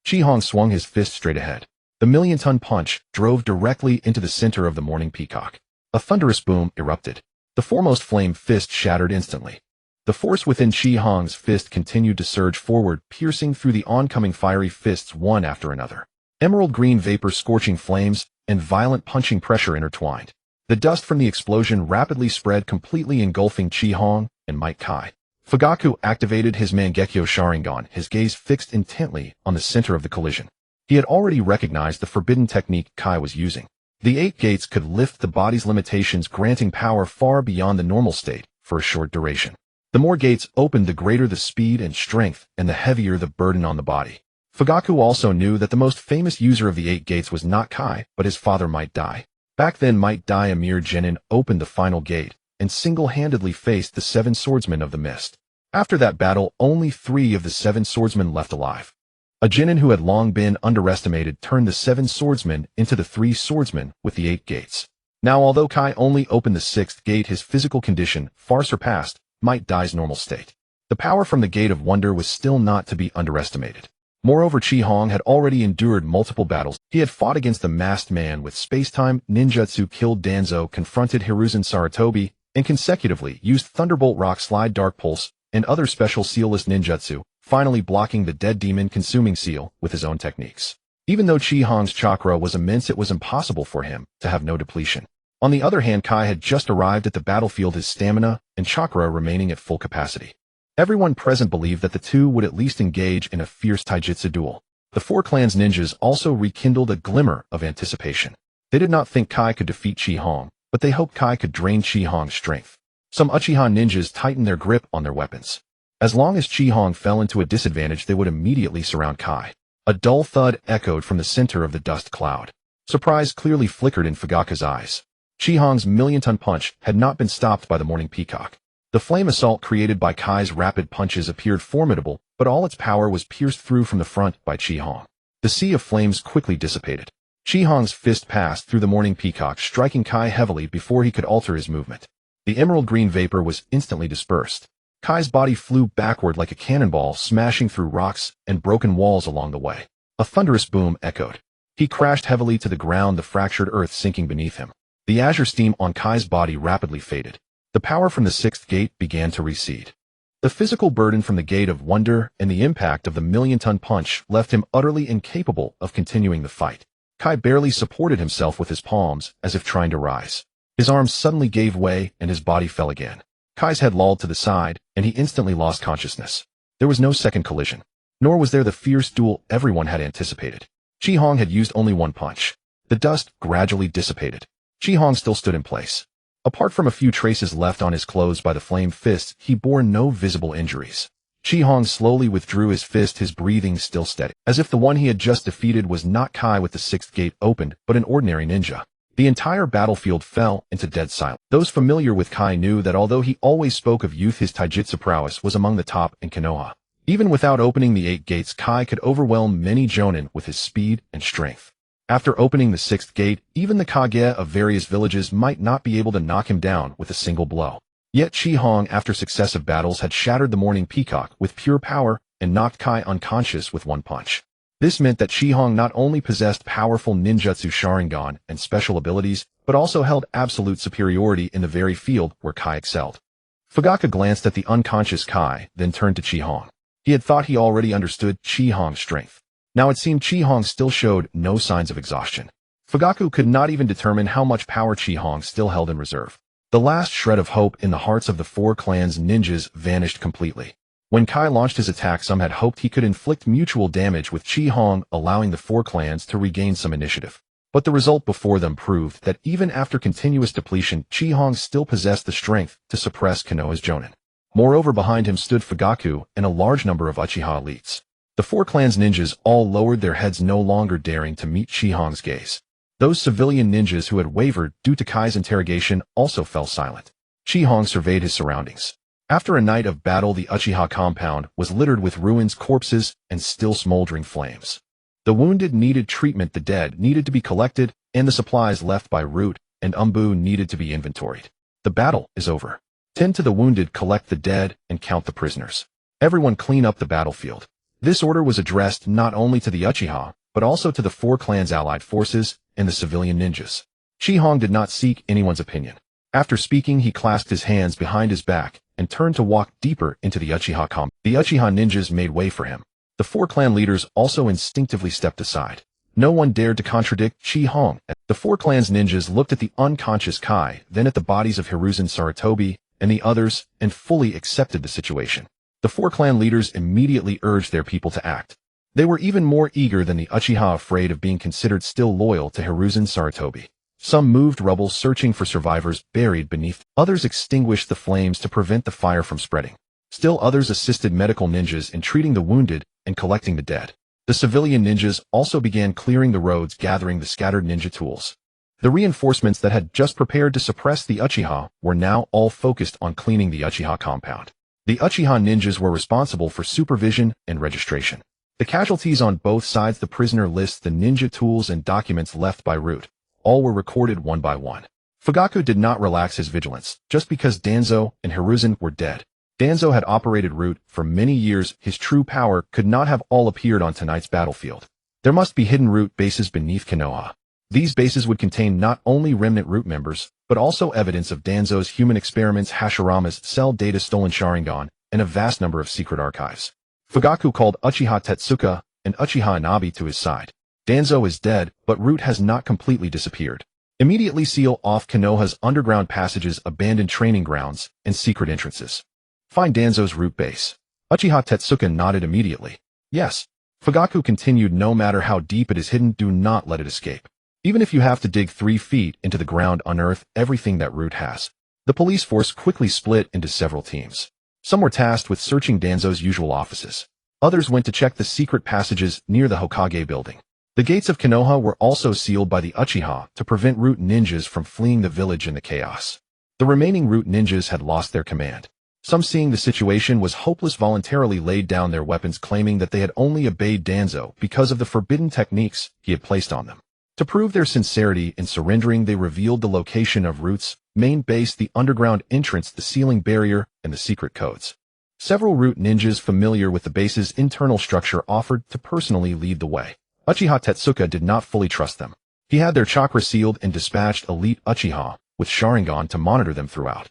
Chihong swung his fist straight ahead. The million-ton punch drove directly into the center of the morning peacock. A thunderous boom erupted. The foremost flame fist shattered instantly. The force within Chihong's fist continued to surge forward, piercing through the oncoming fiery fists one after another. Emerald green vapor, scorching flames, and violent punching pressure intertwined. The dust from the explosion rapidly spread, completely engulfing Chihong and Might Kai. Fugaku activated his Mangekyo Sharingan, his gaze fixed intently on the center of the collision. He had already recognized the forbidden technique Kai was using. The 8 gates could lift the body's limitations, granting power far beyond the normal state for a short duration. The more gates opened, the greater the speed and strength, and the heavier the burden on the body. Fugaku also knew that the most famous user of the 8 gates was not Kai, but his father Might Dai. Back then, Might Dai Amir Genin opened the final gate and single-handedly faced the 7 swordsmen of the mist. After that battle, only 3 of the 7 swordsmen left alive. A genin who had long been underestimated turned the 7 swordsmen into the 3 swordsmen with the 8 gates. Now, although Kai only opened the 6th gate, his physical condition far surpassed Might Dai's normal state. The power from the Gate of Wonder was still not to be underestimated. Moreover, Chi-Hong had already endured multiple battles. He had fought against the masked man with space-time ninjutsu, killed Danzo, confronted Hiruzen Sarutobi, and consecutively used Thunderbolt, Rock Slide, Dark Pulse, and other special sealless ninjutsu, finally blocking the dead demon consuming seal with his own techniques. Even though Chi-Hong's chakra was immense, it was impossible for him to have no depletion. On the other hand, Kai had just arrived at the battlefield, his stamina and chakra remaining at full capacity. Everyone present believed that the two would at least engage in a fierce taijutsu duel. The 4 clans ninjas also rekindled a glimmer of anticipation. They did not think Kai could defeat Chi-Hong, but they hoped Kai could drain Chi-Hong's strength. Some Uchiha ninjas tightened their grip on their weapons. As long as Chi-Hong fell into a disadvantage, they would immediately surround Kai. A dull thud echoed from the center of the dust cloud. Surprise clearly flickered in Fugaku's eyes. Chi-Hong's million-ton punch had not been stopped by the Morning Peacock. The flame assault created by Kai's rapid punches appeared formidable, but all its power was pierced through from the front by Chi-Hong. The sea of flames quickly dissipated. Chi-Hong's fist passed through the Morning Peacock, striking Kai heavily before he could alter his movement. The emerald green vapor was instantly dispersed. Kai's body flew backward like a cannonball, smashing through rocks and broken walls along the way. A thunderous boom echoed. He crashed heavily to the ground, the fractured earth sinking beneath him. The azure steam on Kai's body rapidly faded. The power from the 6th gate began to recede. The physical burden from the Gate of Wonder and the impact of the million-ton punch left him utterly incapable of continuing the fight. Kai barely supported himself with his palms, as if trying to rise. His arms suddenly gave way and his body fell again. Kai's head lolled to the side, and he instantly lost consciousness. There was no second collision. Nor was there the fierce duel everyone had anticipated. Chi-Hong had used only 1 punch. The dust gradually dissipated. Chi-Hong still stood in place. Apart from a few traces left on his clothes by the flame fists, he bore no visible injuries. Chi-Hong slowly withdrew his fist, his breathing still steady, as if the one he had just defeated was not Kai with the 6th gate opened, but an ordinary ninja. The entire battlefield fell into dead silence. Those familiar with Kai knew that although he always spoke of youth, his taijutsu prowess was among the top in Konoha. Even without opening the 8 gates, Kai could overwhelm many jonin with his speed and strength. After opening the 6th gate, even the Kage of various villages might not be able to knock him down with a single blow. Yet Chi-Hong, after successive battles, had shattered the Morning Peacock with pure power and knocked Kai unconscious with 1 punch. This meant that Chi-Hong not only possessed powerful ninjutsu Sharingan and special abilities, but also held absolute superiority in the very field where Kai excelled. Fugaku glanced at the unconscious Kai, then turned to Chi-Hong. He had thought he already understood Chi-Hong's strength. Now it seemed Chi-Hong still showed no signs of exhaustion. Fugaku could not even determine how much power Chi-Hong still held in reserve. The last shred of hope in the hearts of the 4 clans ninjas vanished completely. When Kai launched his attack, some had hoped he could inflict mutual damage with Chi-Hong, allowing the 4 clans to regain some initiative. But the result before them proved that even after continuous depletion, Chi-Hong still possessed the strength to suppress Konoha's jonin. Moreover, behind him stood Fugaku and a large number of Uchiha elites. The 4 clans ninjas all lowered their heads, no longer daring to meet Chi-Hong's gaze. Those civilian ninjas who had wavered due to Kai's interrogation also fell silent. Chi-Hong surveyed his surroundings. After a night of battle, the Uchiha compound was littered with ruins, corpses, and still smoldering flames. The wounded needed treatment, the dead needed to be collected, and the supplies left by Root and Umbu needed to be inventoried. The battle is over. Tend to the wounded, collect the dead, and count the prisoners. Everyone clean up the battlefield. This order was addressed not only to the Uchiha, but also to the 4 clans' allied forces and the civilian ninjas. Chi-Hong did not seek anyone's opinion. After speaking, he clasped his hands behind his back and turned to walk deeper into the Uchiha compound. The Uchiha ninjas made way for him. The 4 clan leaders also instinctively stepped aside. No one dared to contradict Chi-Hong. The 4 clans ninjas looked at the unconscious Kai, then at the bodies of Hiruzen Sarutobi and the others, and fully accepted the situation. The 4 clan leaders immediately urged their people to act. They were even more eager than the Uchiha, afraid of being considered still loyal to Hiruzen Sarutobi. Some moved rubble, searching for survivors buried beneath. Others extinguished the flames to prevent the fire from spreading. Still others assisted medical ninjas in treating the wounded and collecting the dead. The civilian ninjas also began clearing the roads, gathering the scattered ninja tools. The reinforcements that had just prepared to suppress the Uchiha were now all focused on cleaning the Uchiha compound. The Uchiha ninjas were responsible for supervision and registration. The casualties on both sides. The prisoner lists the ninja tools and documents left by Root. All were recorded one by one. Fugaku did not relax his vigilance, just because Danzo and Hiruzen were dead. Danzo had operated Root for many years. His true power could not have all appeared on tonight's battlefield. There must be hidden Root bases beneath Konoha. These bases would contain not only remnant Root members, but also evidence of Danzo's human experiments, Hashirama's cell data, stolen Sharingan, and a vast number of secret archives. Fugaku called Uchiha Tetsuka and Uchiha Inabi to his side. Danzo is dead, but Root has not completely disappeared. Immediately seal off Konoha's underground passages, abandoned training grounds, and secret entrances. Find Danzo's Root base. Uchiha Tetsuka nodded immediately. Yes. Fugaku continued, no matter how deep it is hidden, do not let it escape. Even if you have to dig 3 feet into the ground, unearth everything that Root has. The police force quickly split into several teams. Some were tasked with searching Danzo's usual offices. Others went to check the secret passages near the Hokage building. The gates of Konoha were also sealed by the Uchiha to prevent Root ninjas from fleeing the village in the chaos. The remaining Root ninjas had lost their command. Some, seeing the situation was hopeless, voluntarily laid down their weapons, claiming that they had only obeyed Danzo because of the forbidden techniques he had placed on them. To prove their sincerity in surrendering, they revealed the location of Root's main base, the underground entrance, the ceiling barrier, and the secret codes. Several Root ninjas familiar with the base's internal structure offered to personally lead the way. Uchiha Tetsuka did not fully trust them. He had their chakra sealed and dispatched elite Uchiha with Sharingan to monitor them throughout.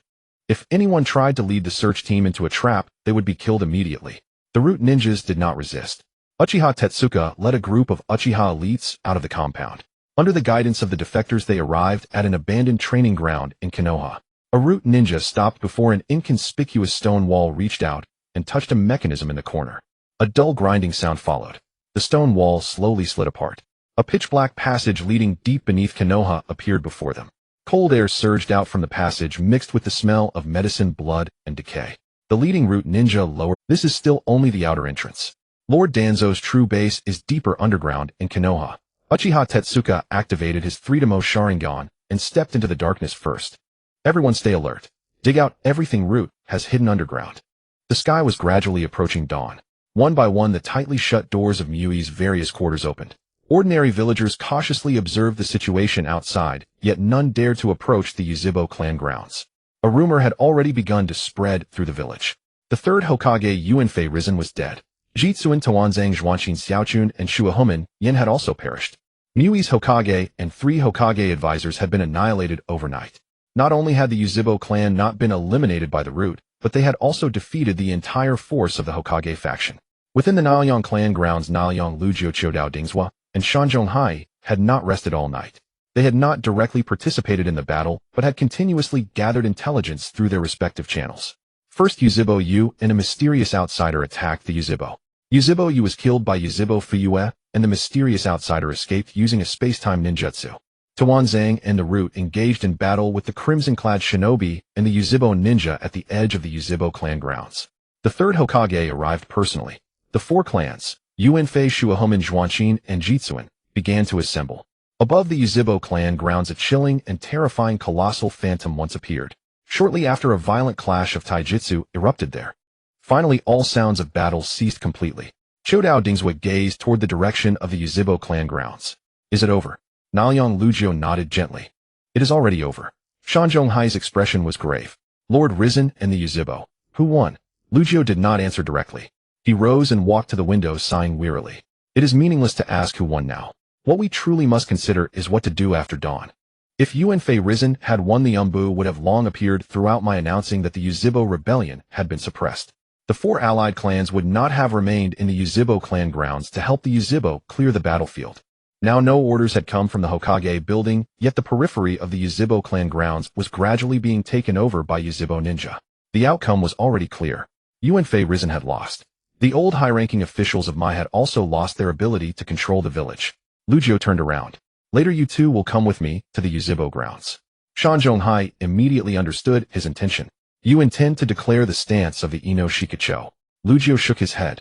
If anyone tried to lead the search team into a trap, they would be killed immediately. The Root ninjas did not resist. Uchiha Tetsuka led a group of Uchiha elites out of the compound. Under the guidance of the defectors, they arrived at an abandoned training ground in Konoha. A Root ninja stopped before an inconspicuous stone wall, reached out, and touched a mechanism in the corner. A dull grinding sound followed. The stone wall slowly slid apart. A pitch-black passage leading deep beneath Konoha appeared before them. Cold air surged out from the passage, mixed with the smell of medicine, blood, and decay. The leading Root ninja lowered. This is still only the outer entrance. Lord Danzo's true base is deeper underground in Konoha. Uchiha Tetsuka activated his 3-Demo Sharingan and stepped into the darkness first. Everyone stay alert. Dig out everything Root has hidden underground. The sky was gradually approaching dawn. One by one, the tightly shut doors of Mui's various quarters opened. Ordinary villagers cautiously observed the situation outside, yet none dared to approach the Yuzhibo clan grounds. A rumor had already begun to spread through the village. The third Hokage, Yuanfei Risen, was dead. Jitsuin, Tawanzang, Zhuanqin, Xiaochun, and Shuahuman Yin had also perished. Mui's Hokage and 3 Hokage advisors had been annihilated overnight. Not only had the Yuzhibo clan not been eliminated by the Root, but they had also defeated the entire force of the Hokage faction. Within the Naoyang clan grounds, Naoyang Lujio Chodao Dingzhua and Shanzhonghai had not rested all night. They had not directly participated in the battle, but had continuously gathered intelligence through their respective channels. First, Yuzhibo Yu and a mysterious outsider attacked the Yuzhibo. Yuzhibo Yu was killed by Yuzhibo Fuyue, and the mysterious outsider escaped using a space-time ninjutsu. Tawanzang and the Root engaged in battle with the crimson-clad shinobi and the Yuzhibo ninja at the edge of the Yuzhibo clan grounds. The third Hokage arrived personally. The 4 clans, Yuanfei, Shuahuman, Zhuanqin, and Jitsuin, began to assemble. Above the Yuzhibo clan grounds, a chilling and terrifying colossal phantom once appeared. Shortly after, a violent clash of taijutsu erupted there. Finally, all sounds of battle ceased completely. Chodao Dingzhua gazed toward the direction of the Yuzhibo clan grounds. Is it over? Naoyang Lujio nodded gently. It is already over. Shanzhonghai's expression was grave. Lord Risen and the Yuzhibo. Who won? Lujio did not answer directly. He rose and walked to the window, sighing wearily. It is meaningless to ask who won now. What we truly must consider is what to do after dawn. If Yuanfei Risen had won, the Umbu would have long appeared throughout my announcing that the Yuzhibo rebellion had been suppressed. The 4 allied clans would not have remained in the Yuzhibo clan grounds to help the Yuzhibo clear the battlefield. Now no orders had come from the Hokage building, yet the periphery of the Yuzhibo clan grounds was gradually being taken over by Yuzhibo ninja. The outcome was already clear. Yuanfei Risen had lost. The old high-ranking officials of Mai had also lost their ability to control the village. Lujio turned around. Later, you 2 will come with me to the Yuzhibo grounds. Shanzhonghai immediately understood his intention. You intend to declare the stance of the Ino Shikacho. Lujio shook his head.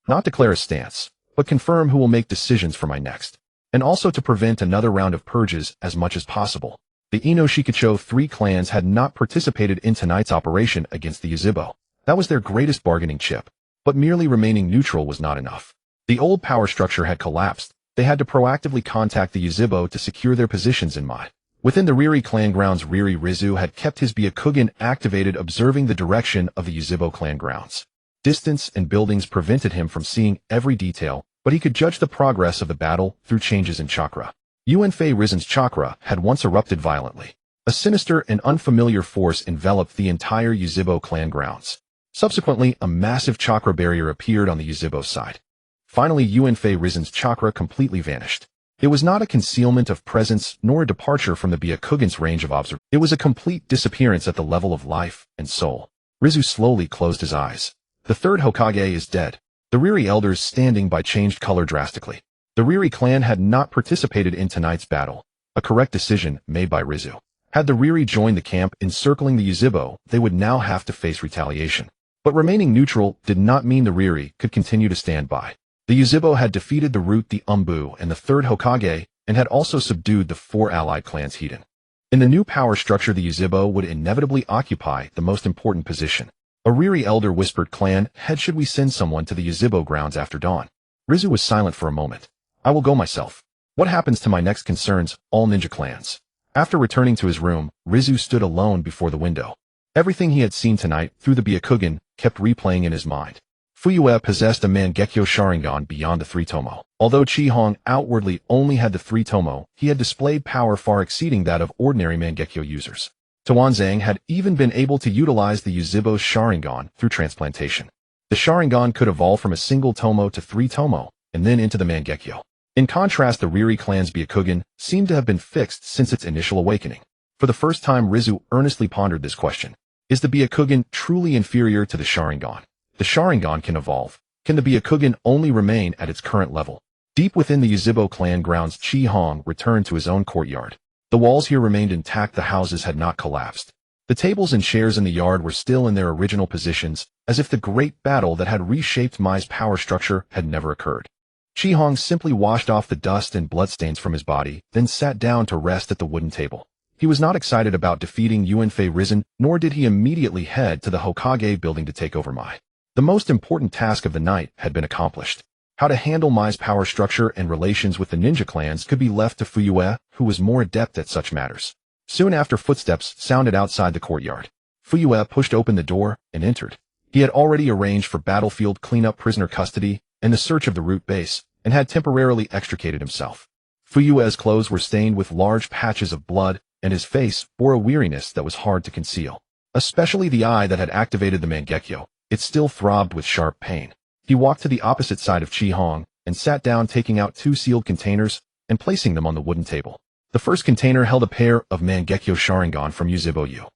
Not declare a stance, but confirm who will make decisions for my next. And also to prevent another round of purges as much as possible. The Ino Shikacho 3 clans had not participated in tonight's operation against the Yuzhibo. That was their greatest bargaining chip. But merely remaining neutral was not enough. The old power structure had collapsed. They had to proactively contact the Yuzhibo to secure their positions in Mai. Within the Riri clan grounds, Riri Rizu had kept his Byakugan activated, observing the direction of the Yuzhibo clan grounds. Distance and buildings prevented him from seeing every detail, but he could judge the progress of the battle through changes in chakra. Yuanfei Rizen's chakra had once erupted violently. A sinister and unfamiliar force enveloped the entire Yuzhibo clan grounds. Subsequently, a massive chakra barrier appeared on the Yuzhibo side. Finally, Yuanfei Rizen's chakra completely vanished. It was not a concealment of presence nor a departure from the Byakugan's range of observation. It was a complete disappearance at the level of life and soul. Rizu slowly closed his eyes. The third Hokage is dead. The Riri elders standing by changed color drastically. The Riri clan had not participated in tonight's battle, a correct decision made by Rizu. Had the Riri joined the camp encircling the Yuzhibo, they would now have to face retaliation. But remaining neutral did not mean the Riri could continue to stand by. The Yuzhibo had defeated the Root, the Umbu, and the third Hokage, and had also subdued the 4 allied clans Hiden. In the new power structure, the Yuzhibo would inevitably occupy the most important position. A Riri elder whispered, "Clan head, should we send someone to the Yuzhibo grounds after dawn?" Rizu was silent for a moment. "I will go myself. What happens to my next concerns all ninja clans." After returning to his room, Rizu stood alone before the window. Everything he had seen tonight through the Byakugan kept replaying in his mind. Fuyue possessed a Mangekyo Sharingan beyond the 3 Tomo. Although Chi Hong outwardly only had the 3 Tomo, he had displayed power far exceeding that of ordinary Mangekyo users. Tuanzang had even been able to utilize the Yuzhibo's Sharingan through transplantation. The Sharingan could evolve from a single Tomo to 3 Tomo, and then into the Mangekyo. In contrast, the Riri clan's Byakugan seemed to have been fixed since its initial awakening. For the first time, Rizu earnestly pondered this question. Is the Byakugan truly inferior to the Sharingan? The Sharingan can evolve. Can the Byakugan only remain at its current level? Deep within the Yuzhibo clan grounds, Chi Hong returned to his own courtyard. The walls here remained intact, the houses had not collapsed. The tables and chairs in the yard were still in their original positions, as if the great battle that had reshaped Mai's power structure had never occurred. Chi Hong simply washed off the dust and bloodstains from his body, then sat down to rest at the wooden table. He was not excited about defeating Yuanfei Rizen, nor did he immediately head to the Hokage building to take over Mai. The most important task of the night had been accomplished. How to handle Mai's power structure and relations with the ninja clans could be left to Fuyue, who was more adept at such matters. Soon after, footsteps sounded outside the courtyard. Fuyue pushed open the door and entered. He had already arranged for battlefield cleanup, prisoner custody, and the search of the root base, and had temporarily extricated himself. Fuyue's clothes were stained with large patches of blood, and his face bore a weariness that was hard to conceal. Especially the eye that had activated the Mangekyo. It still throbbed with sharp pain. He walked to the opposite side of Chi Hong and sat down, taking out 2 sealed containers and placing them on the wooden table. The first container held a pair of Mangekyo Sharingan from Yuzhibo Yu.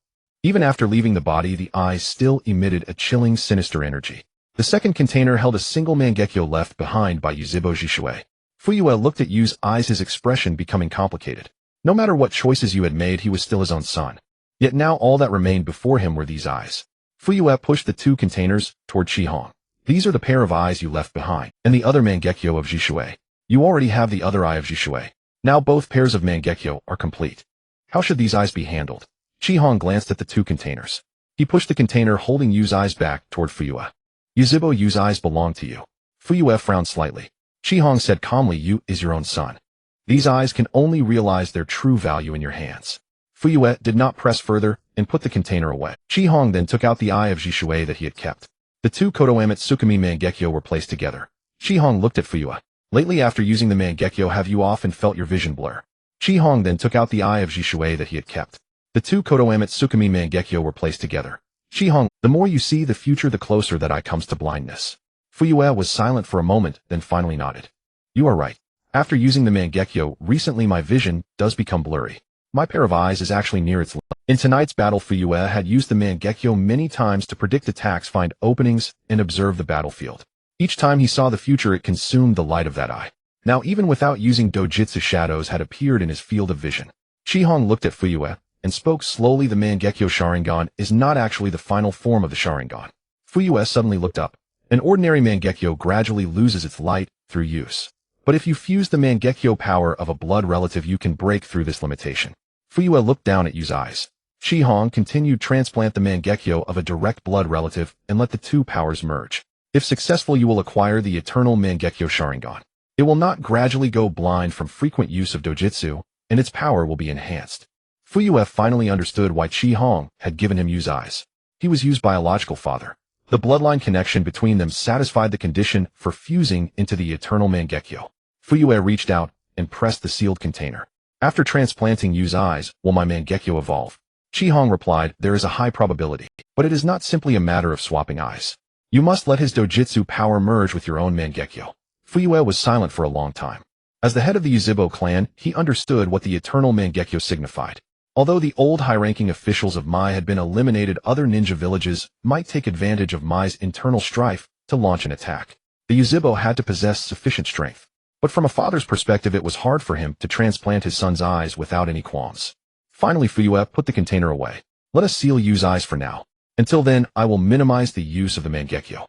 Even after leaving the body, the eyes still emitted a chilling, sinister energy. The second container held a single Mangekyo left behind by Yuzhibo Jishui. Fuyue looked at Yu's eyes, his expression becoming complicated. No matter what choices Yu had made, he was still his own son. Yet now all that remained before him were these eyes. Fuyue pushed the 2 containers toward Chi Hong. "These are the pair of eyes you left behind, and the other Mangekyo of Jishui. You already have the other eye of Jishui. Now both pairs of Mangekyo are complete. How should these eyes be handled?" Chi Hong glanced at the 2 containers. He pushed the container holding Yu's eyes back toward Fuyue. "Yuzhibo Yu's eyes belong to you." Fuyue frowned slightly. Chi Hong said calmly, "Yu is your own son. These eyes can only realize their true value in your hands." Fuyue did not press further and put the container away. Chi Hong then took out the eye of Jishui that he had kept. The 2 Kotoamet Tsukumi Mangekyo were placed together. Chi Hong looked at Fuyue. "Lately, after using the Mangekyo, have you often felt your vision blur?" Chi Hong then took out the eye of Jishui that he had kept. The 2 Kotoamet Tsukumi Mangekyo were placed together. Chi Hong, "The more you see the future, the closer that eye comes to blindness." Fuyue was silent for a moment, then finally nodded. "You are right. After using the Mangekyo, recently my vision does become blurry. My pair of eyes is actually near its limit." In tonight's battle, Fuyue had used the Mangekyo many times to predict attacks, find openings, and observe the battlefield. Each time he saw the future, it consumed the light of that eye. Now, even without using dojutsu, shadows had appeared in his field of vision. Chi Hong looked at Fuyue and spoke slowly. "The Mangekyo Sharingan is not actually the final form of the Sharingan." Fuyue suddenly looked up. An ordinary Mangekyo gradually loses its light through use. But if you fuse the Mangekyo power of a blood relative, you can break through this limitation. Fuyue looked down at Yu's eyes. Chi Hong continued, "Transplant the Mangekyo of a direct blood relative and let the 2 powers merge. If successful, you will acquire the Eternal Mangekyo Sharingan. It will not gradually go blind from frequent use of dojutsu, and its power will be enhanced. Fuyue finally understood why Chi Hong had given him Yu's eyes. He was Yu's biological father. The bloodline connection between them satisfied the condition for fusing into the Eternal Mangekyo. Fuyue reached out and pressed the sealed container. After transplanting Yu's eyes, will my Mangekyo evolve? Chi Hong replied, there is a high probability, but it is not simply a matter of swapping eyes. You must let his dojutsu power merge with your own Mangekyo. Fuyue was silent for a long time. As the head of the Uzibo clan, he understood what the Eternal Mangekyo signified. Although the old high-ranking officials of Mai had been eliminated, other ninja villages might take advantage of Mai's internal strife to launch an attack. The Uzibo had to possess sufficient strength. But from a father's perspective, it was hard for him to transplant his son's eyes without any qualms. Finally, Fuyue put the container away. Let us seal Yu's eyes for now. Until then, I will minimize the use of the Mangekyo.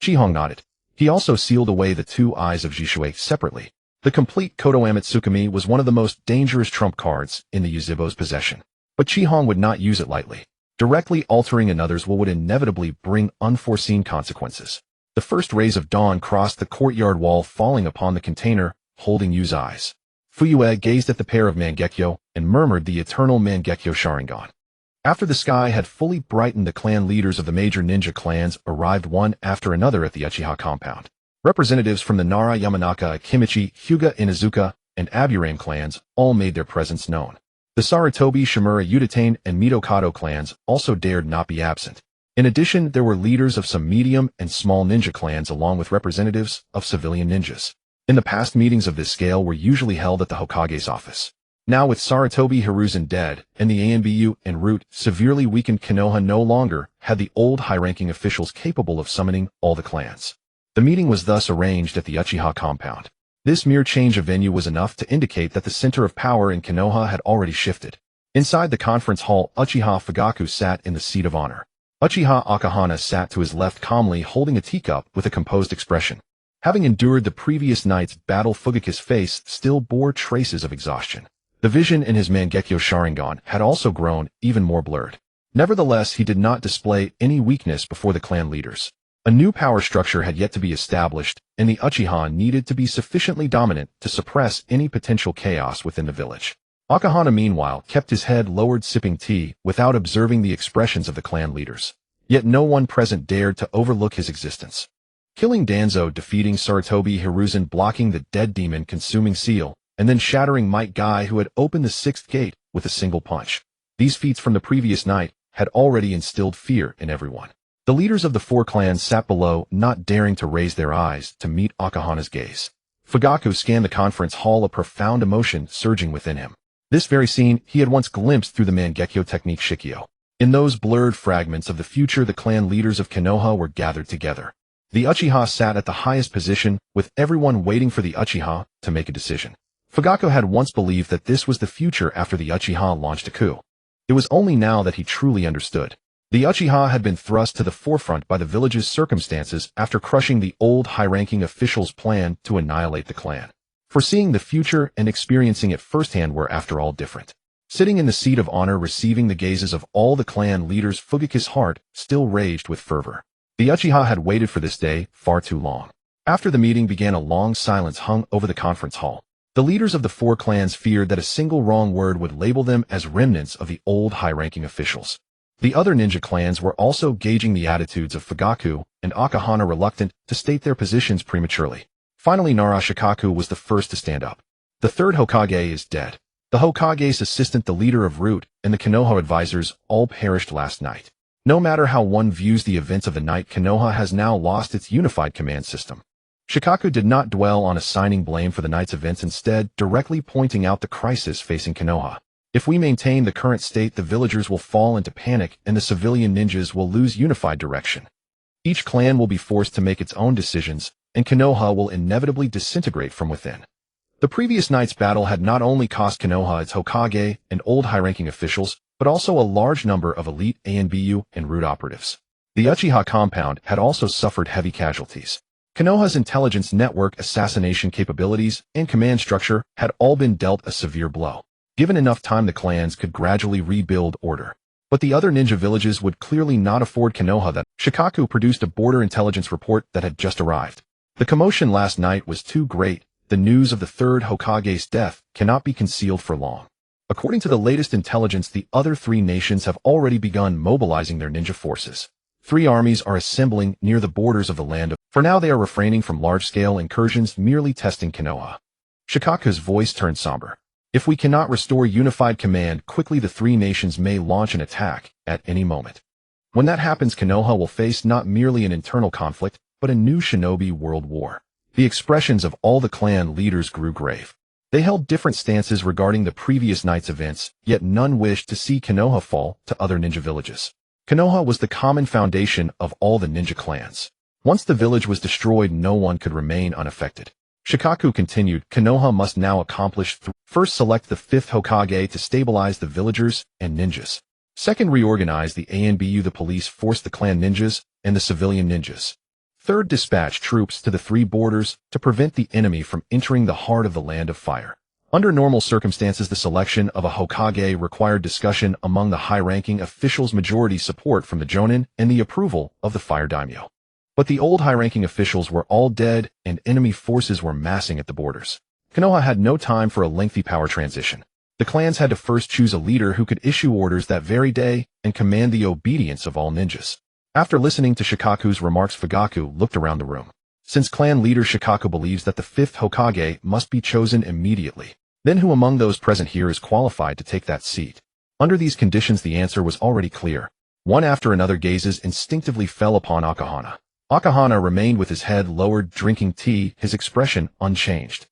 Chi Hong nodded. He also sealed away the two eyes of Jishui separately. The complete Kotoame Tsukumi was one of the most dangerous trump cards in the Uzibo's possession. But Chi Hong would not use it lightly. Directly altering another's will would inevitably bring unforeseen consequences. The first rays of dawn crossed the courtyard wall, falling upon the container, holding Yu's eyes. Fuyue gazed at the pair of Mangekyo and murmured the Eternal Mangekyo Sharingan. After the sky had fully brightened, the clan leaders of the major ninja clans arrived one after another at the Uchiha compound. Representatives from the Nara, Yamanaka, Kimichi, Hyuga, Inazuka, and Aburame clans all made their presence known. The Sarutobi, Shimura, Udatane, and Mitokado clans also dared not be absent. In addition, there were leaders of some medium and small ninja clans along with representatives of civilian ninjas. In the past, meetings of this scale were usually held at the Hokage's office. Now, with Sarutobi Hiruzen dead and the Anbu en route severely weakened, Konoha no longer had the old high-ranking officials capable of summoning all the clans. The meeting was thus arranged at the Uchiha compound. This mere change of venue was enough to indicate that the center of power in Konoha had already shifted. Inside the conference hall, Uchiha Fugaku sat in the seat of honor. Uchiha Akahana sat to his left, calmly holding a teacup with a composed expression. Having endured the previous night's battle, Fugaku's face still bore traces of exhaustion. The vision in his Mangekyo Sharingan had also grown even more blurred. Nevertheless, he did not display any weakness before the clan leaders. A new power structure had yet to be established, and the Uchiha needed to be sufficiently dominant to suppress any potential chaos within the village. Akahana, meanwhile, kept his head lowered, sipping tea, without observing the expressions of the clan leaders. Yet no one present dared to overlook his existence. Killing Danzo, defeating Sarutobi Hiruzen, blocking the dead demon consuming seal, and then shattering Might Guy, who had opened the sixth gate with a single punch. These feats from the previous night had already instilled fear in everyone. The leaders of the four clans sat below, not daring to raise their eyes to meet Akahana's gaze. Fugaku scanned the conference hall, a profound emotion surging within him. This very scene he had once glimpsed through the Mangekyo technique Shikyo. In those blurred fragments of the future, the clan leaders of Konoha were gathered together. The Uchiha sat at the highest position, with everyone waiting for the Uchiha to make a decision. Fugaku had once believed that this was the future after the Uchiha launched a coup. It was only now that he truly understood. The Uchiha had been thrust to the forefront by the village's circumstances after crushing the old high-ranking officials' plan to annihilate the clan. Foreseeing the future and experiencing it firsthand were, after all, different. Sitting in the seat of honor, receiving the gazes of all the clan leaders, Fugaku's heart still raged with fervor. The Uchiha had waited for this day far too long. After the meeting began, a long silence hung over the conference hall. The leaders of the four clans feared that a single wrong word would label them as remnants of the old high-ranking officials. The other ninja clans were also gauging the attitudes of Fugaku and Akahana, reluctant to state their positions prematurely. Finally, Nara Shikaku was the first to stand up. The third Hokage is dead. The Hokage's assistant, the leader of Root, and the Konoha advisors all perished last night. No matter how one views the events of the night, Konoha has now lost its unified command system. Shikaku did not dwell on assigning blame for the night's events, instead directly pointing out the crisis facing Konoha. If we maintain the current state, the villagers will fall into panic and the civilian ninjas will lose unified direction. Each clan will be forced to make its own decisions, and Konoha will inevitably disintegrate from within. The previous night's battle had not only cost Konoha its Hokage and old high-ranking officials, but also a large number of elite ANBU and Root operatives. The Uchiha compound had also suffered heavy casualties. Konoha's intelligence network, assassination capabilities, and command structure had all been dealt a severe blow. Given enough time, the clans could gradually rebuild order. But the other ninja villages would clearly not afford Konoha that. Shikaku produced a border intelligence report that had just arrived. The commotion last night was too great. The news of the third Hokage's death cannot be concealed for long. According to the latest intelligence, the other three nations have already begun mobilizing their ninja forces. 3 armies are assembling near the borders of the land. For now, they are refraining from large-scale incursions, merely testing Konoha. Shikaku's voice turned somber. If we cannot restore unified command quickly, the 3 nations may launch an attack at any moment. When that happens, Konoha will face not merely an internal conflict, but a new shinobi world war. The expressions of all the clan leaders grew grave. They held different stances regarding the previous night's events, yet none wished to see Konoha fall to other ninja villages. Konoha was the common foundation of all the ninja clans. Once the village was destroyed, no one could remain unaffected. Shikaku continued, Konoha must now accomplish first, select the 5th Hokage to stabilize the villagers and ninjas. Second, reorganize the ANBU, the police force, the clan ninjas, and the civilian ninjas. Third, dispatch troops to the 3 borders to prevent the enemy from entering the heart of the Land of Fire. Under normal circumstances, the selection of a Hokage required discussion among the high-ranking officials, majority support from the Jonin, and the approval of the Fire Daimyo. But the old high-ranking officials were all dead, and enemy forces were massing at the borders. Konoha had no time for a lengthy power transition. The clans had to first choose a leader who could issue orders that very day and command the obedience of all ninjas. After listening to Shikaku's remarks, Fugaku looked around the room. Since clan leader Shikaku believes that the 5th Hokage must be chosen immediately, then who among those present here is qualified to take that seat? Under these conditions, the answer was already clear. One after another, gazes instinctively fell upon Akahana. Akahana remained with his head lowered, drinking tea, his expression unchanged.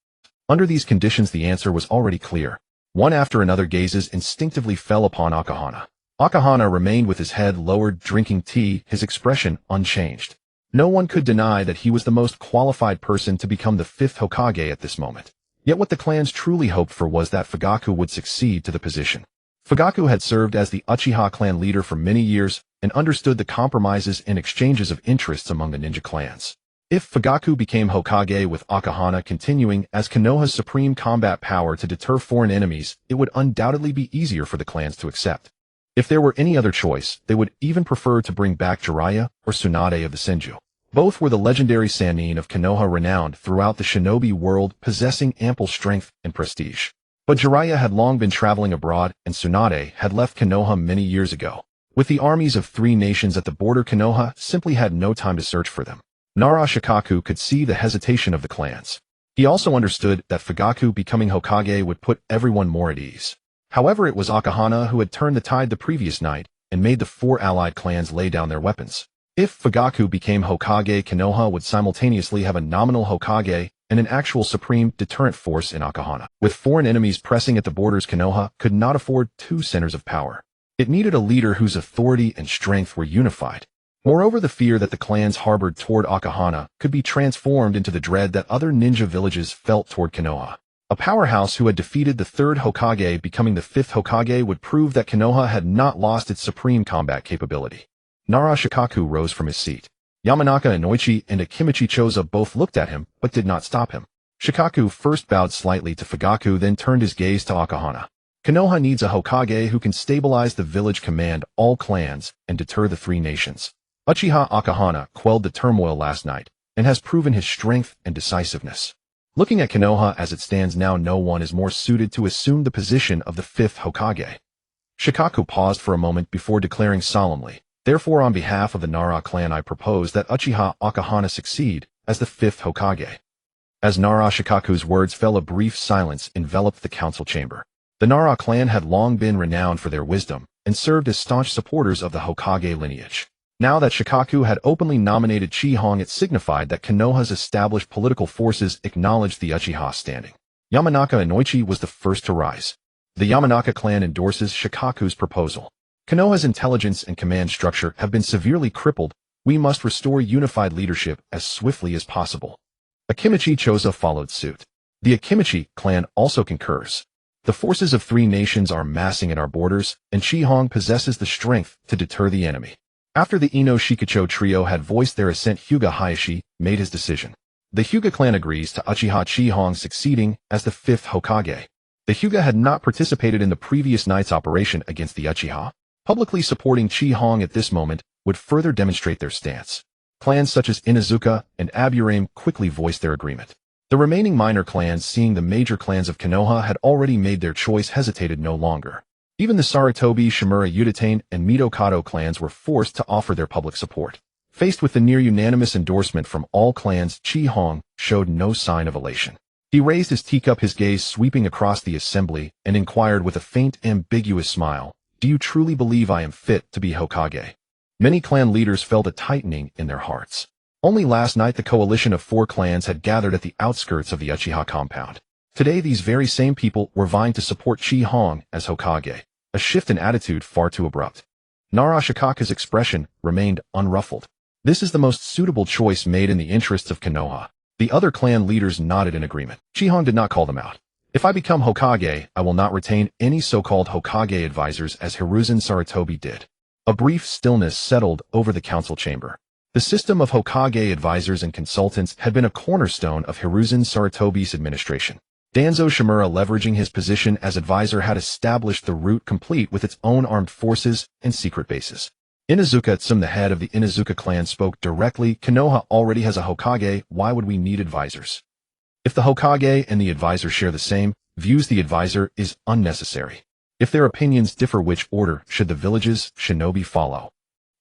Under these conditions, the answer was already clear. One after another, gazes instinctively fell upon Akahana. Akahana remained with his head lowered, drinking tea, his expression unchanged. No one could deny that he was the most qualified person to become the 5th Hokage at this moment. Yet what the clans truly hoped for was that Fugaku would succeed to the position. Fugaku had served as the Uchiha clan leader for many years and understood the compromises and exchanges of interests among the ninja clans. If Fugaku became Hokage with Akahana continuing as Konoha's supreme combat power to deter foreign enemies, it would undoubtedly be easier for the clans to accept. If there were any other choice, they would even prefer to bring back Jiraiya or Tsunade of the Senju. Both were the legendary Sannin of Konoha, renowned throughout the shinobi world, possessing ample strength and prestige. But Jiraiya had long been traveling abroad, and Tsunade had left Konoha many years ago. With the armies of 3 nations at the border, Konoha simply had no time to search for them. Nara Shikaku could see the hesitation of the clans. He also understood that Fugaku becoming Hokage would put everyone more at ease. However, it was Akahana who had turned the tide the previous night and made the 4 allied clans lay down their weapons. If Fugaku became Hokage, Konoha would simultaneously have a nominal Hokage and an actual supreme deterrent force in Akahana. With foreign enemies pressing at the borders, Konoha could not afford 2 centers of power. It needed a leader whose authority and strength were unified. Moreover, the fear that the clans harbored toward Akahana could be transformed into the dread that other ninja villages felt toward Konoha. A powerhouse who had defeated the 3rd Hokage becoming the 5th Hokage would prove that Konoha had not lost its supreme combat capability. Nara Shikaku rose from his seat. Yamanaka Inoichi and Akimichi Choza both looked at him, but did not stop him. Shikaku first bowed slightly to Fugaku, then turned his gaze to Akahana. Konoha needs a Hokage who can stabilize the village, command all clans, and deter the 3 nations. Uchiha Akahana quelled the turmoil last night, and has proven his strength and decisiveness. Looking at Konoha as it stands now, no one is more suited to assume the position of the 5th Hokage. Shikaku paused for a moment before declaring solemnly, therefore on behalf of the Nara clan I propose that Uchiha Akahana succeed as the 5th Hokage. As Nara Shikaku's words fell, a brief silence enveloped the council chamber. The Nara clan had long been renowned for their wisdom, and served as staunch supporters of the Hokage lineage. Now that Shikaku had openly nominated Chi-Hong, it signified that Konoha's established political forces acknowledged the Uchiha standing. Yamanaka Inoichi was the first to rise. The Yamanaka clan endorses Shikaku's proposal. Konoha's intelligence and command structure have been severely crippled. We must restore unified leadership as swiftly as possible. Akimichi Choza followed suit. The Akimichi clan also concurs. The forces of 3 nations are massing at our borders, and Chi-Hong possesses the strength to deter the enemy. After the Ino Shikacho trio had voiced their assent, Hyuga Hayashi made his decision. The Hyuga clan agrees to Uchiha Chi-Hong succeeding as the 5th Hokage. The Hyuga had not participated in the previous night's operation against the Uchiha. Publicly supporting Chi Hong at this moment would further demonstrate their stance. Clans such as Inuzuka and Aburame quickly voiced their agreement. The remaining minor clans, seeing the major clans of Konoha had already made their choice, hesitated no longer. Even the Sarutobi, Shimura Udatane, and Mitokado clans were forced to offer their public support. Faced with the near-unanimous endorsement from all clans, Chi Hong showed no sign of elation. He raised his teacup, his gaze sweeping across the assembly, and inquired with a faint, ambiguous smile, "Do you truly believe I am fit to be Hokage?" Many clan leaders felt a tightening in their hearts. Only last night the coalition of 4 clans had gathered at the outskirts of the Uchiha compound. Today these very same people were vying to support Chi Hong as Hokage, a shift in attitude far too abrupt. Narashikaka's expression remained unruffled. This is the most suitable choice made in the interests of Konoha. The other clan leaders nodded in agreement. Chi Hong did not call them out. "If I become Hokage, I will not retain any so-called Hokage advisors as Hiruzen Sarutobi did." A brief stillness settled over the council chamber. The system of Hokage advisors and consultants had been a cornerstone of Hiruzen Sarutobi's administration. Danzo Shimura, leveraging his position as advisor, had established the route complete with its own armed forces and secret bases. Inuzuka Tsum, the head of the Inuzuka clan, spoke directly. "Konoha already has a Hokage, why would we need advisors? If the Hokage and the advisor share the same views, the advisor is unnecessary. If their opinions differ, which order should the village's shinobi follow?"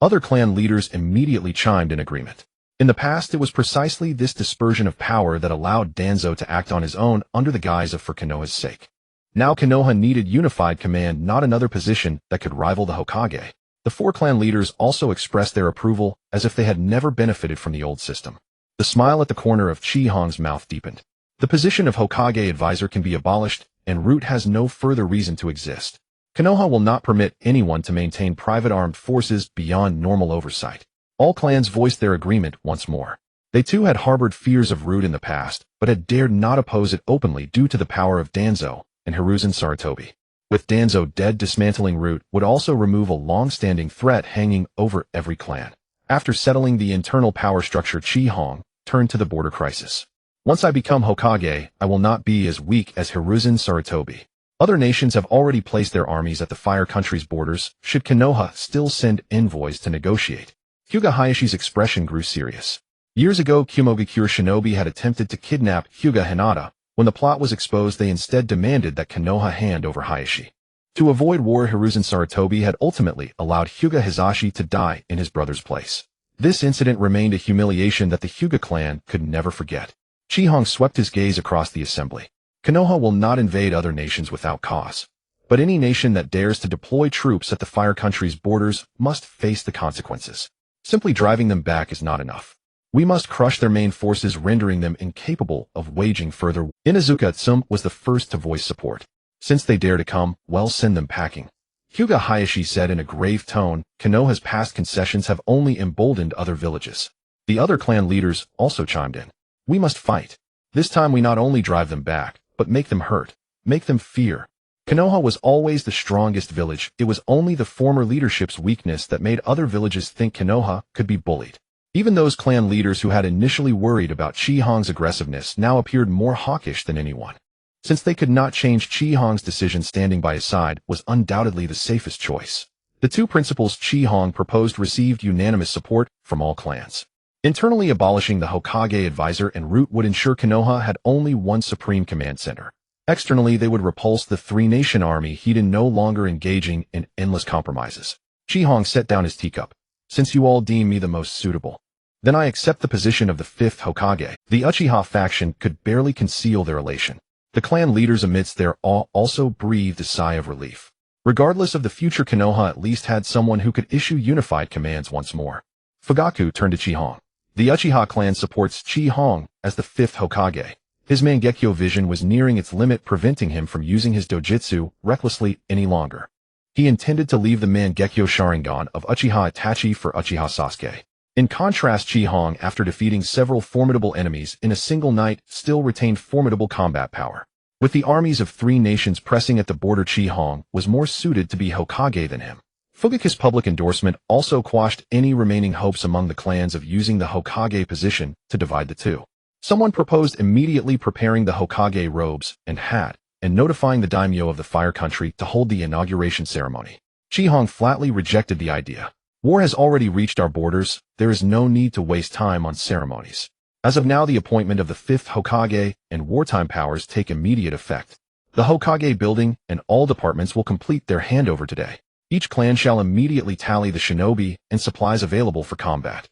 Other clan leaders immediately chimed in agreement. In the past, it was precisely this dispersion of power that allowed Danzo to act on his own under the guise of for Konoha's sake. Now Konoha needed unified command, not another position that could rival the Hokage. The 4 clan leaders also expressed their approval as if they had never benefited from the old system. The smile at the corner of Chi Hong's mouth deepened. The position of Hokage advisor can be abolished, and Root has no further reason to exist. Konoha will not permit anyone to maintain private armed forces beyond normal oversight. All clans voiced their agreement once more. They too had harbored fears of Root in the past, but had dared not oppose it openly due to the power of Danzo and Hiruzen Sarutobi. With Danzo dead, dismantling Root would also remove a long-standing threat hanging over every clan. After settling the internal power structure, Chi Hong turned to the border crisis. "Once I become Hokage, I will not be as weak as Hiruzen Sarutobi. Other nations have already placed their armies at the Fire Country's borders. Should Konoha still send envoys to negotiate?" Hyuga Hayashi's expression grew serious. Years ago, Kumogakure shinobi had attempted to kidnap Hyuga Hinata. When the plot was exposed, they instead demanded that Konoha hand over Hayashi. To avoid war, Hiruzen Sarutobi had ultimately allowed Hyuga Hisashi to die in his brother's place. This incident remained a humiliation that the Hyuga clan could never forget. Chi Hong swept his gaze across the assembly. Konoha will not invade other nations without cause. But any nation that dares to deploy troops at the Fire Country's borders must face the consequences. Simply driving them back is not enough. We must crush their main forces, rendering them incapable of waging further. Inuzuka Tsum was the first to voice support. "Since they dare to come, well, send them packing." Hyuga Hayashi said in a grave tone. Konoha's past concessions have only emboldened other villages. The other clan leaders also chimed in. "We must fight. This time we not only drive them back, but make them hurt, make them fear." Konoha was always the strongest village. It was only the former leadership's weakness that made other villages think Konoha could be bullied. Even those clan leaders who had initially worried about Chi Hong's aggressiveness now appeared more hawkish than anyone. Since they could not change Chi Hong's decision, standing by his side was undoubtedly the safest choice. The 2 principles Chi Hong proposed received unanimous support from all clans. Internally, abolishing the Hokage advisor and Root would ensure Konoha had only one supreme command center. Externally, they would repulse the 3-nation army, Heiden no longer engaging in endless compromises. Chi Hong set down his teacup. "Since you all deem me the most suitable, then I accept the position of the 5th Hokage." The Uchiha faction could barely conceal their elation. The clan leaders, amidst their awe, also breathed a sigh of relief. Regardless of the future, Konoha at least had someone who could issue unified commands once more. Fugaku turned to Chi Hong. "The Uchiha clan supports Chi Hong as the 5th Hokage. His Mangekyo vision was nearing its limit, preventing him from using his dojutsu recklessly any longer. He intended to leave the Mangekyo Sharingan of Uchiha Itachi for Uchiha Sasuke. In contrast, Chi Hong, after defeating several formidable enemies in a single night, still retained formidable combat power. With the armies of 3 nations pressing at the border, Chi Hong was more suited to be Hokage than him. Fugaku's public endorsement also quashed any remaining hopes among the clans of using the Hokage position to divide the 2. Someone proposed immediately preparing the Hokage robes and hat, and notifying the daimyo of the Fire Country to hold the inauguration ceremony. Hong flatly rejected the idea. War has already reached our borders, there is no need to waste time on ceremonies. As of now, the appointment of the 5th Hokage and wartime powers take immediate effect. The Hokage building and all departments will complete their handover today. Each clan shall immediately tally the shinobi and supplies available for combat.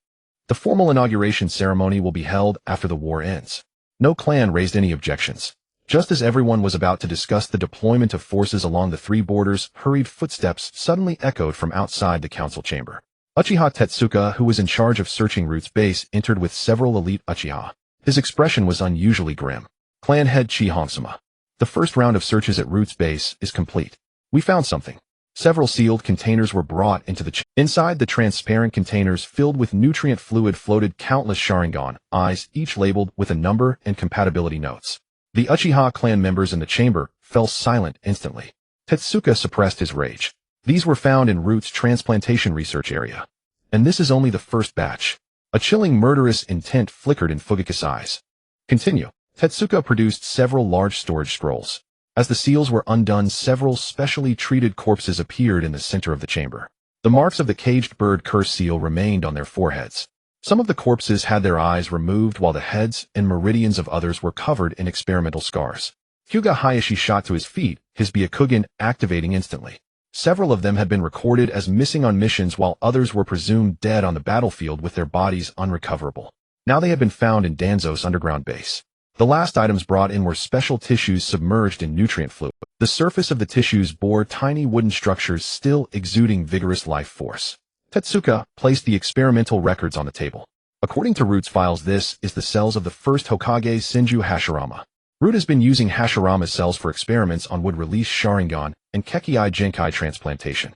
The formal inauguration ceremony will be held after the war ends. No clan raised any objections. Just as everyone was about to discuss the deployment of forces along the 3 borders, hurried footsteps suddenly echoed from outside the council chamber. Uchiha Tetsuka, who was in charge of searching Root's base, entered with several elite Uchiha. His expression was unusually grim. Clan head Hong-sama. The first round of searches at Root's base is complete. We found something. Several sealed containers were brought into the Inside the transparent containers filled with nutrient fluid floated countless Sharingan eyes, each labeled with a number and compatibility notes. The Uchiha clan members in the chamber fell silent instantly. Tetsuka suppressed his rage. These were found in Root's transplantation research area. And this is only the first batch. A chilling murderous intent flickered in Fugaku's eyes. Continue. Tetsuka produced several large storage scrolls. As the seals were undone, several specially treated corpses appeared in the center of the chamber. The marks of the caged bird curse seal remained on their foreheads. Some of the corpses had their eyes removed while the heads and meridians of others were covered in experimental scars. Hyuga Hayashi shot to his feet, his Byakugan activating instantly. Several of them had been recorded as missing on missions while others were presumed dead on the battlefield with their bodies unrecoverable. Now they had been found in Danzo's underground base. The last items brought in were special tissues submerged in nutrient fluid. The surface of the tissues bore tiny wooden structures still exuding vigorous life force. Tetsuka placed the experimental records on the table. According to Root's files, this is the cells of the first Hokage Senju Hashirama. Root has been using Hashirama's cells for experiments on would-release Sharingan and Kekkei Genkai transplantation.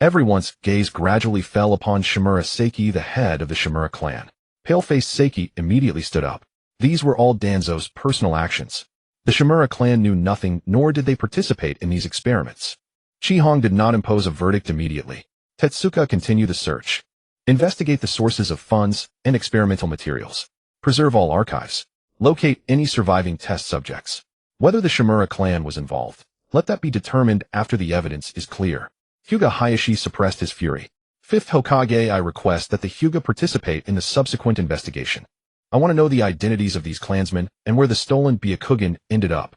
Everyone's gaze gradually fell upon Shimura Seiki, the head of the Shimura clan. Pale-faced Seiki immediately stood up. These were all Danzo's personal actions. The Shimura clan knew nothing, nor did they participate in these experiments. Hong did not impose a verdict immediately. Tetsuka continued the search. Investigate the sources of funds and experimental materials. Preserve all archives. Locate any surviving test subjects. Whether the Shimura clan was involved, let that be determined after the evidence is clear. Hyuga Hayashi suppressed his fury. 5th Hokage, I request that the Hyuga participate in the subsequent investigation. I want to know the identities of these clansmen and where the stolen Byakugan ended up.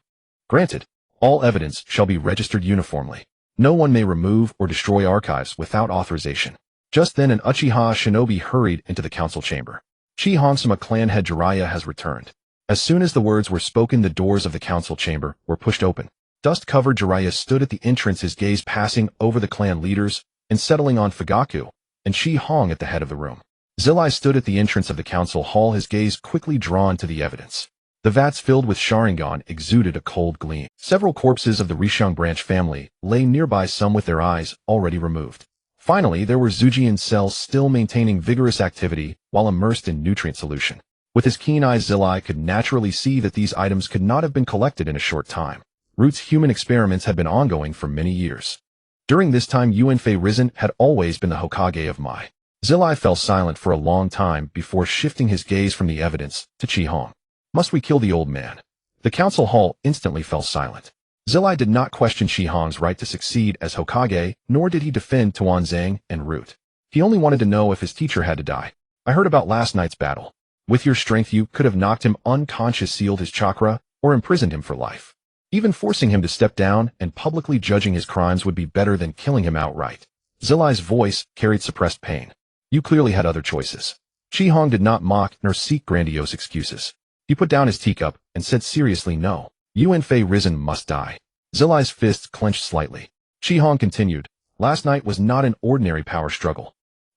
Granted. All evidence shall be registered uniformly. No one may remove or destroy archives without authorization. Just then an Uchiha shinobi hurried into the council chamber. Hong-sama clan head Jiraiya has returned. As soon as the words were spoken, the doors of the council chamber were pushed open. Dust-covered Jiraiya stood at the entrance, his gaze passing over the clan leaders and settling on Fugaku and Hong at the head of the room. Zillai stood at the entrance of the council hall, his gaze quickly drawn to the evidence. The vats filled with Sharingan exuded a cold gleam. Several corpses of the Rishang branch family lay nearby, some with their eyes already removed. Finally, there were Zujian cells still maintaining vigorous activity while immersed in nutrient solution. With his keen eyes, Zillai could naturally see that these items could not have been collected in a short time. Root's human experiments had been ongoing for many years. During this time, Yuanfei Risen had always been the Hokage of Mai. Zillai fell silent for a long time before shifting his gaze from the evidence to Hong. Must we kill the old man? The council hall instantly fell silent. Zillai did not question Hong's right to succeed as Hokage, nor did he defend Tuanzang and Root. He only wanted to know if his teacher had to die. I heard about last night's battle. With your strength, you could have knocked him unconscious, sealed his chakra, or imprisoned him for life. Even forcing him to step down and publicly judging his crimes would be better than killing him outright. Zillai's voice carried suppressed pain. You clearly had other choices. Hong did not mock nor seek grandiose excuses. He put down his teacup and said seriously, no. Yuanfei Risen must die. Zillai's fists clenched slightly. Hong continued. Last night was not an ordinary power struggle.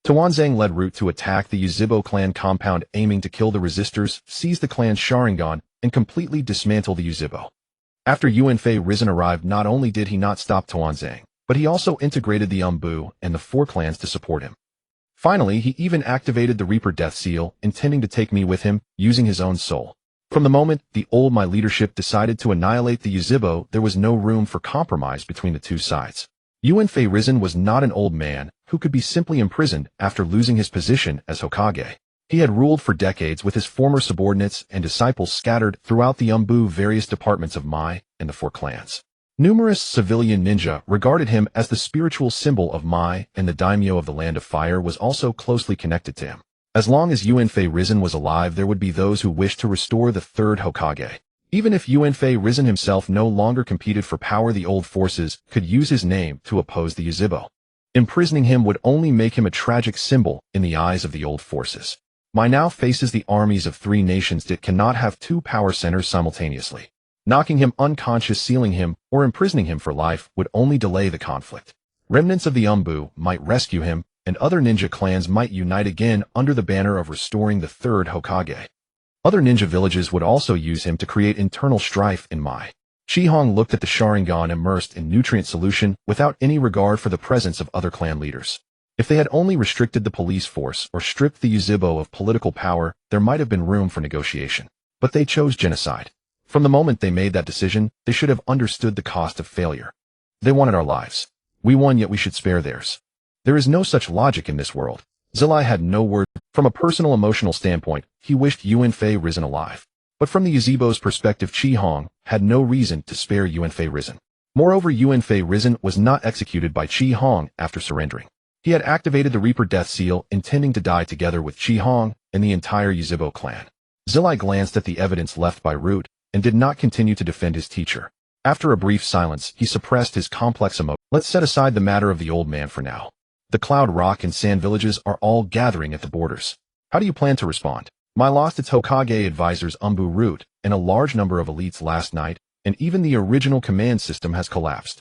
Tuanzang led Root to attack the Yuzhibo clan compound, aiming to kill the resistors, seize the clan's Sharingan, and completely dismantle the Yuzhibo. After Yuanfei Risen arrived, not only did he not stop Tuanzang, but he also integrated the Umbu and the 4 clans to support him. Finally, he even activated the Reaper Death Seal, intending to take me with him, using his own soul. From the moment the old Mai leadership decided to annihilate the Yuzhibo, there was no room for compromise between the two sides. Yuanfei Risen was not an old man who could be simply imprisoned after losing his position as Hokage. He had ruled for decades with his former subordinates and disciples scattered throughout the Umbu various departments of Mai and the 4 clans. Numerous civilian ninja regarded him as the spiritual symbol of Mai, and the daimyo of the Land of Fire was also closely connected to him. As long as Yuanfei Risen was alive, there would be those who wished to restore the third Hokage. Even if Yuanfei Risen himself no longer competed for power, the old forces could use his name to oppose the Yuzhibo. Imprisoning him would only make him a tragic symbol in the eyes of the old forces. Mai now faces the armies of three nations that cannot have two power centers simultaneously. Knocking him unconscious, sealing him, or imprisoning him for life would only delay the conflict. Remnants of the Umbu might rescue him, and other ninja clans might unite again under the banner of restoring the third Hokage. Other ninja villages would also use him to create internal strife in Mai. Shihong looked at the Sharingan immersed in nutrient solution without any regard for the presence of other clan leaders. If they had only restricted the police force or stripped the Yuzhibo of political power, there might have been room for negotiation. But they chose genocide. From the moment they made that decision, they should have understood the cost of failure. They wanted our lives. We won, yet we should spare theirs. There is no such logic in this world. Zilai had no word. From a personal emotional standpoint, he wished Yuanfei Risen alive. But from the Yuzhibo's perspective, Shihong had no reason to spare Yuanfei Risen. Moreover, Yuanfei Risen was not executed by Shihong after surrendering. He had activated the Reaper Death Seal, intending to die together with Shihong and the entire Yuzhibo clan. Zilai glanced at the evidence left by Root and did not continue to defend his teacher. After a brief silence, he suppressed his complex emotion. Let's set aside the matter of the old man for now. The Cloud Rock and Sand villages are all gathering at the borders. How do you plan to respond? Mai lost its Hokage advisors Umbu Root and a large number of elites last night, and even the original command system has collapsed.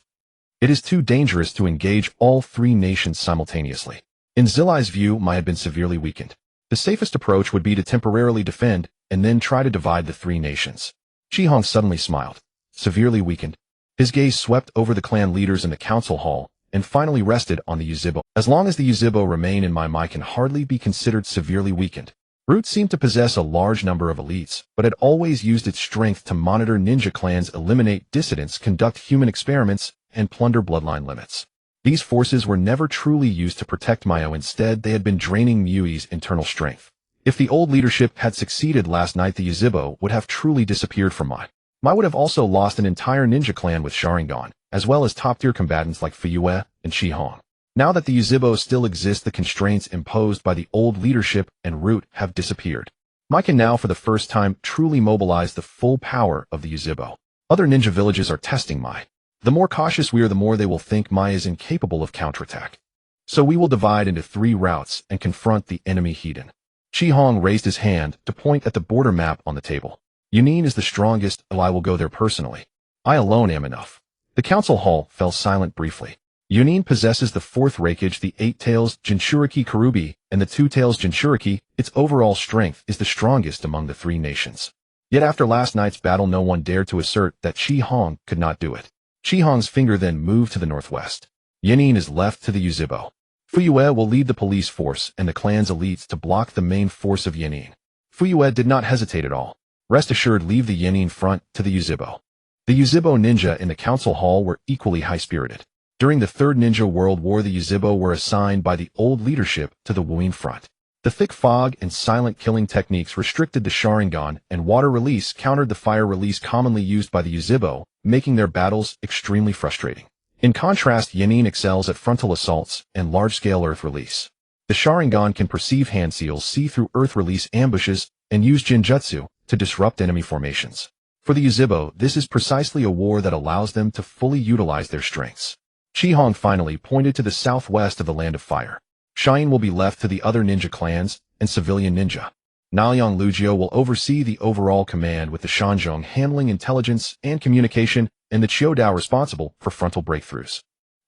It is too dangerous to engage all three nations simultaneously. In Zilai's view, Mai had been severely weakened. The safest approach would be to temporarily defend and then try to divide the three nations. Shihong suddenly smiled. Severely weakened. His gaze swept over the clan leaders in the council hall and finally rested on the Yuzhibo. As long as the Yuzhibo remain in Mai can hardly be considered severely weakened. Root seemed to possess a large number of elites, but had always used its strength to monitor ninja clans, eliminate dissidents, conduct human experiments, and plunder bloodline limits. These forces were never truly used to protect Maio. Instead, they had been draining Mui's internal strength. If the old leadership had succeeded last night, the Yuzhibo would have truly disappeared from Mai. Mai would have also lost an entire ninja clan with Sharingan, as well as top-tier combatants like Fuyue and Shihong. Now that the Yuzhibo still exist, the constraints imposed by the old leadership and Root have disappeared. Mai can now, for the first time, truly mobilize the full power of the Yuzhibo. Other ninja villages are testing Mai. The more cautious we are, the more they will think Mai is incapable of counterattack. So we will divide into three routes and confront the enemy heathen. Shihong raised his hand to point at the border map on the table. Yunin is the strongest, and I will go there personally. I alone am enough. The council hall fell silent briefly. Yunin possesses the fourth Raikage, the 8-tails Jinchuriki Karubi, and the 2-tails Jinchuriki. Its overall strength is the strongest among the three nations. Yet after last night's battle, no one dared to assert that Shihong could not do it. Shihong's finger then moved to the northwest. Yunin is left to the Yuzhibo. Fuyue will lead the police force and the clan's elites to block the main force of Yunin. Fuyue did not hesitate at all. Rest assured, leave the Yunin front to the Yuzhibo. The Yuzhibo ninja in the council hall were equally high-spirited. During the Third Ninja World War, the Yuzhibo were assigned by the old leadership to the Wuyin front. The thick fog and silent killing techniques restricted the Sharingan, and water release countered the fire release commonly used by the Yuzhibo, making their battles extremely frustrating. In contrast, Yunin excels at frontal assaults and large-scale earth release. The Sharingan can perceive hand seals, see through earth release ambushes, and use Jinjutsu to disrupt enemy formations. For the Yuzhibo, this is precisely a war that allows them to fully utilize their strengths. Shihong finally pointed to the southwest of the Land of Fire. Shine will be left to the other ninja clans and civilian ninja. Naoyang Lugio will oversee the overall command, with the Shanzhong handling intelligence and communication, and the Qiudao responsible for frontal breakthroughs.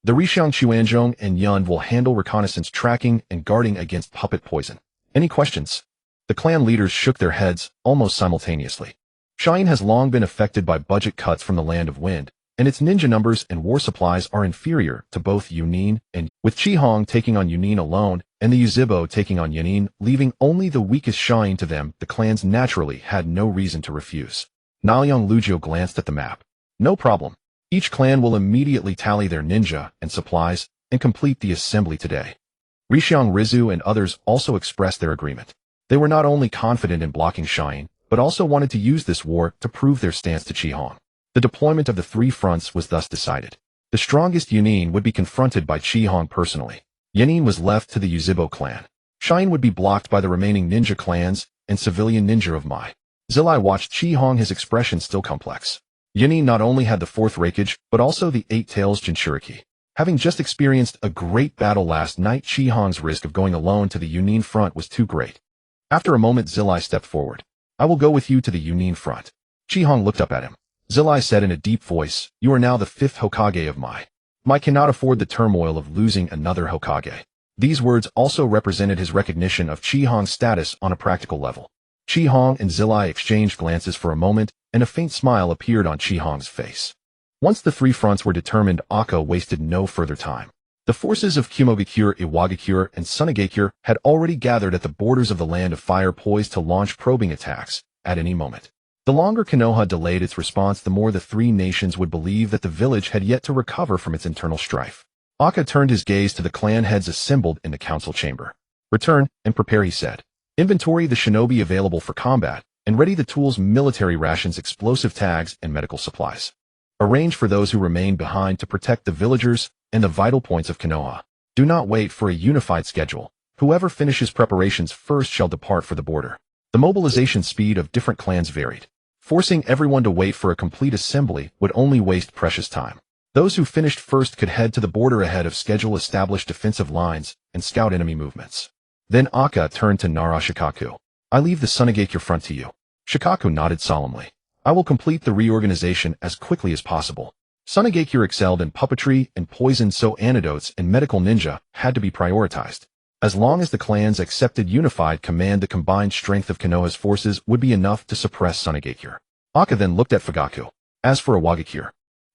The Rishiang Xuanzhong and Yun will handle reconnaissance, tracking, and guarding against puppet poison. Any questions? The clan leaders shook their heads almost simultaneously. Shine has long been affected by budget cuts from the Land of Wind, and its ninja numbers and war supplies are inferior to both Yunin and, with Shihong taking on Yunin alone and the Yuzhibo taking on Yunin, leaving only the weakest Shine to them, the clans naturally had no reason to refuse. Naoyang Lugio glanced at the map. No problem. Each clan will immediately tally their ninja and supplies and complete the assembly today. Rishiang Rizu and others also expressed their agreement. They were not only confident in blocking Shine, but also wanted to use this war to prove their stance to Shihong. The deployment of the three fronts was thus decided. The strongest Yunin would be confronted by Chi-Hong personally. Yanin was left to the Uzibo clan. Shine would be blocked by the remaining ninja clans and civilian ninja of Mai. Zilai watched Chi-Hong, his expression still complex. Yanin not only had the fourth Raikage, but also the 8 Tails Jinchuriki. Having just experienced a great battle last night, Chi-Hong's risk of going alone to the Yunin front was too great. After a moment, Zilai stepped forward. I will go with you to the Yunin front. Chi-Hong looked up at him. Zilai said in a deep voice, you are now the 5th Hokage of Mai. Mai cannot afford the turmoil of losing another Hokage. These words also represented his recognition of Chi-Hong's status on a practical level. Chi-Hong and Zilai exchanged glances for a moment, and a faint smile appeared on Chi-Hong's face. Once the three fronts were determined, Akka wasted no further time. The forces of Kumogakure, Iwagakure, and Sunagakure had already gathered at the borders of the Land of Fire, poised to launch probing attacks at any moment. The longer Konoha delayed its response, the more the three nations would believe that the village had yet to recover from its internal strife. Akka turned his gaze to the clan heads assembled in the council chamber. Return and prepare, he said. Inventory the shinobi available for combat, and ready the tools, military rations, explosive tags, and medical supplies. Arrange for those who remain behind to protect the villagers and the vital points of Konoha. Do not wait for a unified schedule. Whoever finishes preparations first shall depart for the border. The mobilization speed of different clans varied. Forcing everyone to wait for a complete assembly would only waste precious time. Those who finished first could head to the border ahead of schedule, establish defensive lines, and scout enemy movements. Then Akka turned to Nara Shikaku. I leave the Sunagakure front to you. Shikaku nodded solemnly. I will complete the reorganization as quickly as possible. Sunagakure excelled in puppetry and poison, so antidotes and medical ninja had to be prioritized. As long as the clans accepted unified command, the combined strength of Konoha's forces would be enough to suppress Sunagakure. Akka then looked at Fugaku. As for Iwagakure,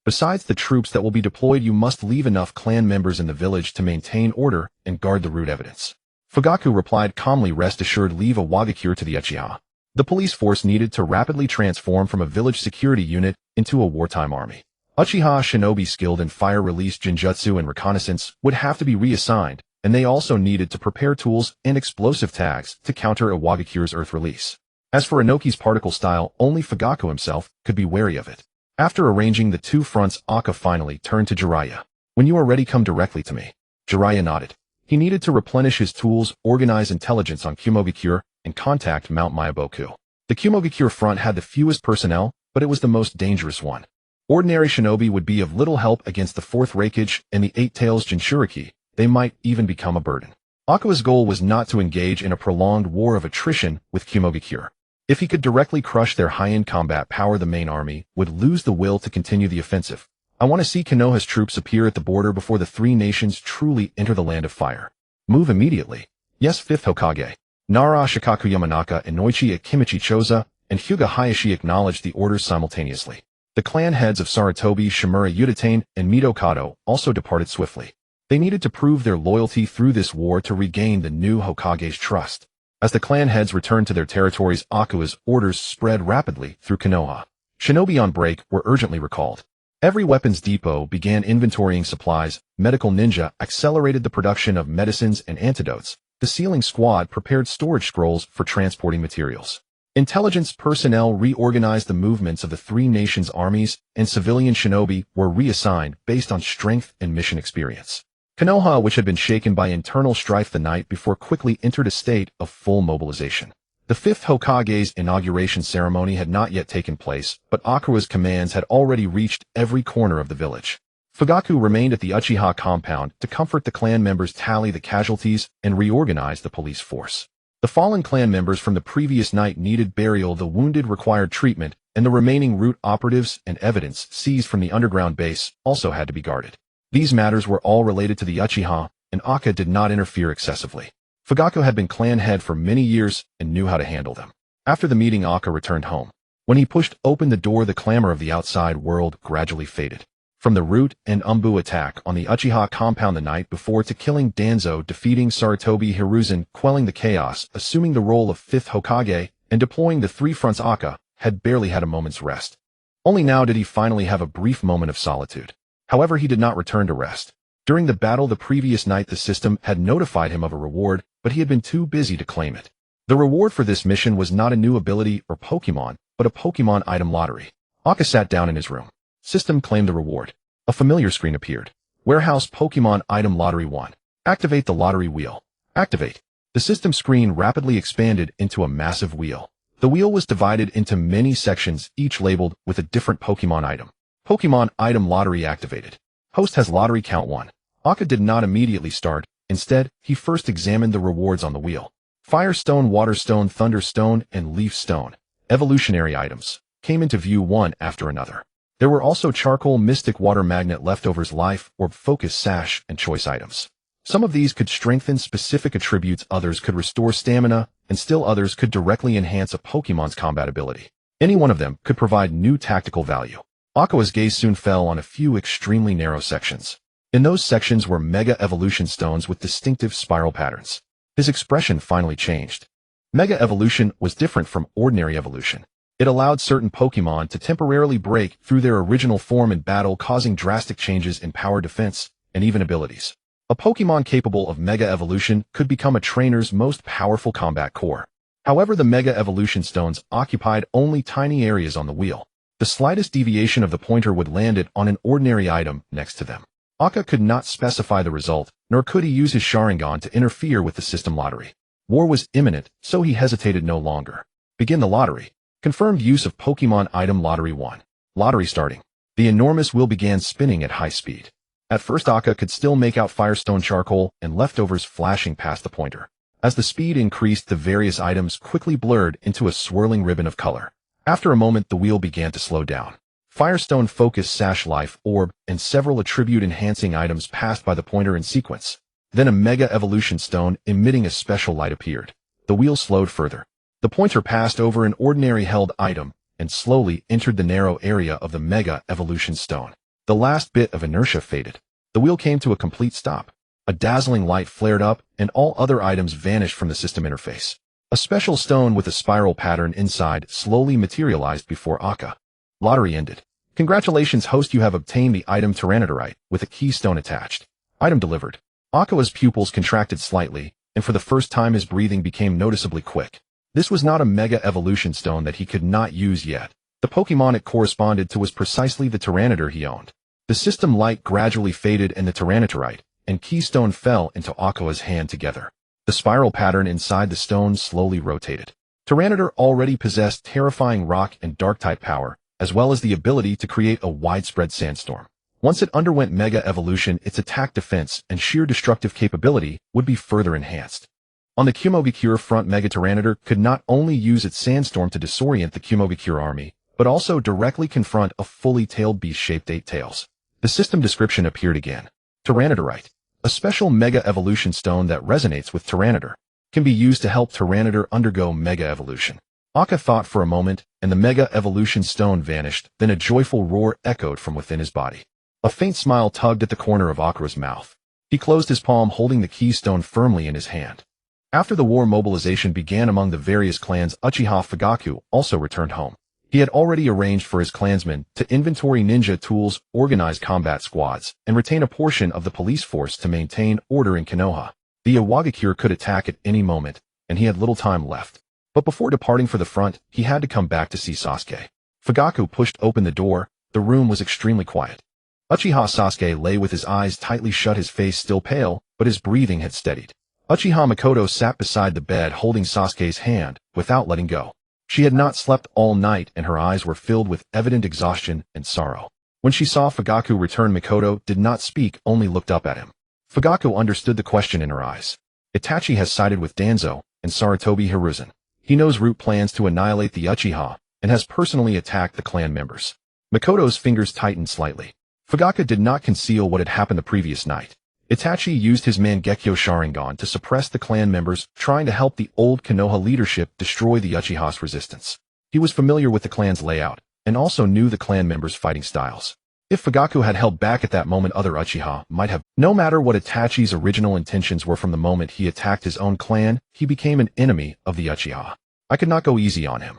besides the troops that will be deployed, you must leave enough clan members in the village to maintain order and guard the root evidence. Fugaku replied calmly, rest assured, leave Iwagakure to the Uchiha. The police force needed to rapidly transform from a village security unit into a wartime army. Uchiha shinobi skilled in fire release, Jinjutsu, and reconnaissance would have to be reassigned, and they also needed to prepare tools and explosive tags to counter Iwagakure's earth release. As for Inoki's particle style, only Fugaku himself could be wary of it. After arranging the two fronts, Akka finally turned to Jiraiya. When you are ready, come directly to me. Jiraiya nodded. He needed to replenish his tools, organize intelligence on Kumogakure, and contact Mount Myaboku. The Kumogakure front had the fewest personnel, but it was the most dangerous one. Ordinary shinobi would be of little help against the 4th Raikage and the 8 Tails Jinchuriki. They might even become a burden. Akka's goal was not to engage in a prolonged war of attrition with Kumogakure. If he could directly crush their high-end combat power, the main army would lose the will to continue the offensive. I want to see Konoha's troops appear at the border before the three nations truly enter the Land of Fire. Move immediately. Yes, 5th Hokage. Nara Shikaku Yamanaka and Noichi Akimichi Choza and Hyuga Hayashi acknowledged the orders simultaneously. The clan heads of Sarutobi, Shimura Yutane, and Midokado also departed swiftly. They needed to prove their loyalty through this war to regain the new Hokage's trust. As the clan heads returned to their territories, Akua's orders spread rapidly through Konoha. Shinobi on break were urgently recalled. Every weapons depot began inventorying supplies. Medical ninja accelerated the production of medicines and antidotes. The sealing squad prepared storage scrolls for transporting materials. Intelligence personnel reorganized the movements of the three nations' armies, and civilian shinobi were reassigned based on strength and mission experience. Konoha, which had been shaken by internal strife the night before, quickly entered a state of full mobilization. The 5th Hokage's inauguration ceremony had not yet taken place, but Akua's commands had already reached every corner of the village. Fugaku remained at the Uchiha compound to comfort the clan members, tally the casualties, and reorganize the police force. The fallen clan members from the previous night needed burial, the wounded required treatment, and the remaining root operatives and evidence seized from the underground base also had to be guarded. These matters were all related to the Uchiha, and Akka did not interfere excessively. Fugaku had been clan head for many years and knew how to handle them. After the meeting, Akka returned home. When he pushed open the door, the clamor of the outside world gradually faded. From the Root and Umbu attack on the Uchiha compound the night before to killing Danzo, defeating Sarutobi Hiruzen, quelling the chaos, assuming the role of 5th Hokage, and deploying the three fronts, Akka had barely had a moment's rest. Only now did he finally have a brief moment of solitude. However, he did not return to rest. During the battle the previous night, the system had notified him of a reward, but he had been too busy to claim it. The reward for this mission was not a new ability or Pokémon, but a Pokémon item lottery. Aka sat down in his room. System claimed the reward. A familiar screen appeared. Warehouse Pokemon Item Lottery 1. Activate the lottery wheel. Activate. The system screen rapidly expanded into a massive wheel. The wheel was divided into many sections, each labeled with a different Pokemon item. Pokemon Item Lottery activated. Host has lottery count 1. Aka did not immediately start. Instead, he first examined the rewards on the wheel. Firestone, Waterstone, Thunderstone, and Leaf Stone, evolutionary items, came into view one after another. There were also Charcoal, Mystic Water Magnet, Leftovers, Life Orb, Focus Sash, and Choice items. Some of these could strengthen specific attributes, others could restore stamina, and still others could directly enhance a Pokemon's combat ability. Any one of them could provide new tactical value. Aka's gaze soon fell on a few extremely narrow sections. In those sections were Mega Evolution Stones with distinctive spiral patterns. His expression finally changed. Mega Evolution was different from ordinary evolution. It allowed certain Pokemon to temporarily break through their original form in battle, causing drastic changes in power, defense, and even abilities. A Pokemon capable of Mega Evolution could become a trainer's most powerful combat core. However, the Mega Evolution Stones occupied only tiny areas on the wheel. The slightest deviation of the pointer would land it on an ordinary item next to them. Aka could not specify the result, nor could he use his Sharingan to interfere with the system lottery. War was imminent, so he hesitated no longer. Begin the lottery. Confirmed use of Pokemon Item Lottery 1. Lottery starting. The enormous wheel began spinning at high speed. At first, Aka could still make out Firestone, Charcoal, and Leftovers flashing past the pointer. As the speed increased, the various items quickly blurred into a swirling ribbon of color. After a moment, the wheel began to slow down. Firestone, Focus Sash, Life Orb, and several attribute-enhancing items passed by the pointer in sequence. Then a Mega Evolution Stone emitting a special light appeared. The wheel slowed further. The pointer passed over an ordinary held item and slowly entered the narrow area of the Mega Evolution Stone. The last bit of inertia faded. The wheel came to a complete stop. A dazzling light flared up, and all other items vanished from the system interface. A special stone with a spiral pattern inside slowly materialized before Aka. Lottery ended. Congratulations, host, you have obtained the item Tyranitar with a keystone attached. Item delivered. Aka's pupils contracted slightly, and for the first time his breathing became noticeably quick. This was not a Mega Evolution Stone that he could not use yet. The Pokemon it corresponded to was precisely the Tyranitar he owned. The system light gradually faded and the Tyranitar and keystone fell into Aka's hand together. The spiral pattern inside the stone slowly rotated. Tyranitar already possessed terrifying rock and dark-type power, as well as the ability to create a widespread sandstorm. Once it underwent Mega Evolution, its attack, defense, and sheer destructive capability would be further enhanced. On the Cumobicure front, Mega Tyranitar could not only use its sandstorm to disorient the Cumobicure army, but also directly confront a fully tailed beast-shaped 8 tails. The system description appeared again. Tyranitar, a special Mega Evolution Stone that resonates with Tyranitar, can be used to help Tyranitar undergo Mega Evolution. Aka thought for a moment, and the Mega Evolution Stone vanished, then a joyful roar echoed from within his body. A faint smile tugged at the corner of Aka's mouth. He closed his palm, holding the keystone firmly in his hand. After the war, mobilization began among the various clans. Uchiha Fugaku also returned home. He had already arranged for his clansmen to inventory ninja tools, organize combat squads, and retain a portion of the police force to maintain order in Konoha. The Iwagakure could attack at any moment, and he had little time left. But before departing for the front, he had to come back to see Sasuke. Fugaku pushed open the door. The room was extremely quiet. Uchiha Sasuke lay with his eyes tightly shut, his face still pale, but his breathing had steadied. Uchiha Makoto sat beside the bed holding Sasuke's hand, without letting go. She had not slept all night, and her eyes were filled with evident exhaustion and sorrow. When she saw Fugaku return, Makoto did not speak, only looked up at him. Fugaku understood the question in her eyes. Itachi has sided with Danzo and Sarutobi Hiruzen. He knows Root plans to annihilate the Uchiha, and has personally attacked the clan members. Makoto's fingers tightened slightly. Fugaku did not conceal what had happened the previous night. Itachi used his Mangekyo Sharingan to suppress the clan members, trying to help the old Konoha leadership destroy the Uchiha's resistance. He was familiar with the clan's layout, and also knew the clan members' fighting styles. If Fugaku had held back at that moment, other Uchiha might have. No matter what Itachi's original intentions were, from the moment he attacked his own clan, he became an enemy of the Uchiha. I could not go easy on him.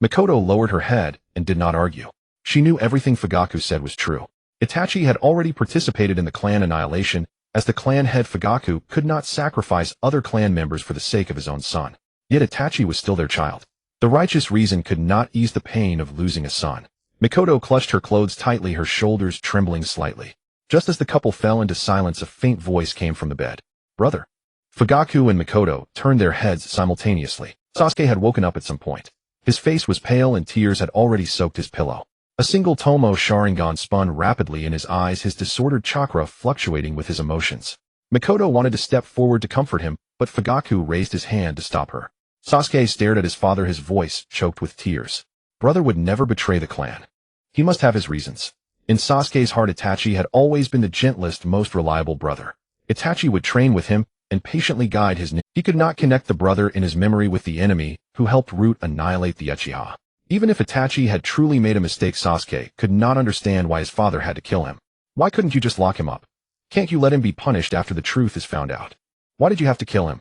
Makoto lowered her head and did not argue. She knew everything Fugaku said was true. Itachi had already participated in the clan annihilation. As the clan head, Fugaku could not sacrifice other clan members for the sake of his own son. Yet Itachi was still their child. The righteous reason could not ease the pain of losing a son. Mikoto clutched her clothes tightly, her shoulders trembling slightly. Just as the couple fell into silence, a faint voice came from the bed. Brother. Fugaku and Mikoto turned their heads simultaneously. Sasuke had woken up at some point. His face was pale and tears had already soaked his pillow. A single Tomo Sharingan spun rapidly in his eyes, his disordered chakra fluctuating with his emotions. Mikoto wanted to step forward to comfort him, but Fugaku raised his hand to stop her. Sasuke stared at his father, his voice choked with tears. Brother would never betray the clan. He must have his reasons. In Sasuke's heart, Itachi had always been the gentlest, most reliable brother. Itachi would train with him and patiently guide his He could not connect the brother in his memory with the enemy who helped annihilate the Uchiha. Even if Itachi had truly made a mistake, Sasuke could not understand why his father had to kill him. Why couldn't you just lock him up? Can't you let him be punished after the truth is found out? Why did you have to kill him?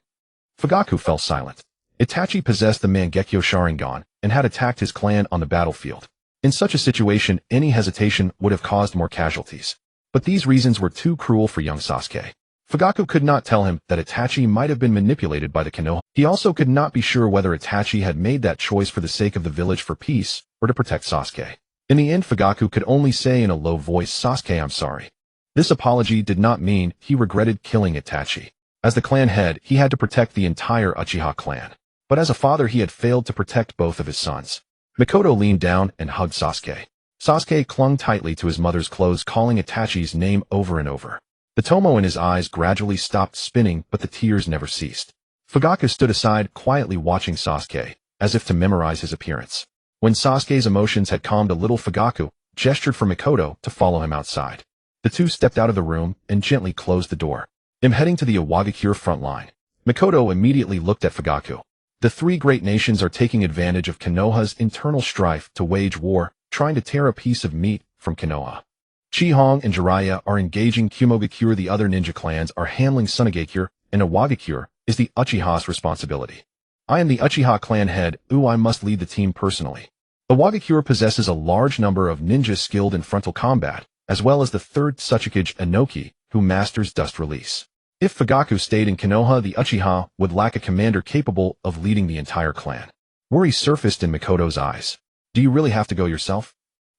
Fugaku fell silent. Itachi possessed the Mangekyo Sharingan and had attacked his clan on the battlefield. In such a situation, any hesitation would have caused more casualties. But these reasons were too cruel for young Sasuke. Fugaku could not tell him that Itachi might have been manipulated by the Konoha. He also could not be sure whether Itachi had made that choice for the sake of the village, for peace, or to protect Sasuke. In the end, Fugaku could only say in a low voice, Sasuke, I'm sorry. This apology did not mean he regretted killing Itachi. As the clan head, he had to protect the entire Uchiha clan. But as a father, he had failed to protect both of his sons. Mikoto leaned down and hugged Sasuke. Sasuke clung tightly to his mother's clothes, calling Itachi's name over and over. The Tomo in his eyes gradually stopped spinning, but the tears never ceased. Fugaku stood aside, quietly watching Sasuke, as if to memorize his appearance. When Sasuke's emotions had calmed a little, Fugaku gestured for Mikoto to follow him outside. The two stepped out of the room and gently closed the door. I'm heading to the Iwagakure front line. Mikoto immediately looked at Fugaku. The three great nations are taking advantage of Konoha's internal strife to wage war, trying to tear a piece of meat from Konoha. Chihong and Jiraiya are engaging Kumogakure. The other ninja clans are handling Sunagakure, and Iwagakure is the Uchiha's responsibility. I am the Uchiha clan head, I must lead the team personally. Iwagakure possesses a large number of ninjas skilled in frontal combat, as well as the third Tsuchikage Inoki, who masters dust release. If Fugaku stayed in Konoha, the Uchiha would lack a commander capable of leading the entire clan. Worry surfaced in Mikoto's eyes. Do you really have to go yourself?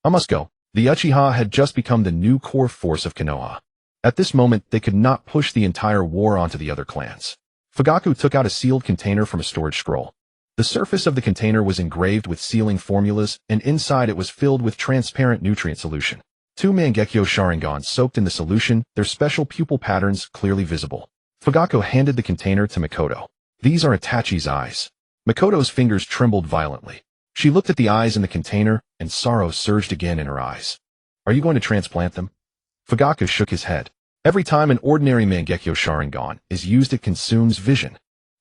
I must go. The Uchiha had just become the new core force of Konoha. At this moment, they could not push the entire war onto the other clans. Fugaku took out a sealed container from a storage scroll. The surface of the container was engraved with sealing formulas, and inside it was filled with transparent nutrient solution. 2 Mangekyo Sharingans soaked in the solution, their special pupil patterns clearly visible. Fugaku handed the container to Mikoto. These are Itachi's eyes. Mikoto's fingers trembled violently. She looked at the eyes in the container, and sorrow surged again in her eyes. Are you going to transplant them? Fugaku shook his head. Every time an ordinary Mangekyo Sharingan is used, it consumes vision.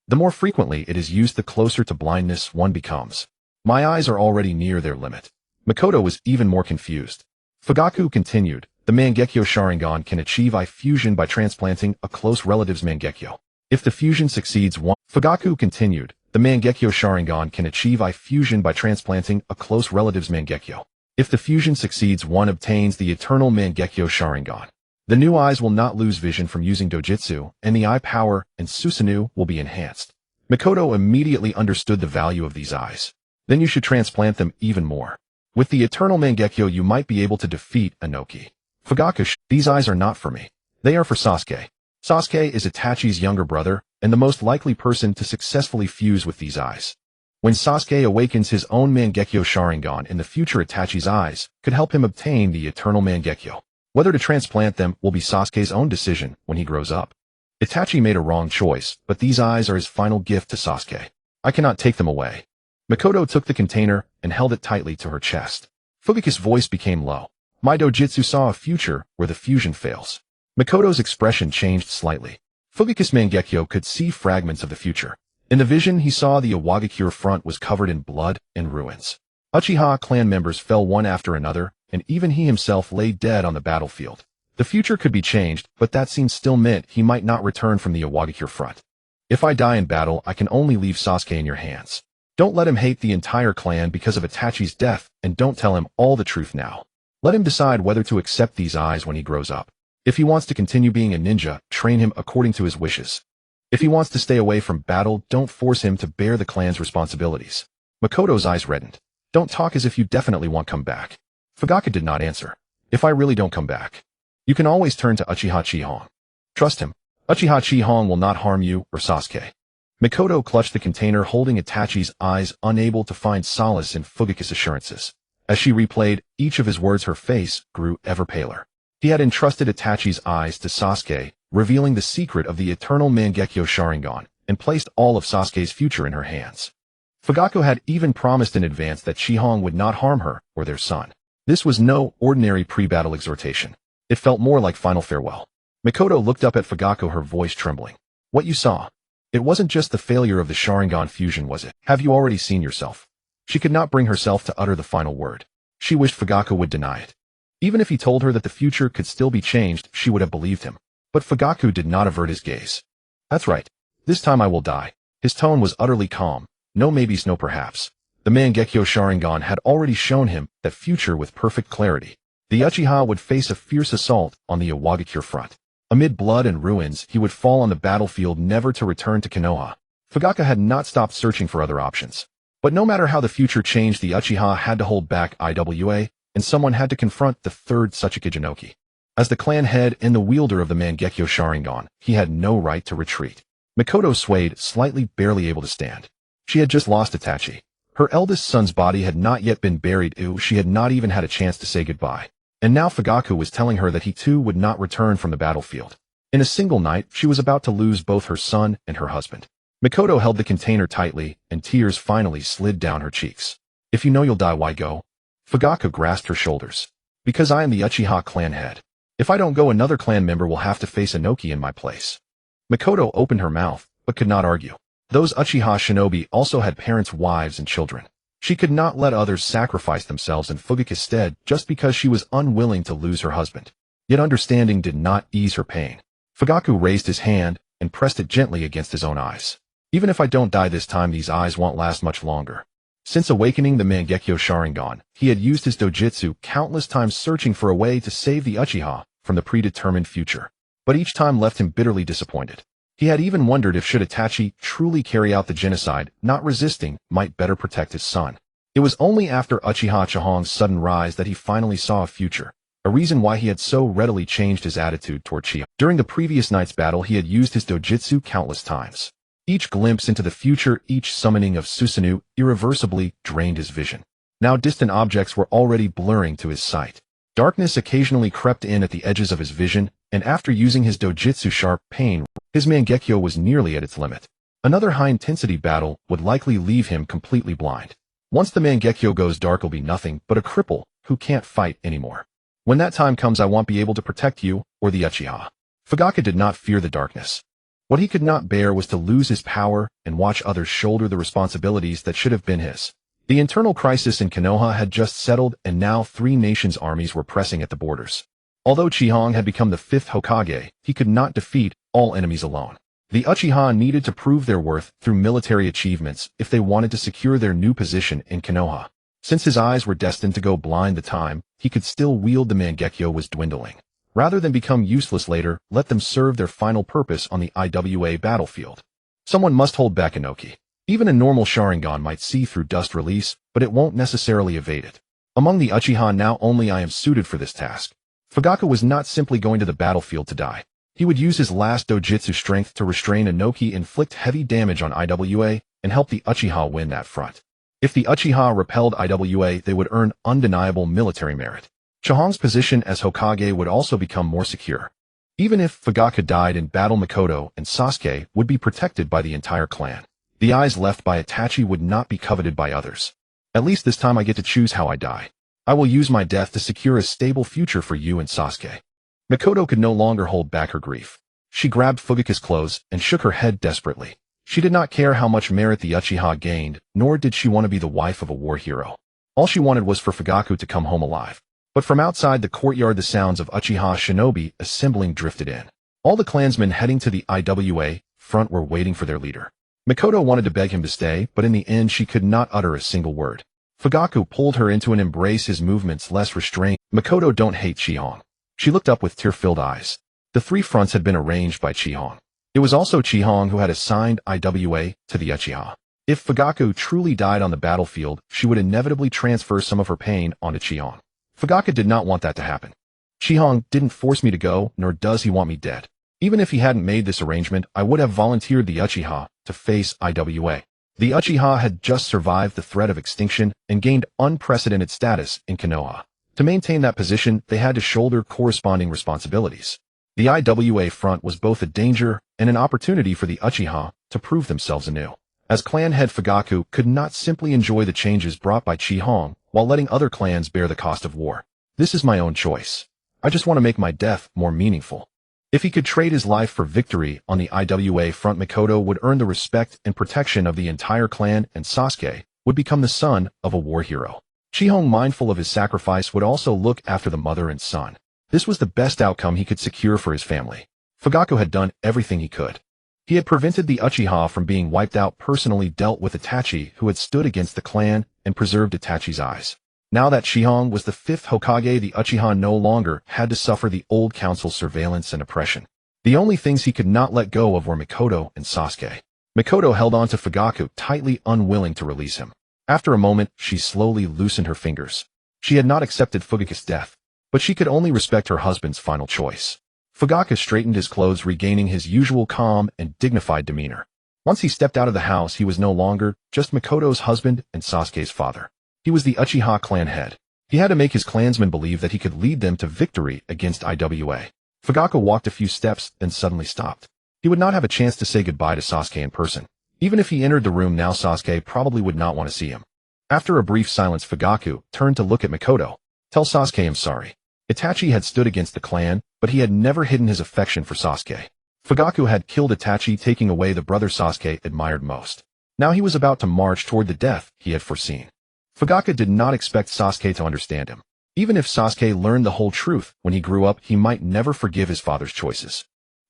The more frequently it is used, the closer to blindness one becomes. My eyes are already near their limit. Mikoto was even more confused. Fugaku continued, the Mangekyo Sharingan can achieve eye fusion by transplanting a close relative's Mangekyo. If the fusion succeeds, Fugaku continued, the Mangekyo Sharingan can achieve eye fusion by transplanting a close relative's Mangekyo. If the fusion succeeds, one obtains the eternal Mangekyo Sharingan. The new eyes will not lose vision from using dojutsu, and the eye power and Susanoo will be enhanced. Mikoto immediately understood the value of these eyes. Then you should transplant them even more. With the eternal Mangekyo, you might be able to defeat Inoki. Fugaku, these eyes are not for me. They are for Sasuke. Sasuke is Itachi's younger brother, and the most likely person to successfully fuse with these eyes. When Sasuke awakens his own Mangekyo Sharingan in the future, Itachi's eyes could help him obtain the eternal Mangekyo. Whether to transplant them will be Sasuke's own decision when he grows up. Itachi made a wrong choice, but these eyes are his final gift to Sasuke. I cannot take them away. Mikoto took the container and held it tightly to her chest. Fugaku's voice became low. My dojutsu saw a future where the fusion fails. Mikoto's expression changed slightly. Fugaku's Mangekyo could see fragments of the future. In the vision, he saw the Iwagakure front was covered in blood and ruins. Uchiha clan members fell one after another, and even he himself lay dead on the battlefield. The future could be changed, but that scene still meant he might not return from the Iwagakure front. If I die in battle, I can only leave Sasuke in your hands. Don't let him hate the entire clan because of Itachi's death, and don't tell him all the truth now. Let him decide whether to accept these eyes when he grows up. If he wants to continue being a ninja, train him according to his wishes. If he wants to stay away from battle, don't force him to bear the clan's responsibilities. Mikoto's eyes reddened. Don't talk as if you definitely won't come back. Fugaku did not answer. If I really don't come back, you can always turn to Uchiha Chihong. Trust him. Uchiha Chihong will not harm you or Sasuke. Mikoto clutched the container holding Itachi's eyes, unable to find solace in Fugaku's assurances. As she replayed each of his words, her face grew ever paler. He had entrusted Itachi's eyes to Sasuke, revealing the secret of the eternal Mangekyo Sharingan, and placed all of Sasuke's future in her hands. Fugaku had even promised in advance that Chihong would not harm her or their son. This was no ordinary pre-battle exhortation. It felt more like final farewell. Mikoto looked up at Fugaku, her voice trembling. What you saw? It wasn't just the failure of the Sharingan fusion, was it? Have you already seen yourself? She could not bring herself to utter the final word. She wished Fugaku would deny it. Even if he told her that the future could still be changed, she would have believed him. But Fugaku did not avert his gaze. That's right. This time I will die. His tone was utterly calm. No maybes, no perhaps. The Mangekyo Sharingan had already shown him that future with perfect clarity. The Uchiha would face a fierce assault on the Iwagakure front. Amid blood and ruins, he would fall on the battlefield, never to return to Konoha. Fugaku had not stopped searching for other options. But no matter how the future changed, the Uchiha had to hold back IWA, and someone had to confront the third Tsuchika Jinoki. As the clan head and the wielder of the Mangekyo Sharingan, he had no right to retreat. Mikoto swayed, slightly, barely able to stand. She had just lost Itachi. Her eldest son's body had not yet been buried. She had not even had a chance to say goodbye. And now Fugaku was telling her that he too would not return from the battlefield. In a single night, she was about to lose both her son and her husband. Mikoto held the container tightly, and tears finally slid down her cheeks. If you know you'll die, why go? Fugaku grasped her shoulders. Because I am the Uchiha clan head. If I don't go, another clan member will have to face Inoki in my place. Mikoto opened her mouth, but could not argue. Those Uchiha shinobi also had parents, wives, and children. She could not let others sacrifice themselves in Fugaku's stead just because she was unwilling to lose her husband. Yet understanding did not ease her pain. Fugaku raised his hand and pressed it gently against his own eyes. Even if I don't die this time, these eyes won't last much longer. Since awakening the Mangekyo Sharingan, he had used his dojutsu countless times, searching for a way to save the Uchiha from the predetermined future. But each time left him bitterly disappointed. He had even wondered if, should Itachi truly carry out the genocide, not resisting might better protect his son. It was only after Uchiha Chihong's sudden rise that he finally saw a future, a reason why he had so readily changed his attitude toward Chihong. During the previous night's battle, he had used his dojutsu countless times. Each glimpse into the future, each summoning of Susanoo, irreversibly drained his vision. Now distant objects were already blurring to his sight. Darkness occasionally crept in at the edges of his vision, and after using his dojutsu sharp pain, his Mangekyo was nearly at its limit. Another high-intensity battle would likely leave him completely blind. Once the Mangekyo goes dark, he'll be nothing but a cripple who can't fight anymore. When that time comes, I won't be able to protect you or the Uchiha. Fugaku did not fear the darkness. What he could not bear was to lose his power and watch others shoulder the responsibilities that should have been his. The internal crisis in Konoha had just settled, and now 3 nations' armies were pressing at the borders. Although Chihong had become the 5th Hokage, he could not defeat all enemies alone. The Uchiha needed to prove their worth through military achievements if they wanted to secure their new position in Konoha. Since his eyes were destined to go blind, the time he could still wield the Mangekyo was dwindling. Rather than become useless later, let them serve their final purpose on the IWA battlefield. Someone must hold back Inoki. Even a normal Sharingan might see through dust release, but it won't necessarily evade it. Among the Uchiha, now only I am suited for this task. Fugaku was not simply going to the battlefield to die. He would use his last dojutsu strength to restrain Inoki, inflict heavy damage on IWA, and help the Uchiha win that front. If the Uchiha repelled IWA, they would earn undeniable military merit. Chihong's position as Hokage would also become more secure. Even if Fugaku died in battle, Mikoto and Sasuke would be protected by the entire clan. The eyes left by Itachi would not be coveted by others. At least this time I get to choose how I die. I will use my death to secure a stable future for you and Sasuke. Mikoto could no longer hold back her grief. She grabbed Fugaku's clothes and shook her head desperately. She did not care how much merit the Uchiha gained, nor did she want to be the wife of a war hero. All she wanted was for Fugaku to come home alive. But from outside the courtyard, the sounds of Uchiha shinobi assembling drifted in. All the clansmen heading to the IWA front were waiting for their leader. Mikoto wanted to beg him to stay, but in the end she could not utter a single word. Fugaku pulled her into an embrace, his movements less restrained. Mikoto don't hate Chihong. She looked up with tear-filled eyes. The 3 fronts had been arranged by Chihong. It was also Chihong who had assigned IWA to the Uchiha. If Fugaku truly died on the battlefield, she would inevitably transfer some of her pain onto Chihong. Fugaka did not want that to happen. Chihong didn't force me to go, nor does he want me dead. Even if he hadn't made this arrangement, I would have volunteered the Uchiha to face IWA. The Uchiha had just survived the threat of extinction and gained unprecedented status in Konoha. To maintain that position, they had to shoulder corresponding responsibilities. The IWA front was both a danger and an opportunity for the Uchiha to prove themselves anew. As clan head Fugaku could not simply enjoy the changes brought by Chihong while letting other clans bear the cost of war. This is my own choice. I just want to make my death more meaningful. If he could trade his life for victory on the IWA front, Mikoto would earn the respect and protection of the entire clan, and Sasuke would become the son of a war hero. Chihong, mindful of his sacrifice, would also look after the mother and son. This was the best outcome he could secure for his family. Fugaku had done everything he could. He had prevented the Uchiha from being wiped out, personally dealt with Itachi, who had stood against the clan, and preserved Itachi's eyes. Now that Chihong was the 5th Hokage, the Uchiha no longer had to suffer the old council's surveillance and oppression. The only things he could not let go of were Mikoto and Sasuke. Mikoto held on to Fugaku tightly, unwilling to release him. After a moment, she slowly loosened her fingers. She had not accepted Fugaku's death, but she could only respect her husband's final choice. Fugaku straightened his clothes, regaining his usual calm and dignified demeanor. Once he stepped out of the house, he was no longer just Mikoto's husband and Sasuke's father. He was the Uchiha clan head. He had to make his clansmen believe that he could lead them to victory against IWA. Fugaku walked a few steps, then suddenly stopped. He would not have a chance to say goodbye to Sasuke in person. Even if he entered the room now, Sasuke probably would not want to see him. After a brief silence, Fugaku turned to look at Mikoto. Tell Sasuke I'm sorry. Itachi had stood against the clan, but he had never hidden his affection for Sasuke. Fugaku had killed Itachi, taking away the brother Sasuke admired most. Now he was about to march toward the death he had foreseen. Fugaku did not expect Sasuke to understand him. Even if Sasuke learned the whole truth when he grew up, he might never forgive his father's choices.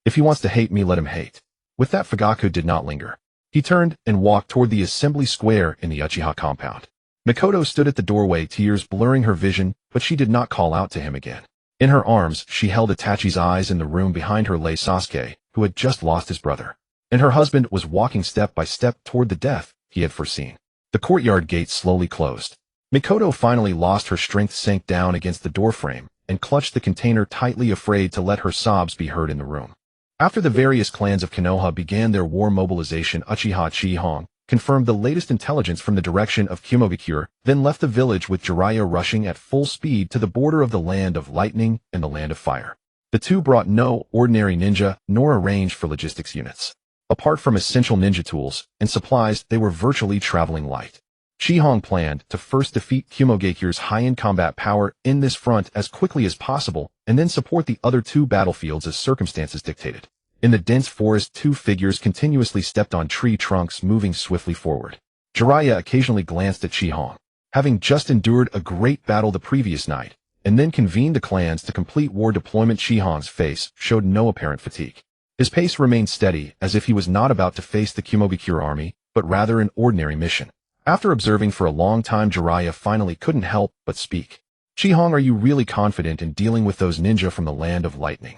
If he wants to hate me, let him hate. With that, Fugaku did not linger. He turned and walked toward the assembly square in the Uchiha compound. Mikoto stood at the doorway, tears blurring her vision, but she did not call out to him again. In her arms, she held Itachi's eyes. In the room behind her lay Sasuke, who had just lost his brother. And her husband was walking step by step toward the death he had foreseen. The courtyard gate slowly closed. Mikoto finally lost her strength, sank down against the doorframe, and clutched the container tightly, afraid to let her sobs be heard in the room. After the various clans of Konoha began their war mobilization, Uchiha Chihong confirmed the latest intelligence from the direction of Kumogakure, then left the village with Jiraiya rushing at full speed to the border of the land of lightning and the land of fire. The two brought no ordinary ninja, nor arranged for logistics units. Apart from essential ninja tools and supplies, they were virtually traveling light. Chihong planned to first defeat Kumogakure's high-end combat power in this front as quickly as possible, and then support the other two battlefields as circumstances dictated. In the dense forest, two figures continuously stepped on tree trunks, moving swiftly forward. Jiraiya occasionally glanced at Chihong. Having just endured a great battle the previous night, and then convened the clans to complete war deployment, Chihong's face showed no apparent fatigue. His pace remained steady, as if he was not about to face the Kumogakure army, but rather an ordinary mission. After observing for a long time, Jiraiya finally couldn't help but speak. Chihong, are you really confident in dealing with those ninja from the land of lightning?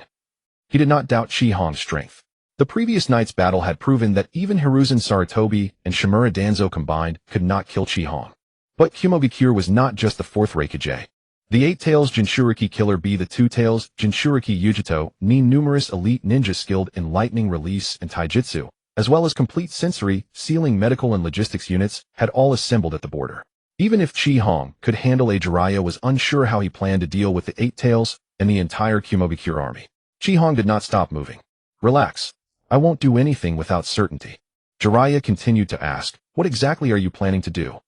He did not doubt Chihong's strength. The previous night's battle had proven that even Hiruzen Sarutobi and Shimura Danzo combined could not kill Chihong. But Kumogakure was not just the fourth Raikage. The 8-Tails Jinchuriki Killer Bee, the 2-Tails Jinchuriki Yujito, numerous elite ninjas skilled in lightning release and taijutsu, as well as complete sensory, sealing, medical and logistics units, had all assembled at the border. Even if Chihong could handle a, Jiraiya was unsure how he planned to deal with the 8-Tails and the entire Kumogakure army. Chihong did not stop moving. Relax. I won't do anything without certainty. Jiraiya continued to ask, what exactly are you planning to do?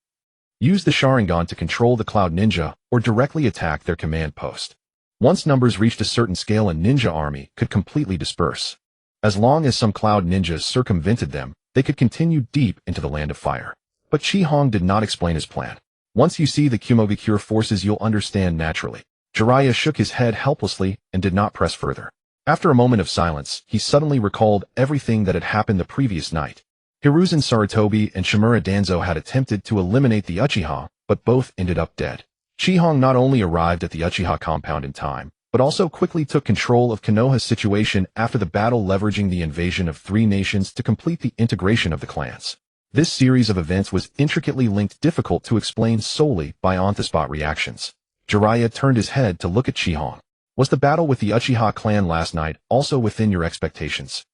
Use the Sharingan to control the Cloud Ninja, or directly attack their command post. Once numbers reached a certain scale, a ninja army could completely disperse. As long as some Cloud Ninjas circumvented them, they could continue deep into the land of fire. But Chihong did not explain his plan. Once you see the Kumogakure forces, you'll understand naturally. Jiraiya shook his head helplessly and did not press further. After a moment of silence, he suddenly recalled everything that had happened the previous night. Hiruzen Sarutobi and Shimura Danzo had attempted to eliminate the Uchiha, but both ended up dead. Chihong not only arrived at the Uchiha compound in time, but also quickly took control of Konoha's situation after the battle, leveraging the invasion of 3 nations to complete the integration of the clans. This series of events was intricately linked, difficult to explain solely by on-the-spot reactions. Jiraiya turned his head to look at Chihong. Was the battle with the Uchiha clan last night also within your expectations?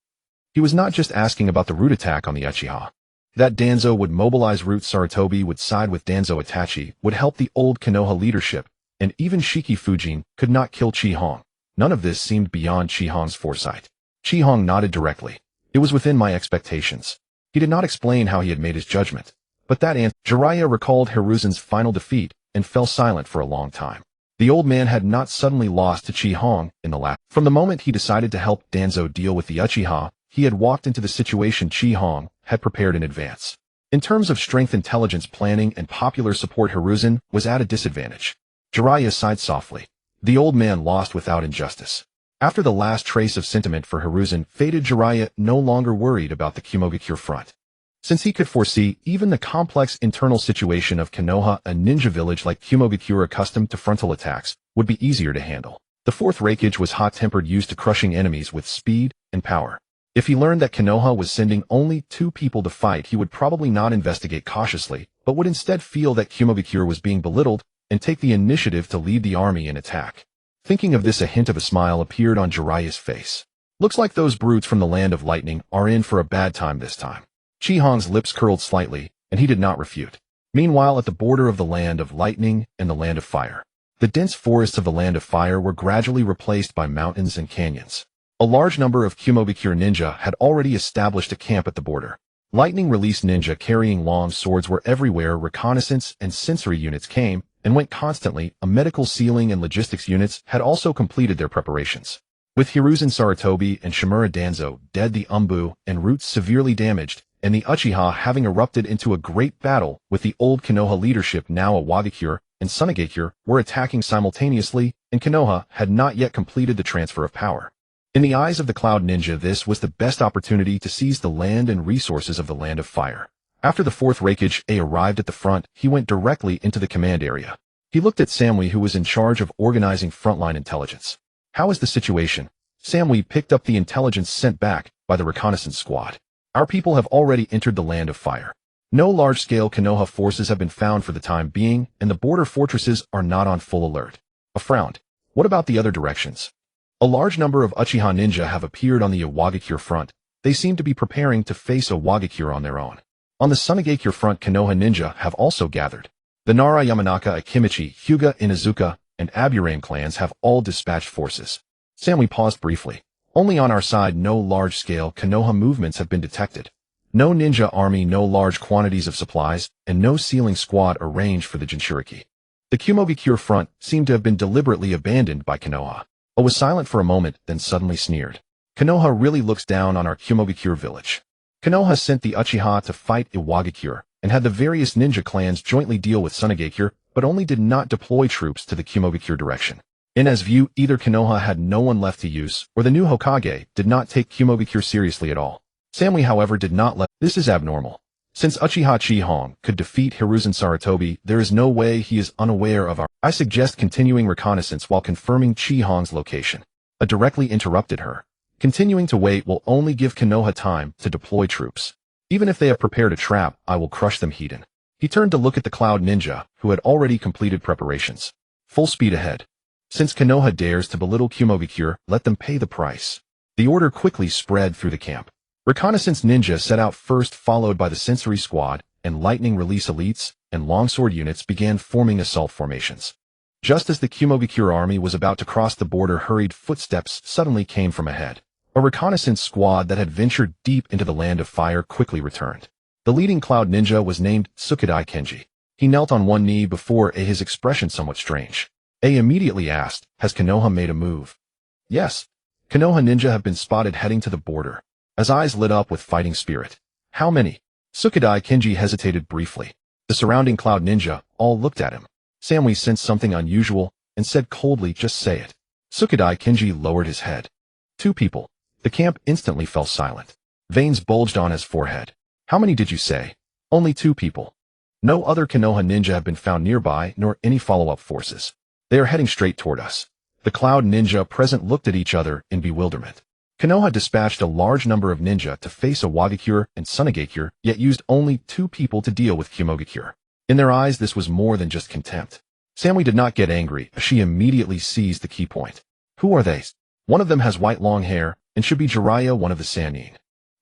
He was not just asking about the root attack on the Uchiha. That Danzo would mobilize Root Sarutobi would side with Danzo Itachi would help the old Konoha leadership, and even Shiki Fujin could not kill Chihong. None of this seemed beyond Chihong's foresight. Chihong nodded directly. It was within my expectations. He did not explain how he had made his judgment, but that answer. Jiraiya recalled Hiruzen's final defeat and fell silent for a long time. The old man had not suddenly lost to Chihong in the last. From the moment he decided to help Danzo deal with the Uchiha, he had walked into the situation Chihong had prepared in advance. In terms of strength, intelligence, planning, and popular support, Hiruzen was at a disadvantage. Jiraiya sighed softly. The old man lost without injustice. After the last trace of sentiment for Hiruzen faded, Jiraiya no longer worried about the Kumogakure front. Since he could foresee even the complex internal situation of Konoha, a ninja village like Kumogakure accustomed to frontal attacks would be easier to handle. The fourth Raikage was hot-tempered, used to crushing enemies with speed and power. If he learned that Konoha was sending only 2 people to fight, he would probably not investigate cautiously, but would instead feel that Kumogakure was being belittled and take the initiative to lead the army in attack. Thinking of this, a hint of a smile appeared on Jiraiya's face. Looks like those brutes from the Land of Lightning are in for a bad time this time. Chihong's lips curled slightly, and he did not refute. Meanwhile, at the border of the Land of Lightning and the Land of Fire, the dense forests of the Land of Fire were gradually replaced by mountains and canyons. A large number of Kumogakure ninja had already established a camp at the border. Lightning-released ninja carrying long swords were everywhere. Reconnaissance and sensory units came and went constantly. A medical, sealing, and logistics units had also completed their preparations. With Hiruzen Sarutobi and Shimura Danzo dead, the Umbu and Roots severely damaged, and the Uchiha having erupted into a great battle with the old Konoha leadership, now Iwagakure and Sunagakure were attacking simultaneously, and Konoha had not yet completed the transfer of power. In the eyes of the Cloud Ninja, this was the best opportunity to seize the land and resources of the Land of Fire. After the fourth Raikage arrived at the front, he went directly into the command area. He looked at Samui, who was in charge of organizing frontline intelligence. How is the situation? Samui picked up the intelligence sent back by the reconnaissance squad. Our people have already entered the Land of Fire. No large-scale Konoha forces have been found for the time being, and the border fortresses are not on full alert. A frowned. What about the other directions? A large number of Uchiha ninja have appeared on the Iwagakure front. They seem to be preparing to face Iwagakure on their own. On the Sunagakure front, Konoha ninja have also gathered. The Nara, Yamanaka, Akimichi, Hyuga, Inazuka, and Aburame clans have all dispatched forces. Samui paused briefly. Only on our side no large-scale Konoha movements have been detected. No ninja army, no large quantities of supplies, and no sealing squad arranged for the Jinchuriki. The Kumogakure front seemed to have been deliberately abandoned by Konoha. O was silent for a moment, then suddenly sneered. Konoha really looks down on our Kumogakure village. Konoha sent the Uchiha to fight Iwagakure, and had the various ninja clans jointly deal with Sunagakure, but only did not deploy troops to the Kumogakure direction. In his view, either Konoha had no one left to use, or the new Hokage did not take Kumogakure seriously at all. Samui, however, did not let. This is abnormal. Since Uchiha Chihong could defeat Hiruzen Sarutobi, there is no way he is unaware of our. I suggest continuing reconnaissance while confirming Chihong's location. I directly interrupted her. Continuing to wait will only give Konoha time to deploy troops. Even if they have prepared a trap, I will crush them, Hiden. He turned to look at the Cloud Ninja, who had already completed preparations. Full speed ahead. Since Konoha dares to belittle Kumogakure, let them pay the price. The order quickly spread through the camp. Reconnaissance ninja set out first, followed by the sensory squad, and lightning release elites and longsword units began forming assault formations. Just as the Kumogakure army was about to cross the border, hurried footsteps suddenly came from ahead. A reconnaissance squad that had ventured deep into the Land of Fire quickly returned. The leading Cloud Ninja was named Sukadai Kenji. He knelt on one knee before his expression somewhat strange. A immediately asked, has Konoha made a move? Yes. Konoha ninja have been spotted heading to the border. His eyes lit up with fighting spirit. How many? Sukadai Kenji hesitated briefly. The surrounding Cloud Ninja all looked at him. Samui sensed something unusual and said coldly, just say it. Sukadai Kenji lowered his head. 2 people. The camp instantly fell silent. Veins bulged on his forehead. How many did you say? Only 2 people. No other Konoha ninja have been found nearby, nor any follow-up forces. They are heading straight toward us. The Cloud Ninja present looked at each other in bewilderment. Konoha dispatched a large number of ninja to face Iwagakure and Sunagakure, yet used only 2 people to deal with Kumogakure. In their eyes, this was more than just contempt. Sammy did not get angry, as she immediately seized the key point. Who are they? One of them has white long hair, and should be Jiraiya, one of the Sannin.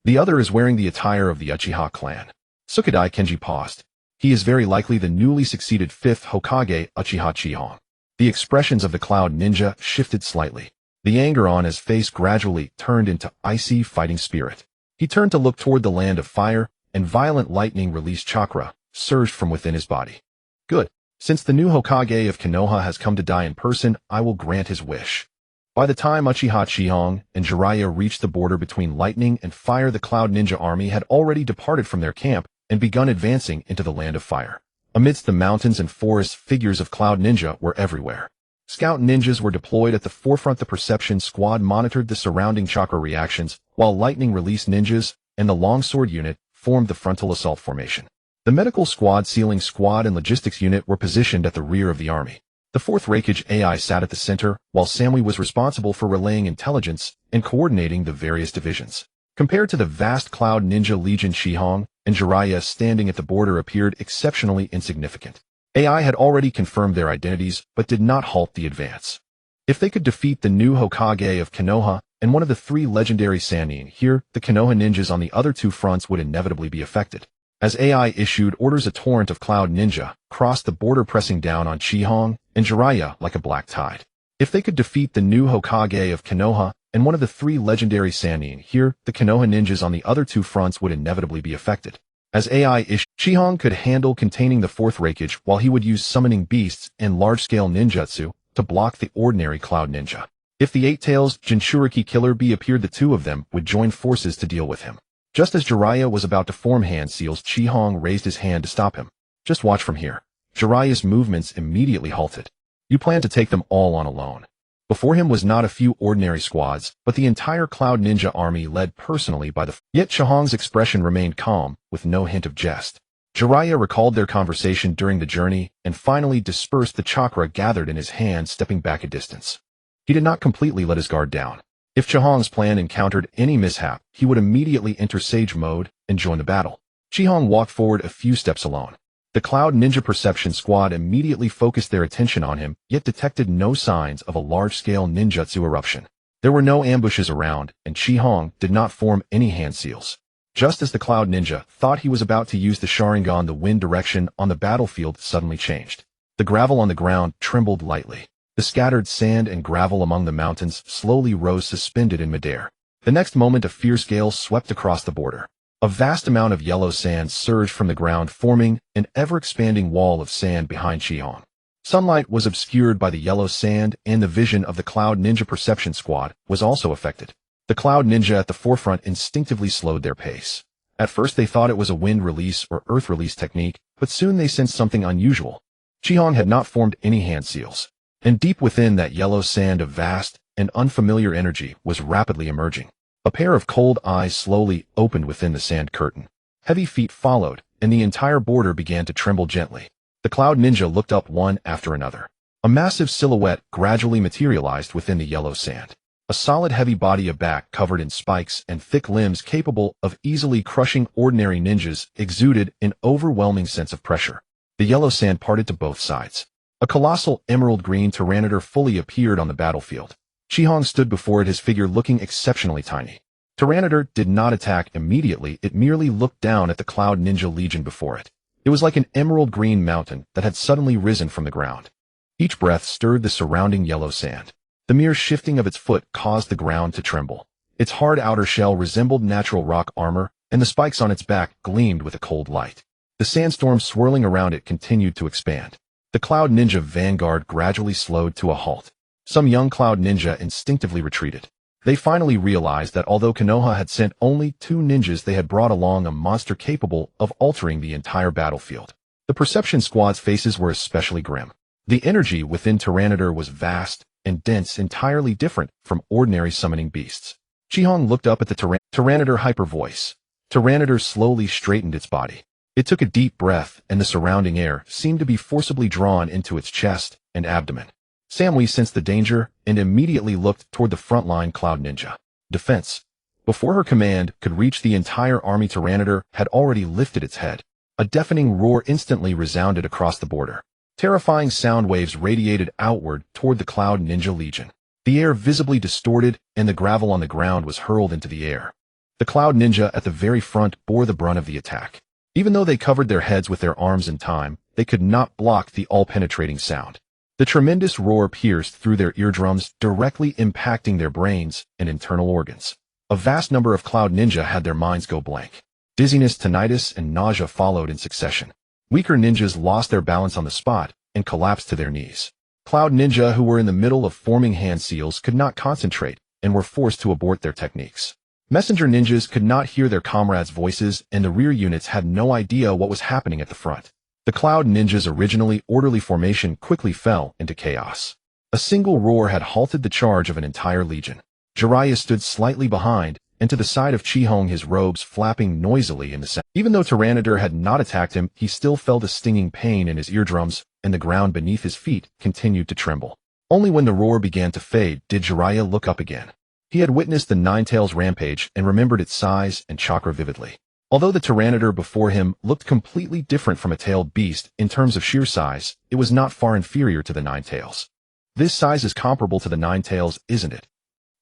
The other is wearing the attire of the Uchiha clan. Sukadai Kenji paused. He is very likely the newly succeeded 5th Hokage, Uchiha Chihong. The expressions of the Cloud Ninja shifted slightly. The anger on his face gradually turned into icy fighting spirit. He turned to look toward the land of fire, and violent lightning-released chakra surged from within his body. Good. Since the new Hokage of Konoha has come to die in person, I will grant his wish. By the time Uchiha Chihong and Jiraiya reached the border between lightning and fire, the Cloud Ninja army had already departed from their camp and begun advancing into the land of fire. Amidst the mountains and forests, figures of Cloud Ninja were everywhere. Scout ninjas were deployed at the forefront. The Perception Squad monitored the surrounding chakra reactions, while Lightning Release ninjas and the Longsword unit formed the frontal assault formation. The Medical Squad, Sealing Squad, and Logistics unit were positioned at the rear of the army. The 4th Raikage AI sat at the center, while Samui was responsible for relaying intelligence and coordinating the various divisions. Compared to the vast Cloud Ninja Legion, Chihong and Jiraiya standing at the border appeared exceptionally insignificant. AI had already confirmed their identities, but did not halt the advance. If they could defeat the new Hokage of Konoha and one of the 3 legendary Sannin here, the Konoha ninjas on the other 2 fronts would inevitably be affected. As AI issued orders, a torrent of Cloud Ninja crossed the border, pressing down on Chihong and Jiraiya like a black tide. If they could defeat the new Hokage of Konoha and one of the 3 legendary Sannin here, the Konoha ninjas on the other 2 fronts would inevitably be affected. As AI issued, Chihong could handle containing the 4th Raikage, while he would use summoning beasts and large-scale ninjutsu to block the ordinary Cloud Ninja. If the 8-Tails Jinchuriki Killer Bee appeared, the 2 of them would join forces to deal with him. Just as Jiraiya was about to form hand seals, Chihong raised his hand to stop him. Just watch from here. Jiraiya's movements immediately halted. You plan to take them all on alone. Before him was not a few ordinary squads, but the entire Cloud Ninja army led personally by the... Yet Chihong's expression remained calm, with no hint of jest. Jiraiya recalled their conversation during the journey, and finally dispersed the chakra gathered in his hand, stepping back a distance. He did not completely let his guard down. If Chihong's plan encountered any mishap, he would immediately enter Sage mode and join the battle. Chihong walked forward a few steps alone. The Cloud Ninja Perception Squad immediately focused their attention on him, yet detected no signs of a large-scale ninjutsu eruption. There were no ambushes around, and Chihong did not form any hand seals. Just as the Cloud Ninja thought he was about to use the Sharingan, the wind direction on the battlefield suddenly changed. The gravel on the ground trembled lightly. The scattered sand and gravel among the mountains slowly rose, suspended in midair. The next moment, a fierce gale swept across the border. A vast amount of yellow sand surged from the ground, forming an ever-expanding wall of sand behind Chihong. Sunlight was obscured by the yellow sand, and the vision of the Cloud Ninja Perception Squad was also affected. The Cloud Ninja at the forefront instinctively slowed their pace. At first they thought it was a wind release or earth release technique, but soon they sensed something unusual. Chihong had not formed any hand seals. And deep within that yellow sand, a vast and unfamiliar energy was rapidly emerging. A pair of cold eyes slowly opened within the sand curtain. Heavy feet followed, and the entire border began to tremble gently. The Cloud Ninja looked up one after another. A massive silhouette gradually materialized within the yellow sand. A solid, heavy body, a back covered in spikes, and thick limbs capable of easily crushing ordinary ninjas exuded an overwhelming sense of pressure. The yellow sand parted to both sides. A colossal emerald-green Tyranitar fully appeared on the battlefield. Chihong stood before it, his figure looking exceptionally tiny. Tyranitar did not attack immediately, it merely looked down at the Cloud Ninja Legion before it. It was like an emerald-green mountain that had suddenly risen from the ground. Each breath stirred the surrounding yellow sand. The mere shifting of its foot caused the ground to tremble. Its hard outer shell resembled natural rock armor, and the spikes on its back gleamed with a cold light. The sandstorm swirling around it continued to expand. The Cloud Ninja vanguard gradually slowed to a halt. Some young Cloud Ninja instinctively retreated. They finally realized that although Konoha had sent only 2 ninjas, they had brought along a monster capable of altering the entire battlefield. The Perception Squad's faces were especially grim. The energy within Tyranitar was vast and dense, entirely different from ordinary summoning beasts. Chihong looked up at the Tyranitar hyper voice. Tyranitar slowly straightened its body. It took a deep breath, and the surrounding air seemed to be forcibly drawn into its chest and abdomen. Samui sensed the danger and immediately looked toward the frontline Cloud Ninja. Defense. Before her command could reach the entire army, Tyranitar had already lifted its head. A deafening roar instantly resounded across the border. Terrifying sound waves radiated outward toward the Cloud Ninja Legion. The air visibly distorted, and the gravel on the ground was hurled into the air. The Cloud Ninja at the very front bore the brunt of the attack. Even though they covered their heads with their arms in time, they could not block the all-penetrating sound. The tremendous roar pierced through their eardrums, directly impacting their brains and internal organs. A vast number of Cloud Ninja had their minds go blank. Dizziness, tinnitus, and nausea followed in succession. Weaker ninjas lost their balance on the spot and collapsed to their knees. Cloud Ninja who were in the middle of forming hand seals could not concentrate and were forced to abort their techniques. Messenger ninjas could not hear their comrades' voices, and the rear units had no idea what was happening at the front. The Cloud Ninja's originally orderly formation quickly fell into chaos. A single roar had halted the charge of an entire legion. Jiraiya stood slightly behind, and to the side of Chihong, his robes flapping noisily in the sound. Even though Tyranitar had not attacked him, he still felt a stinging pain in his eardrums, and the ground beneath his feet continued to tremble. Only when the roar began to fade did Jiraiya look up again. He had witnessed the Ninetales rampage and remembered its size and chakra vividly. Although the Tyranitar before him looked completely different from a tailed beast in terms of sheer size, it was not far inferior to the Ninetales. This size is comparable to the Ninetales, isn't it?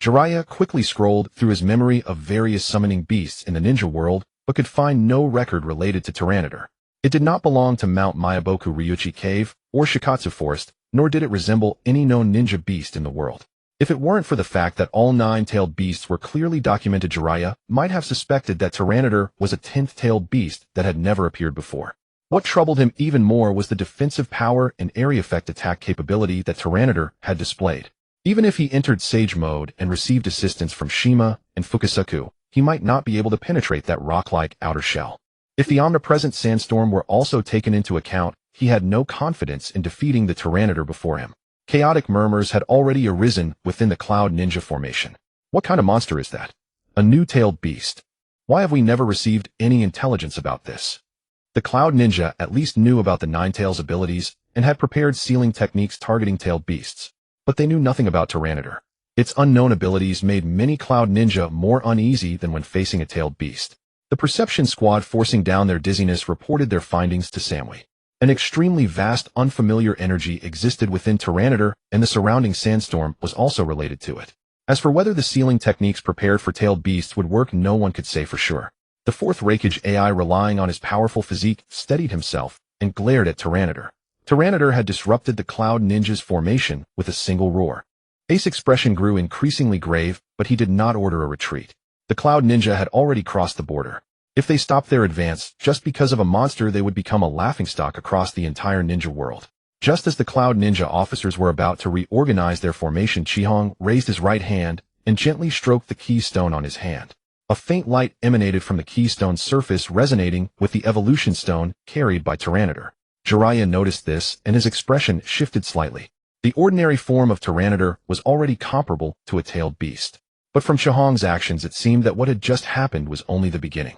Jiraiya quickly scrolled through his memory of various summoning beasts in the ninja world, but could find no record related to Tyranitar. It did not belong to Mount Myaboku Ryuchi Cave or Shikatsu Forest, nor did it resemble any known ninja beast in the world. If it weren't for the fact that all 9-tailed beasts were clearly documented, Jiraiya might have suspected that Tyranitar was a 10th-tailed beast that had never appeared before. What troubled him even more was the defensive power and area effect attack capability that Tyranitar had displayed. Even if he entered Sage Mode and received assistance from Shima and Fukasaku, he might not be able to penetrate that rock-like outer shell. If the omnipresent sandstorm were also taken into account, he had no confidence in defeating the Tyranitar before him. Chaotic murmurs had already arisen within the Cloud Ninja formation. What kind of monster is that? A new-tailed beast. Why have we never received any intelligence about this? The Cloud Ninja at least knew about the Ninetales' abilities and had prepared sealing techniques targeting tailed beasts. But they knew nothing about Tyranitar. Its unknown abilities made many Cloud Ninja more uneasy than when facing a tailed beast. The Perception Squad, forcing down their dizziness, reported their findings to Samui. An extremely vast, unfamiliar energy existed within Tyranitar, and the surrounding sandstorm was also related to it. As for whether the sealing techniques prepared for tailed beasts would work, no one could say for sure. The fourth Raikage AI, relying on his powerful physique, steadied himself and glared at Tyranitar. Tyranitar had disrupted the Cloud Ninja's formation with a single roar. Ace's expression grew increasingly grave, but he did not order a retreat. The Cloud Ninja had already crossed the border. If they stopped their advance, just because of a monster, they would become a laughingstock across the entire ninja world. Just as the Cloud Ninja officers were about to reorganize their formation, Chihong raised his right hand and gently stroked the keystone on his hand. A faint light emanated from the keystone's surface, resonating with the evolution stone carried by Tyranitar. Jiraiya noticed this, and his expression shifted slightly. The ordinary form of Tyranitar was already comparable to a tailed beast. But from Chihong's actions, it seemed that what had just happened was only the beginning.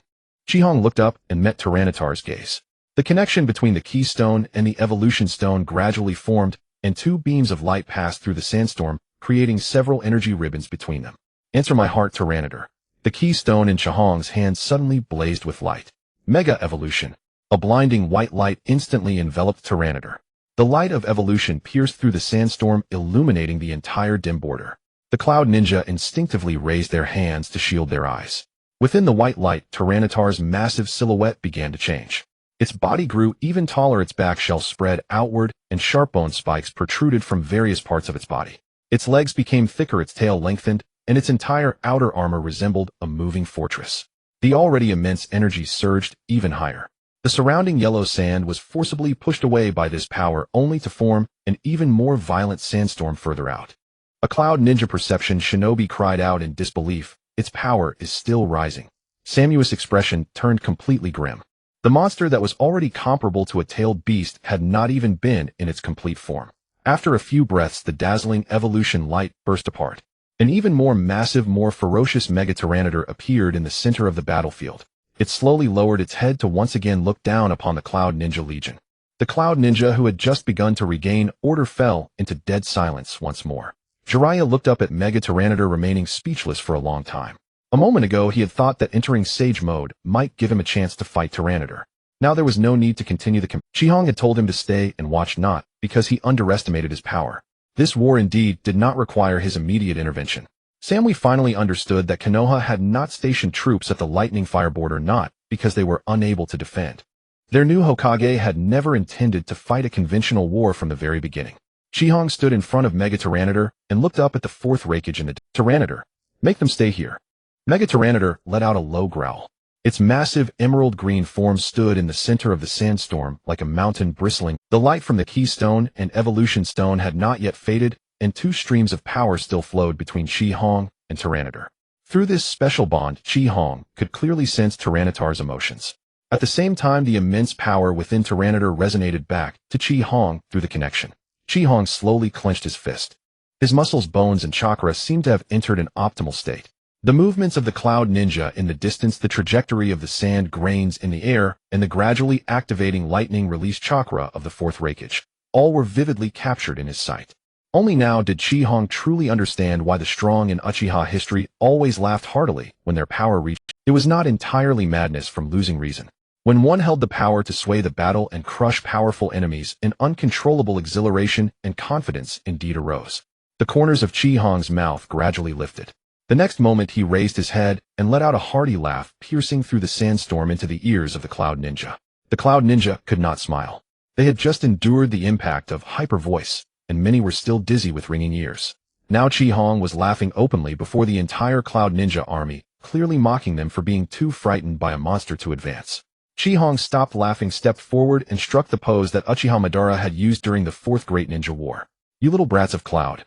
Chihong looked up and met Tyranitar's gaze. The connection between the keystone and the evolution stone gradually formed, and two beams of light passed through the sandstorm, creating several energy ribbons between them. Answer my heart, Tyranitar. The keystone in Chihong's hand suddenly blazed with light. Mega Evolution. A blinding white light instantly enveloped Tyranitar. The light of evolution pierced through the sandstorm, illuminating the entire dim border. The Cloud Ninja instinctively raised their hands to shield their eyes. Within the white light, Tyranitar's massive silhouette began to change. Its body grew even taller, its back shell spread outward, and sharp bone spikes protruded from various parts of its body. Its legs became thicker, its tail lengthened, and its entire outer armor resembled a moving fortress. The already immense energy surged even higher. The surrounding yellow sand was forcibly pushed away by this power, only to form an even more violent sandstorm further out. A Cloud Ninja perception shinobi cried out in disbelief. Its power is still rising. Samui's expression turned completely grim. The monster that was already comparable to a tailed beast had not even been in its complete form. After a few breaths, the dazzling evolution light burst apart. An even more massive, more ferocious Mega Tyranitar appeared in the center of the battlefield. It slowly lowered its head to once again look down upon the Cloud Ninja Legion. The Cloud Ninja, who had just begun to regain order, fell into dead silence once more. Jiraiya looked up at Mega Tyranitar, remaining speechless for a long time. A moment ago, he had thought that entering Sage Mode might give him a chance to fight Tyranitar. Now there was no need to continue the Chi-Hong had told him to stay and watch not, because he underestimated his power. This war indeed did not require his immediate intervention. Samui finally understood that Konoha had not stationed troops at the lightning fire border not because they were unable to defend. Their new Hokage had never intended to fight a conventional war from the very beginning. Chi-Hong stood in front of Mega Tyranitar and looked up at the fourth Raikage in the Tyranitar. Make them stay here. Mega Tyranitar let out a low growl. Its massive emerald green form stood in the center of the sandstorm like a mountain bristling. The light from the Keystone and Evolution Stone had not yet faded, and two streams of power still flowed between Chi-Hong and Tyranitar. Through this special bond, Chi-Hong could clearly sense Tyranitar's emotions. At the same time, the immense power within Tyranitar resonated back to Chi-Hong through the connection. Chi-Hong slowly clenched his fist. His muscles, bones, and chakra seemed to have entered an optimal state. The movements of the Cloud Ninja in the distance, the trajectory of the sand grains in the air, and the gradually activating lightning release chakra of the fourth Raikage, all were vividly captured in his sight. Only now did Chi-Hong truly understand why the strong in Uchiha history always laughed heartily when their power reached. It was not entirely madness from losing reason. When one held the power to sway the battle and crush powerful enemies, an uncontrollable exhilaration and confidence indeed arose. The corners of Chi-Hong's mouth gradually lifted. The next moment he raised his head and let out a hearty laugh, piercing through the sandstorm into the ears of the Cloud Ninja. The Cloud Ninja could not smile. They had just endured the impact of Hyper Voice, and many were still dizzy with ringing ears. Now Chi-Hong was laughing openly before the entire Cloud Ninja army, clearly mocking them for being too frightened by a monster to advance. Chi-Hong stopped laughing, stepped forward, and struck the pose that Uchiha Madara had used during the Fourth Great Ninja War. You little brats of Cloud.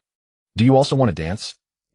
Do you also want to dance?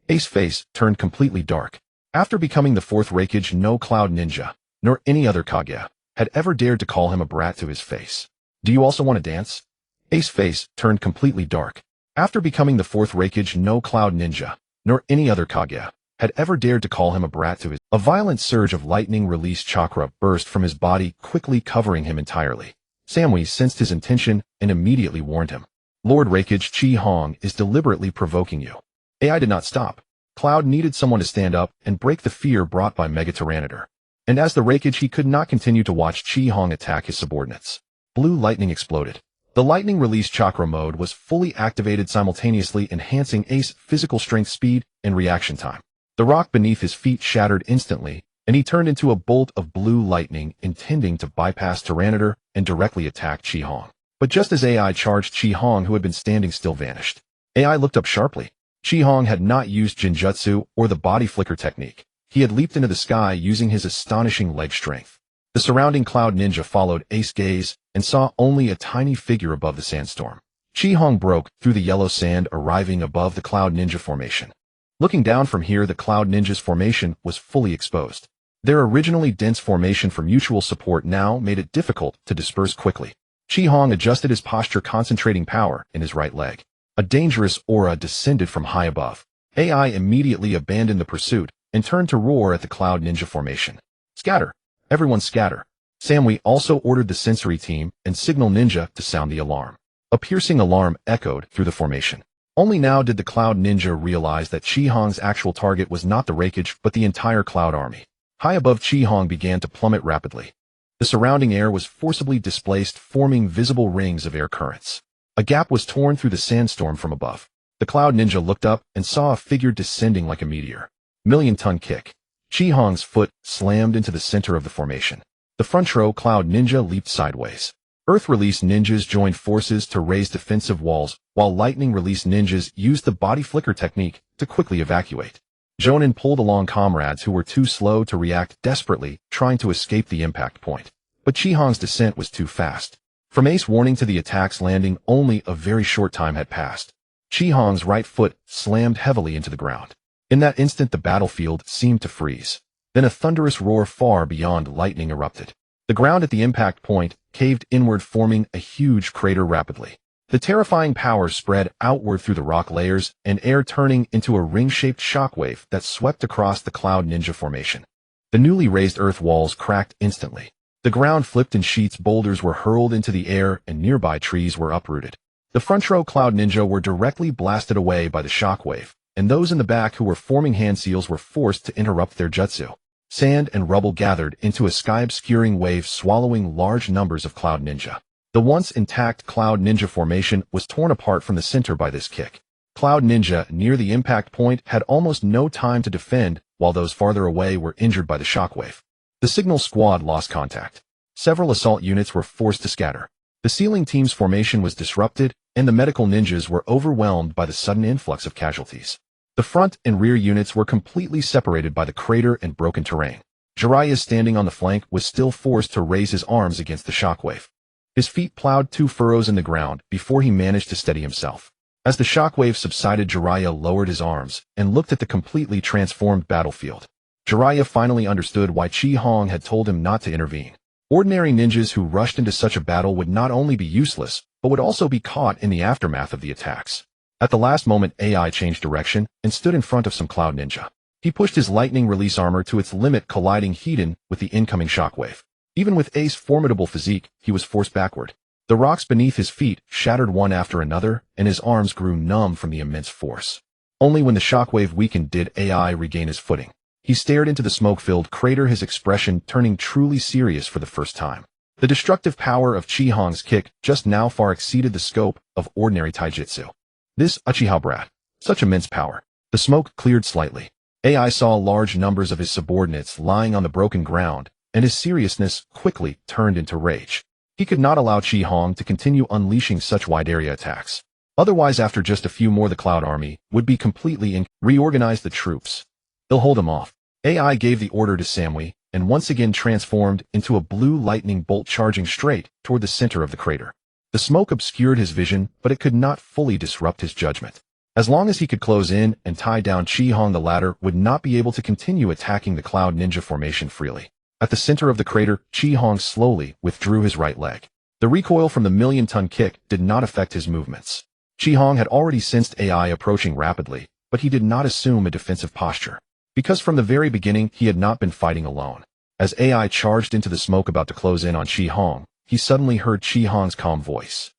Ace's face turned completely dark. After becoming the fourth Raikage, no Cloud Ninja, nor any other Kage, had ever dared to call him a brat to his face. Do you also want to dance? Ace's face turned completely dark. After becoming the fourth Raikage, no Cloud Ninja, nor any other Kage, had ever dared to call him a brat to his. A violent surge of lightning release chakra burst from his body, quickly covering him entirely. Samui sensed his intention and immediately warned him. Lord Raikage, Chi-Hong is deliberately provoking you. AI did not stop. Cloud needed someone to stand up and break the fear brought by Mega Tyranitar. And as the Raikage, he could not continue to watch Chi-Hong attack his subordinates. Blue lightning exploded. The lightning release chakra mode was fully activated, simultaneously enhancing Ace's physical strength, speed, and reaction time. The rock beneath his feet shattered instantly, and he turned into a bolt of blue lightning, intending to bypass Tyranitar and directly attack Chi-Hong. But just as AI charged, Chi-Hong, who had been standing still, vanished. AI looked up sharply. Chi-Hong had not used Jinjutsu or the body flicker technique. He had leaped into the sky using his astonishing leg strength. The surrounding Cloud Ninja followed Ace's gaze and saw only a tiny figure above the sandstorm. Chi-Hong broke through the yellow sand, arriving above the Cloud Ninja formation. Looking down from here, the Cloud Ninja's formation was fully exposed. Their originally dense formation for mutual support now made it difficult to disperse quickly. Chi-Hong adjusted his posture, concentrating power in his right leg. A dangerous aura descended from high above. AI immediately abandoned the pursuit and turned to roar at the Cloud Ninja formation. Scatter! Everyone scatter! Samui also ordered the sensory team and Signal Ninja to sound the alarm. A piercing alarm echoed through the formation. Only now did the Cloud Ninja realize that Chi-Hong's actual target was not the Raikage, but the entire Cloud army. High above, Chi-Hong began to plummet rapidly. The surrounding air was forcibly displaced, forming visible rings of air currents. A gap was torn through the sandstorm from above. The Cloud Ninja looked up and saw a figure descending like a meteor. Million-ton kick. Chi-Hong's foot slammed into the center of the formation. The front row Cloud Ninja leaped sideways. Earth Release Ninjas joined forces to raise defensive walls, while Lightning Release Ninjas used the body flicker technique to quickly evacuate. Jonin pulled along comrades who were too slow to react, desperately trying to escape the impact point. But Chi-Hong's descent was too fast. From Ace's warning to the attack's landing, only a very short time had passed. Chi-Hong's right foot slammed heavily into the ground. In that instant, the battlefield seemed to freeze. Then a thunderous roar far beyond lightning erupted. The ground at the impact point caved inward, forming a huge crater rapidly. The terrifying power spread outward through the rock layers, and air turning into a ring-shaped shockwave that swept across the Cloud Ninja formation. The newly raised earth walls cracked instantly. The ground flipped in sheets, boulders were hurled into the air, and nearby trees were uprooted. The front row Cloud Ninja were directly blasted away by the shockwave, and those in the back who were forming hand seals were forced to interrupt their jutsu. Sand and rubble gathered into a sky-obscuring wave swallowing large numbers of Cloud Ninja. The once intact Cloud Ninja formation was torn apart from the center by this kick. Cloud Ninja, near the impact point, had almost no time to defend, while those farther away were injured by the shockwave. The Signal Squad lost contact. Several assault units were forced to scatter. The Sealing Team's formation was disrupted, and the medical ninjas were overwhelmed by the sudden influx of casualties. The front and rear units were completely separated by the crater and broken terrain. Jiraiya, standing on the flank, was still forced to raise his arms against the shockwave. His feet plowed 2 furrows in the ground before he managed to steady himself. As the shockwave subsided, Jiraiya lowered his arms and looked at the completely transformed battlefield. Jiraiya finally understood why Chi Hong had told him not to intervene. Ordinary ninjas who rushed into such a battle would not only be useless, but would also be caught in the aftermath of the attacks. At the last moment, AI changed direction and stood in front of some Cloud Ninja. He pushed his lightning release armor to its limit, colliding head-on with the incoming shockwave. Even with Ace's formidable physique, he was forced backward. The rocks beneath his feet shattered one after another, and his arms grew numb from the immense force. Only when the shockwave weakened did AI regain his footing. He stared into the smoke-filled crater, his expression turning truly serious for the first time. The destructive power of Chi Hong's kick just now far exceeded the scope of ordinary taijutsu. This Uchiha brat, such immense power. The smoke cleared slightly. AI saw large numbers of his subordinates lying on the broken ground, and his seriousness quickly turned into rage. He could not allow Chi Hong to continue unleashing such wide-area attacks. Otherwise, after just a few more, the Cloud Army would be completely reorganize the troops. They'll hold him off. AI gave the order to Samui, and once again transformed into a blue lightning bolt charging straight toward the center of the crater. The smoke obscured his vision, but it could not fully disrupt his judgment. As long as he could close in and tie down Chi Hong, the latter would not be able to continue attacking the Cloud Ninja formation freely. At the center of the crater, Chi Hong slowly withdrew his right leg. The recoil from the million-ton kick did not affect his movements. Chi Hong had already sensed AI approaching rapidly, but he did not assume a defensive posture. Because from the very beginning, he had not been fighting alone. As AI charged into the smoke about to close in on Chi Hong, he suddenly heard Chi Hong's calm voice.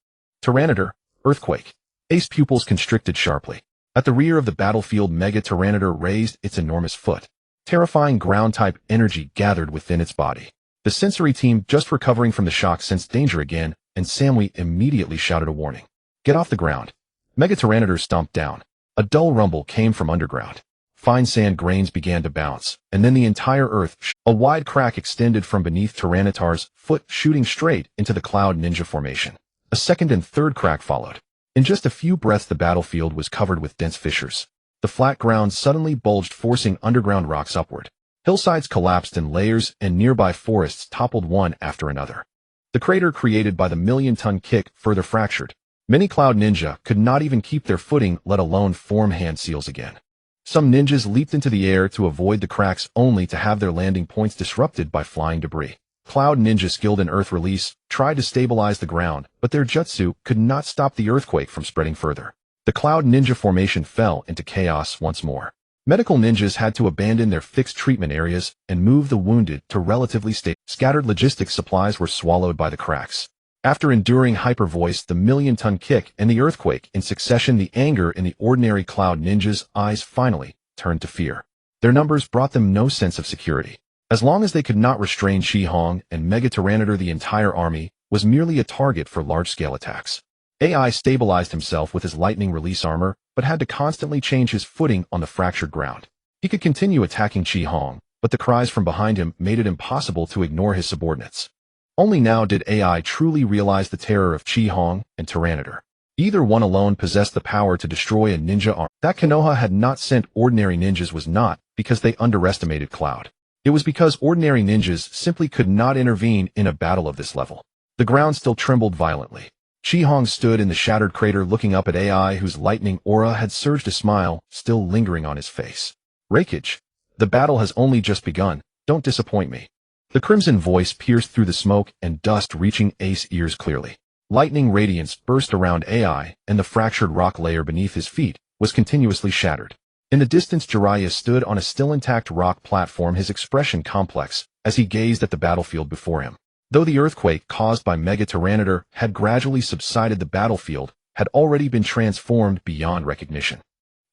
Tyranitar, earthquake. Ace's pupils constricted sharply. At the rear of the battlefield, Mega Tyranitar raised its enormous foot. Terrifying ground-type energy gathered within its body. The sensory team, just recovering from the shock, sensed danger again, and Samui immediately shouted a warning. Get off the ground. Mega Tyranitar stomped down. A dull rumble came from underground. Fine sand grains began to bounce, and then the entire earth, a wide crack extended from beneath Tyranitar's foot, shooting straight into the Cloud Ninja formation. A second and third crack followed. In just a few breaths, the battlefield was covered with dense fissures. The flat ground suddenly bulged, forcing underground rocks upward. Hillsides collapsed in layers, and nearby forests toppled one after another. The crater created by the million-ton kick further fractured. Many Cloud Ninja could not even keep their footing, let alone form hand seals again. Some ninjas leaped into the air to avoid the cracks, only to have their landing points disrupted by flying debris. Cloud Ninja skilled in earth release tried to stabilize the ground, but their jutsu could not stop the earthquake from spreading further. The Cloud Ninja formation fell into chaos once more. Medical ninjas had to abandon their fixed treatment areas and move the wounded to relatively scattered logistics. Supplies were swallowed by the cracks. After enduring Hyper Voice, the million-ton kick, and the earthquake in succession, the anger in the ordinary Cloud Ninjas' eyes finally turned to fear. Their numbers brought them no sense of security. As long as they could not restrain Chi Hong and Mega Tyranitar, the entire army was merely a target for large-scale attacks. AI stabilized himself with his lightning release armor, but had to constantly change his footing on the fractured ground. He could continue attacking Chi Hong, but the cries from behind him made it impossible to ignore his subordinates. Only now did AI truly realize the terror of Chi Hong and Tyranitar. Either one alone possessed the power to destroy a ninja army. That Konoha had not sent ordinary ninjas was not because they underestimated Cloud. It was because ordinary ninjas simply could not intervene in a battle of this level. The ground still trembled violently. Chi Hong stood in the shattered crater looking up at AI, whose lightning aura had surged, a smile still lingering on his face. Raikage, the battle has only just begun. Don't disappoint me. The crimson voice pierced through the smoke and dust, reaching Ace's ears clearly. Lightning radiance burst around AI, and the fractured rock layer beneath his feet was continuously shattered. In the distance, Jiraiya stood on a still intact rock platform, his expression complex as he gazed at the battlefield before him. Though the earthquake caused by Mega Tyranitar had gradually subsided, the battlefield had already been transformed beyond recognition.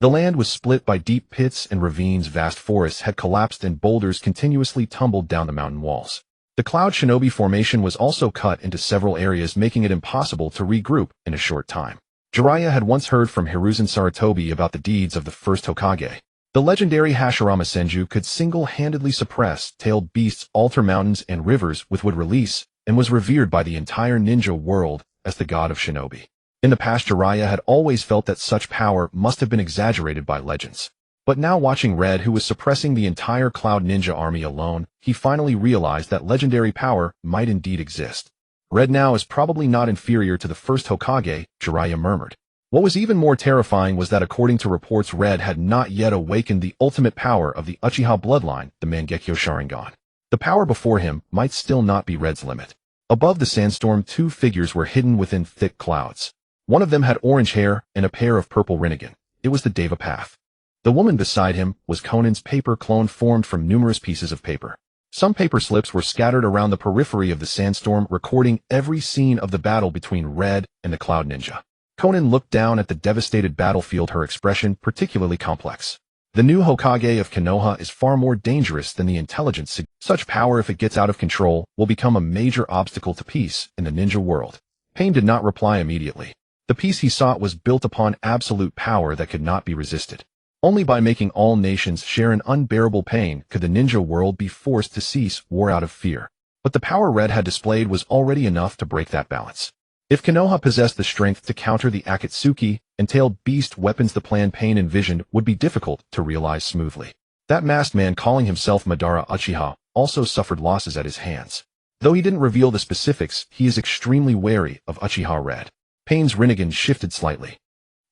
The land was split by deep pits and ravines, vast forests had collapsed and boulders continuously tumbled down the mountain walls. The Cloud Shinobi formation was also cut into several areas, making it impossible to regroup in a short time. Jiraiya had once heard from Hiruzen Sarutobi about the deeds of the first Hokage. The legendary Hashirama Senju could single-handedly suppress tailed beasts, alter mountains and rivers with wood release, and was revered by the entire ninja world as the god of shinobi. In the past, Jiraiya had always felt that such power must have been exaggerated by legends. But now, watching Red, who was suppressing the entire Cloud Ninja army alone, he finally realized that legendary power might indeed exist. Red now is probably not inferior to the first Hokage, Jiraiya murmured. What was even more terrifying was that, according to reports, Red had not yet awakened the ultimate power of the Uchiha bloodline, the Mangekyo Sharingan. The power before him might still not be Red's limit. Above the sandstorm, two figures were hidden within thick clouds. One of them had orange hair and a pair of purple Rinnegan. It was the Deva Path. The woman beside him was Conan's paper clone, formed from numerous pieces of paper. Some paper slips were scattered around the periphery of the sandstorm, recording every scene of the battle between Red and the Cloud Ninja. Conan looked down at the devastated battlefield, her expression particularly complex. The new Hokage of Konoha is far more dangerous than the intelligence. Such power, if it gets out of control, will become a major obstacle to peace in the ninja world. Pain did not reply immediately. The peace he sought was built upon absolute power that could not be resisted. Only by making all nations share an unbearable pain could the ninja world be forced to cease war out of fear. But the power Red had displayed was already enough to break that balance. If Konoha possessed the strength to counter the Akatsuki and tailed beast weapons, the plan Pain envisioned would be difficult to realize smoothly. That masked man, calling himself Madara Uchiha, also suffered losses at his hands. Though he didn't reveal the specifics, he is extremely wary of Uchiha Red. Pain's Rinnegan shifted slightly.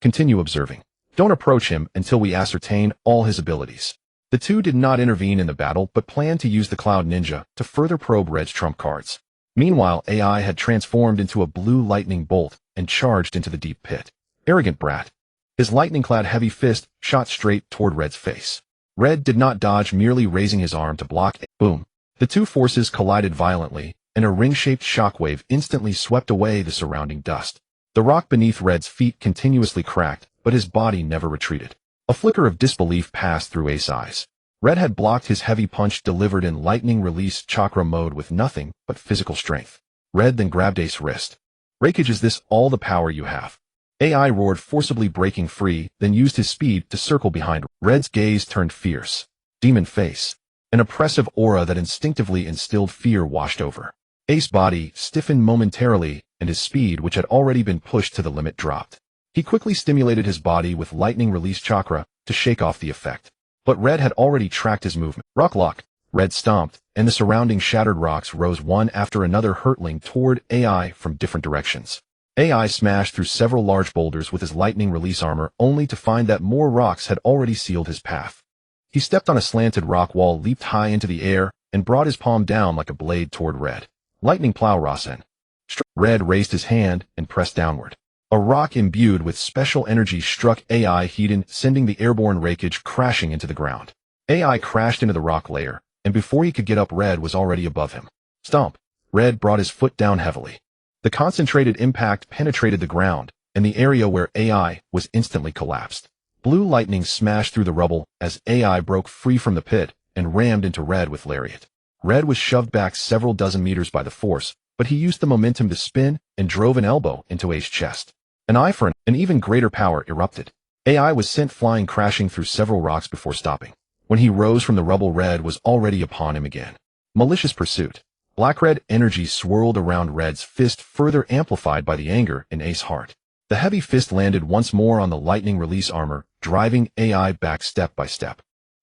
Continue observing. Don't approach him until we ascertain all his abilities. The two did not intervene in the battle, but planned to use the Cloud Ninja to further probe Red's trump cards. Meanwhile, AI had transformed into a blue lightning bolt and charged into the deep pit. Arrogant brat. His lightning-clad heavy fist shot straight toward Red's face. Red did not dodge, merely raising his arm to block. Boom. The two forces collided violently, and a ring-shaped shockwave instantly swept away the surrounding dust. The rock beneath Red's feet continuously cracked, but his body never retreated. A flicker of disbelief passed through Ace's eyes. Red had blocked his heavy punch, delivered in lightning release chakra mode with nothing but physical strength. Red then grabbed Ace's wrist. Raikage, is this all the power you have? AI roared, forcibly breaking free, then used his speed to circle behind. Red's gaze turned fierce. Demon face. An oppressive aura that instinctively instilled fear washed over. Ace's body stiffened momentarily, and his speed, which had already been pushed to the limit, dropped. He quickly stimulated his body with lightning release chakra to shake off the effect. But Red had already tracked his movement. Rock lock. Red stomped, and the surrounding shattered rocks rose one after another, hurtling toward AI from different directions. AI smashed through several large boulders with his lightning release armor, only to find that more rocks had already sealed his path. He stepped on a slanted rock wall, leaped high into the air, and brought his palm down like a blade toward Red. Lightning plow Rasen. Red raised his hand and pressed downward. A rock imbued with special energy struck AI Hedon, sending the airborne Raikage crashing into the ground. AI crashed into the rock layer, and before he could get up, Red was already above him. Stomp. Red brought his foot down heavily. The concentrated impact penetrated the ground, and the area where AI was instantly collapsed. Blue lightning smashed through the rubble as AI broke free from the pit and rammed into Red with lariat. Red was shoved back several dozen meters by the force, but he used the momentum to spin and drove an elbow into Ace's chest. An eye for an even greater power erupted. AI was sent flying, crashing through several rocks before stopping. When he rose from the rubble, Red was already upon him again. Malicious pursuit. Black-red energy swirled around Red's fist, further amplified by the anger in Ace's heart. The heavy fist landed once more on the lightning release armor, driving AI back step by step.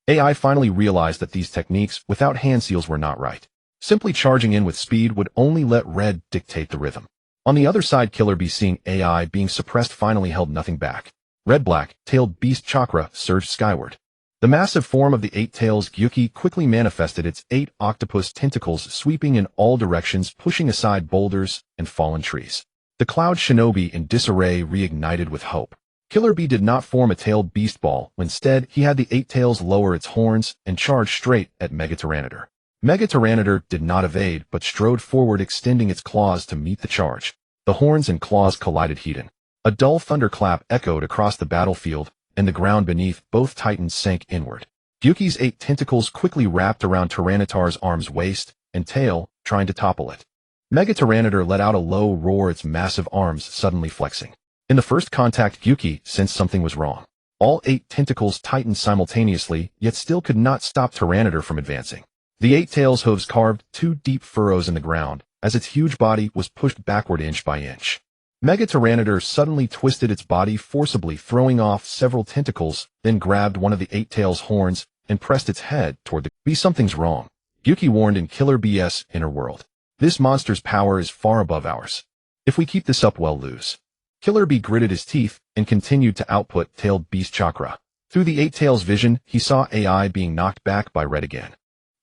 AI finally realized that these techniques without hand seals were not right. Simply charging in with speed would only let Red dictate the rhythm. On the other side, Killer Bee, seeing AI being suppressed, finally held nothing back. Red-black-tailed beast chakra surged skyward. The massive form of the eight tails Gyuki quickly manifested, its 8 octopus tentacles sweeping in all directions, pushing aside boulders and fallen trees. The Cloud Shinobi, in disarray, reignited with hope. Killer Bee did not form a tailed beast ball. Instead, he had the 8 tails lower its horns and charge straight at Mega Tyranitar. Mega Tyranitar did not evade, but strode forward, extending its claws to meet the charge. The horns and claws collided. Hedon. A dull thunderclap echoed across the battlefield, and the ground beneath both titans sank inward. Gyuki's 8 tentacles quickly wrapped around Tyranitar's arm's waist and tail, trying to topple it. Mega Tyranitar let out a low roar, its massive arms suddenly flexing. In the first contact, Gyuki sensed something was wrong. All 8 tentacles tightened simultaneously, yet still could not stop Tyranitar from advancing. The 8 tail's hooves carved 2 deep furrows in the ground, as its huge body was pushed backward inch by inch. Mega Tyranitar suddenly twisted its body forcibly, throwing off several tentacles, then grabbed one of the 8 tail's horns and pressed its head toward the Be. Something's wrong, Gyuki warned in Killer B's inner world. This monster's power is far above ours. If we keep this up, we'll lose. Killer B gritted his teeth and continued to output tailed beast chakra. Through the 8 tail's vision, he saw AI being knocked back by Red again.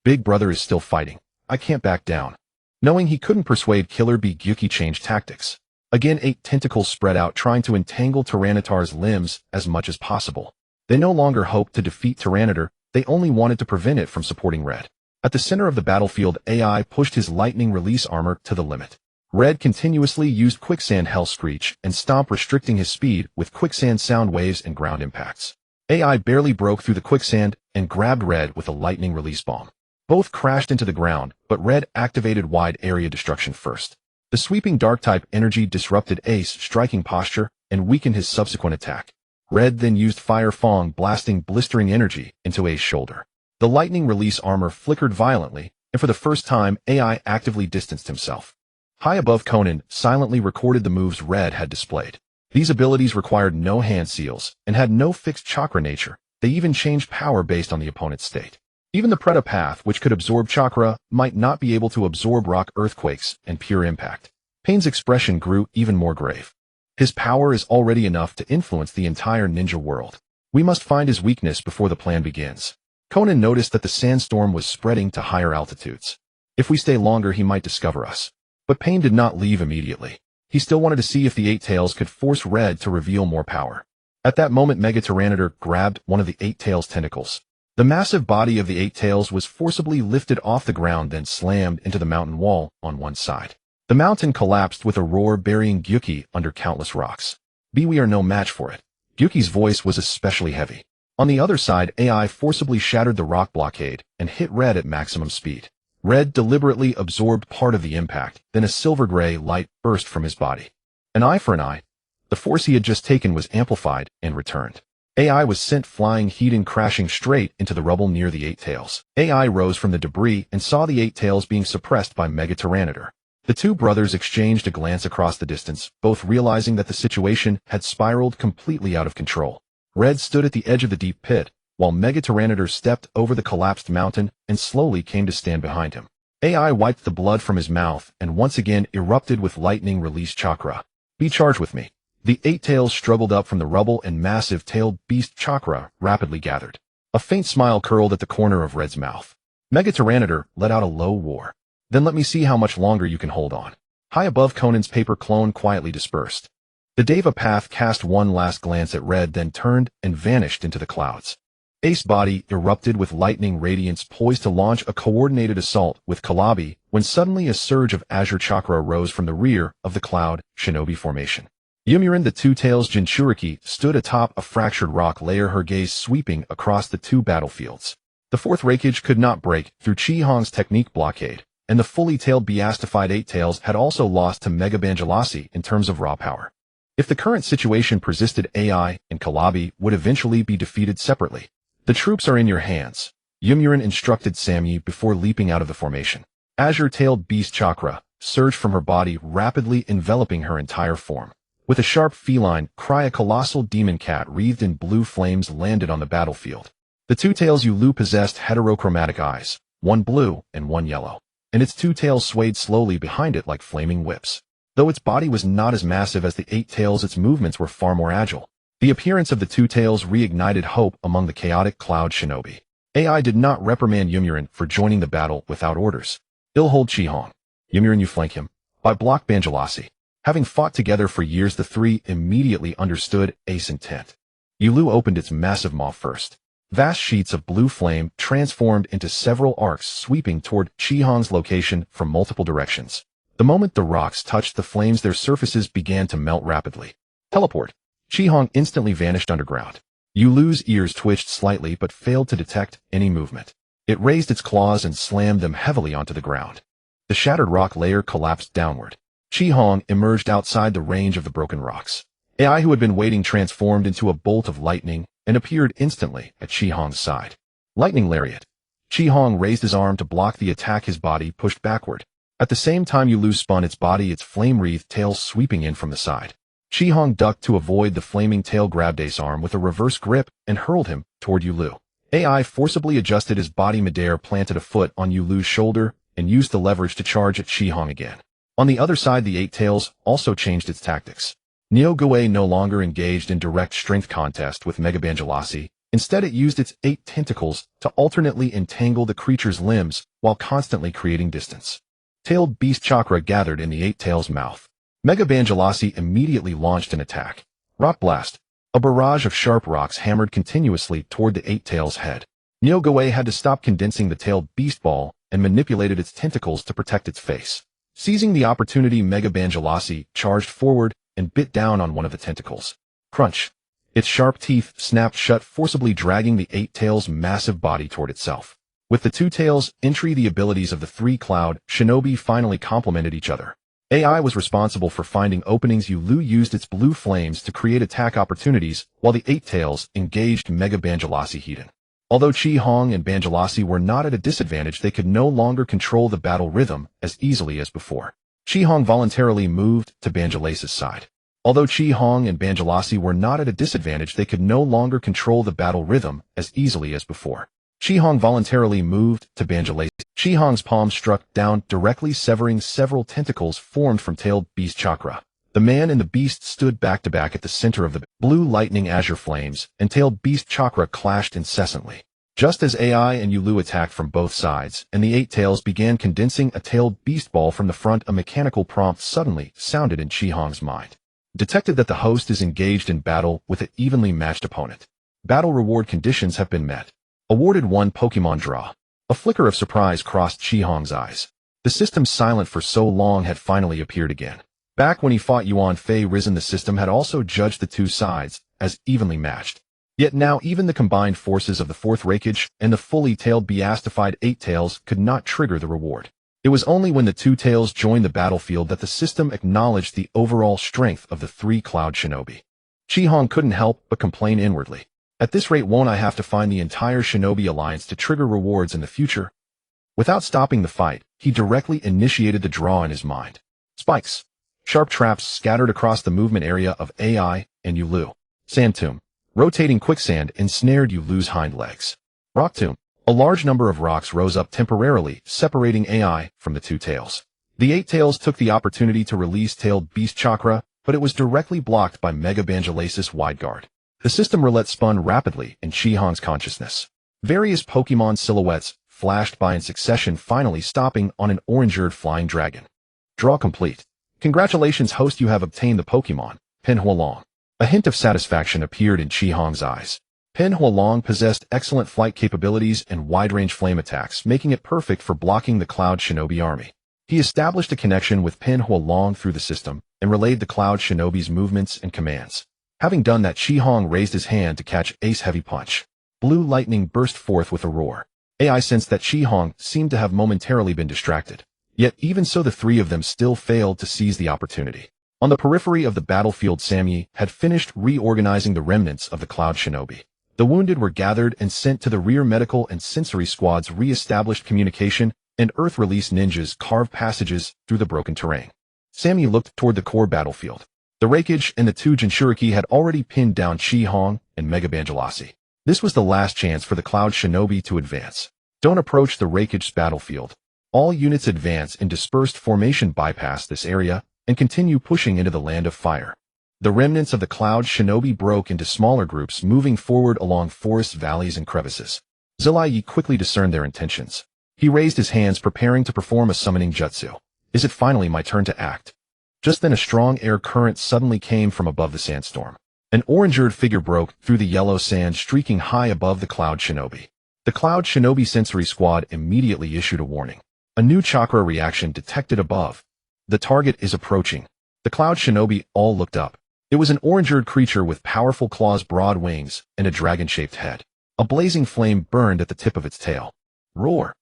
Big brother is still fighting. I can't back down. Knowing he couldn't persuade Killer B, Gyuki changed tactics. Again, 8 tentacles spread out, trying to entangle Tyranitar's limbs as much as possible. They no longer hoped to defeat Tyranitar, they only wanted to prevent it from supporting Red. At the center of the battlefield, AI pushed his lightning release armor to the limit. Red continuously used quicksand hell screech and stomp, restricting his speed with quicksand sound waves and ground impacts. AI barely broke through the quicksand and grabbed Red with a lightning release bomb. Both crashed into the ground, but Red activated wide area destruction first. The sweeping dark-type energy disrupted Ace striking posture and weakened his subsequent attack. Red then used Fire Fang, blasting blistering energy into Ace's shoulder. The lightning release armor flickered violently, and for the first time, AI actively distanced himself. High above, Conan silently recorded the moves Red had displayed. These abilities required no hand seals and had no fixed chakra nature. They even changed power based on the opponent's state. Even the Preta Path, which could absorb chakra, might not be able to absorb rock earthquakes and pure impact. Pain's expression grew even more grave. His power is already enough to influence the entire ninja world. We must find his weakness before the plan begins. Conan noticed that the sandstorm was spreading to higher altitudes. If we stay longer, he might discover us. But Pain did not leave immediately. He still wanted to see if the 8 tails could force Red to reveal more power. At that moment, Mega Tyranitar grabbed one of the 8 tails' tentacles. The massive body of the 8 tails was forcibly lifted off the ground, then slammed into the mountain wall on one side. The mountain collapsed with a roar, burying Gyuki under countless rocks. We are no match for it. Gyuki's voice was especially heavy. On the other side, AI forcibly shattered the rock blockade and hit Red at maximum speed. Red deliberately absorbed part of the impact, then a silver-gray light burst from his body. An eye for an eye. The force he had just taken was amplified and returned. AI was sent flying, heating, crashing straight into the rubble near the 8 tails. AI rose from the debris and saw the 8 tails being suppressed by Mega Tyranitar. The two brothers exchanged a glance across the distance, both realizing that the situation had spiraled completely out of control. Red stood at the edge of the deep pit, while Mega Tyranitar stepped over the collapsed mountain and slowly came to stand behind him. AI wiped the blood from his mouth and once again erupted with lightning release chakra. Be charged with me. The 8 tails struggled up from the rubble and massive tailed beast chakra rapidly gathered. A faint smile curled at the corner of Red's mouth. Mega Tyranitar let out a low roar. Then let me see how much longer you can hold on. High above, Conan's paper clone quietly dispersed. The Deva Path cast one last glance at Red, then turned and vanished into the clouds. Ace's body erupted with lightning radiance, poised to launch a coordinated assault with Kalabi, when suddenly a surge of azure chakra rose from the rear of the cloud shinobi formation. Yomurin, the Two Tails Jinchuriki, stood atop a fractured rock layer, her gaze sweeping across the 2 battlefields. The 4th Raikage could not break through Chi-Hong's technique blockade, and the fully tailed beastified 8 tails had also lost to Mega Banjalasi in terms of raw power. If the current situation persisted, AI and Kalabi would eventually be defeated separately. The troops are in your hands, Yomurin instructed Samyi before leaping out of the formation. Azure-tailed beast chakra surged from her body, rapidly enveloping her entire form. With a sharp feline cry, a colossal demon cat wreathed in blue flames landed on the battlefield. The 2 tails Yulu possessed heterochromatic eyes, one blue and one yellow, and its 2 tails swayed slowly behind it like flaming whips. Though its body was not as massive as the 8 tails, its movements were far more agile. The appearance of the 2 tails reignited hope among the chaotic cloud shinobi. AI did not reprimand Yomurin for joining the battle without orders. He'll hold Chi-Hong. Yomurin, you flank him. I block Banjalasi. Having fought together for years, the 3 immediately understood Ace's intent. Yulu opened its massive maw first. Vast sheets of blue flame transformed into several arcs, sweeping toward Chi-Hong's location from multiple directions. The moment the rocks touched the flames, their surfaces began to melt rapidly. Teleport. Chi-Hong instantly vanished underground. Yulu's ears twitched slightly but failed to detect any movement. It raised its claws and slammed them heavily onto the ground. The shattered rock layer collapsed downward. Chi-Hong emerged outside the range of the broken rocks. AI, who had been waiting, transformed into a bolt of lightning and appeared instantly at Chi-Hong's side. Lightning Lariat. Chi-Hong raised his arm to block the attack, his body pushed backward. At the same time, Yulu spun its body, its flame-wreathed tail sweeping in from the side. Chi-Hong ducked to avoid the flaming tail, grabbed Ace's arm with a reverse grip, and hurled him toward Yulu. AI forcibly adjusted his body midair, planted a foot on Yulu's shoulder, and used the leverage to charge at Chi-Hong again. On the other side, the Eight Tails also changed its tactics. Neo-Gue no longer engaged in direct strength contest with Mega Banjalasi. Instead, it used its 8 tentacles to alternately entangle the creature's limbs while constantly creating distance. Tailed Beast Chakra gathered in the Eight Tails' mouth. Mega Banjalasi immediately launched an attack. Rock Blast. A barrage of sharp rocks hammered continuously toward the Eight Tails' head. Neo-Gue had to stop condensing the tailed beast ball and manipulated its tentacles to protect its face. Seizing the opportunity, Mega Banjalasi charged forward and bit down on one of the tentacles. Crunch. Its sharp teeth snapped shut, forcibly dragging the Eight Tails' massive body toward itself. With the Two Tails entry, the abilities of the 3 Cloud Shinobi finally complemented each other. AI was responsible for finding openings. Yulu used its blue flames to create attack opportunities, while the Eight Tails engaged Mega Banjalasi Heaton. Although Chi-Hong and Banjalasi were not at a disadvantage, they could no longer control the battle rhythm as easily as before. Chi-Hong voluntarily moved to Banjalace's side. Although Chi-Hong and Banjalasi were not at a disadvantage, they could no longer control the battle rhythm as easily as before. Chi-Hong voluntarily moved to Banjalace. Chi-Hong's palm struck down, directly severing several tentacles formed from tailed beast chakra. The man and the beast stood back to back at the center of the blue lightning azure flames, and tailed beast chakra clashed incessantly. Just as AI and Yulu attacked from both sides, and the Eight Tails began condensing a tailed beast ball from the front, a mechanical prompt suddenly sounded in Chi-Hong's mind. Detected that the host is engaged in battle with an evenly matched opponent. Battle reward conditions have been met. Awarded 1 Pokémon draw. A flicker of surprise crossed Chi-Hong's eyes. The system, silent for so long, had finally appeared again. Back when he fought Yuan Fei Risen, the system had also judged the two sides as evenly matched. Yet now even the combined forces of the 4th Raikage and the fully tailed beastified Eight Tails could not trigger the reward. It was only when the Two Tails joined the battlefield that the system acknowledged the overall strength of the 3 Cloud Shinobi. Chi-Hong couldn't help but complain inwardly. At this rate, won't I have to find the entire Shinobi Alliance to trigger rewards in the future? Without stopping the fight, he directly initiated the draw in his mind. Spikes. Sharp traps scattered across the movement area of AI and Yulu. Sand Tomb. Rotating quicksand ensnared Yulu's hind legs. Rock Tomb. A large number of rocks rose up temporarily, separating AI from the Two Tails. The Eight Tails took the opportunity to release tailed beast chakra, but it was directly blocked by Mega Banjalace's wide guard. The system roulette spun rapidly in Chi-Hong's consciousness. Various Pokémon silhouettes flashed by in succession, finally stopping on an orange-eared flying dragon. Draw complete. Congratulations, host, you have obtained the Pokémon Pin Hualong. A hint of satisfaction appeared in Chi-Hong's eyes. Pin Hualong possessed excellent flight capabilities and wide-range flame attacks, making it perfect for blocking the Cloud Shinobi army. He established a connection with Pin Hualong through the system and relayed the Cloud Shinobi's movements and commands. Having done that, Chi-Hong raised his hand to catch Ace's heavy punch. Blue lightning burst forth with a roar. AI sensed that Chi-Hong seemed to have momentarily been distracted. Yet even so, the three of them still failed to seize the opportunity. On the periphery of the battlefield, Samyi had finished reorganizing the remnants of the Cloud Shinobi. The wounded were gathered and sent to the rear. Medical and sensory squads re-established communication, and Earth-release ninjas carved passages through the broken terrain. Samyi looked toward the core battlefield. The Raikage and the 2 Jinchuriki had already pinned down Chi-Hong and Mega Banjalasi. This was the last chance for the Cloud Shinobi to advance. Don't approach the Raikage's battlefield. All units advance in dispersed formation, bypass this area, and continue pushing into the Land of Fire. The remnants of the Cloud Shinobi broke into smaller groups, moving forward along forests, valleys, and crevices. Zilayi quickly discerned their intentions. He raised his hands, preparing to perform a summoning jutsu. Is it finally my turn to act? Just then a strong air current suddenly came from above the sandstorm. An orange-eared figure broke through the yellow sand, streaking high above the Cloud Shinobi. The Cloud Shinobi sensory squad immediately issued a warning. A new chakra reaction detected above. The target is approaching. The Cloud Shinobi all looked up. It was an orange-eared creature with powerful claws, broad wings, and a dragon-shaped head. A blazing flame burned at the tip of its tail. Roar!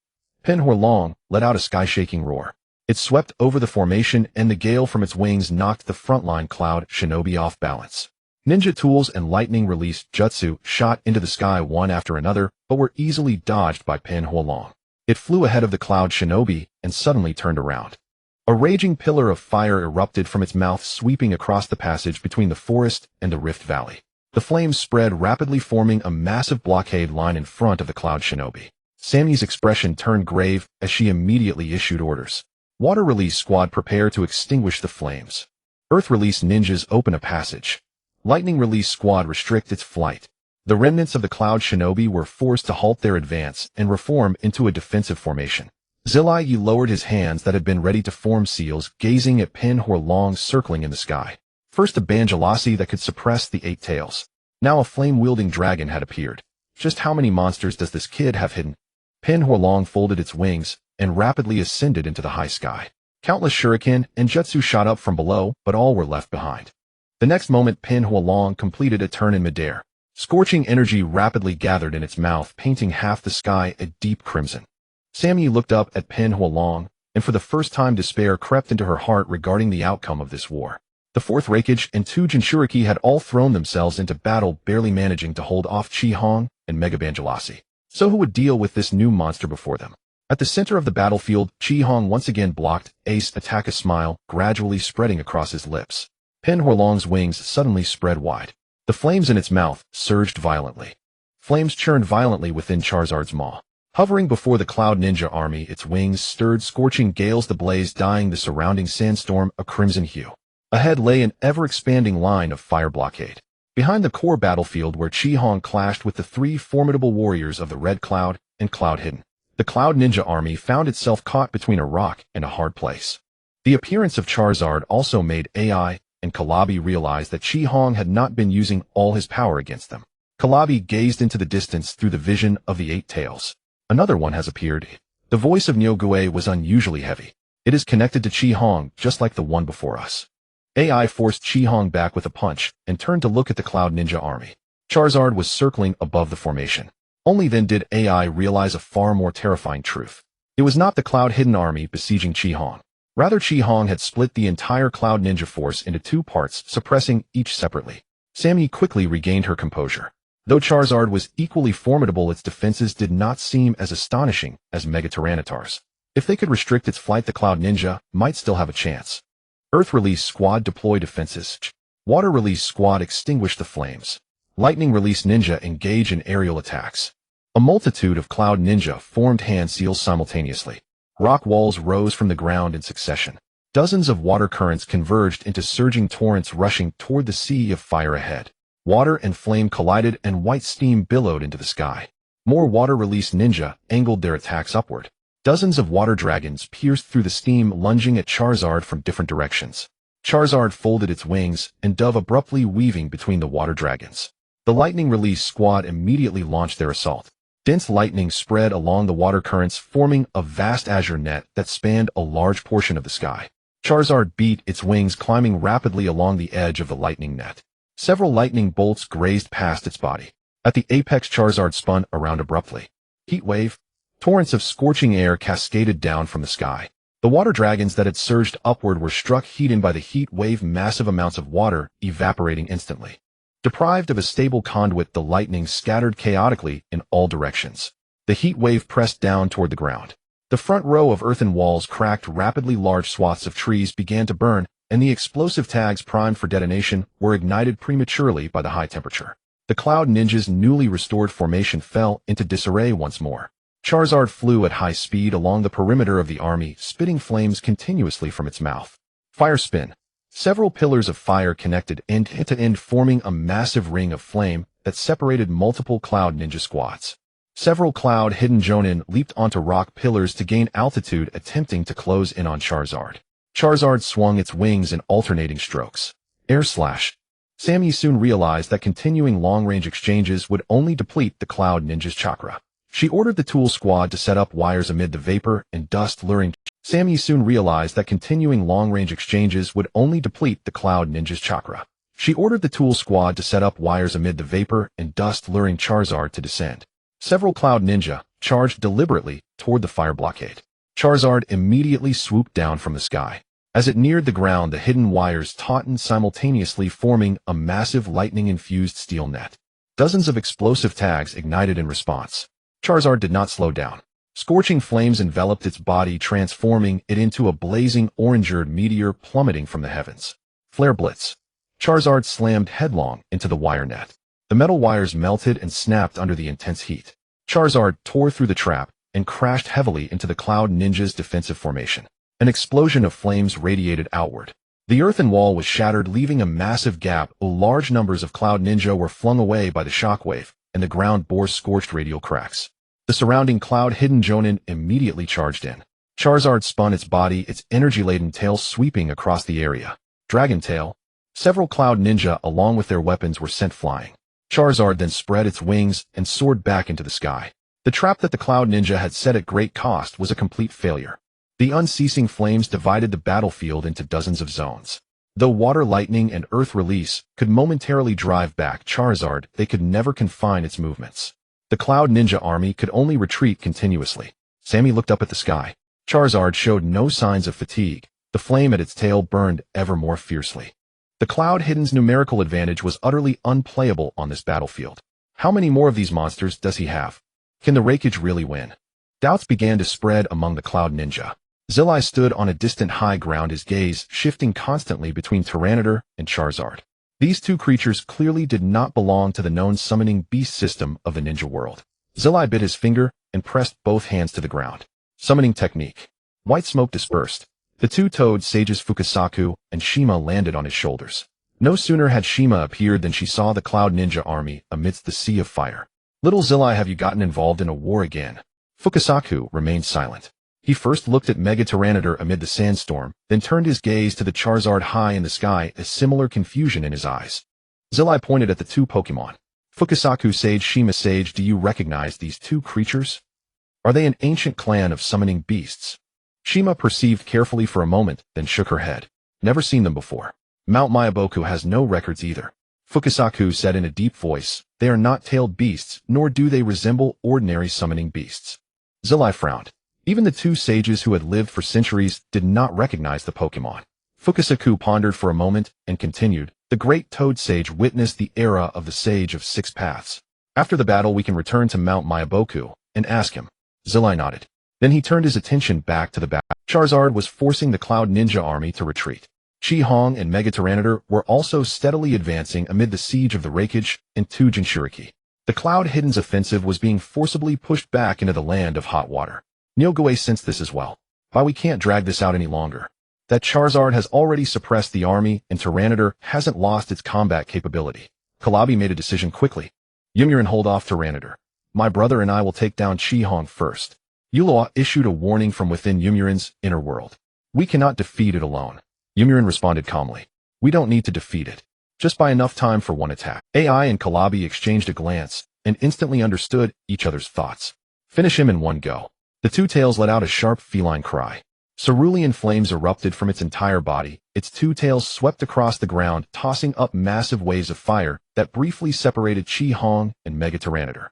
Pinhorlong let out a sky-shaking roar. It swept over the formation, and the gale from its wings knocked the frontline cloud shinobi off balance. Ninja tools and lightning-released jutsu shot into the sky one after another, but were easily dodged by Pinhorlong. It flew ahead of the cloud shinobi and suddenly turned around. A raging pillar of fire erupted from its mouth, sweeping across the passage between the forest and the Rift Valley. The flames spread rapidly, forming a massive blockade line in front of the cloud shinobi. Sammy's expression turned grave as she immediately issued orders. Water Release Squad, prepare to extinguish the flames. Earth Release Ninjas, open a passage. Lightning Release Squad, restrict its flight. The remnants of the cloud shinobi were forced to halt their advance and reform into a defensive formation. Zilai lowered his hands that had been ready to form seals, gazing at Pinhorlong circling in the sky. First a Banjalasi that could suppress the 8 tails. Now a flame-wielding dragon had appeared. Just how many monsters does this kid have hidden? Pinhorlong folded its wings and rapidly ascended into the high sky. Countless shuriken and jutsu shot up from below, but all were left behind. The next moment, Pinhorlong completed a turn in midair. Scorching energy rapidly gathered in its mouth, painting half the sky a deep crimson. Sammy looked up at Pinhorlong, and for the first time despair crept into her heart regarding the outcome of this war. The 4th Raikage and 2 Jinchuriki had all thrown themselves into battle, barely managing to hold off Chi-Hong and Mega Banjalasi. So who would deal with this new monster before them? At the center of the battlefield, Chi-Hong once again blocked Ace attack, a smile gradually spreading across his lips. Pinhorlong's wings suddenly spread wide. The flames in its mouth surged violently. Flames churned violently within Charizard's maw. Hovering before the Cloud Ninja army, its wings stirred scorching gales, the blaze dyeing the surrounding sandstorm a crimson hue. Ahead lay an ever-expanding line of fire blockade. Behind the core battlefield where Chi-Hong clashed with the 3 formidable warriors of the Red Cloud and Cloud Hidden, the Cloud Ninja army found itself caught between a rock and a hard place. The appearance of Charizard also made AI and Calabi realize that Chi-Hong had not been using all his power against them. Calabi gazed into the distance through the vision of the 8 tails. Another one has appeared. The voice of Nyogue was unusually heavy. It is connected to Chi-Hong, just like the one before us. AI forced Chi-Hong back with a punch and turned to look at the Cloud Ninja army. Charizard was circling above the formation. Only then did AI realize a far more terrifying truth. It was not the Cloud Hidden army besieging Chi-Hong. Rather, Chi-Hong had split the entire Cloud Ninja force into 2 parts, suppressing each separately. Sammy quickly regained her composure. Though Charizard was equally formidable, its defenses did not seem as astonishing as Mega Tyranitar's. If they could restrict its flight, the Cloud Ninja might still have a chance. Earth Release Squad, deploy defenses. Water Release Squad, extinguish the flames. Lightning Release Ninja, engage in aerial attacks. A multitude of Cloud Ninja formed hand seals simultaneously. Rock walls rose from the ground in succession. Dozens of water currents converged into surging torrents rushing toward the sea of fire ahead. Water and flame collided and white steam billowed into the sky. More Water Release Ninja angled their attacks upward. Dozens of water dragons pierced through the steam, lunging at Charizard from different directions. Charizard folded its wings and dove abruptly, weaving between the water dragons. The Lightning Release Squad immediately launched their assault. Dense lightning spread along the water currents, forming a vast azure net that spanned a large portion of the sky. Charizard beat its wings, climbing rapidly along the edge of the lightning net. Several lightning bolts grazed past its body. At the apex, Charizard spun around abruptly. Heat wave. Torrents of scorching air cascaded down from the sky. The water dragons that had surged upward were struck heat by the heat wave, massive amounts of water evaporating instantly. Deprived of a stable conduit, the lightning scattered chaotically in all directions. The heat wave pressed down toward the ground. The front row of earthen walls cracked rapidly, large swaths of trees began to burn, and the explosive tags primed for detonation were ignited prematurely by the high temperature. The Cloud Ninja's newly restored formation fell into disarray once more. Charizard flew at high speed along the perimeter of the army, spitting flames continuously from its mouth. Fire spin. Several pillars of fire connected end to end, forming a massive ring of flame that separated multiple Cloud Ninja squads. Several Cloud Hidden Jonin leaped onto rock pillars to gain altitude, attempting to close in on Charizard. Charizard swung its wings in alternating strokes. Air slash. Sammy soon realized that continuing long-range exchanges would only deplete the Cloud Ninja's chakra. She ordered the Tool Squad to set up wires amid the vapor and dust, luring. Sammy soon realized that continuing long-range exchanges would only deplete the Cloud Ninja's chakra. She ordered the tool squad to set up wires amid the vapor and dust, luring Charizard to descend. Several Cloud Ninja charged deliberately toward the fire blockade. Charizard immediately swooped down from the sky. As it neared the ground, the hidden wires tautened simultaneously, forming a massive lightning-infused steel net. Dozens of explosive tags ignited in response. Charizard did not slow down. Scorching flames enveloped its body, transforming it into a blazing orange-eyed meteor plummeting from the heavens. Flare Blitz. Charizard slammed headlong into the wire net. The metal wires melted and snapped under the intense heat. Charizard tore through the trap and crashed heavily into the Cloud Ninja's defensive formation. An explosion of flames radiated outward. The earthen wall was shattered, leaving a massive gap. Large numbers of Cloud Ninja were flung away by the shockwave, and the ground bore scorched radial cracks. The surrounding Cloud Hidden Jonin immediately charged in. Charizard spun its body, its energy-laden tail sweeping across the area. Dragon Tail. Several Cloud Ninja, along with their weapons, were sent flying. Charizard then spread its wings and soared back into the sky. The trap that the Cloud Ninja had set at great cost was a complete failure. The unceasing flames divided the battlefield into dozens of zones. Though Water Lightning and Earth Release could momentarily drive back Charizard, they could never confine its movements. The Cloud Ninja army could only retreat continuously. Sammy looked up at the sky. Charizard showed no signs of fatigue. The flame at its tail burned ever more fiercely. The Cloud Hidden's numerical advantage was utterly unplayable on this battlefield. How many more of these monsters does he have? Can the Rayquaza really win? Doubts began to spread among the Cloud Ninja. Zillai stood on a distant high ground, his gaze shifting constantly between Tyranitar and Charizard. These two creatures clearly did not belong to the known summoning beast system of the ninja world. Zillai bit his finger and pressed both hands to the ground. Summoning technique. White smoke dispersed. The two-toed sages Fukasaku and Shima landed on his shoulders. No sooner had Shima appeared than she saw the Cloud Ninja army amidst the sea of fire. Little Zillai, have you gotten involved in a war again? Fukasaku remained silent. He first looked at Mega Tyranitar amid the sandstorm, then turned his gaze to the Charizard high in the sky, a similar confusion in his eyes. Zillai pointed at the two Pokémon. Fukasaku Sage, Shima Sage, do you recognize these two creatures? Are they an ancient clan of summoning beasts? Shima perceived carefully for a moment, then shook her head. Never seen them before. Mount Mayaboku has no records either. Fukasaku said in a deep voice, they are not tailed beasts, nor do they resemble ordinary summoning beasts. Zillai frowned. Even the two sages who had lived for centuries did not recognize the Pokémon. Fukasaku pondered for a moment and continued, the great Toad Sage witnessed the era of the Sage of Six Paths. After the battle we can return to Mount Mayaboku and ask him. Zillai nodded. Then he turned his attention back to the battle. Charizard was forcing the Cloud Ninja army to retreat. Chi-Hong and Mega Tyranitar were also steadily advancing amid the siege of the Rayquaza and two Jinchuriki. The Cloud Hidden's offensive was being forcibly pushed back into the land of hot water. Nilgaway sensed this as well. Why, we can't drag this out any longer. That Charizard has already suppressed the army and Tyranitar hasn't lost its combat capability. Kalabi made a decision quickly. Yumurin, hold off Tyranitar. My brother and I will take down Chi-Hong first. Yuloa issued a warning from within Yumurin's inner world. We cannot defeat it alone. Yumurin responded calmly. We don't need to defeat it. Just buy enough time for one attack. AI and Kalabi exchanged a glance and instantly understood each other's thoughts. Finish him in one go. The two tails let out a sharp feline cry. Cerulean flames erupted from its entire body. Its two tails swept across the ground, tossing up massive waves of fire that briefly separated Chi-Hong and Mega Tyranitar.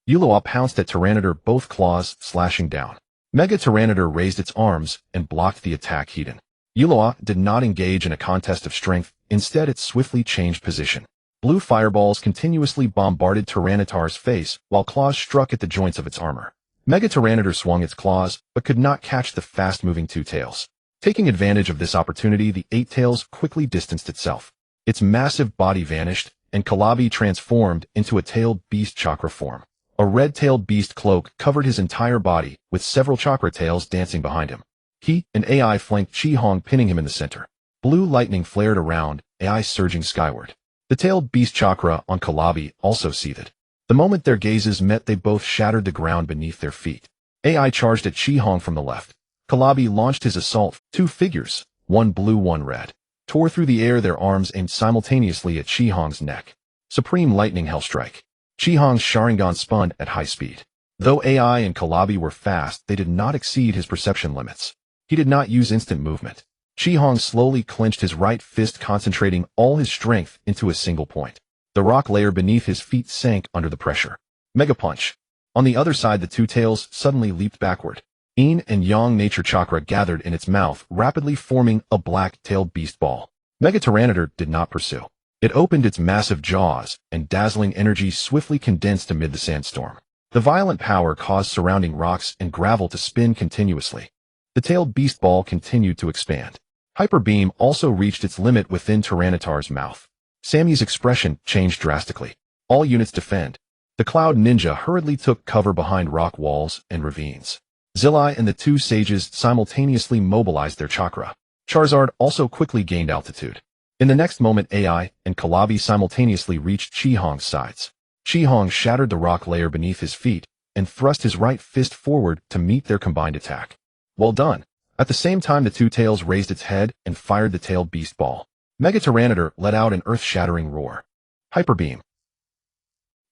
Yuloa pounced at Tyranitar, both claws slashing down. Mega Tyranitar raised its arms and blocked the attack Hedon. Yuloa did not engage in a contest of strength. Instead, it swiftly changed position. Blue fireballs continuously bombarded Tyranitar's face, while claws struck at the joints of its armor. Mega Tyranitar swung its claws, but could not catch the fast-moving two tails. Taking advantage of this opportunity, the eight tails quickly distanced itself. Its massive body vanished, and Kalabi transformed into a tailed beast chakra form. A red-tailed beast cloak covered his entire body, with several chakra tails dancing behind him. He and AI flanked Chi-Hong, pinning him in the center. Blue lightning flared around, AI surging skyward. The tailed beast chakra on Kalabi also seethed. The moment their gazes met, they both shattered the ground beneath their feet. AI charged at Chi-Hong from the left. Kalabi launched his assault. Two figures, one blue, one red, tore through the air, their arms aimed simultaneously at Chi-Hong's neck. Supreme Lightning Hellstrike. Chi-Hong's Sharingan spun at high speed. Though AI and Kalabi were fast, they did not exceed his perception limits. He did not use instant movement. Chi-Hong slowly clenched his right fist, concentrating all his strength into a single point. The rock layer beneath his feet sank under the pressure. Mega Punch. On the other side, the two tails suddenly leaped backward. Yin and Yang nature chakra gathered in its mouth, rapidly forming a black-tailed beast ball. Mega Tyranitar did not pursue. It opened its massive jaws, and dazzling energy swiftly condensed amid the sandstorm. The violent power caused surrounding rocks and gravel to spin continuously. The tailed beast ball continued to expand. Hyper Beam also reached its limit within Tyranitar's mouth. Sammy's expression changed drastically. All units defend. The Cloud Ninja hurriedly took cover behind rock walls and ravines. Zillai and the two sages simultaneously mobilized their chakra. Charizard also quickly gained altitude. In the next moment, AI and Calabi simultaneously reached Chi-Hong's sides. Chi-Hong shattered the rock layer beneath his feet and thrust his right fist forward to meet their combined attack. Well done. At the same time, the two tails raised its head and fired the tailed beast ball. Mega Tyranitar let out an earth-shattering roar. Hyper Beam.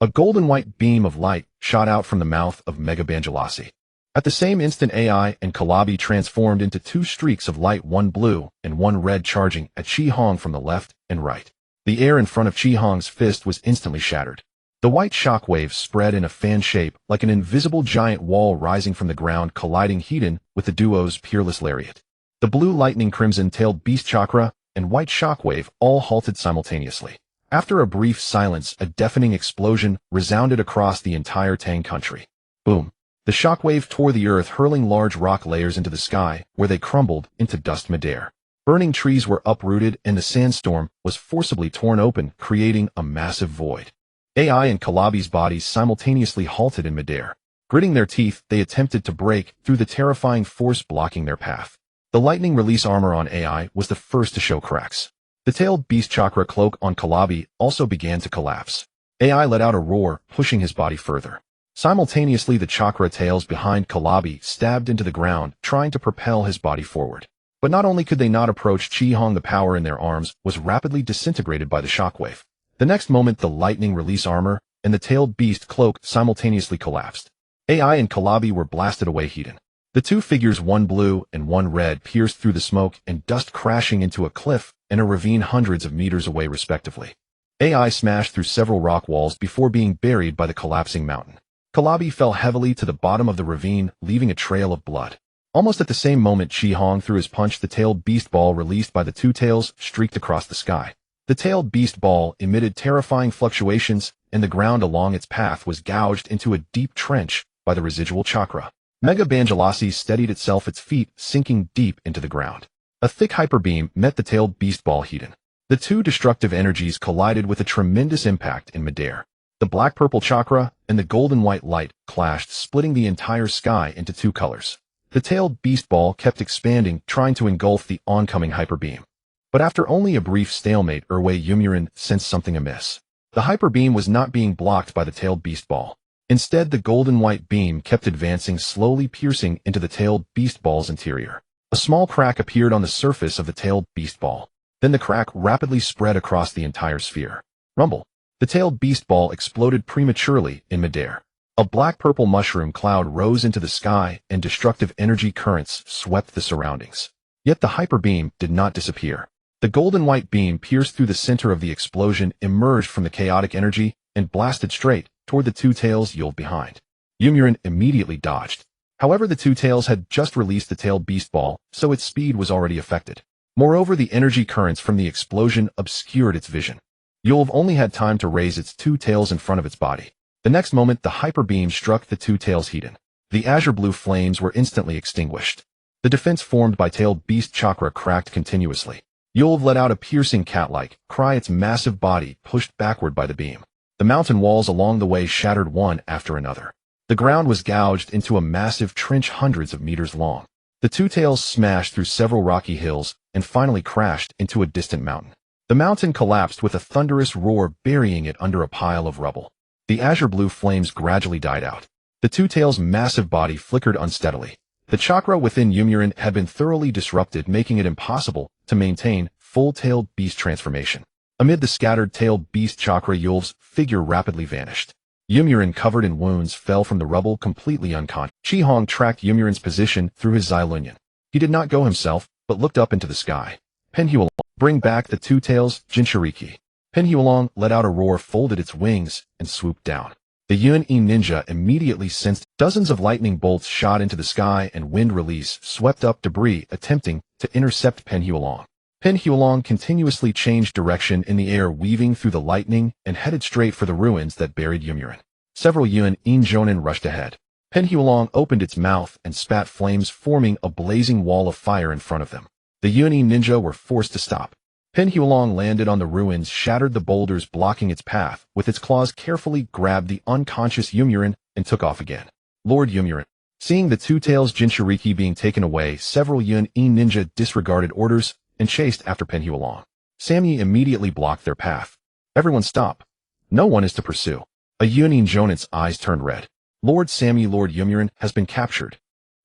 A golden-white beam of light shot out from the mouth of Mega Banjalasi. At the same instant, AI and Calabi transformed into two streaks of light, one blue and one red, charging at Chi-Hong from the left and right. The air in front of Chi-Hong's fist was instantly shattered. The white shockwave spread in a fan shape like an invisible giant wall rising from the ground, colliding Hedon with the duo's peerless lariat. The blue lightning, crimson-tailed beast chakra, and white shockwave all halted simultaneously. After a brief silence, a deafening explosion resounded across the entire Tang country. Boom! The shockwave tore the earth, hurling large rock layers into the sky, where they crumbled into dust midair. Burning trees were uprooted, and the sandstorm was forcibly torn open, creating a massive void. AI and Calabi's bodies simultaneously halted in midair. Gritting their teeth, they attempted to break through the terrifying force blocking their path. The lightning release armor on AI was the first to show cracks. The tailed beast chakra cloak on Calabi also began to collapse. AI let out a roar, pushing his body further. Simultaneously, the chakra tails behind Calabi stabbed into the ground, trying to propel his body forward. But not only could they not approach Chi-Hong, the power in their arms was rapidly disintegrated by the shockwave. The next moment, the lightning release armor and the tailed beast cloak simultaneously collapsed. AI and Calabi were blasted away. Hedon. The two figures, one blue and one red, pierced through the smoke and dust, crashing into a cliff and a ravine hundreds of meters away respectively. AI smashed through several rock walls before being buried by the collapsing mountain. Calabi fell heavily to the bottom of the ravine, leaving a trail of blood. Almost at the same moment, Chi-Hong threw his punch. The tailed beast ball released by the two tails streaked across the sky. The tailed beast ball emitted terrifying fluctuations, and the ground along its path was gouged into a deep trench by the residual chakra. Mega Banjalasi steadied itself, its feet sinking deep into the ground. A thick hyper beam met the tailed beast ball. Hedon. The two destructive energies collided with a tremendous impact in midair. The black-purple chakra and the golden-white light clashed, splitting the entire sky into two colors. The tailed beast ball kept expanding, trying to engulf the oncoming hyper beam. But after only a brief stalemate, Yumurin sensed something amiss. The hyper beam was not being blocked by the tailed beast ball. Instead, the golden-white beam kept advancing, slowly piercing into the tailed beast ball's interior. A small crack appeared on the surface of the tailed beast ball. Then the crack rapidly spread across the entire sphere. Rumble. The tailed beast ball exploded prematurely in midair. A black-purple mushroom cloud rose into the sky, and destructive energy currents swept the surroundings. Yet the hyper beam did not disappear. The golden-white beam pierced through the center of the explosion, emerged from the chaotic energy, and blasted straight toward the two tails yelled behind. Yumurin immediately dodged. However, the two tails had just released the tailed beast ball, so its speed was already affected. Moreover, the energy currents from the explosion obscured its vision. Yulv only had time to raise its two tails in front of its body. The next moment, the hyper beam struck the two tails. Hedon. The azure blue flames were instantly extinguished. The defense formed by tailed beast chakra cracked continuously. Yulv let out a piercing cat-like cry, its massive body pushed backward by the beam. The mountain walls along the way shattered one after another. The ground was gouged into a massive trench hundreds of meters long. The two tails smashed through several rocky hills and finally crashed into a distant mountain. The mountain collapsed with a thunderous roar, burying it under a pile of rubble. The azure blue flames gradually died out. The two tails' massive body flickered unsteadily. The chakra within Yumurin had been thoroughly disrupted, making it impossible to maintain full-tailed beast transformation. Amid the scattered tailed beast chakra, Yulv's figure rapidly vanished. Yumurin, covered in wounds, fell from the rubble completely unconscious. Chi-Hong tracked Yumurin's position through his Xylunion. He did not go himself, but looked up into the sky. Penhualong, bring back the two tails, Jinchuriki. Penhualong let out a roar, folded its wings, and swooped down. The Yuan-E ninja immediately sensed dozens of lightning bolts shot into the sky, and wind release swept up debris, attempting to intercept Penhualong. Penhualong continuously changed direction in the air, weaving through the lightning, and headed straight for the ruins that buried Yomurin. Several Yuan-E jonin rushed ahead. Penhualong opened its mouth and spat flames, forming a blazing wall of fire in front of them. The Yuan-E ninja were forced to stop. Penhualong landed on the ruins, shattered the boulders blocking its path, with its claws carefully grabbed the unconscious Yomurin, and took off again. Lord Yomurin. Seeing the two tails Jinchuriki being taken away, several Yuan-E ninja disregarded orders and chased after Penhualong. Sammy immediately blocked their path. Everyone stop. No one is to pursue. A Yuan-E jonin's eyes turned red. Lord Sammy, Lord Yomurin has been captured.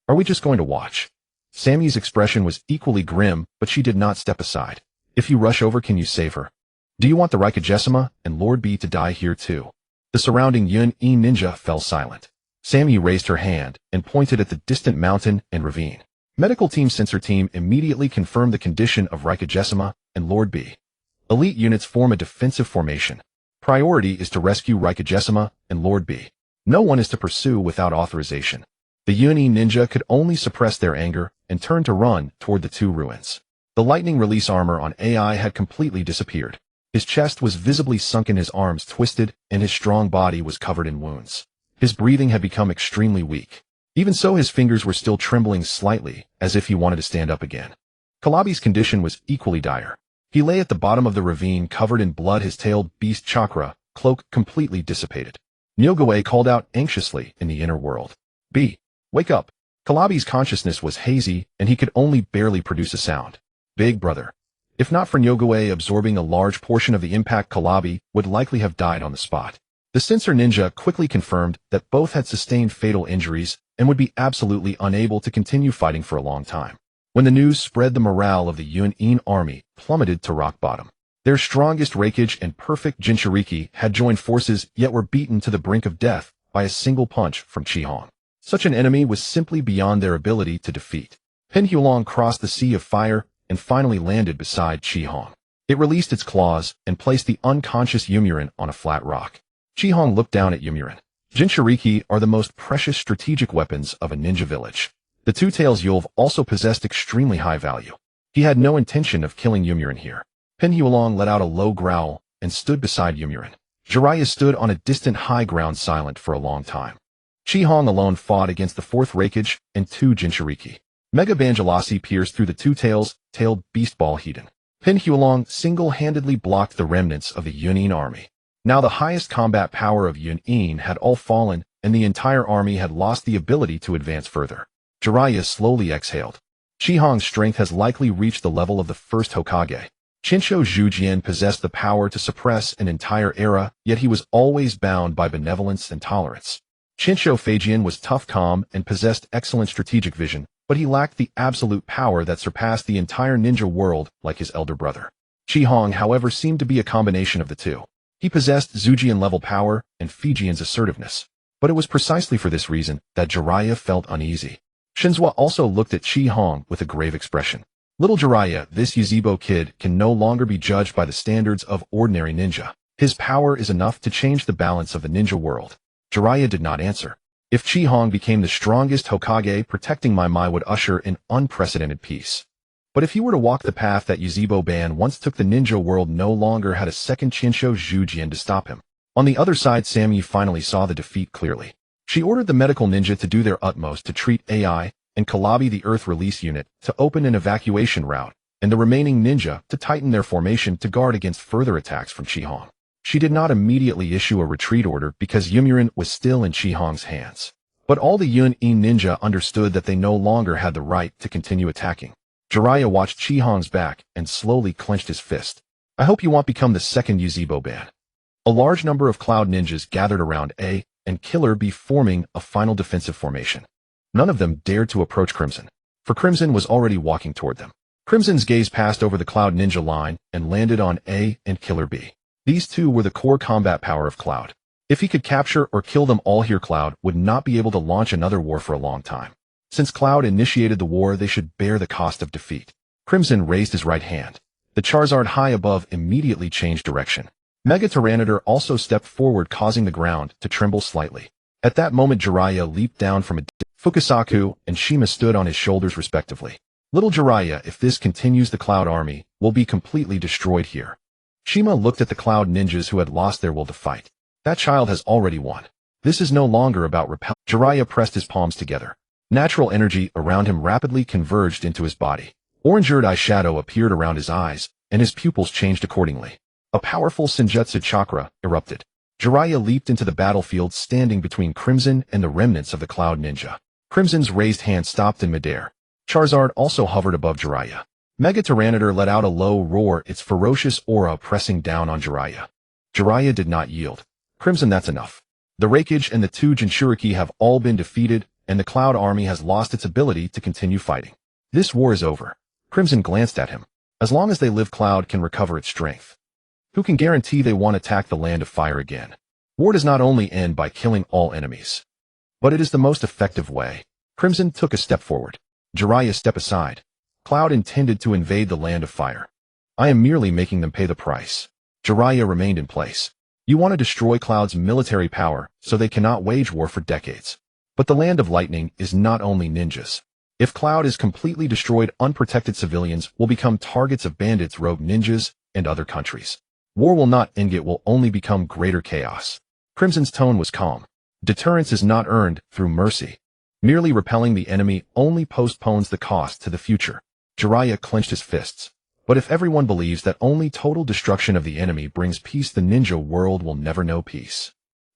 Are we just going to watch? Sammy's expression was equally grim, but she did not step aside. If you rush over, can you save her? Do you want the Rayquaza and Lord B to die here too? The surrounding Yuan-E ninja fell silent. Sammy raised her hand and pointed at the distant mountain and ravine. Medical team sensor team immediately confirmed the condition of Rayquaza and Lord B. Elite units form a defensive formation. Priority is to rescue Rayquaza and Lord B. No one is to pursue without authorization. The Yuan-E ninja could only suppress their anger and turn to run toward the two ruins. The lightning release armor on AI had completely disappeared. His chest was visibly sunken, his arms twisted, and his strong body was covered in wounds. His breathing had become extremely weak. Even so, his fingers were still trembling slightly, as if he wanted to stand up again. Kalabi's condition was equally dire. He lay at the bottom of the ravine, covered in blood, his tailed beast chakra cloak completely dissipated. Nyogawe called out anxiously in the inner world. B. Wake up. Kalabi's consciousness was hazy, and he could only barely produce a sound. Big brother. If not for Nyogawe absorbing a large portion of the impact, Kalabi would likely have died on the spot. The sensor ninja quickly confirmed that both had sustained fatal injuries and would be absolutely unable to continue fighting for a long time. When the news spread, the morale of the Yuan-E army plummeted to rock bottom. Their strongest Raikage and perfect Jinchuriki had joined forces, yet were beaten to the brink of death by a single punch from Chi-Hong. Such an enemy was simply beyond their ability to defeat. Penhualong crossed the sea of fire and finally landed beside Chi-Hong. It released its claws and placed the unconscious Yomurin on a flat rock. Chi-Hong looked down at Yomurin. Jinchuriki are the most precious strategic weapons of a ninja village. The two tails Yulv also possessed extremely high value. He had no intention of killing Yomurin here. Penhualong let out a low growl and stood beside Yomurin. Jiraiya stood on a distant high ground, silent for a long time. Chi-Hong alone fought against the fourth Raikage and two Jinchuriki. Mega Banjalasi pierced through the two tailed beast ball Hedon. Penhualong single-handedly blocked the remnants of the Yuan-E army. Now the highest combat power of Yuan-E had all fallen, and the entire army had lost the ability to advance further. Jiraiya slowly exhaled. Chi-Hong's strength has likely reached the level of the first Hokage. Chinchou Zhujian possessed the power to suppress an entire era, yet he was always bound by benevolence and tolerance. Chinchou Feijian was tough, calm, and possessed excellent strategic vision, but he lacked the absolute power that surpassed the entire ninja world like his elder brother. Chi-Hong, however, seemed to be a combination of the two. He possessed Zhujian-level power and Feijian's assertiveness. But it was precisely for this reason that Jiraiya felt uneasy. Shinzua also looked at Chi-Hong with a grave expression. Little Jiraiya, this Yuzebo kid can no longer be judged by the standards of ordinary ninja. His power is enough to change the balance of the ninja world. Jiraiya did not answer. If Chi-Hong became the strongest Hokage, protecting Mai would usher in unprecedented peace. But if he were to walk the path that Yuzebo Ban once took, the ninja world no longer had a second Chinchou Zhujian to stop him. On the other side, Sammy finally saw the defeat clearly. She ordered the medical ninja to do their utmost to treat AI, and Kalabi, the Earth Release Unit, to open an evacuation route, and the remaining ninja to tighten their formation to guard against further attacks from Chi-Hong. She did not immediately issue a retreat order because Yomurin was still in Chi-Hong's hands. But all the Yuan-E ninja understood that they no longer had the right to continue attacking. Jiraiya watched Chi-Hong's back and slowly clenched his fist. I hope you won't become the second Yuzebo Ban. A large number of Cloud ninjas gathered around A and Killer B, forming a final defensive formation. None of them dared to approach Crimson, for Crimson was already walking toward them. Crimson's gaze passed over the Cloud ninja line and landed on A and Killer B. These two were the core combat power of Cloud. If he could capture or kill them all here, Cloud would not be able to launch another war for a long time. Since Cloud initiated the war, they should bear the cost of defeat. Crimson raised his right hand. The Charizard high above immediately changed direction. Mega Tyranitar also stepped forward, causing the ground to tremble slightly. At that moment, Jiraiya leaped down from a Fukasaku and Shima stood on his shoulders respectively. Little Jiraiya, if this continues, the Cloud Army will be completely destroyed here. Shima looked at the Cloud Ninjas who had lost their will to fight. That child has already won. This is no longer about repel. Jiraiya pressed his palms together. Natural energy around him rapidly converged into his body. Orange-red eyeshadow appeared around his eyes, and his pupils changed accordingly. A powerful Senjutsu chakra erupted. Jiraiya leaped into the battlefield, standing between Crimson and the remnants of the Cloud Ninja. Crimson's raised hand stopped in midair. Charizard also hovered above Jiraiya. Mega Tyranitar let out a low roar, its ferocious aura pressing down on Jiraiya. Jiraiya did not yield. Crimson, that's enough. The Rayquaza and the two Jinchuriki have all been defeated, and the Cloud Army has lost its ability to continue fighting. This war is over. Crimson glanced at him. As long as they live, Cloud can recover its strength. Who can guarantee they won't attack the Land of Fire again? War does not only end by killing all enemies, but it is the most effective way. Crimson took a step forward. Jiraiya stepped aside. Cloud intended to invade the Land of Fire. I am merely making them pay the price. Jiraiya remained in place. You want to destroy Cloud's military power so they cannot wage war for decades. But the Land of Lightning is not only ninjas. If Cloud is completely destroyed, unprotected civilians will become targets of bandits, rogue ninjas, and other countries. War will not end, it will only become greater chaos. Crimson's tone was calm. Deterrence is not earned through mercy. Merely repelling the enemy only postpones the cost to the future. Jiraiya clenched his fists. But if everyone believes that only total destruction of the enemy brings peace, the ninja world will never know peace.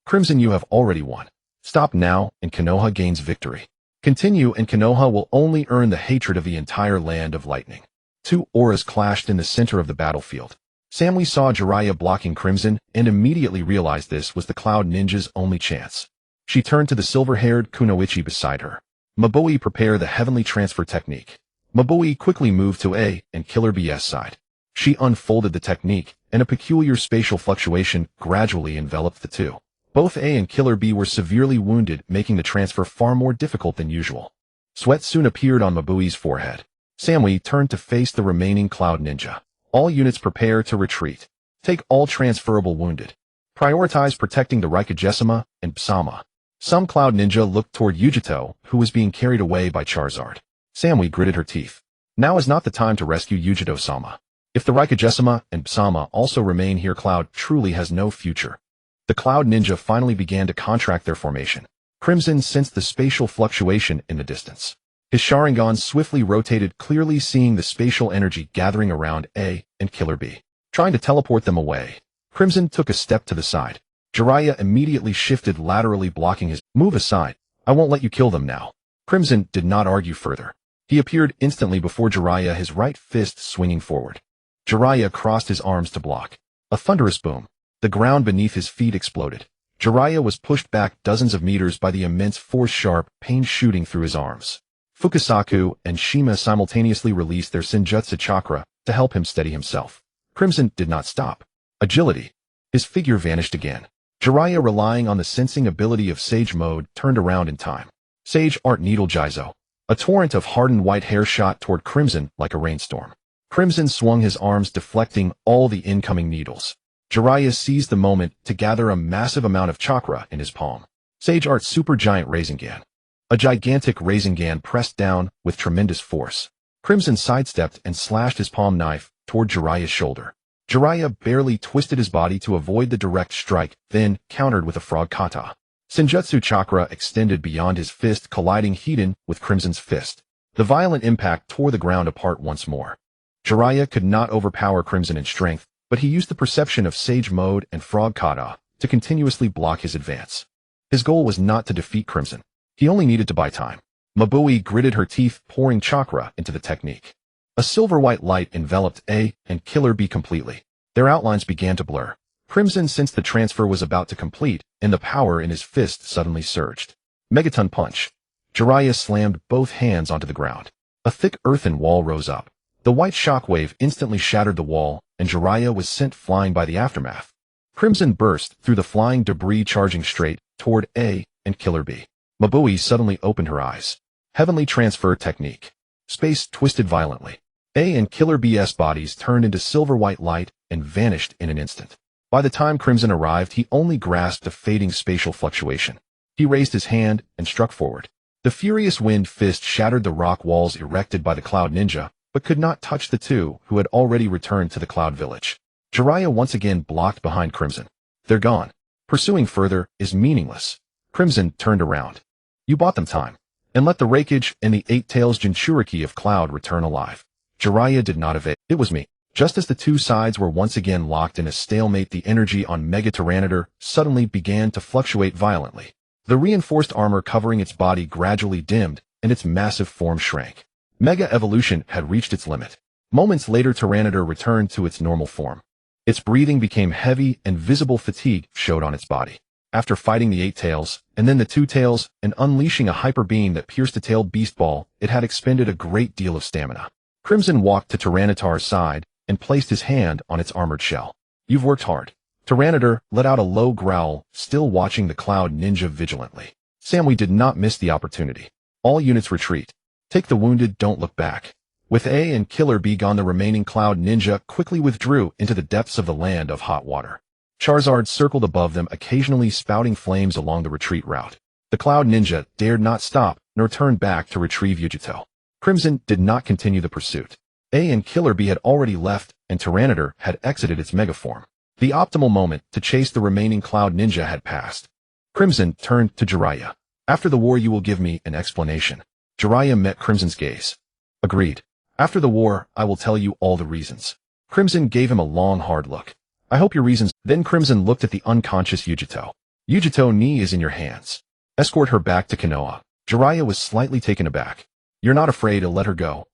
Crimson, you have already won. Stop now, and Konoha gains victory. Continue, and Konoha will only earn the hatred of the entire Land of Lightning. Two auras clashed in the center of the battlefield. Samui saw Jiraiya blocking Crimson and immediately realized this was the Cloud Ninja's only chance. She turned to the silver-haired Kunoichi beside her. Mabui, prepare the heavenly transfer technique. Mabui quickly moved to A and Killer B's side. She unfolded the technique, and a peculiar spatial fluctuation gradually enveloped the two. Both A and Killer B were severely wounded, making the transfer far more difficult than usual. Sweat soon appeared on Mabui's forehead. Samui turned to face the remaining Cloud Ninja. All units prepare to retreat. Take all transferable wounded. Prioritize protecting the Rayquaza and Psama. Some Cloud Ninja looked toward Yujito, who was being carried away by Charizard. Samui gritted her teeth. Now is not the time to rescue Yujito-sama. If the Rayquaza and Psama also remain here, Cloud truly has no future. The Cloud Ninja finally began to contract their formation. Crimson sensed the spatial fluctuation in the distance. His Sharingan swiftly rotated, clearly seeing the spatial energy gathering around A and Killer B. Trying to teleport them away, Crimson took a step to the side. Jiraiya immediately shifted laterally, blocking his move aside. I won't let you kill them now. Crimson did not argue further. He appeared instantly before Jiraiya, his right fist swinging forward. Jiraiya crossed his arms to block. A thunderous boom. The ground beneath his feet exploded. Jiraiya was pushed back dozens of meters by the immense force, sharp pain shooting through his arms. Fukasaku and Shima simultaneously released their Senjutsu chakra to help him steady himself. Crimson did not stop. Agility. His figure vanished again. Jiraiya, relying on the sensing ability of Sage Mode, turned around in time. Sage Art Needle Jizo. A torrent of hardened white hair shot toward Crimson like a rainstorm. Crimson swung his arms, deflecting all the incoming needles. Jiraiya seized the moment to gather a massive amount of chakra in his palm. Sage Art Super Giant Rasengan. A gigantic Rasengan pressed down with tremendous force. Crimson sidestepped and slashed his palm knife toward Jiraiya's shoulder. Jiraiya barely twisted his body to avoid the direct strike, then countered with a frog kata. Senjutsu chakra extended beyond his fist, colliding head-on with Crimson's fist. The violent impact tore the ground apart once more. Jiraiya could not overpower Crimson in strength, but he used the perception of Sage Mode and Frog Kata to continuously block his advance. His goal was not to defeat Crimson. He only needed to buy time. Mabui gritted her teeth, pouring chakra into the technique. A silver-white light enveloped A and Killer B completely. Their outlines began to blur. Crimson sensed the transfer was about to complete, and the power in his fist suddenly surged. Megaton Punch. Jiraiya slammed both hands onto the ground. A thick earthen wall rose up. The white shockwave instantly shattered the wall, and Jiraiya was sent flying by the aftermath. Crimson burst through the flying debris, charging straight toward A and Killer B. Mabui suddenly opened her eyes. Heavenly Transfer Technique. Space twisted violently. A and Killer B's bodies turned into silver-white light and vanished in an instant. By the time Crimson arrived, he only grasped a fading spatial fluctuation. He raised his hand and struck forward. The furious wind fist shattered the rock walls erected by the Cloud Ninja, but could not touch the two who had already returned to the Cloud Village. Jiraiya once again blocked behind Crimson. They're gone. Pursuing further is meaningless. Crimson turned around. You bought them time. And let the Raikage and the Eight Tails Jinchuriki of Cloud return alive. Jiraiya did not evade. It was me. Just as the two sides were once again locked in a stalemate, the energy on Mega Tyranitar suddenly began to fluctuate violently. The reinforced armor covering its body gradually dimmed, and its massive form shrank. Mega Evolution had reached its limit. Moments later, Tyranitar returned to its normal form. Its breathing became heavy, and visible fatigue showed on its body. After fighting the Eight Tails, and then the Two Tails, and unleashing a hyper beam that pierced a tailed beast ball, it had expended a great deal of stamina. Crimson walked to Tyranitar's side, and placed his hand on its armored shell. You've worked hard. Tyranitar let out a low growl, still watching the Cloud Ninja vigilantly. Samui did not miss the opportunity. All units retreat. Take the wounded, don't look back. With A and Killer B gone, the remaining Cloud Ninja quickly withdrew into the depths of the land of hot water. Charizard circled above them, occasionally spouting flames along the retreat route. The Cloud Ninja dared not stop, nor turn back to retrieve Yujito. Crimson did not continue the pursuit. A and Killer B had already left, and Tyranitar had exited its megaform. The optimal moment to chase the remaining Cloud Ninja had passed. Crimson turned to Jiraiya. After the war, you will give me an explanation. Jiraiya met Crimson's gaze. Agreed. After the war, I will tell you all the reasons. Crimson gave him a long, hard look. I hope your reasons. Then Crimson looked at the unconscious Yujito. Yujito, knee is in your hands. Escort her back to Konoha. Jiraiya was slightly taken aback. You're not afraid to let her go?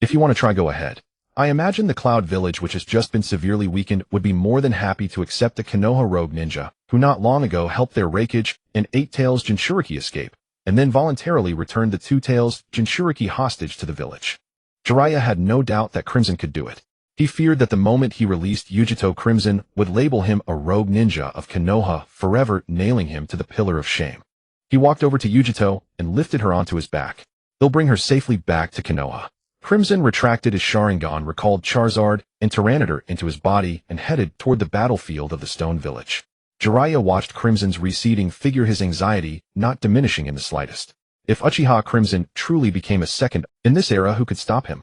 If you want to try, go ahead. I imagine the Cloud Village, which has just been severely weakened, would be more than happy to accept the Konoha rogue ninja, who not long ago helped their Raikage and Eight Tails Jinchuriki escape, and then voluntarily returned the Two Tails Jinchuriki hostage to the village. Jiraiya had no doubt that Crimson could do it. He feared that the moment he released Yujito, Crimson would label him a rogue ninja of Konoha, forever nailing him to the pillar of shame. He walked over to Yujito and lifted her onto his back. They'll bring her safely back to Konoha. Crimson retracted his Sharingan, recalled Charizard and Tyranitar into his body, and headed toward the battlefield of the Stone Village. Jiraiya watched Crimson's receding figure, his anxiety not diminishing in the slightest. If Uchiha Crimson truly became a second in this era, who could stop him?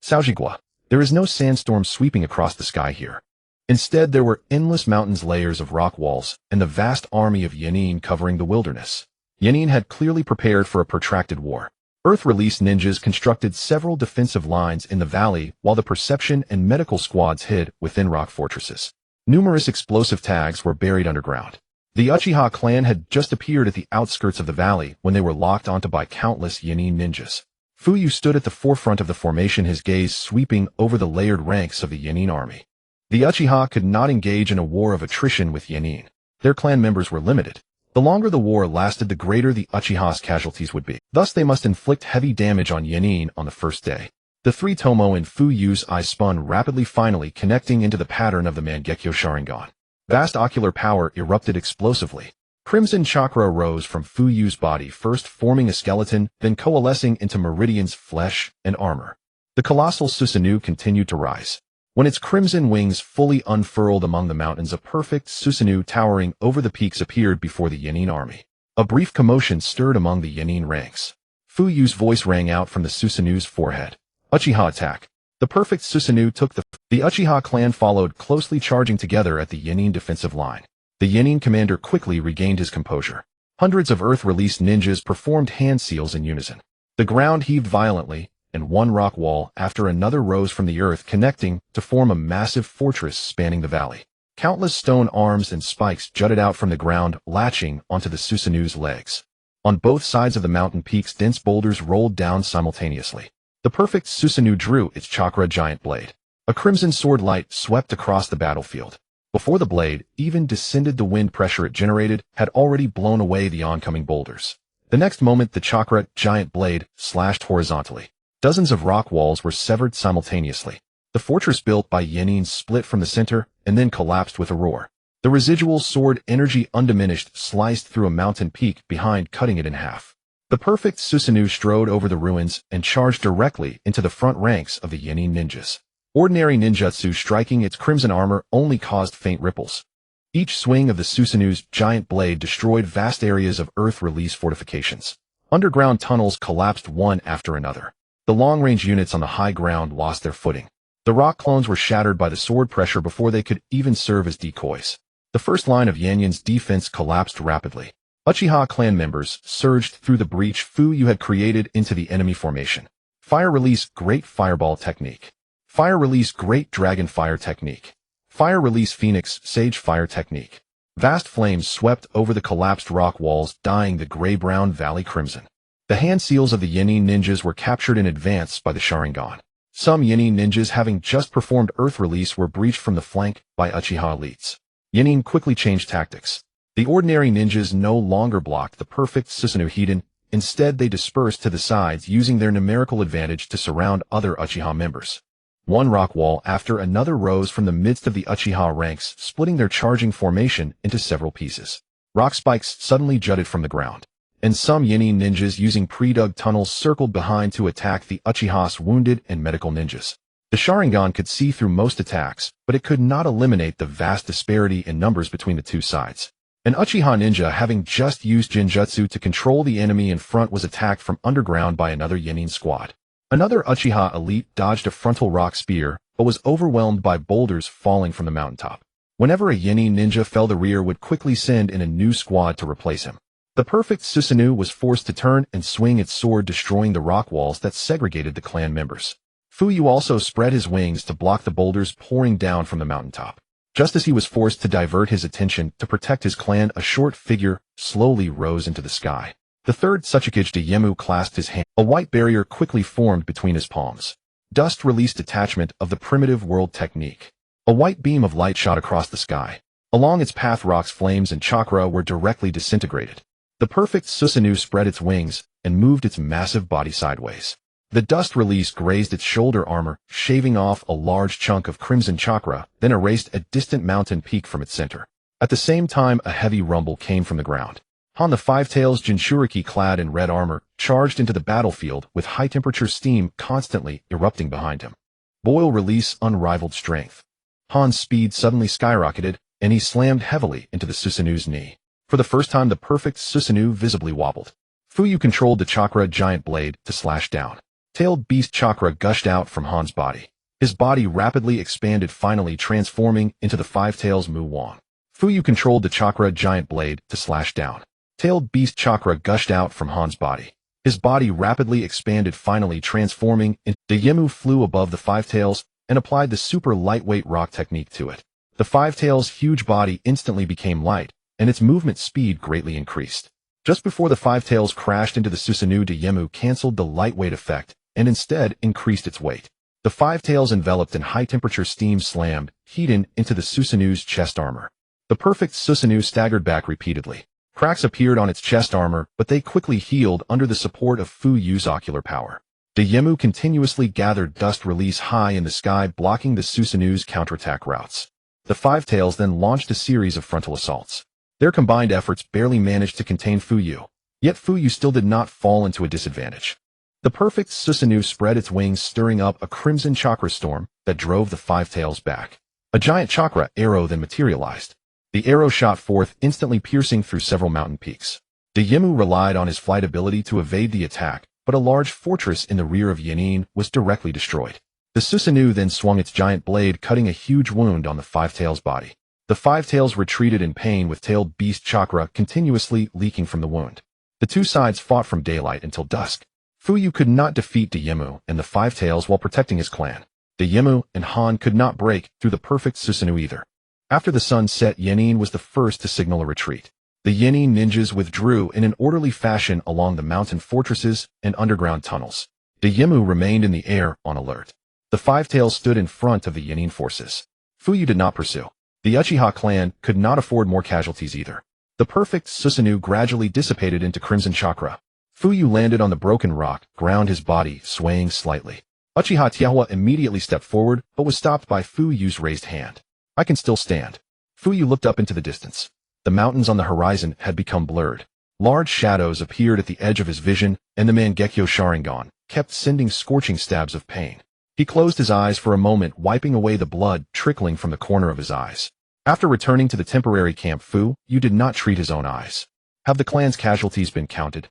Saojigwa. There is no sandstorm sweeping across the sky here. Instead, there were endless mountains, layers of rock walls, and the vast army of Yanin covering the wilderness. Yanin had clearly prepared for a protracted war. Earth-released ninjas constructed several defensive lines in the valley, while the perception and medical squads hid within rock fortresses. Numerous explosive tags were buried underground. The Uchiha clan had just appeared at the outskirts of the valley when they were locked onto by countless Yanin ninjas. Fuyu stood at the forefront of the formation, his gaze sweeping over the layered ranks of the Yanin army. The Uchiha could not engage in a war of attrition with Yanin. Their clan members were limited. The longer the war lasted, the greater the Uchiha's casualties would be. Thus, they must inflict heavy damage on Yanin on the first day. The three Tomo and Fuyu's eyes spun rapidly, finally connecting into the pattern of the Mangekyo Sharingan. Vast ocular power erupted explosively. Crimson chakra rose from Fuyu's body, first forming a skeleton, then coalescing into Meridian's flesh and armor. The colossal Susanoo continued to rise. When its crimson wings fully unfurled among the mountains, a perfect Susanoo towering over the peaks appeared before the Yanin army. A brief commotion stirred among the Yanin ranks. Fuyu's voice rang out from the Susanoo's forehead. Uchiha attack. The perfect Susanoo took the Uchiha clan followed, closely charging together at the Yanin defensive line. The Yanin commander quickly regained his composure. Hundreds of Earth-released ninjas performed hand seals in unison. The ground heaved violently, and one rock wall after another rose from the earth, connecting to form a massive fortress spanning the valley. Countless stone arms and spikes jutted out from the ground, latching onto the Susanoo's legs. On both sides of the mountain peaks, dense boulders rolled down simultaneously. The perfect Susanoo drew its chakra giant blade. A crimson sword light swept across the battlefield. Before the blade even descended, the wind pressure it generated had already blown away the oncoming boulders. The next moment, the chakra giant blade slashed horizontally. Dozens of rock walls were severed simultaneously. The fortress built by Yanin split from the center and then collapsed with a roar. The residual sword energy, undiminished, sliced through a mountain peak behind, cutting it in half. The perfect Susanoo strode over the ruins and charged directly into the front ranks of the Yenin ninjas. Ordinary ninjutsu striking its crimson armor only caused faint ripples. Each swing of the Susanoo's giant blade destroyed vast areas of earth-release fortifications. Underground tunnels collapsed one after another. The long-range units on the high ground lost their footing. The rock clones were shattered by the sword pressure before they could even serve as decoys. The first line of Yanyan's defense collapsed rapidly. Uchiha clan members surged through the breach Fuyu had created into the enemy formation. Fire release Great Fireball Technique. Fire release Great Dragon Fire Technique. Fire release Phoenix Sage Fire Technique. Vast flames swept over the collapsed rock walls, dyeing the gray-brown valley crimson. The hand seals of the Yenin ninjas were captured in advance by the Sharingan. Some Yenin ninjas having just performed Earth Release were breached from the flank by Uchiha elites. Yenin quickly changed tactics. The ordinary ninjas no longer blocked the perfect Susanoo Hiden. Instead, they dispersed to the sides using their numerical advantage to surround other Uchiha members. One rock wall after another rose from the midst of the Uchiha ranks, splitting their charging formation into several pieces. Rock spikes suddenly jutted from the ground, and some Yenin ninjas using pre-dug tunnels circled behind to attack the Uchiha's wounded and medical ninjas. The Sharingan could see through most attacks, but it could not eliminate the vast disparity in numbers between the two sides. An Uchiha ninja having just used Jinjutsu to control the enemy in front was attacked from underground by another Yenin squad. Another Uchiha elite dodged a frontal rock spear, but was overwhelmed by boulders falling from the mountaintop. Whenever a Yenin ninja fell, the rear would quickly send in a new squad to replace him. The perfect Susanoo was forced to turn and swing its sword, destroying the rock walls that segregated the clan members. Fuyu also spread his wings to block the boulders pouring down from the mountaintop. Just as he was forced to divert his attention to protect his clan, a short figure slowly rose into the sky. The third Tsuchikage Yemu clasped his hand. A white barrier quickly formed between his palms. Dust released detachment of the primitive world technique. A white beam of light shot across the sky. Along its path, rocks, flames, and chakra were directly disintegrated. The perfect Susanoo spread its wings and moved its massive body sideways. The dust release grazed its shoulder armor, shaving off a large chunk of crimson chakra, then erased a distant mountain peak from its center. At the same time, a heavy rumble came from the ground. Han the Five-Tails Jinchuriki, clad in red armor, charged into the battlefield with high-temperature steam constantly erupting behind him. Boil release unrivaled strength. Han's speed suddenly skyrocketed, and he slammed heavily into the Susanoo's knee. For the first time, the perfect Susanoo visibly wobbled. Fuyu controlled the chakra giant blade to slash down. Tailed beast chakra gushed out from Han's body. His body rapidly expanded, finally transforming into the Five-Tails Mu Wang. Fuyu controlled the chakra giant blade to slash down. Tailed beast chakra gushed out from Han's body. His body rapidly expanded, finally transforming into the Yemu flew above the Five-Tails and applied the super lightweight rock technique to it. The Five-Tails' huge body instantly became light, and its movement speed greatly increased. Just before the Five-Tails crashed into the Susanoo, the Yemu canceled the lightweight effect and instead increased its weight. The Five-Tails, enveloped in high-temperature steam, slammed Hiden into the Susanoo's chest armor. The perfect Susanoo staggered back repeatedly. Cracks appeared on its chest armor, but they quickly healed under the support of Fuyu's ocular power. The Yemu continuously gathered dust release high in the sky, blocking the Susanoo's counterattack routes. The Five-Tails then launched a series of frontal assaults. Their combined efforts barely managed to contain Fuyu, yet Fuyu still did not fall into a disadvantage. The perfect Susanoo spread its wings, stirring up a crimson chakra storm that drove the Five-Tails back. A giant chakra arrow then materialized. The arrow shot forth, instantly piercing through several mountain peaks. The Yemu relied on his flight ability to evade the attack, but a large fortress in the rear of Yenin was directly destroyed. The Susanoo then swung its giant blade, cutting a huge wound on the Five-Tails' body. The Five-Tails retreated in pain, with tailed beast chakra continuously leaking from the wound. The two sides fought from daylight until dusk. Fuyu could not defeat the Yemu and the Five-Tails while protecting his clan. The Yemu and Han could not break through the perfect Susanoo either. After the sun set, Yenin was the first to signal a retreat. The Yenin ninjas withdrew in an orderly fashion along the mountain fortresses and underground tunnels. The Yemu remained in the air on alert. The Five-Tails stood in front of the Yenin forces. Fuyu did not pursue. The Uchiha clan could not afford more casualties either. The perfect Susanoo gradually dissipated into crimson chakra. Fuyu landed on the broken rock, ground, his body swaying slightly. Uchiha Tiahua immediately stepped forward, but was stopped by Fuyu's raised hand. "I can still stand." Fuyu looked up into the distance. The mountains on the horizon had become blurred. Large shadows appeared at the edge of his vision, and the Mangekyo Sharingan kept sending scorching stabs of pain. He closed his eyes for a moment, wiping away the blood trickling from the corner of his eyes. After returning to the temporary camp, Fu Yu did not treat his own eyes. Have the clan's casualties been counted?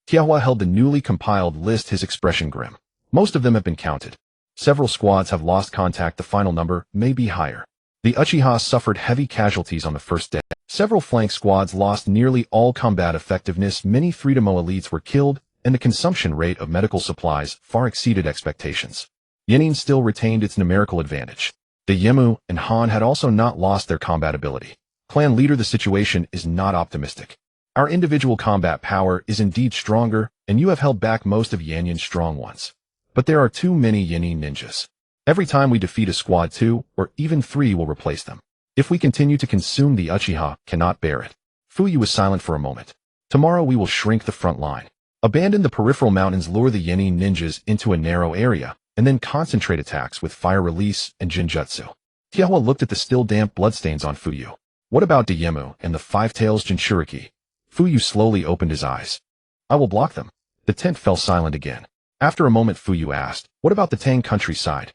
Tiahua held the newly compiled list, his expression grim. Most of them have been counted. Several squads have lost contact. The final number may be higher. The Uchiha suffered heavy casualties on the first day. Several flank squads lost nearly all combat effectiveness. Many 3-mo elites were killed, and the consumption rate of medical supplies far exceeded expectations. Yenin still retained its numerical advantage. The Yemu and Han had also not lost their combat ability. Clan leader, the situation is not optimistic. Our individual combat power is indeed stronger, and you have held back most of Yanyan's strong ones. But there are too many Yenin ninjas. Every time we defeat a squad, 2 or even 3 will replace them. If we continue to consume, the Uchiha cannot bear it. Fu Yu was silent for a moment. Tomorrow we will shrink the front line. Abandon the peripheral mountains, lure the Yenin ninjas into a narrow area, and then concentrate attacks with fire release and Jinjutsu. Tiahua looked at the still damp bloodstains on Fu Yu. What about Dayemu and the Five-Tails Jinchuriki? Fu Yu slowly opened his eyes. I will block them. The tent fell silent again. After a moment, Fu Yu asked, what about the Tang countryside?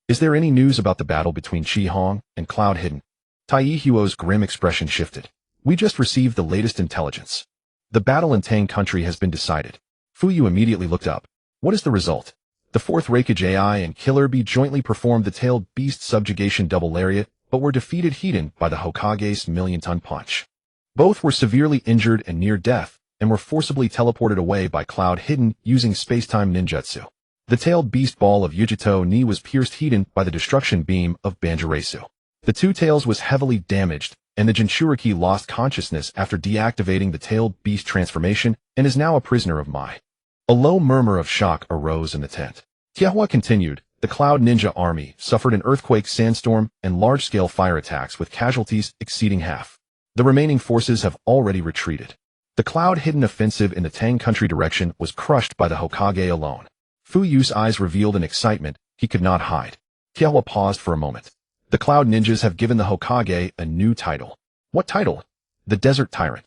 Is there any news about the battle between Qi Hong and Cloud Hidden? Tai Huo's grim expression shifted. We just received the latest intelligence. The battle in Tang country has been decided. Fu Yu immediately looked up. What is the result? The 4th Raikage AI and Killer Bee jointly performed the tailed beast subjugation double lariat, but were defeated Hiden by the Hokage's million-ton punch. Both were severely injured and near death, and were forcibly teleported away by Cloud Hidden using space-time ninjutsu. The tailed beast ball of Yujito Ni was pierced Hiden by the destruction beam of Banjirasu. The two tails was heavily damaged, and the Jinchuriki lost consciousness after deactivating the tailed beast transformation and is now a prisoner of Mai. A low murmur of shock arose in the tent. Tiahua continued, the Cloud Ninja army suffered an earthquake, sandstorm, and large-scale fire attacks with casualties exceeding half. The remaining forces have already retreated. The Cloud Hidden offensive in the Tang country direction was crushed by the Hokage alone. Fu Yu's eyes revealed an excitement he could not hide. Tiahua paused for a moment. The Cloud Ninjas have given the Hokage a new title. What title? The Desert Tyrant.